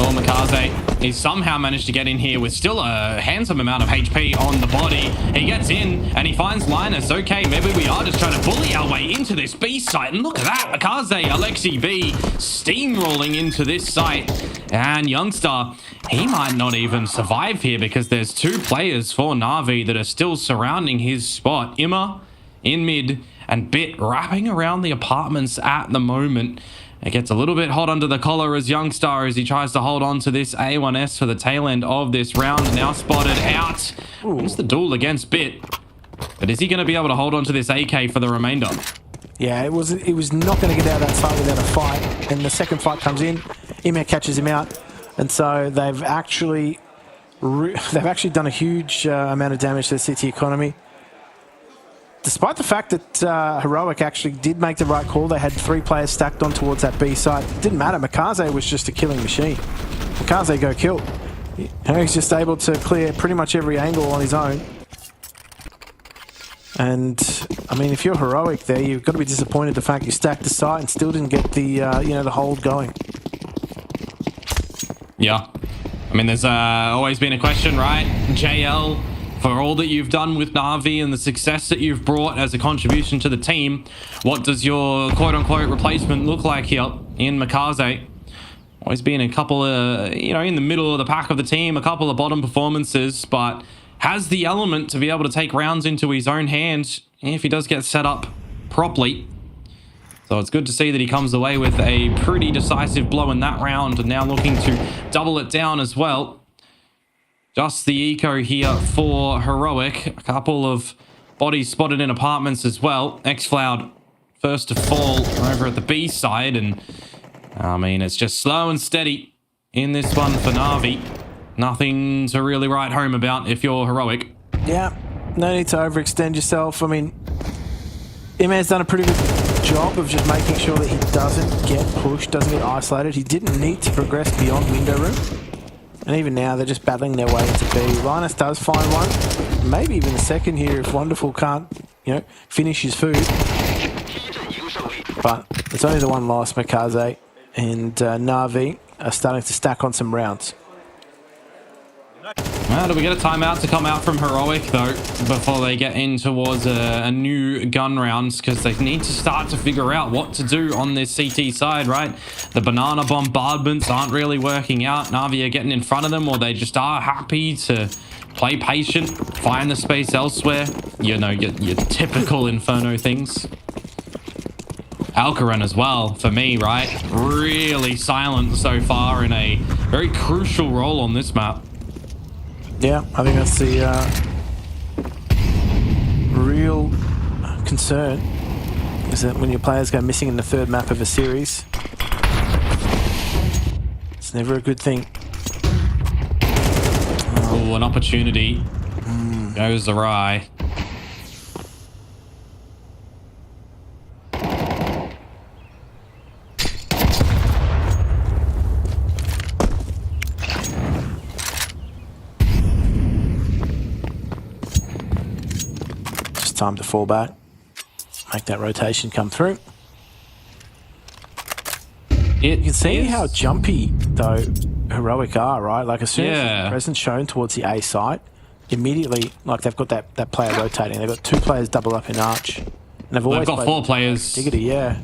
Oh, Mikaze, he's somehow managed to get in here with still a handsome amount of HP on the body. He gets in and he finds Linus. Okay, maybe we are just trying to bully our way into this B site. And look at that, Mikaze, Alexi B steamrolling into this site. And Youngstar, he might not even survive here because there's 2 players for Na'Vi that are still surrounding his spot. Imma in mid and Bit wrapping around the apartments at the moment. It gets a little bit hot under the collar as Youngstar as he tries to hold on to this A1S for the tail end of this round. Now spotted out. It's the duel against Bit. But is he going to be able to hold on to this AK for the remainder? Yeah, it was not going to get out of that fight without a fight. And the second fight comes in, Imma catches him out. And so they've actually done a huge amount of damage to the city economy. Despite the fact that Heroic actually did make the right call, they had 3 players stacked on towards that B site. It didn't matter, Mikaze was just a killing machine. Mikaze go kill. He's just able to clear pretty much every angle on his own. And, I mean, if you're Heroic there, you've got to be disappointed the fact you stacked the site and still didn't get the, the hold going. Yeah. I mean, there's always been a question, right? JL, for all that you've done with Na'Vi and the success that you've brought as a contribution to the team, what does your quote-unquote replacement look like here in Mikaze? Always been a couple of, in the middle of the pack of the team, a couple of bottom performances, but has the element to be able to take rounds into his own hands if he does get set up properly. So it's good to see that he comes away with a pretty decisive blow in that round and now looking to double it down as well. Just the eco here for Heroic. A couple of bodies spotted in apartments as well. Xfloud first to fall over at the B side. And, I mean, it's just slow and steady in this one for Na'Vi. Nothing to really write home about if you're Heroic. Yeah, no need to overextend yourself. I mean, Imma's done a pretty good job of just making sure that he doesn't get pushed, doesn't get isolated. He didn't need to progress beyond window room. And even now, they're just battling their way into B. Linus does find one. Maybe even a second here if Wonderful can't, finish his food. But it's only the one loss, Mikaze. And Na'Vi are starting to stack on some rounds. Well, do we get a timeout to come out from Heroic, though, before they get in towards a new gun round? Because they need to start to figure out what to do on this CT side, right? The banana bombardments aren't really working out. Na'Vi are getting in front of them, or they just are happy to play patient, find the space elsewhere. Your typical Inferno things. Alcaran as well, for me, right? Really silent so far in a very crucial role on this map. Yeah, I think that's the real concern, is that when your players go missing in the 3rd map of a series, it's never a good thing. Oh, an opportunity goes awry. Time to fall back, make that rotation come through. You can see how jumpy, though, Heroic are, right? Like, as soon as there's a presence shown towards the A site, immediately, like, they've got that player rotating. They've got 2 players double up in Arch. And they've got 4 players. Diggity, yeah.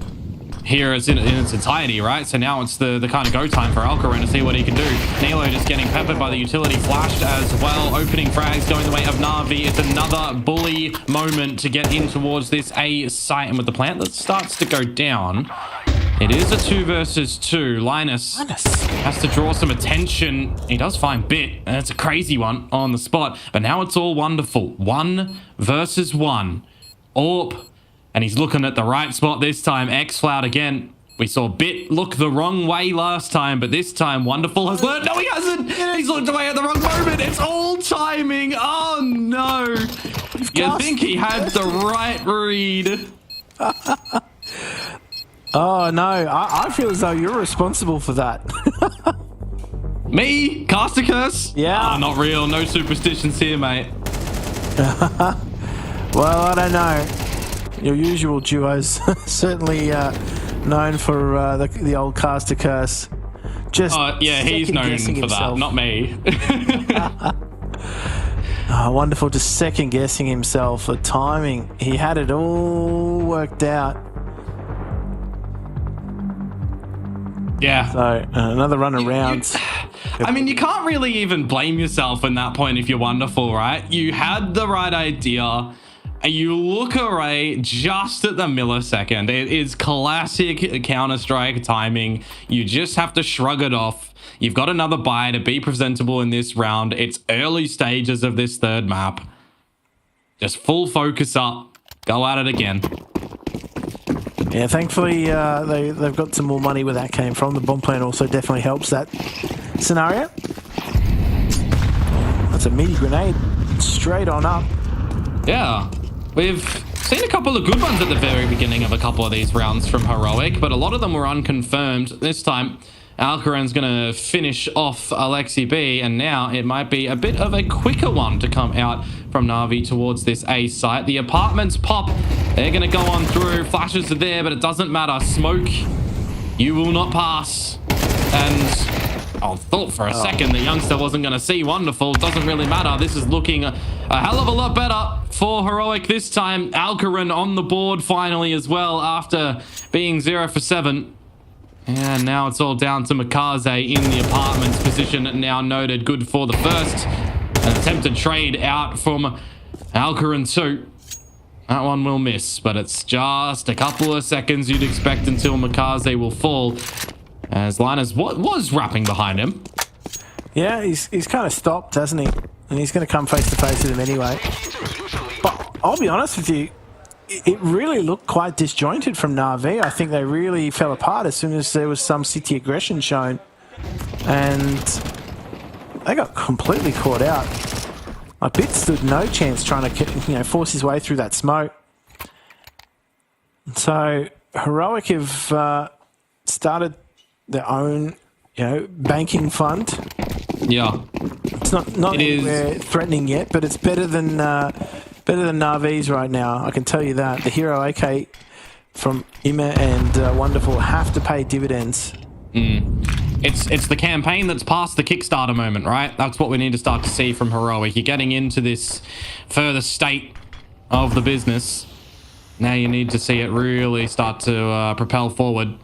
Here it's in its entirety, right? So now it's the kind of go time for Alcaran to see what he can do. Nilo just getting peppered by the utility, flashed as well. Opening frags going the way of Na'Vi. It's another bully moment to get in towards this A site. And with the plant that starts to go down, it is a 2 versus 2. Linus has to draw some attention. He does find Bit, and it's a crazy one on the spot. But now it's all Wonderful. 1 versus 1. Orp. And he's looking at the right spot this time. Xfloud again. We saw Bit look the wrong way last time, but this time Wonderful has learned. No, he hasn't. He's looked away at the wrong moment. It's all timing. Oh, no. You think he had the right read. Oh, no. I feel as though you're responsible for that. Me? Cast a curse? Yeah. Oh, not real. No superstitions here, mate. Well, I don't know. Your usual duos certainly known for the old caster curse. Just yeah, he's known for himself. that, not me. Wonderful, just second guessing himself. The timing, he had it all worked out. Yeah. So another run around. I mean, you can't really even blame yourself in that point if you're wonderful, right? You had the right idea. And you look away just at the millisecond. It is classic Counter-Strike timing. You just have to shrug it off. You've got another buy to be presentable in this round. It's early stages of this third map. Just full focus up. Go at it again. Yeah, thankfully they've got some more money where that came from. The bomb plan also definitely helps that scenario. That's a meaty grenade. Straight on up. Yeah. We've seen a couple of good ones at the very beginning of a couple of these rounds from Heroic, but a lot of them were unconfirmed. This time, Alcaran's going to finish off Alexi B, and now it might be a bit of a quicker one to come out from Na'Vi towards this A site. The apartments pop. They're going to go on through. Flashes are there, but it doesn't matter. Smoke, you will not pass. And I thought for a second the youngster wasn't going to see wonderful. Doesn't really matter. This is looking a hell of a lot better for Heroic this time. Alcaran on the board finally as well after being 0 for 7. And now it's all down to Mikaze in the apartments position now noted. Good for the first. An attempted trade out from Alcaran too. That one will miss, but it's just a couple of seconds you'd expect until Mikaze will fall. As Linus was wrapping behind him. Yeah, he's kind of stopped, hasn't he? And he's going to come face to face with him anyway. But I'll be honest with you, it really looked quite disjointed from Na'Vi. I think they really fell apart as soon as there was some city aggression shown. And they got completely caught out. Like, Bit stood no chance trying to force his way through that smoke. So Heroic have started their own, banking fund. Yeah, it's not anywhere threatening yet, but it's better than Na'Vi's right now. I can tell you that. The Hero AK from Ima and Wonderful have to pay dividends. It's the campaign that's past the Kickstarter moment, right? That's what we need to start to see from Heroic. You're getting into this further state of the business. Now you need to see it really start to propel forward.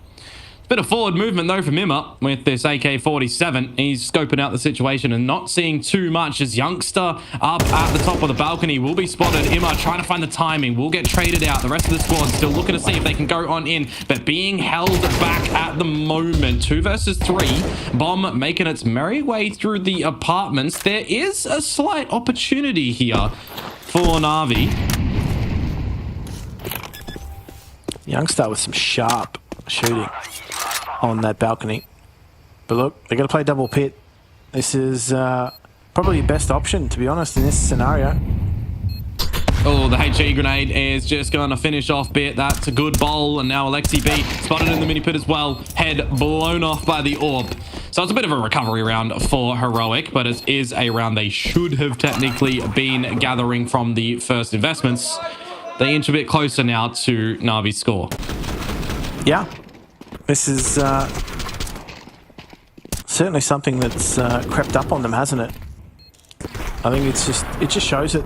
Bit of forward movement though from Imma with this AK-47. He's scoping out the situation and not seeing too much as youngster up at the top of the balcony will be spotted. Imma trying to find the timing, will get traded out. The rest of the squad still looking to see if they can go on in, but being held back at the moment. 2 versus 3. Bomb making its merry way through the apartments. There is a slight opportunity here for Na'Vi. Youngster with some sharp shooting on that balcony. But look, they're going to play double pit. This is probably your best option, to be honest, in this scenario. Oh, the HE grenade is just going to finish off Bit. That's a good bowl. And now Alexi B spotted in the mini pit as well. Head blown off by the orb. So it's a bit of a recovery round for Heroic, but it is a round they should have technically been gathering from the first investments. They inch a bit closer now to Na'Vi's score. Yeah. This is certainly something that's crept up on them, hasn't it? I think it just shows that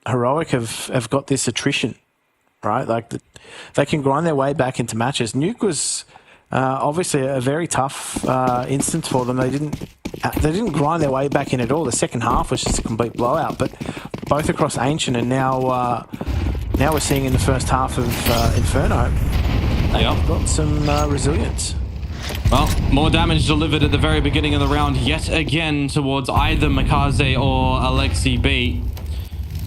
Heroic have got this attrition, right? Like they can grind their way back into matches. Nuke was obviously a very tough instance for them. They didn't grind their way back in at all. The second half was just a complete blowout. But both across Ancient and now we're seeing in the first half of Inferno. They've got some resilience. Well, more damage delivered at the very beginning of the round yet again towards either Mikaze or Alexi B.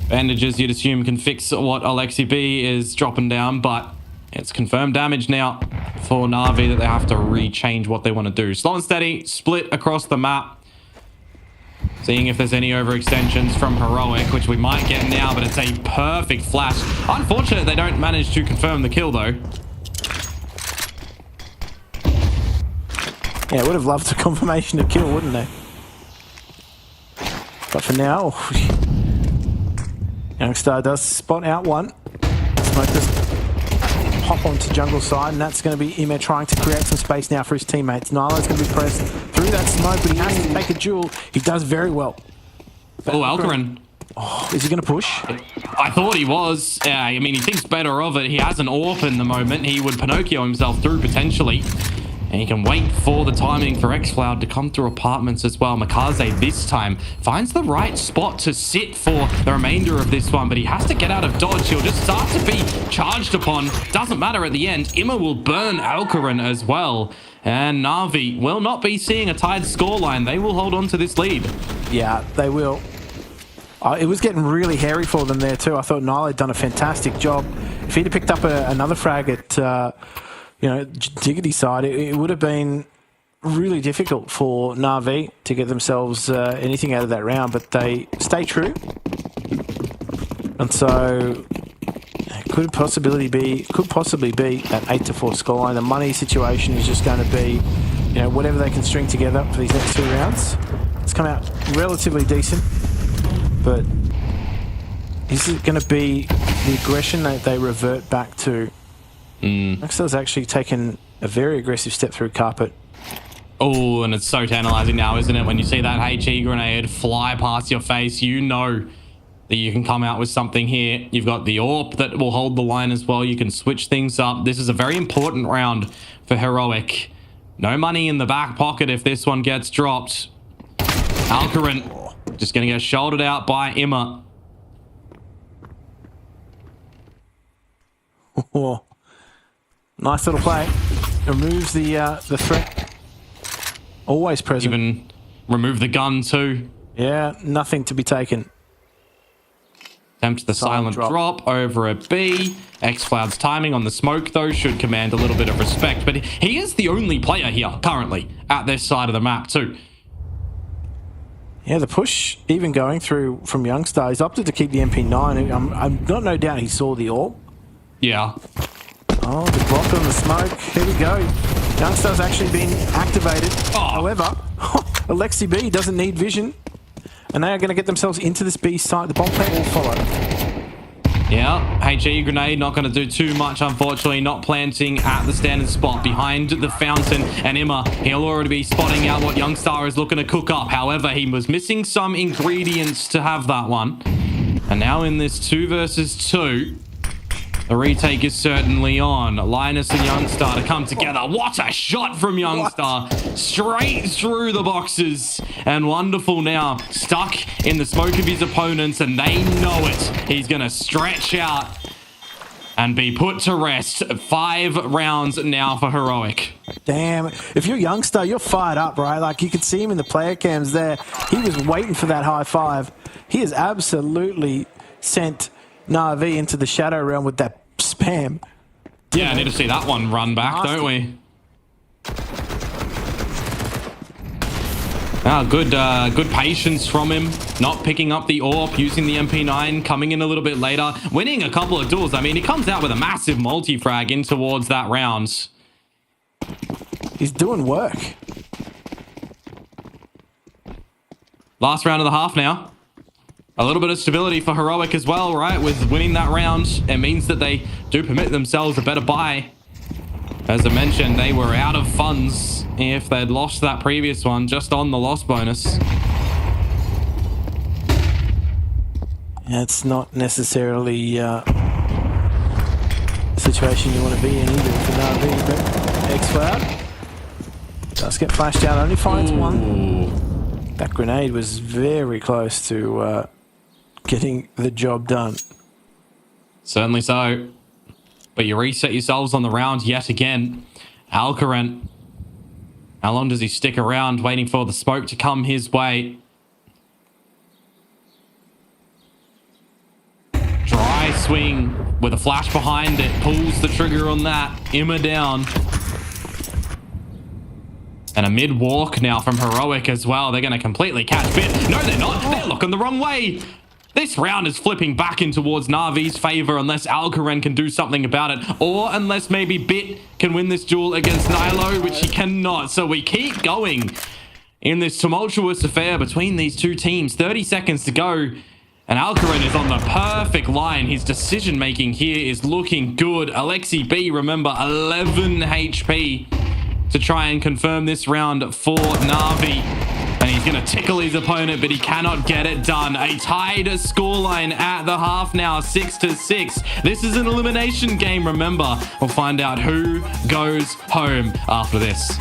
Bandages, you'd assume, can fix what Alexi B is dropping down, but it's confirmed damage now for Na'Vi that they have to rechange what they want to do. Slow and steady, split across the map. Seeing if there's any overextensions from Heroic, which we might get now, but it's a perfect flash. Unfortunate they don't manage to confirm the kill, though. Yeah, would have loved a confirmation of kill, wouldn't they? But for now, Youngstar does spot out one. Smoke does hop onto jungle side, and that's going to be Ime trying to create some space now for his teammates. Nylo's going to be pressed through that smoke, but he has to take a duel. He does very well. Oh, Alcaran. Oh, is he going to push? I thought he was. I mean, he thinks better of it. He has an AWP in the moment. He would Pinocchio himself through potentially. And he can wait for the timing for Xcloud to come through apartments as well. Makaze this time finds the right spot to sit for the remainder of this one, but he has to get out of dodge. He'll just start to be charged upon. Doesn't matter at the end. Imma will burn Alcaran as well. And Na'Vi will not be seeing a tied scoreline. They will hold on to this lead. Yeah, they will. It was getting really hairy for them there too. I thought Nile had done a fantastic job. If he'd have picked up another frag at Diggity side, it would have been really difficult for Na'Vi to get themselves anything out of that round, but they stay true. And so it could possibly be an 8-4 scoreline. The money situation is just going to be, whatever they can string together for these next 2 rounds. It's come out relatively decent, but is it going to be the aggression that they revert back to? Nextel's actually taken a very aggressive step through carpet. Oh, and it's so tantalizing now, isn't it? When you see that HE grenade fly past your face, you know that you can come out with something here. You've got the AWP that will hold the line as well. You can switch things up. This is a very important round for Heroic. No money in the back pocket if this one gets dropped. Alcaran just going to get shouldered out by Imma. Oh. Nice little play. Removes the threat. Always present. Even remove the gun too. Yeah, nothing to be taken. Attempts the silent drop over a B. Xcloud's timing on the smoke, though, should command a little bit of respect. But he is the only player here, currently, at this side of the map, too. Yeah, the push, even going through from Youngstar, he's opted to keep the MP9. I'm got no doubt he saw the AWP. Yeah. Oh, the block on the smoke. Here we go. Youngstar's actually been activated. However, Alexi B doesn't need vision. And they are going to get themselves into this B site. The bomb plant will follow. Yeah, HE grenade not going to do too much, unfortunately. Not planting at the standard spot behind the fountain. And Imma, he'll already be spotting out what Youngstar is looking to cook up. However, he was missing some ingredients to have that one. And now in this 2 versus 2, the retake is certainly on. Linus and Youngstar to come together. What a shot from Youngstar. Straight through the boxes. And wonderful now. Stuck in the smoke of his opponents, and they know it. He's going to stretch out and be put to rest. 5 rounds now for Heroic. Damn. If you're Youngstar, you're fired up, right? Like, you could see him in the player cams there. He was waiting for that high 5. He has absolutely sent Na'Vi into the shadow realm with that spam. Yeah, I need to see that one run back, don't we? Good patience from him. Not picking up the AWP, using the MP9, coming in a little bit later, winning a couple of duels. I mean, he comes out with a massive multi-frag in towards that round. He's doing work. Last round of the half now. A little bit of stability for Heroic as well, right? With winning that round, it means that they do permit themselves a better buy. As I mentioned, they were out of funds if they'd lost that previous one, just on the loss bonus. Yeah, it's not necessarily a situation you want to be in either for Na'Vi, but Xcloud does get flashed out, only finds one. That grenade was very close to getting the job done. Certainly so. But you reset yourselves on the round yet again. Alcaran. How long does he stick around waiting for the smoke to come his way? Dry swing with a flash behind it. Pulls the trigger on that. Imma down. And a mid walk now from Heroic as well. They're going to completely catch Bit. No, they're not. They're looking the wrong way. This round is flipping back in towards Na'Vi's favor unless Alcaran can do something about it. Or unless maybe Bit can win this duel against Nilo, which he cannot. So we keep going in this tumultuous affair between these two teams. 30 seconds to go. And Alcaraz is on the perfect line. His decision making here is looking good. Alexi B, remember, 11 HP to try and confirm this round for Na'Vi. And he's going to tickle his opponent, but he cannot get it done. A tied scoreline at the half now, 6-6. This is an elimination game, remember. We'll find out who goes home after this.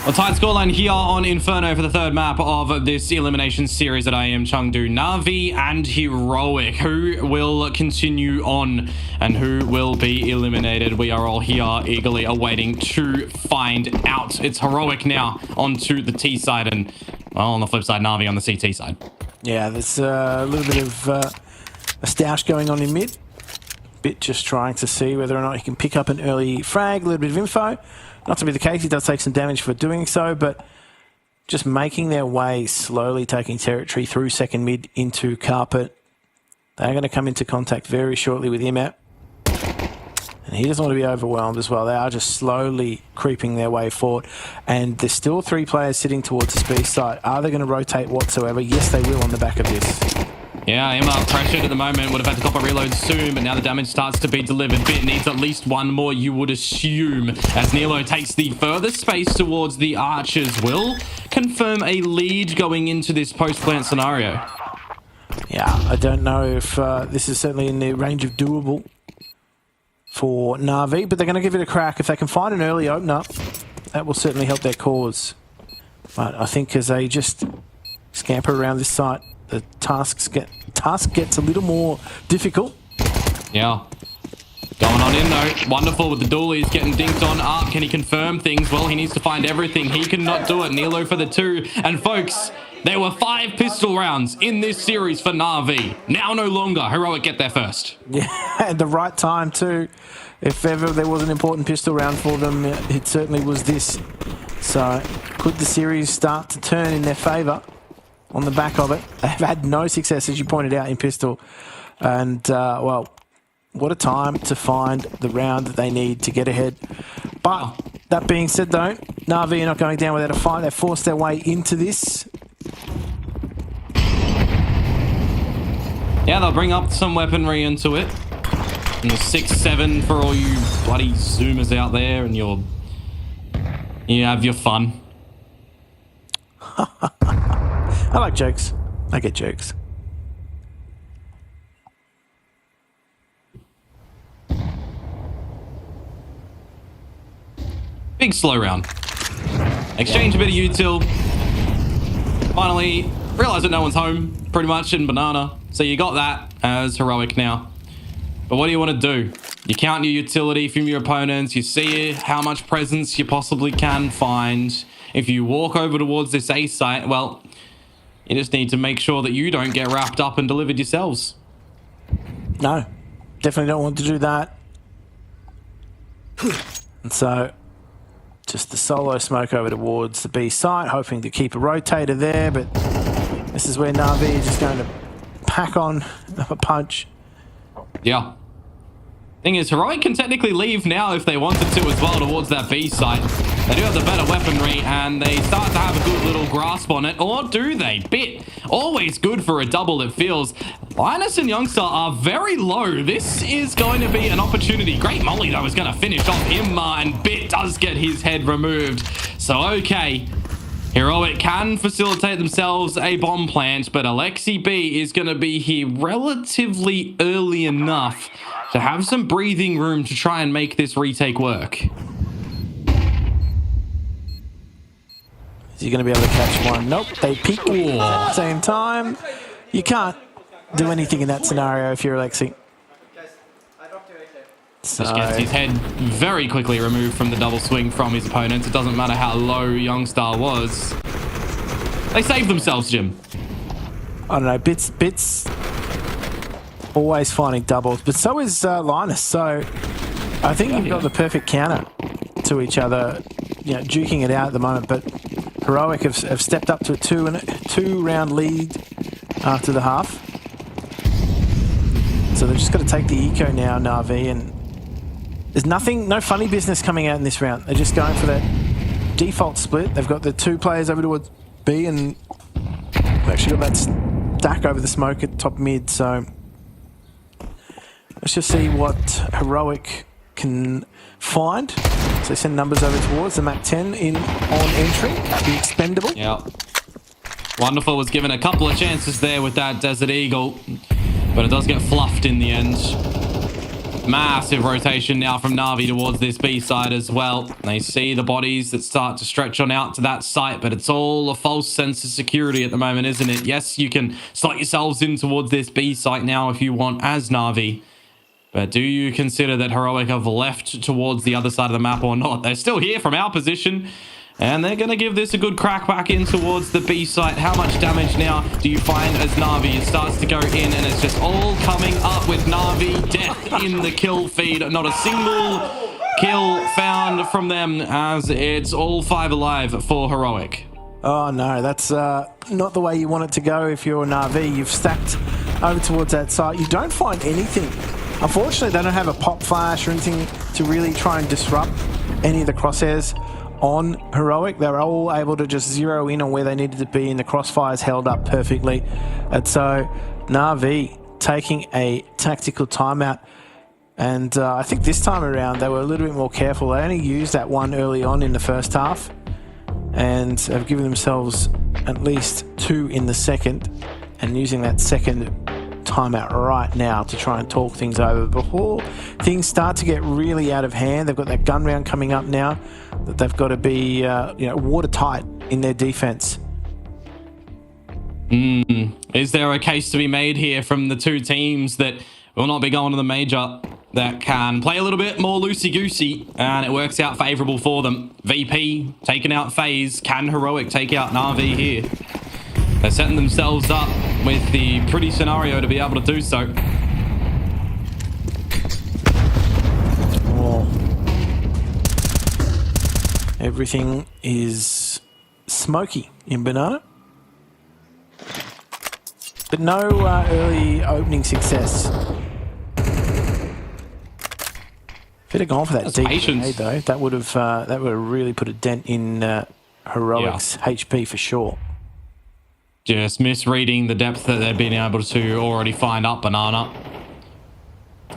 A tight scoreline here on Inferno for the third map of this elimination series at IEM Chengdu. Na'Vi and Heroic. Who will continue on and who will be eliminated? We are all here eagerly awaiting to find out. It's Heroic now onto the T side and, well, on the flip side, Na'Vi on the CT side. Yeah, there's a little bit of a stoush going on in mid. Bit just trying to see whether or not he can pick up an early frag, a little bit of info. Not to be the case, he does take some damage for doing so, but just making their way, slowly taking territory through second mid into carpet. They're going to come into contact very shortly with Imap. And he doesn't want to be overwhelmed as well. They are just slowly creeping their way forward. And there's still 3 players sitting towards the speed side. Are they going to rotate whatsoever? Yes, they will on the back of this. Yeah, Emma pressured at the moment, would have had to cop a reload soon, but now the damage starts to be delivered. Bit needs at least one more, you would assume, as Nilo takes the furthest space towards the archers. Will confirm a lead going into this post-plant scenario. Yeah, Yeah, I don't know if this is certainly in the range of doable for Na'Vi, but they're going to give it a crack. If they can find an early opener, that will certainly help their cause. But I think as they just scamper around this site, the task gets a little more difficult. Yeah. Going on in though. Wonderful with the duel. He's getting dinked on. Can he confirm things? Well, he needs to find everything. He cannot do it. Nilo for the 2. And folks, there were 5 pistol rounds in this series for Na'Vi. Now no longer. Heroic get there first. Yeah, at the right time too. If ever there was an important pistol round for them, it certainly was this. So could the series start to turn in their favour on the back of it? They've had no success, as you pointed out, in pistol. And, well, what a time to find the round that they need to get ahead. But that being said, though, Na'Vi are not going down without a fight. They've forced their way into this. Yeah, they'll bring up some weaponry into it. And the 6-7 for all you bloody zoomers out there, and you have your fun. I like jokes. I get jokes. Big slow round. Exchange a bit of util. Finally, realize that no one's home, pretty much, in Banana. So you got that as Heroic now. But what do you want to do? You count your utility from your opponents. You see how much presence you possibly can find. If you walk over towards this A site, well, you just need to make sure that you don't get wrapped up and delivered yourselves. No, definitely don't want to do that. And so, just the solo smoke over towards the B site, hoping to keep a rotator there, but this is where Na'Vi is just going to pack on a punch. Yeah. Thing is, Heroic can technically leave now if they wanted to as well towards that B site. They do have the better weaponry and they start to have a good little grasp on it. Or do they? Bit. Always good for a double, it feels. Linus and Youngster are very low. This is going to be an opportunity. Great Molly, though, is going to finish off Imma, and Bit does get his head removed. So, okay. Heroic can facilitate themselves a bomb plant, but Alexi B is going to be here relatively early enough to have some breathing room to try and make this retake work. Is he going to be able to catch one? Nope, they peek at the same time. You can't do anything in that scenario if you're Alexi. Just gets his head very quickly removed from the double swing from his opponents. It doesn't matter how low Youngstar was. They saved themselves, Jim. I don't know, Bits always finding doubles, but so is Linus. So I think you've got the perfect counter to each other, you know, duking it out at the moment. But Heroic have stepped up to a 2-round lead after the half. So they've just got to take the eco now, Na'Vi, and there's no funny business coming out in this round. They're just going for that default split. They've got the 2 players over towards B, and they've actually got that stack over the smoke at top mid. So let's just see what Heroic can find. So they send numbers over towards the map 10 on entry, the expendable. Yeah. Wonderful was given a couple of chances there with that Desert Eagle, but it does get fluffed in the end. Massive rotation now from Na'Vi towards this B side as well. They see the bodies that start to stretch on out to that site, but it's all a false sense of security at the moment, isn't it? Yes, you can slot yourselves in towards this B site now if you want as Na'Vi. But do you consider that Heroic have left towards the other side of the map or not? They're still here from our position, and they're going to give this a good crack back in towards the B site. How much damage now do you find as Na'Vi? It starts to go in, and it's just all coming up with Na'Vi. Death in the kill feed. Not a single kill found from them, as it's all 5 alive for Heroic. Oh no, that's not the way you want it to go if you're Na'Vi. You've stacked over towards that site. You don't find anything. Unfortunately, they don't have a pop flash or anything to really try and disrupt any of the crosshairs on Heroic. They were all able to just zero in on where they needed to be, and the crossfires held up perfectly. And so Na'Vi taking a tactical timeout, and I think this time around they were a little bit more careful. They only used that one early on in the first half and have given themselves at least 2 in the second, and using that second timeout right now to try and talk things over before things start to get really out of hand. They've got that gun round coming up now that they've got to be watertight in their defense. Is there a case to be made here from the two teams that will not be going to the major, that can play a little bit more loosey-goosey, and it works out favourable for them? VP taking out FaZe. Can Heroic take out Na'Vi here? They're setting themselves up with the pretty scenario to be able to do so. Oh. Everything is smoky in Banana. But no early opening success. If it had gone for that deep grenade, though, that would have really put a dent in Heroic's HP for sure. Just misreading the depth that they've been able to already find up Banana.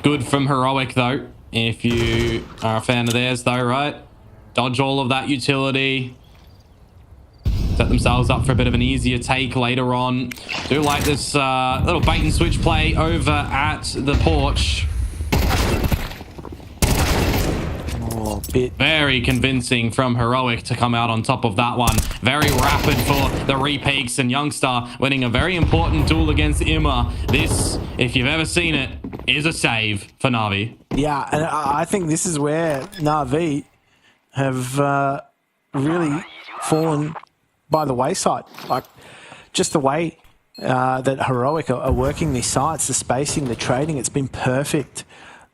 Good from Heroic, though, if you are a fan of theirs, though, right? Dodge all of that utility. Set themselves up for a bit of an easier take later on. Do like this little bait and switch play over at the porch. Oh, bit. Very convincing from Heroic to come out on top of that one. Very rapid for the repeaks, and Youngster winning a very important duel against Imma. This, if you've ever seen it, is a save for Na'Vi. Yeah, and I think this is where Na'Vi have really fallen by the wayside. Like, just the way that Heroic are working these sites, the spacing, the trading, it's been perfect.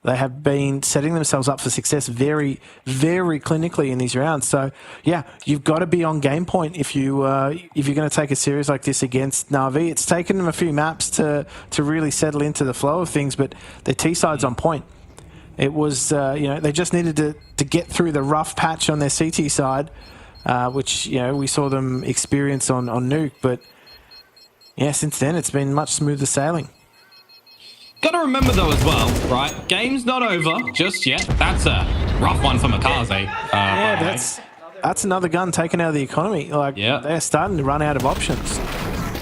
They have been setting themselves up for success very, very clinically in these rounds. So, yeah, you've got to be on game point if you're going to take a series like this against Na'Vi. It's taken them a few maps to really settle into the flow of things, but their T-side's on point. It was, they just needed to get through the rough patch on their CT side, which, we saw them experience on Nuke. But, yeah, since then, it's been much smoother sailing. Got to remember, though, as well, right? Game's not over just yet. That's a rough one for Makaze. That's another gun taken out of the economy. They're starting to run out of options.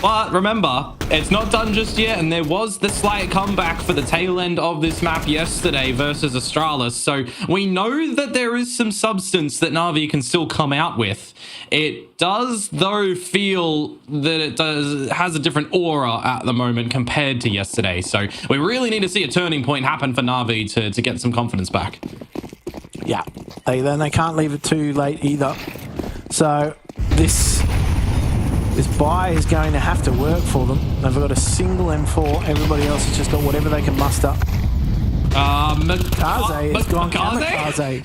But remember, it's not done just yet, and there was the slight comeback for the tail end of this map yesterday versus Astralis. So we know that there is some substance that Na'Vi can still come out with. It does, though, feel that it has a different aura at the moment compared to yesterday. So we really need to see a turning point happen for Na'Vi to get some confidence back. Yeah, they can't leave it too late either. So this buy is going to have to work for them. They've got a single M4. Everybody else has just got whatever they can muster. Makaze has gone kamikaze.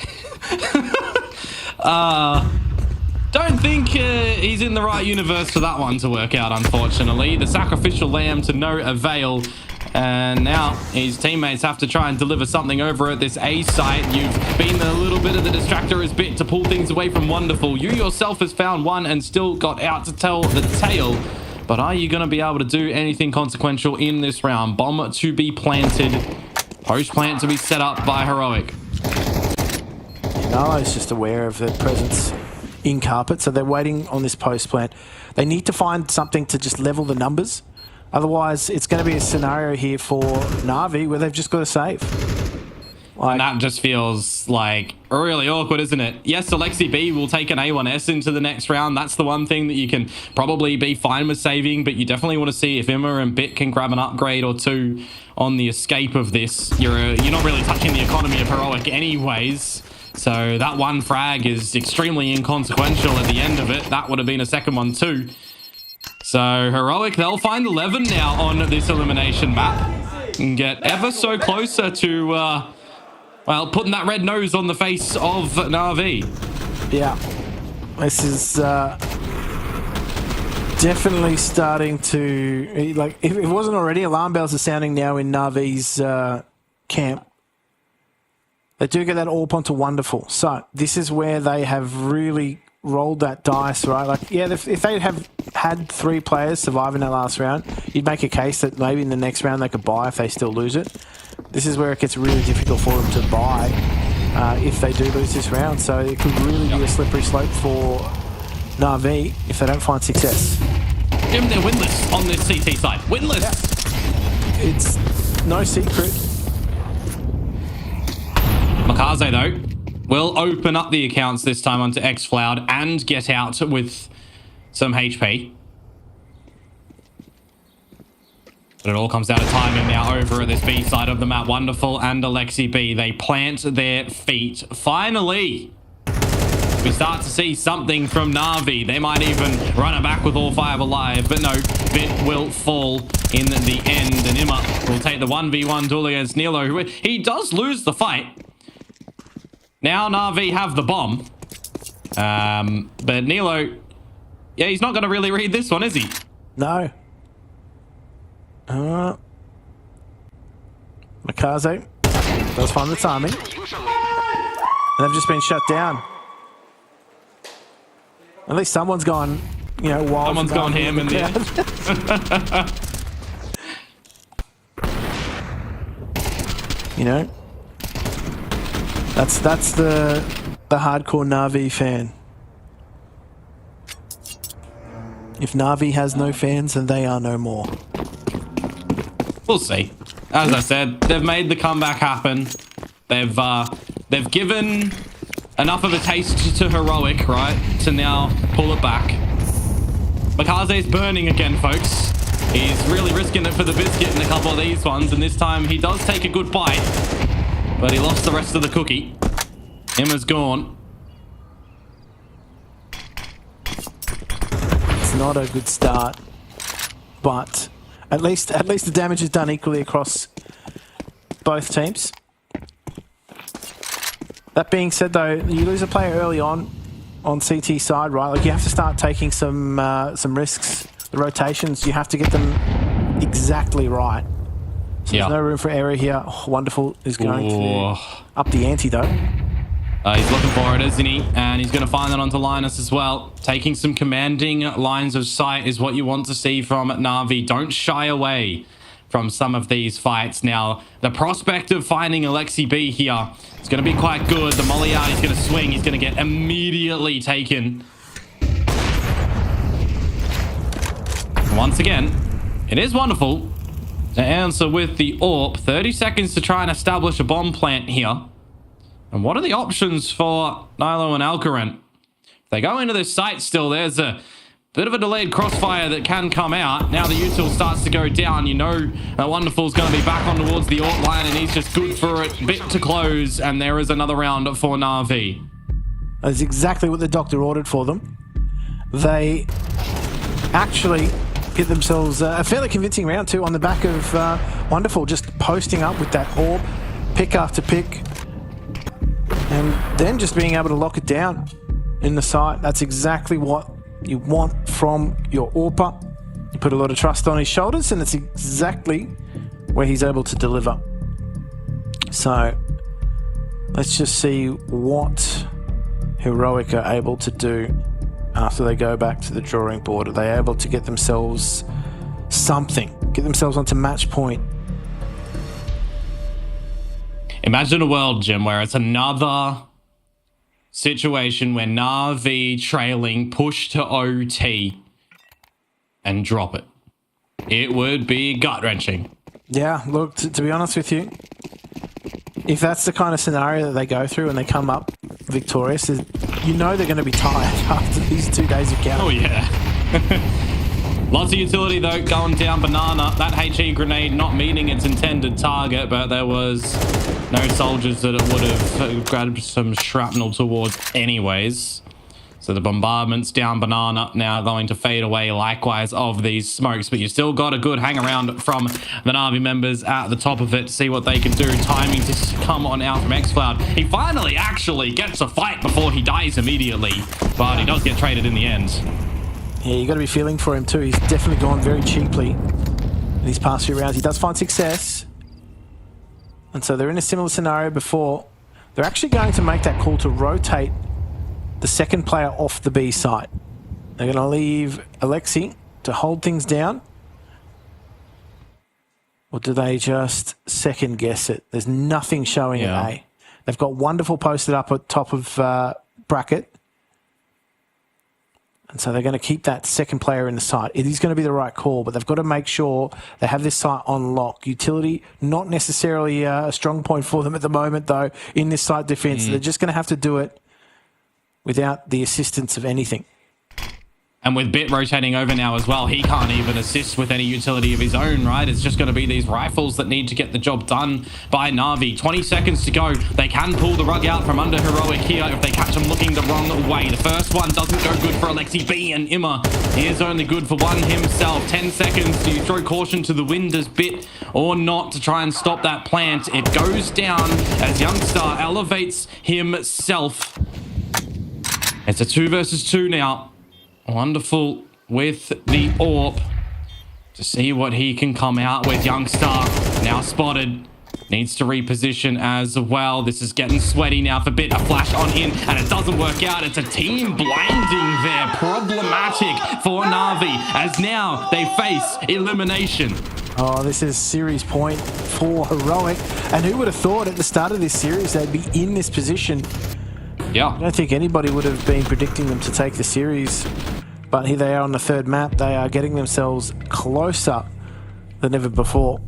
Don't think he's in the right universe for that one to work out, unfortunately. The sacrificial lamb to no avail. And now his teammates have to try and deliver something over at this A site. You've been a little bit of the distractor's bit to pull things away from Wonderful. You yourself has found one and still got out to tell the tale. But are you going to be able to do anything consequential in this round? Bomb to be planted. Post plant to be set up by Heroic. Nalo's just aware of their presence in carpet, so they're waiting on this post plant. They need to find something to just level the numbers. Otherwise, it's going to be a scenario here for Na'Vi where they've just got to save. And that just feels like really awkward, isn't it? Yes, Alexi B will take an A1S into the next round. That's the one thing that you can probably be fine with saving, but you definitely want to see if Imma and Bit can grab an upgrade or two on the escape of this. You're not really touching the economy of Heroic anyways. So that one frag is extremely inconsequential at the end of it. That would have been a second one too. So Heroic, they'll find 11 now on this elimination map and get ever so closer to, well, putting that red nose on the face of Na'Vi. Yeah, this is definitely starting to, like, if it wasn't already, alarm bells are sounding now in Na'Vi's camp. They do get that AWP onto Wonderful. So this is where they have really rolled that dice, right? Like, yeah, if they have had 3 players survive in that last round, you'd make a case that maybe in the next round they could buy if they still lose it. This is where it gets really difficult for them to buy if they do lose this round. So it could really be a slippery slope for Na'Vi if they don't find success. Jim, they're winless on this CT side. Winless! it's no secret. Makaze, though, will open up the accounts this time onto xFloud and get out with some HP. But it all comes down to timing now over at this B side of the map. Wonderful and Alexi B, they plant their feet. Finally, we start to see something from Na'Vi. They might even run it back with all 5 alive, but no, Bit will fall in the end. And Imma will take the 1v1 duel against Nilo, who he does lose the fight. Now Na'Vi have the bomb. But Nilo, yeah, he's not going to really read this one, is he? No. Makaze does find the timing. And they've just been shut down. At least someone's gone, you know, wild. Someone's gone ham in the end. You know, that's the hardcore Na'Vi fan. If Na'Vi has no fans, then they are no more. We'll see. As I said, they've made the comeback happen. They've given enough of a taste to Heroic, right, to now pull it back. Makaze's burning again, folks. He's really risking it for the biscuit in a couple of these ones, and this time he does take a good bite, but he lost the rest of the cookie. Emma's gone. It's not a good start, but at least the damage is done equally across both teams. That being said, though, you lose a player early on CT side, right? Like, you have to start taking some risks. The rotations, you have to get them exactly right. So there's no room for error here. Oh, Wonderful is going to up the ante, though. He's looking for it, isn't he? And he's going to find that onto Linus as well. Taking some commanding lines of sight is what you want to see from Na'Vi. Don't shy away from some of these fights. Now, the prospect of finding Alexi B here is going to be quite good. The molly out, he's going to swing. He's going to get immediately taken. Once again, it is wonderful to answer with the AWP. 30 seconds to try and establish a bomb plant here. And what are the options for Nilo and Alcaran? If they go into this site still, there's a bit of a delayed crossfire that can come out. Now the util starts to go down. You know that Wonderful's going to be back on towards the AWP line, and he's just good for it. Bit to close, and there is another round for Na'Vi. That's exactly what the doctor ordered for them. They actually get themselves a fairly convincing round too on the back of Wonderful just posting up with that AWP, pick after pick, and then just being able to lock it down in the site. That's exactly what you want from your AWPer. You put a lot of trust on his shoulders, and it's exactly where he's able to deliver. So let's just see what Heroic are able to do after they go back to the drawing board. Are they able to get themselves something? Get themselves onto match point? Imagine a world, Jim, where it's another situation where Na'Vi trailing, push to OT, and drop it. It would be gut-wrenching. Yeah, look, to be honest with you, if that's the kind of scenario that they go through and they come up victorious, you know they're going to be tired after these 2 days of counting. Oh, yeah. Lots of utility, though, going down Banana. That HE grenade not meeting its intended target, but there was no soldiers that it would have grabbed some shrapnel towards anyways. So the bombardment's down Banana, now going to fade away likewise of these smokes, but you still got a good hang around from the Na'Vi members at the top of it to see what they can do. Timing to come on out from xFloud. He finally actually gets a fight before he dies immediately, but he does get traded in the end. Yeah, you got to be feeling for him too. He's definitely gone very cheaply in these past few rounds. He does find success. And so they're in a similar scenario before. They're actually going to make that call to rotate the second player off the B site. They're going to leave Alexi to hold things down. Or do they just second guess it? There's nothing showing at A. They've got Wonderful posted up at top of bracket. And so they're going to keep that second player in the site. It is going to be the right call, but they've got to make sure they have this site on lock. Utility, not necessarily a strong point for them at the moment, though, in this site defense. They're just going to have to do it without the assistance of anything. And with Bit rotating over now as well, he can't even assist with any utility of his own, right? It's just going to be these rifles that need to get the job done by Na'Vi. 20 seconds to go. They can pull the rug out from under Heroic here if they catch him looking the wrong way. The first one doesn't go good for Alexi B, and Imma is only good for one himself. 10 seconds. Do you throw caution to the wind as Bit or not to try and stop that plant? It goes down as Youngstar elevates himself. It's a 2 versus 2 now. Wonderful with the AWP to see what he can come out with. Youngstar now spotted. Needs to reposition as well. This is getting sweaty now for Bit. A flash on in, and it doesn't work out. It's a team blinding there. Problematic for Na'Vi, as now they face elimination. Oh, this is series point for Heroic. And who would have thought at the start of this series they'd be in this position? Yeah. I don't think anybody would have been predicting them to take the series. But here they are on the third map. They are getting themselves closer than ever before.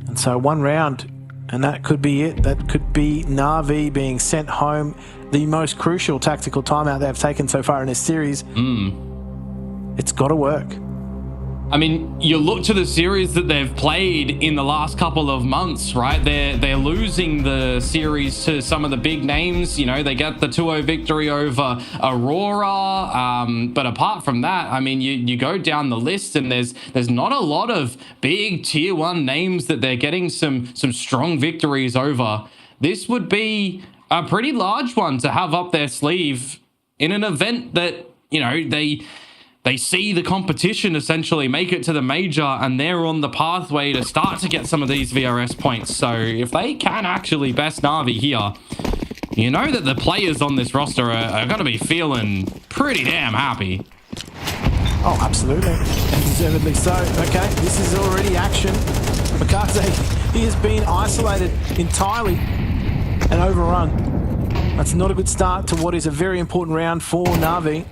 And so one round, and that could be it. That could be Na'Vi being sent home. The most crucial tactical timeout they've taken so far in this series. It's got to work. I mean, you look to the series that they've played in the last couple of months, right? They're losing the series to some of the big names. You know, they get the 2-0 victory over Aurora. But apart from that, I mean, you go down the list and there's not a lot of big tier 1 names that they're getting some strong victories over. This would be a pretty large one to have up their sleeve in an event that, you know, they see the competition essentially make it to the major, and they're on the pathway to start to get some of these VRS points. So if they can actually best Na'Vi here, you know that the players on this roster are going to be feeling pretty damn happy. Oh, absolutely. And deservedly so. Okay, this is already action. Makaze, he has been isolated entirely and overrun. That's not a good start to what is a very important round for Na'Vi.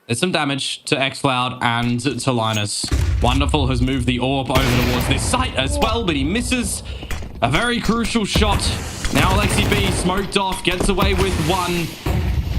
There's some damage to xCloud and to Linus. Wonderful has moved the AWP over towards this site as well, but he misses a very crucial shot. Now Alexi B smoked off, gets away with one,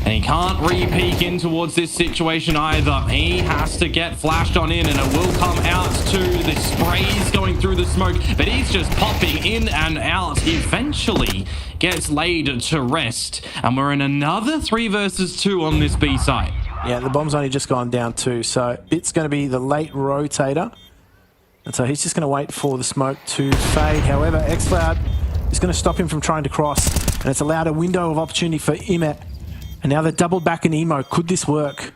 and he can't re-peek in towards this situation either. He has to get flashed on in, and it will come out to the sprays going through the smoke, but he's just popping in and out. Eventually gets laid to rest, and we're in another 3 versus 2 on this B site. Yeah, the bomb's only just gone down too, so it's going to be the late rotator. And so he's just going to wait for the smoke to fade. However, xCloud is going to stop him from trying to cross, and it's allowed a window of opportunity for Imet. And now they're doubled back in Emo. Could this work?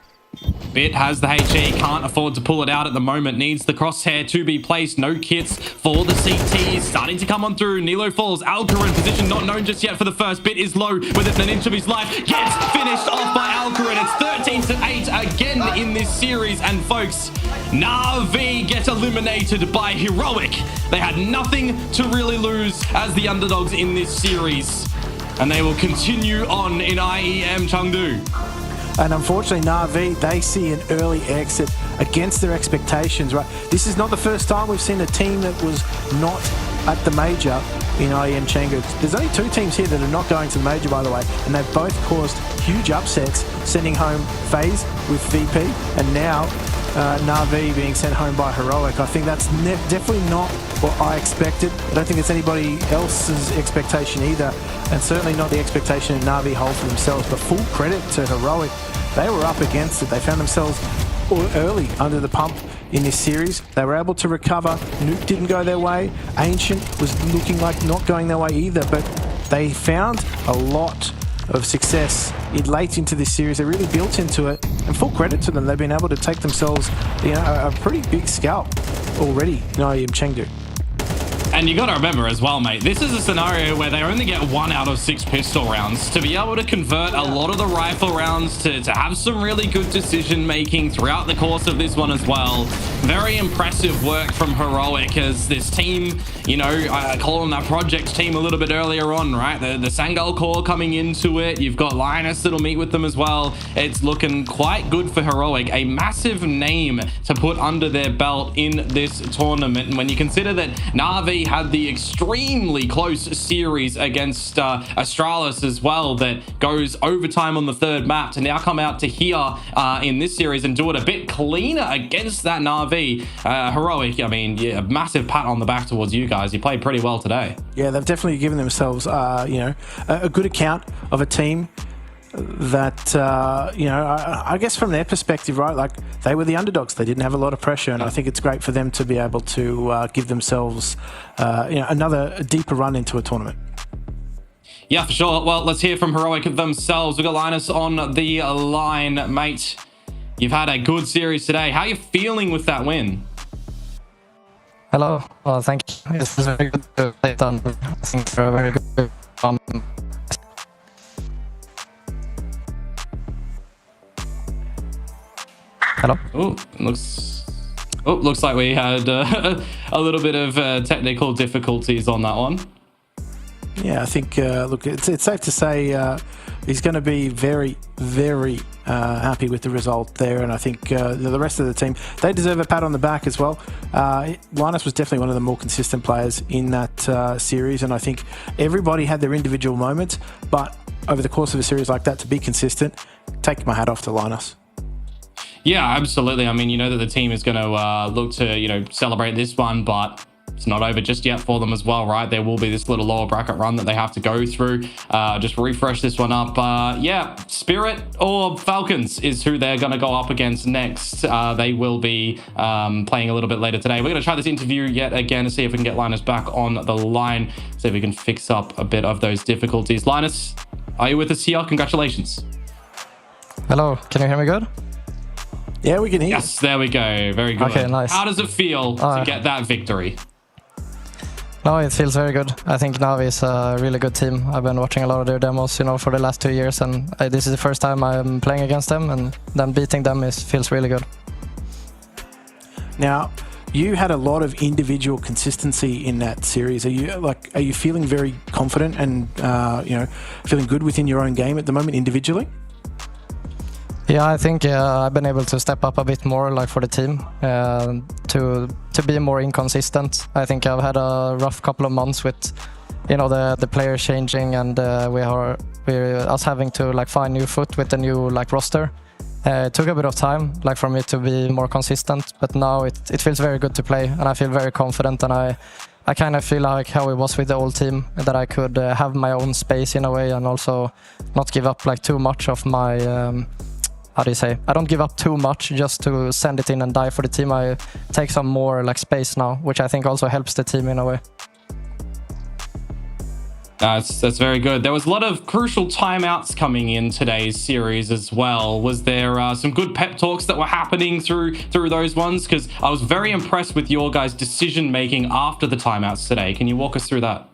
Bit has the HE, can't afford to pull it out at the moment, needs the crosshair to be placed. No kits for the CTs, starting to come on through. Nilo falls, Alcor in position, not known just yet for the first. Bit is low within an inch of his life, gets finished off by Alcor, and it's 13-8 again in this series. And folks, Na'Vi get eliminated by Heroic. They had nothing to really lose as the underdogs in this series, and they will continue on in IEM Chengdu. And unfortunately, Na'Vi, they see an early exit against their expectations, right? This is not the first time we've seen a team that was not at the major in IEM Chengdu. There's only 2 teams here that are not going to the major, by the way, and they've both caused huge upsets, sending home FaZe with VP, and now Na'Vi being sent home by Heroic. I think that's definitely not what I expected. I don't think it's anybody else's expectation either, and certainly not the expectation that Na'Vi hold for themselves. But full credit to Heroic. They were up against it. They found themselves early under the pump in this series. They were able to recover. Nuke didn't go their way. Ancient was looking like not going their way either, but they found a lot of success late into this series. They really built into it, and full credit to them. They've been able to take themselves, you know, a pretty big scalp already in IEM Chengdu. And you got to remember as well, mate, this is a scenario where they only get 1 out of 6 pistol rounds. To be able to convert a lot of the rifle rounds, to have some really good decision making throughout the course of this one as well, Very impressive work from Heroic as this team, you know, I call them that project team a little bit earlier on, right? The Sangal core coming into it. You've got Linus that'll meet with them as well. It's looking quite good for Heroic. A massive name to put under their belt in this tournament. And when you consider that Na'Vi had the extremely close series against Astralis as well, that goes overtime on the third map, to now come out to here in this series and do it a bit cleaner against that Na'Vi. Heroic, I mean, yeah, a massive pat on the back towards you guys. You played pretty well today. Yeah, they've definitely given themselves, you know, a good account of a team that, you know, I guess from their perspective, right, like they were the underdogs. They didn't have a lot of pressure, and I think it's great for them to be able to give themselves, you know, another deeper run into a tournament. Yeah, for sure. Well, let's hear from Heroic themselves. We've got Linus on the line, mate. You've had a good series today. How are you feeling with that win? Hello. Well, thank you. It was very good to play it on. I think we're very good. Hello. Oh, looks like we had a little bit of technical difficulties on that one. Yeah, I think, look, it's safe to say he's going to be very, very happy with the result there. And I think the rest of the team, they deserve a pat on the back as well. Linus was definitely one of the more consistent players in that series. And I think everybody had their individual moments. But over the course of a series like that, to be consistent, take my hat off to Linus. Yeah, absolutely. I mean, you know that the team is going to look to, you know, celebrate this one, but it's not over just yet for them as well, right? There will be this little lower bracket run that they have to go through. Just refresh this one up. Yeah, Spirit or Falcons is who they're going to go up against next. They will be playing a little bit later today. We're going to try this interview yet again to see if we can get Linus back on the line, see if we can fix up a bit of those difficulties. Linus, are you with us here? Congratulations. Hello, can you hear me good? Yeah, we can hear. Yes, there we go. Very good. Okay, nice. How does it feel to get that victory? No, it feels very good. I think Na'Vi is a really good team. I've been watching a lot of their demos, you know, for the last 2 years, and this is the first time I'm playing against them, and then beating them feels really good. Now, you had a lot of individual consistency in that series. Are you feeling very confident and you know, feeling good within your own game at the moment individually? Yeah, I think I've been able to step up a bit more, like for the team, to be more inconsistent. I think I've had a rough couple of months with, you know, the players changing, and us having to like find new foot with the new like roster. It took a bit of time, like for me to be more consistent, but now it feels very good to play, and I feel very confident, and I kind of feel like how it was with the old team, that I could have my own space in a way, and also not give up like too much of my. How do you say? I don't give up too much just to send it in and die for the team. I take some more like space now, which I think also helps the team in a way. That's very good. There was a lot of crucial timeouts coming in today's series as well. Was there some good pep talks that were happening through those ones? Because I was very impressed with your guys' decision making after the timeouts today. Can you walk us through that?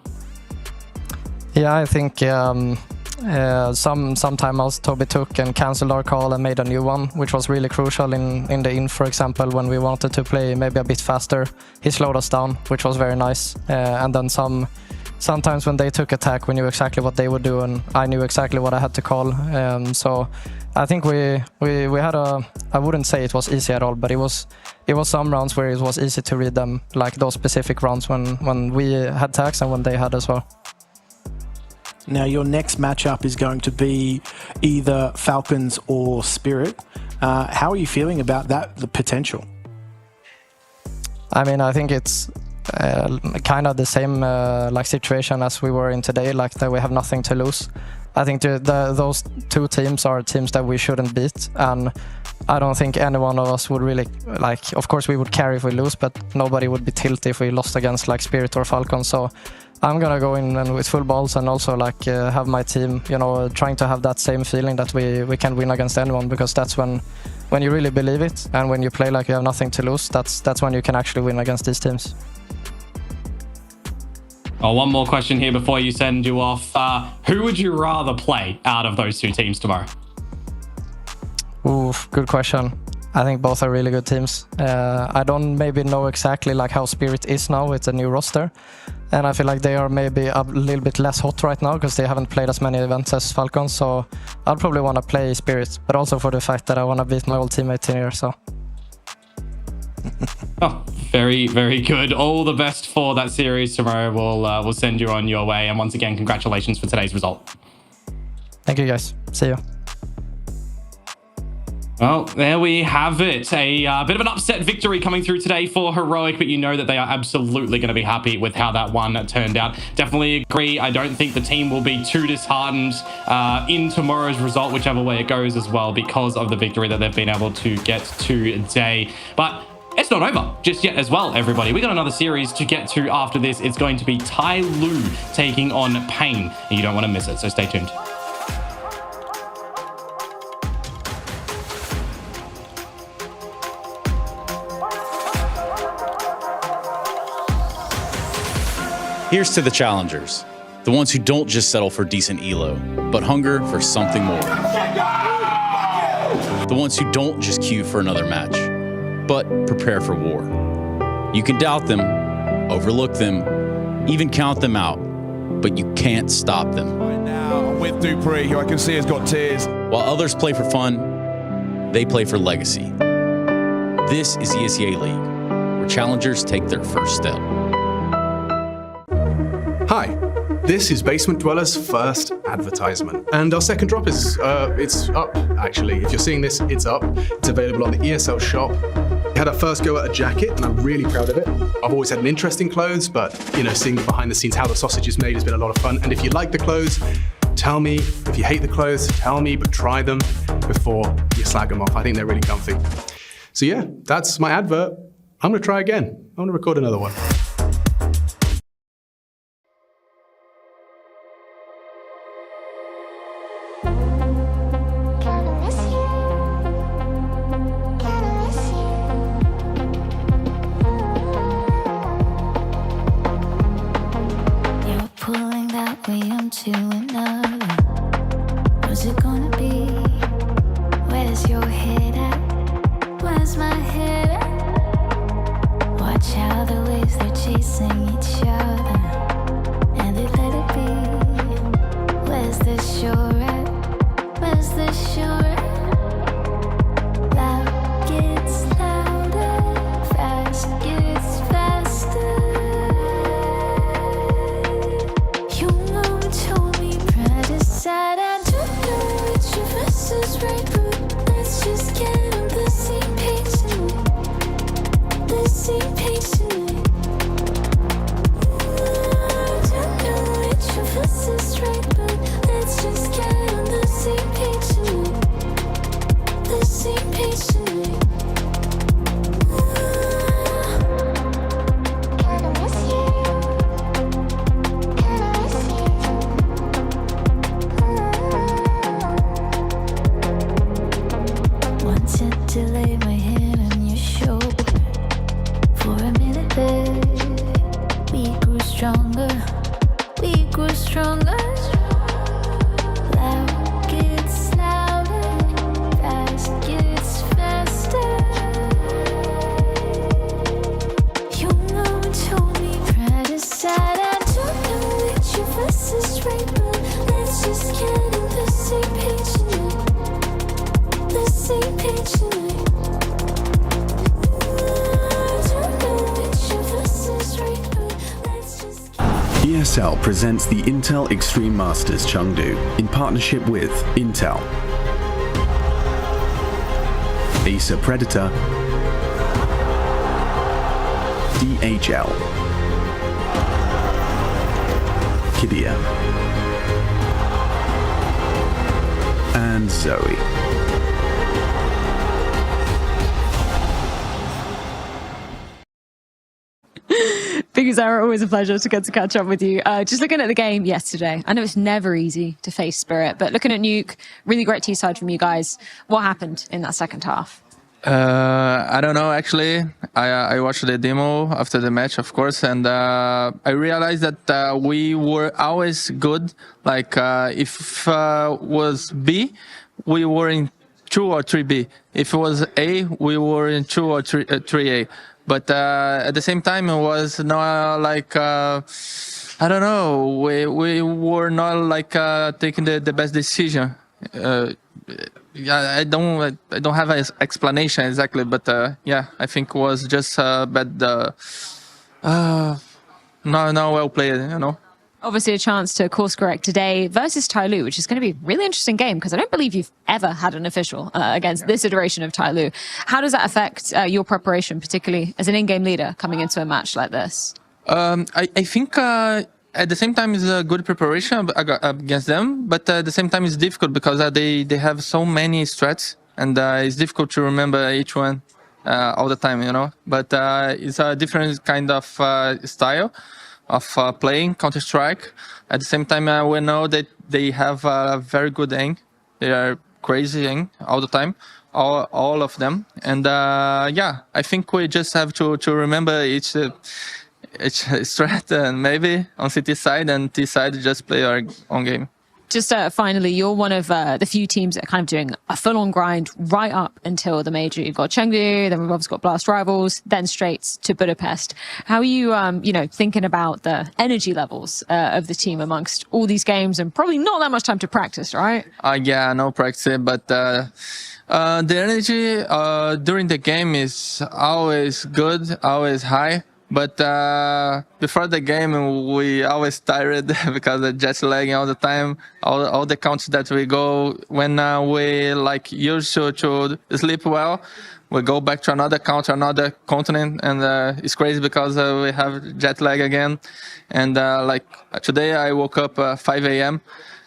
Yeah, I think some timeouts Toby took and cancelled our call and made a new one, which was really crucial in the for example, when we wanted to play maybe a bit faster. He slowed us down, which was very nice. And then sometimes when they took attack, we knew exactly what they would do, and I knew exactly what I had to call. So I think we had I wouldn't say it was easy at all, but it was some rounds where it was easy to read them, like those specific rounds when we had tags and when they had as well. Now, your next matchup is going to be either Falcons or Spirit. How are you feeling about that, the potential? I mean, I think it's kind of the same like situation as we were in today, like that we have nothing to lose. I think those two teams are teams that we shouldn't beat, and I don't think any one of us would really, like, of course we would carry if we lose, but nobody would be tilted if we lost against like Spirit or Falcon. So I'm gonna go in and with full balls, and also like have my team, you know, trying to have that same feeling that we can win against anyone, because that's when you really believe it, and when you play like you have nothing to lose, that's when you can actually win against these teams. Oh, one more question here before you send you off. Who would you rather play out of those two teams tomorrow? Ooh, good question. I think both are really good teams. I don't maybe know exactly like how Spirit is now with the new roster, and I feel like they are maybe a little bit less hot right now because they haven't played as many events as Falcons. So I'll probably want to play Spirit, but also for the fact that I want to beat my old teammate in here. So. Oh, very, very good. All the best for that series tomorrow. We'll send you on your way. And once again, congratulations for today's result. Thank you, guys. See you. Well, there we have it. A bit of an upset victory coming through today for Heroic, but you know that they are absolutely going to be happy with how that one turned out. Definitely agree. I don't think the team will be too disheartened in tomorrow's result, whichever way it goes as well, because of the victory that they've been able to get today. But it's not over just yet as well, everybody. We got another series to get to after this. It's going to be Tai Lu taking on Pain, and you don't want to miss it, so stay tuned. Here's to the challengers, the ones who don't just settle for decent elo, but hunger for something more. The ones who don't just queue for another match, but prepare for war. You can doubt them, overlook them, even count them out, but you can't stop them. Right now, I'm with Dupree, who I can see has got tears. While others play for fun, they play for legacy. This is ESEA League, where challengers take their first step. Hi, this is Basement Dweller's first advertisement. And our second drop is, it's up, actually. If you're seeing this, it's up. It's available on the ESL shop. We had our first go at a jacket, and I'm really proud of it. I've always had an interest in clothes, but, you know, seeing behind the scenes how the sausage is made has been a lot of fun. And if you like the clothes, tell me. If you hate the clothes, tell me, but try them before you slag them off. I think they're really comfy. So yeah, that's my advert. I'm gonna try again. I'm gonna record another one. To another. What's it gonna be? Where's your head at? Where's my head at? Watch how the waves they're chasing each other, and they let it be. Where's the shore at? Where's the shore at? Loud gets louder, fast gets faster. I don't know which of us is right, but let's just get on the same page tonight. The same page tonight. I don't know which of us is right, but let's just get on the same page tonight. The same page tonight. To lay my head on your shoulder for a minute, babe. We grew stronger, we grew stronger. Loud gets louder, fast gets faster. You know what told me pride aside. I don't know which of us is right, but let's just get on the same page tonight. The same page tonight. ESL presents the Intel Extreme Masters Chengdu in partnership with Intel, Acer Predator, DHL, Kidia, and Zoe. Big Zara, always a pleasure to get to catch up with you. Just looking at the game yesterday, I know it's never easy to face Spirit, but looking at Nuke, really great T-side from you guys. What happened in that second half? I don't know, actually. I watched the demo after the match, of course, and I realized that we were always good. Like, if was B, we were in 2 or 3B. If it was A, we were in 2 or 3A. But at the same time, it was not like I don't know. We were not like taking the best decision. Yeah, I don't have an explanation exactly, but yeah, I think it was just bad. Not well played, you know. Obviously, a chance to course correct today versus Tai Lu, which is going to be a really interesting game because I don't believe you've ever had an official against this iteration of Tai Lu. How does that affect your preparation, particularly as an in-game leader coming into a match like this? I think at the same time it's a good preparation against them, but at the same time it's difficult because they have so many strats and it's difficult to remember each one all the time, you know. But it's a different kind of style of playing Counter-Strike. At the same time, we know that they have a very good aim. They are crazy aim all the time, all of them. And yeah, I think we just have to remember each strat, and maybe on CT side and T side just play our own game. Just finally, you're one of the few teams that are kind of doing a full-on grind right up until the major. You've got Chengdu, then we've obviously got Blast Rivals, then straight to Budapest. How are you, thinking about the energy levels of the team amongst all these games and probably not that much time to practice, right? Yeah, no practice, but the energy during the game is always good, always high. But before the game, we always tired because of jet lagging all the time. All the counts that we go when we like used to sleep well, we go back to another country, another continent, and it's crazy because we have jet lag again. And like today, I woke up 5 a.m.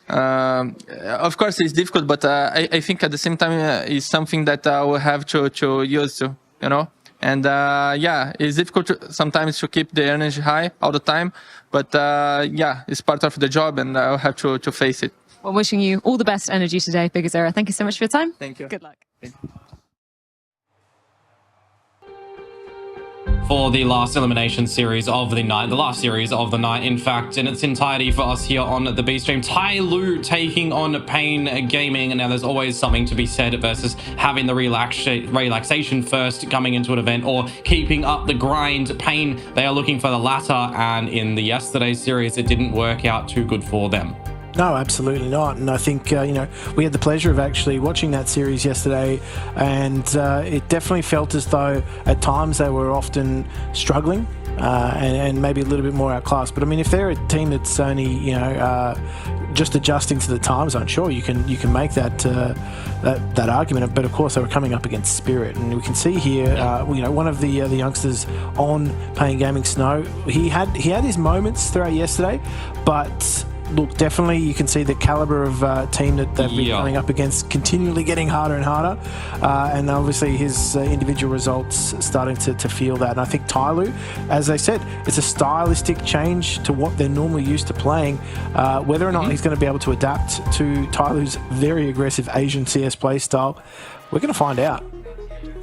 Of course, it's difficult, but I think at the same time, it's something that I will have to use to, you know. And yeah, it's difficult sometimes to keep the energy high all the time, but yeah, it's part of the job, and I'll have to face it. Well, wishing you all the best energy today, Bigazera. Thank you so much for your time. Thank you. Good luck. For the last elimination series of the night, the last series of the night, in fact, in its entirety for us here on the B stream, Tai Lu taking on Pain Gaming. And now there's always something to be said versus having the relaxation first coming into an event or keeping up the grind. Pain, they are looking for the latter, and in the yesterday's series, it didn't work out too good for them. No, absolutely not. And I think, we had the pleasure of actually watching that series yesterday, and it definitely felt as though at times they were often struggling and maybe a little bit more outclassed. But I mean, if they're a team that's only, just adjusting to the time zone, sure, you can make that argument. But of course, they were coming up against Spirit, and we can see here, one of the youngsters on Pain Gaming, Snow. He had his moments throughout yesterday, but look, definitely you can see the caliber of team that they've been coming up against continually getting harder and harder, and obviously his individual results starting to feel that. And I think Tai Lu, as I said, it's a stylistic change to what they're normally used to playing. Whether or not he's going to be able to adapt to Tai Lu's very aggressive Asian CS play style, we're going to find out.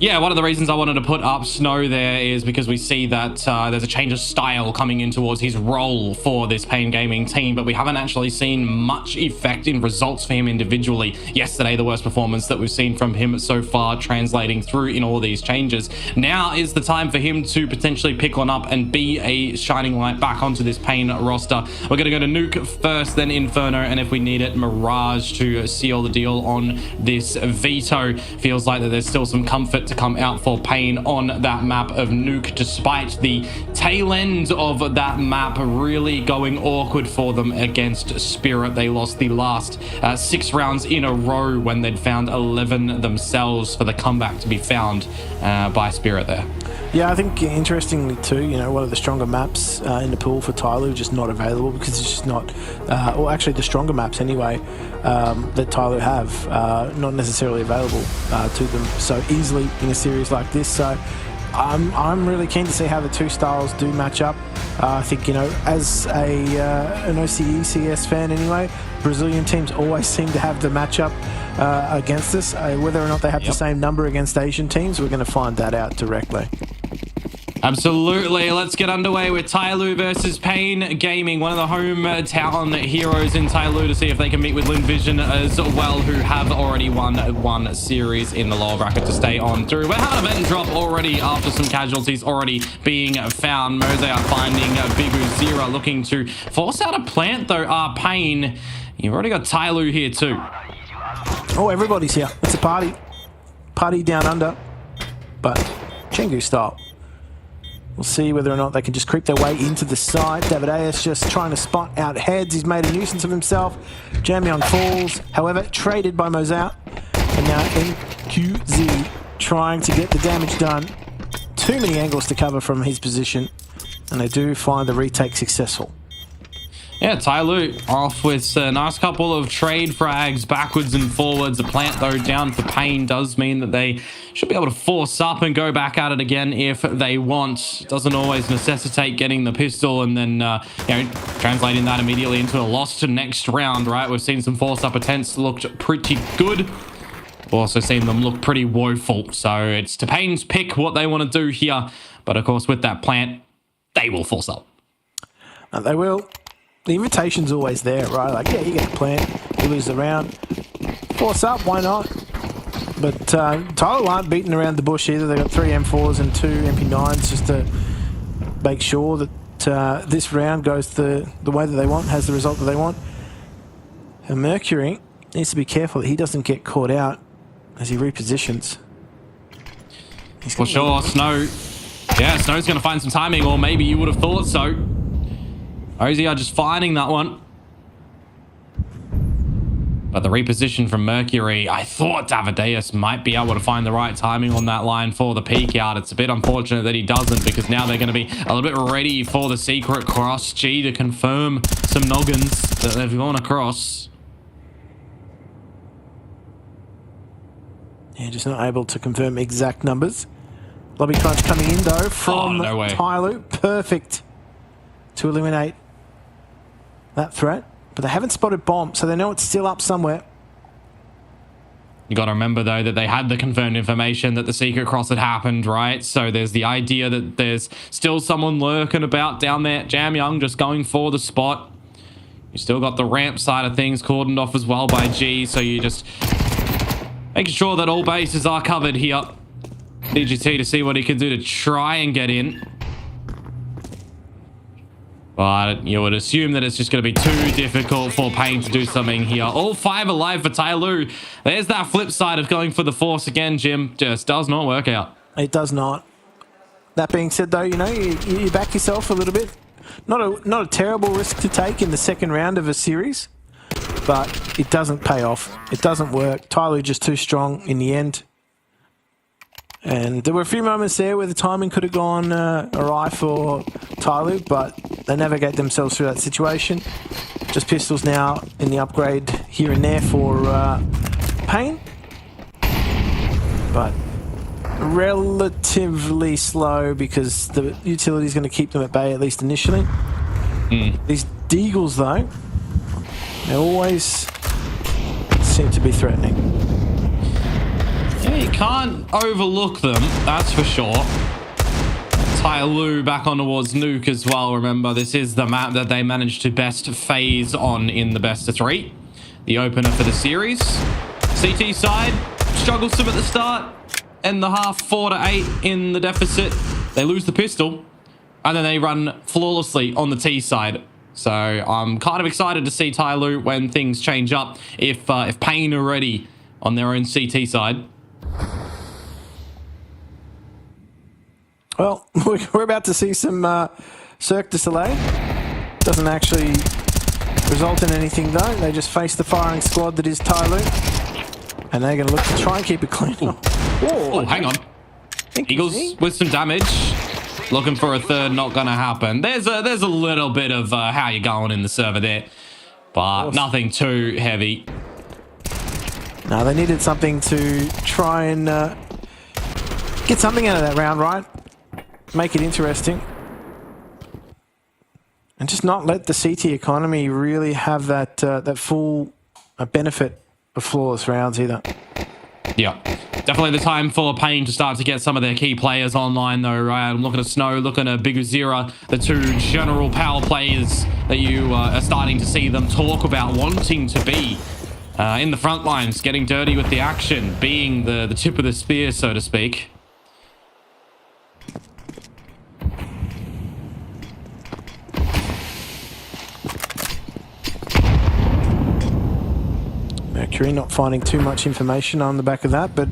Yeah, one of the reasons I wanted to put up Snow there is because we see that there's a change of style coming in towards his role for this Pain Gaming team, but we haven't actually seen much effect in results for him individually. Yesterday, the worst performance that we've seen from him so far, translating through in all these changes. Now is the time for him to potentially pick one up and be a shining light back onto this Pain roster. We're going to go to Nuke first, then Inferno, and if we need it, Mirage to seal the deal on this veto. Feels like that there's still some comfort to come out for Pain on that map of Nuke, despite the tail end of that map really going awkward for them against Spirit. They lost the last 6 rounds in a row when they'd found 11 themselves, for the comeback to be found by Spirit there. Yeah, I think interestingly too, one of the stronger maps in the pool for Tai Lu just not available because it's just not, or actually the stronger maps anyway, that Tai Lu have, not necessarily available to them so easily in a series like this. So I'm really keen to see how the two styles do match up. I think, as an OCE CS fan anyway, Brazilian teams always seem to have the matchup against us. Whether or not they have the same number against Asian teams, we're going to find that out directly. Absolutely. Let's get underway with Tyloo versus Pain Gaming, one of the hometown heroes in Tyloo, to see if they can meet with Lin Vision as well, who have already won one series in the lower bracket to stay on through. We're having a event drop already after some casualties already being found. Mosaic finding Bigu Zira, looking to force out a plant though. Pain, you've already got Tyloo here too. Oh, everybody's here. It's a party. Party down under, but Chengdu style. We'll see whether or not they can just creep their way into the side. Davideus just trying to spot out heads. He's made a nuisance of himself. Jamyeon falls, however, traded by Mozart. And now NQZ trying to get the damage done. Too many angles to cover from his position. And they do find the retake successful. Yeah, Tyloo off with a nice couple of trade frags backwards and forwards. The plant, though, down for Pain does mean that they should be able to force up and go back at it again if they want. Doesn't always necessitate getting the pistol and then, translating that immediately into a loss to next round, right? We've seen some force up attempts looked pretty good. We've also seen them look pretty woeful. So it's to Pain's pick what they want to do here. But, of course, with that plant, they will force up. They will. The invitation's always there, right? Like, yeah, you get the plant, you lose the round. Force up, why not? But Tyloo aren't beating around the bush either. They've got 3 M4s and 2 MP9s just to make sure that this round goes the way that they want, has the result that they want. And Mercury needs to be careful that he doesn't get caught out as he repositions. For sure, Snow. Yeah, Snow's going to find some timing, or maybe you would have thought so. Ozzy are just finding that one. But the reposition from Mercury, I thought Davideus might be able to find the right timing on that line for the peek out. It's a bit unfortunate that he doesn't, because now they're going to be a little bit ready for the secret cross. G to confirm some noggins that they've gone across. Yeah, just not able to confirm exact numbers. Lobby crunch coming in though from Tyloo. Perfect to eliminate that threat, but they haven't spotted bomb, so they know it's still up somewhere. You got to remember though that they had the confirmed information that the secret cross had happened, right? So there's the idea that there's still someone lurking about down there. Jamyeon just going for the spot. You still got the ramp side of things cordoned off as well by G, so you just making sure that all bases are covered here. DGT to see what he can do to try and get in. But you would assume that it's just going to be too difficult for Pain to do something here. All 5 alive for Tyloo. There's that flip side of going for the force again, Jim. Just does not work out. It does not. That being said, though, you back yourself a little bit. Not a terrible risk to take in the second round of a series, but it doesn't pay off. It doesn't work. Tyloo just too strong in the end. And there were a few moments there where the timing could have gone awry for Tyloo, but they navigate themselves through that situation. Just pistols now in the upgrade here and there for Pain. But relatively slow because the utility is going to keep them at bay, at least initially. These Deagles, though, they always seem to be threatening. Yeah, you can't overlook them, that's for sure. Tyloo back on towards Nuke as well. Remember, this is the map that they managed to best phase on in the best of 3. The opener for the series. CT side struggles some at the start. End the half 4-8 in the deficit. They lose the pistol. And then they run flawlessly on the T side. So I'm kind of excited to see Tyloo when things change up. If Pain are ready on their own CT side. Well, we're about to see some Cirque du Soleil. Doesn't actually result in anything though. They just face the firing squad that is Tyloo. And they're going to look to try and keep it clean. Oh, hang on. Eagles with some damage. Looking for a third, not going to happen. There's a little bit of how you're going in the server there. But nothing too heavy. No, they needed something to try and get something out of that round, right? Make it interesting. And just not let the CT economy really have that that full benefit of flawless rounds either. Yeah. Definitely the time for Pain to start to get some of their key players online, though, right? I'm looking at Snow, looking at Biguzira, the two general power players that you are starting to see them talk about wanting to be in the front lines, getting dirty with the action, being the tip of the spear, so to speak. Mercury not finding too much information on the back of that, but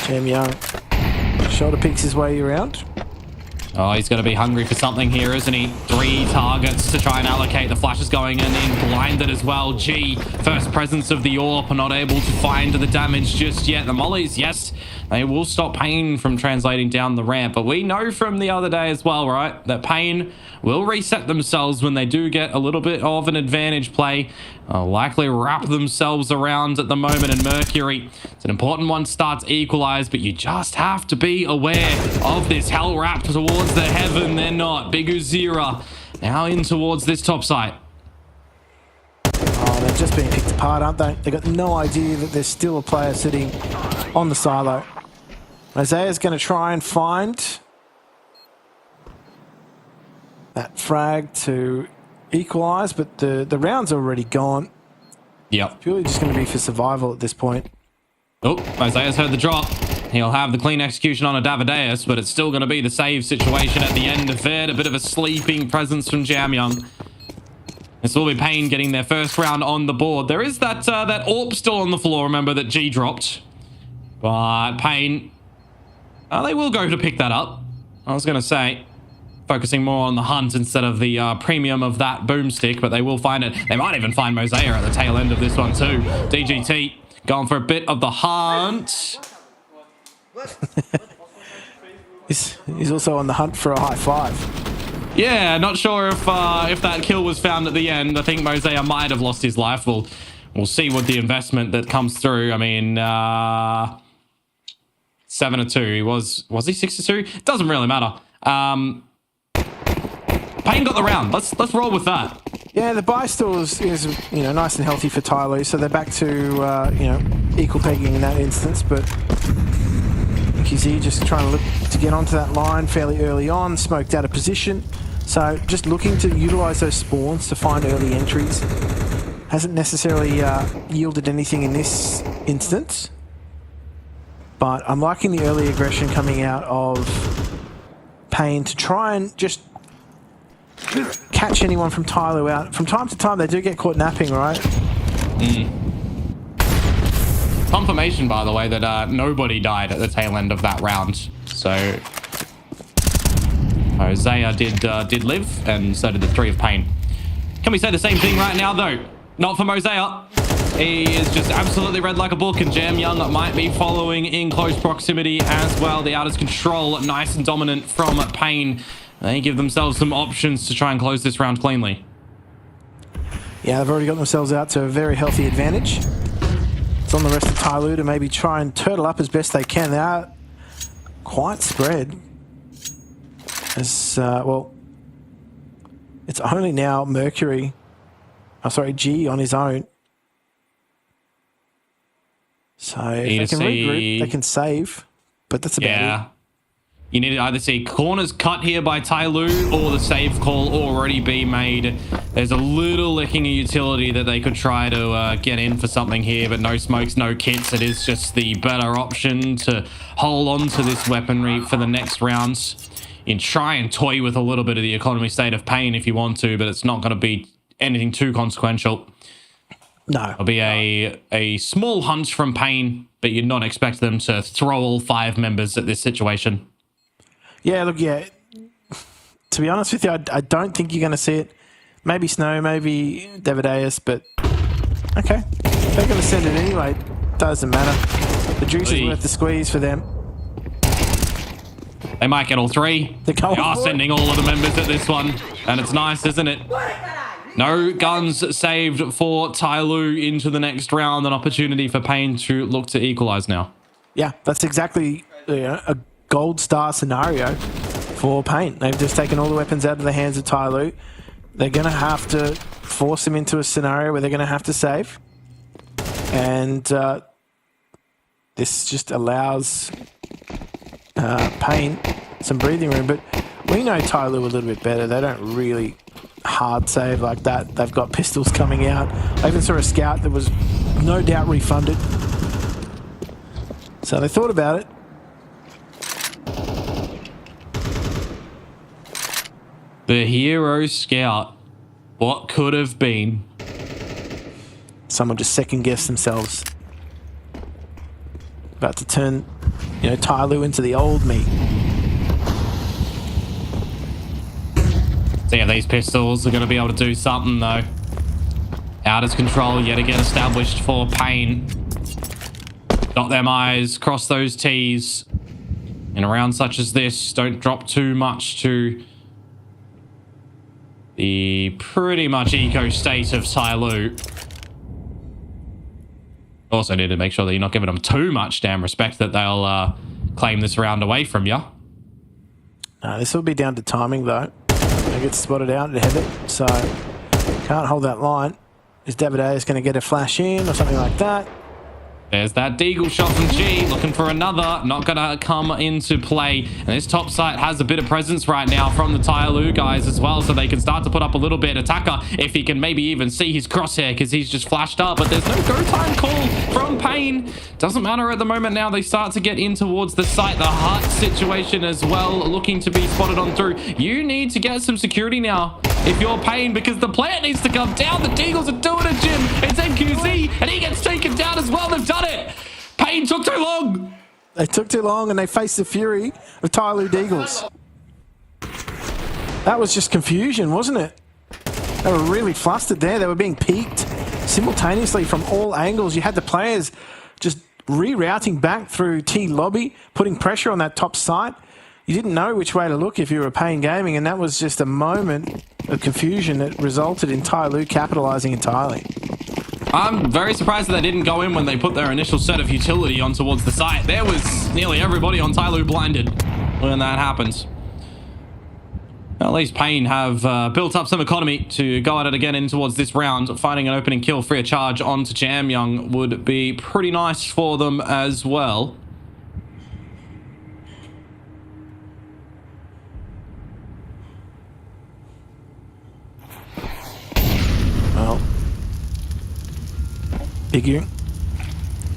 Jam Young shoulder picks his way around. Oh, he's going to be hungry for something here, isn't he? 3 targets to try and allocate. The flash is going in, blinded as well. G, first presence of the AWP, not able to find the damage just yet. The mollies, yes, they will stop Pain from translating down the ramp. But we know from the other day as well, right, that Pain will reset themselves when they do get a little bit of an advantage play. Likely wrap themselves around at the moment, and Mercury, it's an important one, starts equalize, but you just have to be aware of this hell wrap towards the heaven. They're not. Biguzira now in towards this top site. Oh, they're just being picked apart, aren't they? They've got no idea that there's still a player sitting on the silo. Isaiah's going to try and find that frag to equalize, but the round's already gone. Yep. It's purely just going to be for survival at this point. Oh, Isaiah's heard the drop. He'll have the clean execution on a Davideus, but it's still going to be the save situation at the end of it. A bit of a sleeping presence from Jam Young. This will be Pain getting their first round on the board. There is that AWP still on the floor, remember, that G dropped. But Pain, they will go to pick that up. I was going to say, focusing more on the hunt instead of the premium of that boomstick, but they will find it. They might even find Mosaic at the tail end of this one too. DGT going for a bit of the hunt. He's also on the hunt for a high five. Yeah, not sure if that kill was found at the end. I think Mosaic might have lost his life. We'll see what the investment that comes through. I mean, 7-2. He was he 6-2? Doesn't really matter. Pain got the round. Let's roll with that. Yeah, the buy still is nice and healthy for Tyloo, so they're back to equal pegging in that instance. But QZ just trying to look to get onto that line fairly early on, smoked out of position. So just looking to utilize those spawns to find early entries. Hasn't necessarily yielded anything in this instance, but I'm liking the early aggression coming out of Pain to try and just catch anyone from Tyloo out. From time to time, they do get caught napping, right? Confirmation, by the way, that nobody died at the tail end of that round. So Isaiah did live, and so did the 3 of Pain. Can we say the same thing right now, though? Not for Mosaic. He is just absolutely read like a book, and Jam Young might be following in close proximity as well. The outer's control, nice and dominant from Pain. They give themselves some options to try and close this round cleanly. Yeah, they've already got themselves out to a very healthy advantage. It's on the rest of Tyloo to maybe try and turtle up as best they can. They are quite spread. As, well, it's only now Mercury, G on his own. So if they can regroup, they can save, but that's about it. You need to either see corners cut here by Tyloo or the save call already be made. There's a little licking of utility that they could try to get in for something here, but no smokes, no kits. It is just the better option to hold on to this weaponry for the next rounds. You can try and toy with a little bit of the economy state of Pain if you want to, but it's not going to be anything too consequential. No. It'll be a small hunt from Pain, but you'd not expect them to throw all 5 members at this situation. Yeah, look, to be honest with you, I don't think you're going to see it. Maybe Snow, maybe Davideus, but okay. They're going to send it anyway. Doesn't matter. The juice is worth the squeeze for them. They might get all 3. They are sending all of the members at this one, and it's nice, isn't it? No guns saved for Tyloo into the next round. An opportunity for Pain to look to equalize now. Yeah, that's exactly a gold star scenario for Pain. They've just taken all the weapons out of the hands of Tyloo. They're going to have to force him into a scenario where they're going to have to save. And this just allows Payne some breathing room. But we know Tyloo a little bit better. They don't really hard save like that. They've got pistols coming out. I even saw a scout that was no doubt refunded. So they thought about it. The hero scout. What could have been? Someone just second guessed themselves. About to turn, Tyloo into the old me. So yeah, these pistols are going to be able to do something though. Out of control yet again established for Payne. Dot them I's, cross those T's. In a round such as this, don't drop too much to the pretty much eco state of Tyloo. Also need to make sure that you're not giving them too much damn respect that they'll claim this round away from you. This will be down to timing though. They get spotted out ahead of it, so can't hold that line. Is Davideus going to get a flash in or something like that? There's that deagle shot from G, looking for another, not gonna come into play. And this top site has a bit of presence right now from the Tyloo guys as well, so they can start to put up a little bit. Attacker, if he can maybe even see his crosshair, because he's just flashed up, but there's no go time call from Payne. Doesn't matter at the moment now. They start to get in towards the site. The hut situation as well, looking to be spotted on through. You need to get some security now if you're Payne, because the plant needs to come down. The Deagles are doing it, Jim. It's NQZ, and he gets taken down as well. They've done it. Payne took too long. They took too long, and they faced the fury of Tyloo Deagles. That was just confusion, wasn't it? They were really flustered there. They were being peaked simultaneously from all angles. You had the players just rerouting back through T lobby, putting pressure on that top site. You didn't know which way to look if you were Payne Gaming, and that was just a moment of confusion that resulted in Tyloo capitalizing entirely. I'm very surprised that they didn't go in when they put their initial set of utility on towards the site. There was nearly everybody on Tyloo blinded when that happens. At least Payne have built up some economy to go at it again in towards this round. Finding an opening kill free of charge onto Jam Young would be pretty nice for them as well. Well, Biggie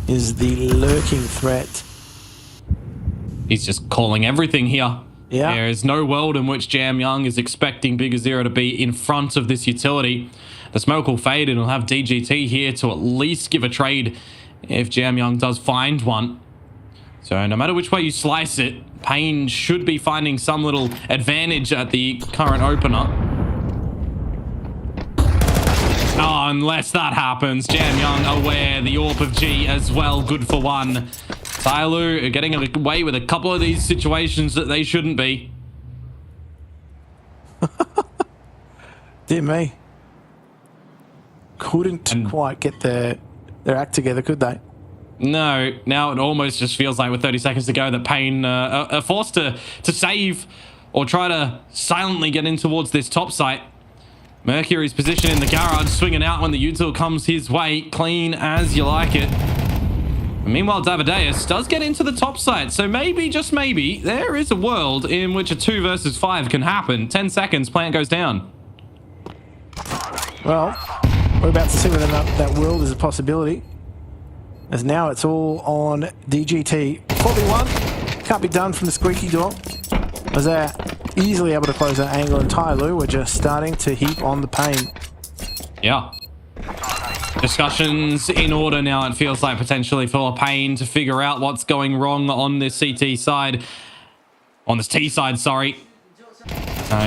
is the lurking threat. He's just calling everything here. Yeah. There is no world in which Jam Young is expecting Bigger Zero to be in front of this utility. The smoke will fade and he'll have DGT here to at least give a trade if Jam Young does find one. So no matter which way you slice it, Payne should be finding some little advantage at the current opener. Oh, unless that happens. Jam Young aware, the AWP of G as well, good for one. Tyloo are getting away with a couple of these situations that they shouldn't be. Dear me. Couldn't quite get their act together, could they? No, now it almost just feels like with 30 seconds to go that Payne are forced to save or try to silently get in towards this top site. Mercury's position in the garage, swinging out when the util comes his way, clean as you like it. Meanwhile, Davideus does get into the top site, so maybe, just maybe, there is a world in which a 2 versus 5 can happen. 10 seconds, plant goes down. Well, we're about to see whether or not that world is a possibility. As now it's all on DGT. 4v1, can't be done from the squeaky door. As they're easily able to close that angle, and Tyloo were just starting to heap on the pain. Yeah. Discussions in order now, it feels like, potentially for Payne to figure out what's going wrong on this CT side. On this T side, sorry.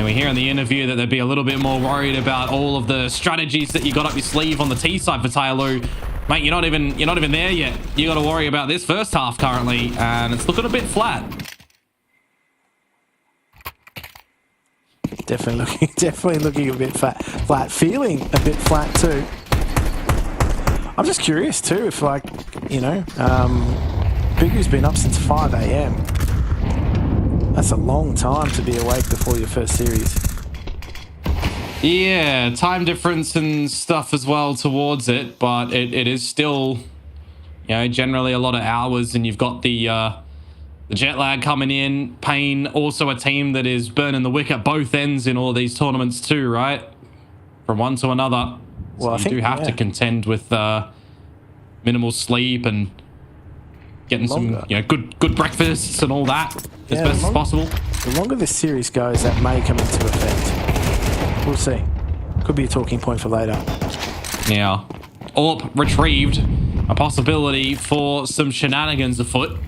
We hear in the interview that they'd be a little bit more worried about all of the strategies that you got up your sleeve on the T side for Tyloo. Mate, you're not even there yet. You got to worry about this first half currently, and it's looking a bit flat. Definitely looking a bit flat. Feeling a bit flat too. I'm just curious too if, like, Bigu's been up since 5 AM. That's a long time to be awake before your first series. Yeah, time difference and stuff as well towards it, but it is still generally a lot of hours, and you've got the jet lag coming in. Pain, also a team that is burning the wick at both ends in all of these tournaments too, right? From one to another. Well, so you do have to contend with minimal sleep and getting some good breakfasts and all that as best as possible. The longer this series goes, that may come into effect. We'll see. Could be a talking point for later. Yeah. AWP retrieved. A possibility for some shenanigans afoot.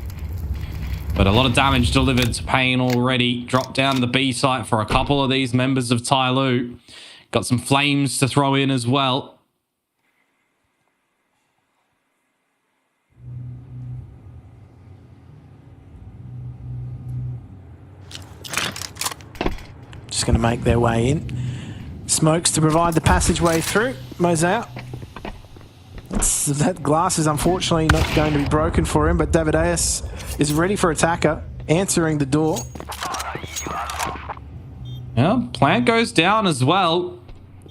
But a lot of damage delivered to Pain already. Dropped down to the B site for a couple of these members of Tai Lu. Got some flames to throw in as well. Just going to make their way in. Smokes to provide the passageway through. Mosaic. That glass is unfortunately not going to be broken for him, but Davideus is ready for attacker, answering the door. Yeah, plant goes down as well.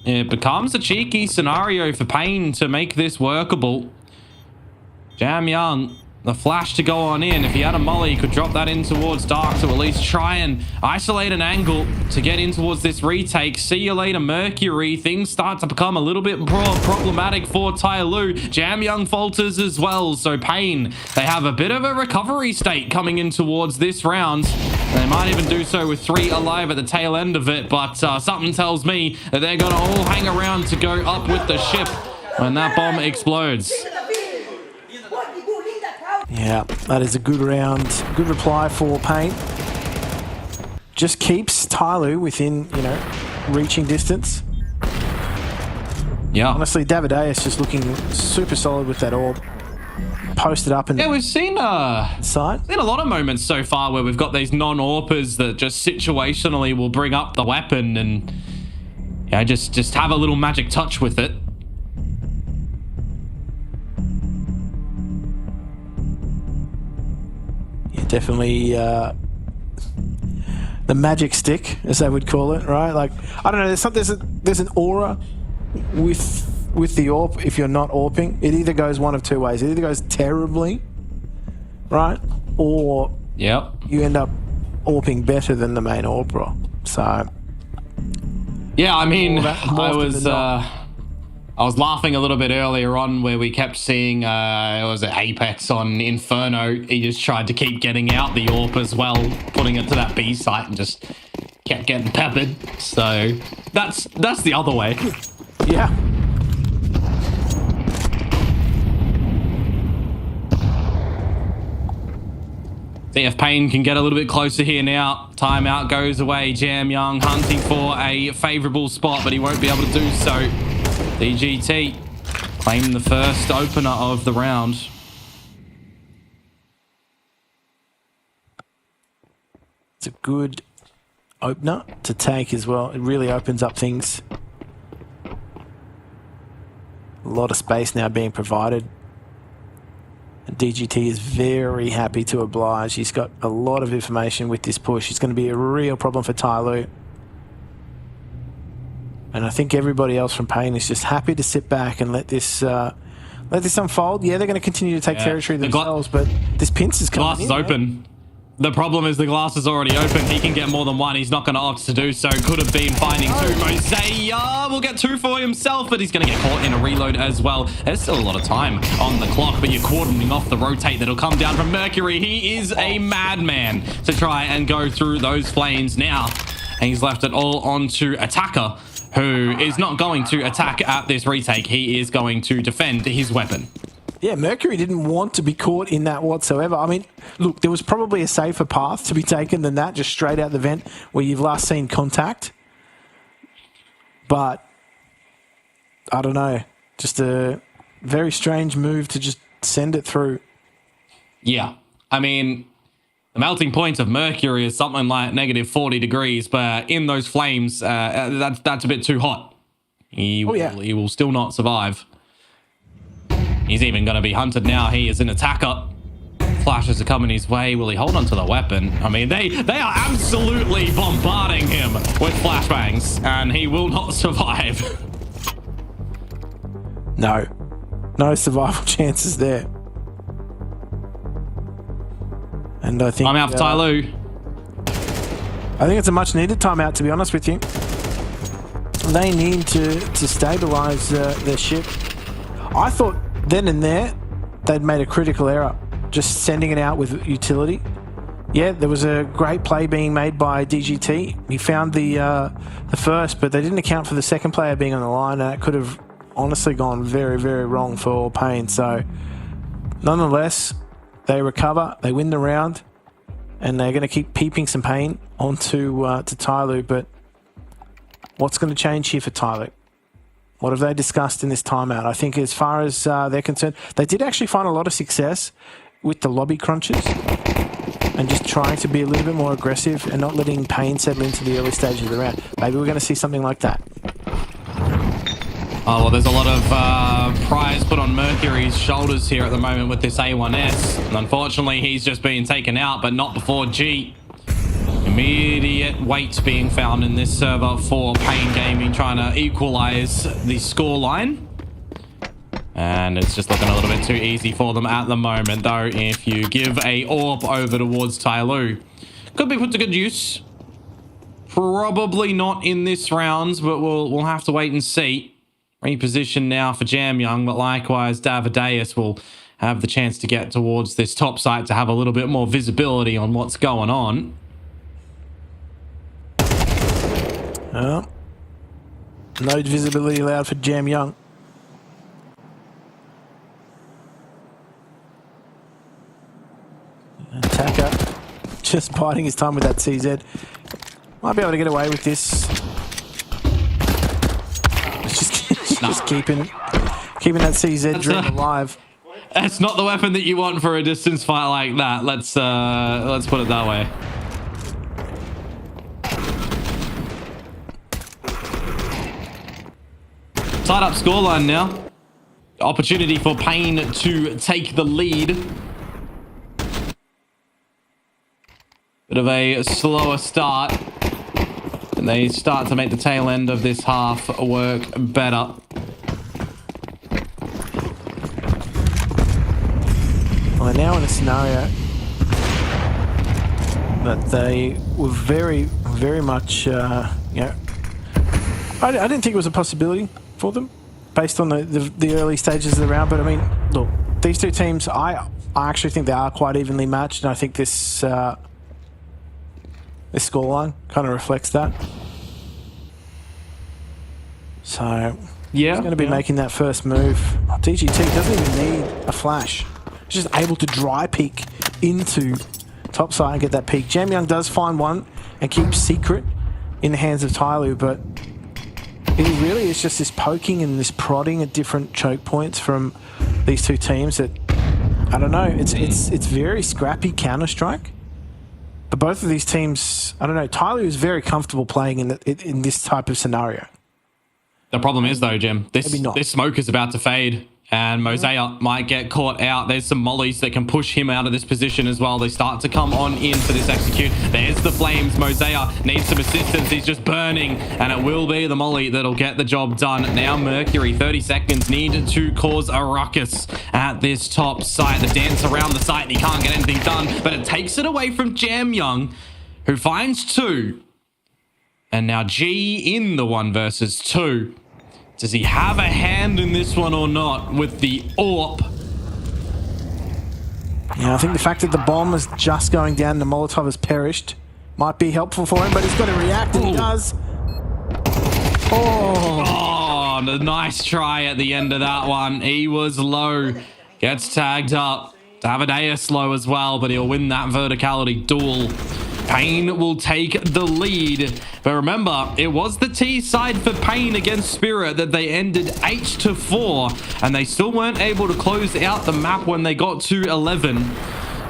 It becomes a cheeky scenario for Pain to make this workable. Jam Young, the flash to go on in. If he had a molly, he could drop that in towards Dark to at least try and isolate an angle to get in towards this retake. See you later, Mercury. Things start to become a little bit more problematic for Tai Lu. Jam Young falters as well, so Pain, they have a bit of a recovery state coming in towards this round. They might even do so with 3 alive at the tail end of it, but something tells me that they're going to all hang around to go up with the ship when that bomb explodes. Yeah, that is a good round. Good reply for Pain. Just keeps Tai Lu within, reaching distance. Yeah. Honestly, Davideus just looking super solid with that orb. Posted up in the we've seen side. Seen a lot of moments so far where we've got these non-AWPers that just situationally will bring up the weapon and just have a little magic touch with it. Definitely the magic stick, as they would call it, right? Like, I don't know, there's an aura with the AWP if you're not AWPing. It either goes one of two ways. It either goes terribly, right? Or you end up AWPing better than the main AWPer. So yeah, I mean, I was laughing a little bit earlier on where we kept seeing, was it Apex on Inferno? He just tried to keep getting out the AWP as well, putting it to that B site and just kept getting peppered. So that's the other way. Yeah. See if Pain can get a little bit closer here now. Timeout goes away. Jam Young hunting for a favourable spot, but he won't be able to do so. DGT claiming the first opener of the round. It's a good opener to take as well. It really opens up things. A lot of space now being provided. And DGT is very happy to oblige. He's got a lot of information with this push. It's going to be a real problem for Tai Lu. And I think everybody else from Pain is just happy to sit back and let this unfold. Yeah, they're going to continue to take territory themselves, but this pinch is coming in. Glass is open. The problem is the glass is already open. He can get more than one. He's not going to opt to do so. Could have been finding two. Mosaic will get 2 for himself, but he's going to get caught in a reload as well. There's still a lot of time on the clock, but you're quartering off the rotate that'll come down from Mercury. He is a madman to try and go through those flames now. And he's left it all onto Attacker, who is not going to attack at this retake. He is going to defend his weapon. Yeah, Mercury didn't want to be caught in that whatsoever. I mean, look, there was probably a safer path to be taken than that, just straight out the vent where you've last seen contact. But, I don't know, just a very strange move to just send it through. Yeah, I mean, the melting point of Mercury is something like negative 40 degrees, but in those flames, that's a bit too hot. He will still not survive. He's even going to be hunted now. He is an attacker. Flashes are coming his way. Will he hold on to the weapon? I mean, they are absolutely bombarding him with flashbangs, and he will not survive. No survival chances there. And I think I'm out for Tai Lu. I think it's a much needed timeout, to be honest with you. They need to stabilise their ship. I thought then and there they'd made a critical error, just sending it out with utility. Yeah, there was a great play being made by DGT. He found the first, but they didn't account for the second player being on the line, and that could have honestly gone very, very wrong for Payne. So, nonetheless, they recover, they win the round, and they're going to keep peeping some Payne onto to Tai Lu. But what's going to change here for Tai Lu? What have they discussed in this timeout? I think as far as they're concerned, they did actually find a lot of success with the lobby crunches and just trying to be a little bit more aggressive and not letting Payne settle into the early stages of the round. Maybe we're going to see something like that. Oh, well, there's a lot of prize put on Mercury's shoulders here at the moment with this A1S. And unfortunately, he's just being taken out, but not before G. Immediate weight being found in this server for Payne Gaming, trying to equalize the scoreline. And it's just looking a little bit too easy for them at the moment, though, if you give a AWP over towards Tai Lu. Could be put to good use. Probably not in this round, but we'll have to wait and see. Reposition now for Jam Young, but likewise, Davideus will have the chance to get towards this top site to have a little bit more visibility on what's going on. No visibility allowed for Jam Young. Attacker just biding his time with that CZ. Might be able to get away with this. Just keeping that CZ dream alive. That's not the weapon that you want for a distance fight like that. Let's put it that way. Tied up scoreline now. Opportunity for Payne to take the lead. Bit of a slower start. And they start to make the tail end of this half work better. Well, they're now in a scenario that they were very, very much, you know, I didn't think it was a possibility for them based on the early stages of the round. But I mean, look, these two teams, I actually think they are quite evenly matched, and I think this this scoreline kind of reflects that. So yeah, he's going to be making that first move. DGT doesn't even need a flash. He's just able to dry peek into topside and get that peek. Jam Young does find one and keeps secret in the hands of Tai Lu, but it really is just this poking and this prodding at different choke points from these two teams that, I don't know, it's very scrappy Counter-Strike. But both of these teams, I don't know, Tai Lu is very comfortable playing in this type of scenario. The problem is, though, Jim, this smoke is about to fade, and Mosaic might get caught out. There's some mollies that can push him out of this position as well. They start to come on into this execute. There's the flames. Mosaic needs some assistance. He's just burning, and it will be the molly that'll get the job done. Now Mercury, 30 seconds, need to cause a ruckus at this top site. The dance around the site, and he can't get anything done, but it takes it away from Jam Young, who finds two. And now G in the 1 versus 2. Does he have a hand in this one or not with the AWP? Yeah, I think the fact that the bomb is just going down and the Molotov has perished might be helpful for him, but he's got to react, and he does. Oh, a nice try at the end of that one. He was low. Gets tagged up. Davideus low as well, but he'll win that verticality duel. Payne will take the lead. But remember, it was the T side for Payne against Spirit that they ended 8-4, and they still weren't able to close out the map when they got to 11.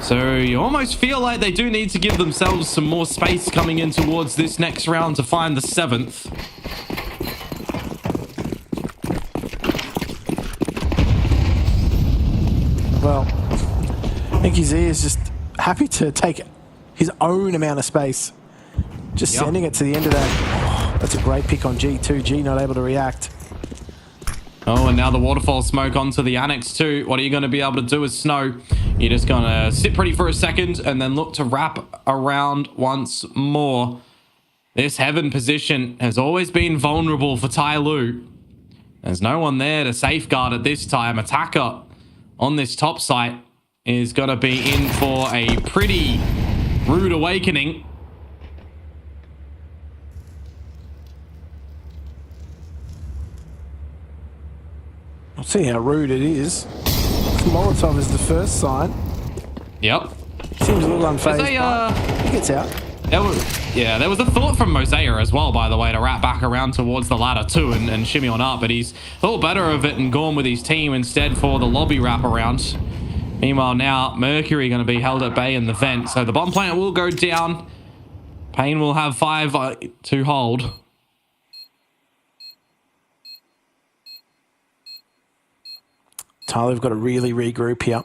So you almost feel like they do need to give themselves some more space coming in towards this next round to find the 7th. Well, I think Z is just happy to take his own amount of space. Just sending it to the end of that. Oh, that's a great pick on G too. G not able to react. Oh, and now the waterfall smoke onto the annex too. What are you going to be able to do with Snow? You're just going to sit pretty for a second and then look to wrap around once more. This heaven position has always been vulnerable for Tai Lu. There's no one there to safeguard at this time. Attacker on this top site is going to be in for a pretty rude awakening. I'll see how rude it is. Molotov is the first sign. Yep. Seems a little unfazed. He gets out. There was a thought from Mosea as well, by the way, to wrap back around towards the ladder too and shimmy on up, but he's thought better of it and gone with his team instead for the lobby wrap around. Meanwhile, now Mercury going to be held at bay in the vent, so the bomb plant will go down. Payne will have 5 to hold. Tyler, we've got to really regroup here.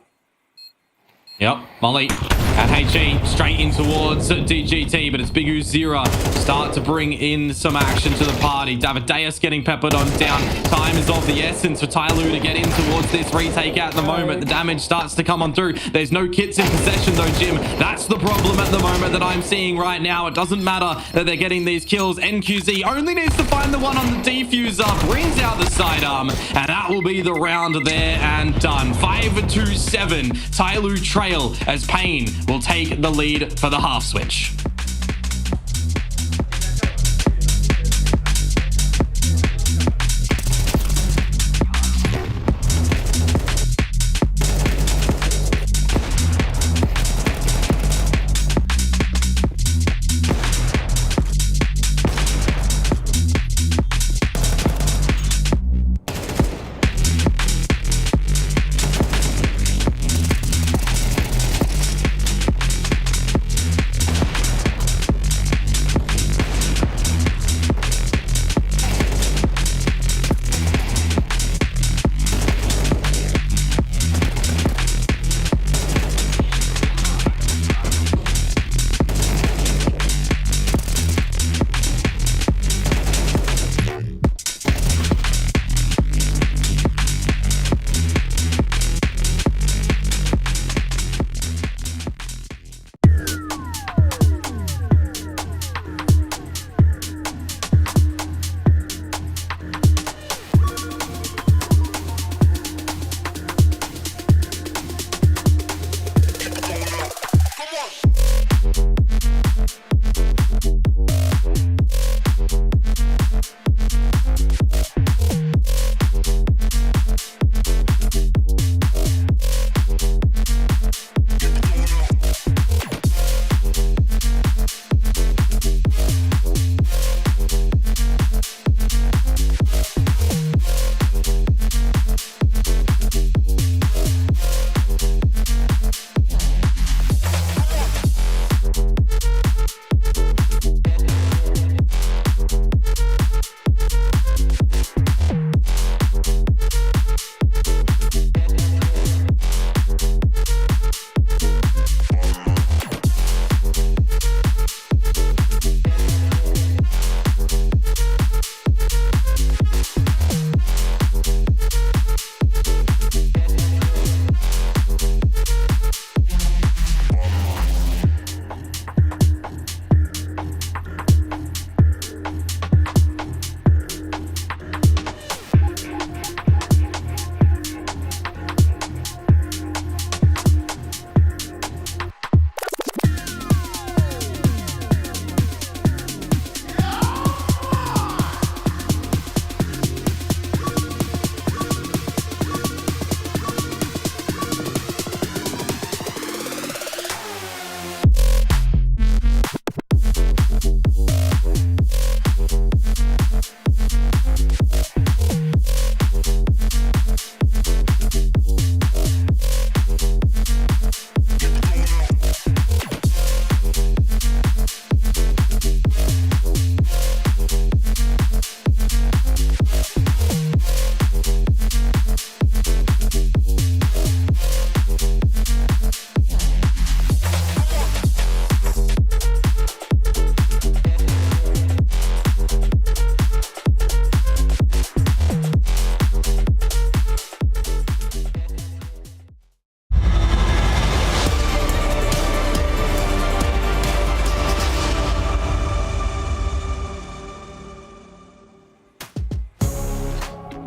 Yep, Molly and HE straight in towards DGT, but it's Big Uzira start to bring in some action to the party. Davideus getting peppered on down. Time is of the essence for Tai Lu to get in towards this retake at the moment. The damage starts to come on through. There's no kits in possession though, Jim. That's the problem at the moment that I'm seeing right now. It doesn't matter that they're getting these kills. NQZ only needs to find the one on the defuser, brings out the sidearm, and that will be the round there and done. 5-7. Tai Lu trail as Payne will take the lead for the half switch.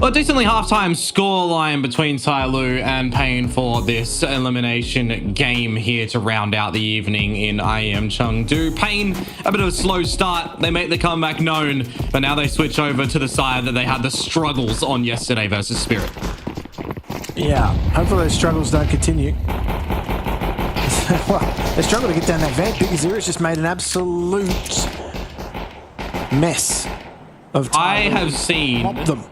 Well, decently halftime scoreline between Tyloo and Payne for this elimination game here to round out the evening in IEM Chengdu. Payne, a bit of a slow start. They make the comeback known, but now they switch over to the side that they had the struggles on yesterday versus Spirit. Yeah, hopefully those struggles don't continue. Well, they struggle to get down that vent. Big Zero's just made an absolute mess of Tyloo. I have seen them.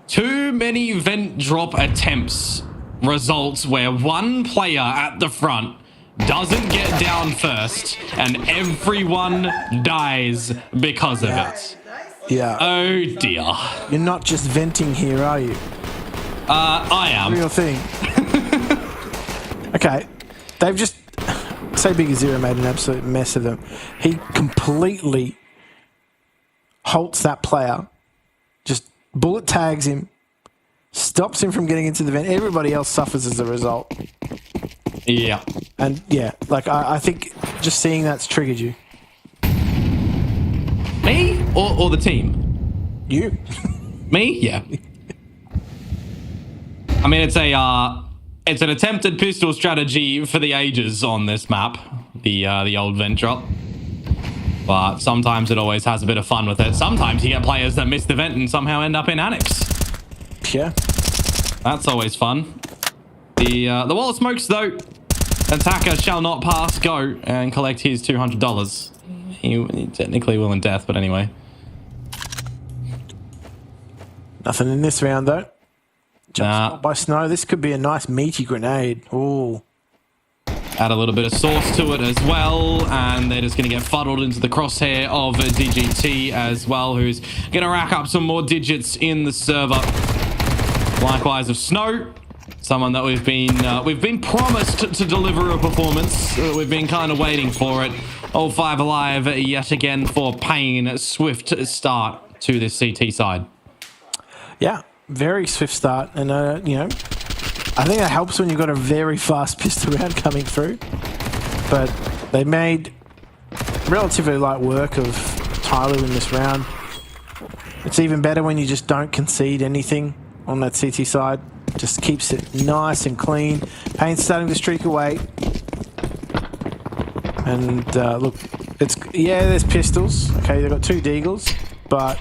Too many vent drop attempts results where one player at the front doesn't get down first and everyone dies because of it. Yeah. Oh dear. You're not just venting here, are you? I am. Real thing. Okay. They've just... Say Big Zero made an absolute mess of them. He completely halts that player. Just bullet tags him. Stops him from getting into the vent. Everybody else suffers as a result. Yeah. And yeah, like I think just seeing that's triggered you. Me? Or the team? You. Me? Yeah. I mean, it's an attempted pistol strategy for the ages on this map, the old vent drop. But sometimes it always has a bit of fun with it. Sometimes you get players that miss the vent and somehow end up in Annex. Yeah. That's always fun. The wall of smokes, though. Attacker shall not pass go and collect his $200. He technically will in death, but anyway. Nothing in this round, though. Jump by Snow. This could be a nice meaty grenade. Ooh. Add a little bit of sauce to it as well, and they're just going to get fuddled into the crosshair of DGT as well, who's going to rack up some more digits in the server. Likewise of Snow, someone that we've been promised to deliver a performance. We've been kind of waiting for it. All 5 alive yet again for Payne. Swift start to this CT side. Yeah, very swift start, and you know, I think that helps when you've got a very fast pistol round coming through. But they made relatively light work of Tyloo in this round. It's even better when you just don't concede anything on that CT side. Just keeps it nice and clean. Payne's starting to streak away. And look, there's pistols. Okay, they've got 2 deagles, but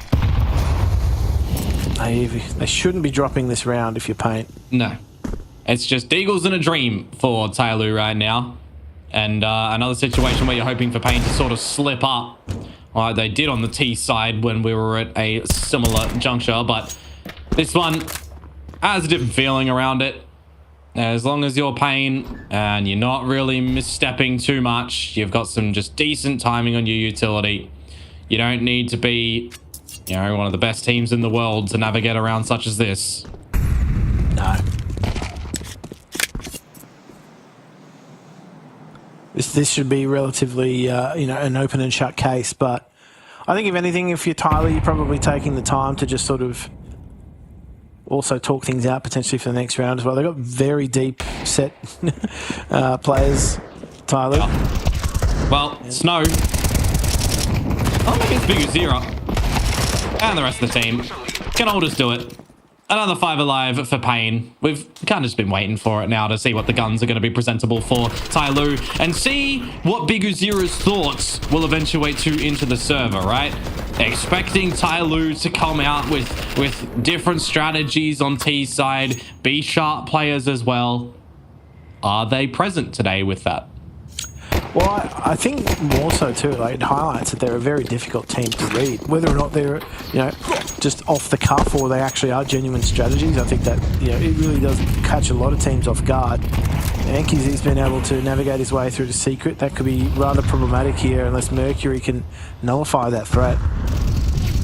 they shouldn't be dropping this round if you're Payne. No. It's just deagles in a dream for Tyloo right now. And another situation where you're hoping for Payne to sort of slip up. Like they did on the T side when we were at a similar juncture, but this one has a different feeling around it. As long as you're Payne and you're not really misstepping too much, you've got some just decent timing on your utility. You don't need to be, you know, one of the best teams in the world to navigate around such as this. No. This should be relatively, you know, an open and shut case. But I think if anything, if you're Tyler, you're probably taking the time to just sort of also talk things out potentially for the next round as well. They've got very deep set players, Tyler. Yeah. Well, Snow. Oh, maybe it's Big Zero. And the rest of the team can all just do it. Another 5 alive for Payne. We've kind of just been waiting for it now to see what the guns are going to be presentable for Tyloo and see what Big Zero's thoughts will eventuate to into the server, right? Expecting Tyloo to come out with different strategies on T side, be sharp players as well. Are they present today with that? Well, I think more so too, like it highlights that they're a very difficult team to read. Whether or not they're, you know, just off the cuff or they actually are genuine strategies, I think that, you know, it really does catch a lot of teams off guard. Anki's been able to navigate his way through the secret. That could be rather problematic here unless Mercury can nullify that threat.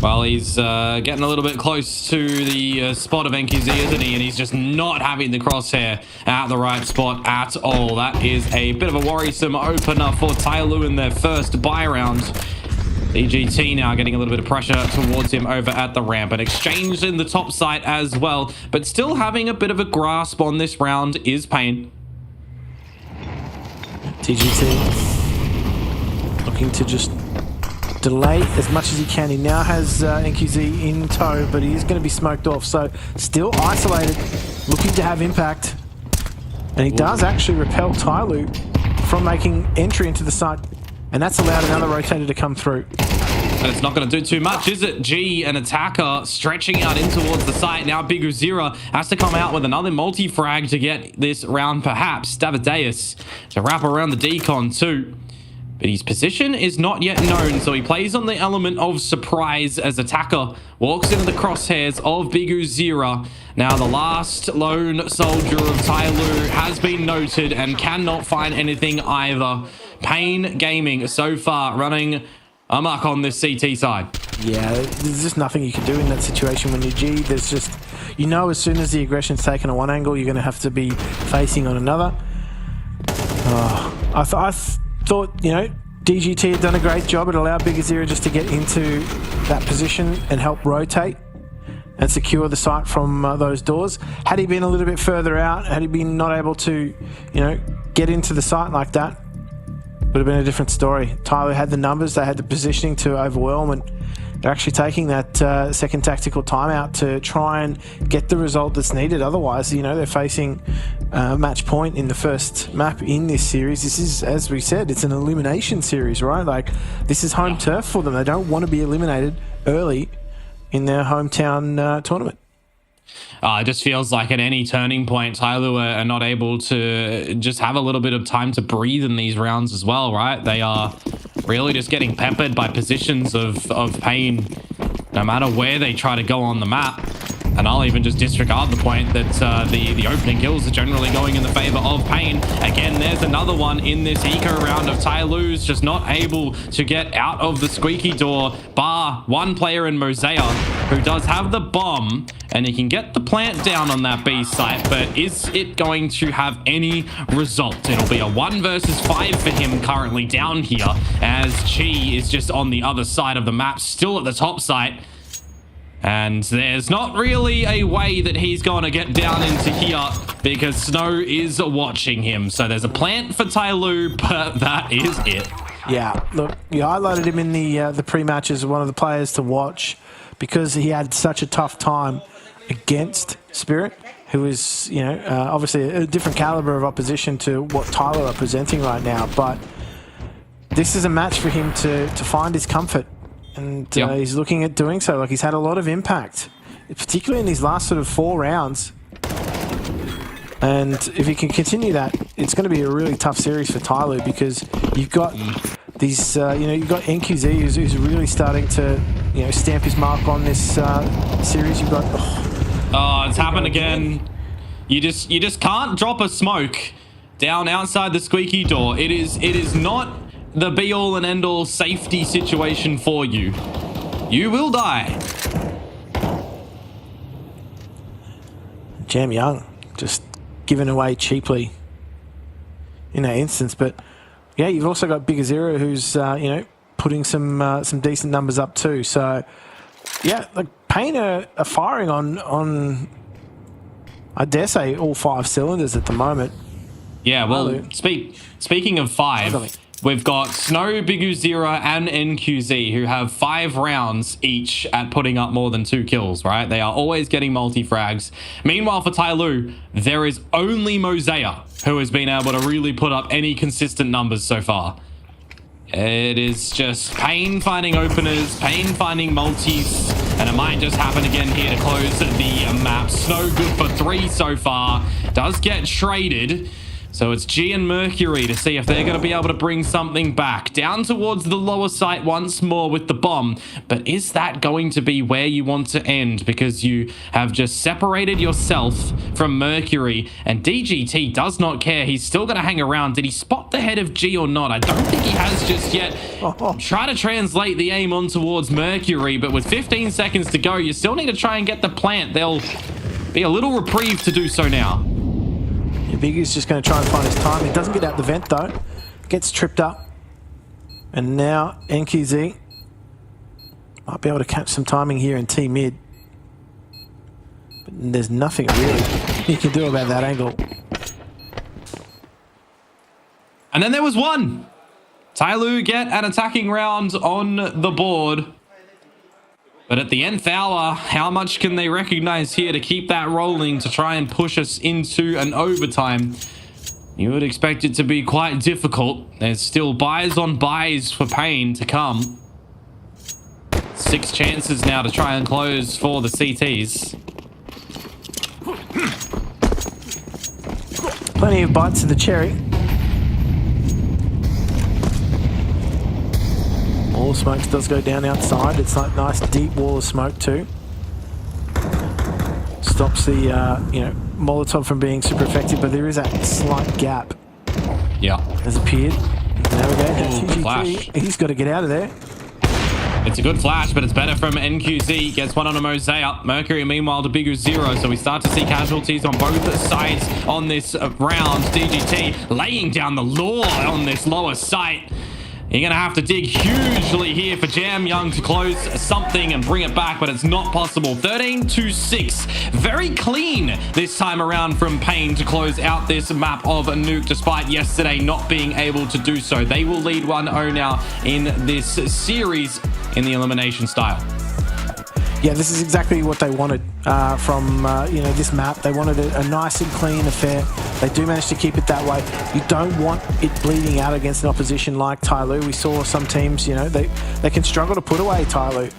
Well, he's getting a little bit close to the spot of NQZ, isn't he? And he's just not having the crosshair at the right spot at all. That is a bit of a worrisome opener for Tyloo in their first buy round. EGT now getting a little bit of pressure towards him over at the ramp. An exchange in the top side as well, but still having a bit of a grasp on this round is Payne. TGT looking to just delay as much as he can. He now has NQZ in tow, but he is going to be smoked off. So still isolated, looking to have impact. And he does actually repel Tyloo from making entry into the site. And that's allowed another rotator to come through. But it's not going to do too much, is it? G, an attacker, stretching out in towards the site. Now Big Uzira has to come out with another multi-frag to get this round, perhaps. Davideus to wrap around the decon too. But his position is not yet known, so he plays on the element of surprise as attacker walks into the crosshairs of Big Uzira. Now the last lone soldier of Tyloo has been noted and cannot find anything either. Pain Gaming so far running amok on this CT side. Yeah, there's just nothing you can do in that situation when you're G. There's just, you know, as soon as the aggression's taken on one angle, you're going to have to be facing on another. I thought, you know, DGT had done a great job. It allowed Big Azira just to get into that position and help rotate and secure the site from those doors. Had he been a little bit further out, had he been not able to, you know, get into the site like that, would have been a different story. Tyloo had the numbers, they had the positioning to overwhelm, and they're actually taking that second tactical timeout to try and get the result that's needed. Otherwise, you know, they're facing match point in the first map in this series. This is, as we said, it's an elimination series, right? Like, this is home turf for them. They don't want to be eliminated early in their hometown tournament. It just feels like at any turning point, Tyloo are not able to just have a little bit of time to breathe in these rounds as well, right? They are really just getting peppered by positions of pain, no matter where they try to go on the map. And I'll even just disregard the point that the opening kills are generally going in the favor of Pain. Again, there's another one in this eco round of Tyloo's just not able to get out of the squeaky door, bar one player in Mosaic, who does have the bomb, and he can get the plant down on that B site, but is it going to have any result? It'll be a 1 versus 5 for him currently down here, as Chi is just on the other side of the map, still at the top site. And there's not really a way that he's going to get down into here because Snow is watching him. So there's a plant for Tyloo, but that is it. Yeah, look, you highlighted him in the pre-match as one of the players to watch because he had such a tough time against Spirit, who is, you know, obviously a different caliber of opposition to what Tyloo are presenting right now. But this is a match for him to find his comfort. And he's looking at doing so. Like, he's had a lot of impact, particularly in these last sort of 4 rounds. And if he can continue that, it's going to be a really tough series for Tyloo because you've got these, you know, you've got NQZ who's really starting to, you know, stamp his mark on this series. You've got... it's happened again. You just can't drop a smoke down outside the squeaky door. It is not the be-all and end-all safety situation for you. You will die. Jam Young just given away cheaply in that instance. But yeah, you've also got Big Azira who's you know, putting some decent numbers up too. So yeah, like Pain are firing on I dare say all 5 cylinders at the moment. Yeah, well, speaking of 5, we've got Snow, Big Uzira, and NQZ, who have 5 rounds each at putting up more than 2 kills, right? They are always getting multi-frags. Meanwhile, for Tyloo, there is only Mosaic who has been able to really put up any consistent numbers so far. It is just Pain finding openers, Pain finding multis, and it might just happen again here to close the map. Snow good for 3 so far. Does get traded. So it's G and Mercury to see if they're going to be able to bring something back. Down towards the lower site once more with the bomb. But is that going to be where you want to end? Because you have just separated yourself from Mercury. And DGT does not care. He's still going to hang around. Did he spot the head of G or not? I don't think he has just yet. Try to translate the aim on towards Mercury. But with 15 seconds to go, you still need to try and get the plant. There'll be a little reprieve to do so now. Biggie's just going to try and find his time. He doesn't get out the vent though. Gets tripped up. And now NQZ might be able to catch some timing here in T mid. But there's nothing really he can do about that angle. And then there was one. Tyloo get an attacking round on the board. But at the nth hour, how much can they recognize here to keep that rolling to try and push us into an overtime? You would expect it to be quite difficult. There's still buys on buys for Pain to come. 6 chances now to try and close for the CTs. Plenty of bites of the cherry. Wall of smoke does go down outside. It's like nice deep wall of smoke too. Stops the Molotov from being super effective, but there is a slight gap. Yeah. Has appeared. There we go. TGT. Flash. He's got to get out of there. It's a good flash, but it's better from NQZ. Gets one on a Mosaic. Mercury, meanwhile, to bigger 0. So we start to see casualties on both sides on this round. DGT laying down the law on this lower site. You're going to have to dig hugely here for Jam Young to close something and bring it back, but it's not possible. 13-6. Very clean this time around from Pain to close out this map of Nuke, despite yesterday not being able to do so. They will lead 1-0 now in this series in the elimination style. Yeah, this is exactly what they wanted from this map. They wanted a nice and clean affair. They do manage to keep it that way. You don't want it bleeding out against an opposition like Tyloo. We saw some teams, they can struggle to put away Tyloo.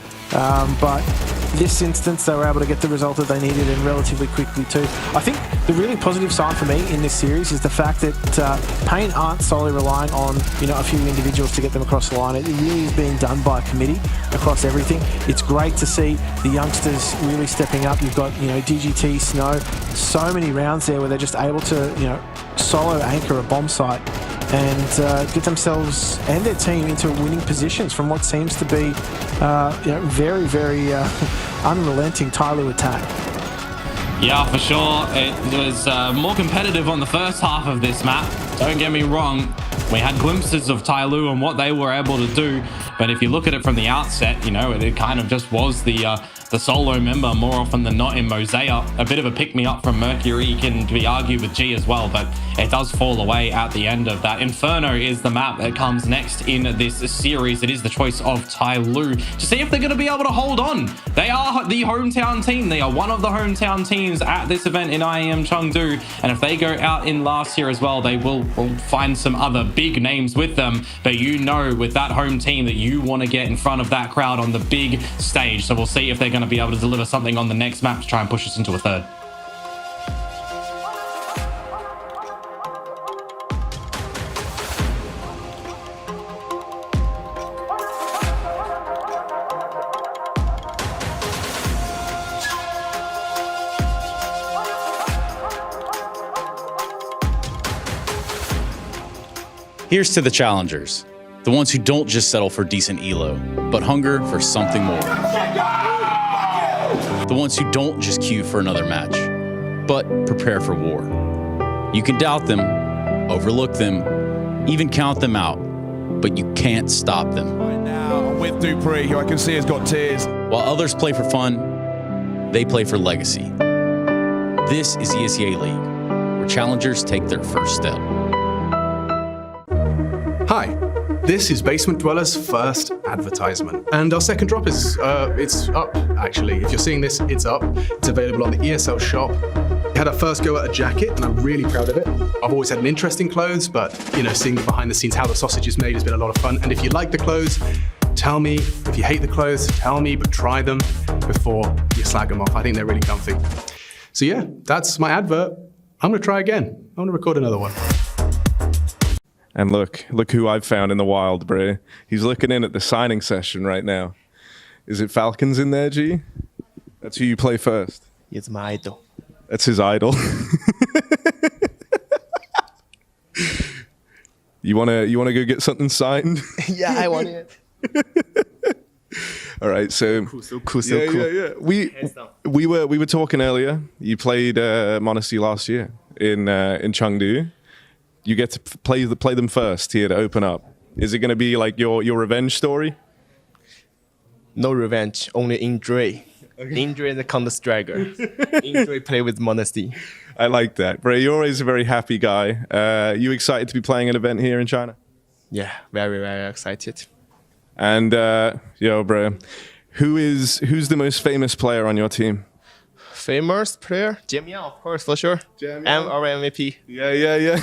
But this instance, they were able to get the result that they needed and relatively quickly too. I think the really positive side for me in this series is the fact that Pain aren't solely relying on a few individuals to get them across the line. It really is being done by a committee across everything. It's great to see the youngsters really stepping up. You've got DGT, Snow, so many rounds there where they're just able to solo anchor a bomb site and get themselves and their team into winning positions from what seems to be very, very unrelenting Tyloo attack. Yeah, for sure. It was more competitive on the first half of this map. Don't get me wrong. We had glimpses of Tyloo and what they were able to do. But if you look at it from the outset, it kind of just was the solo member more often than not in Mosaic. A bit of a pick-me-up from Mercury can be argued with G as well, but it does fall away at the end of that. Inferno is the map that comes next in this series. It is the choice of Tyloo to see if they're going to be able to hold on. They are the hometown team. They are one of the hometown teams at this event in IEM Chengdu, and if they go out in last year as well, they will find some other big names with them. But with that home team that you want to get in front of that crowd on the big stage. So we'll see if they're going to be able to deliver something on the next map to try and push us into a third. Here's to the challengers, the ones who don't just settle for decent elo, but hunger for something more. The ones who don't just queue for another match, but prepare for war. You can doubt them, overlook them, even count them out, but you can't stop them. Right now, I'm with Dupree, who I can see has got tears. While others play for fun, they play for legacy. This is ESEA League, where challengers take their first step. Hi, this is Basement Dweller's first advertisement. And our second drop is, it's up, actually. If you're seeing this, it's up. It's available on the ESL shop. We had our first go at a jacket, and I'm really proud of it. I've always had an interest in clothes, but, seeing behind the scenes how the sausage is made has been a lot of fun. And if you like the clothes, tell me. If you hate the clothes, tell me, but try them before you slag them off. I think they're really comfy. So yeah, that's my advert. I'm gonna try again. I'm gonna record another one. And look who I've found in the wild, bro. He's looking in at the signing session right now. Is it Falcons in there, G? That's who you play first. It's my idol. That's his idol. You wanna go get something signed? Yeah, I want it. All right, so cool. Yeah. We were talking earlier. You played Monastery last year in Chengdu. You get to play them first here to open up. Is it going to be like your revenge story? No revenge, only injury. Okay. Injury and the Counter-Striker. Injury play with Monastery. I like that. Bro, you're always a very happy guy. You excited to be playing an event here in China? Yeah, very, very excited. And yo, bro, who's the most famous player on your team? Famous player? Jamian, of course, for sure. Our MVP. Yeah.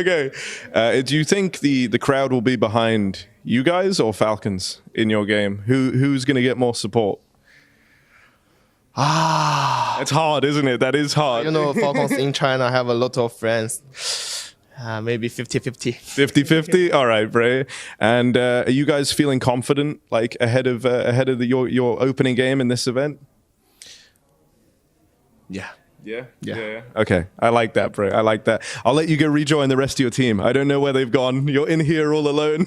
Okay. Do you think the crowd will be behind you guys or Falcons in your game? Who's going to get more support? It's hard, isn't it? That is hard. You know, Falcons in China have a lot of friends. Maybe 50-50. 50-50? All right, Bray. And are you guys feeling confident, like ahead of your opening game in this event? Yeah. Yeah. Okay, I like that, bro. I like that. I'll let you go rejoin the rest of your team. I don't know where they've gone. You're in here all alone.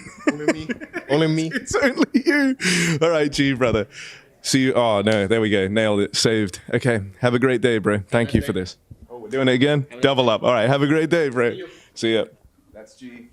Only me. It's only you. All right, G, brother. See you. Oh, no, there we go. Nailed it. Saved. Okay, have a great day, bro. Thank you for this. Oh, we're doing it again? Double up. All right, have a great day, bro. See ya. That's G.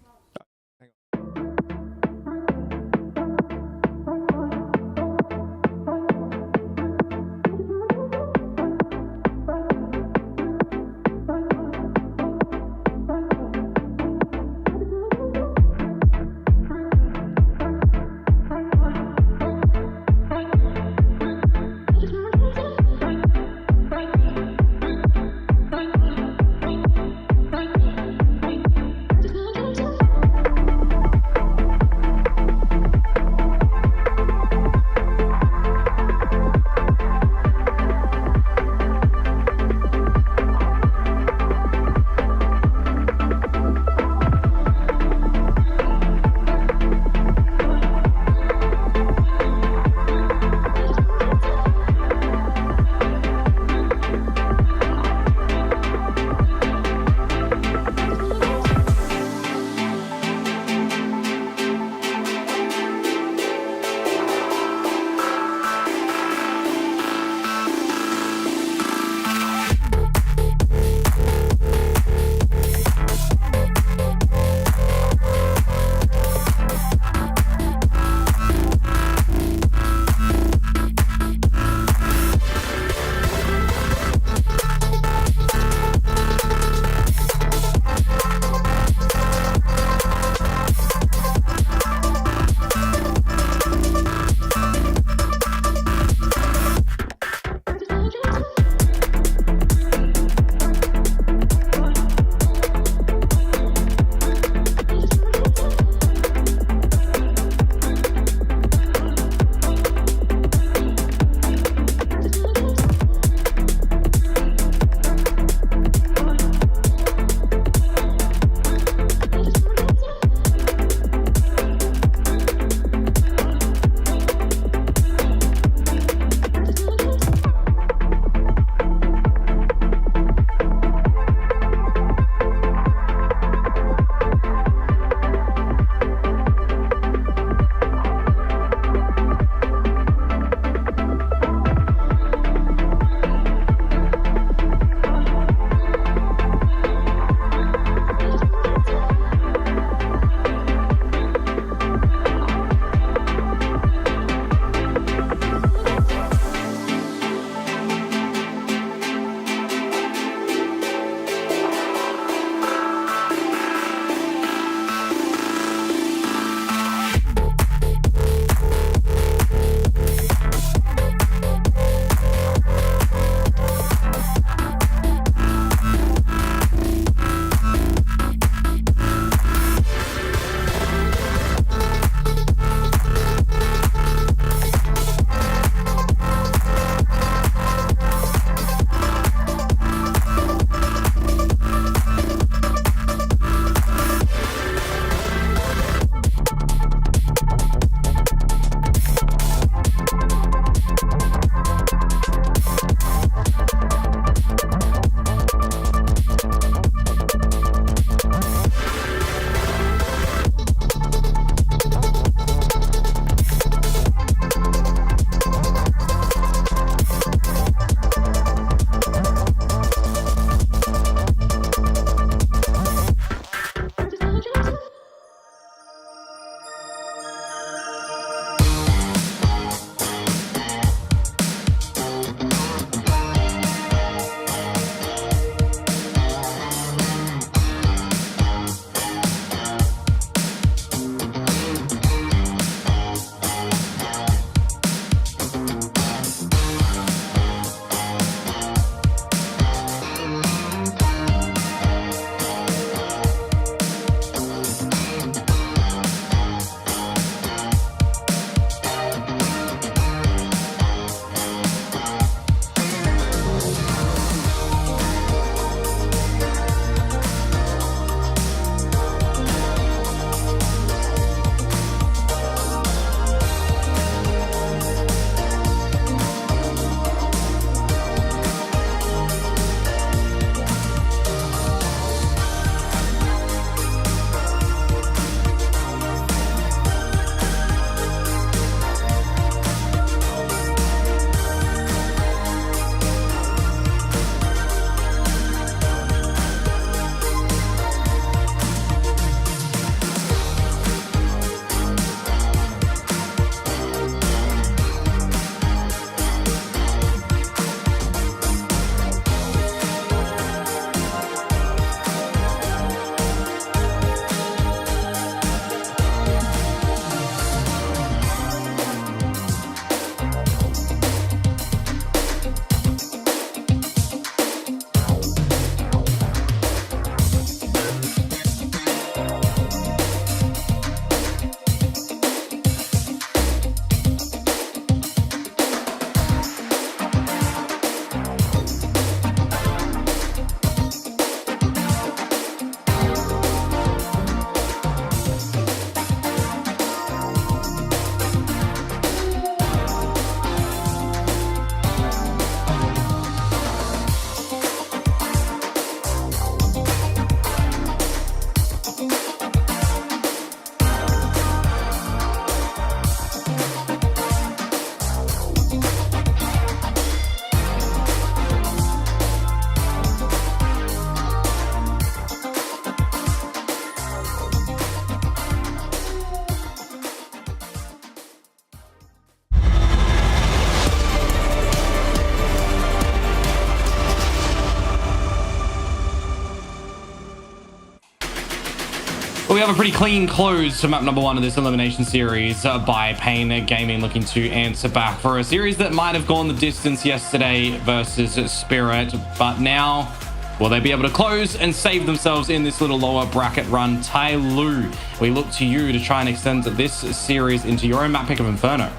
We have a pretty clean close to map number 1 of this elimination series by Pain Gaming, looking to answer back for a series that might have gone the distance yesterday versus Spirit, but now will they be able to close and save themselves in this little lower bracket run? Tai Lu, we look to you to try and extend this series into your own map pick of Inferno.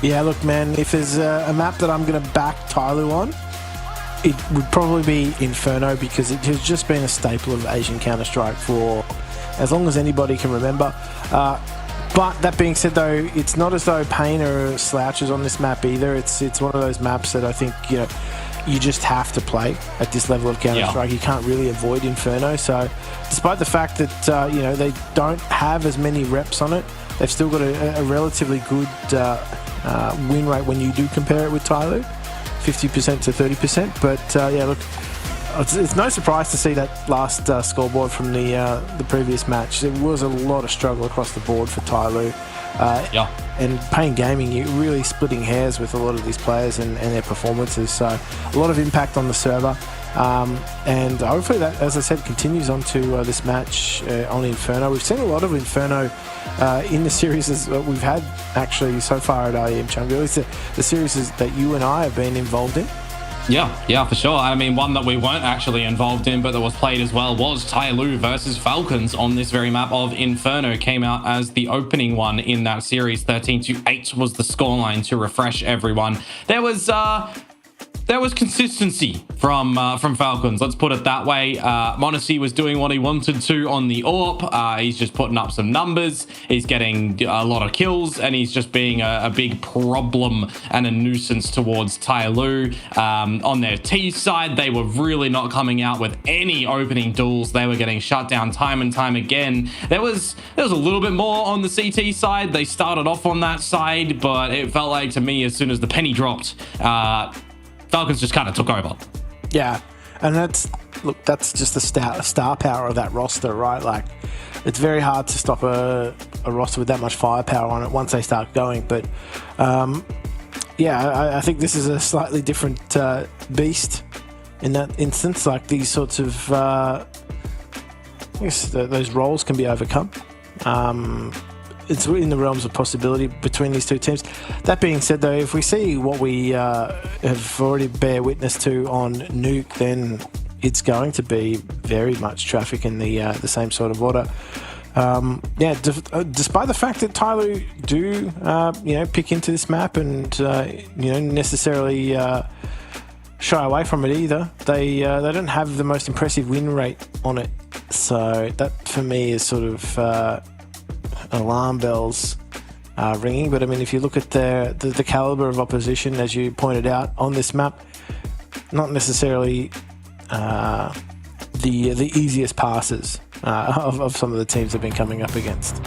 Yeah, look, man, if there's a map that I'm going to back Tai Lu on, it would probably be Inferno, because it has just been a staple of Asian Counter-Strike for as long as anybody can remember. But that being said, though, it's not as though Pain are slouches on this map either. It's one of those maps that I think, you know, you just have to play at this level of Counter-Strike. You can't really avoid Inferno. So despite the fact that, you know, they don't have as many reps on it, they've still got a relatively good win rate when you do compare it with Tai Lu, 50% to 30%. But yeah, look, it's no surprise to see that last scoreboard from the previous match. There was a lot of struggle across the board for Tai Lu. And Pain Gaming, you're really splitting hairs with a lot of these players and their performances. So a lot of impact on the server. And hopefully that, as I said, continues on to this match on Inferno. We've seen a lot of Inferno in the series we've had actually so far at IEM Chengdu. It's the series that you and I have been involved in. Yeah, for sure. I mean, one that we weren't actually involved in, but that was played as well, was Tai Lu versus Falcons on this very map of Inferno. Came out as the opening one in that series. 13-8 was the scoreline to refresh everyone. There was consistency from Falcons, let's put it that way. Monacy was doing what he wanted to on the AWP. He's just putting up some numbers. He's getting a lot of kills, and he's just being a big problem and a nuisance towards Tai Lu. On their T side, they were really not coming out with any opening duels. They were getting shut down time and time again. There was a little bit more on the CT side. They started off on that side, but it felt like to me, as soon as the penny dropped, Falcons just kind of took over. Yeah, and that's just the star power of that roster, right? Like, it's very hard to stop a roster with that much firepower on it once they start going. But yeah, I think this is a slightly different beast in that instance. Like, these sorts of, I guess those roles can be overcome. It's in the realms of possibility between these two teams. That being said, though, if we see what we have already bear witness to on Nuke, then it's going to be very much traffic in the same sort of order. Yeah, despite the fact that Tai Lu do pick into this map and necessarily shy away from it either, they don't have the most impressive win rate on it. So that for me is sort of alarm bells ringing. But I mean, if you look at the caliber of opposition, as you pointed out on this map, not necessarily the easiest passes of some of the teams they've been coming up against.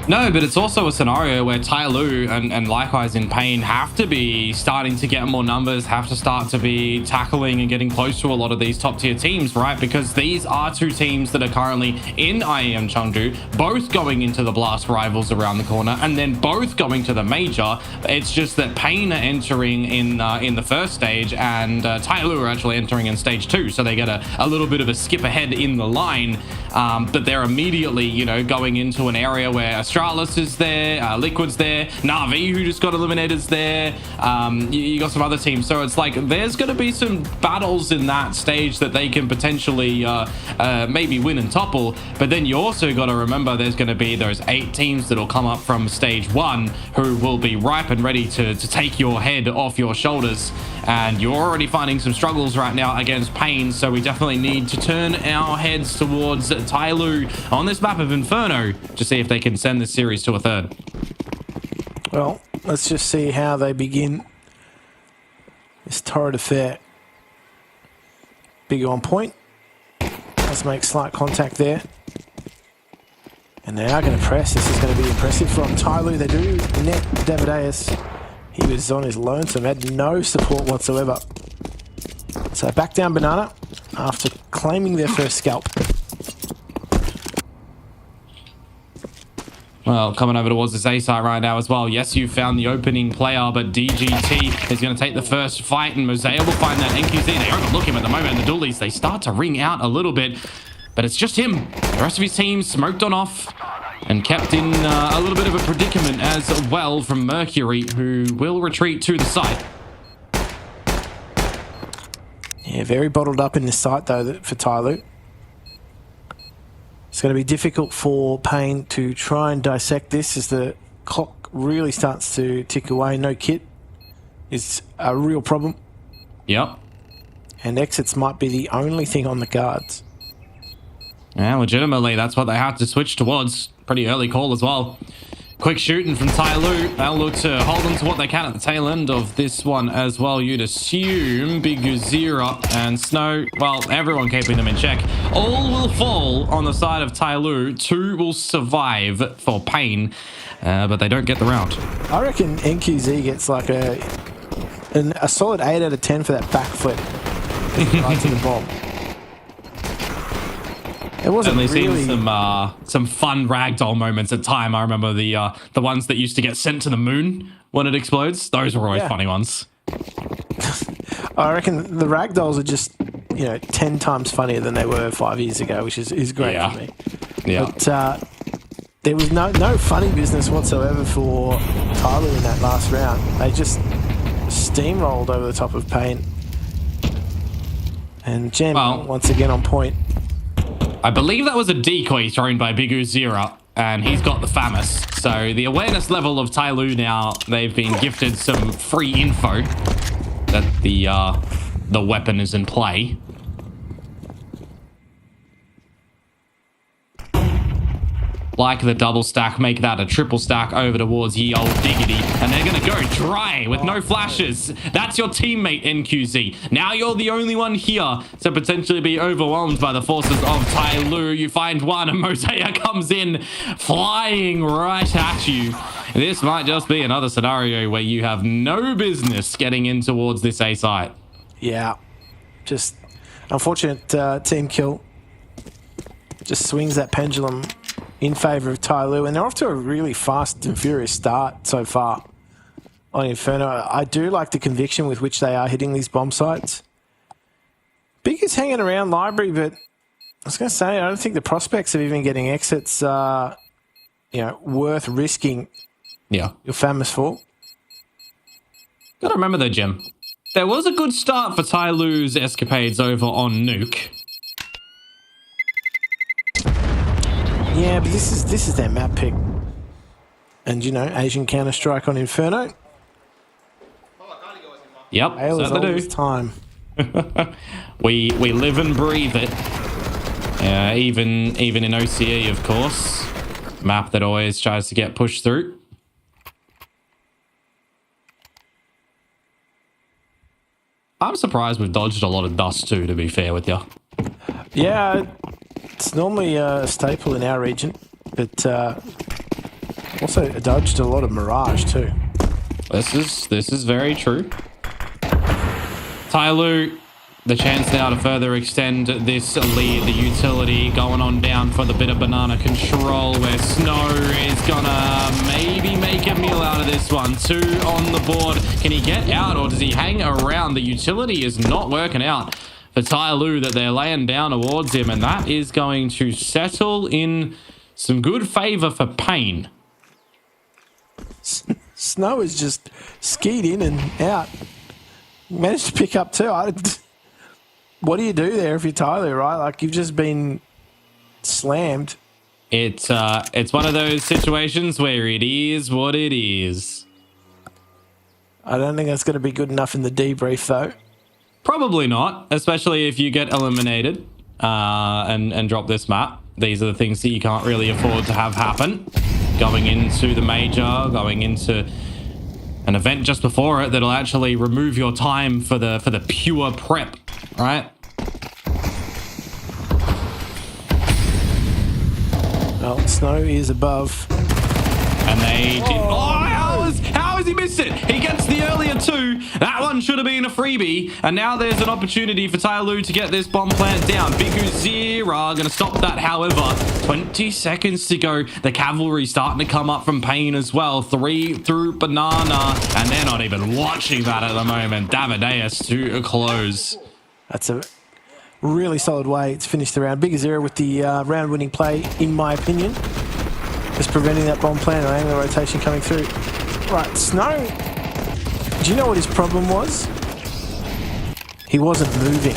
No, but it's also a scenario where Tai Lu and likewise in Pain have to be starting to get more numbers, have to start to be tackling and getting close to a lot of these top tier teams, right? Because these are two teams that are currently in IEM Chengdu, both going into the Blast Rivals around the corner, and then both going to the Major. It's just that Pain are entering in the first stage, and Tai Lu are actually entering in stage 2, so they get a little bit of a skip ahead in the line. But they're immediately, going into an area where Astralis is there, Liquid's there, Na'Vi, who just got eliminated, is there. You got some other teams. So it's like there's going to be some battles in that stage that they can potentially maybe win and topple. But then you also got to remember there's going to be those 8 teams that will come up from stage 1 who will be ripe and ready to take your head off your shoulders. And you're already finding some struggles right now against Pain, so we definitely need to turn our heads towards Tai Lu on this map of Inferno to see if they can send this series to a third. Well, let's just see how they begin this torrid affair. Big on point. Let's make slight contact there. And they are going to press. This is going to be impressive from Tai Lu. They do net Davideus. He was on his lonesome, had no support whatsoever. So back down Banana after claiming their first scalp. Well, coming over towards this A site right now as well. Yes, you found the opening player, but DGT is going to take the first fight, and Mosaic will find that NQZ. They overlook him at the moment. The dualies, they start to ring out a little bit. but it's just him. The rest of his team smoked on off and kept in a little bit of a predicament as well from Mercury, who will retreat to the site. Yeah, very bottled up in this site though for Tyloo. It's going to be difficult for Payne to try and dissect this as the clock really starts to tick away. No kit is a real problem. Yep. And exits might be the only thing on the cards. Yeah, legitimately, that's what they had to switch towards. Pretty early call as well. Quick shooting from Tyloo. They'll look to hold on to what they can at the tail end of this one as well. You'd assume Big Uzira and Snow, well, everyone keeping them in check. All will fall on the side of Tyloo. 2 will survive for Payne, but they don't get the round. I reckon NQZ gets like a solid 8 out of 10 for that backflip right to the bomb. It wasn't Certainly really seen some fun ragdoll moments at time. I remember the ones that used to get sent to the moon when it explodes. Those were always funny ones. I reckon the ragdolls are just 10 times funnier than they were 5 years ago, which is great for me. Yeah. But there was no funny business whatsoever for Tyloo in that last round. They just steamrolled over the top of Payne. And Jam once again on point. I believe that was a decoy thrown by Big Uzira, and he's got the FAMAS. So the awareness level of Tyloo now, they've been gifted some free info that the weapon is in play. Like the double stack, make that a triple stack over towards ye old diggity. And they're going to go dry with no flashes. That's your teammate, NQZ. Now you're the only one here to potentially be overwhelmed by the forces of Tyloo. You find one, and Mosaic comes in, flying right at you. This might just be another scenario where you have no business getting in towards this A site. Yeah. Just unfortunate team kill. Just swings that pendulum in favour of Tyloo, and they're off to a really fast and furious start so far on Inferno. I do like the conviction with which they are hitting these bomb sites. Big is hanging around Library, but I was going to say, I don't think the prospects of even getting exits are, worth risking your FAMAS for. Gotta remember though, Jim, there was a good start for Tyloo's escapades over on Nuke. Yeah, but this is their map pick. And, Asian Counter-Strike on Inferno. Yep, so they do. Time. we live and breathe it. Even in OCE, of course. Map that always tries to get pushed through. I'm surprised we've dodged a lot of dust too, to be fair with you. Yeah, it's normally a staple in our region, but also dodged a lot of Mirage too. This is very true. Tyloo, the chance now to further extend this lead. The utility going on down for the bit of banana control, where Snow is gonna maybe make a meal out of this one. 2 on the board. Can he get out, or does he hang around? The utility is not working out for Tyloo, that they're laying down towards him, and that is going to settle in some good favor for Payne. Snow is just skied in and out. Managed to pick up 2. What do you do there if you're Tyloo, right? Like, you've just been slammed. It's one of those situations where it is what it is. I don't think that's going to be good enough in the debrief, though. Probably not, especially if you get eliminated and drop this map. These are the things that you can't really afford to have happen. Going into the major, going into an event just before it that'll actually remove your time for the pure prep, right? Well, Snow is above. And they did. Oh, how has he missed it? He gets the earlier 2. That one should have been a freebie. And now there's an opportunity for Tyloo to get this bomb plant down. Big Uzira going to stop that, however. 20 seconds to go. The cavalry starting to come up from Payne as well. 3 through banana. And they're not even watching that at the moment. Davideus to a close. That's a really solid way to finish the round. Big Azira with the round-winning play, in my opinion. Just preventing that bomb plan or angular rotation coming through. Right, Snow. Do you know what his problem was? He wasn't moving.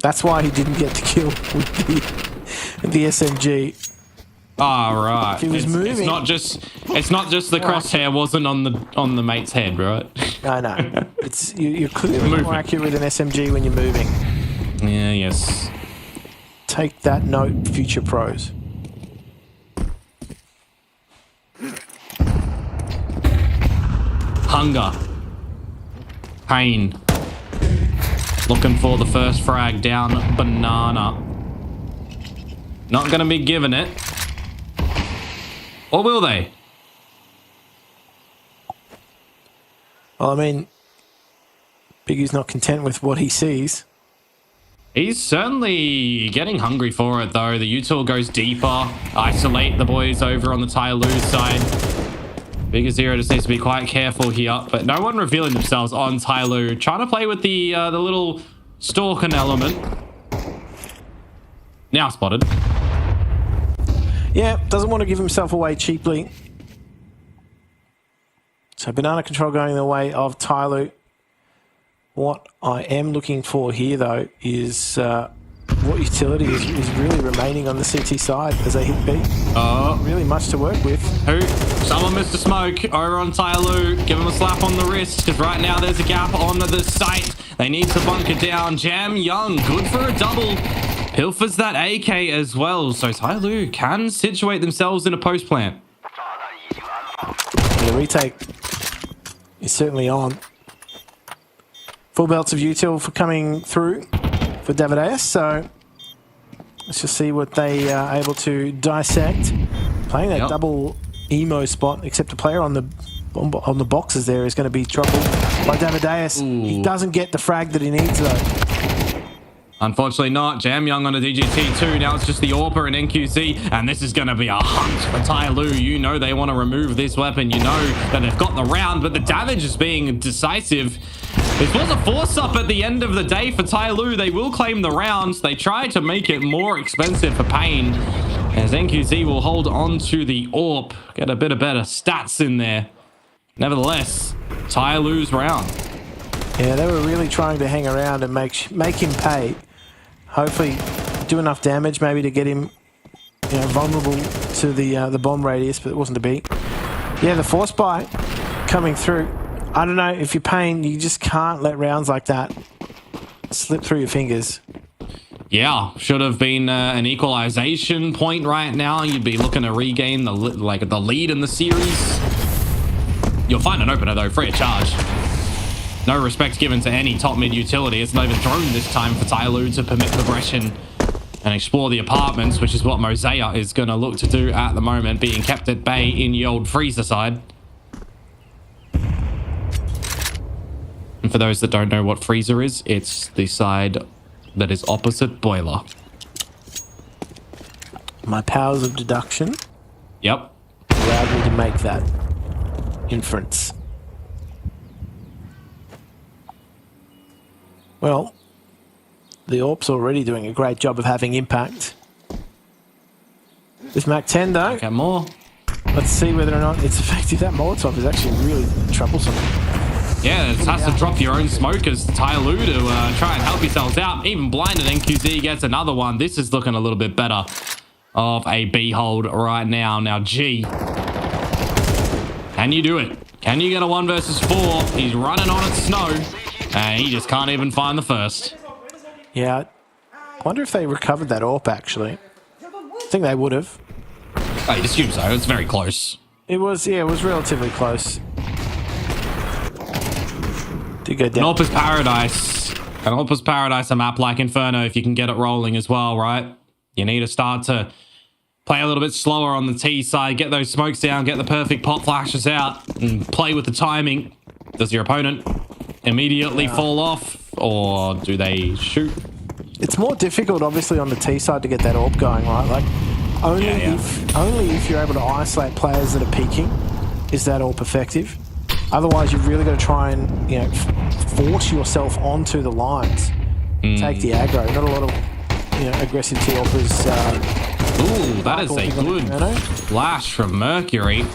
That's why he didn't get the kill with the SMG. Ah, right. If he was moving. It's not just the crosshair wasn't on the mate's head, right? I know. You're clearly more accurate with an SMG when you're moving. Yeah, yes. Take that note, future pros. Hunger. Pain. Looking for the first frag down banana. Not gonna be giving it. Or will they? Well, I mean, Biggie's not content with what he sees. He's certainly getting hungry for it, though. The util goes deeper. Isolate the boys over on the Tai Lu side. Big Azira just needs to be quite careful here, but no one revealing themselves on Tai Lu. Trying to play with the little stalking element. Now spotted. Yeah, doesn't want to give himself away cheaply. So banana control going the way of Tai Lu. What I am looking for here, though, is what utility is really remaining on the CT side as they hit B. Oh. Really much to work with. Who? Someone missed a smoke over on Tai Lu. Give him a slap on the wrist, because right now there's a gap on the site. They need to bunker down. Jam Young, good for a double. Pilfers that AK as well, so Tai Lu can situate themselves in a post plant. The retake is certainly on. Full belts of util for coming through for Davideus, so let's just see what they are able to dissect. Playing that double emo spot, except the player on the boxes there is going to be troubled by Davideus. He doesn't get the frag that he needs, though. Unfortunately not. Jam Young on a DGT2. Now it's just the AWPer and NQC, and this is going to be a hunt for Tai Lu. You know they want to remove this weapon. You know that they've got the round, but the damage is being decisive. This was a force-up at the end of the day for Tai Lu. They will claim the rounds. They tried to make it more expensive for Pain, as NQC will hold on to the AWP. Get a bit of better stats in there. Nevertheless, Tai Lu's round. Yeah, they were really trying to hang around and make him pay. Hopefully do enough damage maybe to get him, vulnerable to the bomb radius, but it wasn't to be. Yeah, the force buy coming through. I don't know, if you're Pain, you just can't let rounds like that slip through your fingers. Yeah, should have been an equalization point right now. You'd be looking to regain the lead in the series. You'll find an opener though, free of charge. No respect given to any top mid utility. It's not even thrown this time for Tai Lu to permit progression and explore the apartments, which is what Mosaic is going to look to do at the moment, being kept at bay in the old freezer side. And for those that don't know what freezer is, it's the side that is opposite boiler. My powers of deduction. Yep. Allowed me to make that inference. Well, the AWP's already doing a great job of having impact. This Mac 10 though. Get more. Let's see whether or not it's effective. That Molotov is actually really troublesome. Yeah, it has to drop your own smoke as Tai Lu to try and help yourselves out. Even blinded NQZ gets another one. This is looking a little bit better of a B hold right now. Now G, can you do it? Can you get a 1 versus 4? He's running on it, Snow, and he just can't even find the first. Yeah, I wonder if they recovered that AWP actually. I think they would have. I assume so. It's very close. It was relatively close. Did go down. An AWP's Paradise. An AWP's Paradise, a map like Inferno, if you can get it rolling as well, right? You need to start to play a little bit slower on the T side, get those smokes down, get the perfect pop flashes out, and play with the timing. Does your opponent immediately fall off, or do they shoot? It's more difficult, obviously, on the T side to get that AWP going, right? Like, only if you're able to isolate players that are peaking is that AWP effective. Otherwise, you've really got to try and force yourself onto the lines take the aggro. Not a lot of aggressive T-Oppers. Ooh, that is a good flash from Mercury.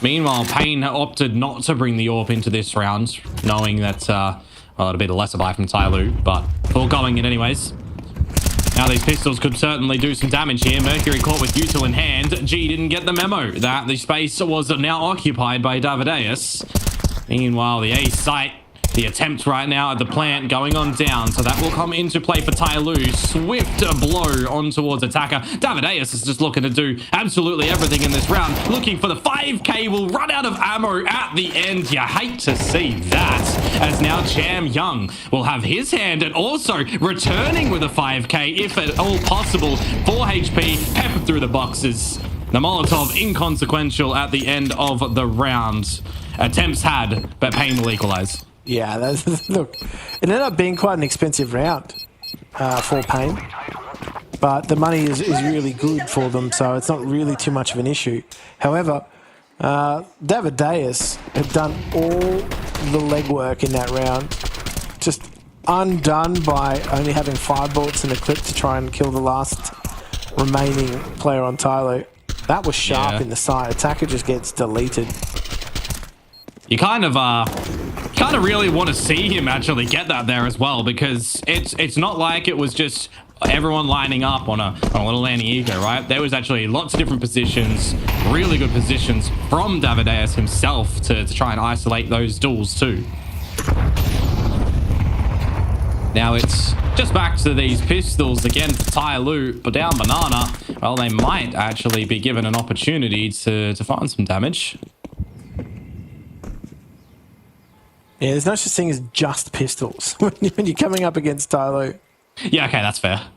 Meanwhile, Payne opted not to bring the AWP into this round, knowing that, well, it'll be the lesser buy from Tyloo, but full going it anyways. Now these pistols could certainly do some damage here. Mercury caught with Util in hand. G didn't get the memo that the space was now occupied by Davideus. Meanwhile, the A site, the attempt right now at the plant going on down, so that will come into play for Tyloo. Swift blow on towards attacker. Davideus is just looking to do absolutely everything in this round. Looking for the 5k, will run out of ammo at the end. You hate to see that, as now Jam Young will have his hand and also returning with a 5k, if at all possible. 4 HP, peppered through the boxes. The Molotov inconsequential at the end of the round. Attempts had, but Payne will equalize. Yeah, look, it ended up being quite an expensive round for Payne, but the money is really good for them, so it's not really too much of an issue. However, Davideus had done all the legwork in that round, just undone by only having 5 bullets in the clip to try and kill the last remaining player on Tyloo. That was sharp in the side. Attacker just gets deleted. You kind of really want to see him actually get that there as well, because it's not like it was just everyone lining up on a little landing ego, right? There was actually lots of different positions, really good positions from Davideus himself to try and isolate those duels too. Now it's just back to these pistols again for Tyloo, but down Banana, well, they might actually be given an opportunity to find some damage. Yeah, there's no such thing as just pistols when you're coming up against Tyloo. Yeah, okay, that's fair.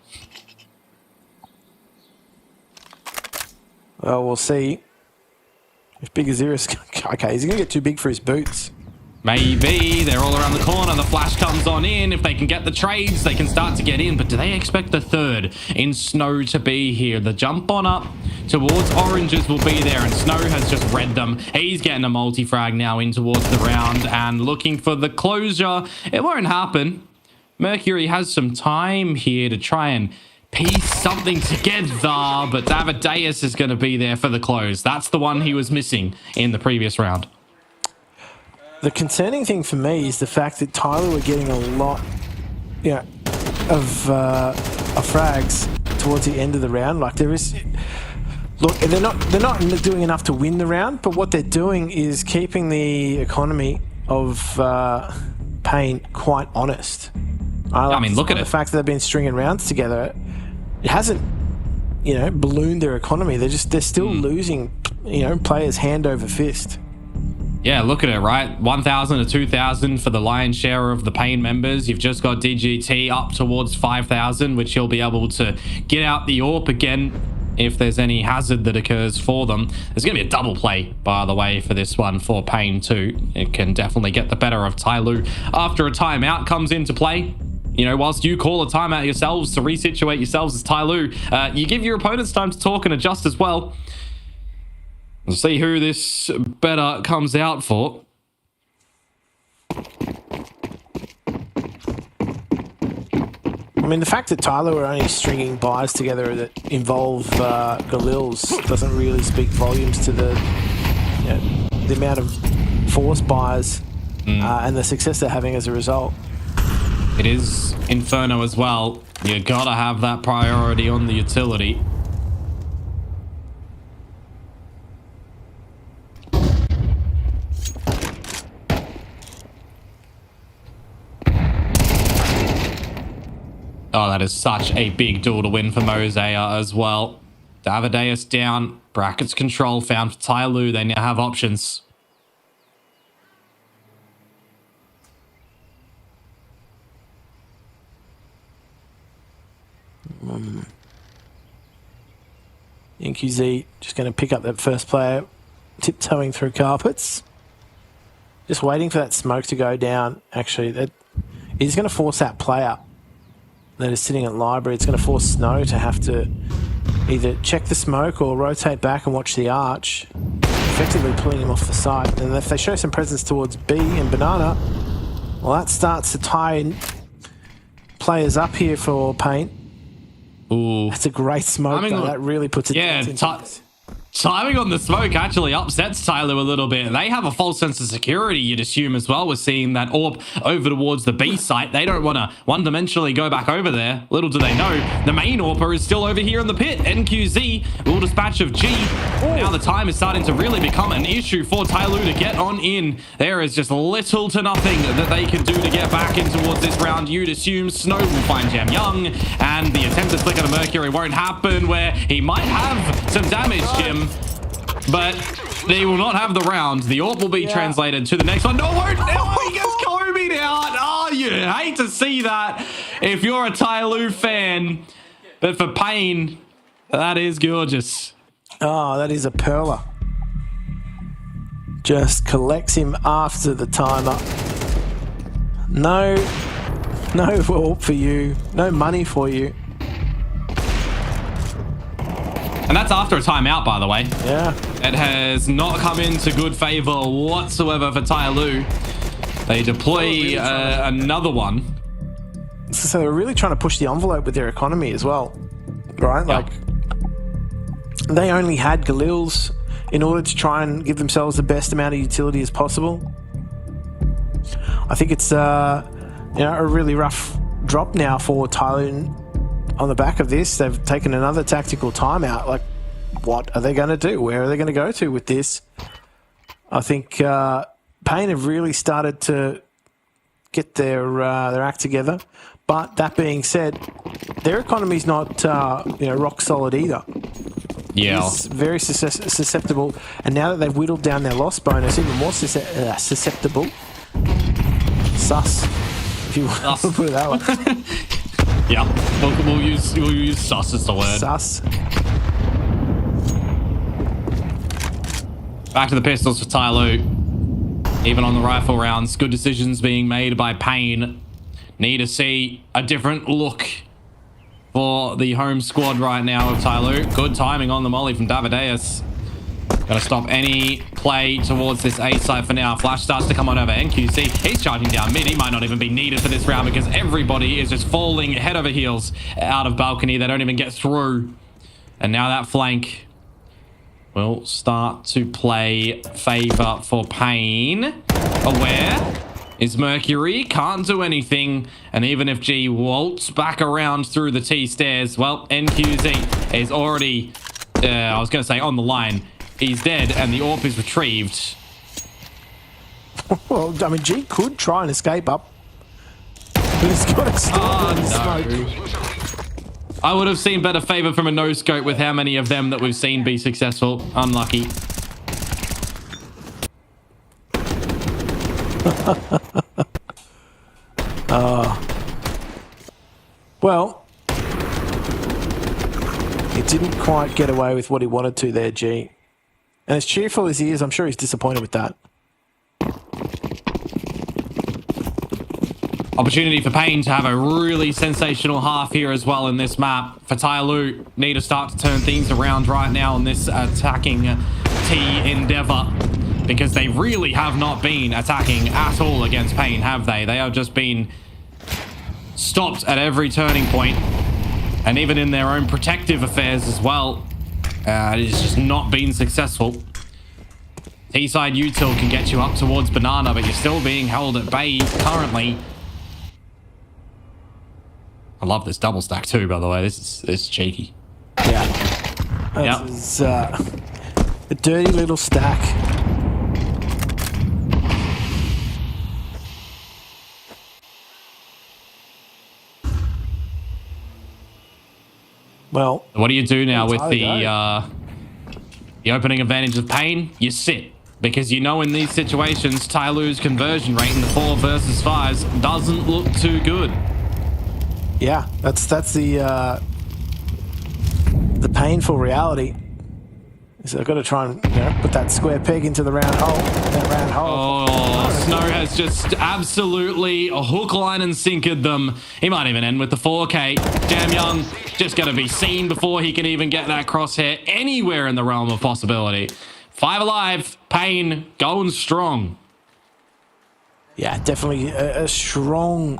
Well, we'll see. If Big Azirus... Okay, is he going to get too big for his boots? Maybe. They're all around the corner. The flash comes on in. If they can get the trades, they can start to get in. But do they expect the third in Snow to be here? The jump on up towards Oranges will be there, and Snow has just read them. He's getting a multi-frag now in towards the round and looking for the closure. It won't happen. Mercury has some time here to try and piece something together, but Davideus is going to be there for the close. That's the one he was missing in the previous round. The concerning thing for me is the fact that Tyloo are getting a lot, of frags towards the end of the round. Like there is, look, they're not doing enough to win the round, but what they're doing is keeping the economy of Payne quite honest. I mean, look at the fact that they've been stringing rounds together. It hasn't, ballooned their economy. They're still losing, players hand over fist. Yeah, look at it, right? 1,000 to 2,000 for the lion's share of the Payne members. You've just got DGT up towards 5,000, which he'll be able to get out the AWP again if there's any hazard that occurs for them. There's going to be a double play, by the way, for this one for Payne too. It can definitely get the better of Tyloo after a timeout comes into play. Whilst you call a timeout yourselves to resituate yourselves as Tyloo, you give your opponents time to talk and adjust as well. We'll see who this better comes out for. I mean, the fact that Tyloo are only stringing buys together that involve Galils doesn't really speak volumes to the amount of force buys and the success they're having as a result. It is Inferno as well. You gotta have that priority on the utility. Oh, that is such a big duel to win for Mosea as well. Davideus down. Brackets control found for Tyloo. They now have options. NQZ just going to pick up that first player, tiptoeing through carpets. Just waiting for that smoke to go down. Actually, that is going to force that player that is sitting at library. It's going to force Snow to have to either check the smoke or rotate back and watch the arch, effectively pulling him off the side. And if they show some presence towards B and Banana, well, that starts to tie in players up here for Pain. Ooh. That's a great smoke, though. That really puts it Timing on the smoke actually upsets Tyler a little bit. They have a false sense of security, you'd assume, as well. We're seeing that AWP over towards the B site. They don't want to one-dimensionally go back over there. Little do they know, the main AWPer is still over here in the pit. NQZ will dispatch of G. Now the time is starting to really become an issue for Tyloo to get on in. There is just little to nothing that they can do to get back in towards this round. You'd assume Snow will find Jam Young, and the attempted flick of the Mercury won't happen, where he might have some damage, Jim. But they will not have the round. The AWP will be translated to the next one. No, won't. Oh, he gets Kobe'd out. Oh, you hate to see that if you're a Tyloo fan. But for Pain, that is gorgeous. Oh, that is a perler. Just collects him after the timer. No AWP for you. No money for you. And that's after a timeout, by the way. Yeah. It has not come into good favor whatsoever for Tyloo. They deploy another one. So they're really trying to push the envelope with their economy as well, right? Yeah. Like, they only had Galils in order to try and give themselves the best amount of utility as possible. I think it's a really rough drop now for Tyloo. On the back of this, they've taken another tactical timeout. Like, what are they going to do? Where are they going to go to with this? I think Pain have really started to get their act together. But that being said, their economy's not rock solid either. Yeah, it's very susceptible. And now that they've whittled down their loss bonus, even more susceptible. Sus, if you want to put it that way. Yeah, we'll use sus as the word. Sus. Back to the pistols for Tyloo. Even on the rifle rounds, good decisions being made by Pain. Need to see a different look for the home squad right now of Tyloo. Good timing on the molly from Davideus. Gonna stop any play towards this A site for now. Flash starts to come on over NQC. He's charging down mid. He might not even be needed for this round because everybody is just falling head over heels out of balcony. They don't even get through. And now that flank will start to play favor for Pain. Aware is Mercury. Can't do anything. And even if G waltz back around through the T stairs, well, NQZ is already, I was going to say on the line. He's dead, and the AWP is retrieved. Well, I mean, G could try and escape up. But he's got to stop in the smoke. I would have seen better favor from a no-scope with how many of them that we've seen be successful. Unlucky. Well, he didn't quite get away with what he wanted to there, G. And as cheerful as he is, I'm sure he's disappointed with that. Opportunity for Pain to have a really sensational half here as well in this map. For Tyloo, need to start to turn things around right now in this attacking T endeavor. Because they really have not been attacking at all against Pain, have they? They have just been stopped at every turning point. And even in their own protective affairs as well. It's just not been successful. T-side util can get you up towards Banana, but you're still being held at bay currently. I love this double stack too, by the way. This is cheeky. Yeah. This is a dirty little stack. Well, what do you do now with the opening advantage of Pain? You sit. Because you know in these situations, Tyloo's conversion rate in the 4 versus 5s doesn't look too good. Yeah, that's the painful reality. So I've got to try and put that square peg into the round hole. That round hole. Oh, Snow has just absolutely hook, line, and sinkered them. He might even end with the 4K. Jam Young just going to be seen before he can even get that crosshair anywhere in the realm of possibility. 5 alive. Pain going strong. Yeah, definitely a strong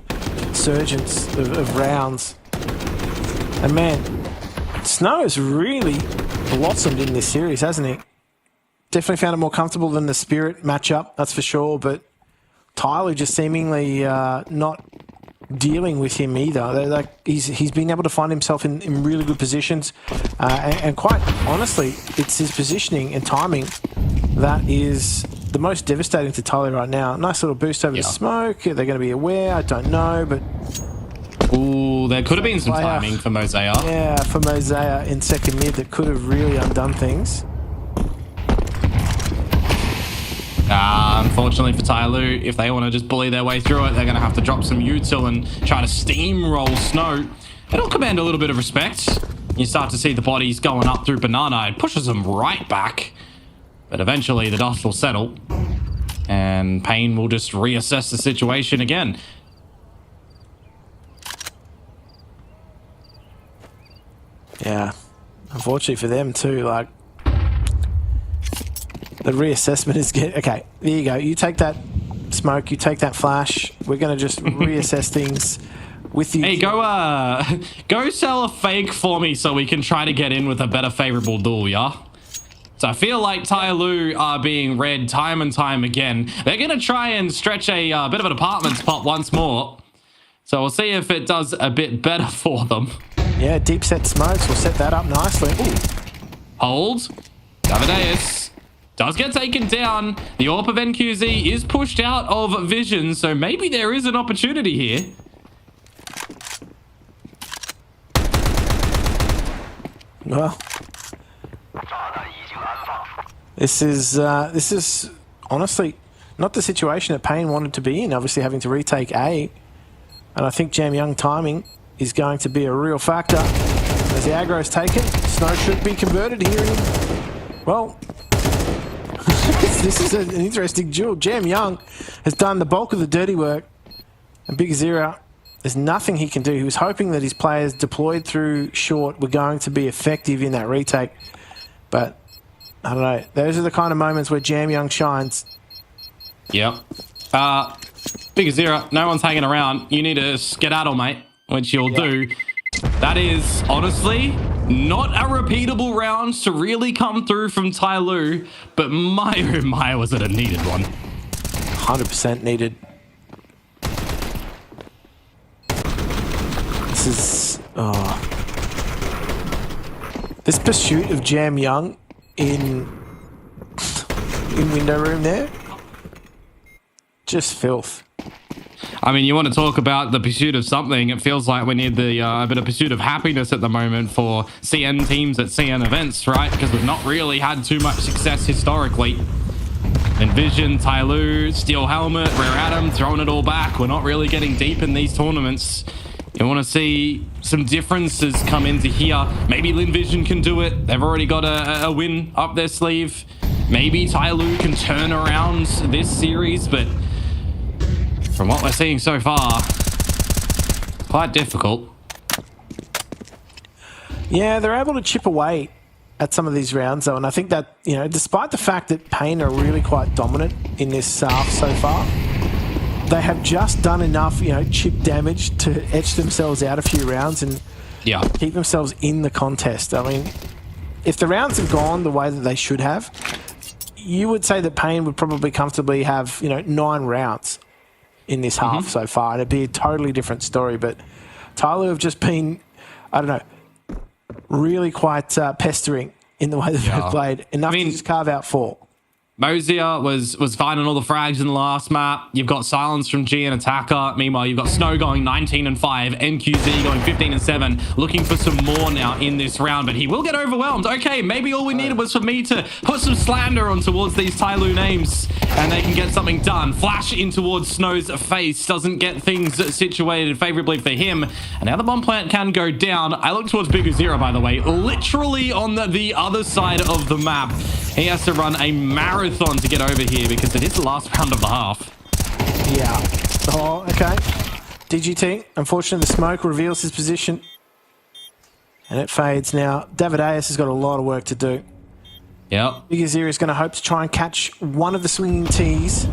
surgence of rounds. And man, Snow has really blossomed in this series, hasn't he? Definitely found it more comfortable than the Spirit matchup, that's for sure, but Tyler just seemingly not dealing with him either. Like he's been able to find himself in really good positions, and quite honestly, it's his positioning and timing that is the most devastating to Tyler right now. Nice little boost over the smoke. Are they going to be aware? I don't know, but... Ooh, there could have been some timing for Mosea. Yeah, for Mosea in second mid that could have really undone things. Unfortunately for Tyloo, if they want to just bully their way through it, they're going to have to drop some util and try to steamroll Snow. It'll command a little bit of respect. You start to see the bodies going up through Banana. It pushes them right back. But eventually the dust will settle. And Payne will just reassess the situation again. Yeah, unfortunately for them too, like, the reassessment is okay, there you go. You take that smoke, you take that flash. We're going to just reassess things with you. Hey, go sell a fake for me so we can try to get in with a better favorable duel, yeah? So I feel like Tyloo are being read time and time again. They're going to try and stretch a bit of an apartment spot once more. So we'll see if it does a bit better for them. Yeah, deep set smokes will set that up nicely. Ooh. Hold. Davideus does get taken down. The AWP of NQZ is pushed out of vision, so maybe there is an opportunity here. Well, this is honestly not the situation that Payne wanted to be in, obviously having to retake A. And I think Jam Young timing is going to be a real factor. As the aggro's taken, Snow should be converted here. Well, this is an interesting duel. Jam Young has done the bulk of the dirty work. And Big Zero, there's nothing he can do. He was hoping that his players deployed through short were going to be effective in that retake. But, I don't know. Those are the kind of moments where Jam Young shines. Yep. Big Zero, no one's hanging around. You need to skedaddle, mate, which you'll do. That is, honestly, not a repeatable round to really come through from Tyloo, but my oh my, was it a needed one. 100% needed. This is... this pursuit of Jam Young in window room there, just filth. I mean, you want to talk about the pursuit of something. It feels like we need the a bit of pursuit of happiness at the moment for CN teams at CN events, right? Because we've not really had too much success historically. Envision, Tyloo, Steel Helmet, Rare Atom, throwing it all back. We're not really getting deep in these tournaments. You want to see some differences come into here. Maybe Linvision can do it. They've already got a win up their sleeve. Maybe Tyloo can turn around this series, but from what we're seeing so far, quite difficult. Yeah, they're able to chip away at some of these rounds, though, and I think that, you know, despite the fact that Payne are really quite dominant in this half so far, they have just done enough, you know, chip damage to etch themselves out a few rounds and keep themselves in the contest. I mean, if the rounds have gone the way that they should have, you would say that Payne would probably comfortably have, you know, 9 rounds in this half so far, and it'd be a totally different story. But Tyloo have just been, I don't know, really quite pestering in the way that they've played. Enough to just carve out 4. Mosier was finding all the frags in the last map. You've got Silence from G and Attacker. Meanwhile, you've got Snow going 19-5, NQZ going 15-7, looking for some more now in this round, but he will get overwhelmed. Okay, maybe all we needed was for me to put some slander on towards these Tyloo names, and they can get something done. Flash in towards Snow's face doesn't get things situated favorably for him, and now the bomb plant can go down. I look towards Bigger Zero, by the way, literally on the other side of the map. He has to run a marathon to get over here because it is the last round of the half. Yeah. Oh, okay. DGT, unfortunately, the smoke reveals his position. And it fades now. Davideus has got a lot of work to do. Yep. Big Azir is going to hope to try and catch one of the swinging tees.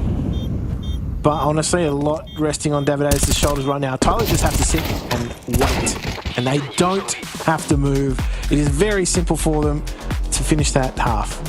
but honestly, a lot resting on Davides' shoulders right now. Tyler just have to sit and wait, and they don't have to move. It is very simple for them to finish that half.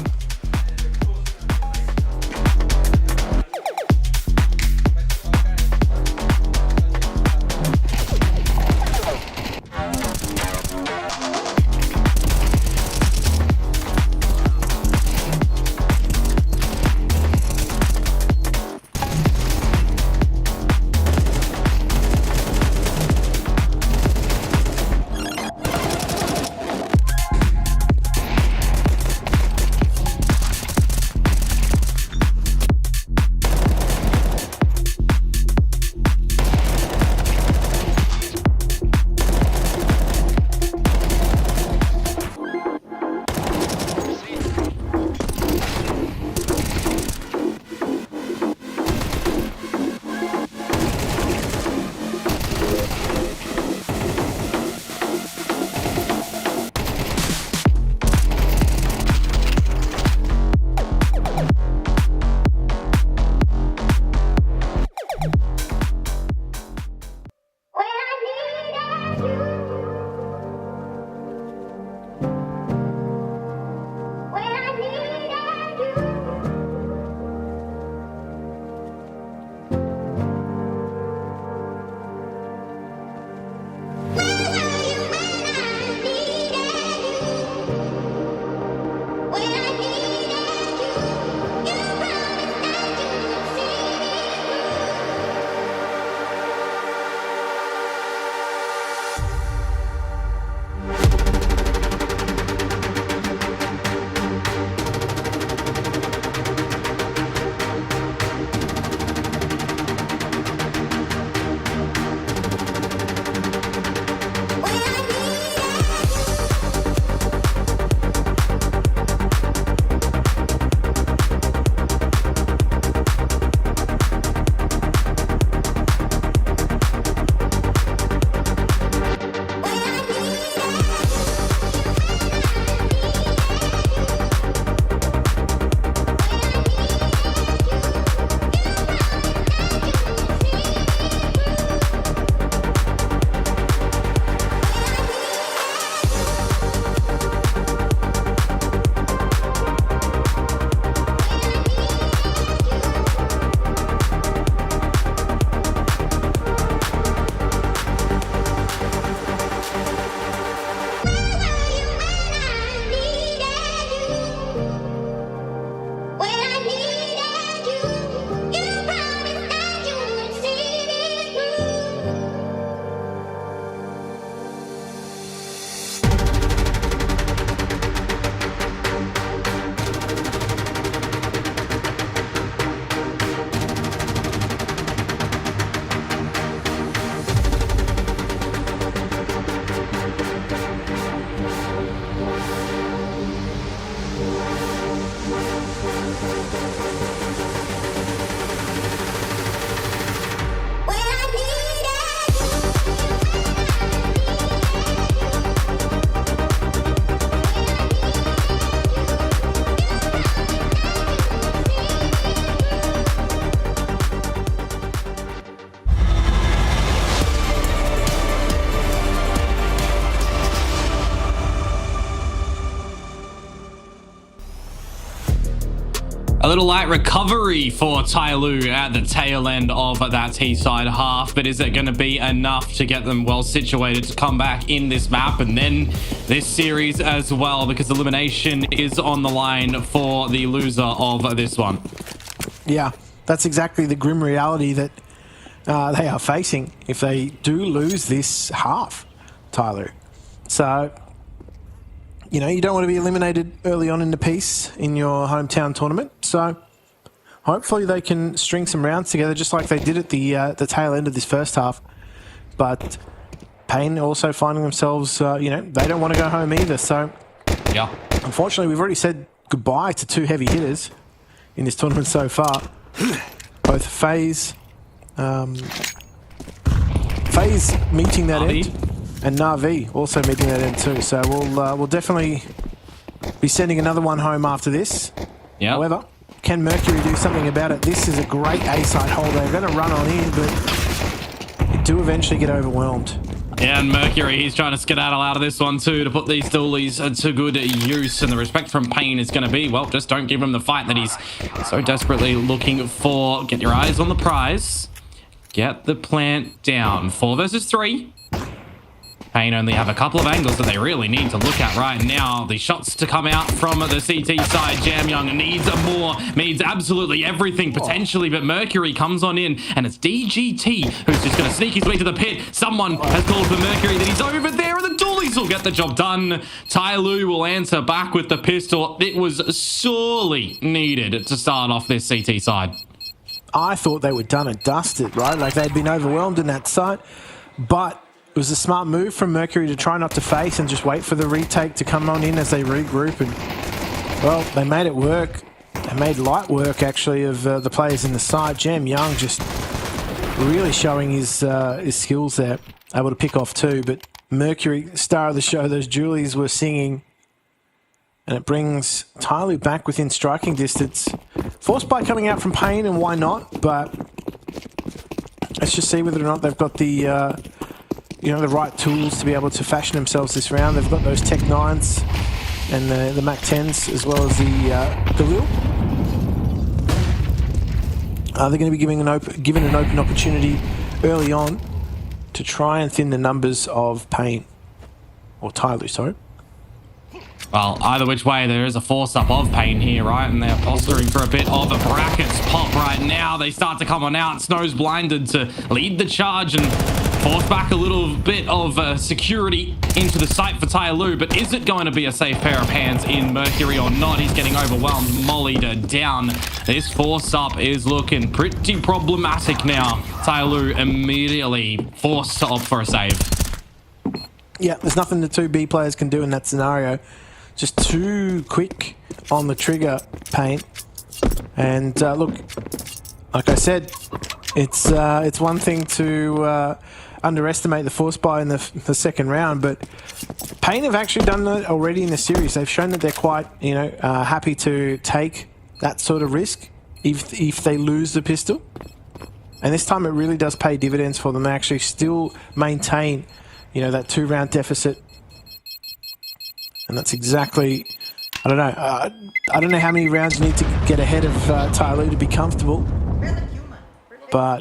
A little light recovery for Tyloo at the tail end of that T-side half, but is it going to be enough to get them well situated to come back in this map and then this series as well, because elimination is on the line for the loser of this one. Yeah, that's exactly the grim reality that they are facing if they do lose this half, Tyloo. So, you know, you don't want to be eliminated early on in the piece in your hometown tournament. So hopefully they can string some rounds together just like they did at the tail end of this first half. But Pain also finding themselves, you know, they don't want to go home either. So yeah, unfortunately, we've already said goodbye to two heavy hitters in this tournament so far. Both FaZe meeting that end, and Na'Vi also meeting that end too. So we'll definitely be sending another one home after this. Yeah. However, can Mercury do something about it? This is a great A-side hold. They're going to run on in, but they do eventually get overwhelmed. Yeah, and Mercury, he's trying to skedaddle out of this one too to put these dualies to good use. And the respect from Payne is going to be, well, just don't give him the fight that he's so desperately looking for. Get your eyes on the prize. Get the plant down. 4 versus 3. Payne only have a couple of angles that they really need to look at right now. The shots to come out from the CT side. Jam Young needs absolutely everything potentially, but Mercury comes on in, and it's DGT who's just going to sneak his way to the pit. Someone has called for Mercury that he's over there, and the dualies will get the job done. Tai Lu will answer back with the pistol. It was sorely needed to start off this CT side. I thought they were done and dusted, right? Like they'd been overwhelmed in that site, but it was a smart move from Mercury to try not to face and just wait for the retake to come on in as they regroup. And, well, they made it work. They made light work, actually, of the players in the side. Jam Young just really showing his skills there. Able to pick off 2, but Mercury, star of the show, those Julies were singing. And it brings Tyler back within striking distance. Force buy coming out from Payne, and why not? But let's just see whether or not they've got the the right tools to be able to fashion themselves this round. They've got those Tech 9s and the Mac 10s, as well as the Galil. They're going to be given an open opportunity early on to try and thin the numbers of Payne. Or Tyloo, sorry. Well, either which way, there is a force-up of Payne here, right? And they're posturing for a bit of a brackets pop right now. They start to come on out. Snow's blinded to lead the charge and force back a little bit of security into the site for Tai Lu. But is it going to be a safe pair of hands in Mercury or not? He's getting overwhelmed, mollied down. This force-up is looking pretty problematic now. Tai Lu immediately forced to opt for a save. Yeah, there's nothing the 2 B players can do in that scenario. Just too quick on the trigger, Payne. And look, like I said, it's one thing to underestimate the force buy in the second round, but Payne have actually done that already in the series. They've shown that they're quite, happy to take that sort of risk if they lose the pistol. And this time it really does pay dividends for them. They actually still maintain, that 2-round deficit. And that's exactly, I don't know how many rounds you need to get ahead of Tai Lu to be comfortable. But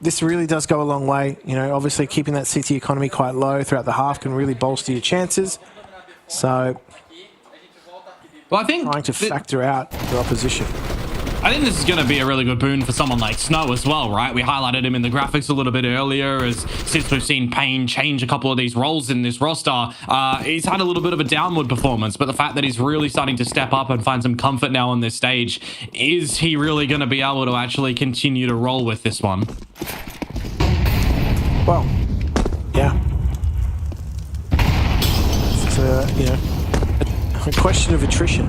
this really does go a long way. Obviously keeping that CT economy quite low throughout the half can really bolster your chances. So, well, I think trying to factor out the opposition. I think this is going to be a really good boon for someone like Snow as well, right? We highlighted him in the graphics a little bit earlier, since we've seen Payne change a couple of these roles in this roster. He's had a little bit of a downward performance, but the fact that he's really starting to step up and find some comfort now on this stage, is he really going to be able to actually continue to roll with this one? Well, yeah. It's a question of attrition.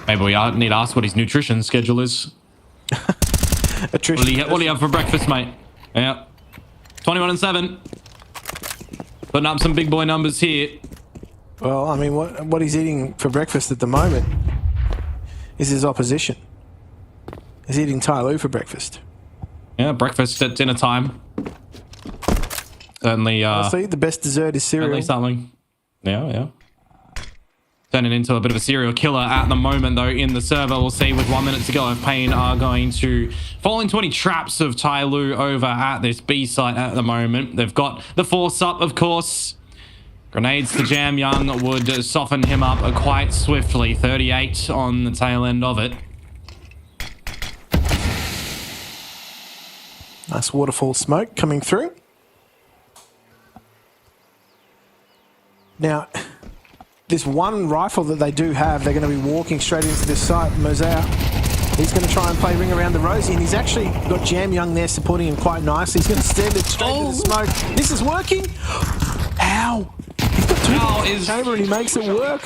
Maybe we need to ask what his nutrition schedule is. Attrition. What do you have for breakfast, mate? Yeah. 21-7. Putting up some big boy numbers here. Well, I mean, what he's eating for breakfast at the moment is his opposition. He's eating Tai Lu for breakfast. Yeah, breakfast at dinner time. Certainly, honestly, the best dessert is cereal. Certainly something. Yeah. Turning into a bit of a serial killer at the moment, though, in the server. We'll see with 1 minute to go if Payne are going to fall into any traps of Tai Lu over at this B site at the moment. They've got the force up, of course. Grenades to Jam Young would soften him up quite swiftly. 38 on the tail end of it. Nice waterfall smoke coming through. Now, this one rifle that they do have, they're going to be walking straight into this site. Mosaic, he's going to try and play ring around the rosy, and he's actually got Jam Young there supporting him quite nicely. He's going to stand it straight to the smoke. This is working. How? He's got 2 in the chamber and he makes it work.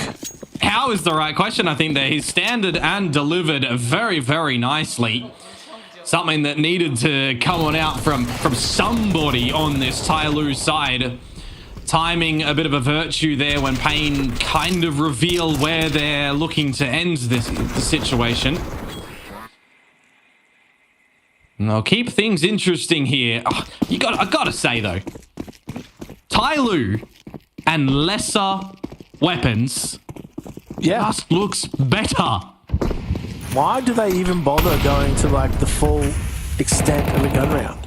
How is the right question? I think that he's standard and delivered very, very nicely. Something that needed to come on out from somebody on this Tai Lu side. timing a bit of a virtue there when Payne kind of reveal where they're looking to end the situation. And they'll keep things interesting here. Oh, I gotta say though, Tyloo and lesser weapons just looks better. Why do they even bother going to like the full extent of a gun round?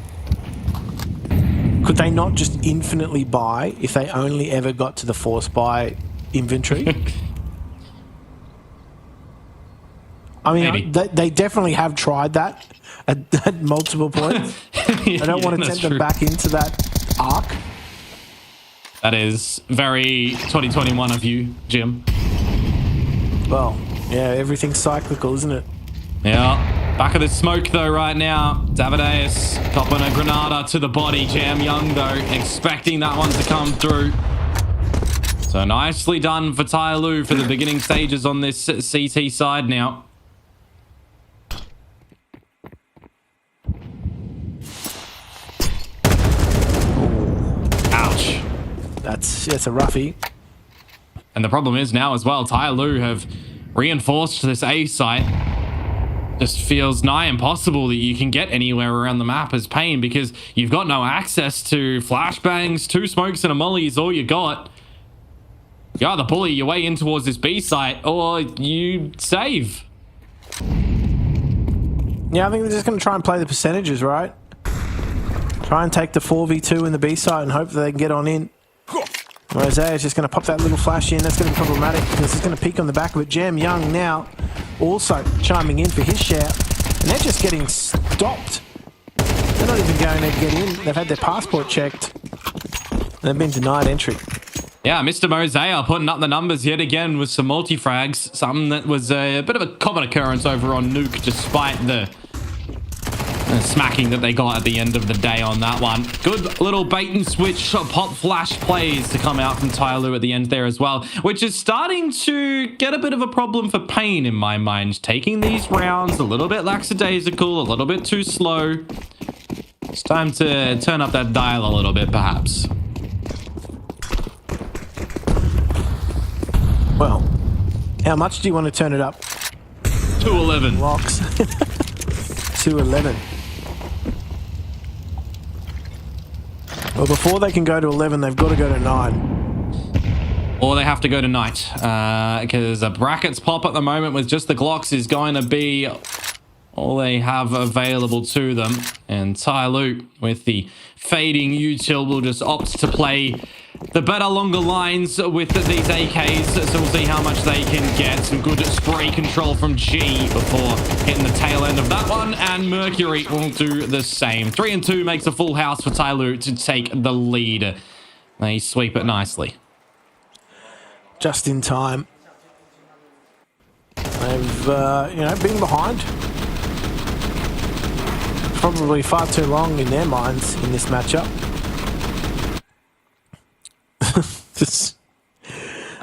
Could they not just infinitely buy if they only ever got to the force buy inventory? I mean, they definitely have tried that at multiple points. I don't want to tempt them back into that arc. That is very 2021 of you, Jim. Well, yeah, everything's cyclical, isn't it? Yeah. Back of the smoke, though, right now. Davideus popping a Granada to the body. Jam Young, though, expecting that one to come through. So nicely done for Tyloo for the beginning stages on this CT side now. Ouch. That's a roughie. And the problem is now as well, Tyloo have reinforced this A site. Just feels nigh impossible that you can get anywhere around the map as Payne because you've got no access to flashbangs, 2 smokes and a molly is all you got. You either bully your way in towards this B site or you save. Yeah, I think they're just going to try and play the percentages, right? Try and take the 4v2 in the B site and hope that they can get on in. Mosaic is just going to pop that little flash in. That's going to be problematic because it's going to peek on the back of it. Jam Young now also chiming in for his share. And they're just getting stopped. They're not even going to get in. They've had their passport checked. They've been denied entry. Yeah, Mr. Mosaic putting up the numbers yet again with some multi-frags. Something that was a bit of a common occurrence over on Nuke despite the smacking that they got at the end of the day on that one. Good little bait and switch pop flash plays to come out from Tyloo at the end there as well, which is starting to get a bit of a problem for Payne in my mind. Taking these rounds a little bit lackadaisical, a little bit too slow. It's time to turn up that dial a little bit perhaps. Well, how much do you want to turn it up? 211. Locks. 211. Well, before they can go to 11, they've got to go to 9. Or they have to go to night. Because the brackets pop at the moment with just the Glocks is going to be all they have available to them. And Tyloo with the fading util will just opt to play the better longer lines with these AKs, so we'll see how much they can get. Some good spray control from G before hitting the tail end of that one, and Mercury will do the same. 3 and 2 makes a full house for Tyloo to take the lead. They sweep it nicely. Just in time. They've, been behind. Probably far too long in their minds in this matchup. Just,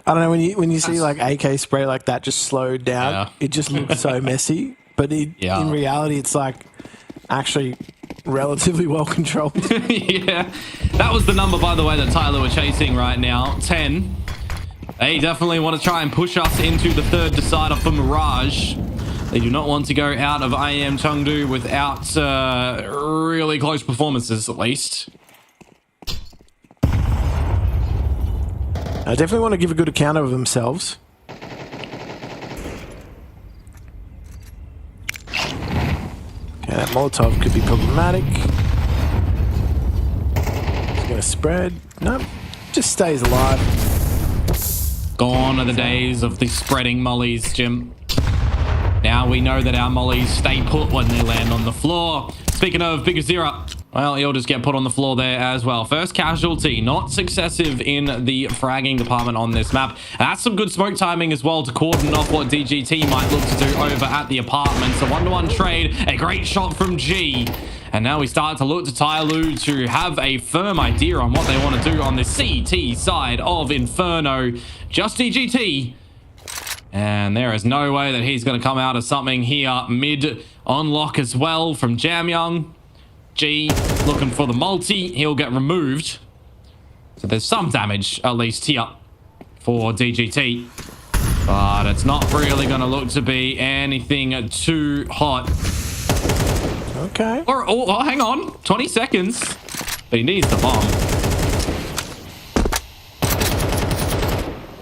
I don't know, when you see like AK spray like that just slowed down, it just looks so messy. But in reality, it's like actually relatively well controlled. Yeah, that was the number, by the way, that Tyloo are chasing right now. 10. They definitely want to try and push us into the third decider for Mirage. They do not want to go out of IEM Chengdu without really close performances, at least. I definitely want to give a good account of themselves. Okay, that Molotov could be problematic. It's going to spread. Nope, just stays alive. Gone are the days of the spreading mollies, Jim. Now we know that our mollies stay put when they land on the floor. Speaking of Big Zero, well, he'll just get put on the floor there as well. First casualty, not successive in the fragging department on this map. And that's some good smoke timing as well to cordon off what DGT might look to do over at the apartments. A 1-to-1 trade, a great shot from G. And now we start to look to Tyloo to have a firm idea on what they want to do on the CT side of Inferno. Just DGT. And there is no way that he's going to come out of something here. Mid on lock as well from Jam Young. G looking for the multi. He'll get removed. So there's some damage, at least here, for DGT. But it's not really going to look to be anything too hot. Okay. Oh, hang on. 20 seconds. But he needs the bomb.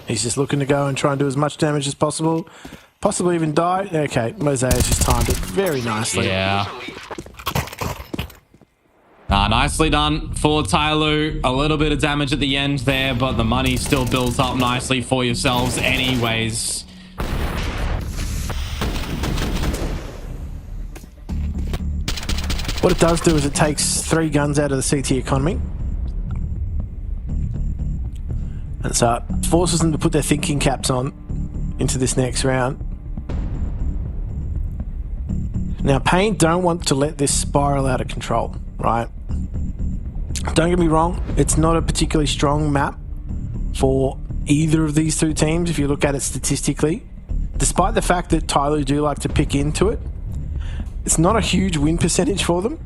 He's just looking to go and try and do as much damage as possible. Possibly even die. Okay, Mosaic's just timed it very nicely. Yeah. Nicely done for Tyloo. A little bit of damage at the end there, but the money still built up nicely for yourselves anyways. What it does do is it takes 3 guns out of the CT economy. And so it forces them to put their thinking caps on into this next round. Now, Pain don't want to let this spiral out of control, right? Don't get me wrong, it's not a particularly strong map for either of these two teams if you look at it statistically. Despite the fact that Tyloo do like to pick into it, it's not a huge win percentage for them.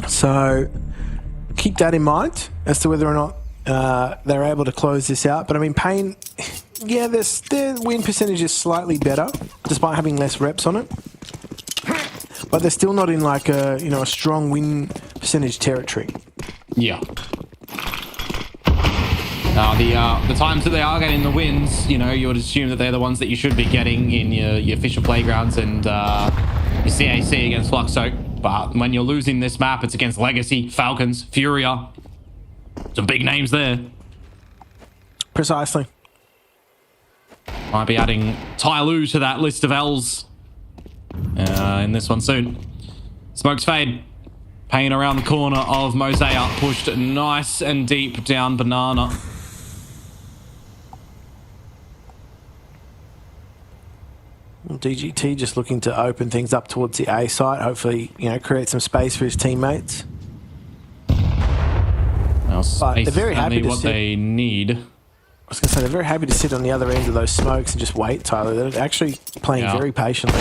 So keep that in mind as to whether or not they're able to close this out. But I mean, Pain, yeah, their win percentage is slightly better despite having less reps on it. But they're still not in like a strong win percentage territory. Yeah. The times that they are getting the wins, you would assume that they're the ones that you should be getting in your official playgrounds and your CAC against Fluxo. But when you're losing this map, it's against Legacy, Falcons, Furia. Some big names there. Precisely. Might be adding Tyloo to that list of L's in this one soon. Smokes fade. Pain around the corner of Mosaic, pushed nice and deep down Banana. DGT just looking to open things up towards the A site. Hopefully, create some space for his teammates. But they're very happy to what sit. they need. I was going to say, they're very happy to sit on the other end of those smokes and just wait, Tyler. They're actually playing very patiently.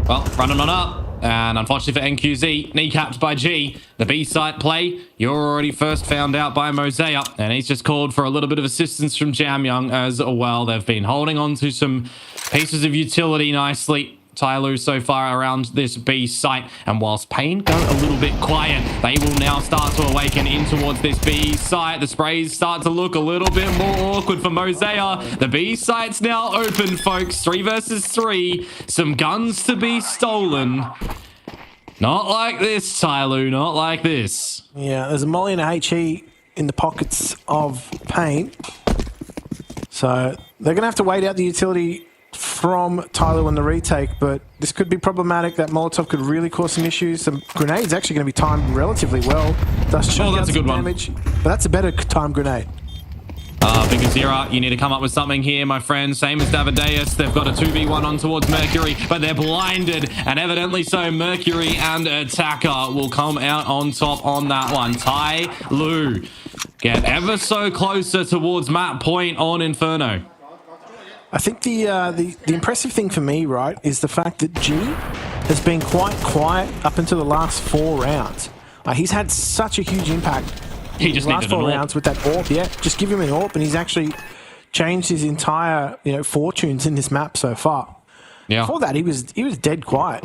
Well, running on up. And unfortunately for NQZ, kneecapped by G. The B site play, you're already first found out by Mosaic. And he's just called for a little bit of assistance from Jam Young as well. They've been holding on to some pieces of utility nicely. Tyloo so far around this B site, and whilst Pain go a little bit quiet, they will now start to awaken in towards this B site. The sprays start to look a little bit more awkward for Mosaic. The B site's now open, folks. 3 versus 3. Some guns to be stolen. Not like this, Tyloo. Not like this. Yeah, there's a molly and a HE in the pockets of Pain. So they're going to have to wait out the utility from Tyloo on the retake, but this could be problematic. That Molotov could really cause some issues. Some grenade's actually going to be timed relatively well. Does that's a good damage, one. But that's a better timed grenade. Big Azira, you need to come up with something here, my friend. Same as Davideus. They've got a 2v1 on towards Mercury, but they're blinded, and evidently so Mercury and Attacker will come out on top on that one. Tyloo get ever so closer towards map point on Inferno. I think the impressive thing for me, right, is the fact that G has been quite quiet up until the last 4 rounds. He's had such a huge impact in the last 4 rounds with that AWP. Yeah, just give him an AWP and he's actually changed his entire fortunes in this map so far. Yeah. Before that, he was dead quiet.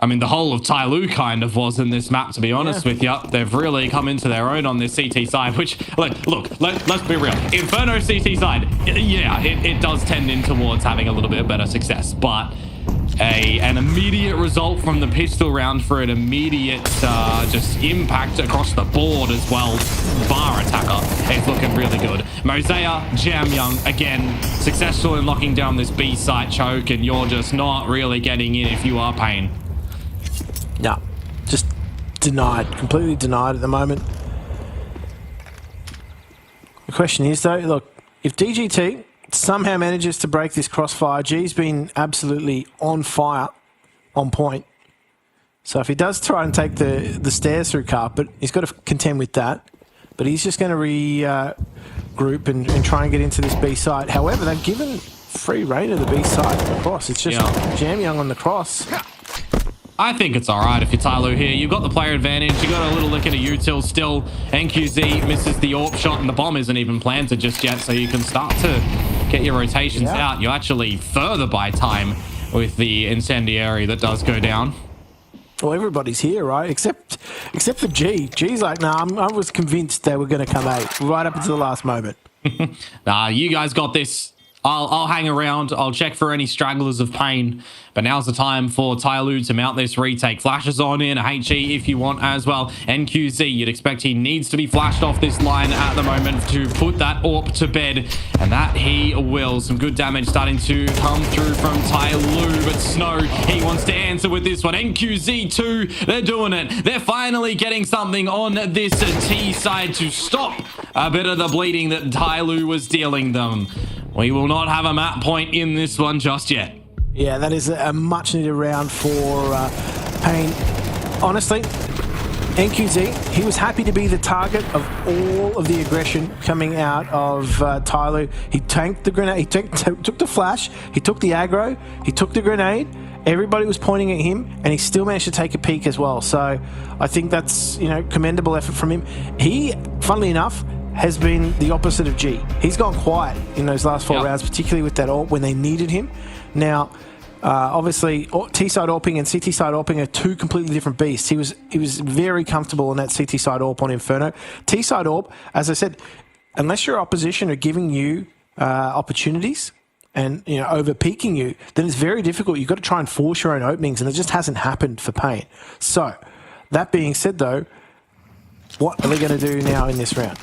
I mean, the whole of Tyloo kind of was in this map, to be honest with you. They've really come into their own on this CT side, which, let's be real. Inferno CT side, yeah, it does tend in towards having a little bit better success, but an immediate result from the pistol round for an immediate just impact across the board as well. Bar Attacker is looking really good. Mosaic, Jam Young, again, successful in locking down this B site choke, and you're just not really getting in if you are Pain. No, just denied, completely denied at the moment. The question is though, look, if DGT somehow manages to break this crossfire, G's been absolutely on fire, on point. So if he does try and take the stairs through carpet, he's got to contend with that. But he's just going to regroup and try and get into this B site. However, they've given free reign of the B site across. It's just Jam Young on the cross. I think it's all right if you're Tyloo here. You've got the player advantage. You got a little lick into util still. NQZ misses the AWP shot, and the bomb isn't even planted just yet, so you can start to get your rotations out. You actually further buy time with the incendiary that does go down. Well, everybody's here, right? Except for G. G's like, nah, I was convinced they were going to come out right up until the last moment. Nah, you guys got this. I'll hang around. I'll check for any stragglers of pain. But now's the time for Tyloo to mount this retake. Flashes on in, HE if you want as well. NQZ, you'd expect he needs to be flashed off this line at the moment to put that AWP to bed. And that he will. Some good damage starting to come through from Tyloo. But Snow, he wants to answer with this one. NQZ too, they're doing it. They're finally getting something on this T side to stop a bit of the bleeding that Tyloo was dealing them. We will not have a map point in this one just yet. Yeah, that is a much needed round for Pain. Honestly, NQZ, he was happy to be the target of all of the aggression coming out of Tyloo. He tanked the grenade, he took the flash, he took the aggro, he took the grenade. Everybody was pointing at him, and he still managed to take a peek as well. So I think that's, you know, commendable effort from him. He, funnily enough, has been the opposite of G. He's gone quiet in those last 4 rounds, particularly with that AWP when they needed him. Now, obviously, T-side AWPing and CT-side AWPing are two completely different beasts. He was very comfortable on that CT-side AWP on Inferno. T-side AWP, as I said, unless your opposition are giving you opportunities and, you know, over peaking you, then it's very difficult. You've got to try and force your own openings, and it just hasn't happened for Pain. So, that being said, though, what are they going to do now in this round?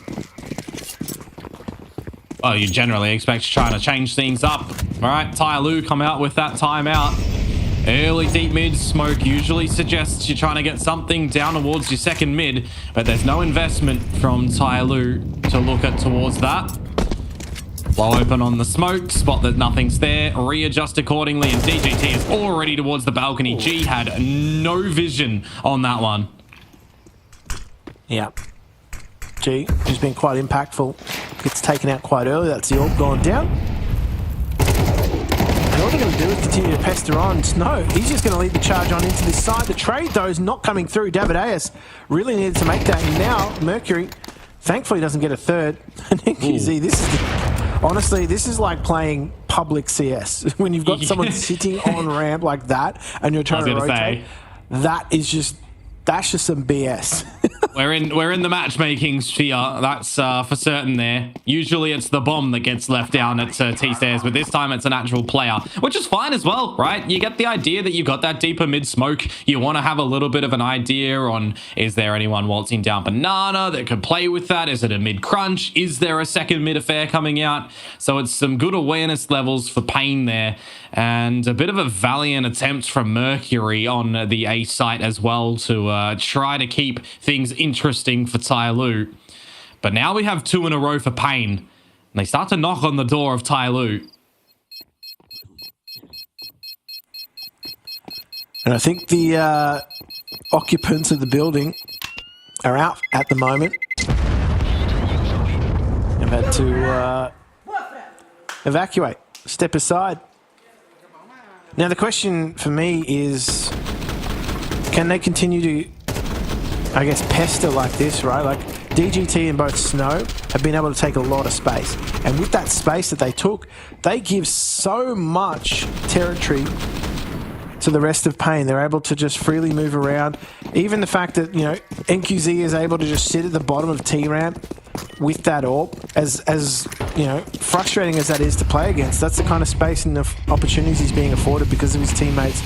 Well, you generally expect trying to change things up. All right, Tyloo come out with that timeout. Early deep mid smoke usually suggests you're trying to get something down towards your second mid, but there's no investment from Tyloo to look at towards that. Blow open on the smoke, spot that nothing's there, readjust accordingly, and DGT is already towards the balcony. G had no vision on that one. Yeah. G, who's been quite impactful, gets taken out quite early. That's the AWP gone down. And all they're going to do is continue to pester on. No, he's just going to lead the charge on into this side. The trade, though, is not coming through. Davideus really needed to make that. And now, Mercury, thankfully, doesn't get a third. And NQZ, this is... Honestly, this is like playing public CS. When you've got someone sitting on ramp like that and you're trying to rotate, that's just some BS. We're in the matchmaking sphere. That's for certain there. Usually it's the bomb that gets left down at T-stairs, but this time it's an actual player, which is fine as well, right? You get the idea that you've got that deeper mid smoke. You want to have a little bit of an idea on, is there anyone waltzing down banana that could play with that? Is it a mid crunch? Is there a second mid affair coming out? So it's some good awareness levels for Pain there, and a bit of a valiant attempt from Mercury on the A site as well to try to keep things interesting for Tyloo. But now we have 2 in a row for Pain, and they start to knock on the door of Tyloo. And I think the occupants of the building are out at the moment. They've had to evacuate, step aside. Now the question for me is, can they continue to, I guess, pester like this, right? Like DGT and both Snow have been able to take a lot of space. And with that space that they took, they give so much territory to the rest of Pain. They're able to just freely move around. Even the fact that, you know, NQZ is able to just sit at the bottom of T-ramp with that AWP, as you know, frustrating as that is to play against, that's the kind of space and the opportunities he's being afforded because of his teammates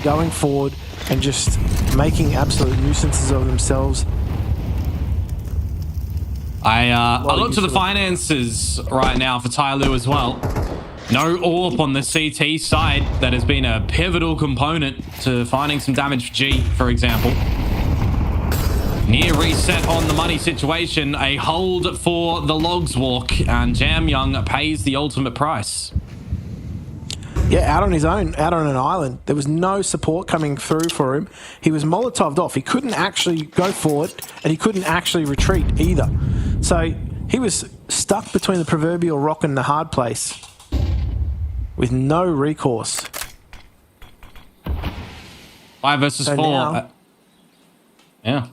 going forward and just making absolute nuisances of themselves. I look to the finances right now for Tyloo as well. No AWP on the CT side. That has been a pivotal component to finding some damage for G, for example. Near reset on the money situation. A hold for the Logs walk, and Jam Young pays the ultimate price. Yeah, out on his own, out on an island. There was no support coming through for him. He was Molotoved off. He couldn't actually go forward, and he couldn't actually retreat either. So he was stuck between the proverbial rock and the hard place with no recourse. 5 versus 4. now- Yeah.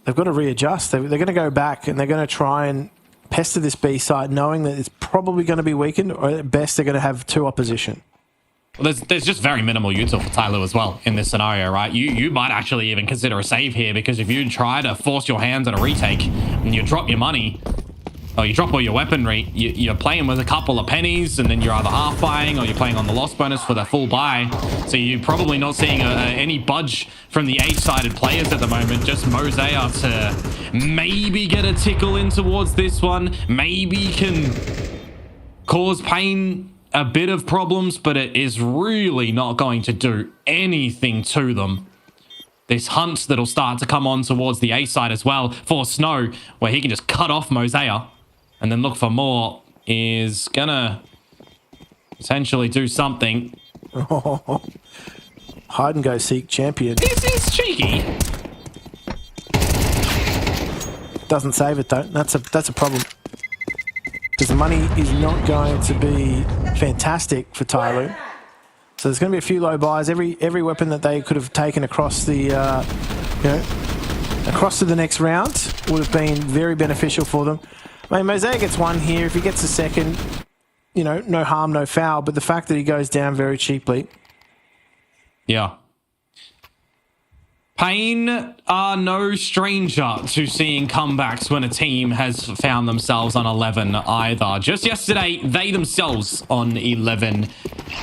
They've got to readjust. They're going to go back and they're going to try and pester this B side, knowing that it's probably going to be weakened, or at best they're going to have 2 opposition. Well, there's just very minimal util for Tyloo as well in this scenario, right? You might actually even consider a save here, because if you try to force your hands on a retake and you drop your money, or you drop all your weaponry, you're playing with a couple of pennies, and then you're either half buying or you're playing on the loss bonus for the full buy. So you're probably not seeing any budge from the H-sided players at the moment. Just Mosaic to maybe get a tickle in towards this one. Maybe can cause Pain a bit of problems, but it is really not going to do anything to them. This hunt that'll start to come on towards the A side as well for Snow, where he can just cut off Mosaic and then look for more, is gonna potentially do something. Oh, hide and go seek champion. This is cheeky. Doesn't save it though. That's a problem. Because the money is not going to be fantastic for Tyloo. So there's going to be a few low buys. Every weapon that they could have taken across the, across to the next round would have been very beneficial for them. I mean, Mosaic gets 1 here. If he gets a second, no harm, no foul. But the fact that he goes down very cheaply. Yeah. Pain are no stranger to seeing comebacks when a team has found themselves on 11 either. Just yesterday, they themselves on 11,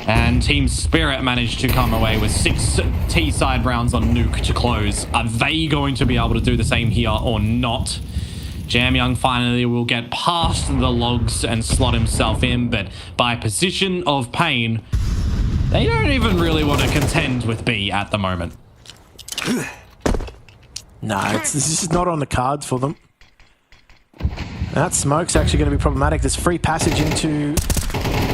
and Team Spirit managed to come away with 6 T-side rounds on Nuke to close. Are they going to be able to do the same here or not? Jam Young finally will get past the logs and slot himself in, but by position of Pain, they don't even really want to contend with B at the moment. No, this is not on the cards for them. That smoke's actually going to be problematic. There's free passage into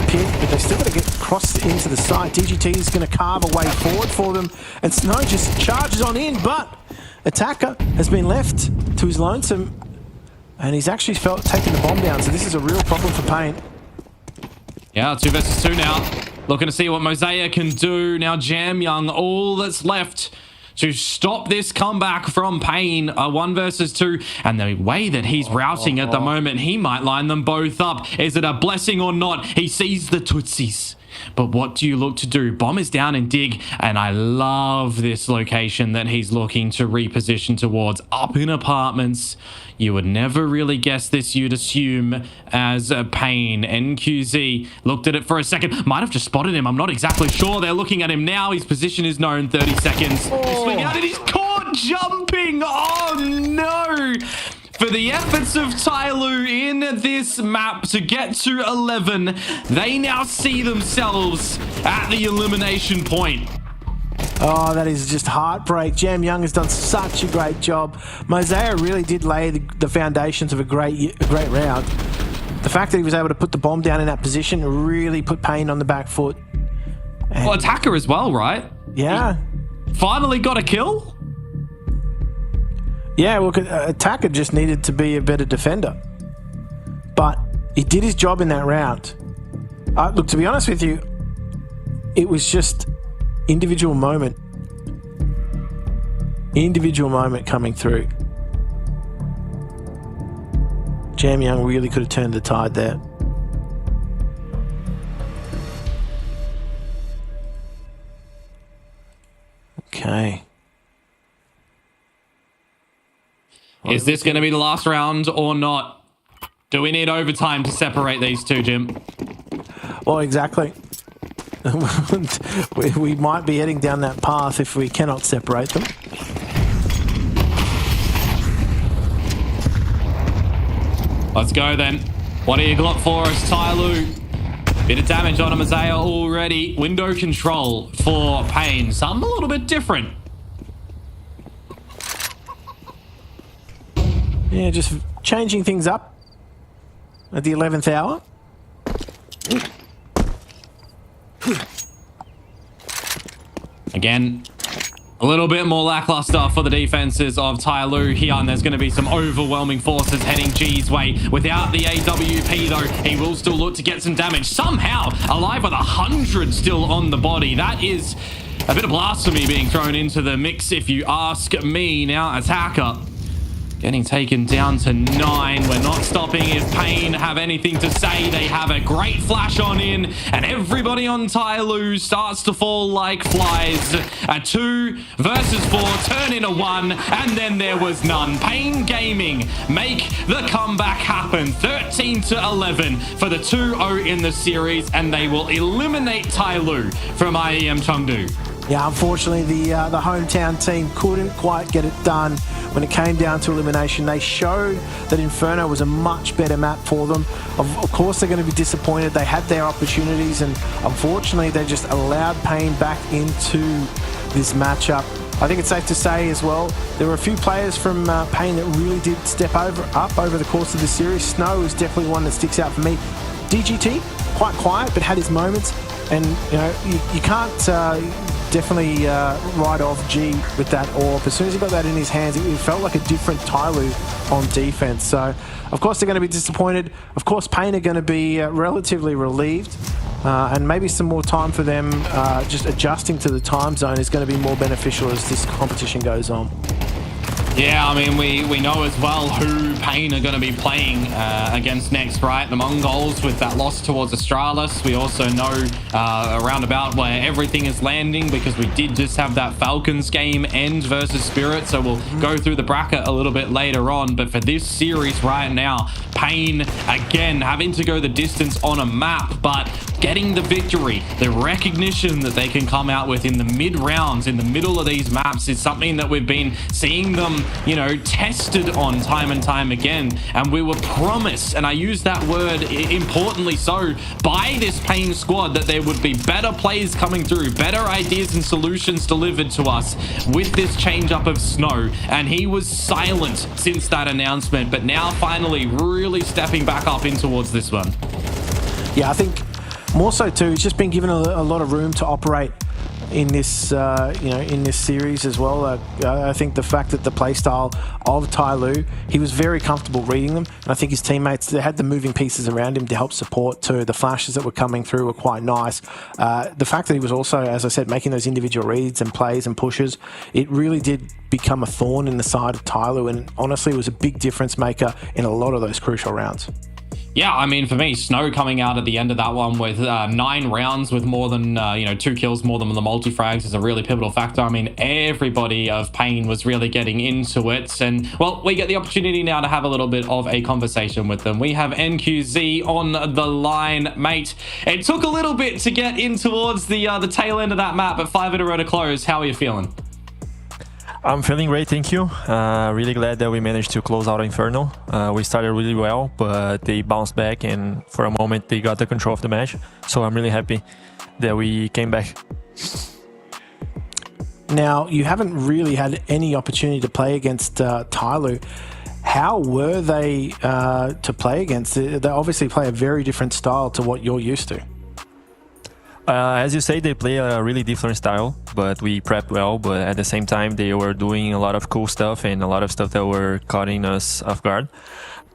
pit, but they still got to get crossed into the side. DGT is going to carve a way forward for them, and Snow just charges on in, but Attacker has been left to his lonesome, and he's actually taking the bomb down, so this is a real problem for Pain. Yeah, 2 versus 2 now. Looking to see what Mosaic can do. Now Jam Young, all that's left to stop this comeback from Pain, a 1 versus 2, and the way that he's routing at the moment, he might line them both up. Is it a blessing or not? He sees the Tootsies. But what do you look to do? Bomb is down and dig, and I love this location that he's looking to reposition towards, up in apartments. You would never really guess this, you'd assume, as a Pain. NQZ looked at it for a second, might have just spotted him, I'm not exactly sure. They're looking at him now, his position is known, 30 seconds. Swing out and he's caught jumping, oh no! For the efforts of Tyloo in this map to get to 11, they now see themselves at the elimination point. Oh, that is just heartbreak. Jam Young has done such a great job. Mosaic really did lay the foundations of a great round. The fact that he was able to put the bomb down in that position really put Pain on the back foot. And well, Attacker as well, right? Yeah. He finally got a kill? Yeah, well, Attacker just needed to be a better defender. But he did his job in that round. Look, to be honest with you, it was just individual moment coming through. Jam Young really could have turned the tide there. Okay. Is this going to be the last round or not? Do we need overtime to separate these two, Jim? Well, exactly. We might be heading down that path if we cannot separate them. Let's go then. What do you got for us, Tyloo? Bit of damage on Mosaic already. Window control for Pain. Something a little bit different. Yeah, just changing things up at the 11th hour. Again, a little bit more lackluster for the defenses of Tyloo here, and there's going to be some overwhelming forces heading G's way. Without the AWP though, he will still look to get some damage. Somehow alive with 100 still on the body. That is A bit of blasphemy being thrown into the mix, if you ask me. Now, Attacker getting taken down to 9. We're not stopping if Pain have anything to say. They have a great flash on in, and everybody on Tyloo starts to fall like flies. A 2 versus 4 turn into 1, and then there was none. Pain Gaming make the comeback happen. 13-11 for the 2-0 in the series, and they will eliminate Tyloo from IEM Chengdu. Yeah, unfortunately, the hometown team couldn't quite get it done when it came down to elimination. They showed that Inferno was a much better map for them. Of course, they're going to be disappointed. They had their opportunities, and unfortunately, they just allowed Pain back into this matchup. I think it's safe to say as well, there were a few players from Pain that really did step up over the course of the series. Snow is definitely one that sticks out for me. DGT, quite quiet, but had his moments. And, you know, you can't definitely write off G with that AWP. As soon as he got that in his hands, it felt like a different Tyloo on defense. So, of course, they're going to be disappointed. Of course, Pain are going to be relatively relieved. And maybe some more time for them just adjusting to the time zone is going to be more beneficial as this competition goes on. Yeah, I mean, we know as well who Pain are going to be playing against next, right? The Mongols with that loss towards Astralis. We also know around about where everything is landing, because we did just have that Falcons game end versus Spirit, so we'll go through the bracket a little bit later on. But for this series right now, Pain, again, having to go the distance on a map, but getting the victory, the recognition that they can come out with in the mid-rounds, in the middle of these maps, is something that we've been seeing them, you know, tested on time and time again. And we were promised, and I use that word importantly so, by this Pain squad, that there would be better plays coming through, better ideas and solutions delivered to us with this change up of Snow. And he was silent since that announcement, but now finally really stepping back up in towards this one. Yeah, I think more so too, he's just been given a lot of room to operate in this, in this series as well. I think the fact that the playstyle of Tyloo, he was very comfortable reading them, and I think his teammates, they had the moving pieces around him to help support too. The flashes that were coming through were quite nice. The fact that he was also, as I said, making those individual reads and plays and pushes, it really did become a thorn in the side of Tyloo, and honestly, it was a big difference maker in a lot of those crucial rounds. Yeah, I mean, for me, Snow coming out at the end of that one with 9 rounds with more than, 2 kills, more than the multi-frags is a really pivotal factor. I mean, everybody of Pain was really getting into it. And, well, we get the opportunity now to have a little bit of a conversation with them. We have NQZ on the line. Mate, it took a little bit to get in towards the tail end of that map, but 5 in a row to close. How are you feeling? I'm feeling great, thank you. Really glad that we managed to close out Inferno. We started really well, but they bounced back, and for a moment they got the control of the match. So I'm really happy that we came back. Now, you haven't really had any opportunity to play against Tyloo. How were they to play against? They obviously play a very different style to what you're used to. As you say, they play a really different style, but we prepped well. But at the same time, they were doing a lot of cool stuff and a lot of stuff that were caughting us off guard.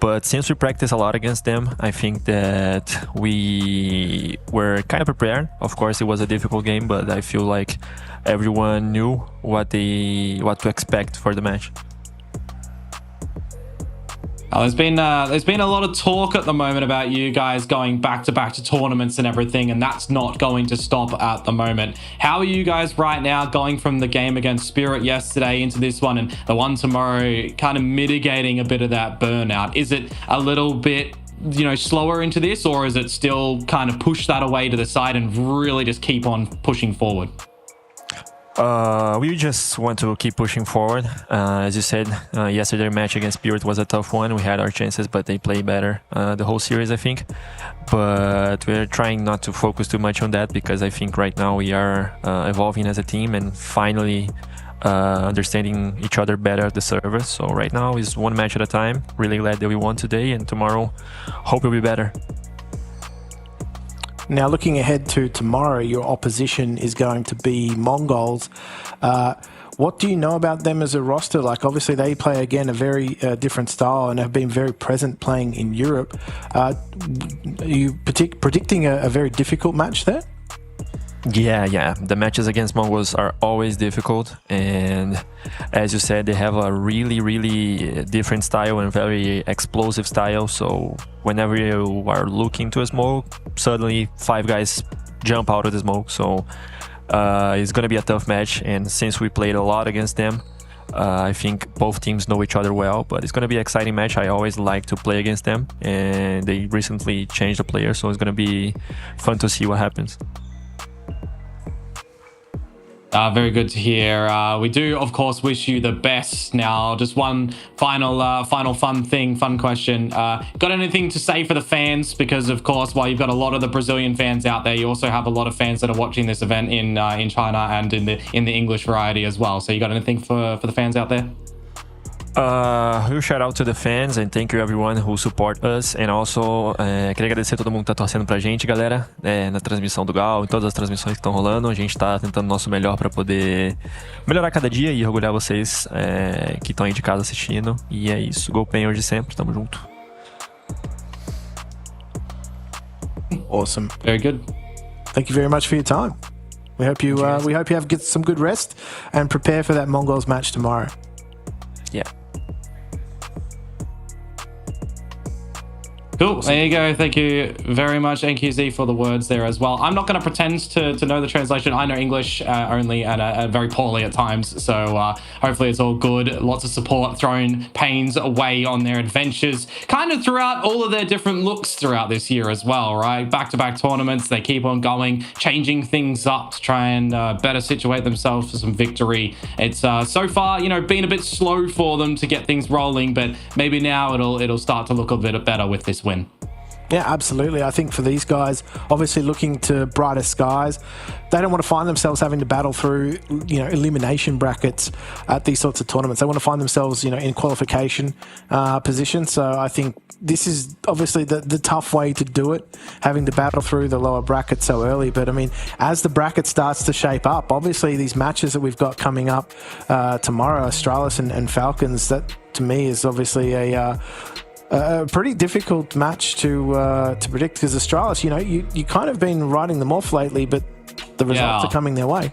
But since we practiced a lot against them, I think that we were kind of prepared. Of course, it was a difficult game, but I feel like everyone knew what to expect for the match. There's been a lot of talk at the moment about you guys going back to tournaments and everything, and that's not going to stop at the moment. How are you guys right now going from the game against Spirit yesterday into this one and the one tomorrow, kind of mitigating a bit of that burnout? Is it a little bit, slower into this, or is it still kind of push that away to the side and really just keep on pushing forward? We just want to keep pushing forward. As you said, yesterday match against Spirit was a tough one. We had our chances, but they played better the whole series, I think. But we're trying not to focus too much on that, because I think right now we are evolving as a team and finally understanding each other better at the server. So right now is one match at a time. Really glad that we won today, and tomorrow hope it'll be better. Now, looking ahead to tomorrow, your opposition is going to be Mongols. What do you know about them as a roster? Like, obviously, they play, again, a very different style and have been very present playing in Europe. Are you predicting a very difficult match there? Yeah. The matches against Mongols are always difficult, and as you said, they have a really different style and very explosive style. So whenever you are looking to a smoke, suddenly 5 guys jump out of the smoke. So it's gonna be a tough match, and since we played a lot against them, I think both teams know each other well, but it's gonna be an exciting match. I always like to play against them, and they recently changed the player, so it's gonna be fun to see what happens. Very good to hear. We do, of course, wish you the best. Now, just one final fun question. Got anything to say for the fans? Because, of course, while you've got a lot of the Brazilian fans out there, you also have a lot of fans that are watching this event in China and in the English variety as well. So, you got anything for the fans out there? Huge shout out to the fans and thank you everyone who support us. And also, queria agradecer a todo mundo que tá torcendo pra gente, galera, na transmissão do Gal, em todas as transmissões que estão rolando. A gente tá tentando o nosso melhor pra poder melhorar cada dia e orgulhar vocês que estão aí de casa assistindo. E é isso. Go Pen hoje sempre, tamo junto. Awesome. Very good. Thank you very much for your time. We hope you get some good rest and prepare for that Mongols match tomorrow. Yeah. Cool. There you go. Thank you very much, NQZ, for the words there as well. I'm not going to pretend to know the translation. I know English only and very poorly at times. So hopefully it's all good. Lots of support throwing pains away on their adventures, kind of throughout all of their different looks throughout this year as well, right? Back-to-back tournaments. They keep on going, changing things up to try and better situate themselves for some victory. It's so far, been a bit slow for them to get things rolling, but maybe now it'll start to look a bit better with this win. Yeah, absolutely. I think for these guys, obviously looking to brighter skies, they don't want to find themselves having to battle through, elimination brackets at these sorts of tournaments. They want to find themselves, in qualification position. So I think this is obviously the tough way to do it, having to battle through the lower bracket so early. But I mean, as the bracket starts to shape up, obviously these matches that we've got coming up tomorrow, Astralis and Falcons, that to me is obviously a pretty difficult match to predict, because Astralis, you kind of been writing them off lately, but the results are coming their way.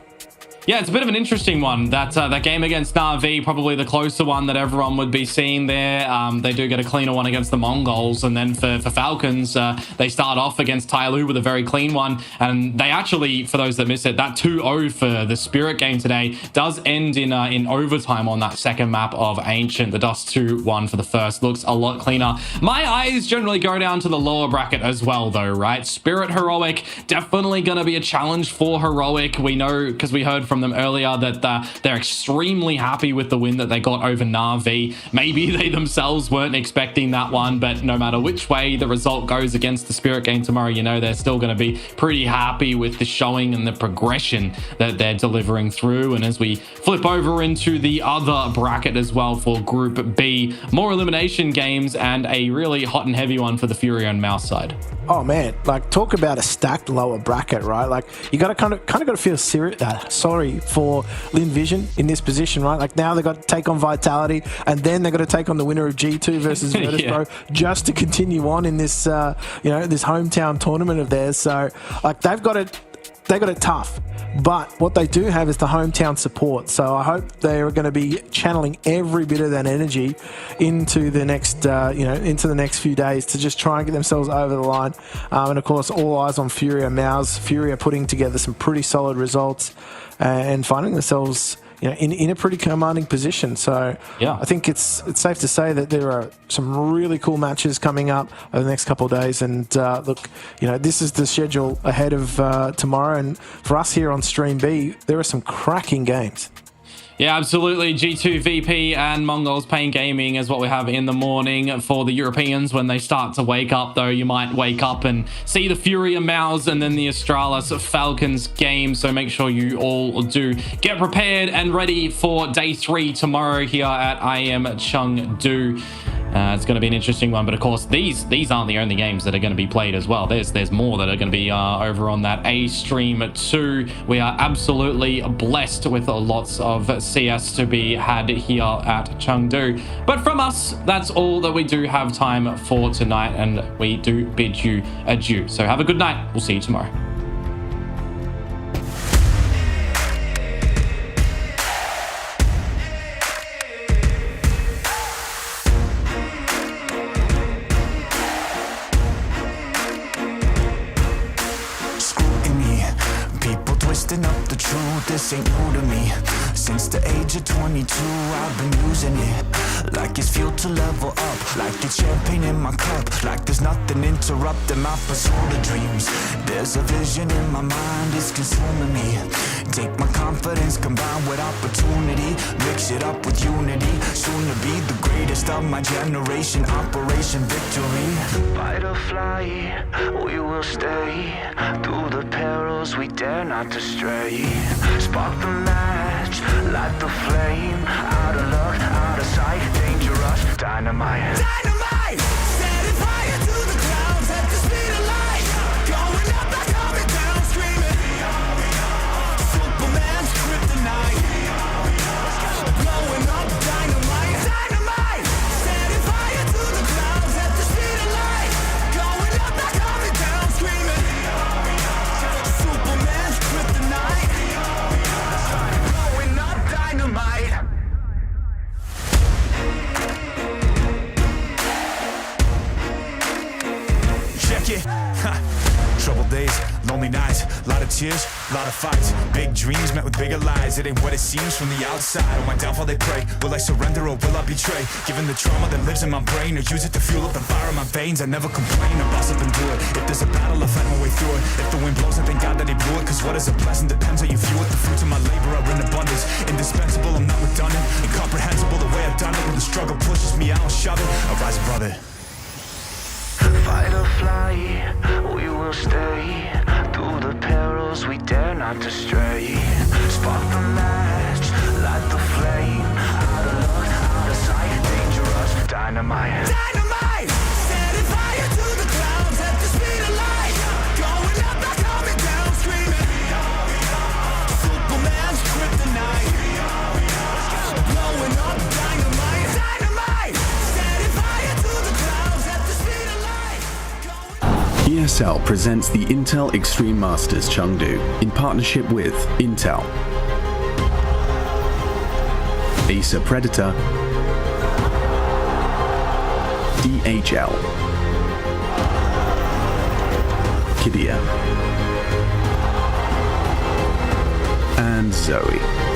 Yeah, it's a bit of an interesting one. That game against Na'Vi, probably the closer one that everyone would be seeing there. They do get a cleaner one against the Mongols. And then for Falcons, they start off against Tyloo with a very clean one. And they actually, for those that miss it, that 2-0 for the Spirit game today does end in overtime on that second map of Ancient. The Dust 2-1 for the first looks a lot cleaner. My eyes generally go down to the lower bracket as well, though, right? Spirit Heroic, definitely going to be a challenge for Heroic. We know, because we heard from them earlier, that they're extremely happy with the win that they got over Na'Vi. Maybe they themselves weren't expecting that one, but no matter which way the result goes against the Spirit game tomorrow, they're still going to be pretty happy with the showing and the progression that they're delivering through. And as we flip over into the other bracket as well for Group B, more elimination games and a really hot and heavy one for the Fury and Mouse side. Oh man, talk about a stacked lower bracket, right? You got to kind of got to feel sorry for Lin Vision in this position, right? Now they got to take on Vitality, and then they got to take on the winner of G2 versus Virtus Pro just to continue on in this this hometown tournament of theirs. So they've got it tough, but what they do have is the hometown support. So I hope they're going to be channeling every bit of that energy into the next into the next few days to just try and get themselves over the line. And of course, all eyes on Furia Mouse. Furia putting together some pretty solid results and finding themselves in a pretty commanding position. So I think it's safe to say that there are some really cool matches coming up over the next couple of days. And look, this is the schedule ahead of tomorrow. And for us here on Stream B, there are some cracking games. Yeah, absolutely. G2 VP and Mongols Pain Gaming is what we have in the morning. For the Europeans, when they start to wake up, though, you might wake up and see the Fury and Mouse and then the Astralis Falcons game. So make sure you all do get prepared and ready for day 3 tomorrow here at IEM Chengdu. It's going to be an interesting one, but of course these aren't the only games that are going to be played as well. There's more that are going to be over on that A stream too. We are absolutely blessed with lots of CS to be had here at Chengdu. But from us, that's all that we do have time for tonight, and we do bid you adieu. So have a good night. We'll see you tomorrow. lifting up the truth, this ain't new to me. Since the age of 22, I've been using it like it's fuel to level up, like it's champagne in my cup, like there's nothing interrupting my pursuit of dreams. There's a vision in my mind, it's consuming me. Take my confidence combined with opportunity, mix it up with unity, soon to be the greatest of my generation, Operation Victory. Fight or fly, we will stay, through the perils we dare not to stray. Spark the match, light the flame, out of luck, out of sight, dangerous, dynamite. Dynamite! Setting fire to the clouds at the speed of light, going up, not coming down, screaming. Superman's kryptonite, blowing up, dynamite. Dynamite! Setting fire to the clouds at the speed of light, going up, not coming down, screaming. Superman's kryptonite, blowing up, dynamite. Check it. Troubled days, lonely nights, lot of tears, lot of fights. Big dreams met with bigger lies. It ain't what it seems from the outside. On my downfall they pray. Will I surrender or will I betray? Given the trauma that lives in my brain, or use it to fuel up the fire in my veins. I never complain, I boss up and do it. If there's a battle, I fight my way through it. If the wind blows, I thank God that he blew it. Cause what is a blessing depends how you view it. The fruits of my labor are in abundance, indispensable, I'm not redundant, incomprehensible the way I've done it. When the struggle pushes me out, I'll shove it, I'll rise above it. Fight or fly, we will stay, through the perils we dare not to stray. Spark the match, light the flame, out of luck, out of sight, dangerous, dynamite. Dynamite! Setting fire to the clouds at the speed of light, going up, not coming down, screaming. Superman's kryptonite, blowing up, dynamite. Dynamite! Setting fire to the clouds at the speed of light. ESL presents the Intel Extreme Masters Chengdu in partnership with Intel, Acer Predator, DHL, Kidia, and Zoe.